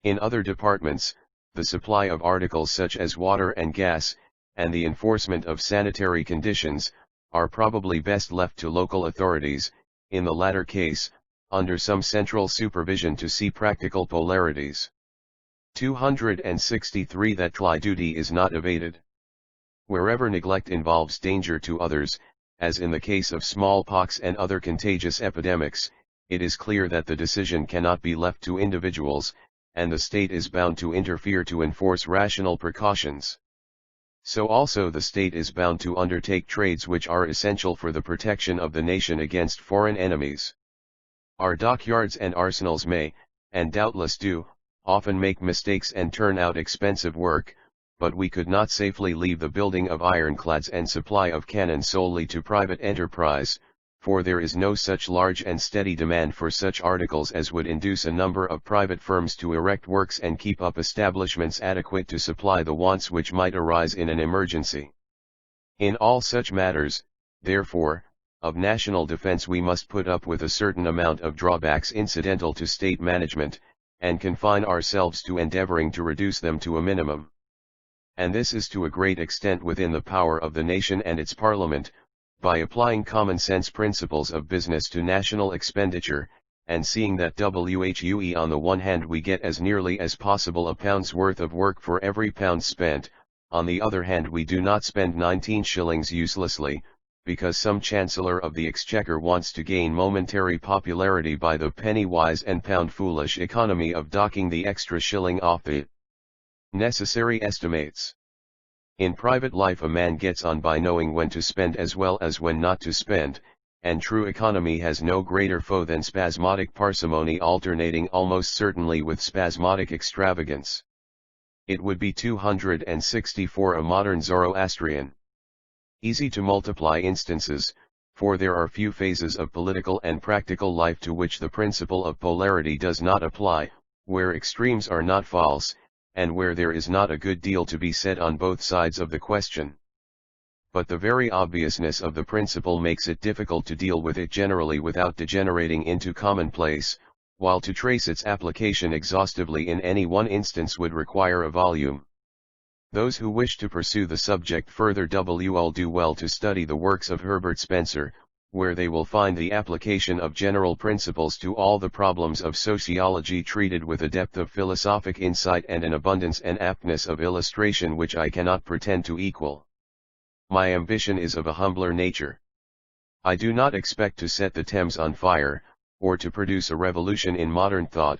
In other departments, the supply of articles such as water and gas, and the enforcement of sanitary conditions, are probably best left to local authorities, in the latter case, under some central supervision to see practical polarities. 263 That cly duty is not evaded. Wherever neglect involves danger to others, as in the case of smallpox and other contagious epidemics, it is clear that the decision cannot be left to individuals, and the state is bound to interfere to enforce rational precautions. So also the state is bound to undertake trades which are essential for the protection of the nation against foreign enemies. Our dockyards and arsenals may, and doubtless do, often make mistakes and turn out expensive work, but we could not safely leave the building of ironclads and supply of cannon solely to private enterprise, for there is no such large and steady demand for such articles as would induce a number of private firms to erect works and keep up establishments adequate to supply the wants which might arise in an emergency. In all such matters, therefore, of national defense we must put up with a certain amount of drawbacks incidental to state management, and confine ourselves to endeavoring to reduce them to a minimum. And this is to a great extent within the power of the nation and its parliament, by applying common sense principles of business to national expenditure, and seeing that whue on the one hand we get as nearly as possible a pound's worth of work for every pound spent, on the other hand we do not spend 19 shillings uselessly, because some Chancellor of the Exchequer wants to gain momentary popularity by the penny-wise and pound-foolish economy of docking the extra shilling off the necessary estimates. In private life a man gets on by knowing when to spend as well as when not to spend, and true economy has no greater foe than spasmodic parsimony alternating almost certainly with spasmodic extravagance. It would be 264 a modern Zoroastrian. Easy to multiply instances, for there are few phases of political and practical life to which the principle of polarity does not apply, where extremes are not false, and where there is not a good deal to be said on both sides of the question. But the very obviousness of the principle makes it difficult to deal with it generally without degenerating into commonplace, while to trace its application exhaustively in any one instance would require a volume. Those who wish to pursue the subject further will do well to study the works of Herbert Spencer, where they will find the application of general principles to all the problems of sociology treated with a depth of philosophic insight and an abundance and aptness of illustration which I cannot pretend to equal. My ambition is of a humbler nature. I do not expect to set the Thames on fire, or to produce a revolution in modern thought,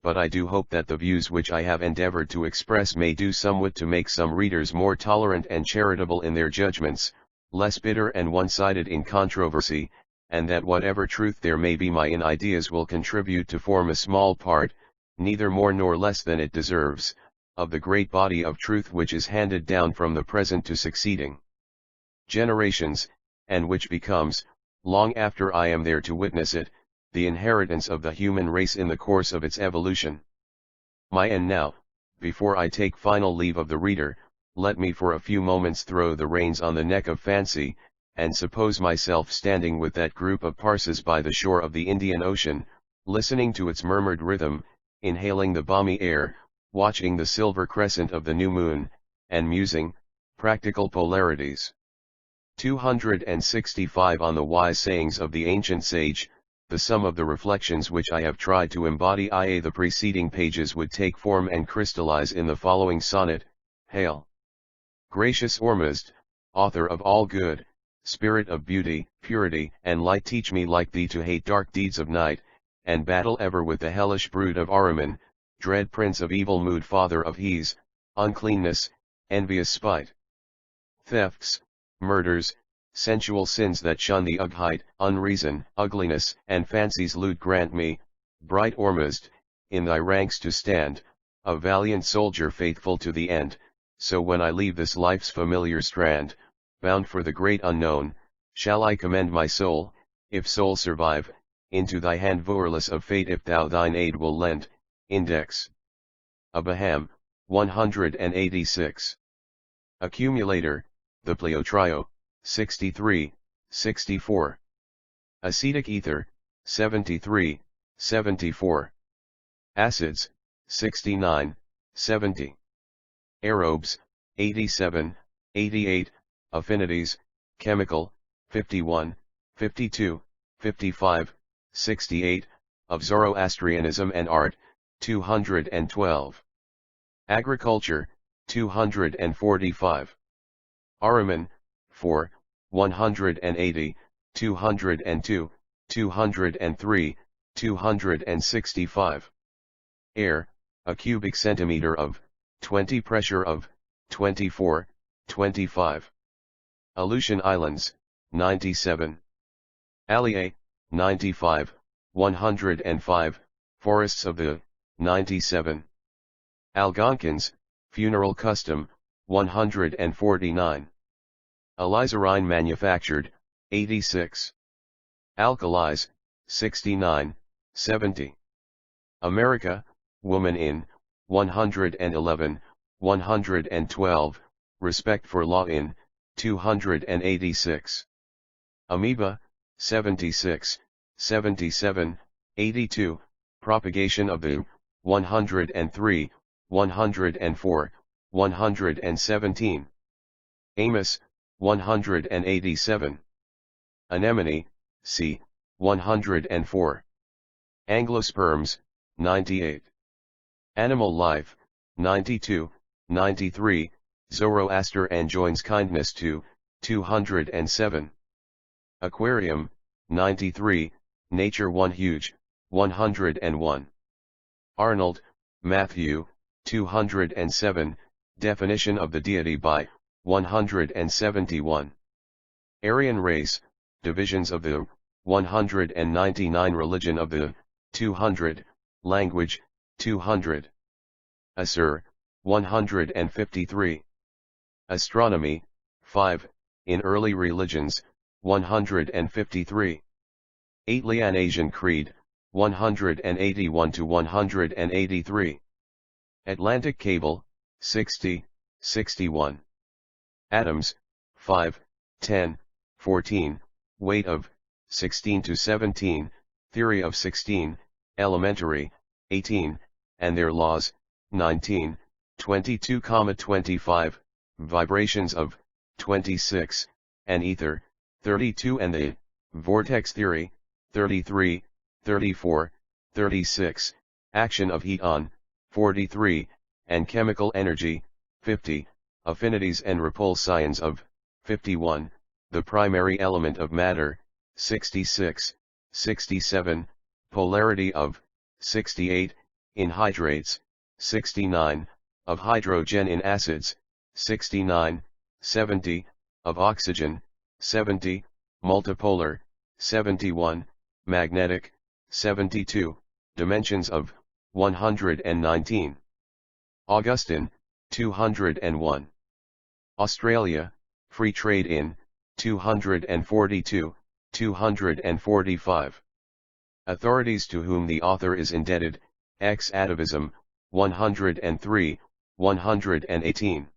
but I do hope that the views which I have endeavored to express may do somewhat to make some readers more tolerant and charitable in their judgments, less bitter and one-sided in controversy, and that whatever truth there may be in ideas will contribute to form a small part, neither more nor less than it deserves, of the great body of truth which is handed down from the present to succeeding generations, and which becomes, long after I am there to witness it, the inheritance of the human race in the course of its evolution. And now, before I take final leave of the reader, let me for a few moments throw the reins on the neck of fancy, and suppose myself standing with that group of Parsis by the shore of the Indian Ocean, listening to its murmured rhythm, inhaling the balmy air, watching the silver crescent of the new moon, and musing, practical polarities. 265 On the wise sayings of the ancient sage, the sum of the reflections which I have tried to embody in the preceding pages would take form and crystallize in the following sonnet. Hail! Gracious Ormuzd, author of all good, spirit of beauty, purity, and light, teach me like thee to hate dark deeds of night, and battle ever with the hellish brood of Ahriman, dread prince of evil mood, father of Hes, uncleanness, envious spite, thefts, murders, sensual sins that shun the height, unreason, ugliness, and fancies lewd. Grant me, bright Ormuzd, in thy ranks to stand, a valiant soldier faithful to the end, so when I leave this life's familiar strand, bound for the great unknown, shall I commend my soul, if soul survive, into thy hand vourless of fate if thou thine aid will lend. Index. Abaham, 186. Accumulator, the Pleotrio, 63, 64. Acetic ether, 73, 74. Acids, 69, 70. Aerobes, 87, 88. Affinities, chemical, 51, 52, 55, 68. Of Zoroastrianism and art, 212. Agriculture, 245. Ahriman, 4, 180, 202, 203, 265. Air, a cubic centimeter of, 20 pressure of, 24, 25. Aleutian Islands, 97. Allier, 95, 105, Forests of the, 97. Algonquins, funeral custom, 149. Alizarine manufactured, 86. Alkalis, 69, 70. America, woman in, 111, 112, respect for law in, 286. Amoeba, 76, 77, 82, propagation of the, 103, 104, 117. Amos, 187. Anemone, c. 104. Angiosperms, 98. Animal life, 92, 93, Zoroaster enjoins kindness to, 207. Aquarium, 93, Nature 1 huge, 101. Arnold, Matthew, 207, definition of the deity by, 171. Aryan race, divisions of the, 199 religion of the, 200, language, 200. Asur, 153. Astronomy, 5, in early religions, 153. 8 Lianasian Creed, 181 to 183. Atlantic Cable, 60, 61. Atoms, 5, 10, 14, weight of, 16 to 17, theory of 16, elementary, 18, and their laws, 19, 22,25, vibrations of, 26, and ether, 32 and the, vortex theory, 33, 34, 36, action of heat on, 43, and chemical energy, 50, affinities and repulsions of, 51, the primary element of matter, 66, 67, polarity of, 68, in hydrates, 69, of hydrogen in acids, 69, 70, of oxygen, 70, multipolar, 71, magnetic, 72, dimensions of, 119. Augustine, 201. Australia, free trade in, 242, 245. Authorities to whom the author is indebted, ex atavism, 103, 118.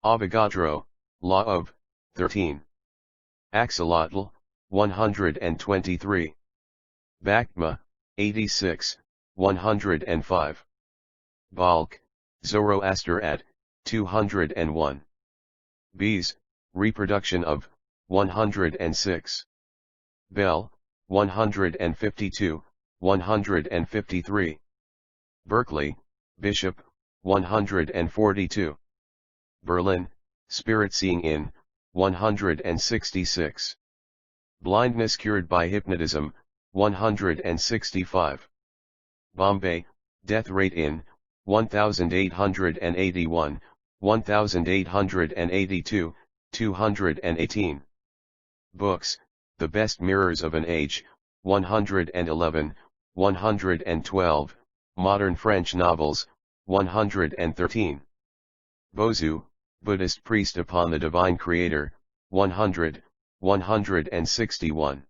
Avogadro, law of, 13. Axolotl, 123. Bhakma, 86, 105. Balk, Zoroaster at, 201. Bees, reproduction of, 106. Bell, 152, 153. Berkeley, Bishop, 142. Berlin, spirit seeing in, 166. Blindness cured by hypnotism, 165. Bombay, death rate in, 1881, 1882, 218. Books, The Best Mirrors of an Age, 111, 112, Modern French Novels, 113. Bozu, Buddhist Priest upon the Divine Creator, 100, 161.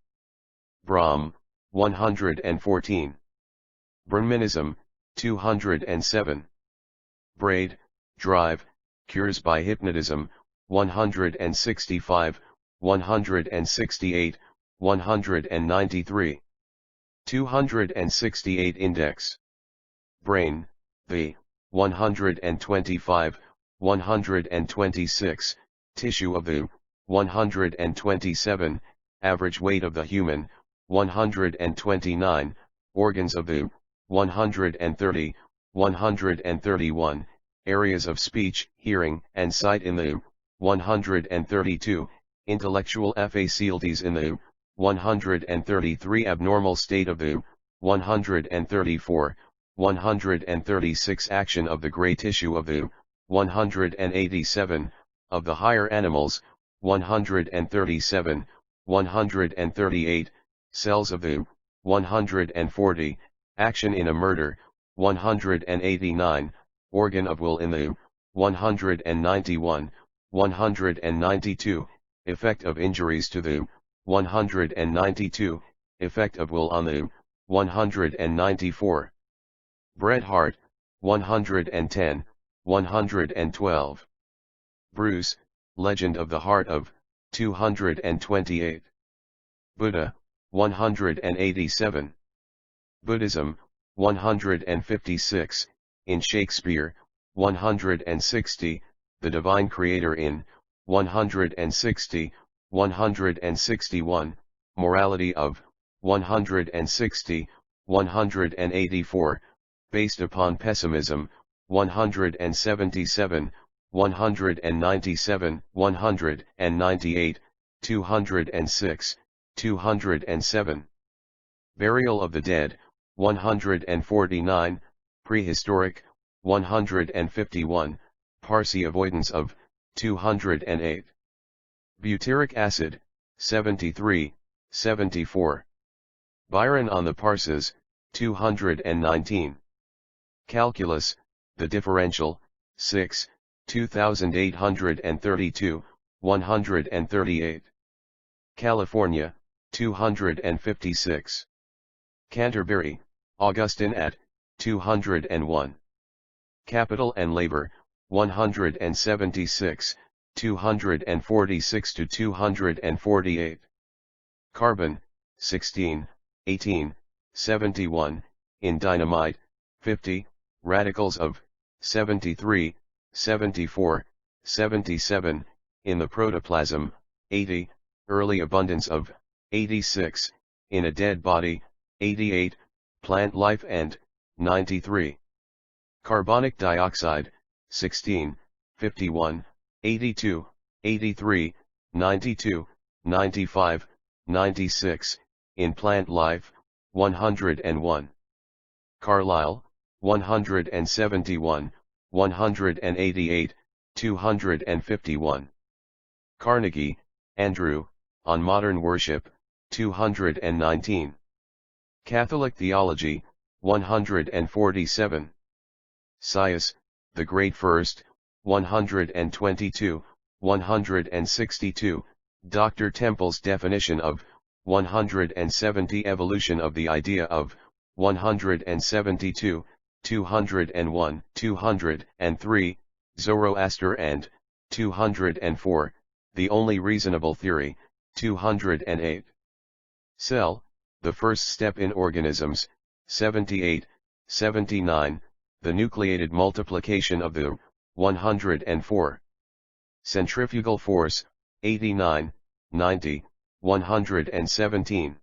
Brahm, 114. Brahmanism, 207. Braid, Drive, cures by hypnotism, 165, 168, 193. 268 Index. Brain, the 125, 126, tissue of the 127, average weight of the human, 129, organs of the 130, 131, areas of speech, hearing, and sight in the 132, intellectual faculties in the 133, abnormal state of the 134, 136, action of the gray tissue of the 187, of the higher animals, 137, 138, cells of the 140, action in a murder, 189, organ of will in the 191, 192, effect of injuries to the 192, effect of will on the 194. Bret Hart, 110, 112. Bruce, Legend of the Heart of, 228. Buddha, 187. Buddhism, 156, in Shakespeare, 160, the Divine Creator in, 160, 161, morality of, 160, 184, based upon pessimism, 177, 197, 198, 206, 207. Burial of the Dead, 149, prehistoric, 151, Parsi avoidance of, 208. Butyric acid, 73, 74. Byron on the Parses, 219. Calculus, the differential, 6, 2832, 138. California, 256. Canterbury, Augustine at, 201. Capital and Labor, 176, 246 to 248. Carbon, 16, 18, 71, in dynamite, 50, radicals of, 73, 74, 77, in the protoplasm, 80, early abundance of, 86, in a dead body, 88, plant life and, 93. Carbonic dioxide, 16, 51, 82, 83, 92, 95, 96, in plant life, 101. Carlisle, 171, 188, 251. Carnegie, Andrew, on Modern Worship, 219. Catholic Theology, 147. Sias, the Great First, 122, 162, Dr. Temple's definition of, 170 evolution of the idea of, 172, 201, 203, Zoroaster and, 204, the only reasonable theory, 208. Cell, the first step in organisms, 78, 79, the nucleated multiplication of the, 104. Centrifugal force, 89, 90, 117.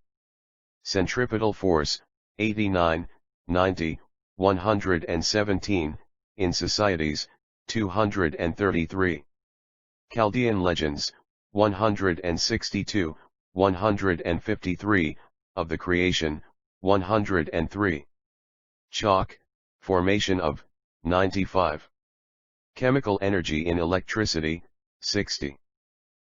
Centripetal force, 89, 90, 117, in societies, 233. Chaldean legends, 162, 153, of the creation, 103. Chalk, formation of, 95. Chemical energy in electricity, 60.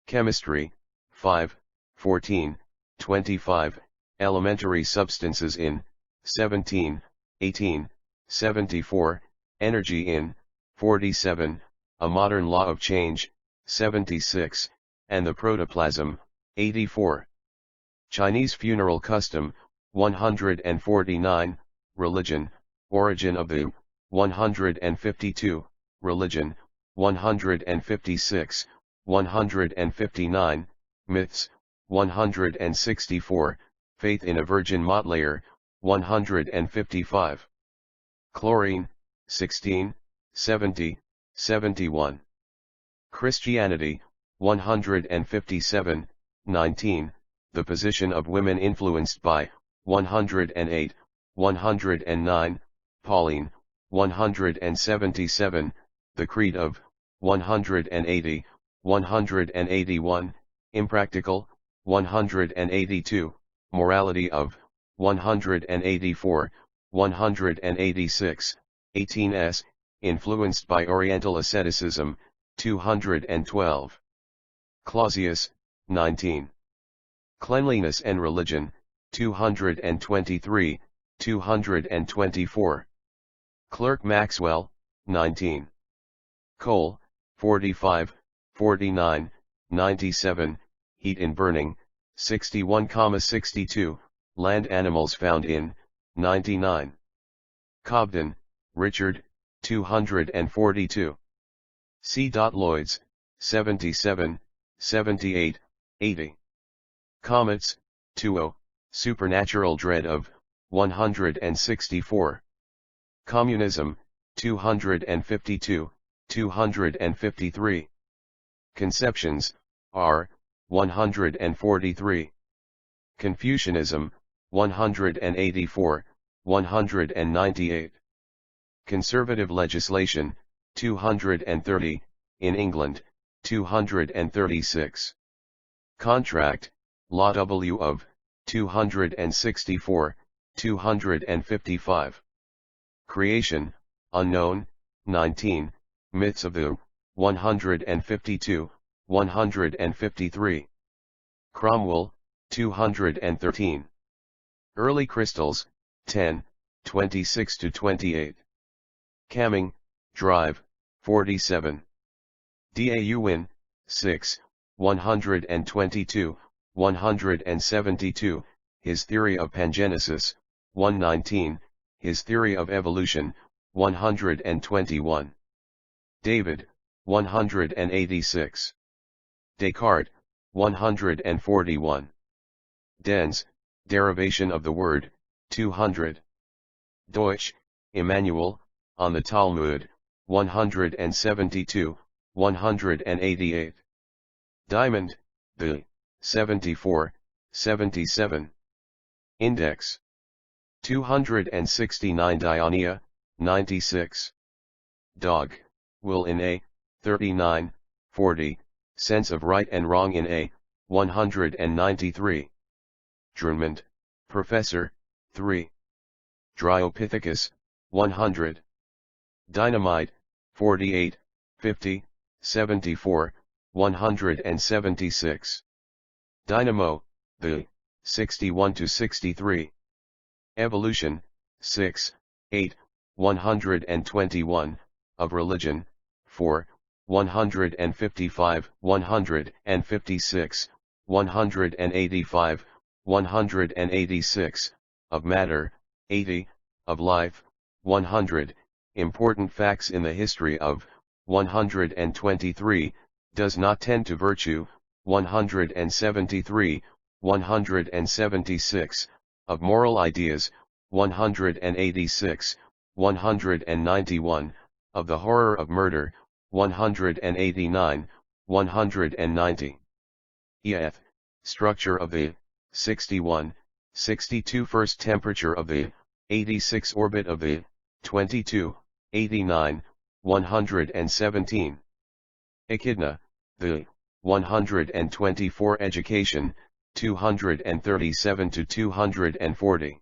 Chemistry, 5, 14, 25, elementary substances in, 17, 18, 74, energy in, 47, a modern law of change, 76, and the protoplasm, 84. Chinese funeral custom, 149, religion, origin of the, 152, religion, 156, 159, Myths, 164, Faith in a Virgin Montlayer, 155. Chlorine, 16, 70, 71. Christianity, 157, 19, The Position of Women Influenced by, 108, 109, Pauline, 177, The Creed of, 180, 181, Impractical, 182, Morality of, 184, 186, 18s, Influenced by Oriental Asceticism, 212. Clausius, 19. Cleanliness and Religion, 223, 224. Clerk Maxwell, 19. Coal, 45, 49, 97, Heat in Burning, 61,62, Land Animals Found in, 99. Cobden, Richard, 242. C. Lloyds, 77, 78, 80. Comets, 20, Supernatural Dread of, 164. Communism, 252, 253. Conceptions, R, 143. Confucianism, 184, 198. Conservative legislation, 230, in England, 236. Contract, Law W of, 264, 255. Creation, Unknown, 19, Myths of the, 152, 153. Cromwell, 213. Early Crystals, 10, 26-28. Camming, Drive, 47. Dau 6, 122, 172, His Theory of Pangenesis, 119, His Theory of Evolution, 121. David, 186. Descartes, 141. Dens, Derivation of the Word, 200. Deutsch, Emmanuel, On the Talmud, 172, 188. Diamond, the, 74, 77. Index. 269 Dionia, 96. Dog, Will in A, 39, 40, Sense of Right and Wrong in A, 193. Drunmond, Professor, 3. Dryopithecus, 100. Dynamite, 48, 50, 74, 176. Dynamo, the, 61-63. Evolution, 6, 8, 121, of Religion, 4, 155, 156, 185, 186, of Matter, 80, of Life, 100, Important Facts in the History of, 123, Does not tend to virtue, 173, 176, of Moral Ideas, 186, 191, of the Horror of Murder, 189, 190. EF, Structure of the, 61, 62 First Temperature of the, 86 Orbit of the, 22, 89, 117. Echidna, the, 124 Education, 237-240.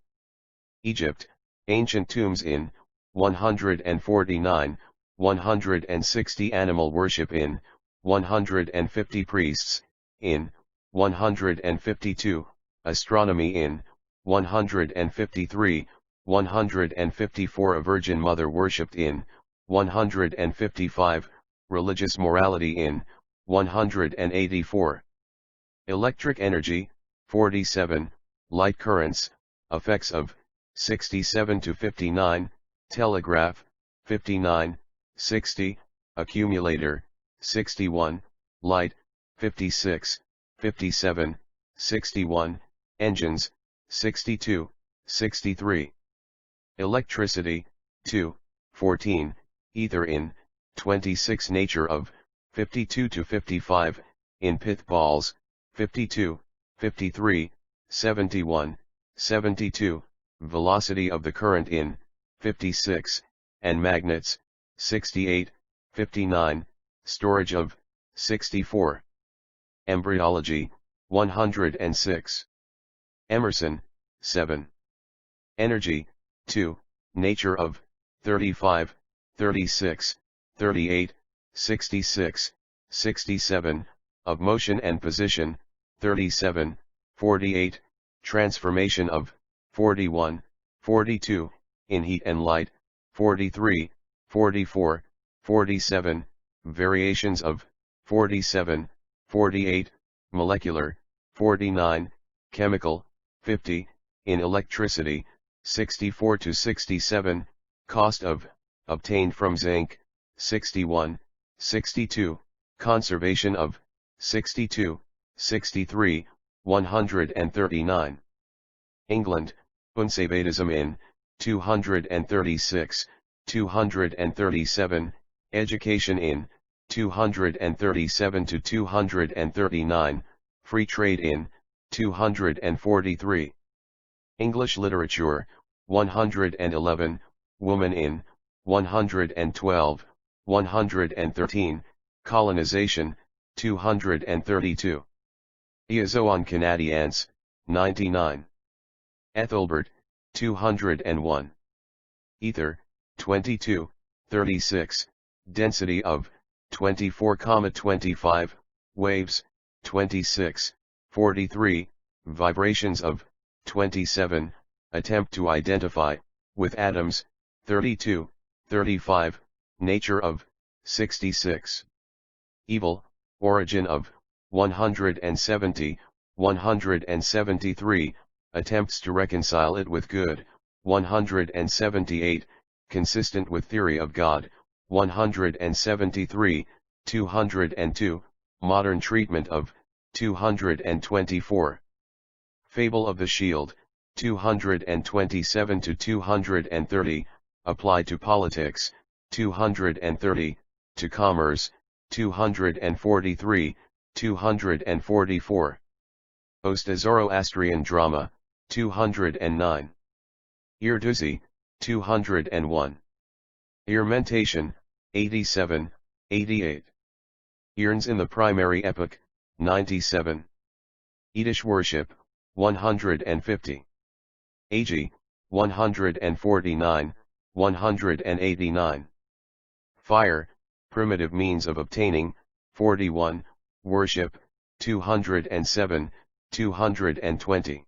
Egypt, Ancient Tombs in, 149, 160 Animal Worship in, 150 Priests, in, 152, Astronomy in, 153, 154 A Virgin Mother worshipped in, 155, Religious Morality in, 184. Electric Energy, 47, Light Currents, Effects of, 67-59, Telegraph, 59, 60, accumulator, 61, light, 56, 57, 61, engines, 62, 63. Electricity, 2, 14, ether in, 26 nature of, 52 to 55, in pith balls, 52, 53, 71, 72, velocity of the current in, 56, and magnets, 68, 59, storage of, 64. Embryology, 106. Emerson, 7. Energy, 2, nature of, 35, 36, 38, 66, 67, of motion and position, 37, 48, transformation of, 41, 42, in heat and light, 43, 44, 47, variations of, 47, 48, molecular, 49, chemical, 50, in electricity, 64 to 67, cost of, obtained from zinc, 61, 62, conservation of, 62, 63, 139. England, Unsabatism in, 236, 237, education in, 237 to 239, free trade in, 243. English literature, 111, woman in, 112, 113, colonization, 232. Eozoon Canadiense, 99. Ethelbert, 201. Ether, 22, 36, density of, 24,25, waves, 26, 43, vibrations of, 27, attempt to identify, with atoms, 32, 35, nature of, 66. Evil, origin of, 170, 173, attempts to reconcile it with good, 178, consistent with theory of God, 173, 202, modern treatment of, 224. Fable of the Shield, 227 to 230, applied to politics, 230, to commerce, 243, 244. Osta Zoroastrian drama, 209. Irduzi, 201. Irmentation, 87, 88. Urns in the primary epoch, 97. Yiddish worship, 150. Agi, 149, 189. Fire, primitive means of obtaining, 41, worship, 207, 220.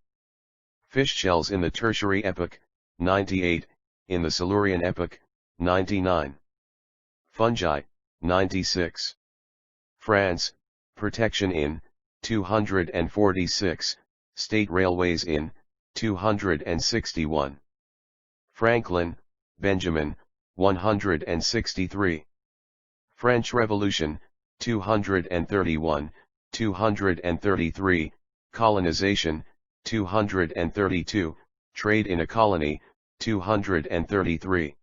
Fish shells in the tertiary epoch, 98, in the Silurian epoch, 99. Fungi, 96. France, protection in, 246, state railways in, 261. Franklin, Benjamin, 163. French Revolution, 231, 233, colonization, 232, trade in a colony, 233.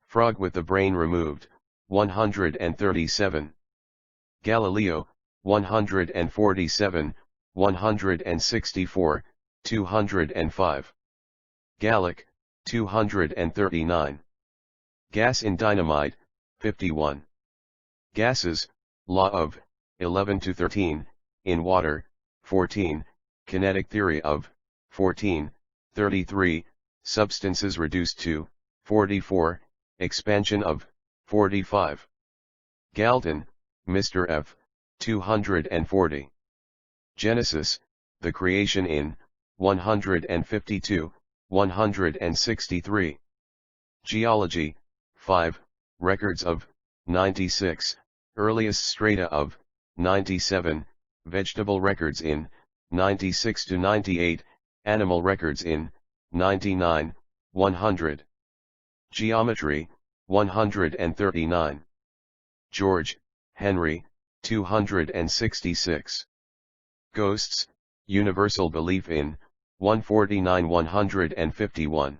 Frog with the brain removed, 137. Galileo, 147, 164, 205. Gallic, 239. Gas in dynamite, 51. Gases, law of, 11 to 13, in water, 14, kinetic theory of, 14, 33, substances reduced to, 44, expansion of, 45. Galton, Mr. F, 240. Genesis, the creation in, 152, 163. Geology, 5, records of, 96, earliest strata of, 97, vegetable records in, 96 to 98, animal records in, 99, 100. Geometry, 139. George, Henry, 266. Ghosts, Universal Belief in, 149-151.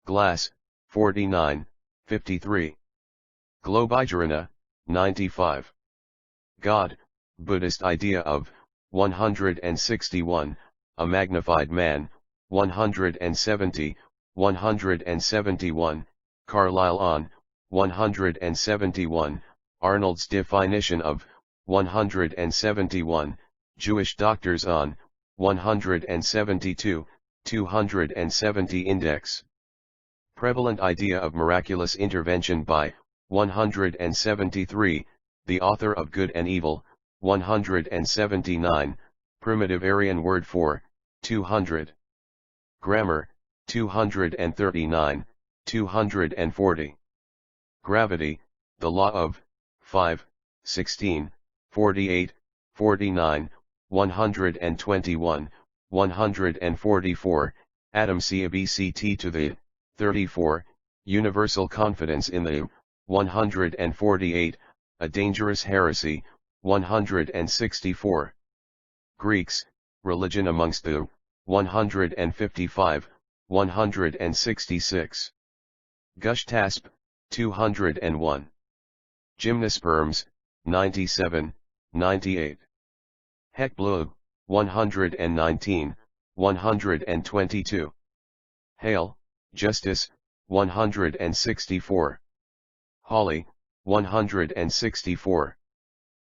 Glass, 49, 53. Globigerina, 95. God, Buddhist idea of, 161, a magnified man, 170, 171, Carlyle on, 171, Arnold's definition of, 171, Jewish doctors on, 172, 270 index. Prevalent idea of miraculous intervention by, 173, the author of Good and Evil, 179, primitive Aryan word for, 200. Grammar, 239, 240. Gravity, the law of, 5, 16, 48, 49, 121, 144, Adam CABCT to the, 34, universal confidence in the, 148, a dangerous heresy, 164. Greeks, religion amongst the, 155, 166. Gushtasp, 201. Gymnosperms, 97, 98. Hekblug, 119, 122. Hail, Justice, 164. Holly, 164.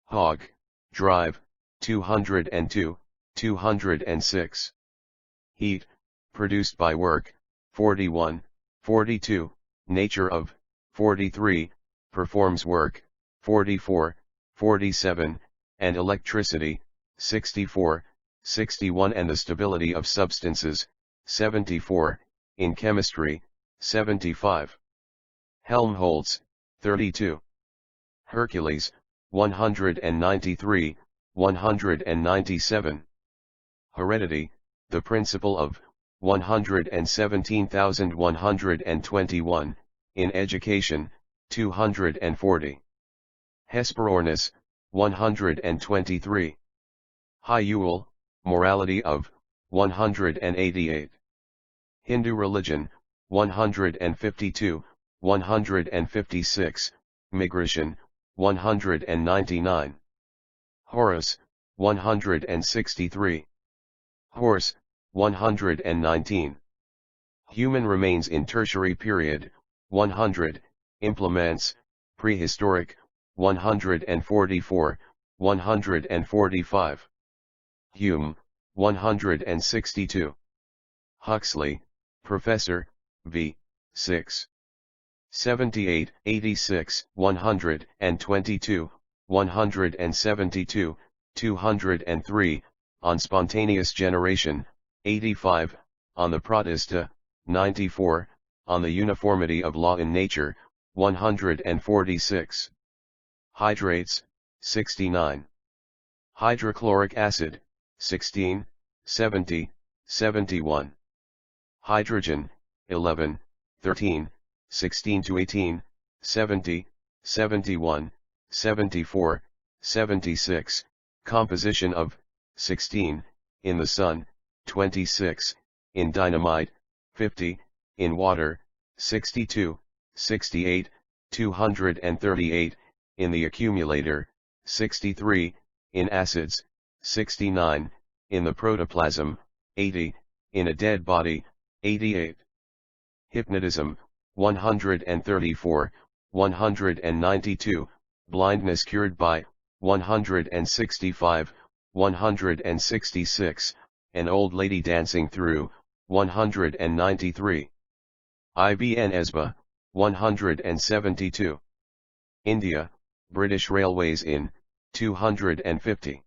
Hog, Drive, 202, 206. Heat, produced by work, 41, 42, nature of, 43, performs work, 44, 47, and electricity, 64, 61 and the stability of substances, 74, in chemistry, 75. Helmholtz, 32. Hercules, 193, 197. Heredity, the principle of, 117,121, in education, 240. Hesperornis, 123. Hyule, morality of, 188. Hindu religion, 152, 156, migration, 199. Horus, 163. Horse, 119. Human remains in tertiary period, 100, implements, prehistoric, 144, 145. Hume, 162. Huxley, Professor, v. 6. 78, 86, 122, 172, 203, on spontaneous generation, 85, on the Pratista, 94, on the uniformity of law in nature, 146. Hydrates, 69. Hydrochloric acid, 16, 70, 71. Hydrogen, 11, 13, 16 to 18, 70, 71, 74, 76, composition of, 16, in the sun, 26, in dynamite, 50, in water, 62, 68, 238, in the accumulator, 63, in acids, 69, in the protoplasm, 80, in a dead body, 88. Hypnotism, 134, 192, blindness cured by, 165, 166, an old lady dancing through, 193. Ibn Esba, 172. India, British Railways in, 250.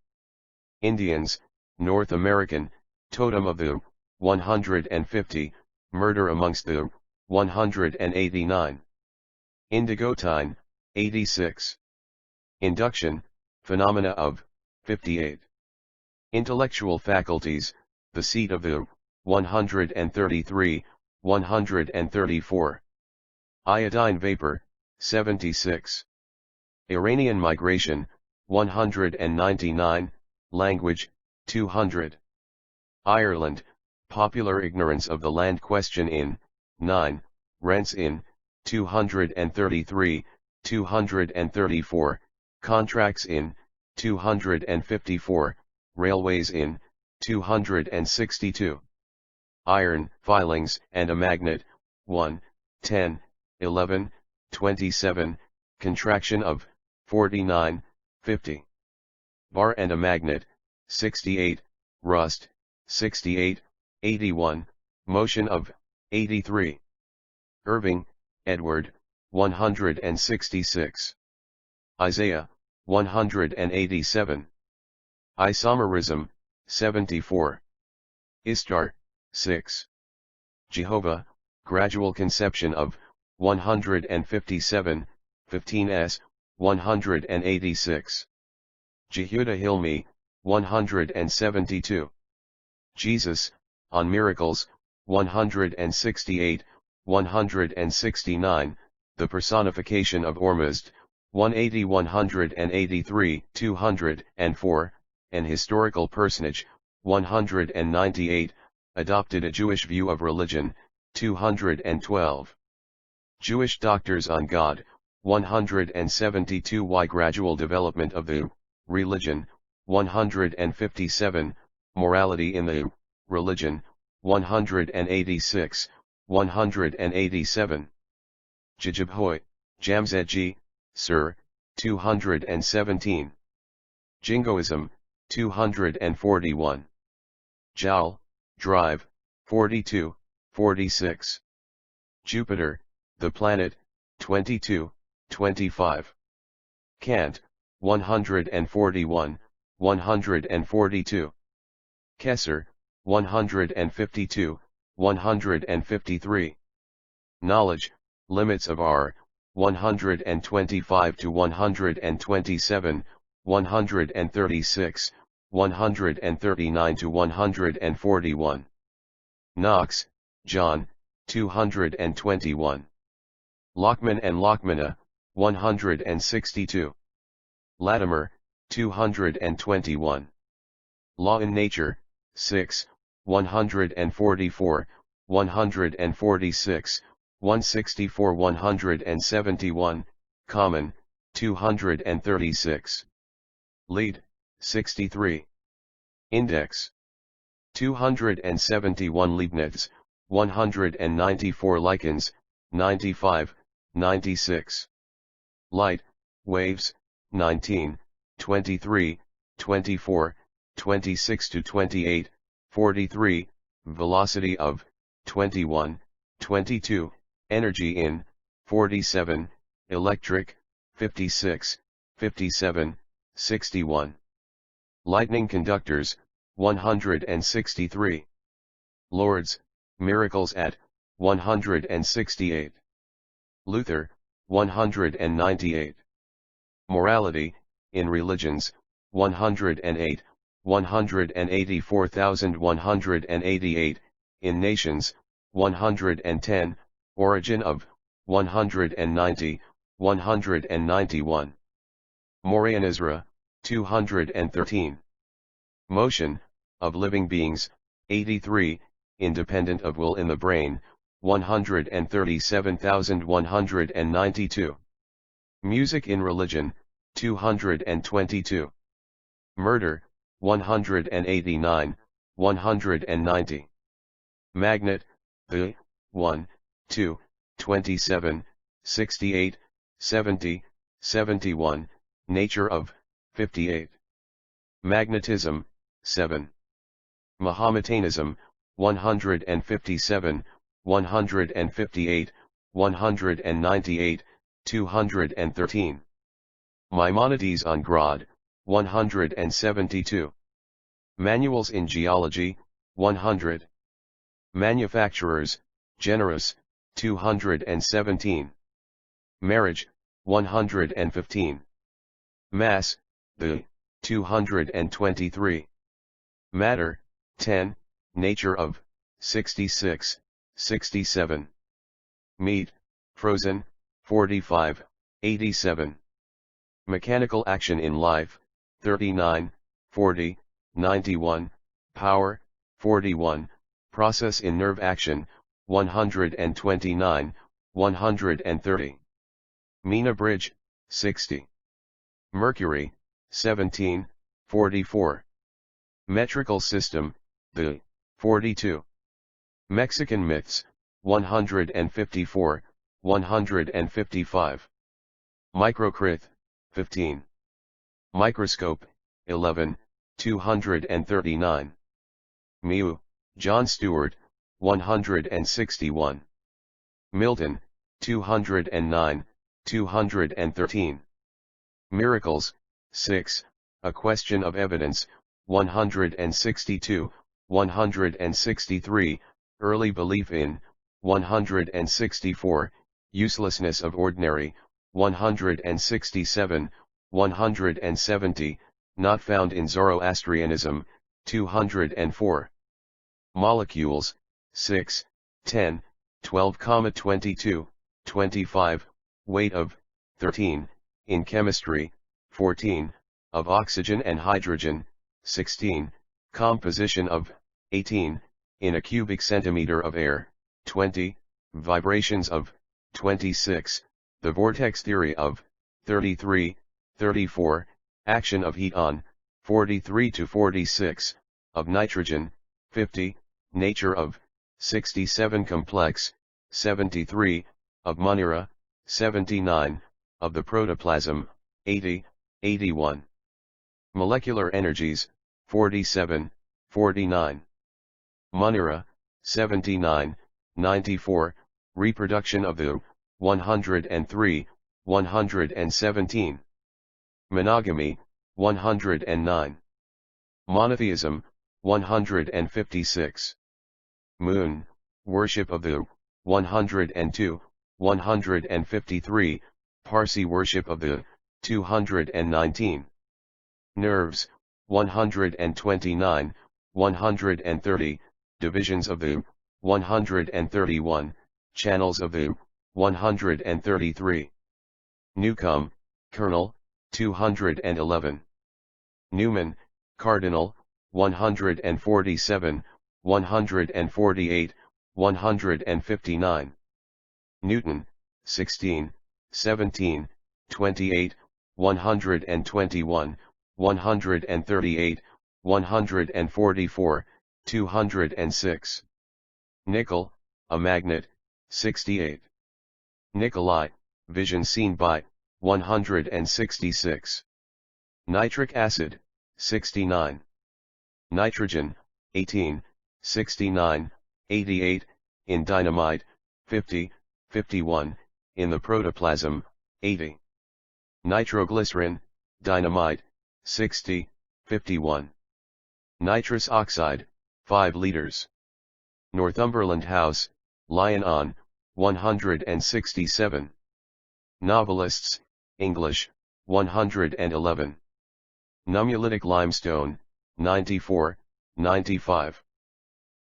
Indians, North American, totem of the, 150, murder amongst the, 189. Indigotine, 86. Induction, phenomena of, 58. Intellectual faculties, the seat of the, 133, 134. Iodine vapor, 76. Iranian migration, 199, language, 200. Ireland, popular ignorance of the land question in, 9, rents in, 233, 234, contracts in, 254, railways in, 262. Iron, filings and a magnet, 1, 10, 11, 27, contraction of, 49, 50. Bar and a magnet, 68, rust, 68, 81, motion of, 83. Irving, Edward, 166. Isaiah, 187. Isomerism, 74. Istar, 6. Jehovah, gradual conception of, 157, 15s, 186. Jehuda Hilmi, 172. Jesus, on miracles, 168, 169, the personification of Ormuzd, 180 183 204, an historical personage, 198, adopted a Jewish view of religion, 212. Jewish doctors on God, 172. Why gradual development of the religion, 157, morality in the religion, 186, 187. Jijibhoi, Jamzedji, Sir, 217. Jingoism, 241. Jowl, Drive, 42, 46. Jupiter, the planet, 22, 25. Kant, 141, 142. Kesser, 152, 153. Knowledge, limits of R, 125 to 127, 136, 139 to 141. Knox, John, 221. Lockman and Lockmana, 162. Latimer, 221. Law in Nature, 6, 144, 146, 164 171, Common, 236. Lead, 63. Index, 271 Leibniz, 194 Lichens, 95, 96. Light, waves, 19, 23, 24, 26 to 28, 43, velocity of, 21, 22, energy in, 47, electric, 56, 57, 61. Lightning conductors, 163. Lourdes, miracles at, 168. Luther, 198. Morality, in religions, 108, 184,188, in nations, 110, origin of, 190, 191. Morianisra, 213. Motion, of living beings, 83, independent of will in the brain, 137,192. Music in religion, 222. Murder, 189, 190. Magnet, the, 1, 2, 27, 68, 70, 71, nature of, 58. Magnetism, 7. Mahometanism, 157, 158, 198, 213. Maimonides on Grod, 172. Manuals in Geology, 100. Manufacturers, Generous, 217. Marriage, 115. Mass, the, 223. Matter, 10, nature of, 66, 67. Meat, frozen, 45, 87. Mechanical action in life, 39, 40, 91, power, 41, process in nerve action, 129, 130. Meena bridge, 60. Mercury, 17, 44. Metrical system, the, 42. Mexican myths, 154, 155. Microcrith, 15. Microscope, 11, 239. Mew, John Stewart, 161. Milton, 209, 213. Miracles, 6, A Question of Evidence, 162, 163, Early Belief in, 164, Uselessness of Ordinary, 167, 170, Not Found in Zoroastrianism, 204. Molecules, 6, 10, 12,22, 25, weight of, 13, in chemistry, 14, of oxygen and hydrogen, 16, composition of, 18, in a cubic centimeter of air, 20, vibrations of, 26, the vortex theory of, 33, 34, action of heat on, 43 to 46, of nitrogen, 50, nature of, 67 complex, 73, of Munira, 79, of the protoplasm, 80, 81. Molecular energies, 47, 49. Munira, 79, 94, reproduction of the, 103, 117. Monogamy, 109. Monotheism, 156. Moon, worship of the, 102, 153, Parsi worship of the, 219. Nerves, 129, 130, divisions of the, 131, channels of the, 133. Newcomb, Colonel, 211. Newman, Cardinal, 147, 148, 159. Newton, 16, 17, 28, 121, 138, 144, 206. Nickel, a magnet, 68. Nikolai, vision seen by, 166. Nitric acid, 69. Nitrogen, 18, 69, 88, in dynamite, 50, 51, in the protoplasm, 80. Nitroglycerin, dynamite, 60, 51. Nitrous oxide, 5 liters. Northumberland House, Lion on, 167. Novelists, English, 111. Nummulitic limestone, 94, 95.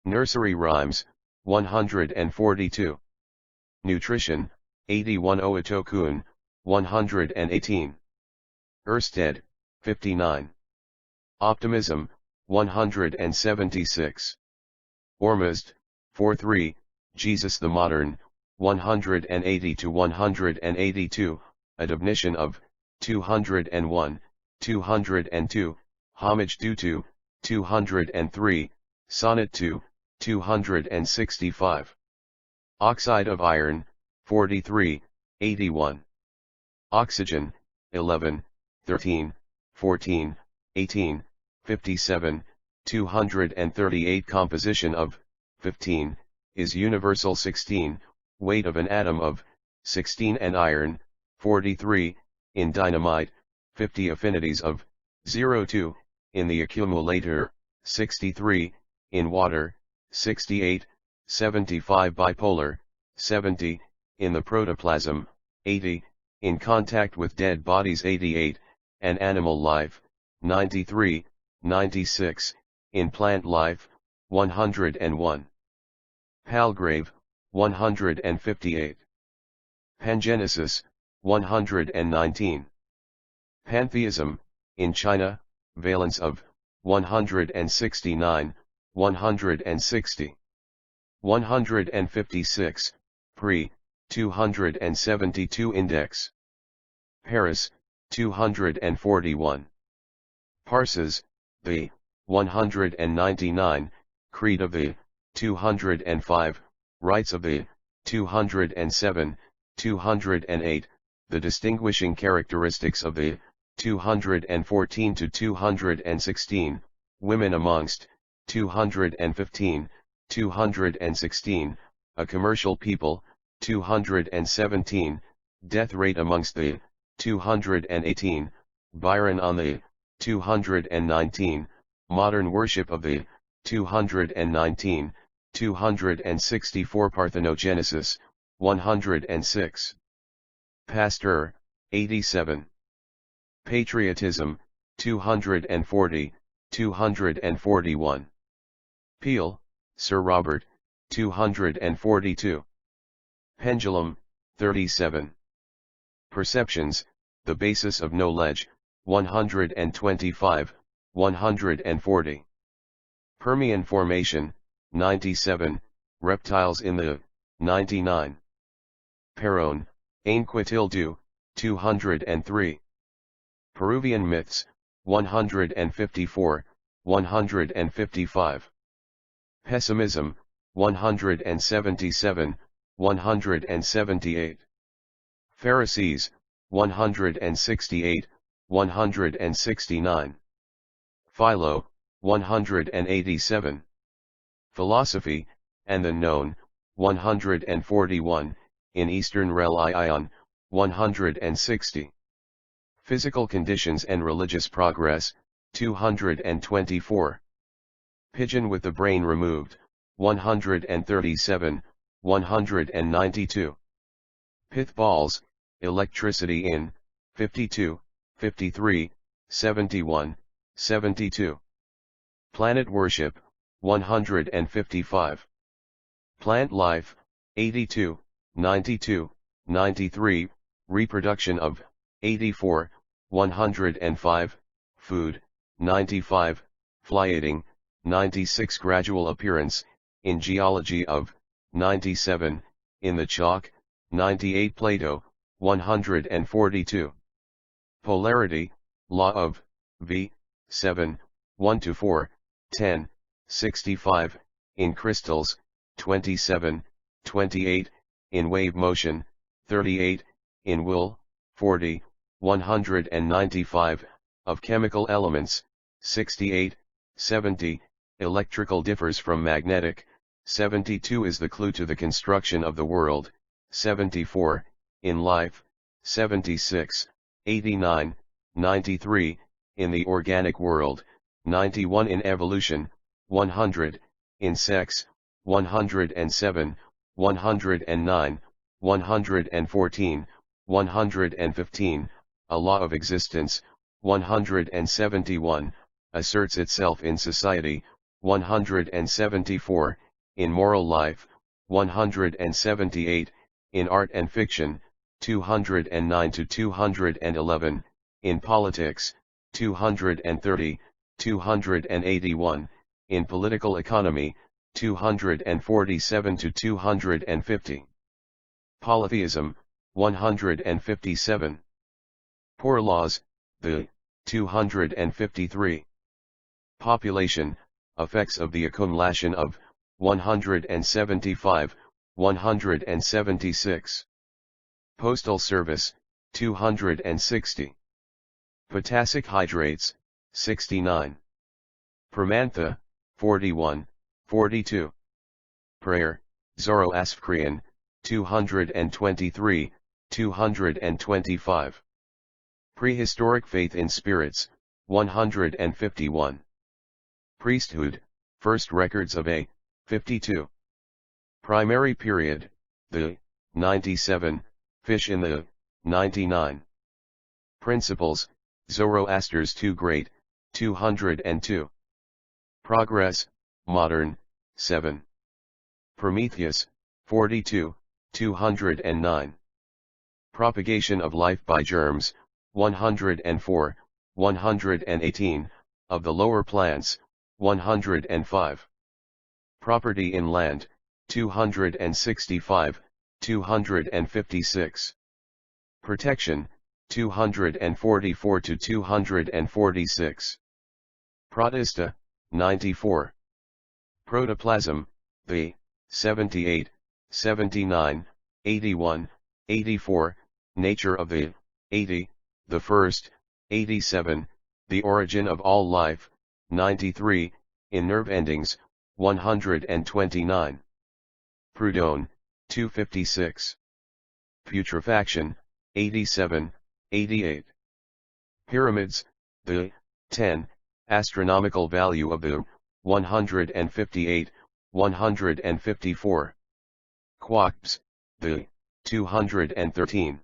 Nursery rhymes, 142. Nutrition, 81. Oitokun, 118. Ørsted, 59. Optimism, 176. Ormuzd, 43, Jesus the Modern, 180 to 182, Admonition of, 201, 202, Homage due to, 203, Sonnet to, 265. Oxide of iron, 43, 81. Oxygen, 11, 13, 14, 18, 57, 238. Composition of, 15, is universal. 16, weight of an atom of, 16. And iron, 43, in dynamite, 50. Affinities of, 0 in the accumulator, 63, in water, 68, 75. Bipolar, 70, in the protoplasm, 80, in contact with dead bodies, 88, and animal life, 93, 96, in plant life, 101. Palgrave, 158. Pangenesis, 119. Pantheism, in China, valence of 169, 160. 156, Pre, 272 Index. Paris, 241. Parses, the 199, Creed of the 205, Rites of the 207, 208, the distinguishing characteristics of the 214 to 216, Women amongst 215, 216, a commercial people, 217, death rate amongst the 218, Byron on the 219, modern worship of the 219, 264 Parthenogenesis, 106. Pasteur, 87. Patriotism, 240, 241. Peel, Sir Robert, 242. Pendulum, 37. Perceptions, the basis of knowledge, 125, 140. Permian formation, 97, reptiles in the 99. Perron, Ainquetildu, 203. Peruvian myths, 154, 155. Pessimism, 177, 178. Pharisees, 168, 169. Philo, 187. Philosophy, and the Known, 141, in Eastern Religion, 160. Physical conditions and religious progress, 224. Pigeon with the brain removed, 137, 192. Pith balls, electricity in, 52, 53, 71, 72. Planet worship, 155. Plant life, 82, 92, 93, reproduction of, 84, 105, food, 95, flying, 96 gradual appearance, in geology of, 97, in the chalk, 98 Plato, 142. Polarity, law of, v, 7, 1 to 4, 10, 65, in crystals, 27, 28, in wave motion, 38, in wool, 40, 195, of chemical elements, 68, 70, electrical differs from magnetic, 72 is the clue to the construction of the world, 74, in life, 76, 89, 93, in the organic world, 91 in evolution, 100, in sex, 107, 109, 114, 115, a law of existence, 171, asserts itself in society, 174, in moral life, 178, in art and fiction, 209 to 211, in politics, 230, 281, in political economy, 247 to 250. Polytheism, 157. Poor laws, the 253. Population, effects of the accumulation of, 175, 176. Postal service, 260. Potassic hydrates, 69. Permantha, 41, 42. Prayer, Zoroastrian, 223, 225. Prehistoric faith in spirits, 151. Priesthood, first records of a, 52. Primary period, the, 97, fish in the, 99. Principles, Zoroaster's Two Great, 202. Progress, modern, 7. Prometheus, 42, 209. Propagation of life by germs, 104, 118, of the lower plants, 105. Property in land, 265, 256. Protection, 244 to 246. Protista, 94. Protoplasm, the, 78, 79, 81, 84, nature of the, 80, the first, 87, the origin of all life, 93, in nerve endings, 129. Prudone, 256. Putrefaction, 87, 88. Pyramids, the, 10, astronomical value of the, 158, 154. Quarks, the, 213.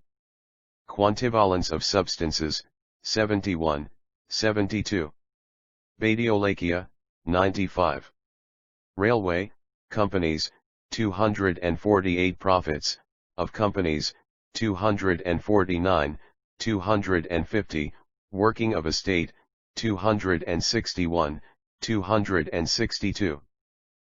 Quantivalence of substances, 71, 72. Badiolachia, 95. Railway, companies, 248 profits, of companies, 249, 250, working of a state, 261, 262.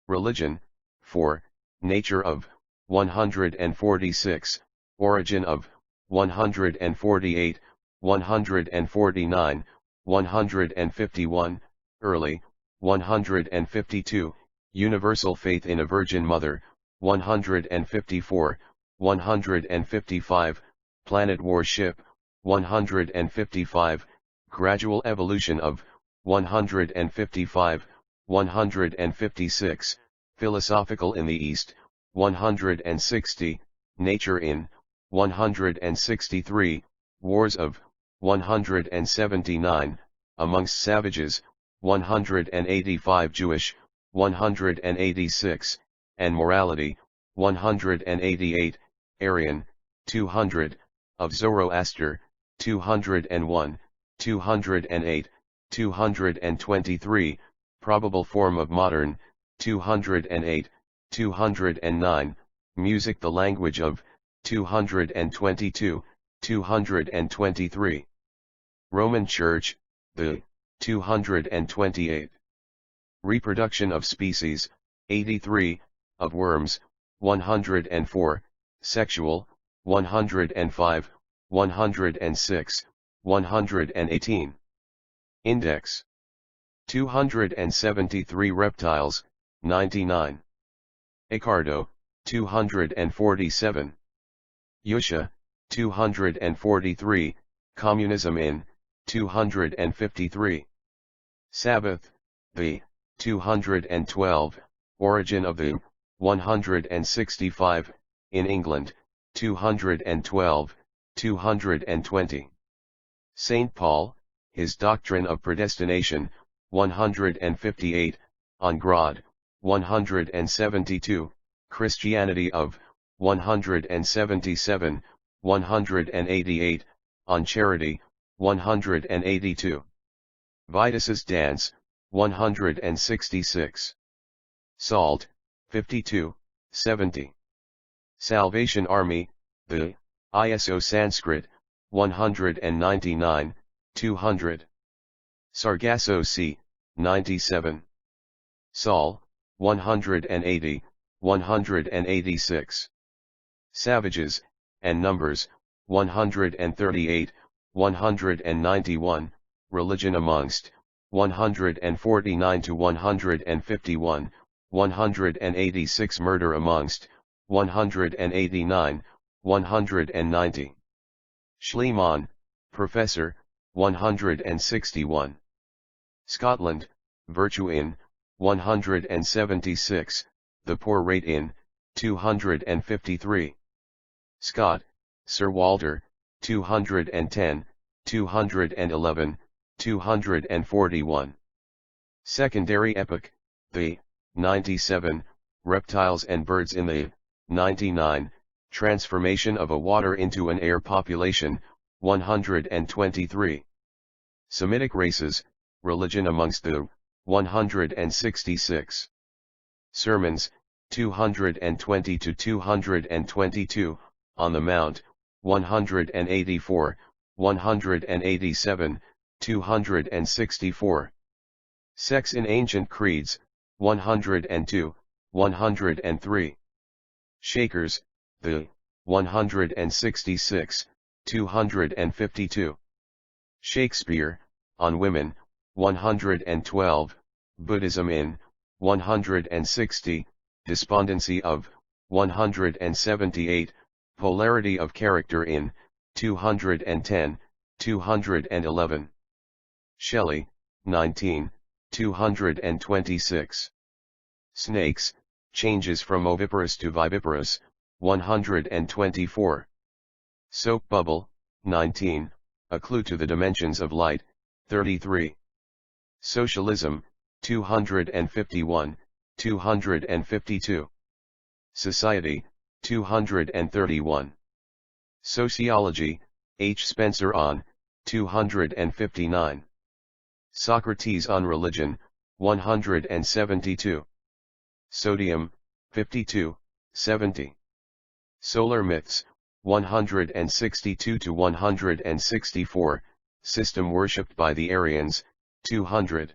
Religion, 4, nature of, 146, origin of, 148, 149, 151, early, 152, universal faith in a Virgin Mother, 154, 155, planet warship, 155, gradual evolution of, 155, 156, philosophical in the East, 160, nature in, 163, wars of, 179, amongst savages, 185 Jewish, 186, and morality, 188, Aryan, 200, of Zoroaster, 201, 208, 223, probable form of modern, 208, 209, music the language of, 222, 223. Roman Church, the, 228. Reproduction of species, 83, of worms, 104, sexual, 105, 106, 118. Index. 273 reptiles, 99. Icardo, 247. Yusha, 243, communism in, 253. Sabbath, the, 212, origin of the, 165, in England, 212, 220. St. Paul, his doctrine of predestination, 158, on Grod, 172, Christianity of, 177, 188, on charity, 182. Vitus's dance, 166. Salt, 52, 70. Salvation Army, the, ISO Sanskrit, 199, 200. Sargasso Sea, 97. Sol, 180, 186. Savages, and numbers, 138, 191, religion amongst, 149 to 151, 186 murder amongst, 189, 190. Schliemann, Professor, 161. Scotland, virtue in, 176, the poor rate in, 253. Scott, Sir Walter, 210, 211, 241. Secondary epoch, the, 97, reptiles and birds in the, 99, transformation of a water into an air population, 123. Semitic races, religion amongst the, 166. Sermons, 220 to 222, on the Mount, 184, 187, 264. Sex in Ancient Creeds, 102, 103. Shakers, the 166, 252. Shakespeare, on Women, 112, Buddhism in, 160, Despondency of, 178, Polarity of Character in, 210, 211. Shelley, 19, 226. Snakes, Changes from Oviparous to Viviparous, 124. Soap Bubble, 19, A Clue to the Dimensions of Light, 33. Socialism, 251, 252. Society, 231. Sociology, H. Spencer on, 259. Socrates on Religion, 172. Sodium, 52, 70. Solar Myths, 162 to 164, System worshipped by the Aryans, 200.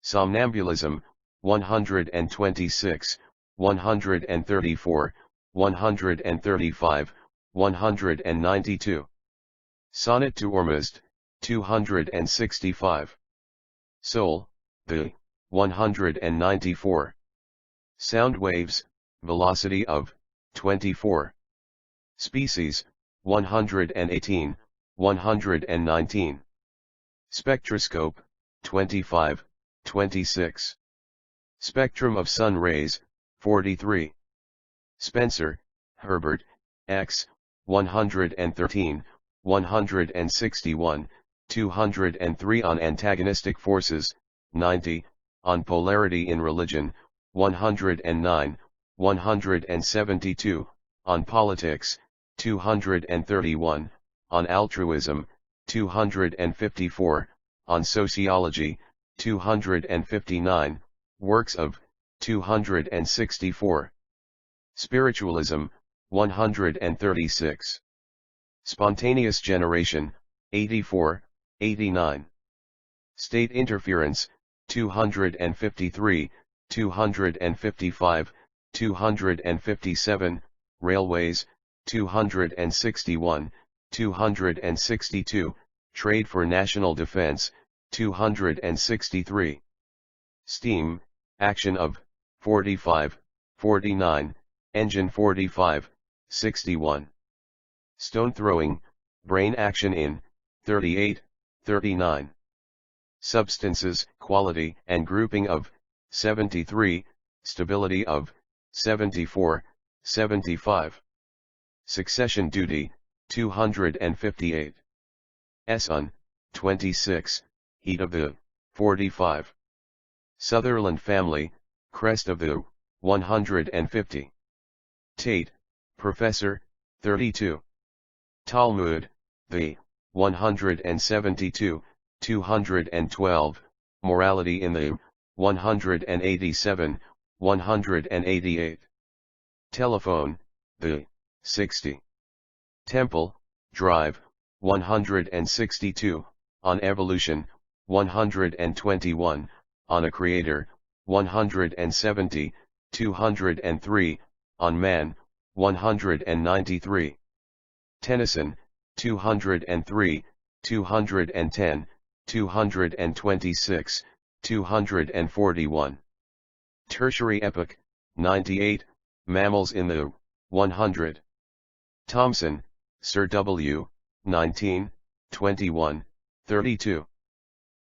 Somnambulism, 126, 134, 135, 192. Sonnet to Ormuzd, 265. Soul, the 194. Sound waves, velocity of 24. Species, 118, 119. Spectroscope, 25, 26. Spectrum of sun rays, 43. Spencer, Herbert, X, 113, 161, 203 on antagonistic forces, 90, on polarity in religion, 109, 172, on politics, 231, on altruism, 254, on sociology, 259, works of, 264. Spiritualism, 136. Spontaneous generation, 84, 89. State interference, 253, 255, 257, railways, 261, 262, trade for national defense, 263. Steam, action of, 45, 49, engine 45, 61. Stone throwing, brain action in, 38, 39. Substances, quality and grouping of, 73, stability of, 74, 75. Succession duty, 258. Sun, 26, heat of the, 45. Sutherland family, crest of the, 150. Tate, Professor, 32. Talmud, the, 172, 212, morality in the, 187, 188. Telephone, the, 60. Temple, Drive, 162, on evolution, 121, on a creator, 170, 203, on man, 193. Tennyson, 203, 210, 226, 241. Tertiary epoch, 98, mammals in the, 100. Thomson, Sir W., 19, 21, 32.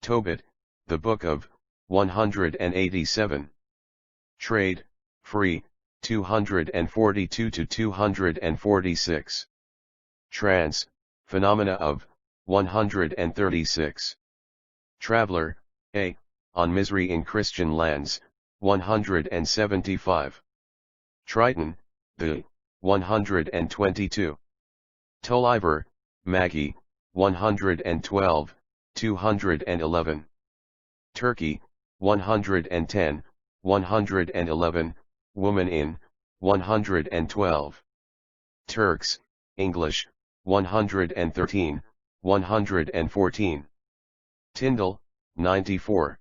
Tobit, The Book of, 187. Trade, Free, 242 to 246. Trance, Phenomena of, 136. Traveler, A, on Misery in Christian Lands, 175. Triton, the, 122. Tolliver, Maggie, 112, 211. Turkey, 110, 111, Woman in, 112. Turks, English, 113, 114. Tyndall, 94.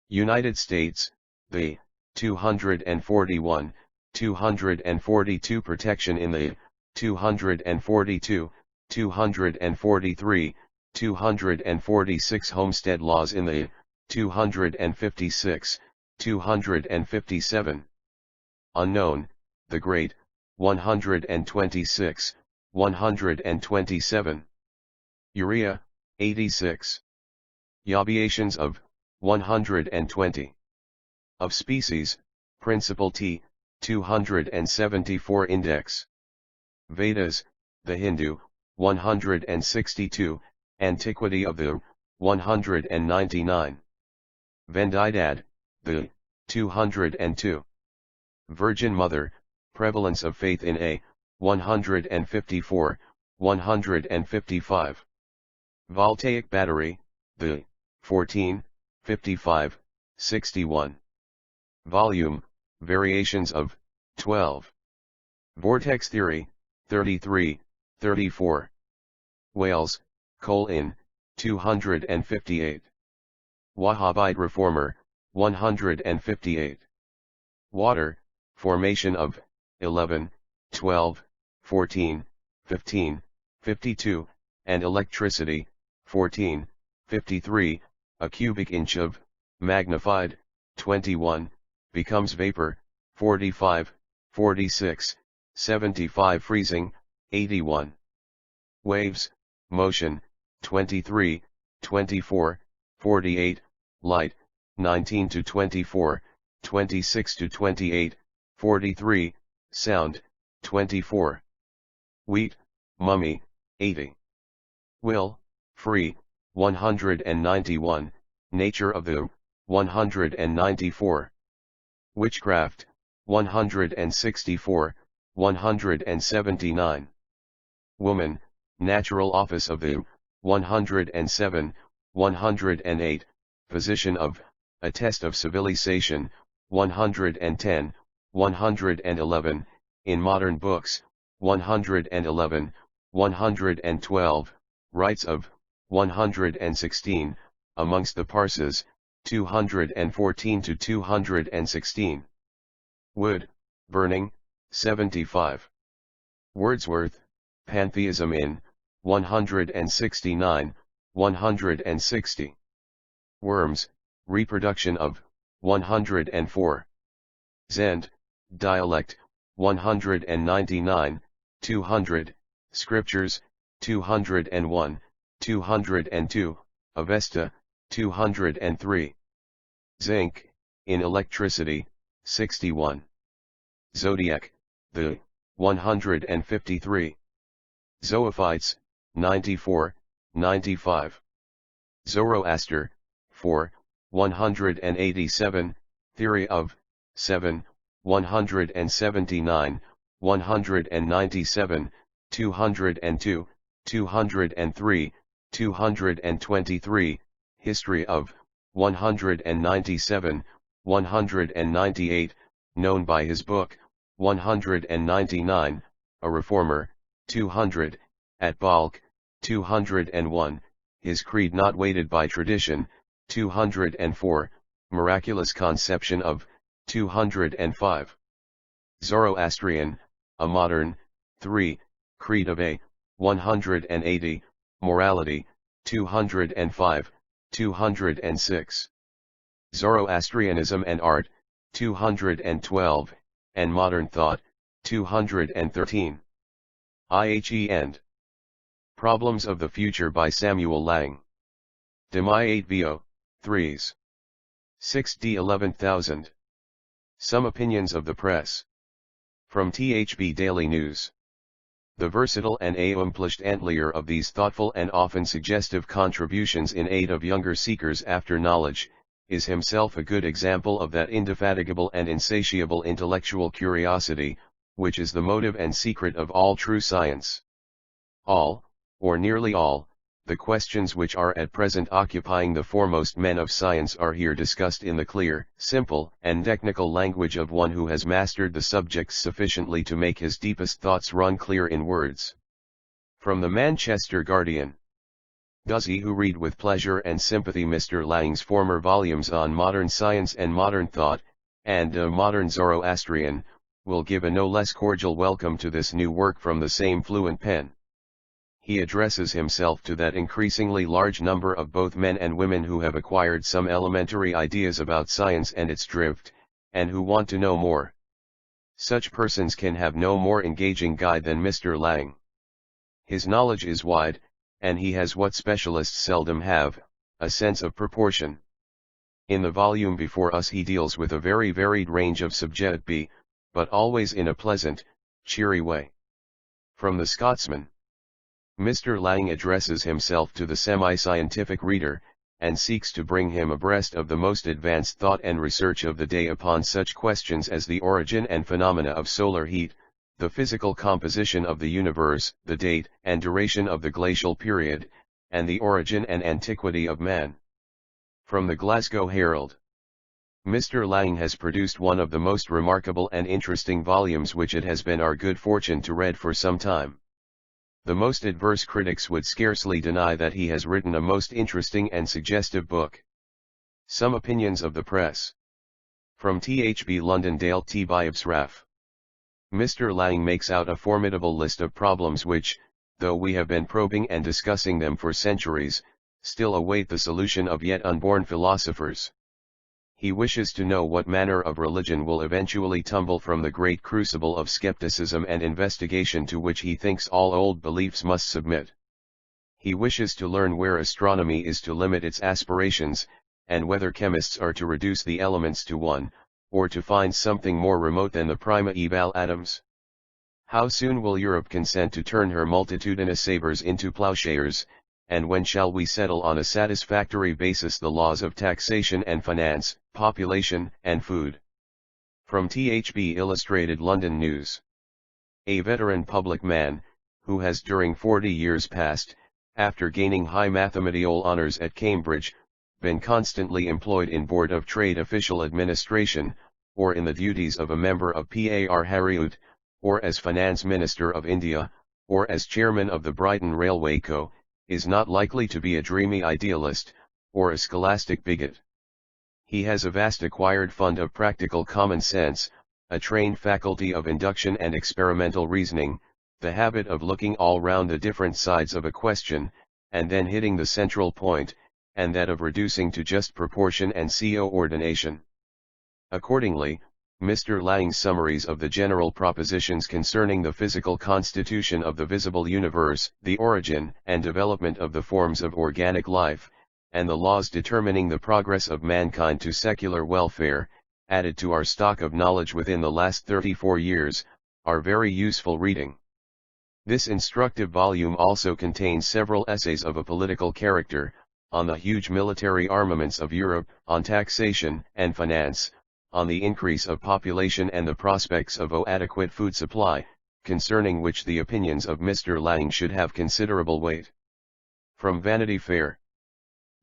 United States, the 241, 242 protection in the 242, 243, 246 homestead laws in the 256, 257. Unknown, the Great, 126, 127. Urea, 86. Yabiations of, 120. Of species, principal T, 274 index. Vedas, the Hindu, 162, Antiquity of the, 199. Vendidad, the, 202. Virgin Mother, Prevalence of Faith in A, 154, 155. Voltaic Battery, the, 14, 55, 61. Volume, Variations of, 12. Vortex Theory, 33, 34. Wales, Cole-in, 258. Wahhabite Reformer, 158. Water, Formation of, 11, 12, 14, 15, 52, and Electricity, 14, 53, a cubic inch of, magnified, 21, becomes vapor, 45, 46, 75 freezing, 81. Waves, motion, 23, 24, 48, light, 19 to 24, 26 to 28, 43, sound, 24. Wheat, mummy, 80. Will, free, 191, nature of the, 194. Witchcraft, 164, 179. Woman, natural office of the, 107, 108, position of, a test of civilization, 110, 111, in modern books, 111, 112, rights of, 116, amongst the Parsis, 214 to 216. Wood, burning, 75. Wordsworth, Pantheism in, 169, 160. Worms, reproduction of, 104. Zend, dialect, 199, 200, scriptures, 201, 202, Avesta, 203. Zinc, in electricity, 61. Zodiac, the, 153. Zoophytes, 94, 95. Zoroaster, 4, 187, Theory of, 7, 179, 197, 202, 203, 223, History of, 197, 198, known by his book, 199, A Reformer, 200, at Balk, 201, his creed not weighted by tradition, 204, miraculous conception of, 205. Zoroastrian, a modern, 3, creed of A, 180, morality, 205, 206. Zoroastrianism and art, 212, and modern thought, 213. IHE End. Problems of the Future by Samuel Laing. Demai 8 VO, 3s. 6D 11000. Some Opinions of the Press. From THB Daily News. The versatile and accomplished antler of these thoughtful and often suggestive contributions in aid of younger seekers after knowledge, is himself a good example of that indefatigable and insatiable intellectual curiosity, which is the motive and secret of all true science. All, or nearly all, the questions which are at present occupying the foremost men of science are here discussed in the clear, simple, and technical language of one who has mastered the subjects sufficiently to make his deepest thoughts run clear in words. From the Manchester Guardian. Does he who read with pleasure and sympathy Mr. Laing's former volumes on modern science and modern thought, and modern Zoroastrian, will give a no less cordial welcome to this new work from the same fluent pen. He addresses himself to that increasingly large number of both men and women who have acquired some elementary ideas about science and its drift, and who want to know more. Such persons can have no more engaging guide than Mr. Laing. His knowledge is wide, and he has what specialists seldom have, a sense of proportion. In the volume before us he deals with a very varied range of subjects, but always in a pleasant, cheery way. From the Scotsman. Mr. Laing addresses himself to the semi-scientific reader, and seeks to bring him abreast of the most advanced thought and research of the day upon such questions as the origin and phenomena of solar heat, the physical composition of the universe, the date and duration of the glacial period, and the origin and antiquity of man. From the Glasgow Herald. Mr. Laing has produced one of the most remarkable and interesting volumes which it has been our good fortune to read for some time. The most adverse critics would scarcely deny that he has written a most interesting and suggestive book. Some opinions of the press. From THB Londondale T. Biobsraf. Mr. Laing makes out a formidable list of problems which, though we have been probing and discussing them for centuries, still await the solution of yet unborn philosophers. He wishes to know what manner of religion will eventually tumble from the great crucible of skepticism and investigation to which he thinks all old beliefs must submit. He wishes to learn where astronomy is to limit its aspirations, and whether chemists are to reduce the elements to one, or to find something more remote than the primeval atoms. How soon will Europe consent to turn her multitudinous sabers into plowshares, and when shall we settle on a satisfactory basis the laws of taxation and finance, population and food? From THB Illustrated London News. A veteran public man, who has during 40 years past, after gaining high mathematical honours at Cambridge, been constantly employed in Board of Trade official administration, or in the duties of a member of Par Harriut, or as Finance Minister of India, or as Chairman of the Brighton Railway Co., is not likely to be a dreamy idealist, or a scholastic bigot. He has a vast acquired fund of practical common sense, a trained faculty of induction and experimental reasoning, the habit of looking all round the different sides of a question, and then hitting the central point, and that of reducing to just proportion and coordination. Accordingly, Mr. Laing's summaries of the general propositions concerning the physical constitution of the visible universe, the origin and development of the forms of organic life, and the laws determining the progress of mankind to secular welfare, added to our stock of knowledge within the last 34 years, are very useful reading. This instructive volume also contains several essays of a political character, on the huge military armaments of Europe, on taxation and finance, on the increase of population and the prospects of adequate food supply, concerning which the opinions of Mr. Laing should have considerable weight. From Vanity Fair.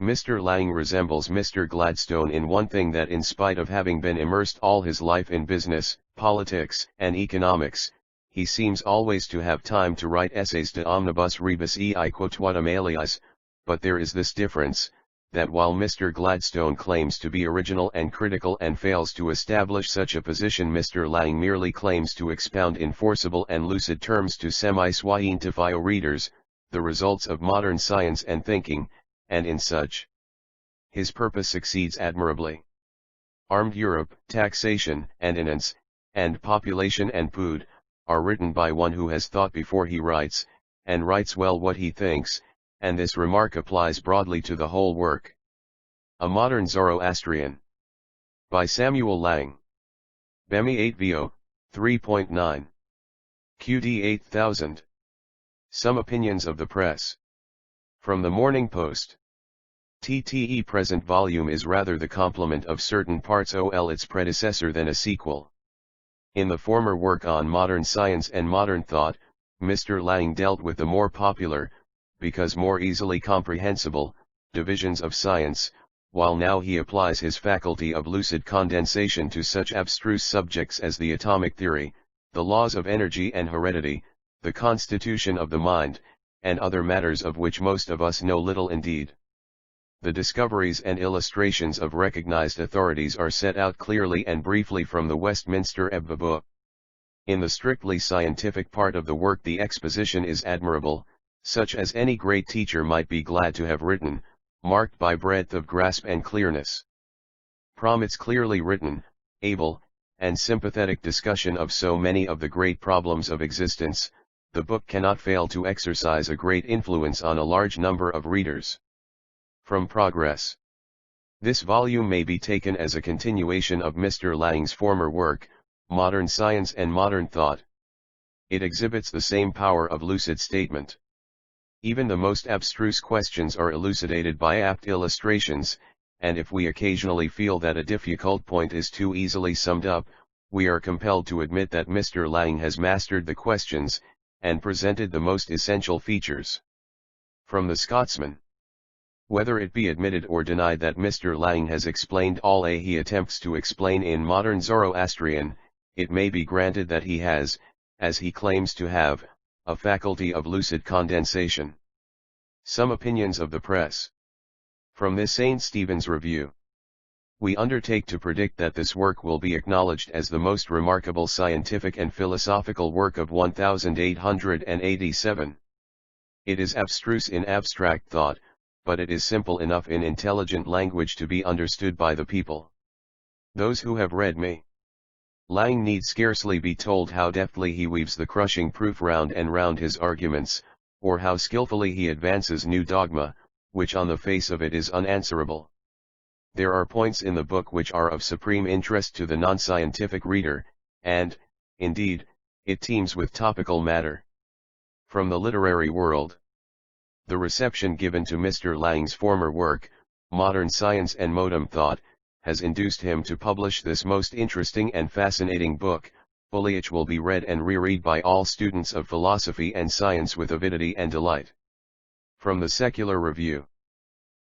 Mr. Laing resembles Mr. Gladstone in one thing, that in spite of having been immersed all his life in business, politics, and economics, he seems always to have time to write essays de omnibus rebus ei quotuatum alias, but there is this difference, that while Mr. Gladstone claims to be original and critical and fails to establish such a position, Mr. Laing merely claims to expound in forcible and lucid terms to semi-scientific readers, the results of modern science and thinking, and in such. His purpose succeeds admirably. Armed Europe, Taxation and Finance, and Population and Food, are written by one who has thought before he writes, and writes well what he thinks, and this remark applies broadly to the whole work. A Modern Zoroastrian. By Samuel Laing. Bemi 8 VO, 3.9. QD 8000. Some opinions of the press. From the Morning Post. TTE present volume is rather the complement of certain parts ol its predecessor than a sequel. In the former work on modern science and modern thought, Mr. Laing dealt with the more popular, because more easily comprehensible, divisions of science, while now he applies his faculty of lucid condensation to such abstruse subjects as the atomic theory, the laws of energy and heredity, the constitution of the mind, and other matters of which most of us know little indeed. The discoveries and illustrations of recognized authorities are set out clearly and briefly from the Westminster Ebba book. In the strictly scientific part of the work the exposition is admirable, such as any great teacher might be glad to have written, marked by breadth of grasp and clearness. From its clearly written, able, and sympathetic discussion of so many of the great problems of existence, the book cannot fail to exercise a great influence on a large number of readers. From Progress. This volume may be taken as a continuation of Mr. Laing's former work, Modern Science and Modern Thought. It exhibits the same power of lucid statement. Even the most abstruse questions are elucidated by apt illustrations, and if we occasionally feel that a difficult point is too easily summed up, we are compelled to admit that Mr. Laing has mastered the questions, and presented the most essential features. From the Scotsman. Whether it be admitted or denied that Mr. Laing has explained all he attempts to explain in modern Zoroastrian, it may be granted that he has, as he claims to have, a faculty of lucid condensation. Some opinions of the press. From this St. Stephen's Review. We undertake to predict that this work will be acknowledged as the most remarkable scientific and philosophical work of 1887. It is abstruse in abstract thought, but it is simple enough in intelligent language to be understood by the people. Those who have read me. Laing need scarcely be told how deftly he weaves the crushing proof round and round his arguments, or how skillfully he advances new dogma, which on the face of it is unanswerable. There are points in the book which are of supreme interest to the non-scientific reader, and, indeed, it teems with topical matter. From the literary world. The reception given to Mr. Laing's former work, Modern Science and Modern Thought, has induced him to publish this most interesting and fascinating book, which will be read and reread by all students of philosophy and science with avidity and delight. From the Secular Review.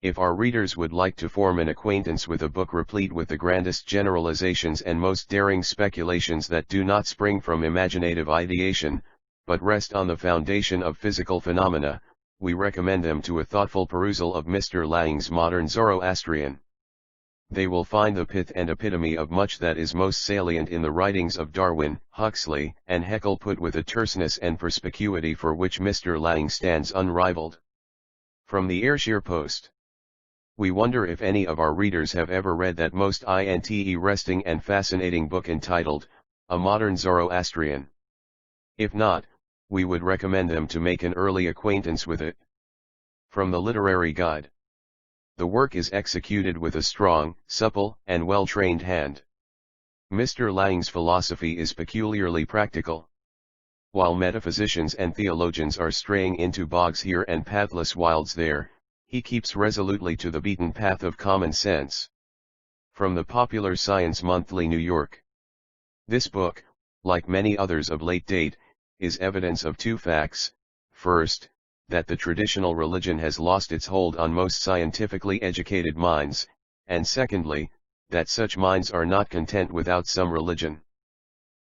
If our readers would like to form an acquaintance with a book replete with the grandest generalizations and most daring speculations that do not spring from imaginative ideation, but rest on the foundation of physical phenomena, we recommend them to a thoughtful perusal of Mr. Laing's Modern Zoroastrian. They will find the pith and epitome of much that is most salient in the writings of Darwin, Huxley, and Haeckel, put with a terseness and perspicuity for which Mr. Laing stands unrivaled. From the Ayrshire Post. We wonder if any of our readers have ever read that most interesting and fascinating book entitled, A Modern Zoroastrian. If not, we would recommend them to make an early acquaintance with it. From the Literary Guide. The work is executed with a strong, supple, and well-trained hand. Mr. Laing's philosophy is peculiarly practical. While metaphysicians and theologians are straying into bogs here and pathless wilds there, he keeps resolutely to the beaten path of common sense. From the Popular Science Monthly, New York. This book, like many others of late date, is evidence of two facts: first, that the traditional religion has lost its hold on most scientifically educated minds, and secondly, that such minds are not content without some religion.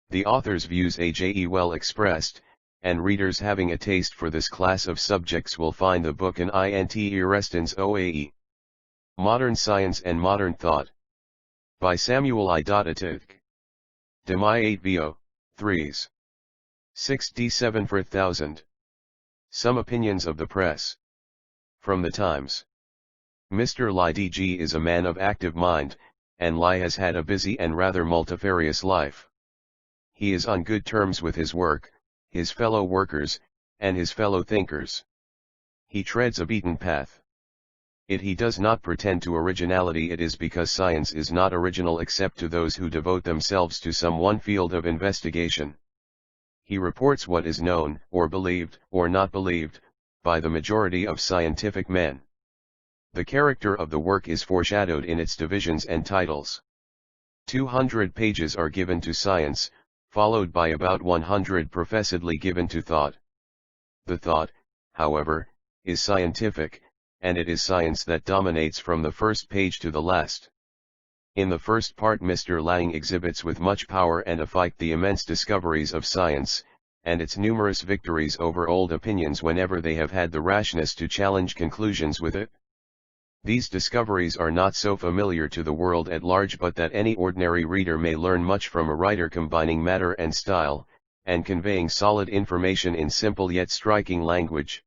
The author's views are well expressed, and readers having a taste for this class of subjects will find the book an interesting oae. Modern Science and Modern Thought. By Samuel I. Dotatic. Demi 8 vo. 3s. 6d7 for 1000. Some opinions of the press. From the Times. Mr. Lai DG is a man of active mind, and Lai has had a busy and rather multifarious life. He is on good terms with his work, his fellow workers, and his fellow thinkers. He treads a beaten path. He does not pretend to originality. It is because science is not original except to those who devote themselves to some one field of investigation. He reports what is known, or believed, or not believed, by the majority of scientific men. The character of the work is foreshadowed in its divisions and titles. 200 pages are given to science, followed by about 100 professedly given to thought. The thought, however, is scientific, and it is science that dominates from the first page to the last. In the first part Mr. Laing exhibits with much power and effect the immense discoveries of science, and its numerous victories over old opinions whenever they have had the rashness to challenge conclusions with it. These discoveries are not so familiar to the world at large, but that any ordinary reader may learn much from a writer combining matter and style, and conveying solid information in simple yet striking language.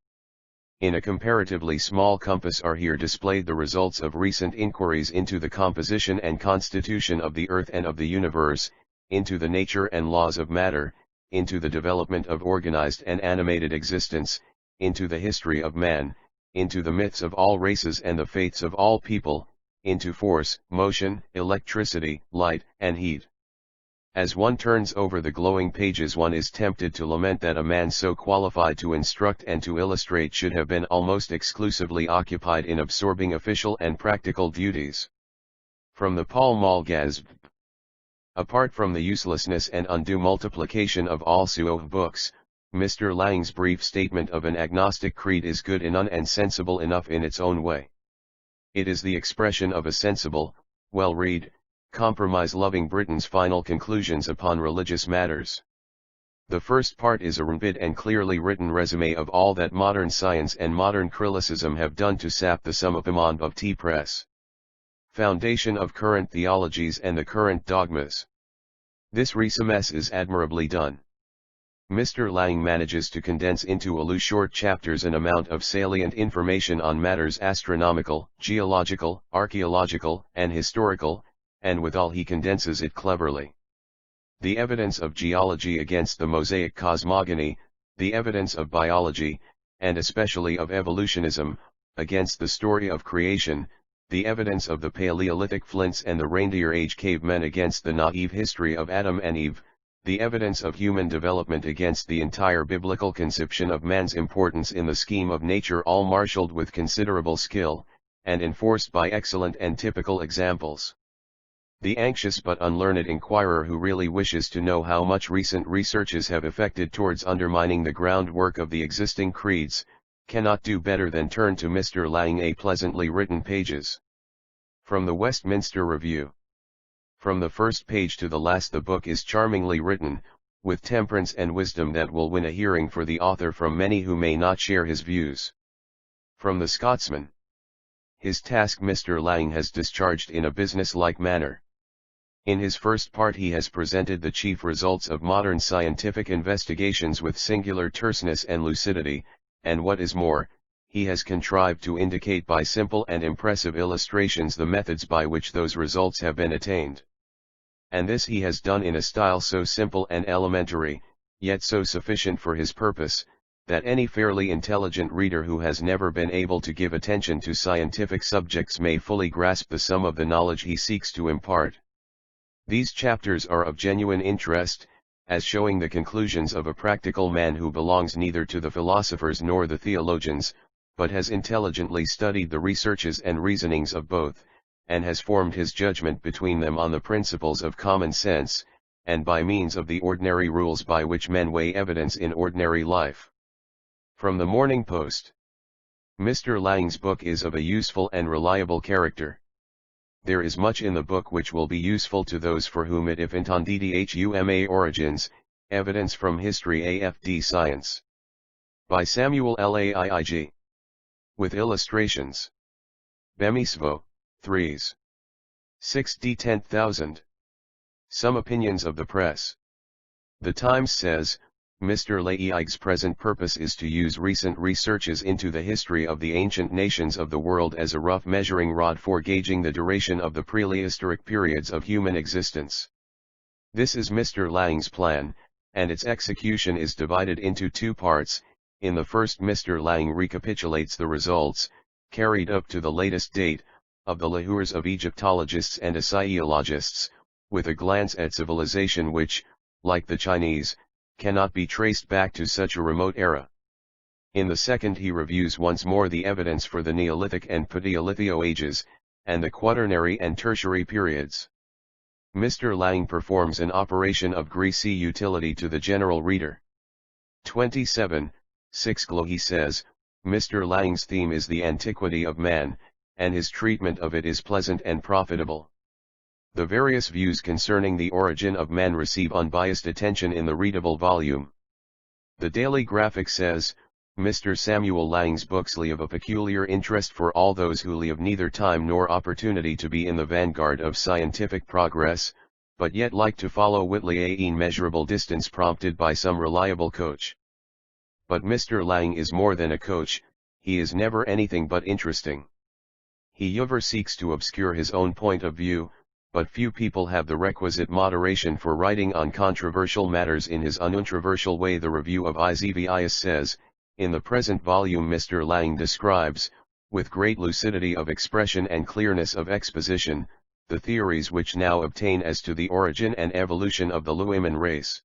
In a comparatively small compass are here displayed the results of recent inquiries into the composition and constitution of the earth and of the universe, into the nature and laws of matter, into the development of organized and animated existence, into the history of man, into the myths of all races and the faiths of all people, into force, motion, electricity, light, and heat. As one turns over the glowing pages, one is tempted to lament that a man so qualified to instruct and to illustrate should have been almost exclusively occupied in absorbing official and practical duties. From the Pall Mall Gazette. Apart from the uselessness and undue multiplication of all pseudo books, Mr. Laing's brief statement of an agnostic creed is good enough and sensible enough in its own way. It is the expression of a sensible, well-read, compromise-loving Briton's final conclusions upon religious matters. The first part is a rapid and clearly written resume of all that modern science and modern criticism have done to sap the summum of tea press. Foundation of current theologies and the current dogmas. This resume is admirably done. Mr. Laing manages to condense into a few short chapters an amount of salient information on matters astronomical, geological, archaeological, and historical, and withal he condenses it cleverly. The evidence of geology against the Mosaic cosmogony, the evidence of biology, and especially of evolutionism, against the story of creation, the evidence of the Paleolithic flints and the Reindeer Age cavemen against the naive history of Adam and Eve, the evidence of human development against the entire biblical conception of man's importance in the scheme of nature, all marshaled with considerable skill, and enforced by excellent and typical examples. The anxious but unlearned inquirer who really wishes to know how much recent researches have effected towards undermining the groundwork of the existing creeds, cannot do better than turn to Mr. Laing pleasantly written pages. From the Westminster Review. From the first page to the last the book is charmingly written, with temperance and wisdom that will win a hearing for the author from many who may not share his views. From the Scotsman. His task Mr. Laing has discharged in a business-like manner. In his first part he has presented the chief results of modern scientific investigations with singular terseness and lucidity, and what is more, he has contrived to indicate by simple and impressive illustrations the methods by which those results have been attained. And this he has done in a style so simple and elementary, yet so sufficient for his purpose, that any fairly intelligent reader who has never been able to give attention to scientific subjects may fully grasp the sum of the knowledge he seeks to impart. These chapters are of genuine interest, as showing the conclusions of a practical man who belongs neither to the philosophers nor the theologians, but has intelligently studied the researches and reasonings of both, and has formed his judgment between them on the principles of common sense, and by means of the ordinary rules by which men weigh evidence in ordinary life. From the Morning Post. Mr. Laing's book is of a useful and reliable character. There is much in the book which will be useful to those for whom it if entendidi huma origins, evidence from history afd science. By Samuel Laing. With illustrations. Bemisvo, 3s. 6d 10,000. Some opinions of the press. The Times says, Mr. Laing's present purpose is to use recent researches into the history of the ancient nations of the world as a rough measuring rod for gauging the duration of the prehistoric periods of human existence. This is Mr. Laing's plan, and its execution is divided into two parts. In the first, Mr. Laing recapitulates the results, carried up to the latest date, of the lahores of Egyptologists and Assyriologists, with a glance at civilization which, like the Chinese, cannot be traced back to such a remote era. In the second he reviews once more the evidence for the Neolithic and Paleolithic ages, and the Quaternary and Tertiary periods. Mr. Laing performs an operation of greasy utility to the general reader. 27, 6 Glow he says, Mr. Laing's theme is the antiquity of man, and his treatment of it is pleasant and profitable. The various views concerning the origin of man receive unbiased attention in the readable volume. The Daily Graphic says, Mr. Samuel Laing's books leave a peculiar interest for all those who leave neither time nor opportunity to be in the vanguard of scientific progress, but yet like to follow Whitley a immeasurable distance prompted by some reliable coach. But Mr. Laing is more than a coach, he is never anything but interesting. He ever seeks to obscure his own point of view, but few people have the requisite moderation for writing on controversial matters in his uncontroversial way. The review of IZVIS says, in the present volume Mr. Laing describes, with great lucidity of expression and clearness of exposition, the theories which now obtain as to the origin and evolution of the human race.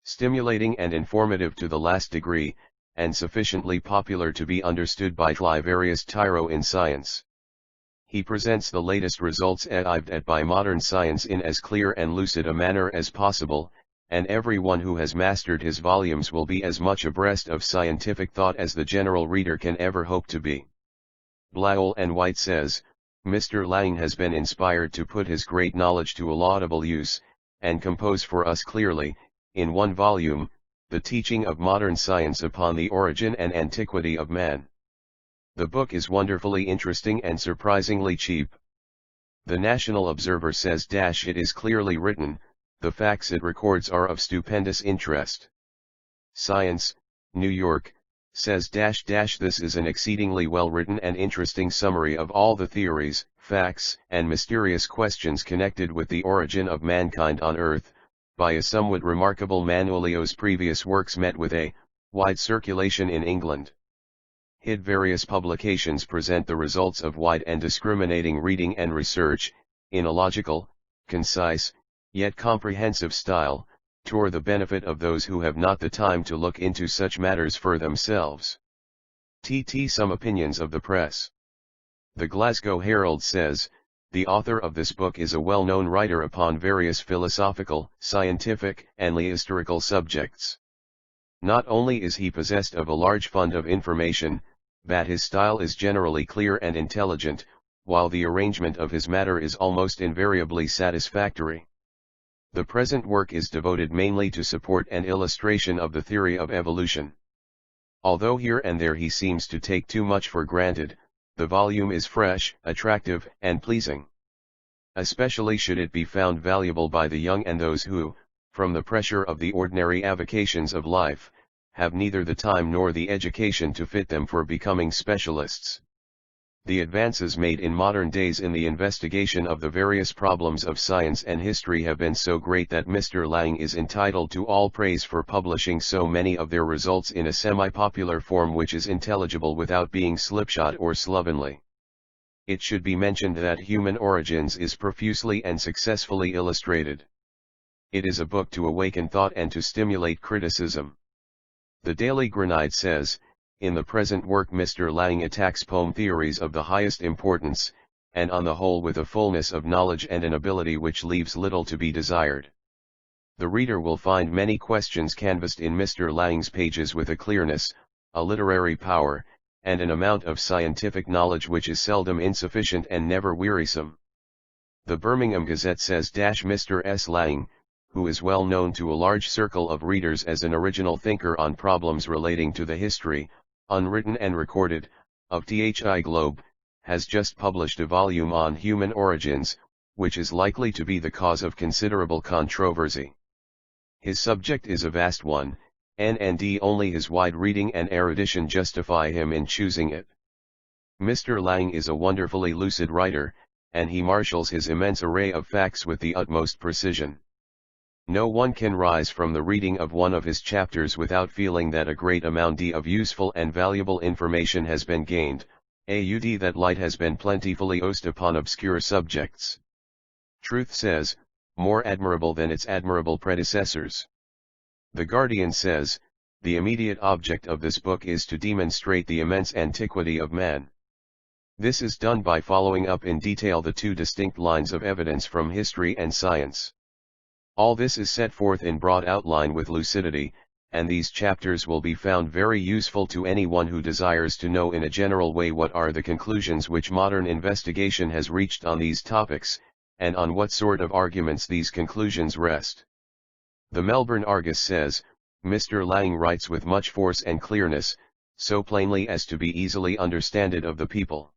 Stimulating and informative to the last degree, and sufficiently popular to be understood by various tyro in science. He presents the latest results arrived at by modern science in as clear and lucid a manner as possible, and everyone who has mastered his volumes will be as much abreast of scientific thought as the general reader can ever hope to be. Blackall and White says, Mr. Laing has been inspired to put his great knowledge to a laudable use, and compose for us clearly, in one volume, the teaching of modern science upon the origin and antiquity of man. The book is wonderfully interesting and surprisingly cheap. The National Observer says it is clearly written, the facts it records are of stupendous interest. Science, New York, says this is an exceedingly well written and interesting summary of all the theories, facts, and mysterious questions connected with the origin of mankind on Earth, by a somewhat remarkable Manolio's previous works met with a wide circulation in England. Various publications present the results of wide and discriminating reading and research, in a logical, concise, yet comprehensive style, to the benefit of those who have not the time to look into such matters for themselves. Some opinions of the press. The Glasgow Herald says, the author of this book is a well-known writer upon various philosophical, scientific, and historical subjects. Not only is he possessed of a large fund of information, but his style is generally clear and intelligent, while the arrangement of his matter is almost invariably satisfactory. The present work is devoted mainly to support and illustration of the theory of evolution. Although here and there he seems to take too much for granted, the volume is fresh, attractive, and pleasing. Especially should it be found valuable by the young and those who, from the pressure of the ordinary avocations of life, have neither the time nor the education to fit them for becoming specialists. The advances made in modern days in the investigation of the various problems of science and history have been so great that Mr. Laing is entitled to all praise for publishing so many of their results in a semi-popular form which is intelligible without being slipshod or slovenly. It should be mentioned that Human Origins is profusely and successfully illustrated. It is a book to awaken thought and to stimulate criticism. The Daily Grenade says, in the present work Mr. Laing attacks poem theories of the highest importance, and on the whole with a fullness of knowledge and an ability which leaves little to be desired. The reader will find many questions canvassed in Mr. Laing's pages with a clearness, a literary power, and an amount of scientific knowledge which is seldom insufficient and never wearisome. The Birmingham Gazette says Mr. S Laing, who is well known to a large circle of readers as an original thinker on problems relating to the history, unwritten and recorded, of the globe, has just published a volume on Human Origins, which is likely to be the cause of considerable controversy. His subject is a vast one, and only his wide reading and erudition justify him in choosing it. Mr. Laing is a wonderfully lucid writer, and he marshals his immense array of facts with the utmost precision. No one can rise from the reading of one of his chapters without feeling that a great amount of useful and valuable information has been gained, that light has been plentifully oozed upon obscure subjects. Truth says, more admirable than its admirable predecessors. The Guardian says, the immediate object of this book is to demonstrate the immense antiquity of man. This is done by following up in detail the two distinct lines of evidence from history and science. All this is set forth in broad outline with lucidity, and these chapters will be found very useful to anyone who desires to know in a general way what are the conclusions which modern investigation has reached on these topics, and on what sort of arguments these conclusions rest. The Melbourne Argus says, Mr. Laing writes with much force and clearness, so plainly as to be easily understood of the people.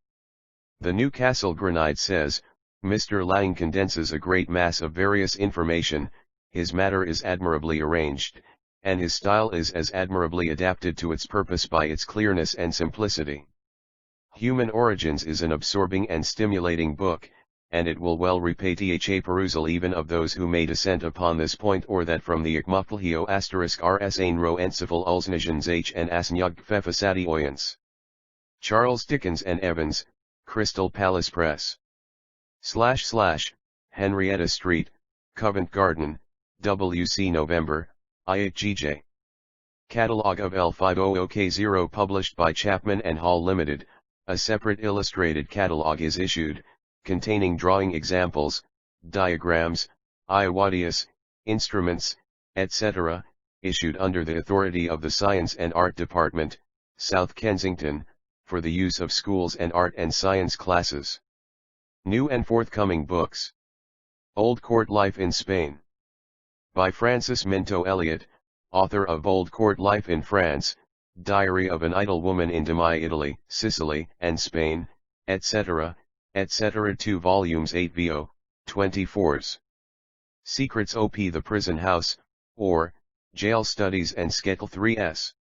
The Newcastle Grenade says, Mr. Laing condenses a great mass of various information, his matter is admirably arranged, and his style is as admirably adapted to its purpose by its clearness and simplicity. Human Origins is an absorbing and stimulating book, and it will well repay the perusal even of those who may dissent upon this point, or that from the Ikmuplhio *rs ein ro encifal ulsnigens h and asnyug fefasati oyence. Charles Dickens and Evans, Crystal Palace Press. / Henrietta Street, Covent Garden, WC November, I8GJ. Catalogue of L500K0 published by Chapman and Hall Limited. A separate illustrated catalogue is issued, containing drawing examples, diagrams, iwadias, instruments, etc., issued under the authority of the Science and Art Department, South Kensington, for the use of schools and art and science classes. New and forthcoming books. Old Court Life in Spain. By Francis Minto Elliott, author of Old Court Life in France, Diary of an Idle Woman in Demai, Italy, Sicily, and Spain, etc., etc. 2 volumes 8 vo, 24s. Secrets of the Prison House, or, Jail Studies and Skettle 3s.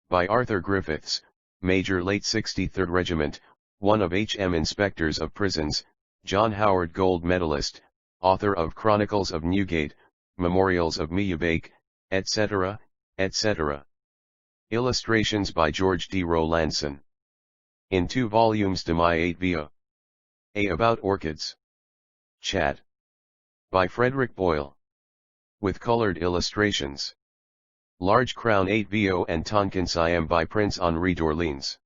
By Arthur Griffiths, Major late 63rd Regiment, one of H.M. Inspectors of Prisons, John Howard Gold Medalist, author of Chronicles of Newgate, Memorials of Miyabake, etc., etc. Illustrations by George D. Rowlandson. In 2 volumes Demai 8 vo. A About Orchids. Chat. By Frederick Boyle. With colored illustrations. Large Crown 8 vo and Tonkin Siam by Prince Henri d'Orleans.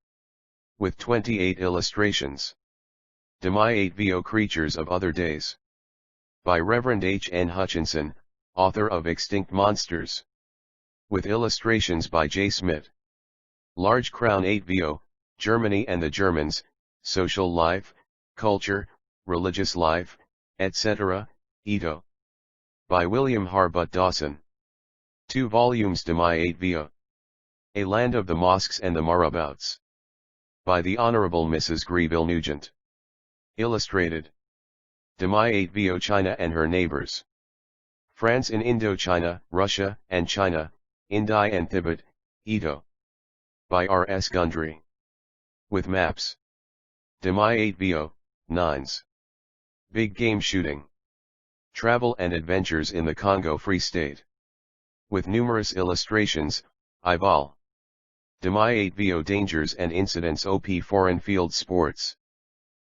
With 28 illustrations. Demai 8 vo Creatures of Other Days. By Reverend H. N. Hutchinson, author of Extinct Monsters. With illustrations by J. Smith. Large Crown 8 vo, Germany and the Germans, Social Life, Culture, Religious Life, etc., Ito. By William Harbutt Dawson. 2 volumes Demai 8 vo. A Land of the Mosques and the Marabouts. By the Honorable Mrs. Greville Nugent. Illustrated. Demai 8 vo China and Her Neighbors. France in Indochina, Russia, and China, Indi and Tibet, Ito. By R. S. Gundry. With maps. Demai 8 vo, 9s. Big Game Shooting. Travel and Adventures in the Congo Free State. With numerous illustrations, Ival. Demai 8 vo Dangers and Incidents op Foreign Field Sports.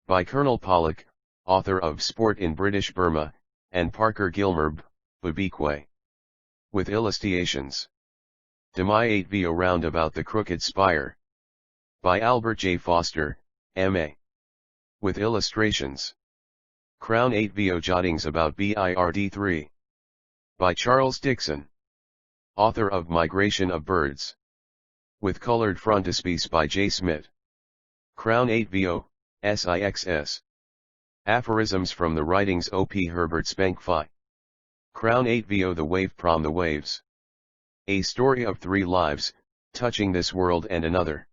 By Colonel Pollock, author of Sport in British Burma, and Parker Gilmer, Babikwe. With illustrations. Demai 8 vo Round About the Crooked Spire. By Albert J. Foster, M.A. With illustrations. Crown 8 vo Jottings about BIRD3. By Charles Dixon. Author of Migration of Birds. With colored frontispiece by J. Smith. Crown 8 vo, SIXS. Aphorisms from the Writings op Herbert Spankfy. Crown 8 vo The Wave from the Waves. A Story of 3 Lives, Touching This World and Another.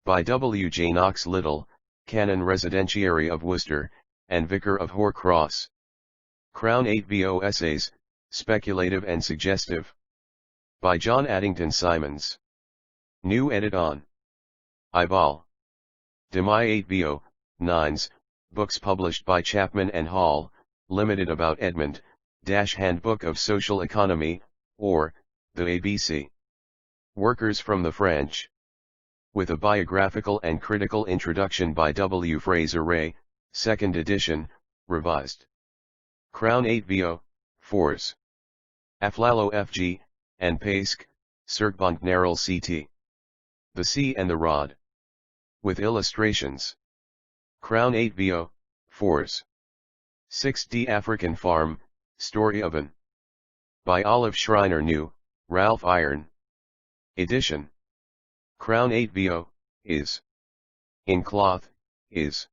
By W. J. Knox Little, Canon Residentiary of Worcester, and Vicar of Hoar Cross. Crown 8 vo Essays, Speculative and Suggestive. By John Addington Simons. New edit on. Ival. Demai 8 vo, 9s, books published by Chapman and Hall, Limited about Edmund, Handbook of Social Economy, or, the ABC. Workers from the French. With a biographical and critical introduction by W. Fraser Ray, 2nd edition, revised. Crown 8 vo, 4s. Aflalo FG, and Pask, Cirkbunknarl CT. The Sea and the Rod. With illustrations. Crown 8 vo, 4s. 6D African Farm, Story of an. By Olive Schreiner New, Ralph Iron. Edition. Crown 8 vo, is. In Cloth, is.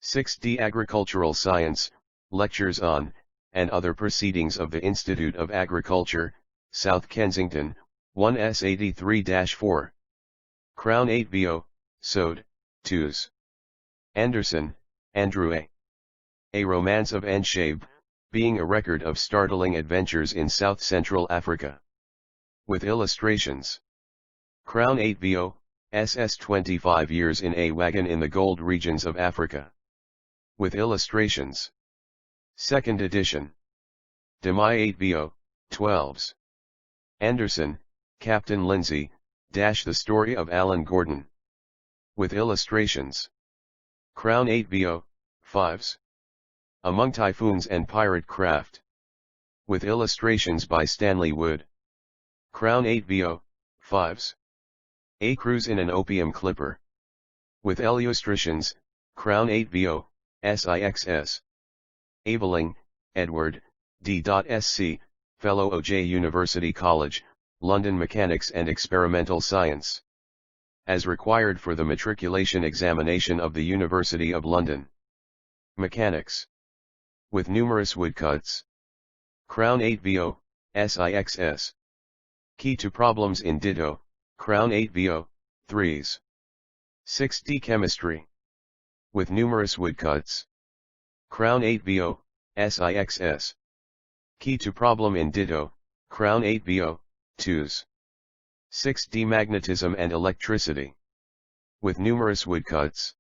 6D Agricultural Science, Lectures on, and Other Proceedings of the Institute of Agriculture, South Kensington, 1S83-4. Crown 8vo, Sode, 2s. Anderson, Andrew A. A Romance of Enshabe, being a record of startling adventures in South Central Africa. With illustrations. Crown 8vo, SS 25 years in a wagon in the gold regions of Africa. With illustrations. 2nd edition. Demai 8vo, 12s. Anderson, Captain Lindsay, The Story of Alan Gordon. With illustrations. Crown 8vo, 5s. Among Typhoons and Pirate Craft. With illustrations by Stanley Wood. Crown 8vo, 5s. A Cruise in an Opium Clipper. With illustrations, Crown 8vo, SIXS. Aveling, Edward, D.Sc., Fellow OJ University College, London Mechanics and Experimental Science. As required for the matriculation examination of the University of London. Mechanics. With numerous woodcuts. Crown 8vo, SIXS. Key to Problems in Ditto, Crown 8vo, 3s. 6D Chemistry. With numerous woodcuts. Crown 8vo, SIXS. Key to Problem in Ditto, Crown 8vo, 2s. 6D Magnetism and Electricity. With numerous woodcuts.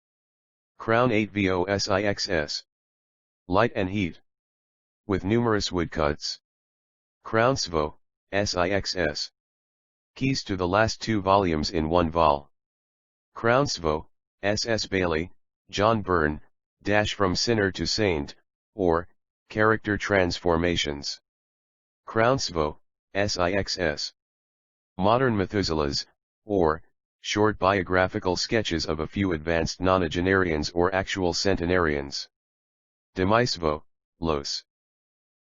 Crown 8vo, SIXS. Light and Heat. With numerous woodcuts. Crown SVO, SIXS. Keys to the last 2 volumes in 1 vol. Crown SVO, SS Bailey, John Byrne, From Sinner to Saint, or, Character Transformations. Crown SVO, SIXS. Modern Methuselahs, or, short biographical sketches of a few advanced nonagenarians or actual centenarians. Demisvo, Los.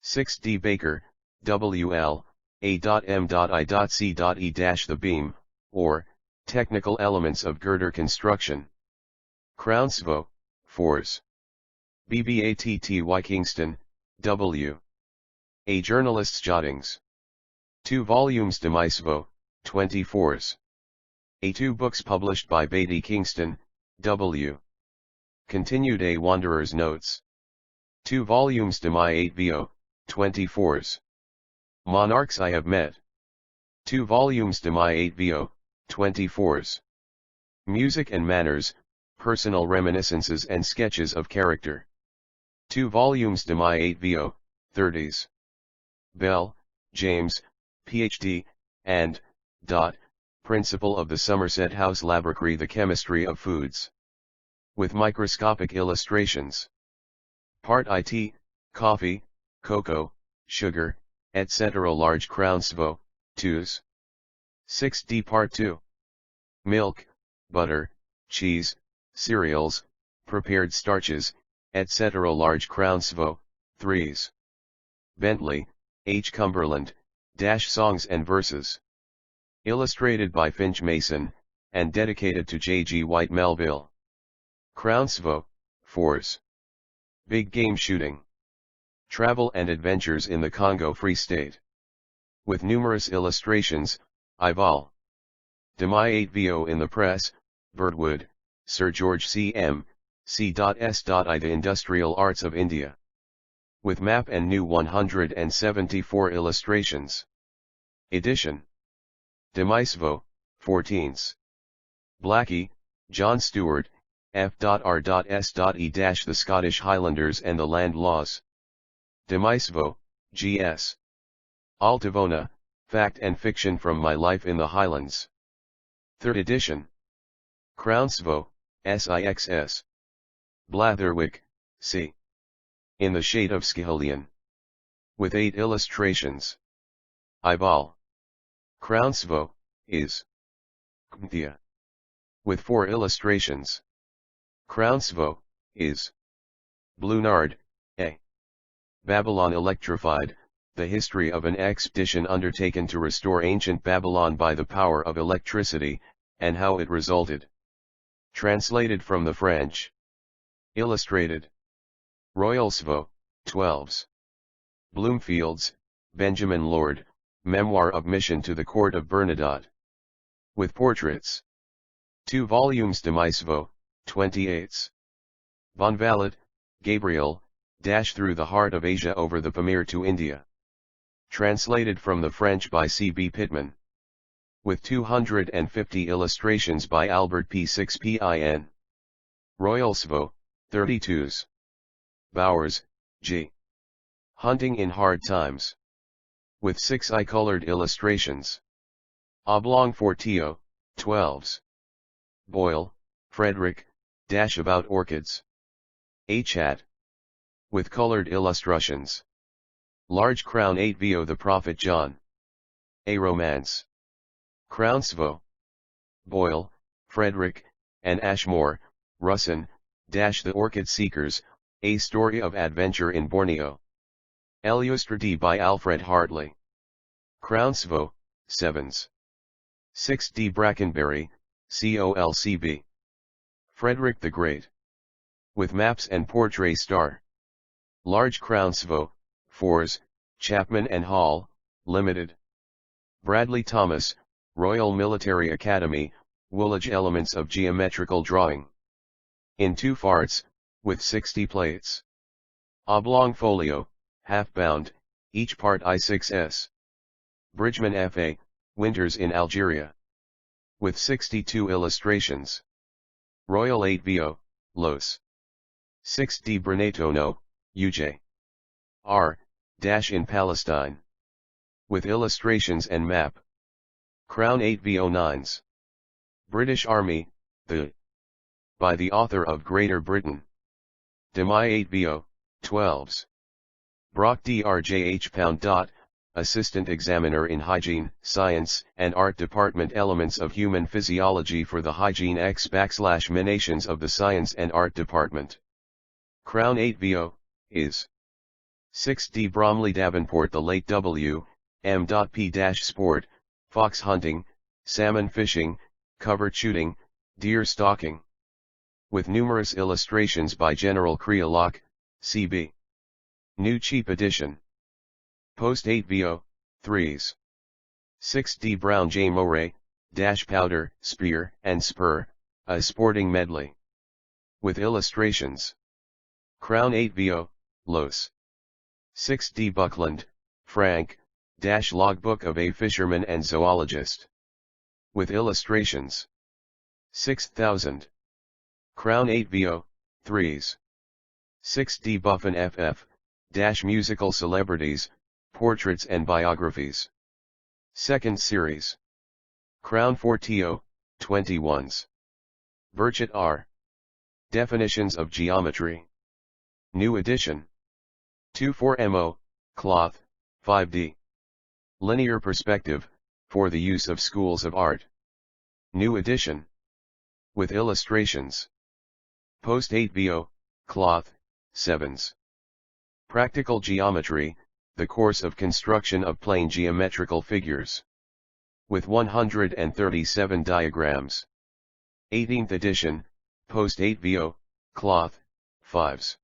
6D Baker, WL, A.M.I.C.E. The Beam, or, Technical Elements of Girder Construction. Crown SVO, 4s. BBATTY Kingston, W. A Journalist's Jottings. 2 volumes Demisvo, 24s. A 2 books published by Beatty Kingston, W. Continued A Wanderer's Notes. 2 volumes Demai 8vo, 24s. Monarchs I Have Met. 2 volumes Demai 8vo, 24s. Music and Manners, Personal Reminiscences and Sketches of Character. 2 volumes Demai 8vo, 30s. Bell, James, Ph.D., and, Principal of the Somerset House Laboratory The Chemistry of Foods. With microscopic illustrations. Part IT, Coffee, Cocoa, Sugar, etc. Large Crown SVO, 2s. 6D Part 2. Milk, Butter, Cheese, Cereals, Prepared Starches, etc. Large Crown SVO, 3s. Bentley, H. Cumberland, Songs and Verses. Illustrated by Finch Mason, and dedicated to J.G. White Melville. Crown SVO, 4s. Big Game Shooting. Travel and Adventures in the Congo Free State. With numerous illustrations, Ival. Demai 8vo in the Press, Birdwood, Sir George C. M., C.S.I. The Industrial Arts of India. With map and new 174 illustrations. Edition. Demisvo, 14s. Blackie, John Stewart, F.R.S.E. The Scottish Highlanders and the Land Laws. Demisvo, G.S. Altavona, Fact and Fiction from My Life in the Highlands. 3rd edition. Crown SVO, SIXS. Blatherwick, C. In the Shade of Schiholian. With 8 illustrations. Ival. Crown SVO, is. Kmthia. With 4 illustrations. Crown SVO, is. Blunard, A. Babylon Electrified, The History of an Expedition Undertaken to Restore Ancient Babylon by the Power of Electricity, and How It Resulted. Translated from the French. Illustrated. Royal SVO, 12s. Bloomfields, Benjamin Lord, Memoir of Mission to the Court of Bernadotte. With portraits. 2 volumes de Maisvo, 28. Bonvalet, Gabriel, Through the Heart of Asia over the Pamir to India. Translated from the French by C. B. Pittman. With 250 illustrations by Albert P. 6 Pin. Royal Svo, 32s. Bowers, G. Hunting in Hard Times. With 6 eye-colored illustrations. Oblong Fortio, 12s. Boyle, Frederick, About Orchids. A Chat. With colored illustrations. Large Crown 8 Vo The Prophet John. A Romance. Crown Svo. Boyle, Frederick, and Ashmore, Russin, The Orchid Seekers, A Story of Adventure in Borneo. Illustrated by Alfred Hartley. Crown Svo, 7s. 6D Brackenberry, Colcb. Frederick the Great. With maps and portrait star. Large Crown Svo, 4s, Chapman and Hall, Limited. Bradley Thomas, Royal Military Academy, Woolwich Elements of Geometrical Drawing. In 2 farts, with 60 plates. Oblong folio, half-bound, each part I6s. Bridgman F.A., Winters in Algeria. With 62 illustrations. Royal 8 Vo, Los. 6D Brenatono, UJ. R. In Palestine. With illustrations and map. Crown 8 Vo 9s. British Army, by the author of Greater Britain. Demai 8 Vo, 12s. Brock Drjh Pound. Assistant Examiner in Hygiene, Science, and Art Department. Elements of Human Physiology for the Hygiene X/Minations of the Science and Art Department. Crown 8 Vo, is. 6D Bromley Davenport The late W. M. P. Sport, fox hunting, salmon fishing, covert shooting, deer stalking. With numerous illustrations by General Creolock, C.B. New Cheap Edition. Post 8 Vo, 3s. 6D Brown J. Moray, Powder, Spear, and Spur, a sporting medley. With illustrations. Crown 8 Vo, Los. 6D Buckland, Frank, Logbook of a Fisherman and Zoologist. With illustrations. 6,000. Crown 8 Vo, 3s. 6D Buffon FF, Musical Celebrities, Portraits and Biographies. 2nd Series. Crown Fortio, 21s. Burchett R. Definitions of Geometry. New edition. 24mo, cloth, 5D. Linear Perspective, for the use of schools of art. New edition. With illustrations. Post 8 Vo, cloth, 7s. Practical Geometry, the course of construction of plane geometrical figures. With 137 diagrams. 18th edition, post 8 Vo, cloth, 5s.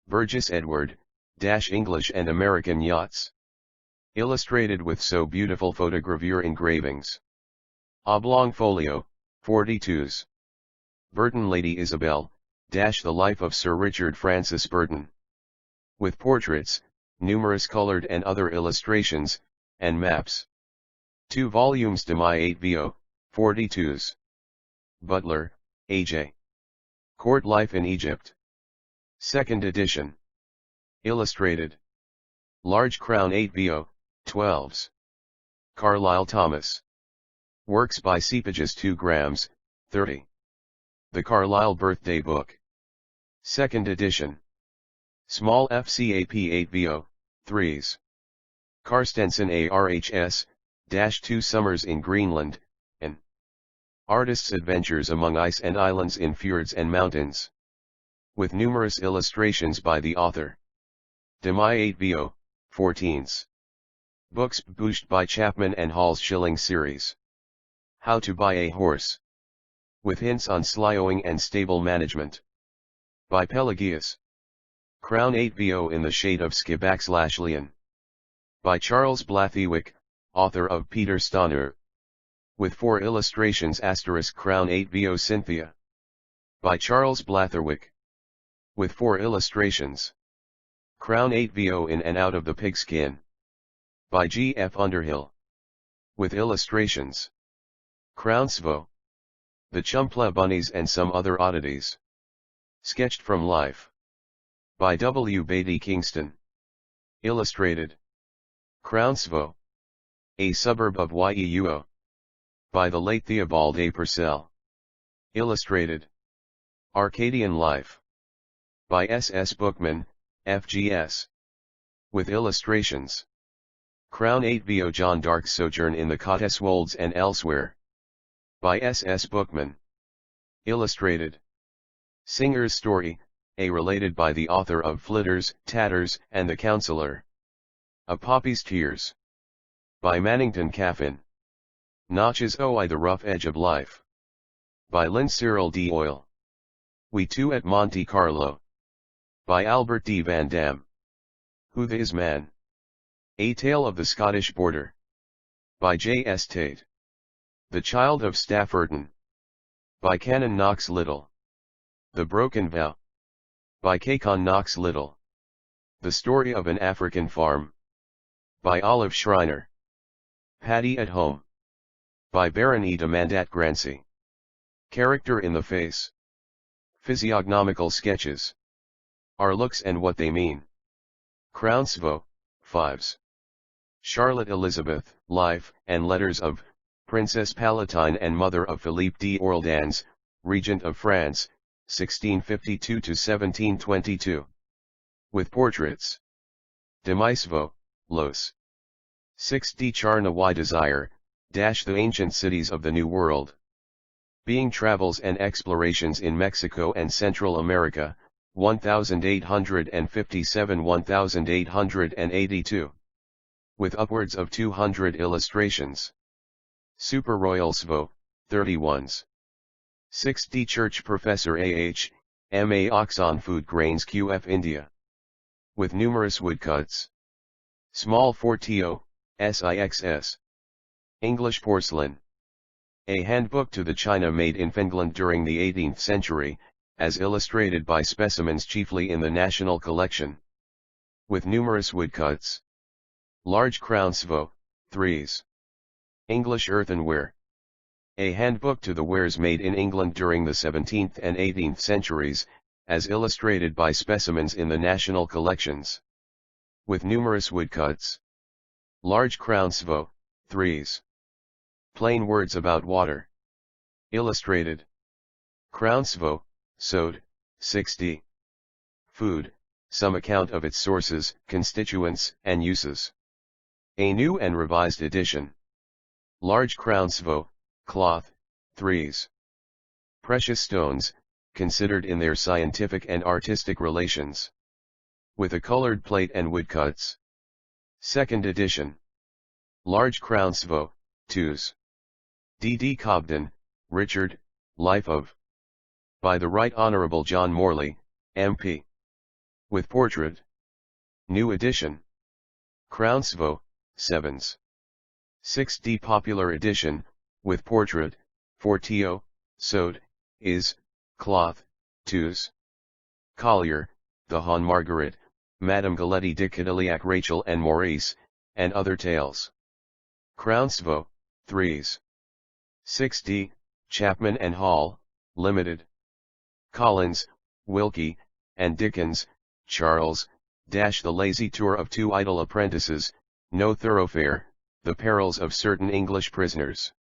Burgess Edward, English and American Yachts. Illustrated with so beautiful photogravure engravings. Oblong folio, 42s. Burton Lady Isabel, The Life of Sir Richard Francis Burton. With portraits, numerous colored and other illustrations, and maps. 2 volumes de my 8 Vo, 42s. Butler, A.J. Court Life in Egypt. 2nd edition. Illustrated. Large Crown 8 Vo, 12s. Carlyle Thomas. Works by Cepages 2 grams, 30. The Carlyle Birthday Book. 2nd edition. Small FCAP 8 Vo, 3s. Carstensen ARHS, 2 Summers in Greenland, and Artist's Adventures Among Ice and Islands in Fjords and Mountains. With numerous illustrations by the author. Demai 8 Vo, 14s. Books published by Chapman and Hall's Shilling Series. How to Buy a Horse. With hints on slyowing and stable management. By Pelagius. Crown 8 Vo in the shade of Skibak/Leon. By Charles Blathywick, author of Peter Stoner. With 4 illustrations * Crown 8 VO Cynthia. By Charles Blatherwick. With 4 illustrations. Crown 8 VO In and Out of the Pigskin. By G. F. Underhill. With illustrations. Crown Svo. The Chumpla Bunnies and Some Other Oddities. Sketched from Life. By W. Beatty Kingston. Illustrated. Crown Svo. A Suburb of Yeuo. By the late Theobald A. Purcell. Illustrated. Arcadian Life. By S. S. Bookman, F.G.S. With illustrations. Crown 8 VO John Dark's Sojourn in the Cotswolds and Elsewhere. By S. S. Bookman. Illustrated. Singer's Story, A related by the author of Flitters, Tatters, and The Counselor. A Poppy's Tears. By Mannington Caffin. Notches OI The Rough Edge of Life. By Lynn Cyril D. Oil. We Two at Monte Carlo. By Albert D. Van Dam. Who the Is Man? A Tale of the Scottish Border. By J. S. Tate. The Child of Stafferton. By Canon Knox Little. The Broken Vow. By Cacon Knox Little. The Story of an African Farm. By Olive Schreiner. Paddy at Home. By Baron E. de Mandat Grancy. Character in the Face. Physiognomical Sketches. Our Looks and What They Mean. Crown Svo, 5s. Charlotte Elizabeth, Life and Letters of, Princess Palatine and Mother of Philippe d'Orléans, Regent of France, 1652–1722. With portraits. Demisvo, Los. 6d Charnawai Desire, The Ancient Cities of the New World. Being Travels and Explorations in Mexico and Central America, 1857–1882. With upwards of 200 illustrations. Super Royal Svo, 31s. 6d Church Professor A.H., M.A. Oxon Food Grains QF India. With numerous woodcuts. Small Fortio, SIXS. English Porcelain. A handbook to the china made in Finland during the 18th century, as illustrated by specimens chiefly in the National Collection. With numerous woodcuts. Large Crown Svo, 3s. English Earthenware. A handbook to the wares made in England during the 17th and 18th centuries, as illustrated by specimens in the National Collections. With numerous woodcuts. Large Crown Svo, 3s. Plain Words About Water. Illustrated. Crown Svo, Sode, 6d. Food, Some Account of its Sources, Constituents, and Uses. A New and Revised Edition. Large Crown Svo, Cloth, 3s. Precious Stones, Considered in Their Scientific and Artistic Relations. With a Colored Plate and Woodcuts. 2nd Edition. Large Crown Svo, 2s. D. D. Cobden, Richard, Life of. By the Right Honourable John Morley, MP. With portrait. New edition. Crown Svo, 7s. 6d Popular edition, with portrait, Fortio, Sode, is, cloth, 2s. Collier, the Hon Margaret, Madame Galetti de Cadillac Rachel and Maurice, and Other Tales. Crown Svo, 3s. 6d, Chapman and Hall, Limited. Collins, Wilkie, and Dickens, Charles, The Lazy Tour of Two Idle Apprentices, No Thoroughfare, The Perils of Certain English Prisoners.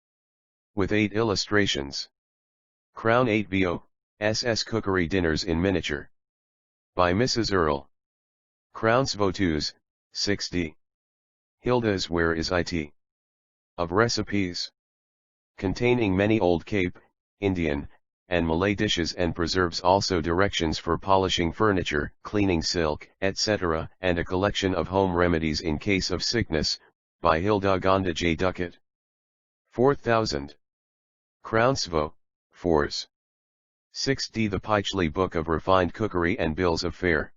With 8 illustrations. Crown 8 VO, SS Cookery Dinners in Miniature. By Mrs. Earl. Crown Svo 2s, 6d. Hilda's Where Is It? Of recipes. Containing many old Cape, Indian, and Malay dishes and preserves also directions for polishing furniture, cleaning silk, etc., and a collection of home remedies in case of sickness, by Hilda J. Duckett. 4000. Crown Svo, 4s. 6d The Pychley Book of Refined Cookery and Bills of Fare.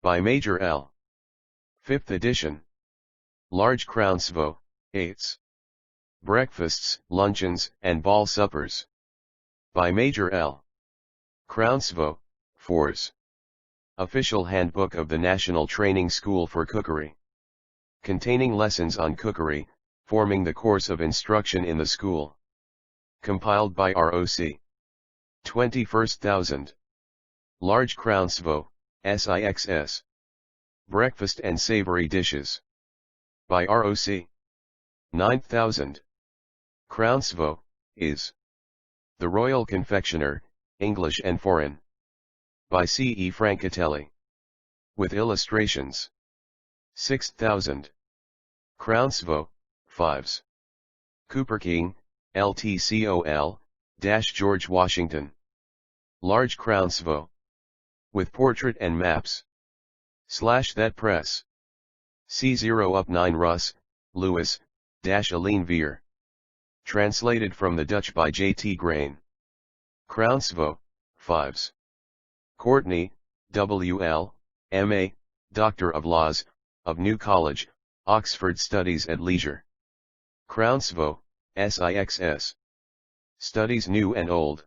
By Major L. 5th edition. Large Crown Svo, 8. Breakfasts, luncheons, and ball suppers. By Major L. Crownsvo, 4s. Official Handbook of the National Training School for Cookery. Containing lessons on cookery, forming the course of instruction in the school. Compiled by ROC. 21,000. Large Crownsvo, SIXS. Breakfast and Savory Dishes. By ROC. 9,000. Crownsvo, is. The Royal Confectioner, English and Foreign. By C. E. Francatelli. With illustrations. 6,000. Crownsvo, 5s. Cooper King, LTCOL, George Washington. Large Crownsvo. With portrait and maps. / that press. C0 up 9 Russ, Lewis, Aline Veer. Translated from the Dutch by J. T. Grain. Crownsvo, 5s. Courtney, W.L., M.A., Doctor of Laws, of New College, Oxford Studies at Leisure. Crownsvo, SIXS. Studies New and Old.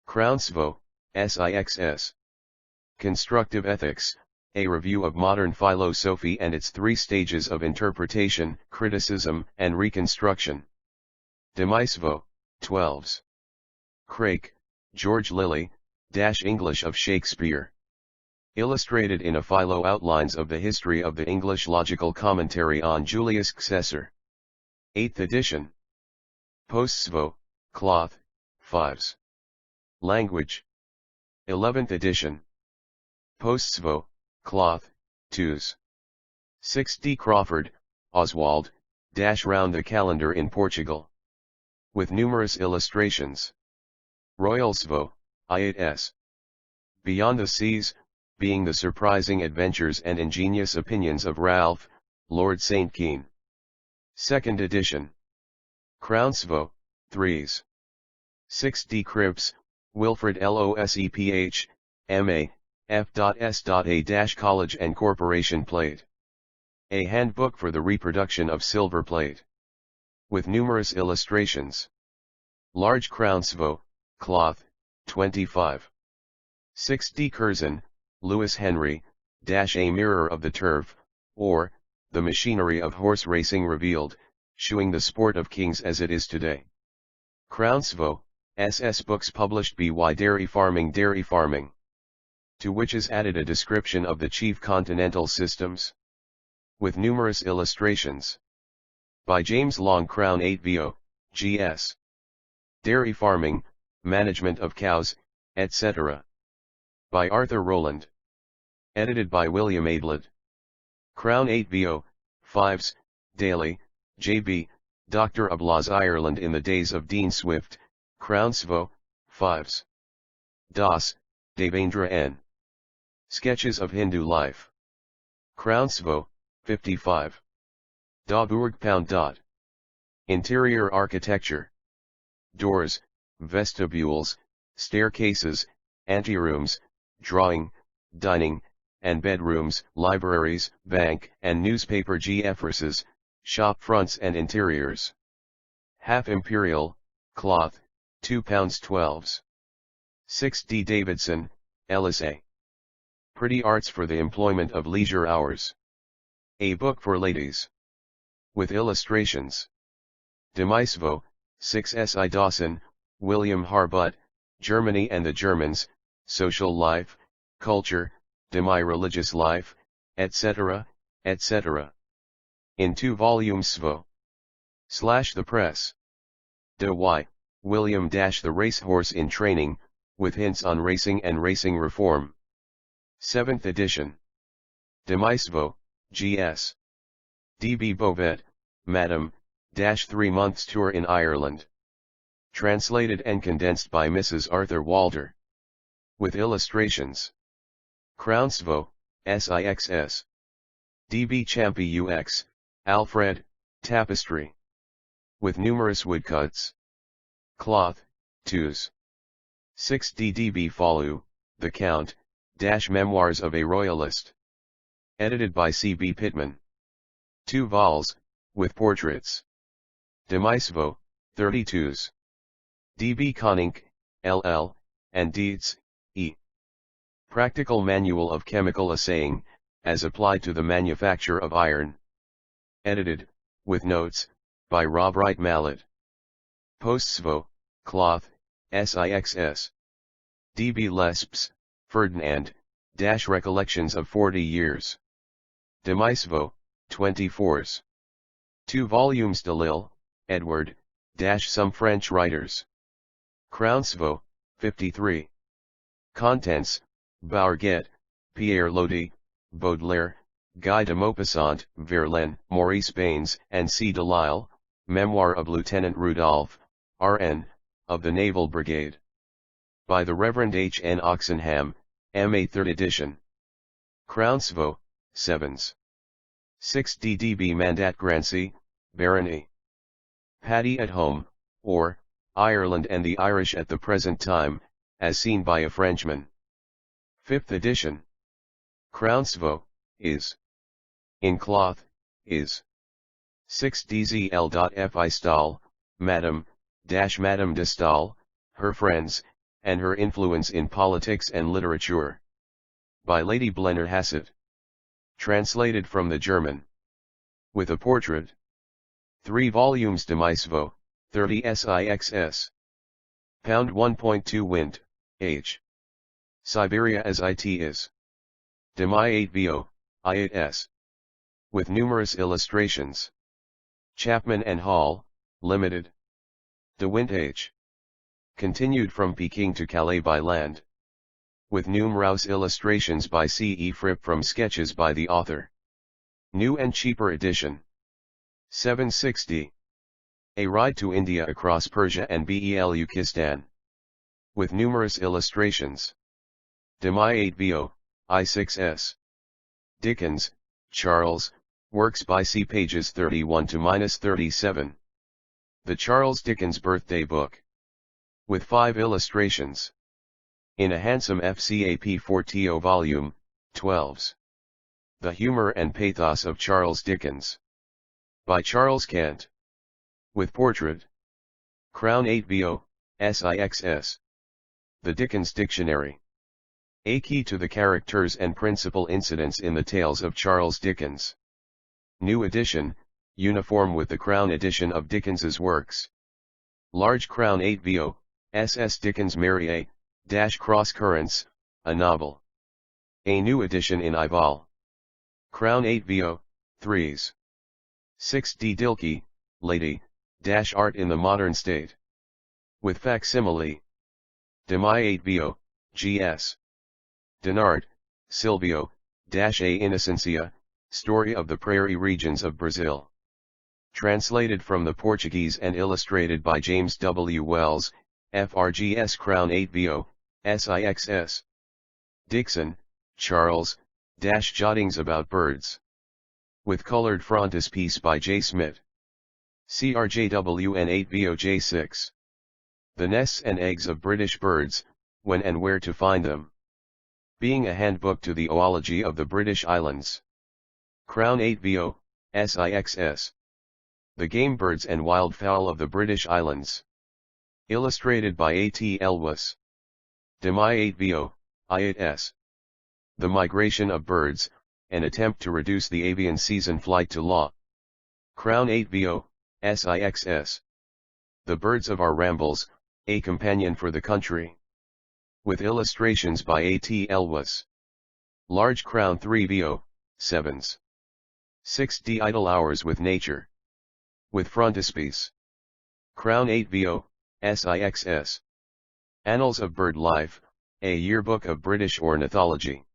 Crownsvo, SIXS. Constructive Ethics, a review of modern philosophy and its 3 stages of interpretation, criticism, and reconstruction. Demisvo, 12s. Crake, George Lilly, English of Shakespeare. Illustrated in a Philo Outlines of the History of the English Logical Commentary on Julius Caesar. 8th edition. Postsvo, Cloth, 5s. Language. 11th edition. Postsvo, Cloth, 2s. 6D Crawford, Oswald, Round the Calendar in Portugal. With numerous illustrations. Royalsvo, I8s. Beyond the Seas, being the surprising adventures and ingenious opinions of Ralph, Lord St. Keen. 2nd edition. Crownsvo, 3s. 6D Cripps, Wilfred Loseph, M.A., F.S.A. College and Corporation Plate. A handbook for the reproduction of silver plate. With numerous illustrations. Large Crownsvo, Cloth, 25. 6D Curzon, Lewis Henry, A Mirror of the Turf, or, The Machinery of Horse Racing Revealed, shewing the sport of kings as it is today. Crownsvo, SS Books published by Dairy Farming, to which is added a description of the chief continental systems. With numerous illustrations. By James Long Crown 8vo, G.S. Dairy Farming, Management of Cows, etc. By Arthur Rowland. Edited by William Ablett. Crown 8vo, 5s, Daly, J.B., Doctor of Laws Ireland in the days of Dean Swift, Crownsvo, 5s. Das, Devendra N. Sketches of Hindu Life. Crownsvo, 55. Pound. Interior Architecture. Doors, vestibules, staircases, anterooms, drawing, dining, and bedrooms, libraries, bank and newspaper Jeffresses, shop fronts and interiors. Half Imperial, Cloth, £2 12s. 6D Davidson, Ellis A. Pretty Arts for the Employment of Leisure Hours. A book for ladies. With illustrations. Demisvo, 6S. Dawson, William Harbutt, Germany and the Germans, Social Life, Culture, Demi-Religious Life, etc., etc. In 2 volumes Svo. / the Press. De Y. William The Racehorse in Training, with hints on racing and racing reform. 7th edition. Demisvo, G.S. D.B. Bovet, Madam, 3 months tour in Ireland. Translated and condensed by Mrs. Arthur Walter. With illustrations. Crownsvo, SIXS. D.B. Champy UX, Alfred, Tapestry. With numerous woodcuts. Cloth, 2s. 6D. D.B. Fallu, The Count, Memoirs of a Royalist. Edited by C.B. Pittman. 2 vols, with portraits. Demisvo, 32s. DB Konink, LL, and Dietz, E. Practical Manual of Chemical Assaying, as applied to the manufacture of iron. Edited, with notes, by Rob Wright Mallet. Postsvo, Cloth, SIXS. DB Lesps, Ferdinand, Recollections of 40 Years. Demisvo, 24s. 2 volumes Delille, Edward, Some French Writers. Crownsvo, 53. Contents, Bourget, Pierre Lodi, Baudelaire, Guy de Maupassant, Verlaine, Maurice Baines, and C. Delisle, Memoir of Lieutenant Rudolph, R.N., of the Naval Brigade. By the Reverend H. N. Oxenham, M.A. 3rd edition. Crownsvo, 7s. 6 DDB Mandat Grancy, Barony. Paddy at Home, or, Ireland and the Irish at the Present Time, as seen by a Frenchman. 5th edition. Crownsvo, is. In Cloth, is. 6 DZL.Fi Stahl, Madame de Stahl, Her Friends, and Her Influence in Politics and Literature. By Lady Blennerhassett. Translated from the German. With a portrait. 3 volumes Demisvo, 30 SIXS. Pound 1.2 Wint, H. Siberia as it is. Demi 8 VO, I8S. With numerous illustrations. Chapman and Hall, Limited. De Wint H. Continued from Peking to Calais by land. With numerous illustrations by C. E. Fripp from sketches by the author. New and cheaper edition. 760. A Ride to India Across Persia and Belukistan. With numerous illustrations. Demi 8 VO, I6S. Dickens, Charles, Works by C. pages 31 to -37. The Charles Dickens Birthday Book. With 5 illustrations. In a handsome FCAP 40 volume, 12s. The Humor and Pathos of Charles Dickens. By Charles Kent. With portrait. Crown 8 VO, SIXS. The Dickens Dictionary. A key to the characters and principal incidents in the tales of Charles Dickens. New edition, uniform with the Crown edition of Dickens's works. Large Crown 8 VO, SS Dickens Mary A. Cross Currents, a novel. A new edition in Ival. Crown 8 VO, 3s. 6 D. Dilke, Lady, Art in the Modern State. With facsimile. Demi 8 VO, GS. Denard, Silvio, A. Innocencia, Story of the Prairie Regions of Brazil. Translated from the Portuguese and illustrated by James W. Wells, FRGS Crown 8 VO, SIXS. Dixon, Charles, Jottings about Birds. With colored frontispiece by J. Smith. CRJWN 8 VOJ6. The Nests and Eggs of British Birds, When and Where to Find Them. Being a handbook to the oology of the British Islands. Crown 8 VO, SIXS. The Game Birds and Wildfowl of the British Islands. Illustrated by A.T. Elwes. Demi 8 VO, I8S. The Migration of Birds, an attempt to reduce the avian season flight to law. Crown 8 VO, SIXS. The Birds of Our Rambles, a companion for the country. With illustrations by A.T. Elwes. Large Crown 3 VO, 7s. 6 D. Idle Hours with Nature. With frontispiece. Crown 8 VO, SIXS. Annals of Bird Life, a yearbook of British ornithology.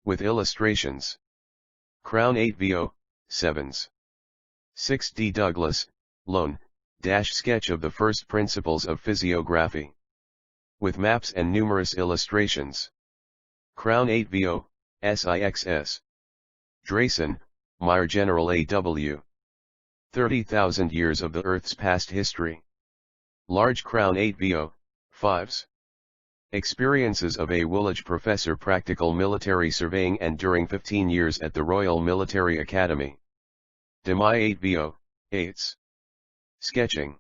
With illustrations. Crown 8 VO, 7s. 6 D. Douglas, Lone, sketch of the first principles of physiography. With maps and numerous illustrations. Crown 8 VO, SIXS. Drayson, Meyer General A.W. 30,000 Years of the Earth's Past History. Large Crown 8 VO, 5s. Experiences of a Woolwich Professor Practical Military Surveying and during 15 years at the Royal Military Academy. Demai 8vo, 8s. Sketching.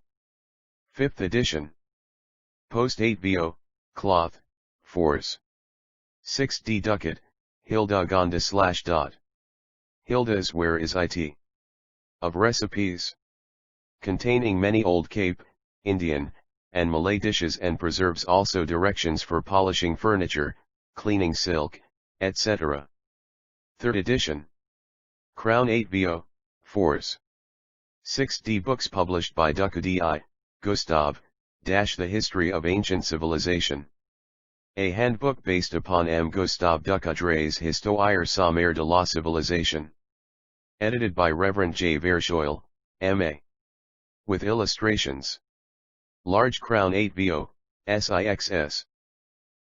5th edition. Post 8vo, cloth, 4s. 6d ducat, Hilda Gonda / Hilda is where is it. Of recipes. Containing many old Cape, Indian, and Malay dishes and preserves also directions for polishing furniture, cleaning silk, etc. 3rd edition. Crown 8vo, 4s. 6d books published by Ducadi, Gustav, The History of Ancient Civilization. A handbook based upon M. Gustav Ducadre's Histoire sommaire de la Civilisation. Edited by Reverend J. Verschoyle, M.A. With illustrations. Large Crown 8vo, SIXS.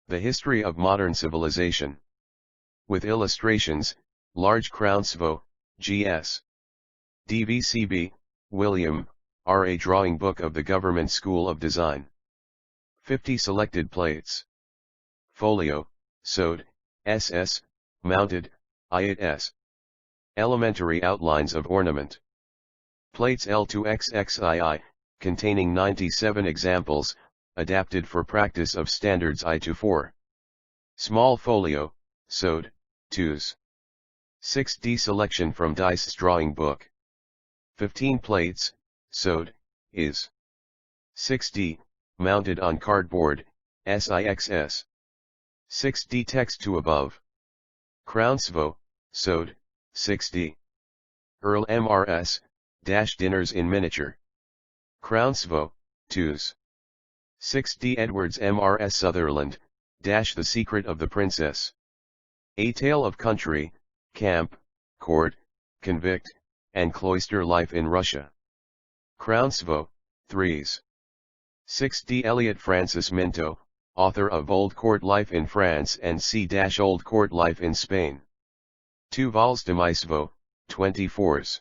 The History of Modern Civilization. With illustrations, Large Crown SVO, GS. DVCB, William, R.A. Drawing Book of the Government School of Design. 50 selected plates. Folio, sewed, SS, mounted, I8S. Elementary outlines of ornament. Plates L2XXII, containing 97 examples, adapted for practice of standards I-4. Small folio, sewed, 2s. 6D selection from Dice's drawing book. 15 plates, sewed, is. 6D, mounted on cardboard, SIXS. 6D text to above. Crown SVO, sewed, 6D. Earl MRS, dinners in miniature. Crown SVO, 2s. 6D Edwards MRS Sutherland, The Secret of the Princess. A Tale of Country, Camp, Court, Convict, and Cloister Life in Russia. Crown SVO, 3s. 6D Elliot Francis Minto, author of Old Court Life in France and C-Old Court Life in Spain. 2 vols de Maisvo, 24s.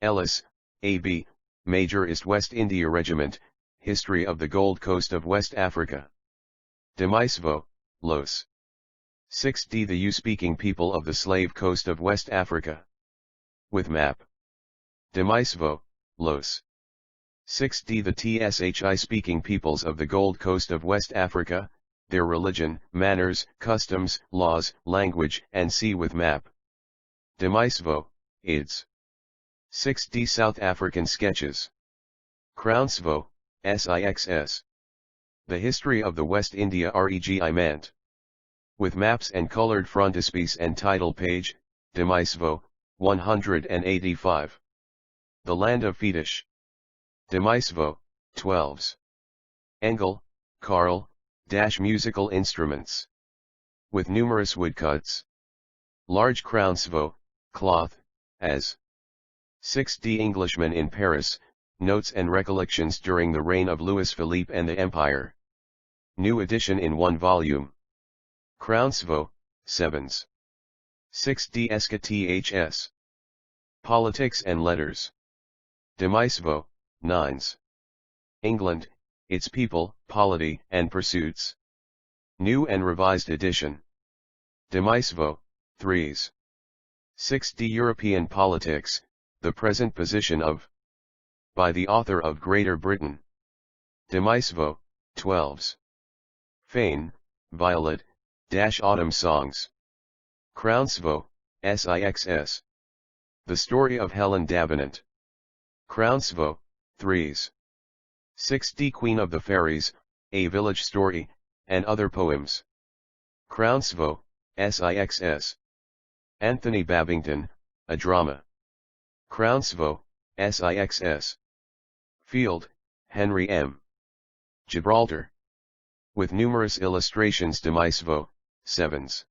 Ellis, A.B., Major East West India Regiment, History of the Gold Coast of West Africa. De Maisvo, Los. 6d The U-speaking people of the Slave Coast of West Africa. With map. De Maisvo, Los. 6d The TSHI-speaking peoples of the Gold Coast of West Africa, their religion, manners, customs, laws, language, and see with map. De Maisvo, IDS. 6d South African sketches. Crown SVO, SIXS. The History of the West India Regi Mant. With maps and colored frontispiece and title page, De Maisvo, 185. The Land of Fetish. De Maisvo, 12s. Engel, Carl, musical instruments. With numerous woodcuts. Large Crown SVO, cloth, as. 6d Englishmen in Paris, Notes and Recollections during the reign of Louis Philippe and the Empire. New edition in 1 volume. Crown SVO, 7s. 6d Esca-THS. Politics and Letters. De Maisvo, 9s. England, Its People, Polity and Pursuits. New and Revised Edition. De Maisvo, 3s. 6d European Politics, The Present Position of. By the author of Greater Britain. De Maisvo, 12s. Fane, Violet, Autumn Songs. Crown SVO, SIXS. The Story of Helen Davenant. Crown SVO, 3s. 6d Queen of the Fairies, A Village Story, and Other Poems. Crown SVO, SIXS. Anthony Babington, A Drama. Crown SVO, SIXS. Field, Henry M. Gibraltar. With numerous illustrations. De Maisvo, 7s.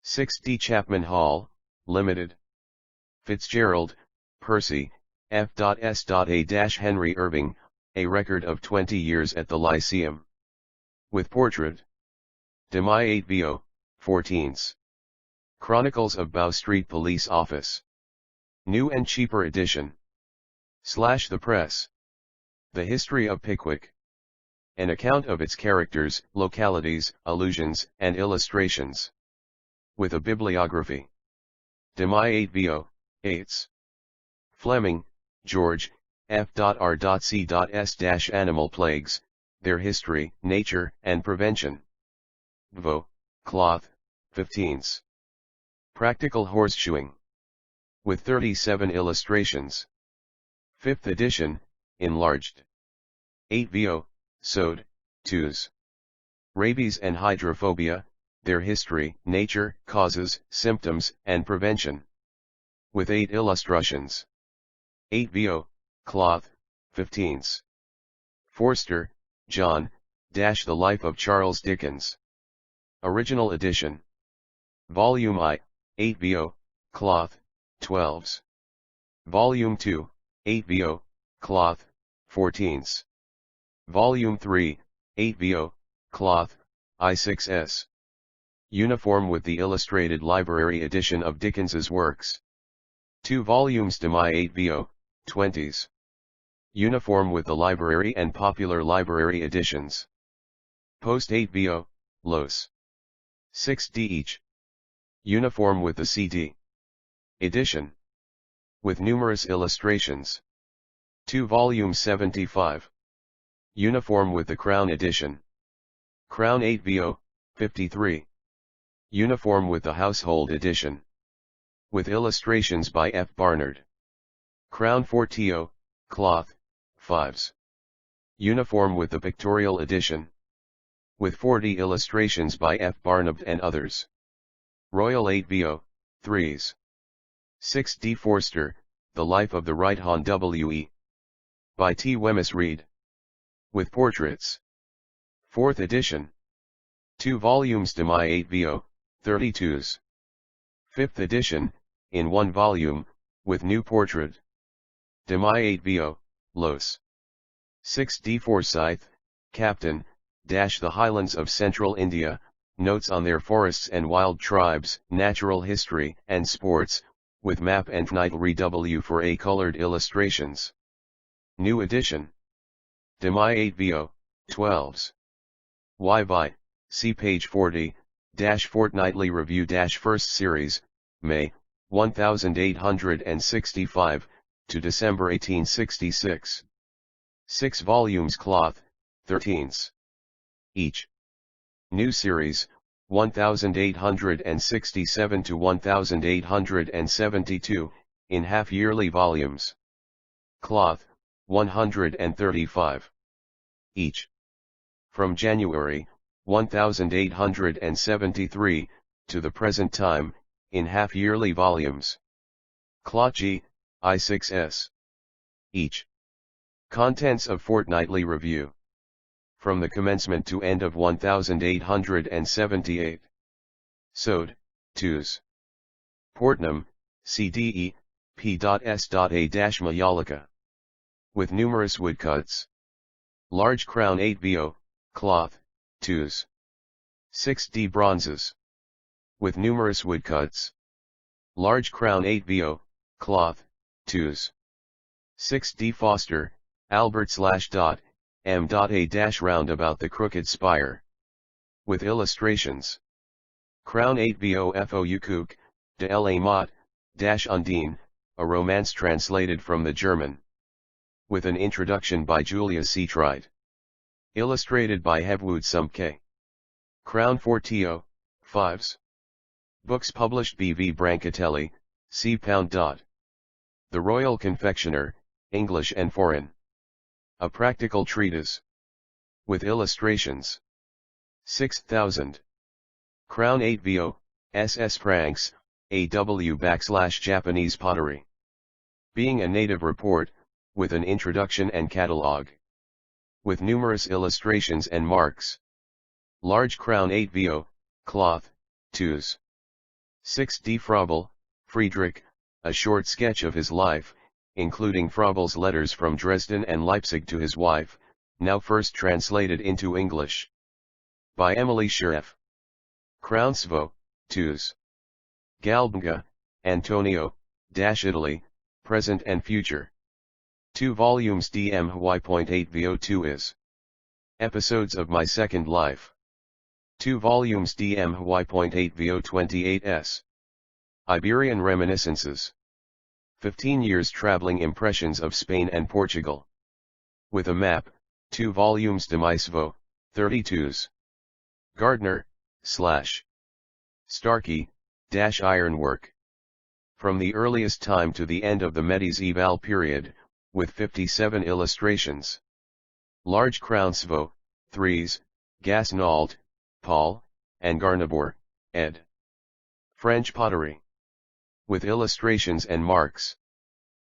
6d Chapman Hall, Limited. Fitzgerald, Percy, F.S.A. Henry Irving, A Record of 20 Years at the Lyceum. With portrait. De Mai 8vo, 14s. Chronicles of Bow Street Police Office. New and cheaper edition. The Press. The History of Pickwick. An account of its characters, localities, allusions, and illustrations. With a bibliography. De Mai 8vo, 8s. Fleming, George, F.R.C.S-Animal Plagues, Their History, Nature, and Prevention. Vo, Cloth, 15s. Practical Horseshoeing. With 37 illustrations. 5th edition, enlarged. 8 vo, sewed, 2s. Rabies and Hydrophobia, Their History, Nature, Causes, Symptoms, and Prevention. With 8 illustrations. 8 vo, Cloth, 15s. Forster, John, The Life of Charles Dickens. Original edition. Volume I, 8 vo, Cloth, 12s. Volume 2, 8 vo, Cloth, 14s. Volume 3, 8 vo, Cloth, I6s. Uniform with the Illustrated Library edition of Dickens's works. 2 volumes Demai 8 vo, 20s. Uniform with the Library and Popular Library editions. Post 8 vo, Los. 6d each. Uniform with the CD edition. With numerous illustrations. 2 volumes 75. Uniform with the Crown edition. Crown 8 vo, 53. Uniform with the Household edition. With illustrations by F. Barnard. Crown 4to, Cloth, 5s. Uniform with the Pictorial edition. With 40 illustrations by F. Barnard and others. Royal 8 vo, 3s. 6d Forster, The Life of the Right Hon W.E. By T. Wemyss Reid. With portraits. 4th edition. 2 volumes Demai 8 vo, 32s. 5th edition, in 1 volume, with new portrait. Demai 8 vo, Los. 6d Forsyth, Captain, The Highlands of Central India, Notes on Their Forests and Wild Tribes, Natural History and Sports, with map and knightly W for A colored illustrations. New edition. Demai 8 vo, 12s. Y by, see page 40, Fortnightly Review First Series, May, 1865, to December 1866. 6 volumes Cloth, 13s. Each. New series, 1867 to 1872, in half-yearly volumes. Cloth, 135. Each. From January, 1873, to the present time, in half-yearly volumes. Cloth G, I6s. Each. Contents of Fortnightly Review. From the commencement to end of 1878. Sewed, 2s. Portnam, CDE, P.S.A-Mayalika. With numerous woodcuts. Large crown 8 vo, Cloth, 2s. 6d bronzes. With numerous woodcuts. Large crown 8 vo, Cloth, 2s. 6d Foster, Albert M.A-round about the crooked spire. With illustrations. Crown 8 vo Fou Cook, de la Motte, Undine, a romance translated from the German. With an introduction by Julia Seatright. Illustrated by Hebwood Sumke. Crown 4to, 5s. Books published B.V. Brancatelli, C. Pound. The Royal Confectioner, English and Foreign. A practical treatise. With illustrations. 6000. Crown 8 vo, SS Pranks, AW / Japanese Pottery. Being a Native Report, with an introduction and catalogue. With numerous illustrations and marks. Large crown 8 vo, Cloth, 2s. 6d Froebel, Friedrich, a short sketch of his life, including Froebel's letters from Dresden and Leipzig to his wife, now first translated into English. By Emily Schereff. Crown Svo, 2s. Galbenga, Antonio, Italy, Present and Future. 2 volumes DMY.8 vo 2 is. Episodes of My Second Life. 2 volumes DMY.8 vo 28s. Iberian Reminiscences. 15 years traveling impressions of Spain and Portugal. With a map, 2 volumes de Maisvo, 32s. Gardner, / Starkey, - ironwork. From the earliest time to the end of the medieval period, with 57 illustrations. Large Crownsvo, 3s, Gasnault, Paul, and Garnabor, ed. French pottery. With illustrations and marks.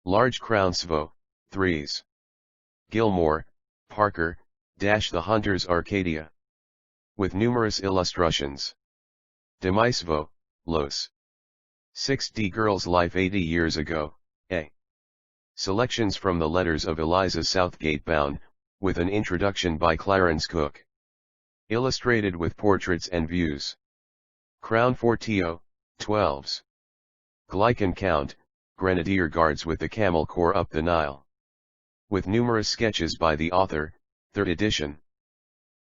Large Crownsvo, 3s. Gilmore, Parker, - The Hunter's Arcadia. With numerous illustrations. De Maisvo, Los. 6d Girl's Life 80 Years Ago, A. Selections from the letters of Eliza Southgate Bound, with an introduction by Clarence Cook. Illustrated with portraits and views. Crown Fortio, 12s. Glycan Count, Grenadier Guards with the Camel Corps up the Nile. With numerous sketches by the author, 3rd edition.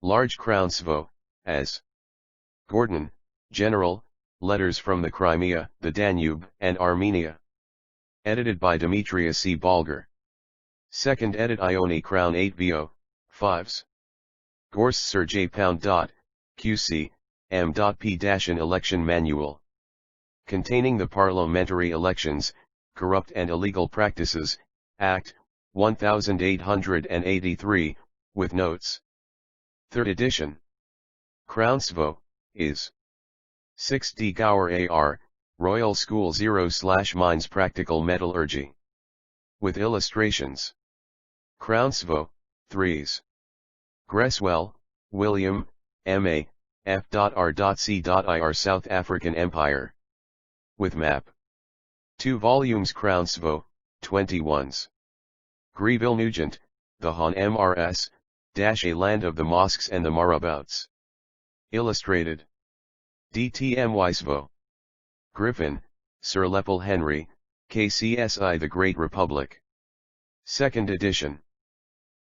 Large Crownsvo, as. Gordon, General, Letters from the Crimea, the Danube, and Armenia. Edited by Demetrius C. Balger. 2nd edit Ione Crown 8vo, 5s. Gorse Sir J. Pound. QC, M.P. An election manual. Containing the parliamentary elections, corrupt and illegal practices, Act, 1883, with notes. 3rd edition. Crownsvo, is. 6d Gower AR, Royal School 0/Mines Practical Metallurgy. With illustrations. Crownsvo, 3s. Gresswell, William, M.A., F.R.C.Ir South African Empire. With map. 2 volumes Crownsvo, 21s. Greville Nugent, The Han Mrs. - A Land of the Mosques and the Marabouts. Illustrated. D.T.M. Weisvo. Griffin, Sir Lepel Henry, KCSI The Great Republic. 2nd edition.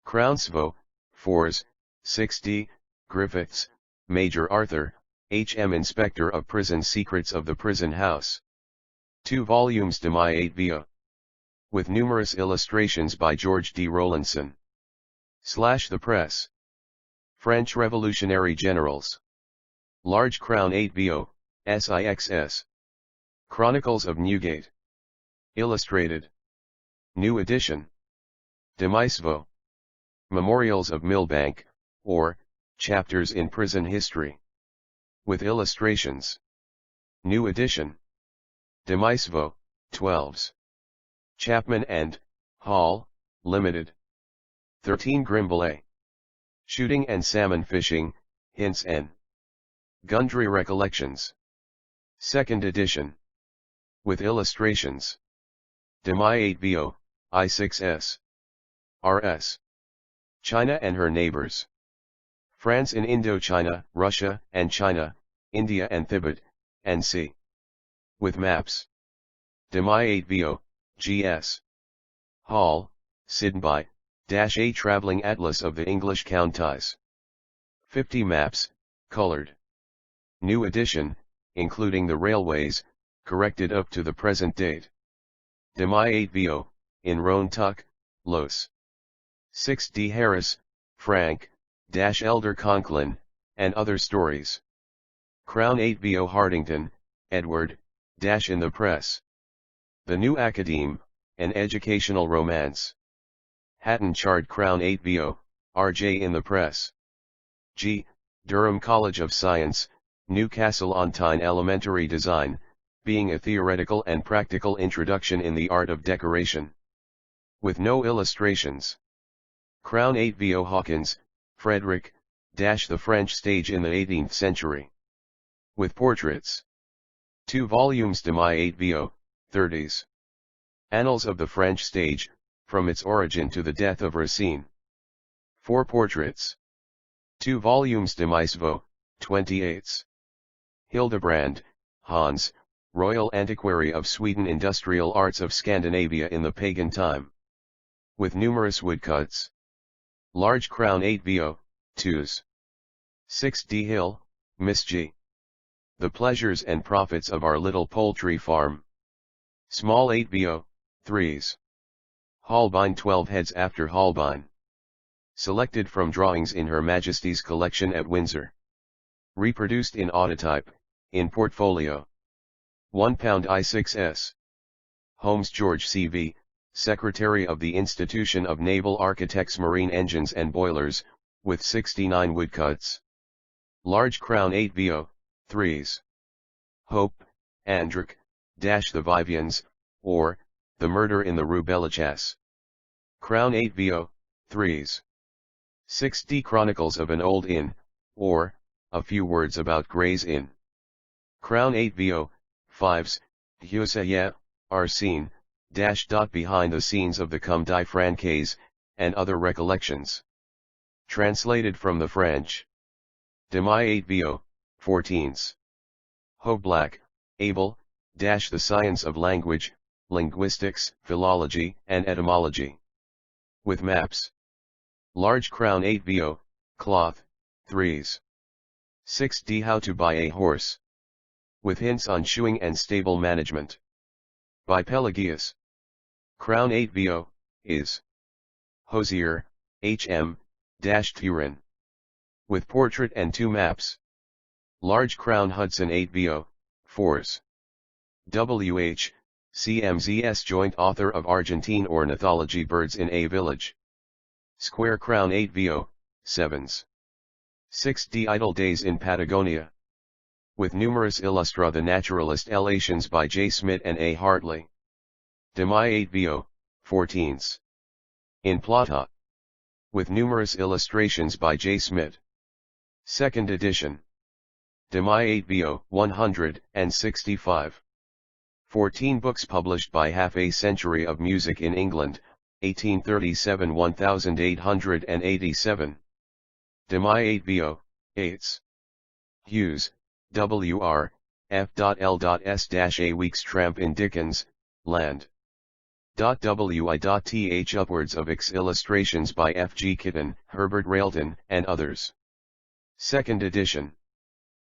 Crownsvo, 4s, 6d, Griffiths, Major Arthur, H.M. Inspector of Prison Secrets of the Prison House. 2 volumes de Mai 8vo. With numerous illustrations by George D. Rowlandson. / The Press. French Revolutionary Generals. Large Crown 8vo, SIXS. Chronicles of Newgate. Illustrated. New edition. De Maisvo. Memorials of Millbank, or, Chapters in Prison History. With illustrations. New edition. De Maisvo, 12s. Chapman and Hall, Limited. 13 Grimble. Shooting and Salmon Fishing, Hints N. Gundry Recollections. 2nd edition. With illustrations. De Mai 8vo, I6s. RS. China and Her Neighbors. France in Indochina, Russia and China, India and Tibet, and c. With maps. De Mai 8vo, GS. Hall, Sidney, - A Traveling Atlas of the English Counties. 50 maps, colored. New edition, including the railways, corrected up to the present date. De Mai 8vo, in Roantuck, Los. 6d Harris, Frank, - Elder Conklin, and Other Stories. Crown 8vo Hardington, Edward, - in the Press. The New Academe, an educational romance. Hatton Chard Crown 8vo, RJ in the Press. G. Durham College of Science, Newcastle on Tyne Elementary Design, being a theoretical and practical introduction in the art of decoration. With no illustrations. Crown 8vo Hawkins, Frederick, - the French Stage in the 18th Century. With portraits. 2 volumes de Mai 8vo, 30s. Annals of the French Stage, from its origin to the death of Racine. 4 portraits. 2 volumes de Maisvo, 28s. Hildebrand, Hans, Royal Antiquary of Sweden Industrial Arts of Scandinavia in the Pagan Time. With numerous woodcuts. Large Crown 8vo, 2s. 6d Hill, Miss G. The Pleasures and Profits of Our Little Poultry Farm. Small 8vo, 3s. Holbein 12 heads after Holbein. Selected from drawings in Her Majesty's collection at Windsor. Reproduced in autotype, in portfolio. £1 I6s. Holmes George C.V., Secretary of the Institution of Naval Architects Marine Engines and Boilers, with 69 woodcuts. Large crown 8 VO, 3s. Hope, Andrick, The Vivians, or, The Murder in the Rue Bellichasse. Crown 8 VO, 3s. 6D Chronicles of an Old Inn, or, A Few Words About Gray's Inn. Crown 8 VO, 5s, Husseye, Arsene, behind the scenes of the Comme des Franquets, and other recollections. Translated from the French. Demi 8 VO, 14s. Ho Black, Abel, The Science of Language, Linguistics, Philology, and Etymology. With maps. Large crown 8 VO, cloth, 3s. 6D How to Buy a Horse. With hints on shoeing and stable management. By Pelagius. Crown 8 VO, is. Hosier, H.M., Thurin. With portrait and 2 maps. Large crown Hudson 8 VO, 4s. W.H., CMZS joint author of Argentine Ornithology Birds in a Village. Square crown 8 VO, 7s. 6D Idle Days in Patagonia. With numerous illustra The Naturalist Elations by J. Smith and A. Hartley. Demi 8 VO, 14s. In Plata. With numerous illustrations by J. Smith. Second edition. Demi 8 VO, 165. 14 books published by Half a Century of Music in England, 1837-1887. Demi 8 VO, 8s. Hughes, W.R., F.L.S-A Week's Tramp in Dickens, Land. W.I.Th upwards of X illustrations by F. G. Kitten, Herbert Railton, and others. Second edition.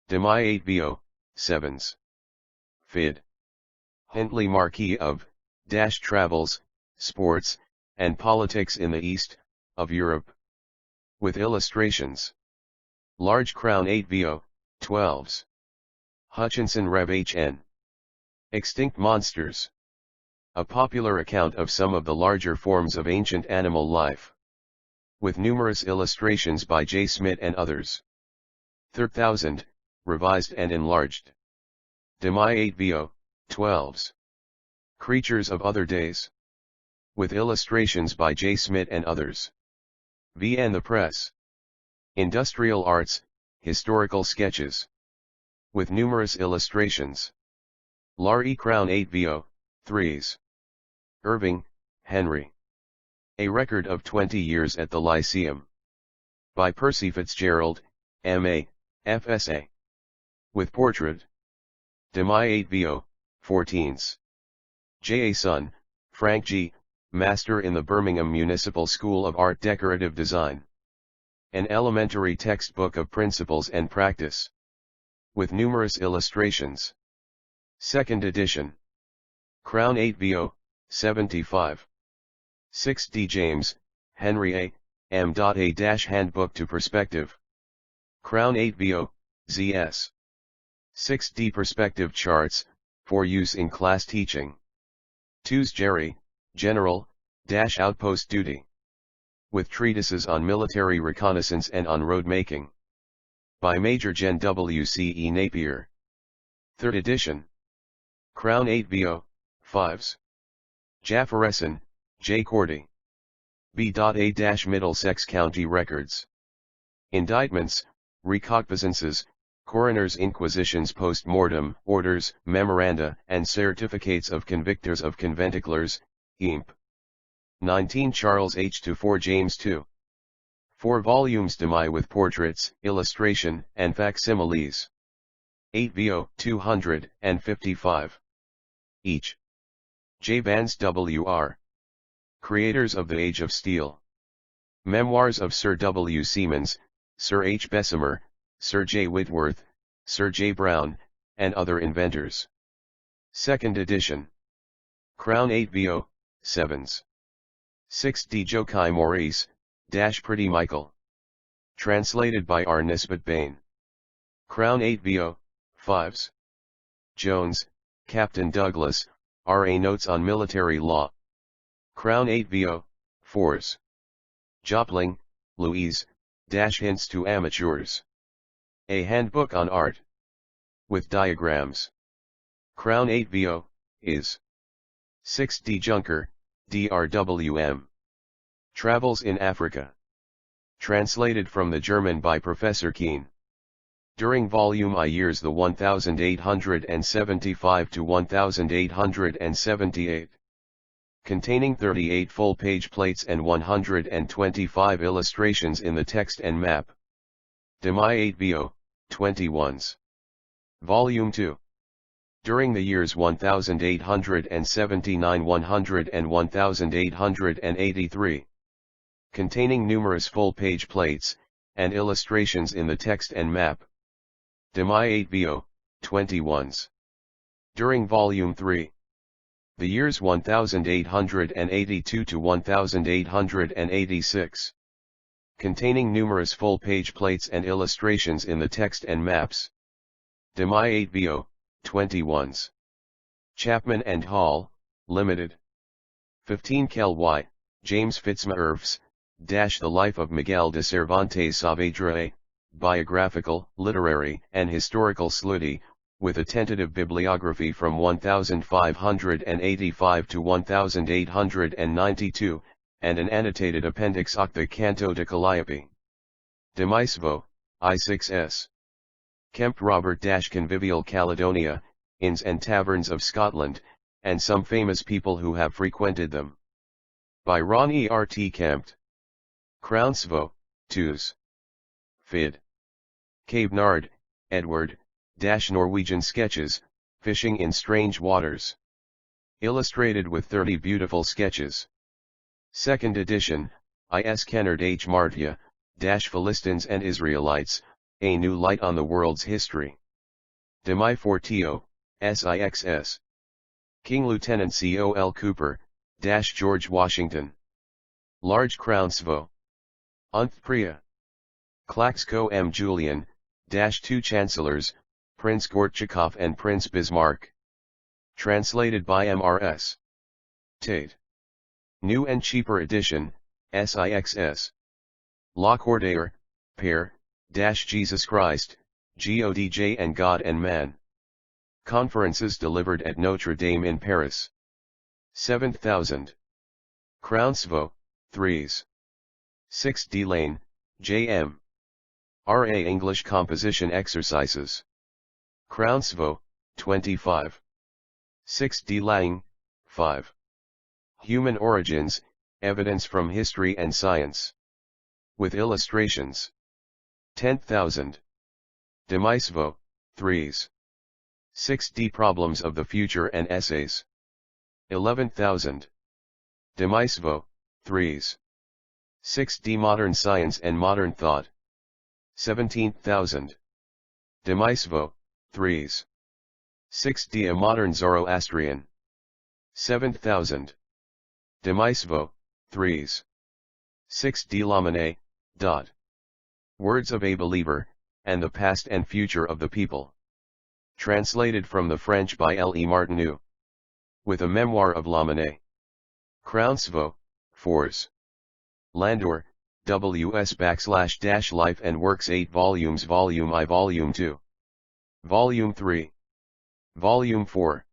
Demi 8 VO, 7s. Fid. Hindley Marquis of, Travels, Sports, and Politics in the East, of Europe. With illustrations. Large crown 8 VO, 12s. Hutchinson Rev. H.N. Extinct Monsters. A popular account of some of the larger forms of ancient animal life. With numerous illustrations by J. Smith and others. 3000, revised and enlarged. Demi 8 VO, 12s. Creatures of Other Days. With illustrations by J. Smith and others. V. and the Press. Industrial Arts, Historical Sketches. With numerous illustrations. Larry Crown 8 VO, 3s. Irving, Henry. A Record of 20 Years at the Lyceum. By Percy Fitzgerald, M.A., F.S.A. With portrait. Demi 8 VO, 14s. J. A. Son, Frank G., Master in the Birmingham Municipal School of Art Decorative Design. An elementary textbook of principles and practice. With numerous illustrations. Second edition. Crown 8 VO, 75. 6D James, Henry A., M. A. Handbook to Perspective. Crown 8 VO, ZS. 6D Perspective Charts, for use in class teaching. 2s Jerry, General, Outpost Duty. With treatises on military reconnaissance and on road making. By Major Gen W. C. E. Napier. Third edition. Crown 8 VO, 5s. Jafferson, J. Cordy. B.A. Middlesex County Records. Indictments, recognizances, coroners' inquisitions post-mortem, orders, memoranda, and certificates of convictors of conventiclers, Imp. 19 Charles H. to 4 James 2. 4 volumes Demi with portraits, illustration, and facsimiles. 8 VO, 255. Each. J. Vance W.R. Creators of the Age of Steel. Memoirs of Sir W. Siemens, Sir H. Bessemer, Sir J. Whitworth, Sir J. Brown, and other inventors. Second edition. Crown 8 VO, 7s. 6d Jokai Maurice, Pretty Michael. Translated by R. Nisbet Bain. Crown 8 VO, 5s. Jones, Captain Douglas, R.A. Notes on Military Law. Crown 8 VO, 4s. Jopling, Louise, Hints to Amateurs. A Handbook on Art. With diagrams. Crown 8 VO, is. 6d Junker, DRWM. Travels in Africa. Translated from the German by Professor Keen. During Volume I years the 1875 to 1878. Containing 38 full-page plates and 125 illustrations in the text and map. Demai 8 VO, 21s. Volume 2. During the years 1879 100 and 1883. Containing numerous full-page plates, and illustrations in the text and map. Demai 8 VO, 21s. During Volume 3. The years 1882 to 1886. Containing numerous full-page plates and illustrations in the text and maps. Demai 8 VO, 21s. Chapman and Hall, Limited. 15 Kel Y, James Fitzmaurice, The Life of Miguel de Cervantes Saavedra, biographical, literary, and historical sluddy, with a tentative bibliography from 1585 to 1892, and an annotated appendix Octa Canto de Calliope. De Maisvo, I6s. Kemp Robert Convivial Caledonia, Inns and Taverns of Scotland, and some famous people who have frequented them. By Ron E. R. T. Kempt. Crownsvo, 2s. Fid. Cape Nard, Edward, Norwegian Sketches, Fishing in Strange Waters. Illustrated with 30 beautiful sketches. 2nd edition, I.S. Kennard H. Martia, Philistines and Israelites, A New Light on the World's History. Demai Fortio, SIXS. King Lieutenant C.O.L. Cooper, George Washington. Large Crownsvo. Priya. Klaxko M. Julian, 2 Chancellors, Prince Gortchakov and Prince Bismarck. Translated by M.R.S. Tate. New and cheaper edition, SIXS. L'Accordaire, Père, Jesus Christ, GODJ and God and Man. Conferences delivered at Notre Dame in Paris. 7,000. Crownsvo, 3s. 6d Lane, J.M. R.A. English Composition Exercises. Crownsvo, 25. 6d Laing, 5. Human Origins, Evidence from History and Science. With illustrations. 10,000. De Maisvo, 3s. 6d Problems of the Future and Essays. 11,000. De Maisvo, 3s. 6d Modern Science and Modern Thought. 17,000. De Maisvo, 3s. 6d A Modern Zoroastrian. 7,000. De Maisvo, 3s. 6d Lamine, Words of a Believer, and the Past and Future of the People. Translated from the French by L. E. Martineau. With a Memoir of Lamine. Crownsvo, 4s. Landor, W.S. / Life and Works 8 volumes Volume I Volume 2. Volume 3. Volume 4.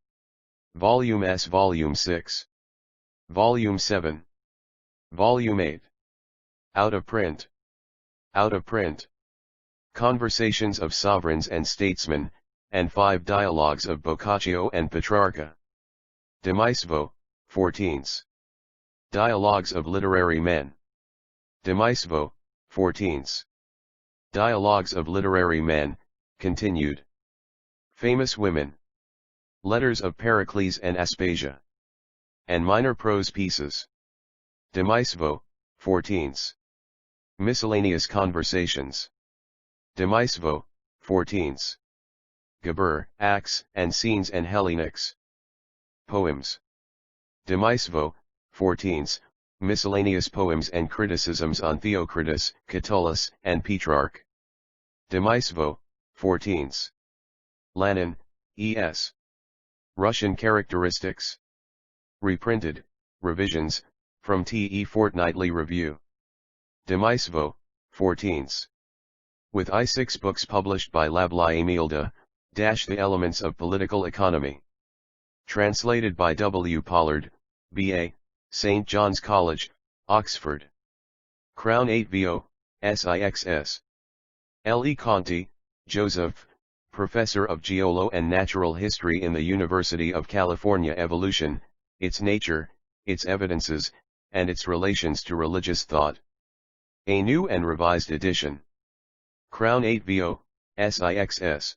Volume S Volume 6. Volume 7. Volume 8. Out of print. Out of print. Conversations of Sovereigns and Statesmen, and 5 Dialogues of Boccaccio and Petrarca. De Maisvo, 14s. Dialogues of Literary Men. De Maisvo, 14s. Dialogues of Literary Men, continued. Famous Women. Letters of Pericles and Aspasia. And Minor Prose Pieces. De Maisvo, 14s. Miscellaneous Conversations. De Maisvo, 14s. Geber, Acts and Scenes and Hellenics. Poems. De Maisvo, 14s, miscellaneous poems and criticisms on Theocritus, Catullus, and Petrarch. Demisvo, 14s. Lanin, E.S. Russian Characteristics. Reprinted, revisions, from T.E. Fortnightly Review. Demisvo, 14s. With I6 books published by Lablaimilda, The Elements of Political Economy. Translated by W. Pollard, B.A., St. John's College, Oxford. Crown 8 VO, SIXS. L. E. Conti, Joseph, Professor of Geolo and Natural History in the University of California. Evolution, Its Nature, Its Evidences, and Its Relations to Religious Thought. A New and Revised Edition. Crown 8 VO, SIXS.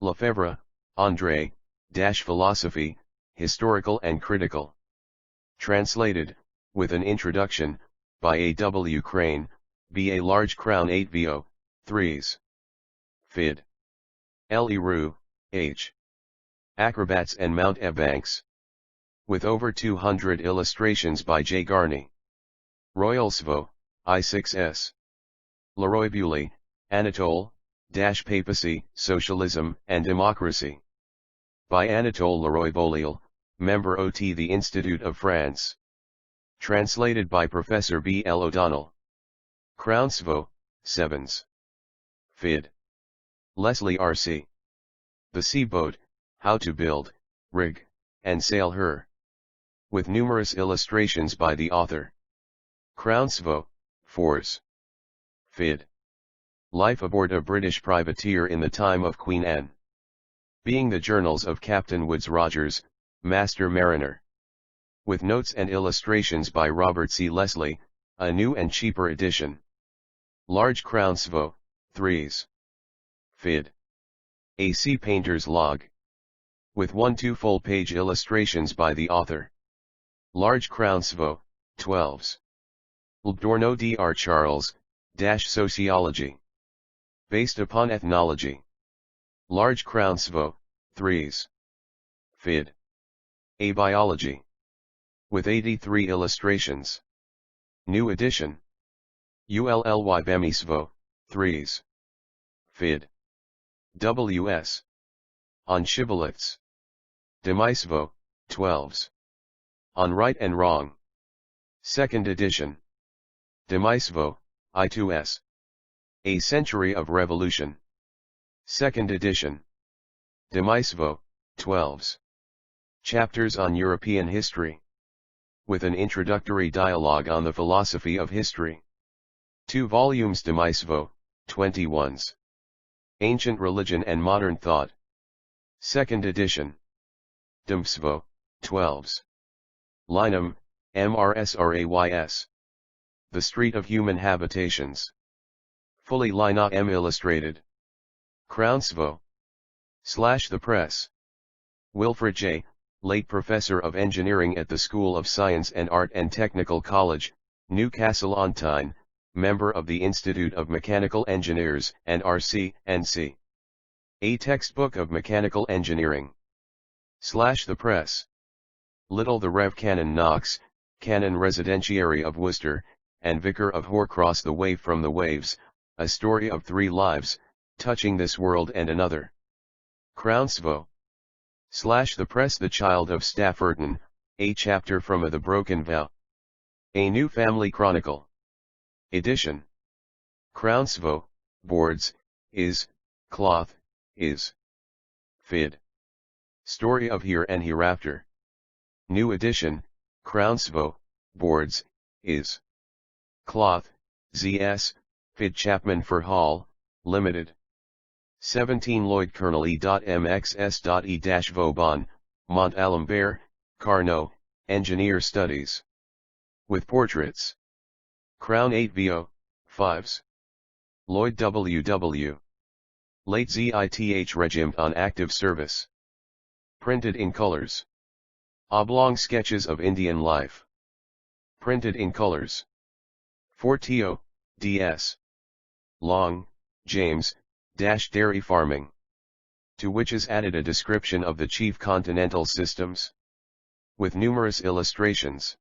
Lefebvre, André, Philosophy, Historical and Critical. Translated, with an introduction, by A. W. Crane, B.A. Large Crown 8 VO, 3s. Fid. L. E. Roux, H. Acrobats and Mount Ebanks. With over 200 illustrations by J. Garney. Royalsvo, I6S. Leroy Bewley, Anatole, Papacy, Socialism and Democracy. By Anatole Leroy Beaulieu, Member OT The Institute of France. Translated by Professor B. L. O'Donnell. Crownsvo, 7s. Fid. Leslie R.C. The Sea Boat, How to Build, Rig, and Sail Her. With numerous illustrations by the author. Crownsvo, 4s. Fid. Life aboard a British privateer in the time of Queen Anne. Being the journals of Captain Woodes Rogers, Master Mariner. With notes and illustrations by Robert C. Leslie, a new and cheaper edition. Large Crownsvo, 3s. Fid. A Sea Painter's Log. With 1-2 full-page illustrations by the author. Large Crownsvo, 12s. Ldorno Dr. Charles, Sociology. Based upon ethnology. Large Crownsvo, 3s. Fid. A Biology. With 83 illustrations. New edition. ULLY Bemisvo, 3s. Fid. W.S. On Shibboleths. Demisvo, 12s. On Right and Wrong. 2nd edition. Demisvo, I2S. A Century of Revolution. 2nd edition. Demisvo, 12s. Chapters on European History. With an introductory dialogue on the philosophy of history. 2 volumes. Demisvo, 21s. Ancient Religion and Modern Thought. 2nd edition. Demsvo, 12s. Linum, MRSRAYS. The Street of Human Habitations. Fully Lina M illustrated. Crownsvo. / The Press. Wilfred J., late Professor of Engineering at the School of Science and Art and Technical College, Newcastle-on-Tyne, member of the Institute of Mechanical Engineers and RC&C. A Textbook of Mechanical Engineering. / The Press. Little the Rev. Canon Knox, Canon Residentiary of Worcester, and Vicar of Horcross. The Wave from the Waves, a story of 3 lives, touching this world and another. Crownsvo. / The Press. The Child of Staffordton, a chapter from A The Broken Vow. A New Family Chronicle. Edition. Crownsvo, boards, is, cloth, is. Fid. Story of Here and Hereafter. New edition, Crownsvo, boards, is. Cloth, ZS, Fid. Chapman for Hall, Limited. 17 Lloyd Colonel E.mxs.e-Vauban, Mont Alembert, Carnot, Engineer Studies. With portraits. Crown 8 VO, 5s. Lloyd W.W. Late ZITH Regiment on active service. Printed in colors. Oblong sketches of Indian life. Printed in colors. Fortio, D.S. Long, James, Dairy Farming. To which is added a description of the chief continental systems. With numerous illustrations.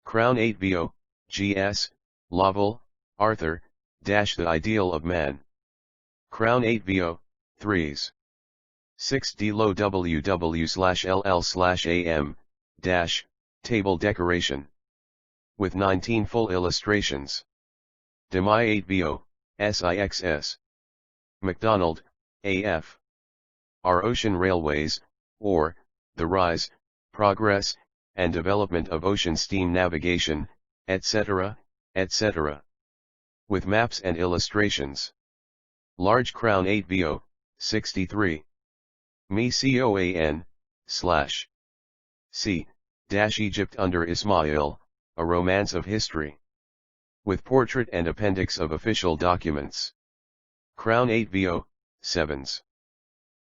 Crown 8vo, G.S., Lovell, Arthur, The Ideal of Man. Crown 8vo, 3s. 6d low www/ll/am, table decoration. With 19 full illustrations. Demai 8vo, SIXS. MacDonald, A.F. Our Ocean Railways, or, The Rise, Progress, and Development of Ocean Steam Navigation, etc., etc. With maps and illustrations. Large Crown 8vo, 63. Me COAN, / C, Egypt under Ismail, A Romance of History. With portrait and appendix of official documents. Crown 8vo, 7s.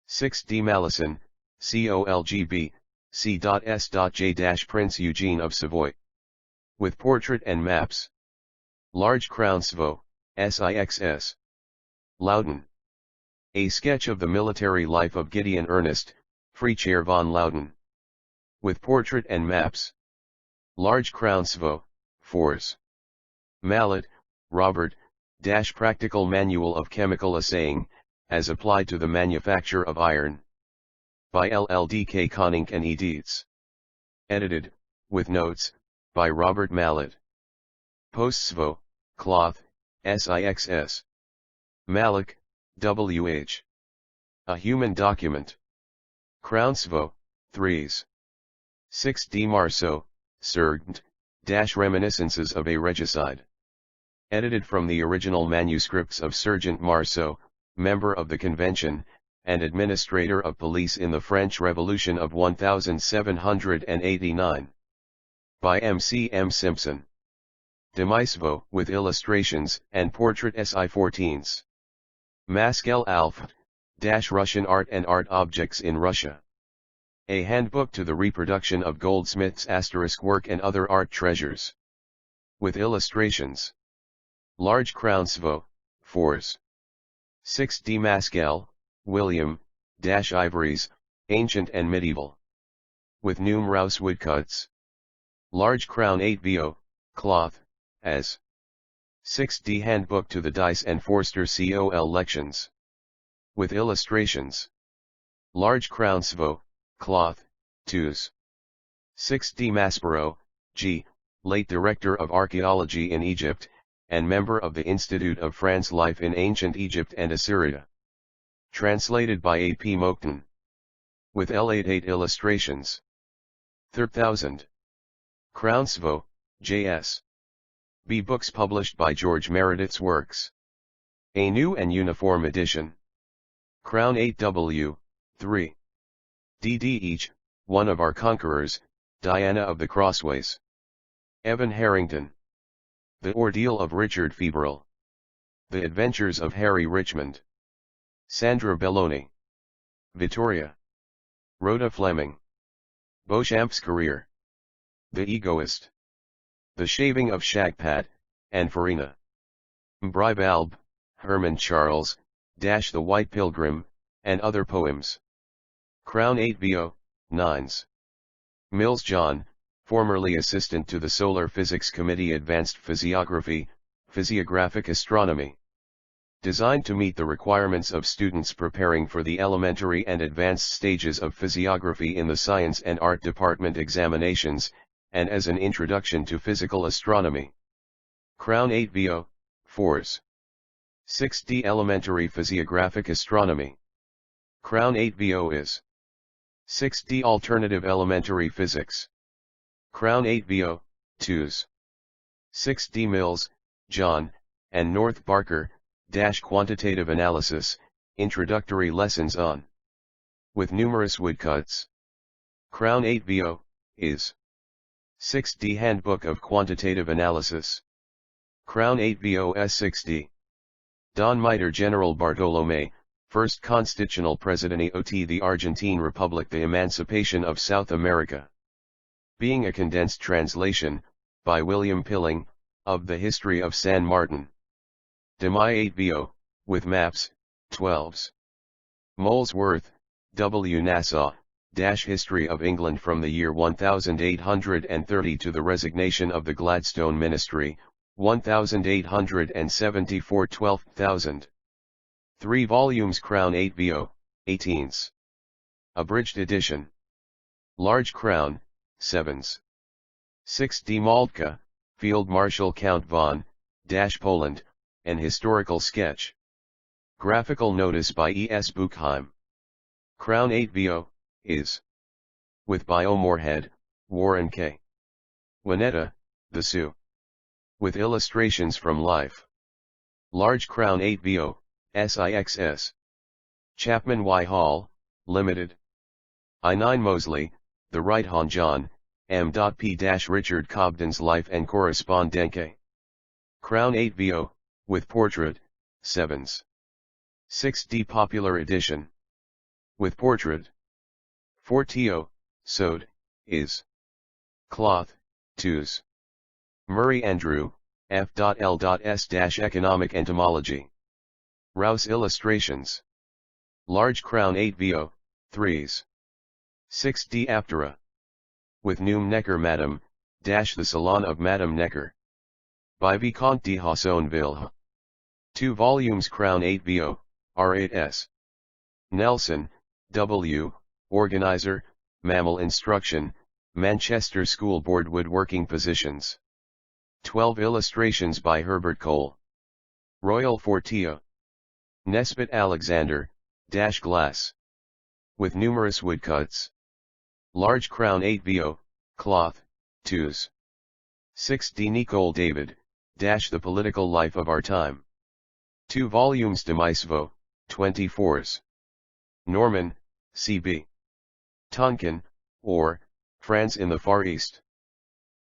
6d Malison, COLGB, C.S.J. Prince Eugene of Savoy. With portrait and maps. Large Crown SVO, SIXS. Loudon. A sketch of the military life of Gideon Ernest, Freechair von Loudon. With portrait and maps. Large Crown SVO, 4s. Mallet, Robert, Practical Manual of Chemical Assaying, as applied to the manufacture of iron. By LLDK Konink and Edits. Edited, with notes, by Robert Mallet. Postsvo, Cloth, SIXS. Malik, W.H. A Human Document. Crown SVO, 3s. 6d Marceau, Sergt, Reminiscences of a Regicide. Edited from the original manuscripts of Sergeant Marceau, member of the Convention, and Administrator of Police in the French Revolution of 1789. By M.C.M. Simpson. Demisvo, with illustrations and portrait SI-14s. Maskel Alft, Russian Art and Art Objects in Russia. A handbook to the reproduction of goldsmiths' asterisk work and other art treasures. With illustrations. Large Crown SVO, 4s. 6d Maskel, William, Ivories, Ancient and Medieval. With numerous woodcuts. Large Crown 8vo, Cloth, as. 6d Handbook to the Dice and Forster COL Lections. With illustrations. Large Crown SVO, Cloth, 2s. 6d Maspero, G., late Director of Archaeology in Egypt, and member of the Institute of France Life in Ancient Egypt and Assyria. Translated by A. P. Moakton. With L88 illustrations. 3000. Crown SVO, J.S. B. Books published by George Meredith's Works. A new and uniform edition. Crown 8W, 3. D.D. each, one of our conquerors, Diana of the Crossways. Evan Harrington. The Ordeal of Richard Feverel. The Adventures of Harry Richmond. Sandra Belloni. Vittoria. Rhoda Fleming. Beauchamp's Career. The Egoist. The Shaving of Shagpat, and Farina. Bribalb, Herman Charles, The White Pilgrim, and other poems. Crown 8vo, 9s. Mills John, formerly assistant to the Solar Physics Committee Advanced Physiography, Physiographic Astronomy. Designed to meet the requirements of students preparing for the elementary and advanced stages of physiography in the Science and Art Department examinations, and as an introduction to physical astronomy. Crown 8vo, 4s. 6d Elementary Physiographic Astronomy. Crown 8vo is. 6d Alternative Elementary Physics. Crown 8vo, 2s. 6d Mills, John, and North Barker, Quantitative Analysis, Introductory Lessons on. With numerous woodcuts. Crown 8vo, is. 6d Handbook of Quantitative Analysis. Crown 8vo S6d. Don Mitre General Bartolomé, First Constitutional President of the Argentine Republic, the Emancipation of South America. Being a condensed translation, by William Pilling, of the History of San Martin. Demai 8vo, with maps, 12s. Molesworth, W. Nassau, History of England from the year 1830 to the resignation of the Gladstone Ministry, 1874 12,000. 3 volumes Crown 8 Bo, 18s. Abridged edition. Large Crown, 7s. 6d Maltka, Field Marshal Count von, Poland, an historical sketch. Graphical notice by E. S. Buchheim. Crown 8 Bo, is. With Bio Moorhead, Warren K. Winetta, The Sioux. With illustrations from life. Large Crown 8 Bo, SIXS. Chapman Y. Hall, Limited. I9 Mosley, The Right Hon John, M.P. Richard Cobden's Life and Correspondenke. Crown 8 Bo, with portrait, 7s. 6d Popular Edition. With portrait. 4to, sewed, is. Cloth, 2s. Murray Andrew, F.L.S. Economic Entomology. Rouse Illustrations. Large Crown 8 Bo, 3s. 6d Aptera. With Neum Necker Madame, The Salon of Madame Necker. By Vicomte de Hassonville. 2 volumes Crown 8 Bo, R8s. Nelson, W., Organizer, Mammal Instruction, Manchester School Board Woodworking Positions. 12 illustrations by Herbert Cole. Royal Fortia. Nesbitt Alexander, Glass. With numerous woodcuts. Large Crown 8 Bo, cloth, 2s. 6d Nicole David, The Political Life of Our Time. 2 volumes de Maisvo, 24s. Norman, C.B. Tonkin, or, France in the Far East.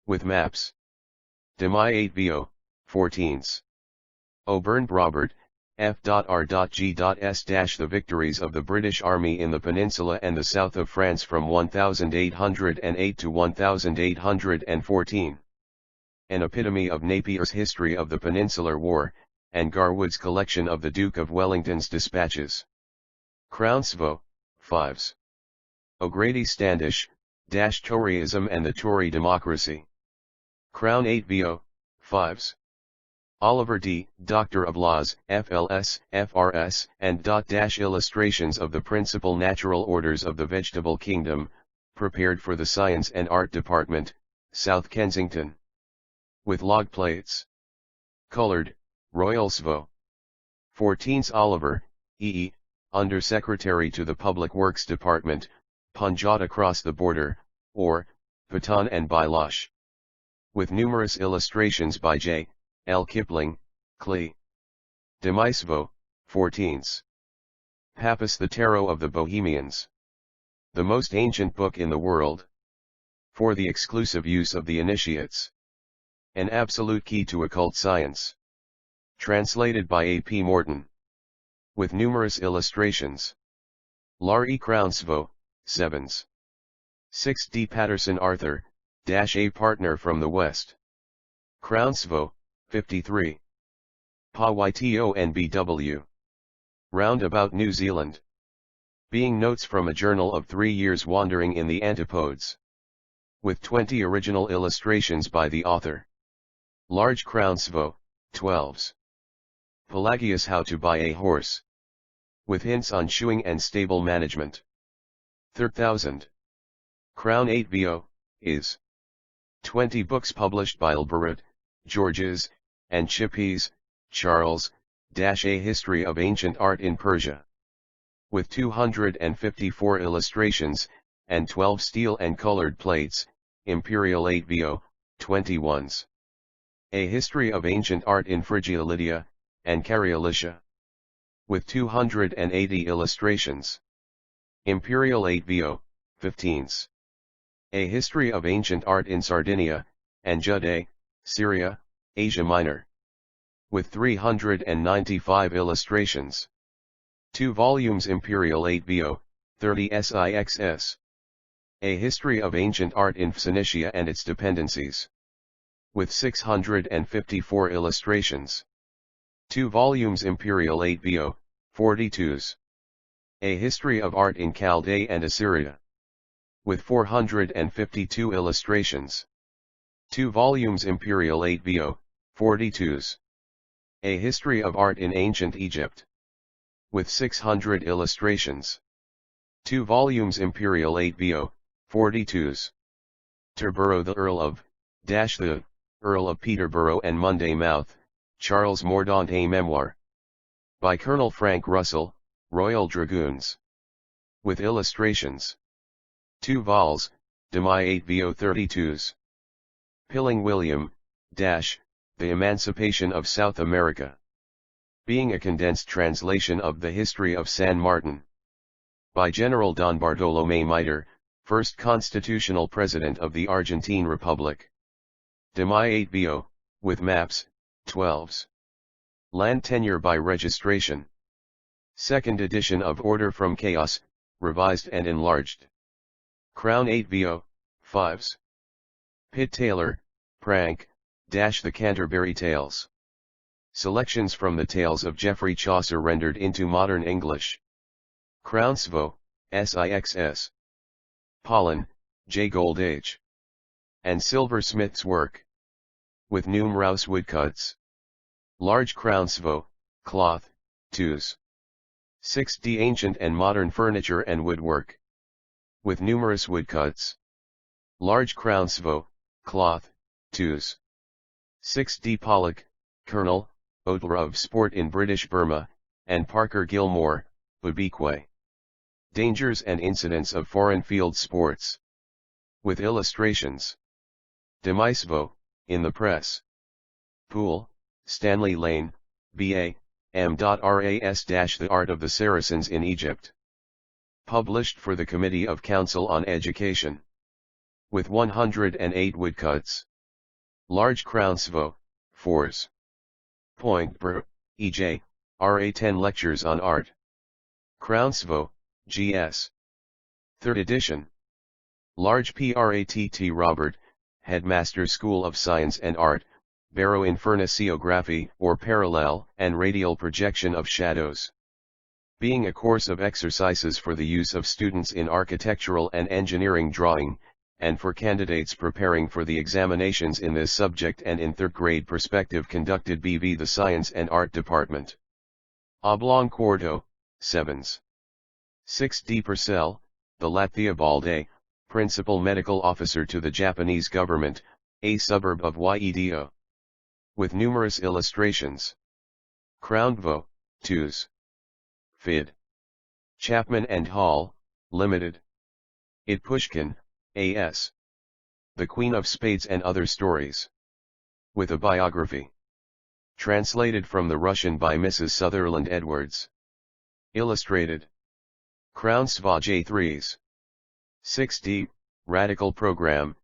With maps. De Mai 8 Bo, 14s. O'Byrne Robert, F.R.G.S. The Victories of the British Army in the Peninsula and the South of France from 1808 to 1814. An epitome of Napier's History of the Peninsular War, and Garwood's collection of the Duke of Wellington's dispatches. Crown Svo, 5s. O'Grady Standish, Toryism and the Tory Democracy. Crown 8 Bo, 5s. Oliver D., Doctor of Laws, FLS, FRS, and illustrations of the principal natural orders of the vegetable kingdom, prepared for the Science and Art Department, South Kensington. With log plates. Colored, Royal Svo. 14s Oliver, E.E., Under Secretary to the Public Works Department, Punjab across the border, or, Patan and Bailash. With numerous illustrations by J. L. Kipling, Clee. De Maisvo, 14s. Papus the Tarot of the Bohemians. The most ancient book in the world. For the exclusive use of the initiates. An absolute key to occult science. Translated by A. P. Morton. With numerous illustrations. Lar E. Crown Svo, 7s. 6d Patterson Arthur, A partner from the West. Crown Svo, 53. Pa Ytonbw. Roundabout New Zealand. Being notes from a journal of 3 years wandering in the Antipodes. With 20 original illustrations by the author. Large Crown Svo, 12s. Pelagius How to Buy a Horse. With hints on shoeing and stable management. 30,000. Crown 8 Bo, is. 20 books published by Ilbarat, Georges, and Chippies, Charles, A History of Ancient Art in Persia. With 254 illustrations, and 12 steel and colored plates, Imperial 8 Bo, 21s. A History of Ancient Art in Phrygia Lydia, and Caryolicia. With 280 illustrations. Imperial 8 Bo, 15s. A History of Ancient Art in Sardinia, and Judea, Syria, Asia Minor. With 395 illustrations. 2 volumes Imperial 8 Bo, 30 SIXS. A History of Ancient Art in Phoenicia and its Dependencies. With 654 illustrations. 2 volumes Imperial 8 Bo, 42s. A History of Art in Chaldea and Assyria. with 452 illustrations. 2 volumes Imperial 8 VO, 42s. A History of Art in Ancient Egypt, with 600 illustrations. 2 volumes Imperial 8 VO, 42s. Terborough the Earl of Peterborough and Monday Mouth, Charles Mordaunt A Memoir. By Colonel Frank Russell, Royal Dragoons. With illustrations. 2 vols, Demai 8 VO 32s. Pilling William, The Emancipation of South America. Being a condensed translation of the History of San Martin. By General Don Bartolomé Mitre, first constitutional president of the Argentine Republic. Demai 8 VO, with maps, 12s. Land tenure by registration. Second edition of Order from Chaos, revised and enlarged. Crown 8 VO, 5s. Pitt Taylor, Prank, The Canterbury Tales. Selections from the tales of Geoffrey Chaucer rendered into modern English. Crownsvo, Sixs. Pollen, J. Gold Age. And Silversmith's work. With numerous woodcuts. Large Crownsvo, cloth, 2s. 6d ancient and modern furniture and woodwork. With numerous woodcuts. Large Crownsvo, cloth, 2s. 6d Pollock, Colonel, Outlaw of Sport in British Burma, and Parker Gilmore, Ubique. Dangers and Incidents of Foreign Field Sports. With illustrations. Demisvo, in the Press. Poole, Stanley Lane, B.A., M.Ras. The Art of the Saracens in Egypt. Published for the Committee of Council on Education. With 108 woodcuts. Large Crownsvo, 4s. Point per, E.J., R.A. 10 Lectures on Art. Crownsvo, G.S. 3rd edition. Large Pratt Robert, Headmaster School of Science and Art, Barrow in Furniciography or Parallel and Radial Projection of Shadows. Being a course of exercises for the use of students in architectural and engineering drawing, and for candidates preparing for the examinations in this subject and in 3rd grade perspective conducted BV the Science and Art Department. Oblong Quarto, 7s. 6d Purcell, the Latvia Balde, Principal Medical Officer to the Japanese Government, a suburb of Yedo. With numerous illustrations. Crownvo, 2s. Fid. Chapman and Hall, Limited. It Pushkin, A.S. The Queen of Spades and Other Stories. With a biography. Translated from the Russian by Mrs. Sutherland Edwards. Illustrated. Crownsva J3s. 6d, Radical Program,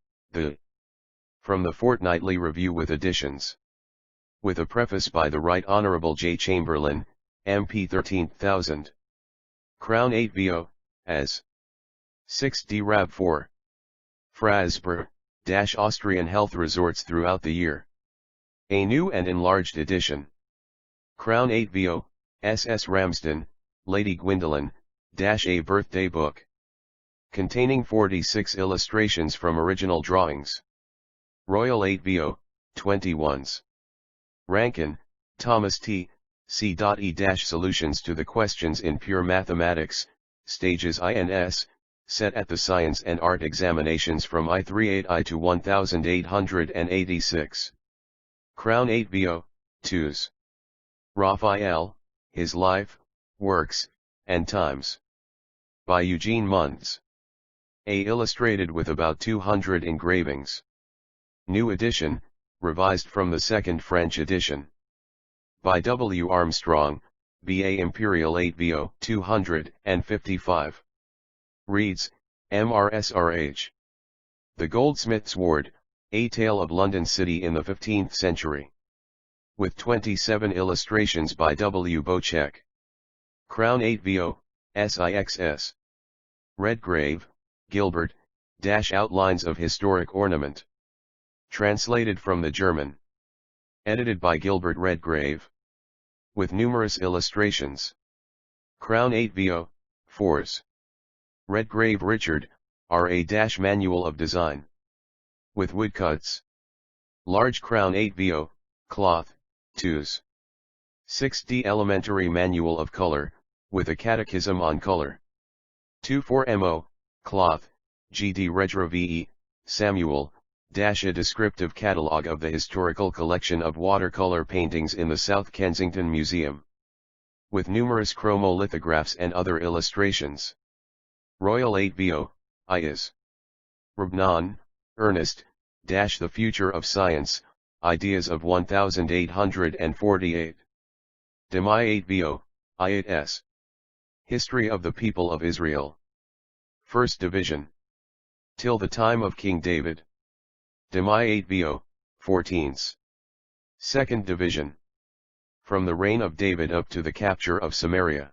from the Fortnightly Review with additions. With a preface by the Right Honourable J. Chamberlain, MP 13000. Crown 8 VO, as 6d Rab 4. Frasper, Austrian Health Resorts throughout the year. A new and enlarged edition. Crown 8 VO, SS Ramsden, Lady Gwendolen, A Birthday Book. Containing 46 illustrations from original drawings. Royal 8 VO, 21s. Rankin, Thomas T., C.E. Solutions to the Questions in Pure Mathematics, Stages INS, set at the Science and Art Examinations from I38I to 1886. Crown 8 VO, 2s. Raphael, His Life, Works, and Times. By Eugene Munz. A illustrated with about 200 engravings. New edition, revised from the second French edition. By W. Armstrong, B.A. Imperial 8 VO 255. Reads, MRSRH. The Goldsmith's Ward, A Tale of London City in the 15th Century. With 27 illustrations by W. Bocek. Crown 8 VO, SIXS. Redgrave, Gilbert, Outlines of Historic Ornament. Translated from the German. Edited by Gilbert Redgrave. With numerous illustrations. Crown 8 VO, 4s. Redgrave Richard, Manual of Design. With woodcuts. Large crown 8vo, cloth, 2s. 6d Elementary Manual of Color, with a Catechism on Color. 24mo, cloth, GD Regro VE, Samuel, a descriptive catalogue of the historical collection of watercolor paintings in the South Kensington Museum. With numerous chromolithographs and other illustrations. Royal 8vo, Is. Rabnan, Ernest, The Future of Science, Ideas of 1848. Demai 8vo, I8s. History of the People of Israel. First Division. Till the time of King David. Demai 8vo, 14s. Second Division. From the reign of David up to the capture of Samaria.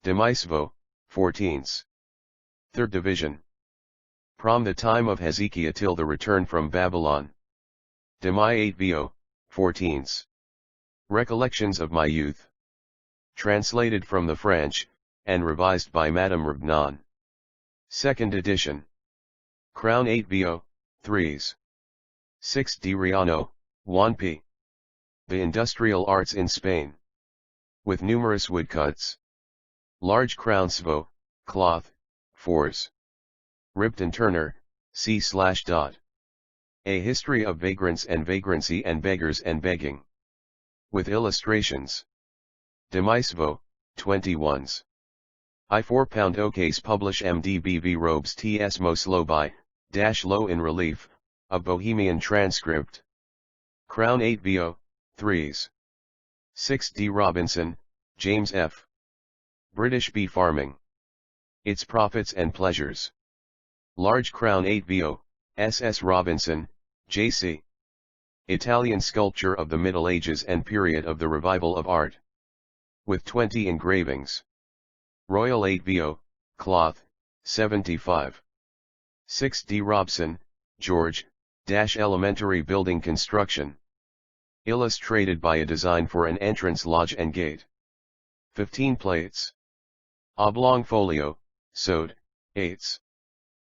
Demisvo, 14s. Third Division. From the time of Hezekiah till the return from Babylon. Demai 8vo, 14s. Recollections of My Youth. Translated from the French, and revised by Madame Rabnan. Second edition. Crown 8vo, 3s. 6d Riano, 1p. The Industrial Arts in Spain. With numerous woodcuts. Large crown svo, cloth, 4s. Ripton Turner, C/. A History of Vagrants and Vagrancy and Beggars and Begging. With illustrations. Demisvo, 21s. I 4 Ok's publish MDBV robes ts most low by, low in relief, a Bohemian transcript. Crown 8vo, 3s. 6d Robinson, James F. British Bee Farming. Its Profits and Pleasures. Large crown 8vo, SS Robinson, J.C. Italian sculpture of the Middle Ages and period of the revival of art. With 20 engravings. Royal 8vo, cloth, 75. 6d Robson, George, Elementary Building Construction. Illustrated by a design for an entrance lodge and gate. 15 plates. Oblong folio, sewed, 8s.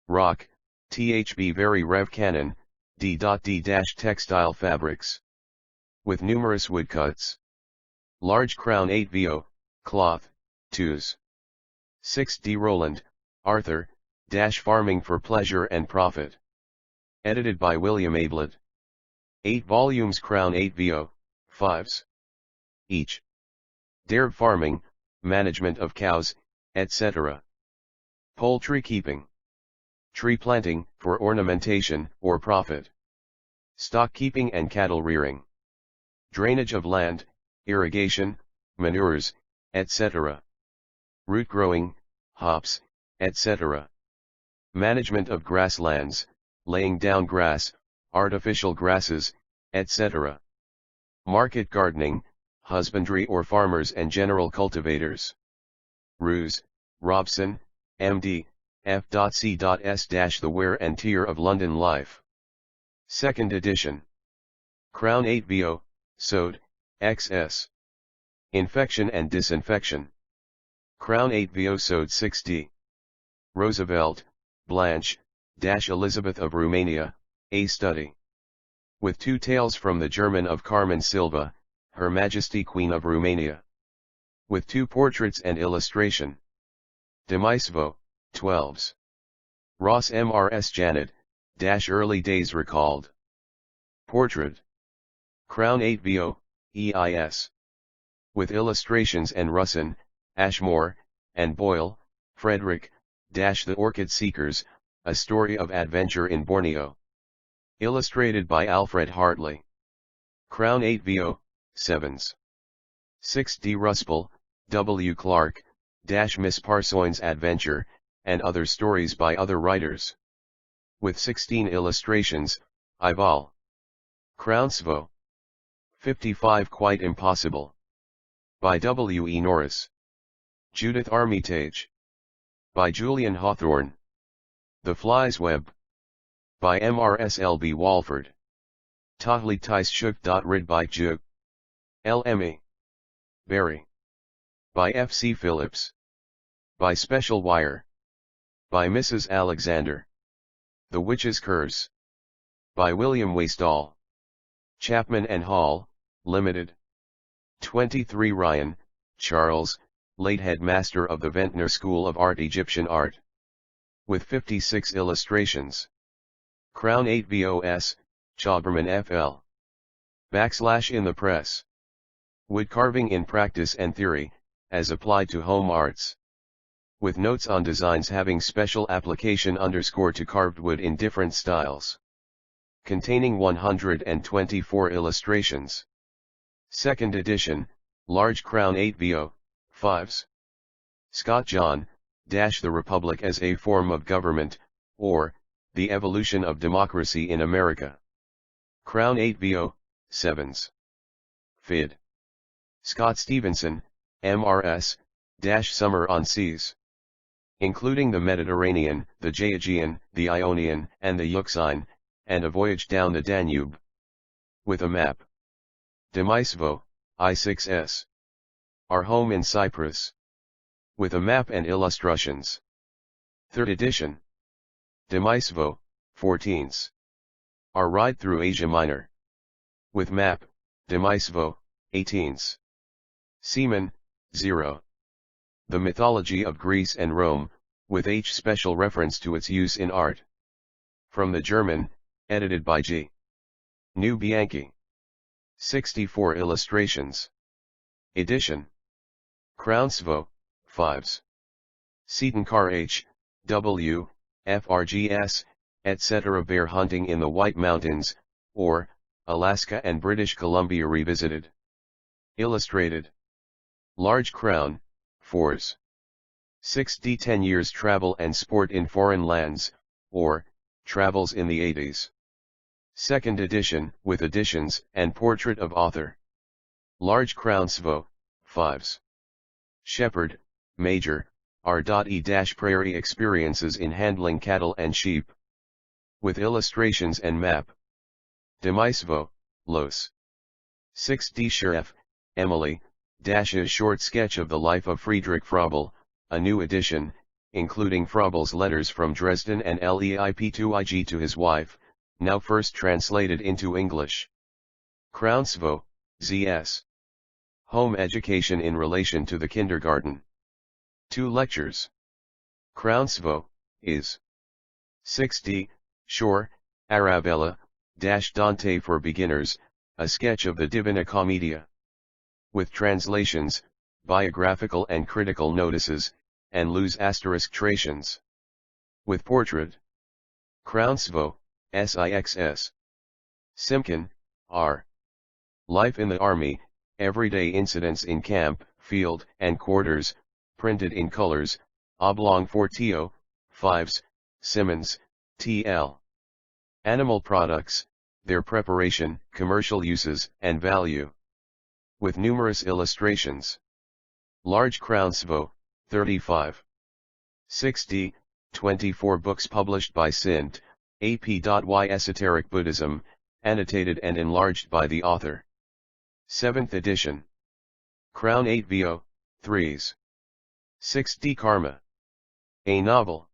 Rock, THB Very Rev Canon, D.D. Textile fabrics. With numerous woodcuts. Large crown 8vo, cloth, 2s. 6d Roland, Arthur, Farming for Pleasure and Profit. Edited by William Ablett. 8 volumes crown 8vo, 5s. Each. Dairy farming, management of cows, etc. Poultry keeping. Tree planting, for ornamentation, or profit. Stock keeping and cattle rearing. Drainage of land, irrigation, manures, etc. Root growing, hops, etc. Management of grasslands, laying down grass, artificial grasses, etc. Market gardening, husbandry or farmers and general cultivators. Roos, Robson, M.D., F.C.S. The Wear and Tear of London Life. Second edition. Crown 8vo, sewed, XS. Infection and disinfection. Crown 8vo sewed 6d. Roosevelt, Blanche, Elizabeth of Romania, a study. With 2 tales from the German of Carmen Silva, Her Majesty Queen of Romania. With 2 portraits and illustration. Demisvo, 12s. Ross Mrs. Janet, Early Days Recalled. Portrait. Crown 8vo, EIS. With illustrations and Russin, Ashmore, and Boyle, Frederick, The Orchid Seekers, A Story of Adventure in Borneo. Illustrated by Alfred Hartley. Crown 8vo, 7s. 6d Ruspel, W. Clark, Miss Parsoin's Adventure, and other stories by other writers. With 16 illustrations, Ival. Crown Svo. 55 Quite Impossible. By W. E. Norris. Judith Armitage. By Julian Hawthorne. The Fly's Web. By Mrs. Walford. Tahli Tais Shuk. Rid by Juk. Lme. Berry. By F. C. Phillips. By Special Wire. By Mrs. Alexander. The Witch's Curse. By William Wastall. Chapman and Hall, Limited. 23 Ryan, Charles, late headmaster of the Ventnor School of Art, Egyptian Art. With 56 illustrations. Crown 8 VOS, Chauberman FL. / in the press. Wood carving in practice and theory, as applied to home arts. With notes on designs having special application _ to carved wood in different styles. Containing 124 illustrations. Second edition, large crown 8 VO, 5s. Scott John, The Republic as a Form of Government, or, The Evolution of Democracy in America. Crown 8 VO, 7s. Fid. Scott Stevenson, MRS, Summer on Seas. Including the Mediterranean, the Aegean, the Ionian, and the Euxine, and a voyage down the Danube. With a map. Demisvo, I6s. Our Home in Cyprus. With a map and illustrations. Third edition. Demisvo, 14s. Our Ride Through Asia Minor. With map, Demisvo, 18s. Seaman, 0. The Mythology of Greece and Rome, with H special reference to its use in art. From the German, edited by G. New Bianchi. 64 illustrations. Edition. Crownsvo, 5s. Seton Car H, W, FRGS, etc. Bear hunting in the White Mountains, or, Alaska and British Columbia revisited. Illustrated. Large Crown, 4s. 6D 10 years travel and sport in foreign lands, or, travels in the 80s. Second edition, with additions and portrait of author. Large Crown Svo, 5s. Shepherd, Major, R.E-Prairie experiences in handling cattle and sheep. With illustrations and map. Demisvo, Los. 6D Sheriff, Emily, a short sketch of the life of Friedrich Froebel, a new edition, including Froebel's letters from Dresden and Leip2ig to his wife, now first translated into English. Crownsvo, ZS. Home education in relation to the kindergarten. 2 lectures. Crownsvo, is. 6D, Shore, Arabella, Dante for beginners, a sketch of the Divina Commedia. With translations, biographical and critical notices, and loose *trations. With portrait. Crownsvo, SIXS. Simkin, R. Life in the Army, everyday incidents in camp, field, and quarters, printed in colors, oblong 4to, 5s, Simmons, TL. Animal products, their preparation, commercial uses, and value. With numerous illustrations. Large Crownsvo, 35. 6D, 24 books published by Sint, AP.Y Esoteric Buddhism, annotated and enlarged by the author. 7th edition. Crown 8 VO, 3s. 6D Karma. A novel.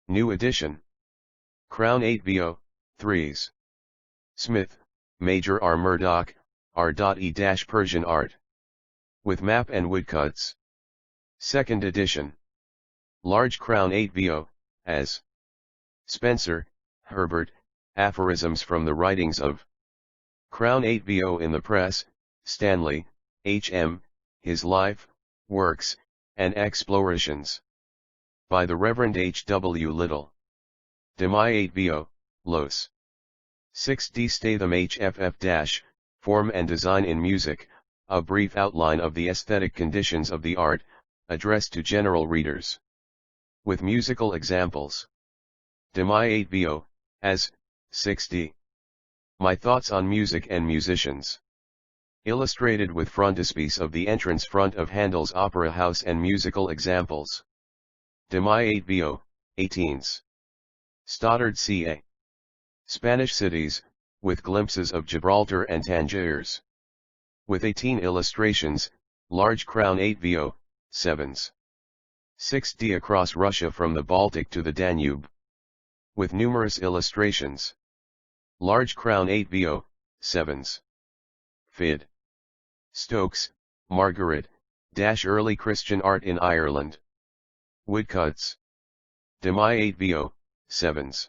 New edition. Crown 8 VO, 3s. Smith, Major R. Murdoch, R.E-Persian Art. With map and woodcuts. 2nd edition. Large Crown 8 VO, as. Spencer, Herbert, Aphorisms from the Writings of. Crown 8 VO in the Press, Stanley, H.M., His Life, Works, and Explorations. By the Reverend H. W. Little. Demi 8 VO, Los. 6D Statham HFF- Form and Design in Music, a brief outline of the aesthetic conditions of the art, addressed to general readers. With musical examples. Demi 8 VO, as, 6D. My Thoughts on Music and Musicians. Illustrated with frontispiece of the entrance front of Handel's Opera House and musical examples. Demi 8 VO, 18s. Stoddard CA. Spanish cities, with glimpses of Gibraltar and Tangiers. With 18 illustrations, Large Crown 8 VO, 7s. 6d across Russia from the Baltic to the Danube. With numerous illustrations. Large crown 8 VO, 7s. Fid. Stokes, Margaret, Early Christian art in Ireland. Woodcuts. Demai 8 VO, 7s.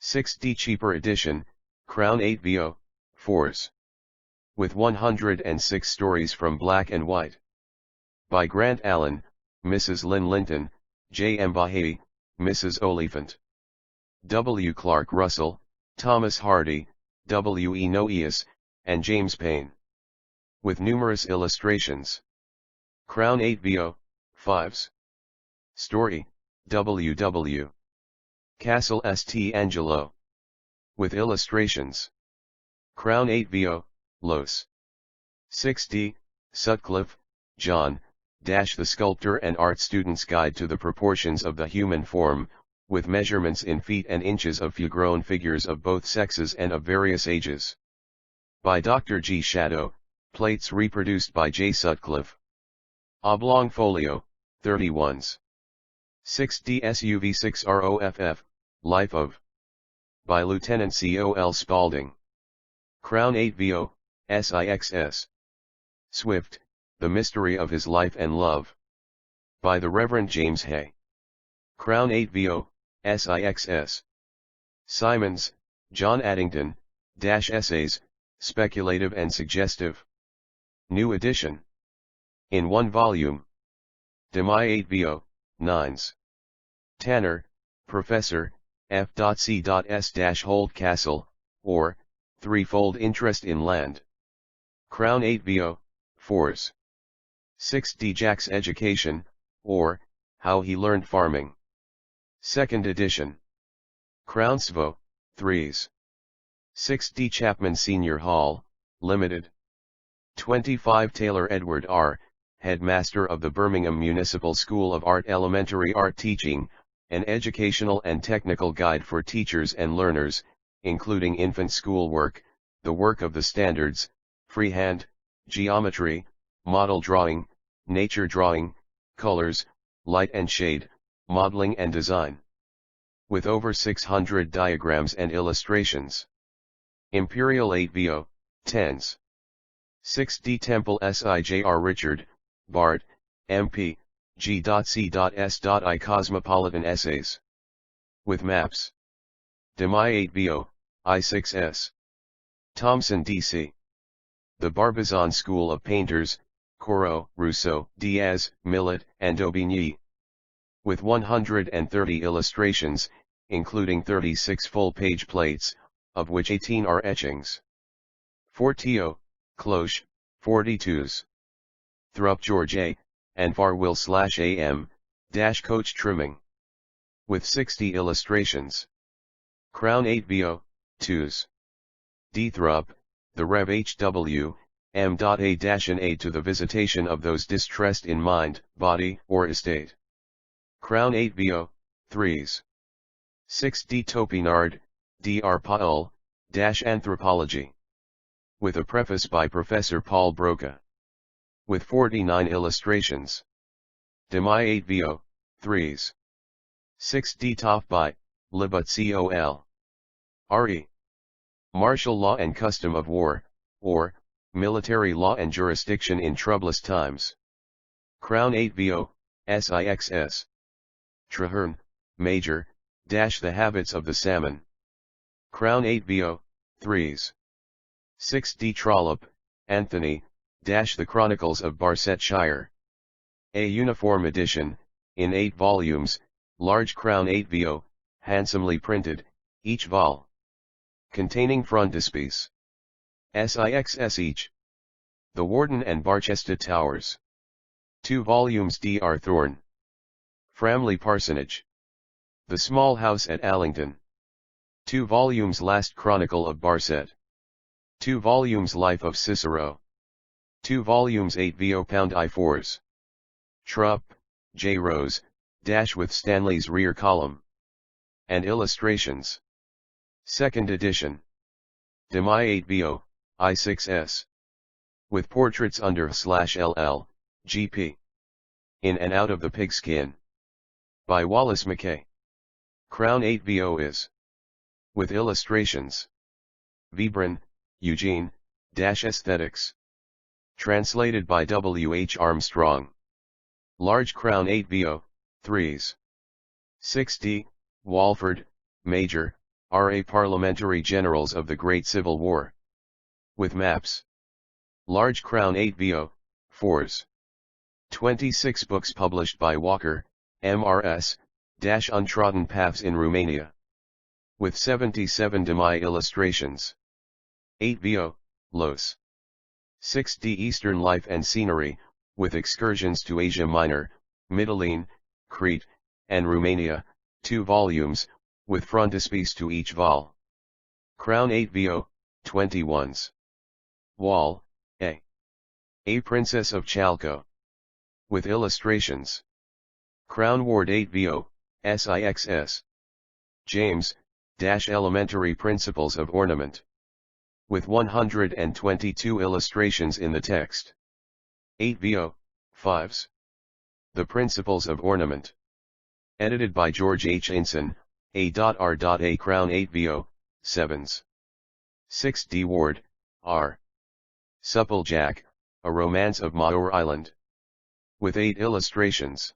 6d cheaper edition, crown 8 VO, 4s. With 106 stories from black and white. By Grant Allen, Mrs. Lynn Linton, J. M. Bahai, Mrs. Oliphant. W. Clark Russell, Thomas Hardy, W. E. Noeus, and James Payne. With numerous illustrations. Crown 8 VO, 5s. Story, W. W. Castle St. Angelo. With illustrations. Crown 8 VO, Los. 6d, Sutcliffe, John, The Sculptor and Art Student's Guide to the Proportions of the Human Form, with measurements in feet and inches of full-grown figures of both sexes and of various ages. By Dr. G. Shadow, plates reproduced by J. Sutcliffe. Oblong folio, 31s. 6d SUV 6 ROFF, Life of. By Lieutenant C. O. L. Spaulding. Crown 8 VO, SIXS. Swift, The Mystery of His Life and Love. By the Reverend James Hay. Crown 8 VO, SIXS. Simons, John Addington, Essays, Speculative and Suggestive. New edition. In 1 volume. Demai 8 VO, 9s. Tanner, Professor, F.C.S-Holdcastle, or, Threefold Interest in Land. Crown 8 VO, 4s. 6d Jack's Education, or, How He Learned Farming. 2nd edition. Crown SVO, 3s. 6d Chapman Senior Hall, Limited. 25 Taylor Edward R., Headmaster of the Birmingham Municipal School of Art Elementary Art Teaching, an educational and technical guide for teachers and learners, including infant schoolwork, the work of the standards, freehand, geometry, model drawing, nature drawing, colors, light and shade, modeling and design. With over 600 diagrams and illustrations. Imperial 8 VO, 10s. 6d Temple SIJR Richard, Bart, MP, G.C.S.I Cosmopolitan Essays. With maps. Demai 8 VO, I6S. Thomson D.C. The Barbizon School of Painters, Corot, Rousseau, Diaz, Millet, and Daubigny. With 130 illustrations, including 36 full-page plates, of which 18 are etchings. Fortio, Cloche, 42s. Thrupp George A., and Farwill/AM, coach trimming. With 60 illustrations. Crown 8 VO, 2s. D. Thrupp, the Rev. H.W., M.A. an aid to the visitation of those distressed in mind, body, or estate. Crown 8 VO, 3s. 6d Topinard, Dr. Paul, Anthropology. With a preface by Professor Paul Broca. With 49 illustrations. Demai 8 VO, 3s. 6d Top by, Libut Col. Re. Martial Law and Custom of War, or, Military Law and Jurisdiction in Troublous Times. Crown 8 VO, SIXS. Traherne, Major, The Habits of the Salmon. Crown 8 VO, 3s. 6d Trollope, Anthony, The Chronicles of Barsetshire. A uniform edition, in 8 volumes, large crown 8 VO, handsomely printed, each vol. Containing frontispiece. SIXS each. The Warden and Barchester Towers. 2 volumes Dr. Thorne. Framley Parsonage. The Small House at Allington. 2 volumes Last Chronicle of Barset. 2 volumes Life of Cicero. 2 volumes 8 VO pound I4s. Trupp, J. Rose, with Stanley's rear column. And illustrations. 2nd edition. Demai 8 VO, I6S. With portraits under /LL, GP. In and Out of the Pigskin. By Wallace McKay. Crown 8 VO is. With illustrations. Vebron, Eugene, Aesthetics. Translated by W. H. Armstrong. Large Crown 8 VO, 3s. 6d, Walford, Major, R.A. Parliamentary Generals of the Great Civil War. With maps. Large Crown 8 VO, 4s. 26 books published by Walker, M.R.S., Untrodden Paths in Romania. With 77 Demai illustrations. 8 VO, Los. 6d Eastern Life and Scenery, with excursions to Asia Minor, Mytilene, Crete, and Romania, 2 volumes, with frontispiece to each vol. Crown 8 VO, 21s. Wall, A Princess of Chalco. With illustrations. Crown Ward 8 VO, SIXS. James, Elementary Principles of Ornament. With 122 illustrations in the text. 8 VO, 5s. The Principles of Ornament. Edited by George H. Inson, A.R.A. Crown 8 VO, 7s. 6d Ward, R. Supplejack, A Romance of Maor Island. With 8 illustrations.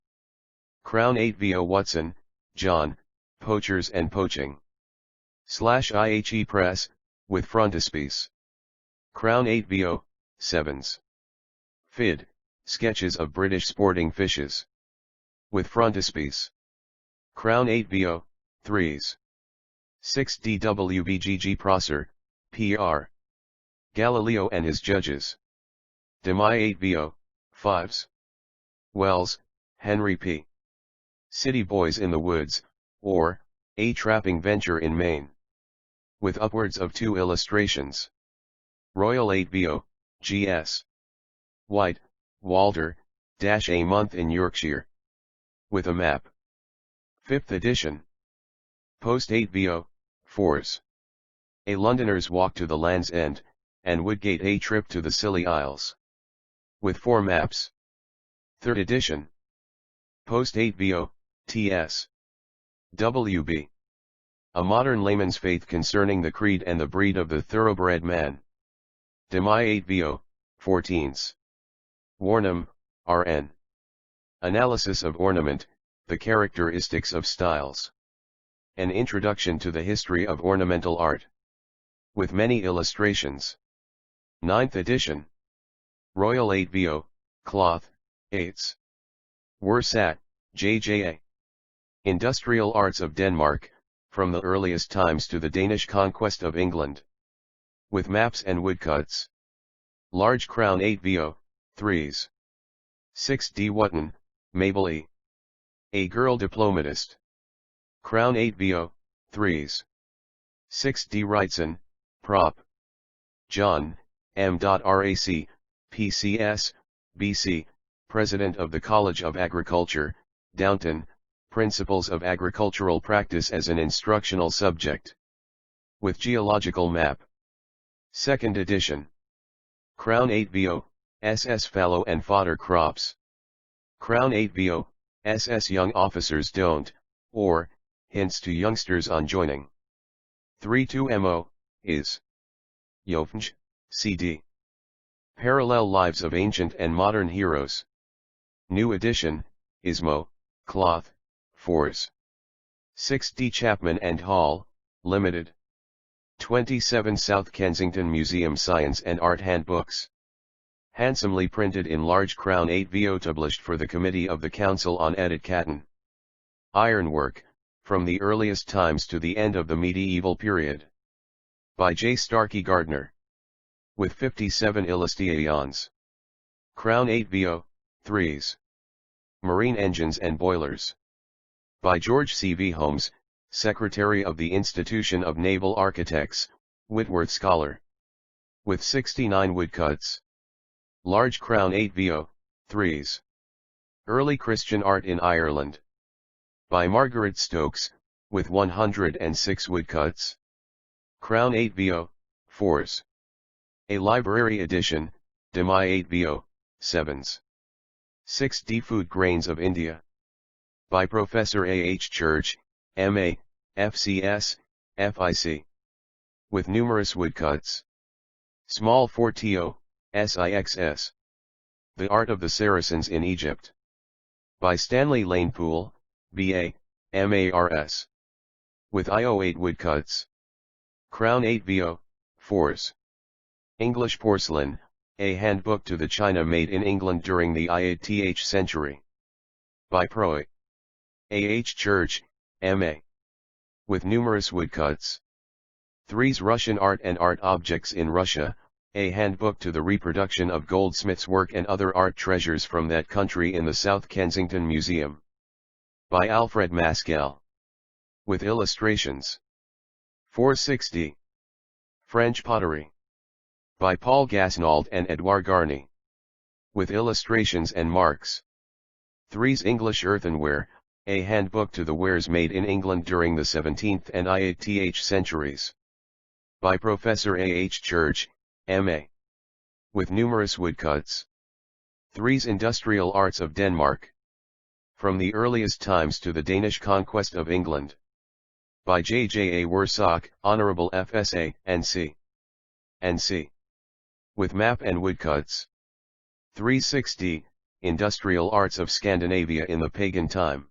Crown 8 VO Watson, John, Poachers and Poaching. /IHE Press, with frontispiece. Crown 8 VO, 7s. Fid, Sketches of British Sporting Fishes. With frontispiece. Crown 8 VO, 3s. 6d WBGG Prosser, PR. Galileo and His Judges. Demai 8 VO, 5s. Wells, Henry P. City Boys in the Woods, or, A Trapping Venture in Maine. With upwards of 2 illustrations. Royal 8 VO, G.S. White, Walter, A Month in Yorkshire. With a map. 5th edition. Post 8 VO, 4s. A Londoner's Walk to the Land's End, and Woodgate A Trip to the Scilly Isles. With 4 maps. 3rd edition. Post 8 VO, T.S. W.B. A Modern Layman's Faith Concerning the Creed and the Breed of the Thoroughbred Man. Demai 8 VO, 14s. Warnham, R.N. Analysis of Ornament, the Characteristics of Styles. An Introduction to the History of Ornamental Art. With many illustrations. 9th edition. Royal 8 VO, Cloth, 8s. Worsat, J.J.A. Industrial Arts of Denmark, from the earliest times to the Danish conquest of England. With maps and woodcuts. Large Crown 8 VO, 3s. 6d Wotton, Mabel E. A Girl Diplomatist. Crown 8 VO, 3s. 6d Wrightson, Prop. John, M.Rac, PCS, BC, President of the College of Agriculture, Downton, Principles of Agricultural Practice as an Instructional Subject. With Geological Map. 2nd edition. Crown 8 VO, SS Fallow and Fodder Crops. Crown 8 VO, SS Young Officers Don't, or, Hints to Youngsters on Joining. 3-2 MO, is. Yofnj, CD. Parallel Lives of Ancient and Modern Heroes. New edition, Ismo, Cloth, 4s. 6d Chapman and Hall, Limited. 27 South Kensington Museum Science and Art Handbooks. Handsomely printed in large Crown 8 VO published for the Committee of the Council on Education. Ironwork, from the earliest times to the end of the medieval period. By J. Starkey Gardner. With 57 illustrations. Crown 8 VO, 3s. Marine Engines and Boilers. By George C. V. Holmes, Secretary of the Institution of Naval Architects, Whitworth Scholar. With 69 woodcuts. Large Crown 8 VO, 3s. Early Christian Art in Ireland. By Margaret Stokes, with 106 woodcuts. Crown 8 VO, 4s. A library edition, Demai 8 VO, 7s. 6d Food Grains of India. By Professor A. H. Church, M.A., F.C.S., F.I.C. With numerous woodcuts. Small Fortio, S.I.X.S. The Art of the Saracens in Egypt. By Stanley Lanepool, B.A., M.A.R.S. With IO8 woodcuts. Crown 8 VO, 4s. English Porcelain, a handbook to the china made in England during the IATH century. By Proy. A. H. Church, M.A. With numerous woodcuts. 3's Russian Art and Art Objects in Russia, a handbook to the reproduction of goldsmiths' work and other art treasures from that country in the South Kensington Museum. By Alfred Maskell. With illustrations. 460. French Pottery. By Paul Gasnauld and Edouard Garny. With illustrations and marks. 3's English Earthenware, a handbook to the wares made in England during the 17th and IATH centuries. By Professor A. H. Church, M.A. With numerous woodcuts. 3's Industrial Arts of Denmark. From the earliest times to the Danish conquest of England. By J. J. A. Wersock, Honorable F.S.A., N.C. N.C. With map and woodcuts. 360, Industrial Arts of Scandinavia in the Pagan Time.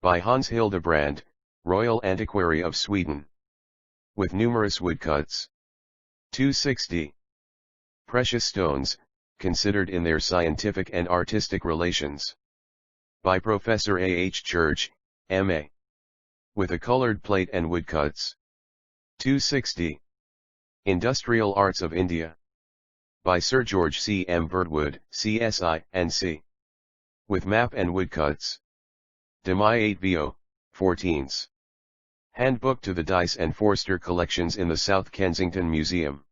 By Hans Hildebrand, Royal Antiquary of Sweden. With numerous woodcuts. 260. Precious Stones, Considered in Their Scientific and Artistic Relations. By Professor A. H. Church, M.A. With a colored plate and woodcuts. 260. Industrial Arts of India. By Sir George C. M. Birdwood, CSI, N.C. With map and woodcuts. Demai 8 VO, 14s. Handbook to the Dice and Forster collections in the South Kensington Museum.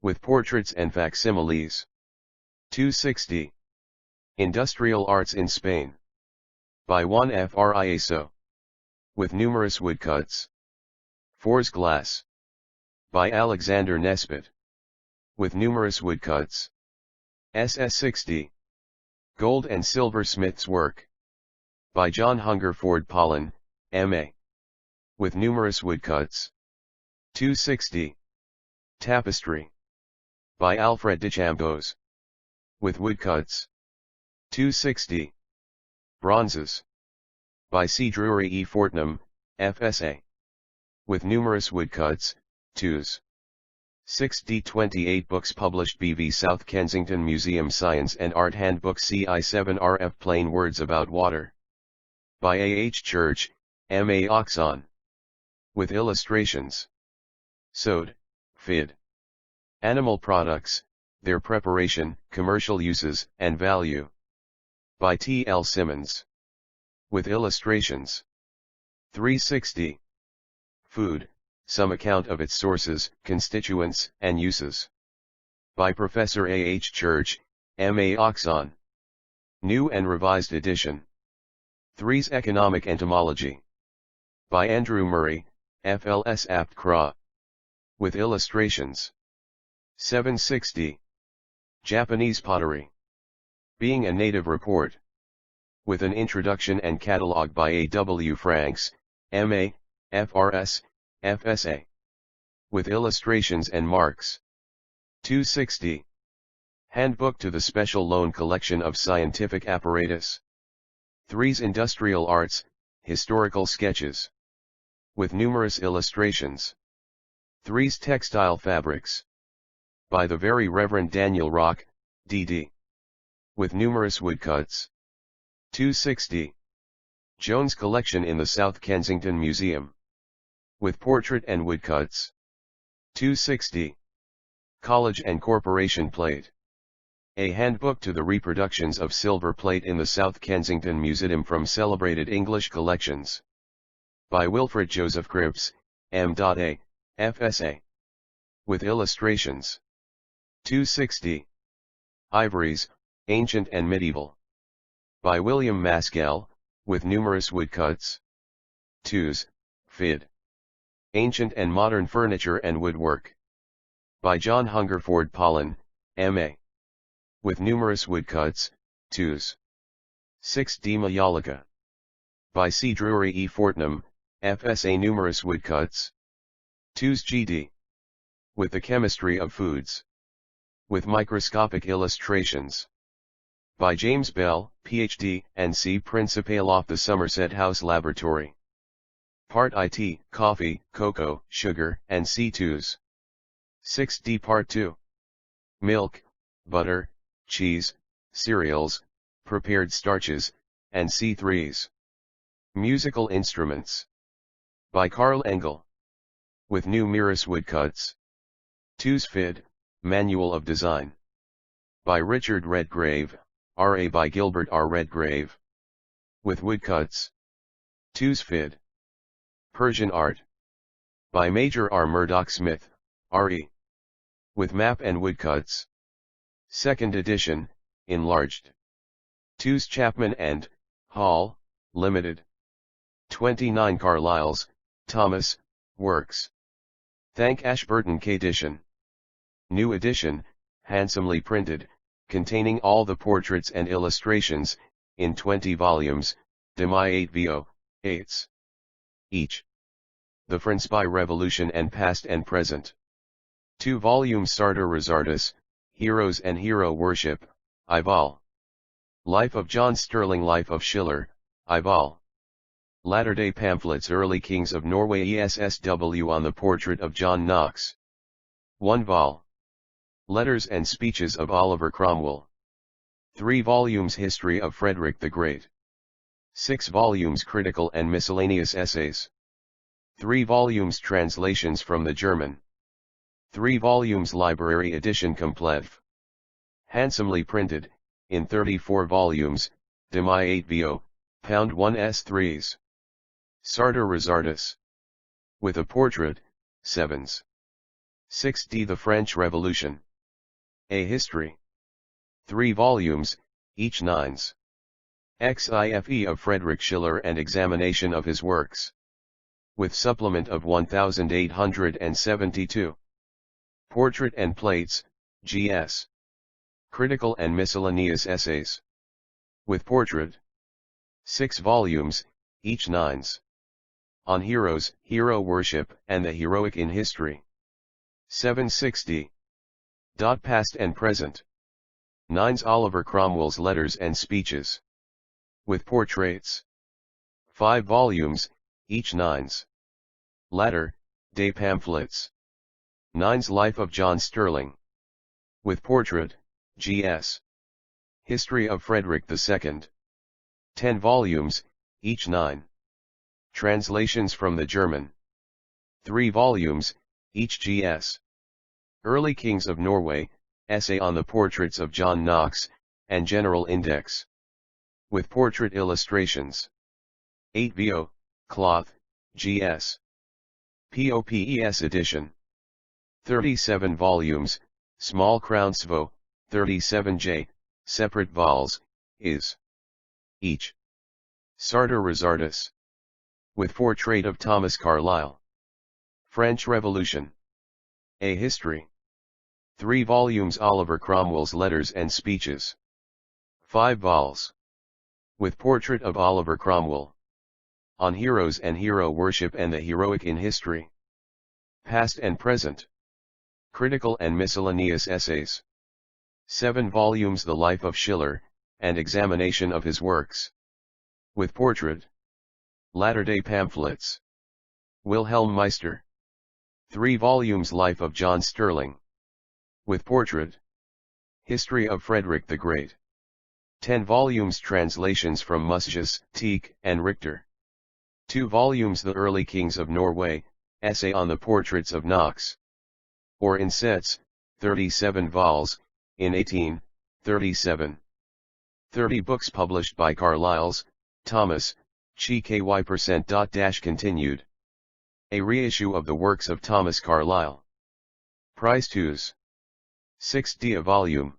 With portraits and facsimiles. 260. Industrial Arts in Spain. By Juan F. Riaso. With numerous woodcuts. 4's Glass. By Alexander Nesbitt. With numerous woodcuts. SS60. Gold and Silver Smith's Work. By John Hungerford Pollen, M.A. With numerous woodcuts. 260. Tapestry. By Alfred de Chambeaus. With woodcuts. 260. Bronzes. By C. Drury E. Fortnum, F.S.A. With numerous woodcuts, 2s. 6d 28 books published B.V. South Kensington Museum Science and Art Handbook CI7 RF Plain Words About Water. By A. H. Church, M.A. Oxon. With illustrations. Sewed, Fid. Animal Products, Their Preparation, Commercial Uses, and Value. By T. L. Simmons. With illustrations. 360. Food, Some Account of Its Sources, Constituents, and Uses. By Professor A. H. Church, M.A. Oxon. New and Revised Edition. 3's Economic Entomology. By Andrew Murray, F.L.S. Apt Cra. With illustrations. 760. Japanese Pottery. Being a Native Report. With an introduction and catalogue by A. W. Franks, M.A., F.R.S., F.S.A. With illustrations and marks. 260. Handbook to the Special Loan Collection of Scientific Apparatus. 3's Industrial Arts, Historical Sketches. With numerous illustrations. 3's Textile Fabrics. By the Very Reverend Daniel Rock, D.D. With numerous woodcuts. 260. Jones Collection in the South Kensington Museum. With portrait and woodcuts. 260. College and Corporation Plate. A handbook to the reproductions of silver plate in the South Kensington Museum from celebrated English collections. By Wilfred Joseph Cripps, M.A., F.S.A. With illustrations. 260. Ivories, Ancient and Medieval. By William Maskell, with numerous woodcuts. 2s, Fid. Ancient and Modern Furniture and Woodwork. By John Hungerford Pollen, M.A. With numerous woodcuts, 2s. 6d Mayalika. By C. Drury E. Fortnum, FSA. Numerous woodcuts. 2s GD. With the Chemistry of Foods. With microscopic illustrations. By James Bell, Ph.D., and C. Principale of the Somerset House Laboratory. Part I. Tea, coffee, cocoa, sugar, and C2s. 6d Part 2. Milk, butter, cheese, cereals, prepared starches, and C3s. Musical instruments. By Carl Engel. With numerous woodcuts. 2s Fid, Manual of Design. By Richard Redgrave, R.A. by Gilbert R. Redgrave. With woodcuts. 2s Fid. Persian Art. By Major R. Murdoch Smith, R.E. With map and woodcuts. 2nd edition, enlarged. 2s Chapman and Hall, Limited. 29 Carlyle's, Thomas, Works. Thank Ashburton K. Edition. New edition, handsomely printed, containing all the portraits and illustrations, in 20 volumes, Demi 8 vo, 8s. Each. The France by Revolution and Past and Present. 2 volumes Sartor Resartus, Heroes and Hero Worship, Ival. Life of John Sterling. Life of Schiller, Ival. Latter-day pamphlets. Early Kings of Norway ESSW on the portrait of John Knox. 1 vol. Letters and Speeches of Oliver Cromwell. 3 volumes History of Frederick the Great. 6 volumes Critical and Miscellaneous Essays. 3 volumes Translations from the German. 3 volumes Library Edition Complete. Handsomely printed, in 34 volumes, Demi 8 vo, pound 1 s3s. Sartor Resartus. With a portrait, 7s. 6d The French Revolution. A History. 3 volumes, each 9s. XIFE of Frederick Schiller and examination of his works. With supplement of 1872. Portrait and Plates, Gs. Critical and Miscellaneous Essays. With portrait. 6 volumes, each 9s. On Heroes, Hero Worship, and the Heroic in History. 760. Past and Present. 9s Oliver Cromwell's Letters and Speeches. With portraits. 5 volumes, each 9s. Latter, day pamphlets. 9s Life of John Sterling. With portrait, Gs. History of Frederick II. 10 volumes, each 9. Translations from the German. 3 volumes, each Gs. Early Kings of Norway, Essay on the Portraits of John Knox, and General Index. With portrait illustrations. 8 vo, cloth, Gs. POPES edition. 37 volumes, small crown svo, 37J, separate vols, is. Each. Sartor Resartus. With portrait of Thomas Carlyle. French Revolution. A History. 3 volumes Oliver Cromwell's Letters and Speeches. 5 vols. With portrait of Oliver Cromwell. On Heroes and Hero Worship and the Heroic in History. Past and Present. Critical and Miscellaneous Essays. 7 volumes The Life of Schiller, and examination of his works. With portrait. Latter-day pamphlets. Wilhelm Meister. 3 volumes Life of John Sterling. With portrait. History of Frederick the Great. 10 volumes Translations from Musjes, Tieck, and Richter. 2 volumes The Early Kings of Norway, Essay on the Portraits of Knox. Or in sets, 37 vols, in 1837. 30 books published by Carlyle's, Thomas, Chi. Continued. A reissue of the works of Thomas Carlyle. Price 2s. 6d a volume.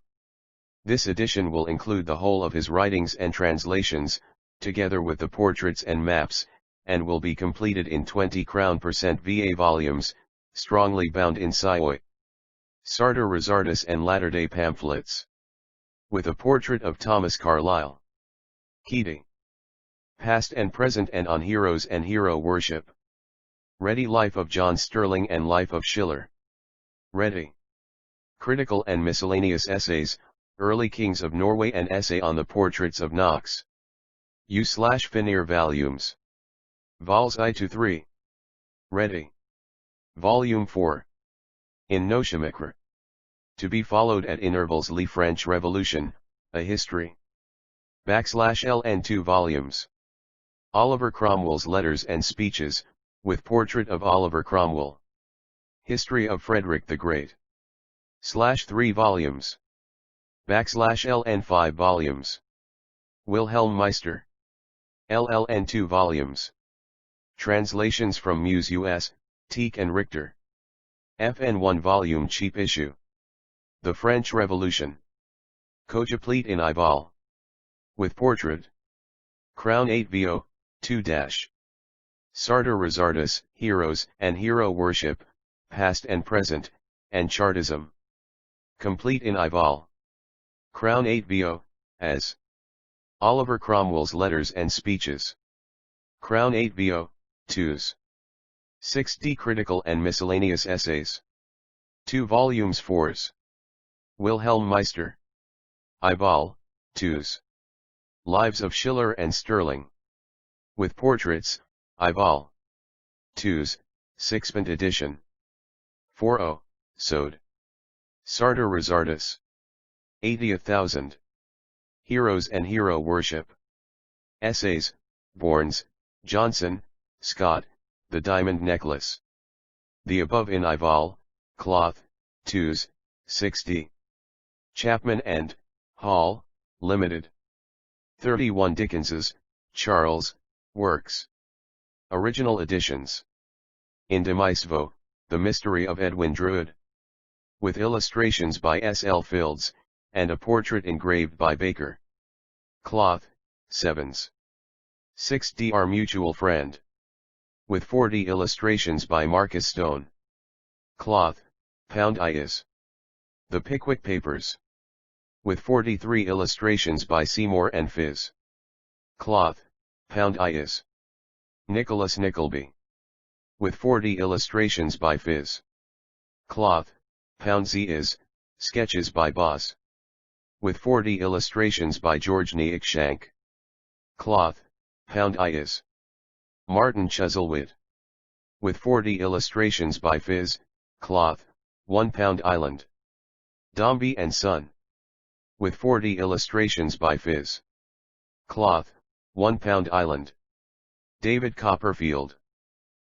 This edition will include the whole of his writings and translations, together with the portraits and maps, and will be completed in 20 crown % VA volumes, strongly bound in Sioi. Sartor Resartus and Latter-day Pamphlets. with a portrait of Thomas Carlyle. Keating. Past and Present and on Heroes and Hero Worship. Ready Life of John Sterling and Life of Schiller. Ready. Critical and Miscellaneous Essays, Early Kings of Norway and Essay on the Portraits of Knox. U/Finnear Volumes. Vols I-3. Ready. Volume 4. In Nochemicre. To be followed at intervals. Le French Revolution, A History. /LN 2 volumes. Oliver Cromwell's Letters and Speeches, with portrait of Oliver Cromwell. History of Frederick the Great. /3 volumes. /LN 5 volumes. Wilhelm Meister. LLN 2 volumes. Translations from Muse US, Tieck and Richter. FN 1 volume cheap issue. The French Revolution. Cogeplete in Ibal. With portrait. Crown 8 VO, 2-. Sartor Resartus, Heroes and Hero Worship, Past and Present, and Chartism. Complete in Ibal. Crown 8 VO, as. Oliver Cromwell's Letters and Speeches. Crown 8 VO, 2s. 6d Critical and Miscellaneous Essays. 2 volumes 4s. Wilhelm Meister. Ibal, 2s. Lives of Schiller and Sterling. With portraits, Ibal. 2s, 6th edition. 4o, Sode. Sartor Resartus. 80,000. Heroes and Hero Worship. Essays, Bournes, Johnson, Scott, The Diamond Necklace. The above in Ibal, cloth, 2s, 6d. Chapman and Hall, Limited. 31 Dickens's, Charles, Works. Original editions. In Demisvo, The Mystery of Edwin Drood. With illustrations by S. L. Fields, and a portrait engraved by Baker. Cloth, 7s. 6d Our Mutual Friend. With 40 illustrations by Marcus Stone. Cloth, pound is. The Pickwick Papers. With 43 illustrations by Seymour and Phiz. Cloth, pound is. Nicholas Nickleby. With 40 illustrations by Phiz. Cloth, pound is, sketches by Boss. With 40 illustrations by George Neakshank. Cloth, pound is. Martin Chuzzlewit. With 40 illustrations by Phiz, Cloth, 1 Pound Island. Dombey and Son. With 40 illustrations by Phiz. Cloth, 1 Pound Island. David Copperfield.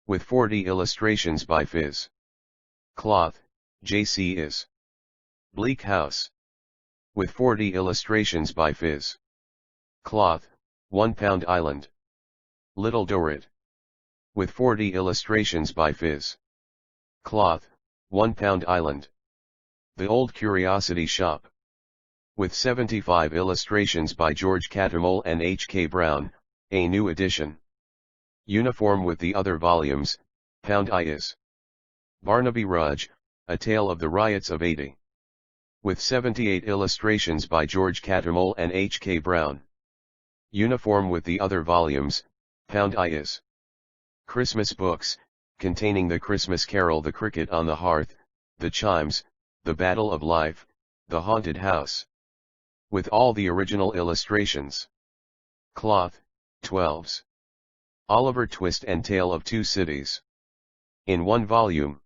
With 40 illustrations by Phiz. Cloth, J.C. is. Bleak House. With 40 illustrations by Phiz. Cloth, 1 Pound Island. Little Dorrit. With 40 illustrations by Phiz. Cloth, 1 Pound Island. The Old Curiosity Shop. With 75 illustrations by George Cattermole and H. K. Brown, a new edition. Uniform with the other volumes, pound is. Barnaby Rudge, A Tale of the Riots of '80. With 78 illustrations by George Cattermole and H. K. Brown. Uniform with the other volumes, pound is. Christmas books, containing The Christmas Carol, The Cricket on the Hearth, The Chimes, The Battle of Life, The Haunted House. With all the original illustrations. Cloth, 12s. Oliver Twist and Tale of Two Cities. In 1 volume.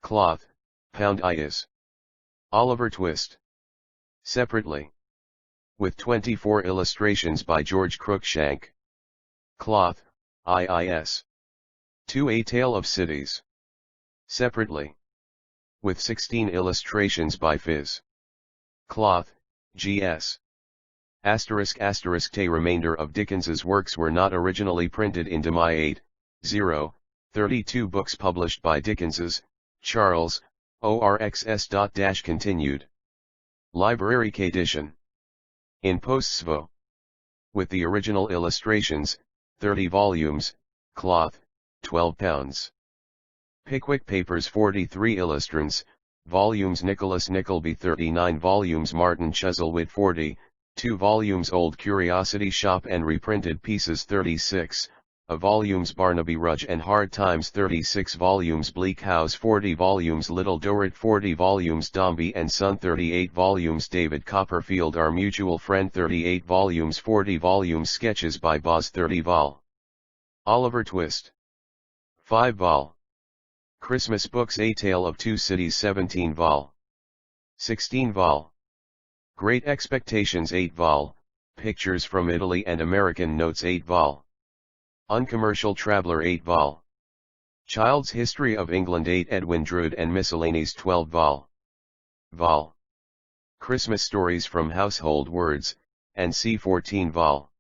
Cloth, pound is. Oliver Twist. Separately. With 24 illustrations by George Cruikshank. Cloth, IIS. 2 A Tale of Cities. Separately. With 16 illustrations by Phiz. Cloth, GS. *** The remainder of Dickens's works were not originally printed in Demi 8, 0, 32 books published by Dickens's, Charles, ORXS. Continued. Library edition. In Postsvo. With the original illustrations, 30 volumes, cloth, £12. Pickwick Papers 43 illustrants, volumes Nicholas Nickleby 39 volumes Martin Chuzzlewit 40, 2 volumes Old Curiosity Shop and Reprinted Pieces 36, volumes Barnaby Rudge and Hard Times 36 volumes Bleak House 40 volumes Little Dorrit 40 volumes Dombey and Son 38 volumes David Copperfield Our Mutual Friend 38 volumes 40 volumes Sketches by Boz 30 vol. Oliver Twist 5 vol. Christmas Books A Tale of Two Cities 17 vol. 16 vol. Great Expectations 8 vol. Pictures from Italy and American Notes 8 vol. Uncommercial Traveller 8 vol. Child's History of England 8 Edwin Drood and Miscellanies 12 vol. Vol. Christmas Stories from Household Words, and C 14 vol.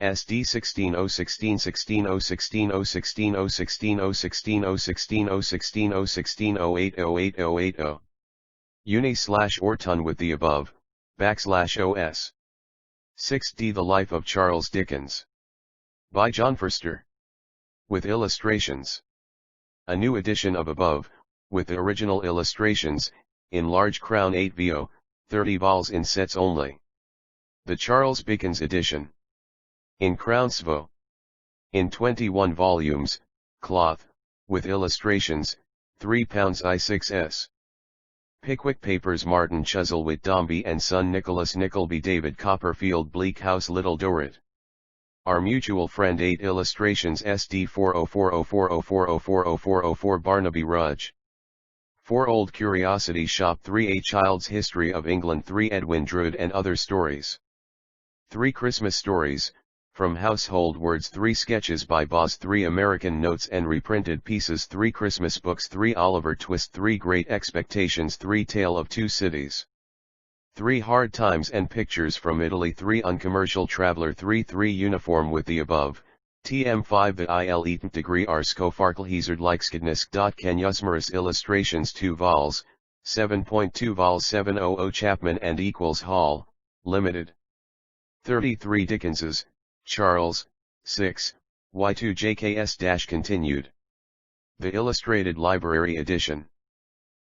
SD 16 016 16 016 016 016 016 016 016 016 08 08 080. Uni/Orton with the above, /OS. 6D The Life of Charles Dickens. By John Forster. With illustrations. A new edition of above, with the original illustrations, in large crown 8 VO, 30 vols in sets only. The Charles Dickens edition. In crown svo. In 21 volumes, cloth, with illustrations, £3 I6s. Pickwick Papers Martin Chuzzlewit Dombey and Son Nicholas Nickleby David Copperfield Bleak House Little Dorrit. Our Mutual Friend 8 illustrations SD 404040404044 Barnaby Rudge. 4 Old Curiosity Shop 3 A Child's History of England 3 Edwin Drood and Other Stories. 3 Christmas Stories, from Household Words 3 Sketches by Boz 3 American Notes and Reprinted Pieces 3 Christmas Books 3 Oliver Twist 3 Great Expectations 3 Tale of Two Cities. 3 Hard Times and Pictures from Italy 3 Uncommercial Traveller 3 Uniform with the above, TM5 The IL Eaton Degree R Skofarkelhezard Likeskidnisk. Kenusmerus Illustrations 2 vols, 7.2 vols 700 Chapman and equals Hall, Limited. 33 Dickenses, Charles, 6, Y2JKS- continued. The Illustrated Library Edition.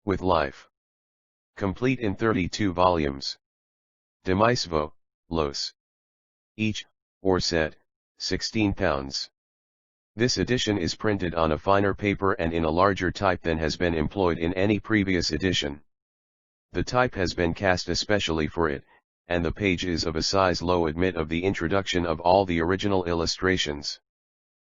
With Life. Complete in 32 volumes. Demisvo, Los. Each, or set, £16. This edition is printed on a finer paper and in a larger type than has been employed in any previous edition. The type has been cast especially for it, and the page is of a size low admit of the introduction of all the original illustrations.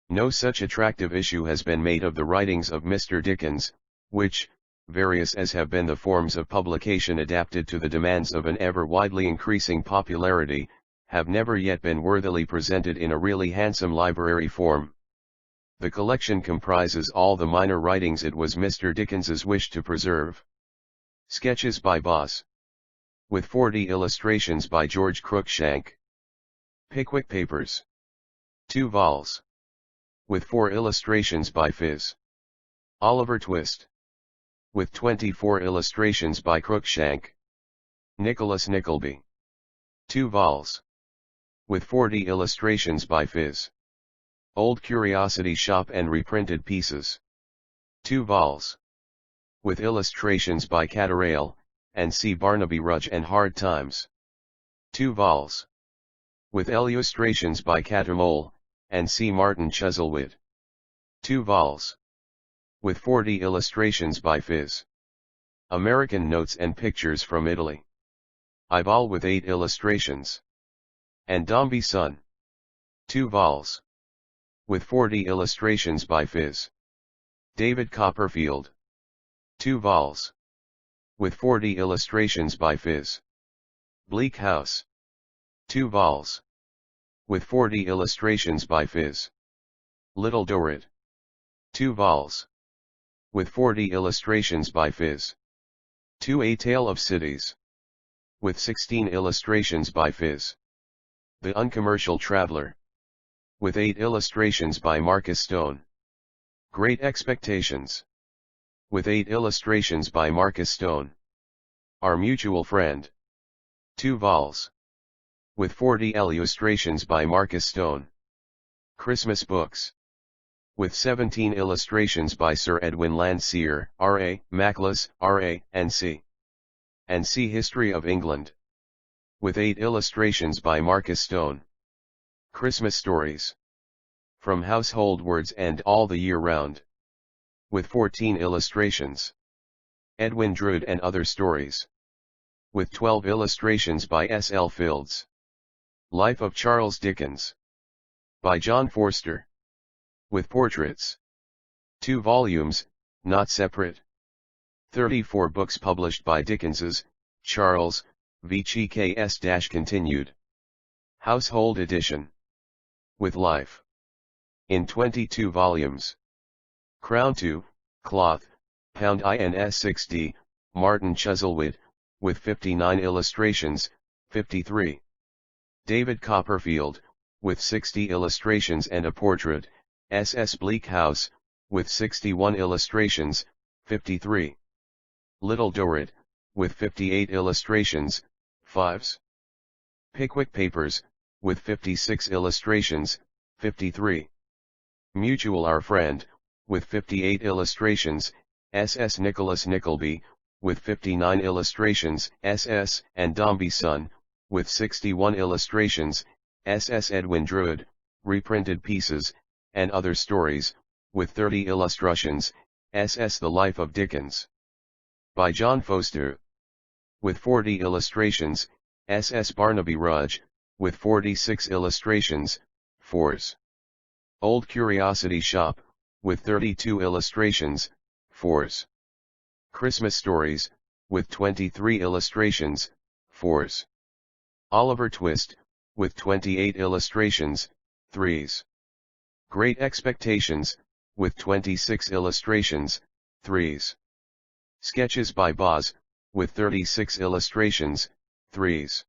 No such attractive issue has been made of the writings of Mr. Dickens, which, various as have been the forms of publication adapted to the demands of an ever widely increasing popularity, have never yet been worthily presented in a really handsome library form. The collection comprises all the minor writings it was Mr. Dickens's wish to preserve. Sketches by Boz. With 40 illustrations by George Cruikshank. Pickwick Papers. 2 vols. With 4 illustrations by Phys. Oliver Twist. With 24 illustrations by Cruikshank. Nicholas Nickleby. 2 vols. With 40 illustrations by Phys. Old Curiosity Shop and Reprinted Pieces. 2 vols. With illustrations by Catterale, and C. Barnaby Rudge and Hard Times. 2 vols. With illustrations by Cattermole, and C. Martin Chuzzlewit. 2 vols. With 40 illustrations by Phys. American Notes and Pictures from Italy. I vol with 8 illustrations. And Dombey Son. 2 vols. With 40 illustrations by Phys. David Copperfield. 2 vols. With 40 illustrations by Phys. Bleak House. 2 vols. With 40 illustrations by Phys. Little Dorrit. 2 vols. With 40 illustrations by Phys. 2 A Tale of Cities. With 16 illustrations by Phys. The Uncommercial Traveller. With 8 illustrations by Marcus Stone. Great Expectations. With 8 illustrations by Marcus Stone. Our Mutual Friend. 2 vols. With 40 illustrations by Marcus Stone. Christmas Books. with 17 illustrations by Sir Edwin Landseer, R.A., Maclus, R.A., and C. History of England, with 8 illustrations by Marcus Stone. Christmas Stories, from Household Words and All the Year Round, with 14 illustrations. Edwin Drood and Other Stories, with 12 illustrations by S. L. Fields. Life of Charles Dickens, by John Forster, with portraits. 2 volumes, not separate. 34 books published by Dickens's, Charles, VCKS-continued. Household edition, with life, in 22 volumes. Crown 2, cloth, pound INS 6D, Martin Chuzzlewit, with 59 illustrations, 53. David Copperfield, with 60 illustrations and a portrait, S.S. Bleak House, with 61 illustrations, 53. Little Dorrit, with 58 illustrations, 5s. Pickwick Papers, with 56 illustrations, 53. Mutual Our Friend, with 58 illustrations, S.S. Nicholas Nickleby, with 59 illustrations, S.S. and Dombey's Son, with 61 illustrations, S.S. Edwin Drood, reprinted pieces, and Other Stories, with 30 illustrations, S.S. The Life of Dickens, by John Forster, with 40 illustrations, S.S. Barnaby Rudge, with 46 illustrations, 4s. Old Curiosity Shop, with 32 illustrations, 4s. Christmas Stories, with 23 illustrations, 4s. Oliver Twist, with 28 illustrations, 3s. Great Expectations, with 26 illustrations, 3s. Sketches by Boz, with 36 illustrations, 3s.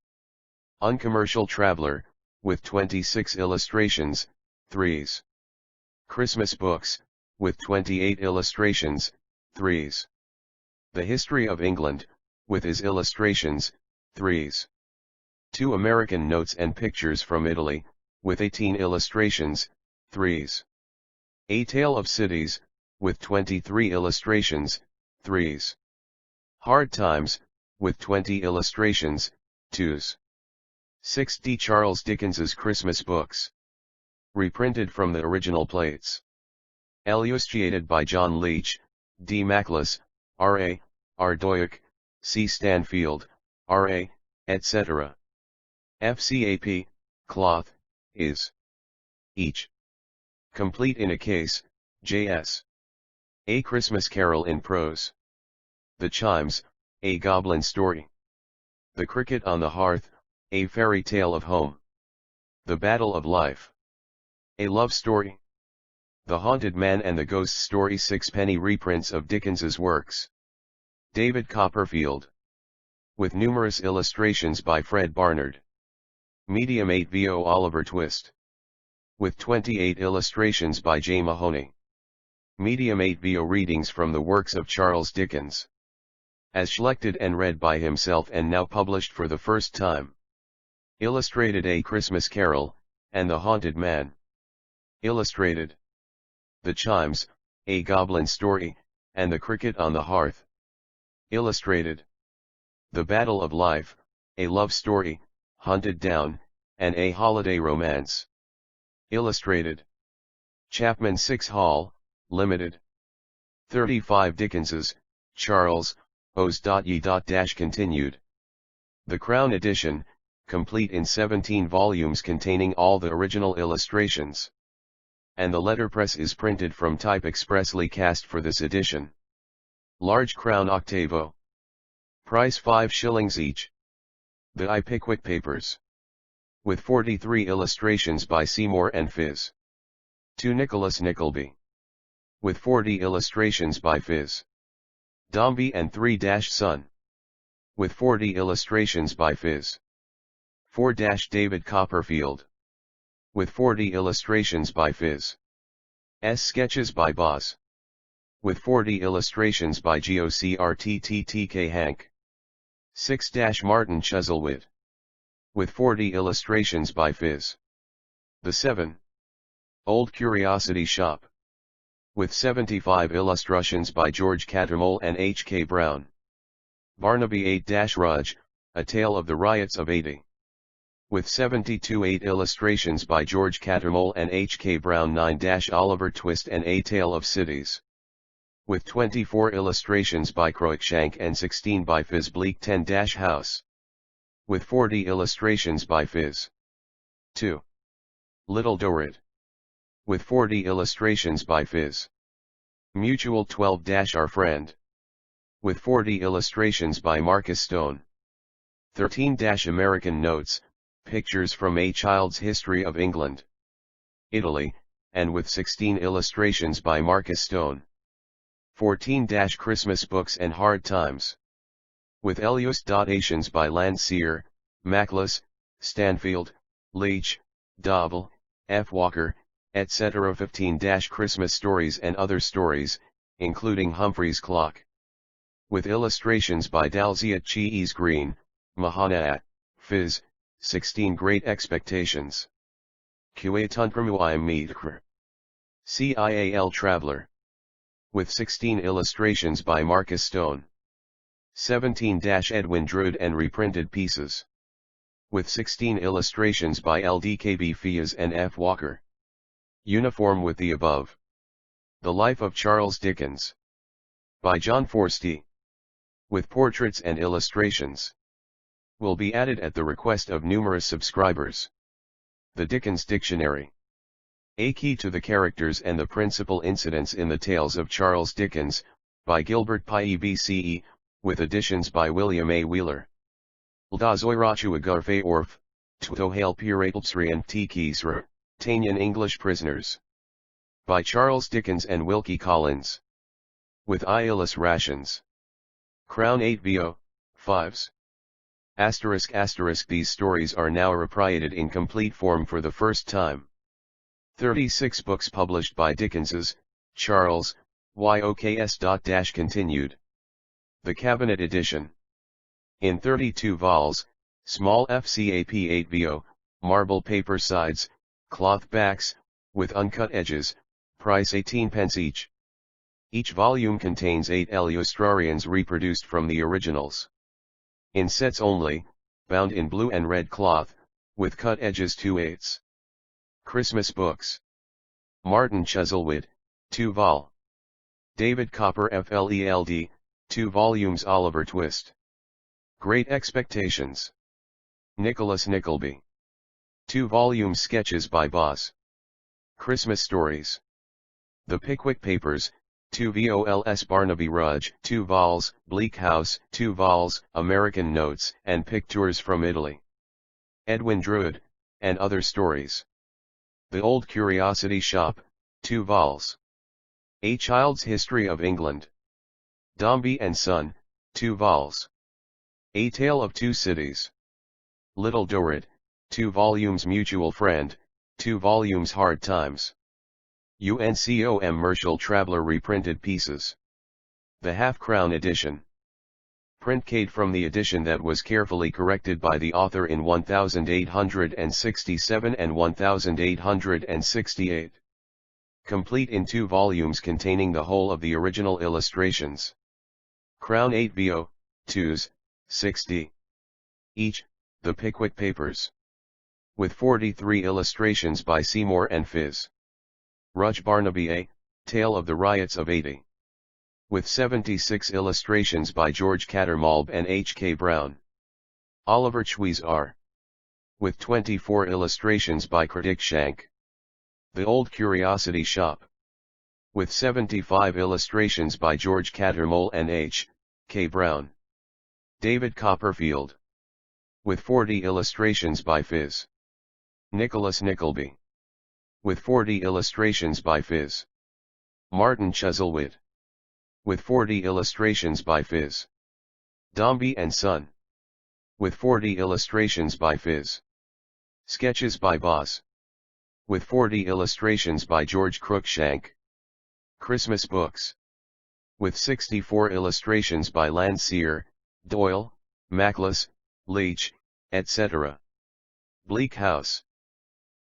Uncommercial Traveler, with 26 illustrations, 3s. Christmas Books, with 28 illustrations, 3s. The History of England, with his illustrations, 3s. 2 American Notes and Pictures from Italy, with 18 illustrations, 3s. A Tale of Cities, with 23 illustrations, 3s. Hard Times, with 20 illustrations, 2s. 6 Charles Dickens's Christmas Books, reprinted from the original plates. Illustrated by John Leach, D. Maclus, R.A., R. Doyak, C. Stanfield, R.A., etc. FCAP, cloth, is. Each. Complete in a case, J.S. A Christmas Carol in Prose. The Chimes, A Goblin Story. The Cricket on the Hearth, A Fairy Tale of Home. The Battle of Life, A Love Story. The Haunted Man and the Ghost Story, 6-penny reprints of Dickens's works. David Copperfield, with numerous illustrations by Fred Barnard. Medium 8 VO Oliver Twist, with 28 illustrations by J. Mahoney. Medium 8 VO readings from the works of Charles Dickens, as selected and read by himself and now published for the first time. Illustrated A Christmas Carol, and The Haunted Man. Illustrated The Chimes, A Goblin Story, and The Cricket on the Hearth. Illustrated The Battle of Life, A Love Story, Hunted Down, and A Holiday Romance. Illustrated Chapman 6 Hall, Limited. 35 Dickens's, Charles, Os.ye.continued. The Crown Edition, complete in 17 volumes containing all the original illustrations. And the letterpress is printed from type expressly cast for this edition. Large Crown Octavo. Price 5 shillings each. The I. Pickwick Papers, with 43 illustrations by Seymour and Phiz. 2 Nicholas Nickleby, with 40 illustrations by Phiz. Dombey and 3 Son, with 40 illustrations by Phiz. 4 David Copperfield, with 40 illustrations by Phiz. S Sketches by Boz, with 40 illustrations by Gocrtttk Hank. 6 Martin Chuzzlewit, with 40 illustrations by Phiz. The 7 Old Curiosity Shop, with 75 illustrations by George Cattermole and H. K. Brown. Barnaby 8-Rudge, A Tale of the Riots of '80. With 72 8 illustrations by George Cattermole and H. K. Brown. 9-Oliver Twist and A Tale of Cities. With 24 illustrations by Cruikshank and 16 by Fizz Bleak. 10-House. With 40 illustrations by Fizz. 2. Little Dorrit. With 40 illustrations by Fizz. Mutual. 12-Our Friend. With 40 illustrations by Marcus Stone. 13-American Notes, Pictures from a Child's History of England, Italy, and with 16 illustrations by Marcus Stone. 14-Christmas Books and Hard Times. With illustrations by Landseer, Mackless, Stanfield, Leach, Dovell, F. Walker, etc. 15-Christmas Stories and Other Stories, including Humphrey's Clock. With illustrations by Dalziot Cheese Green, Mahana, Fizz, 16 Great Expectations. Tantramui Meetkr. Cial Traveler. With 16 illustrations by Marcus Stone. 17-Edwin Drood and reprinted pieces. With 16 illustrations by LDKB Fiaz and F. Walker. Uniform with the above. The Life of Charles Dickens. By John Forstey. With portraits and illustrations. Will be added at the request of numerous subscribers. The Dickens Dictionary. A Key to the Characters and the Principal Incidents in the Tales of Charles Dickens, by Gilbert Pyebce, with additions by William A. Wheeler. Ldazoirachua Garfe Orf, Tutohale Piratlsrian Tikisra, Tanyan English Prisoners. By Charles Dickens and Wilkie Collins. With Illustrations. Crown 8 VO, 5s. **** These stories are now reprinted in complete form for the first time. 36 books published by Dickens's, Charles, YOKS. Continued. The Cabinet Edition. In 32 vols, small FCAP 8 VO, marble paper sides, cloth backs, with uncut edges, price 18d each. Each volume contains 8 illustrations reproduced from the originals. In sets only, bound in blue and red cloth, with cut edges 2/8. Christmas Books. Martin Chuzzlewit, 2 vol. David Copper FLELD, 2 volumes. Oliver Twist. Great Expectations. Nicholas Nickleby. 2 volumes. Sketches by Boz. Christmas Stories. The Pickwick Papers, 2 vols. Barnaby Rudge, 2 vols. Bleak House, 2 vols. American Notes and Pictures from Italy. Edwin Drood, and Other Stories. The Old Curiosity Shop, 2 vols. A Child's History of England. Dombey and Son, 2 vols. A Tale of Two Cities. Little Dorrit, 2 volumes. Mutual Friend, 2 volumes. Hard Times. UNCOM Mercial Traveller reprinted pieces. The Half-Crown Edition. Printcade from the edition that was carefully corrected by the author in 1867 and 1868. Complete in 2 volumes containing the whole of the original illustrations. Crown 8 VO, 2s, 60. Each, The Pickwick Papers. With 43 illustrations by Seymour and Fizz. Rudge Barnaby A, Tale of the Riots of '80. With 76 illustrations by George Cattermole and H. K. Brown. Oliver Twist R. With 24 illustrations by Cruikshank. The Old Curiosity Shop. With 75 illustrations by George Cattermole and H. K. Brown. David Copperfield. With 40 illustrations by Fizz. Nicholas Nickleby. With 40 illustrations by Fizz. Martin Chuzzlewit. With 40 illustrations by Fizz. Dombey and Son. With 40 illustrations by Fizz. Sketches by Boz. With 40 illustrations by George Cruikshank. Christmas Books. With 64 illustrations by Landseer, Doyle, Mackless, Leach, etc. Bleak House.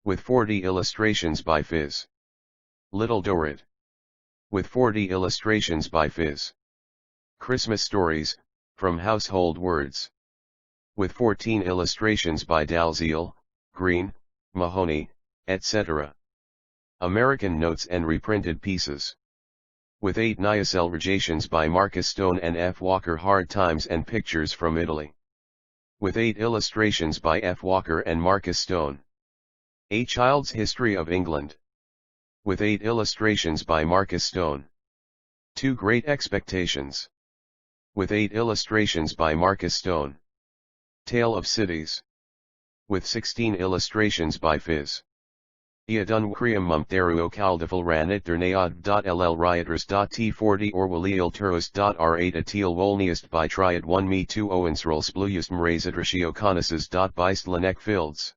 With 40 illustrations by Fizz. Little Dorrit. with 40 illustrations by Phys. Christmas Stories, from Household Words, with 14 illustrations by Dalziel, Green, Mahoney, etc. American Notes and reprinted pieces, with 8 illustrations by Marcus Stone and F. Walker. Hard Times and Pictures from Italy, with 8 illustrations by F. Walker and Marcus Stone. A Child's History of England, with 8 illustrations by Marcus Stone. 2 Great Expectations, with 8 illustrations by Marcus Stone. Tale of Cities, with 16 illustrations by Phys. Iaduncrium mumteru caldifal ranit dernead.ll rioters.t40 or waliilturus.r8 atil wolniest by triad 1 me 2 owensrol spluyust mrazitratio conuses.bist lanek fields.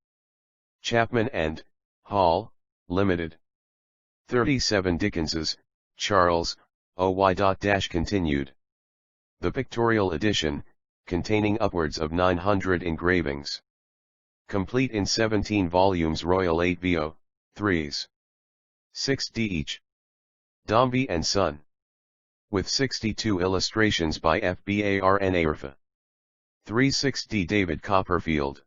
Chapman and Hall, Limited. 37 Dickenses, Charles, OY. Continued. The Pictorial Edition, containing upwards of 900 engravings. Complete in 17 volumes. Royal 8 VO, 3s. 6d each. Dombey and Son, with 62 illustrations by FBARNARFA. 3/6d David Copperfield,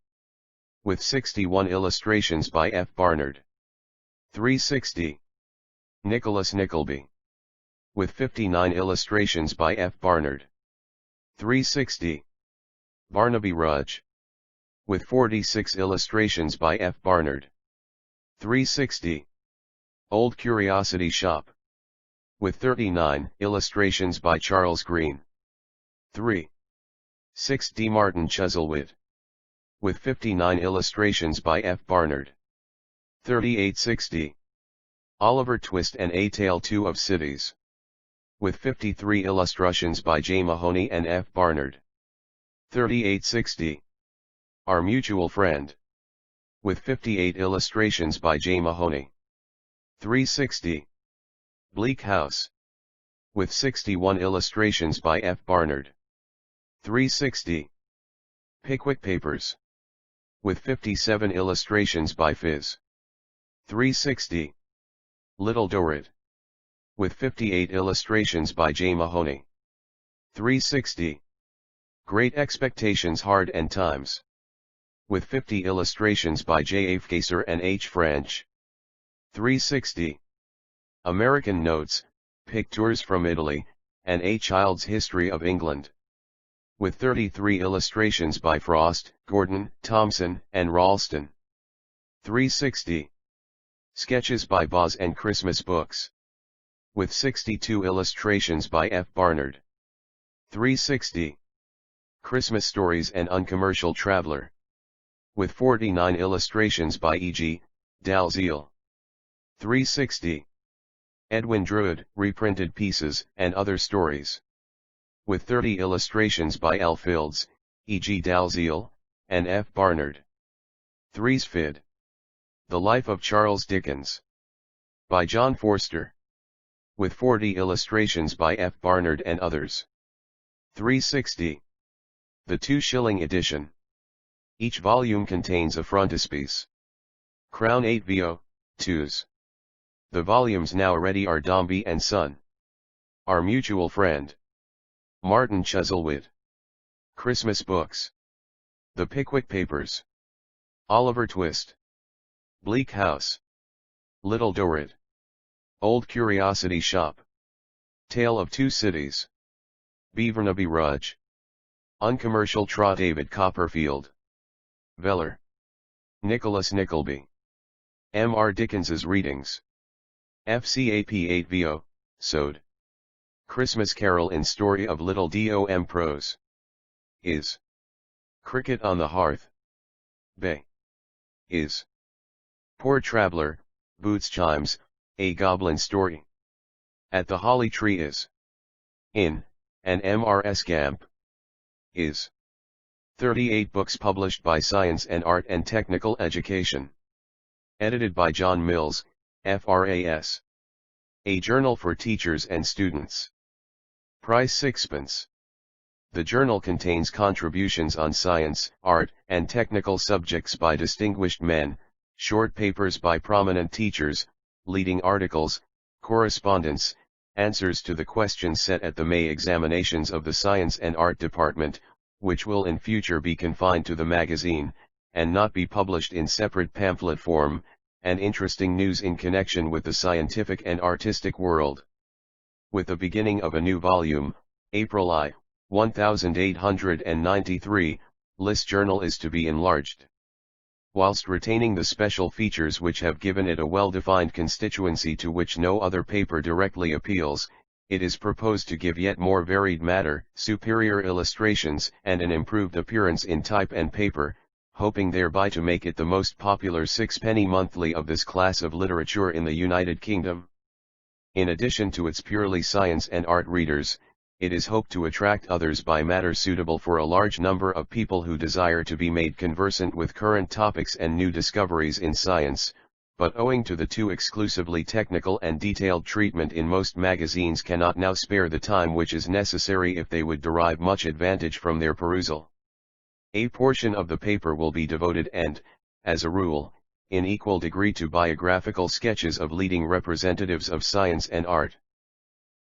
with 61 illustrations by F. Barnard. 3/6d Nicholas Nickleby, with 59 illustrations by F. Barnard. 3/6d Barnaby Rudge, with 46 illustrations by F. Barnard. 3/6d Old Curiosity Shop, with 39 illustrations by Charles Green. 3/6d Martin Chuzzlewit, with 59 illustrations by F. Barnard. 38/6d Oliver Twist and A Tale 2 of Cities, with 53 illustrations by J. Mahoney and F. Barnard. 38/6d Our Mutual Friend, with 58 illustrations by J. Mahoney. 3/6d Bleak House, with 61 illustrations by F. Barnard. 3/6d Pickwick Papers, with 57 illustrations by Phys. 3/6d Little Dorrit, with 58 illustrations by J. Mahoney. 3/6d Great Expectations. Hard and Times, with 50 illustrations by J. Afkaser and H. French. 3/6d American Notes, Pictures from Italy, and A Child's History of England, with 33 illustrations by Frost, Gordon, Thompson, and Ralston. 3/6d Sketches by Boz and Christmas Books, with 62 illustrations by F. Barnard. 3/6d Christmas Stories and Uncommercial Traveler, with 49 illustrations by E.G. Dalziel. 3/6d Edwin Drood, Reprinted Pieces and Other Stories, with 30 illustrations by L. Fields, E.G. Dalziel, and F. Barnard. 3/6d The Life of Charles Dickens, by John Forster, with 40 illustrations by F. Barnard and others. 3/6d The 2-shilling edition. Each volume contains a frontispiece. Crown 8 VO, 2s. The volumes now ready are Dombey and Son, Our Mutual Friend, Martin Chuzzlewit, Christmas Books, The Pickwick Papers, Oliver Twist, Bleak House, Little Dorrit, Old Curiosity Shop, Tale of Two Cities, Barnaby Rudge, Uncommercial Tra David Copperfield, Veller, Nicholas Nickleby, M. R. Dickens's Readings, FCAP 8 VO, Sode, Christmas Carol in Story of Little Dom Prose, Is, Cricket on the Hearth, Bay, Is, Poor Traveller, Boots Chimes, A Goblin Story, At the Holly Tree Is, In, and M.R.S. Gamp, Is, 38 books published by Science and Art and Technical Education. Edited by John Mills, FRAS. A journal for teachers and students. Price 6d. The journal contains contributions on science, art, and technical subjects by distinguished men, short papers by prominent teachers, leading articles, correspondence, answers to the questions set at the May examinations of the Science and Art Department, which will in future be confined to the magazine, and not be published in separate pamphlet form, and interesting news in connection with the scientific and artistic world. With the beginning of a new volume, April I, 1893, List Journal is to be enlarged. Whilst retaining the special features which have given it a well-defined constituency to which no other paper directly appeals, it is proposed to give yet more varied matter, superior illustrations, and an improved appearance in type and paper, hoping thereby to make it the most popular sixpenny monthly of this class of literature in the United Kingdom. In addition to its purely science and art readers, it is hoped to attract others by matter suitable for a large number of people who desire to be made conversant with current topics and new discoveries in science, but owing to the too exclusively technical and detailed treatment in most magazines cannot now spare the time which is necessary if they would derive much advantage from their perusal. A portion of the paper will be devoted and, as a rule, in equal degree to biographical sketches of leading representatives of science and art.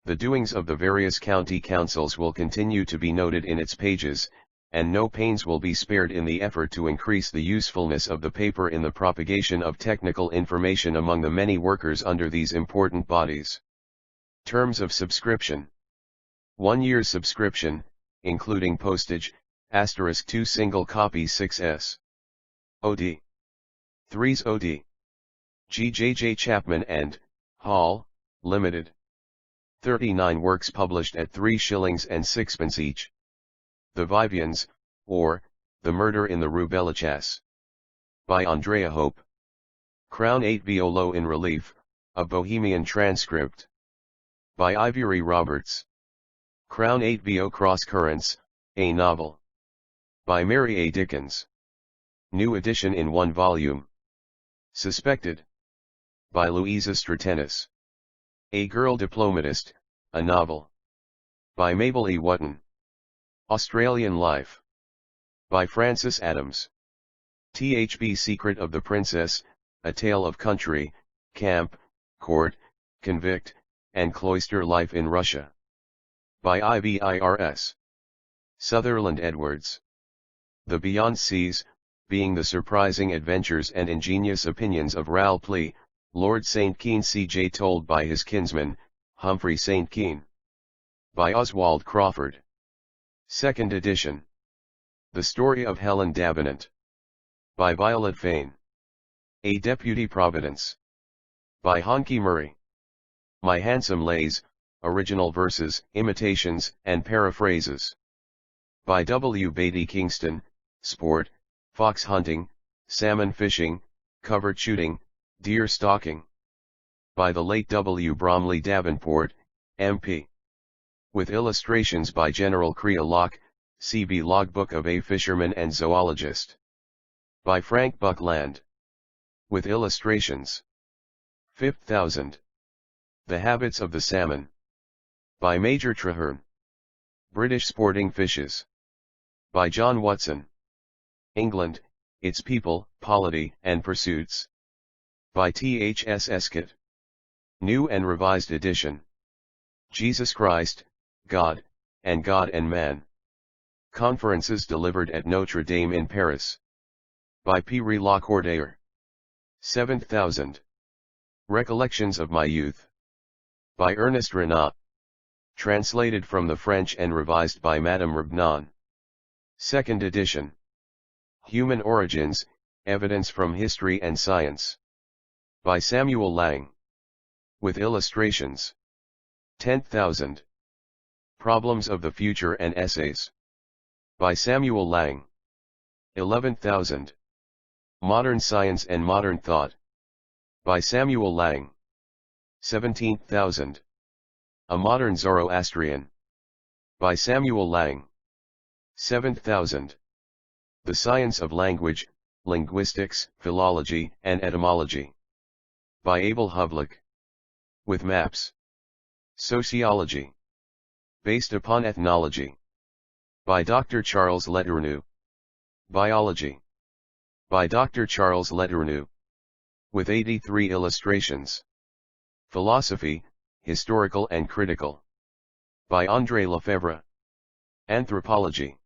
The doings of the various county councils will continue to be noted in its pages, and no pains will be spared in the effort to increase the usefulness of the paper in the propagation of technical information among the many workers under these important bodies. Terms of subscription. 1 year's subscription, including postage, *2 single copy 6s. OD. 3s OD. G.J.J. Chapman and Hall, Limited. 39 works published at 3 shillings and sixpence each. The Vivians, or, The Murder in the Rue Bellichasse. By Andrea Hope. Crown 8 Violo in Relief, a Bohemian transcript. By Ivory Roberts. Crown 8 Vo Cross Currents, a novel. By Mary A. Dickens. New edition in 1 volume. Suspected. By Louisa Stratenis. A Girl Diplomatist, a novel. By Mabel E. Wotton. Australian Life. By Francis Adams. THB Secret of the Princess, A Tale of Country, Camp, Court, Convict, and Cloister Life in Russia. By IVIRS. Sutherland Edwards. The Beyond Seas, being the surprising adventures and ingenious opinions of Ralph Lord St. Keen C.J. told by his kinsman, Humphrey St. Keen. By Oswald Crawford. 2nd edition. The Story of Helen Davenant. By Violet Fane. A Deputy Providence. By Honky Murray. My Handsome Lays, Original Verses, Imitations, and Paraphrases. By W. Beatty Kingston, Sport, Fox Hunting, Salmon Fishing, Covert Shooting, Deer Stalking. By the late W. Bromley Davenport, MP. With illustrations by General Crea Locke, C.B. Logbook of a Fisherman and Zoologist. By Frank Buckland. With illustrations. 5000. The Habits of the Salmon. By Major Traherne. British Sporting Fishes. By John Watson. England, Its People, Polity, and Pursuits. By T.H.S. Escott. New and Revised Edition. Jesus Christ, God, and God and Man. Conferences delivered at Notre Dame in Paris. By Pierre Lacordaire. 7000. Recollections of My Youth. By Ernest Renaud. Translated from the French and revised by Madame Ribnon. 2nd edition. Human Origins, Evidence from History and Science. By Samuel Laing. With illustrations. 10,000. Problems of the Future and Essays. By Samuel Laing. 11,000. Modern Science and Modern Thought. By Samuel Laing. 17,000. A Modern Zoroastrian. By Samuel Laing. 7,000. The Science of Language, Linguistics, Philology, and Etymology. By Abel Hovlik. With maps. Sociology. Based upon ethnology. By Dr. Charles Letourneau. Biology. By Dr. Charles Letourneau. With 83 illustrations. Philosophy, Historical and Critical. By André Lefebvre. Anthropology.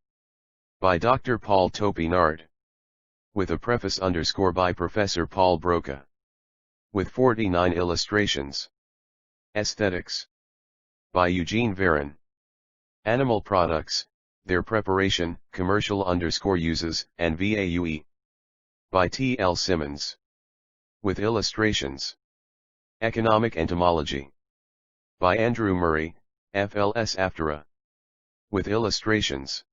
By Dr. Paul Topinard. With a preface by Professor Paul Broca. With 49 illustrations. Aesthetics. By Eugene Varon. Animal products, their preparation, commercial uses, and VAUE. By T. L. Simmons. With illustrations. Economic Entomology. By Andrew Murray, FLS AFTRA. With illustrations.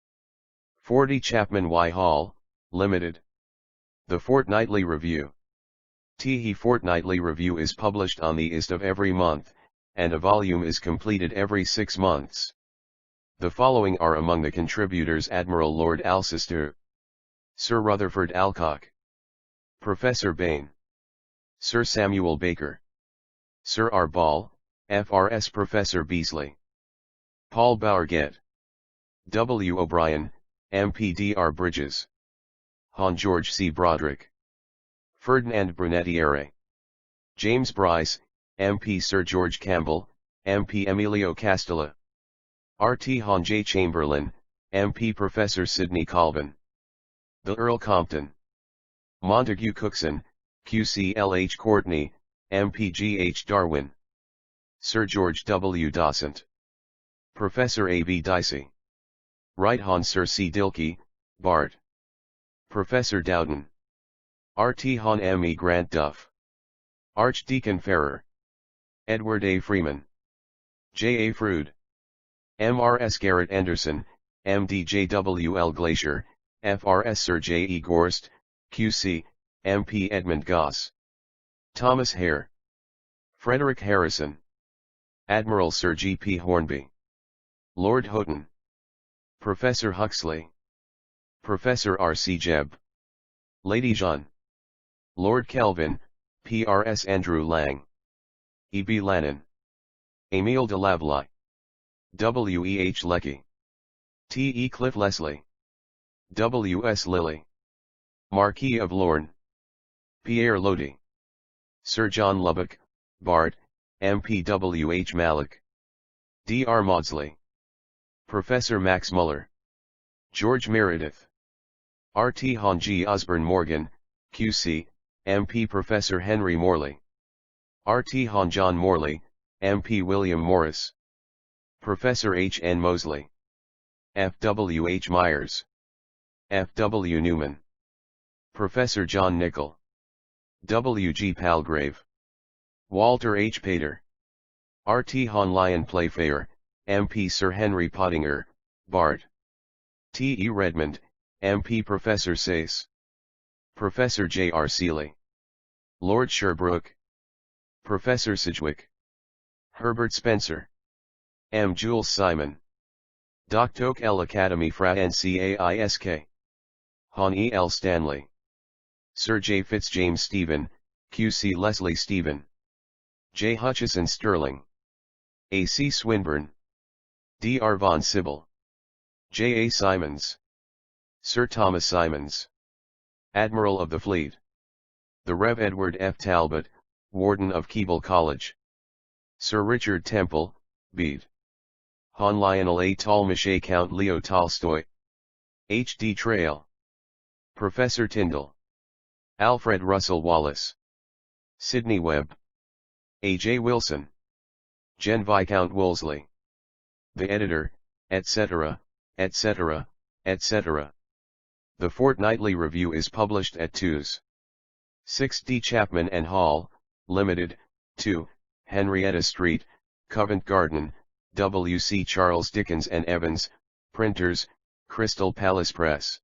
40 Chapman Y. Hall, Limited. The Fortnightly Review. The Fortnightly Review is published on the ist of every month, and a volume is completed every 6 months. The following are among the contributors: Admiral Lord Alcester, Sir Rutherford Alcock, Professor Bain, Sir Samuel Baker, Sir R. Ball, FRS Professor Beasley, Paul Bourget, W. O'Brien, MPDR Bridges, Hon George C. Broderick, Ferdinand Brunetiere, James Bryce, MP Sir George Campbell, MP Emilio Castella, RT Hon J. Chamberlain, MP Professor Sidney Colvin, the Earl Compton, Montague Cookson, QC LH Courtney, MP G.H. Darwin, Sir George W. Dawsant, Professor A.B. Dicey, Right Hon Sir C. Dilke, Bart, Professor Dowden, RT Hon M. E. Grant Duff, Archdeacon Ferrer, Edward A. Freeman, J. A. Froude, M.R.S. Garrett Anderson, M.D. J.W. L. Glacier, F.R.S. Sir J. E. Gorst, Q.C., M.P. Edmund Goss, Thomas Hare, Frederick Harrison, Admiral Sir G. P. Hornby, Lord Houghton, Professor Huxley, Professor R. C. Jebb, Lady Jeanne, Lord Kelvin, P.R.S. Andrew Lang, E. B. Lannon, Emile de Lavallee, W. E. H. Lecky, T. E. Cliff Leslie, W. S. Lilly, Marquis of Lorne, Pierre Lodi, Sir John Lubbock, Bart, M.P. W. H. Mallock, D. R. Maudsley, Professor Max Muller, George Meredith, R. T. Hon G. Osborne Morgan, Q.C., M.P. Professor Henry Morley, R. T. Hon John Morley, M.P. William Morris, Professor H. N. Mosley, F. W. H. Myers, F. W. Newman, Professor John Nicol, W. G. Palgrave, Walter H. Pater, R. T. Hon Lyon Playfair, M.P. Sir Henry Pottinger, Bart, T. E. Redmond, M.P. Professor Sayce, Professor J. R. Seeley, Lord Sherbrooke, Professor Sidgwick, Herbert Spencer, M. Jules Simon, Doctoc L. Academy Fra Ncaisk, Hon E. L. Stanley, Sir J. Fitzjames Stephen, Q.C. Leslie Stephen, J. Hutchison Sterling, A. C. Swinburne, D. R. Von Sibyl, J. A. Simons, Sir Thomas Simons, Admiral of the Fleet, the Rev. Edward F. Talbot, Warden of Keble College, Sir Richard Temple, Bede, Hon Lionel A. Tolmache, Count Leo Tolstoy, H. D. Trail, Professor Tyndall, Alfred Russel Wallace, Sidney Webb, A. J. Wilson, Gen. Viscount Wolseley, the editor, etc., etc., etc. The Fortnightly Review is published at 2's. 6D Chapman and Hall, Limited, 2, Henrietta Street, Covent Garden, W.C. Charles Dickens and Evans, Printers, Crystal Palace Press.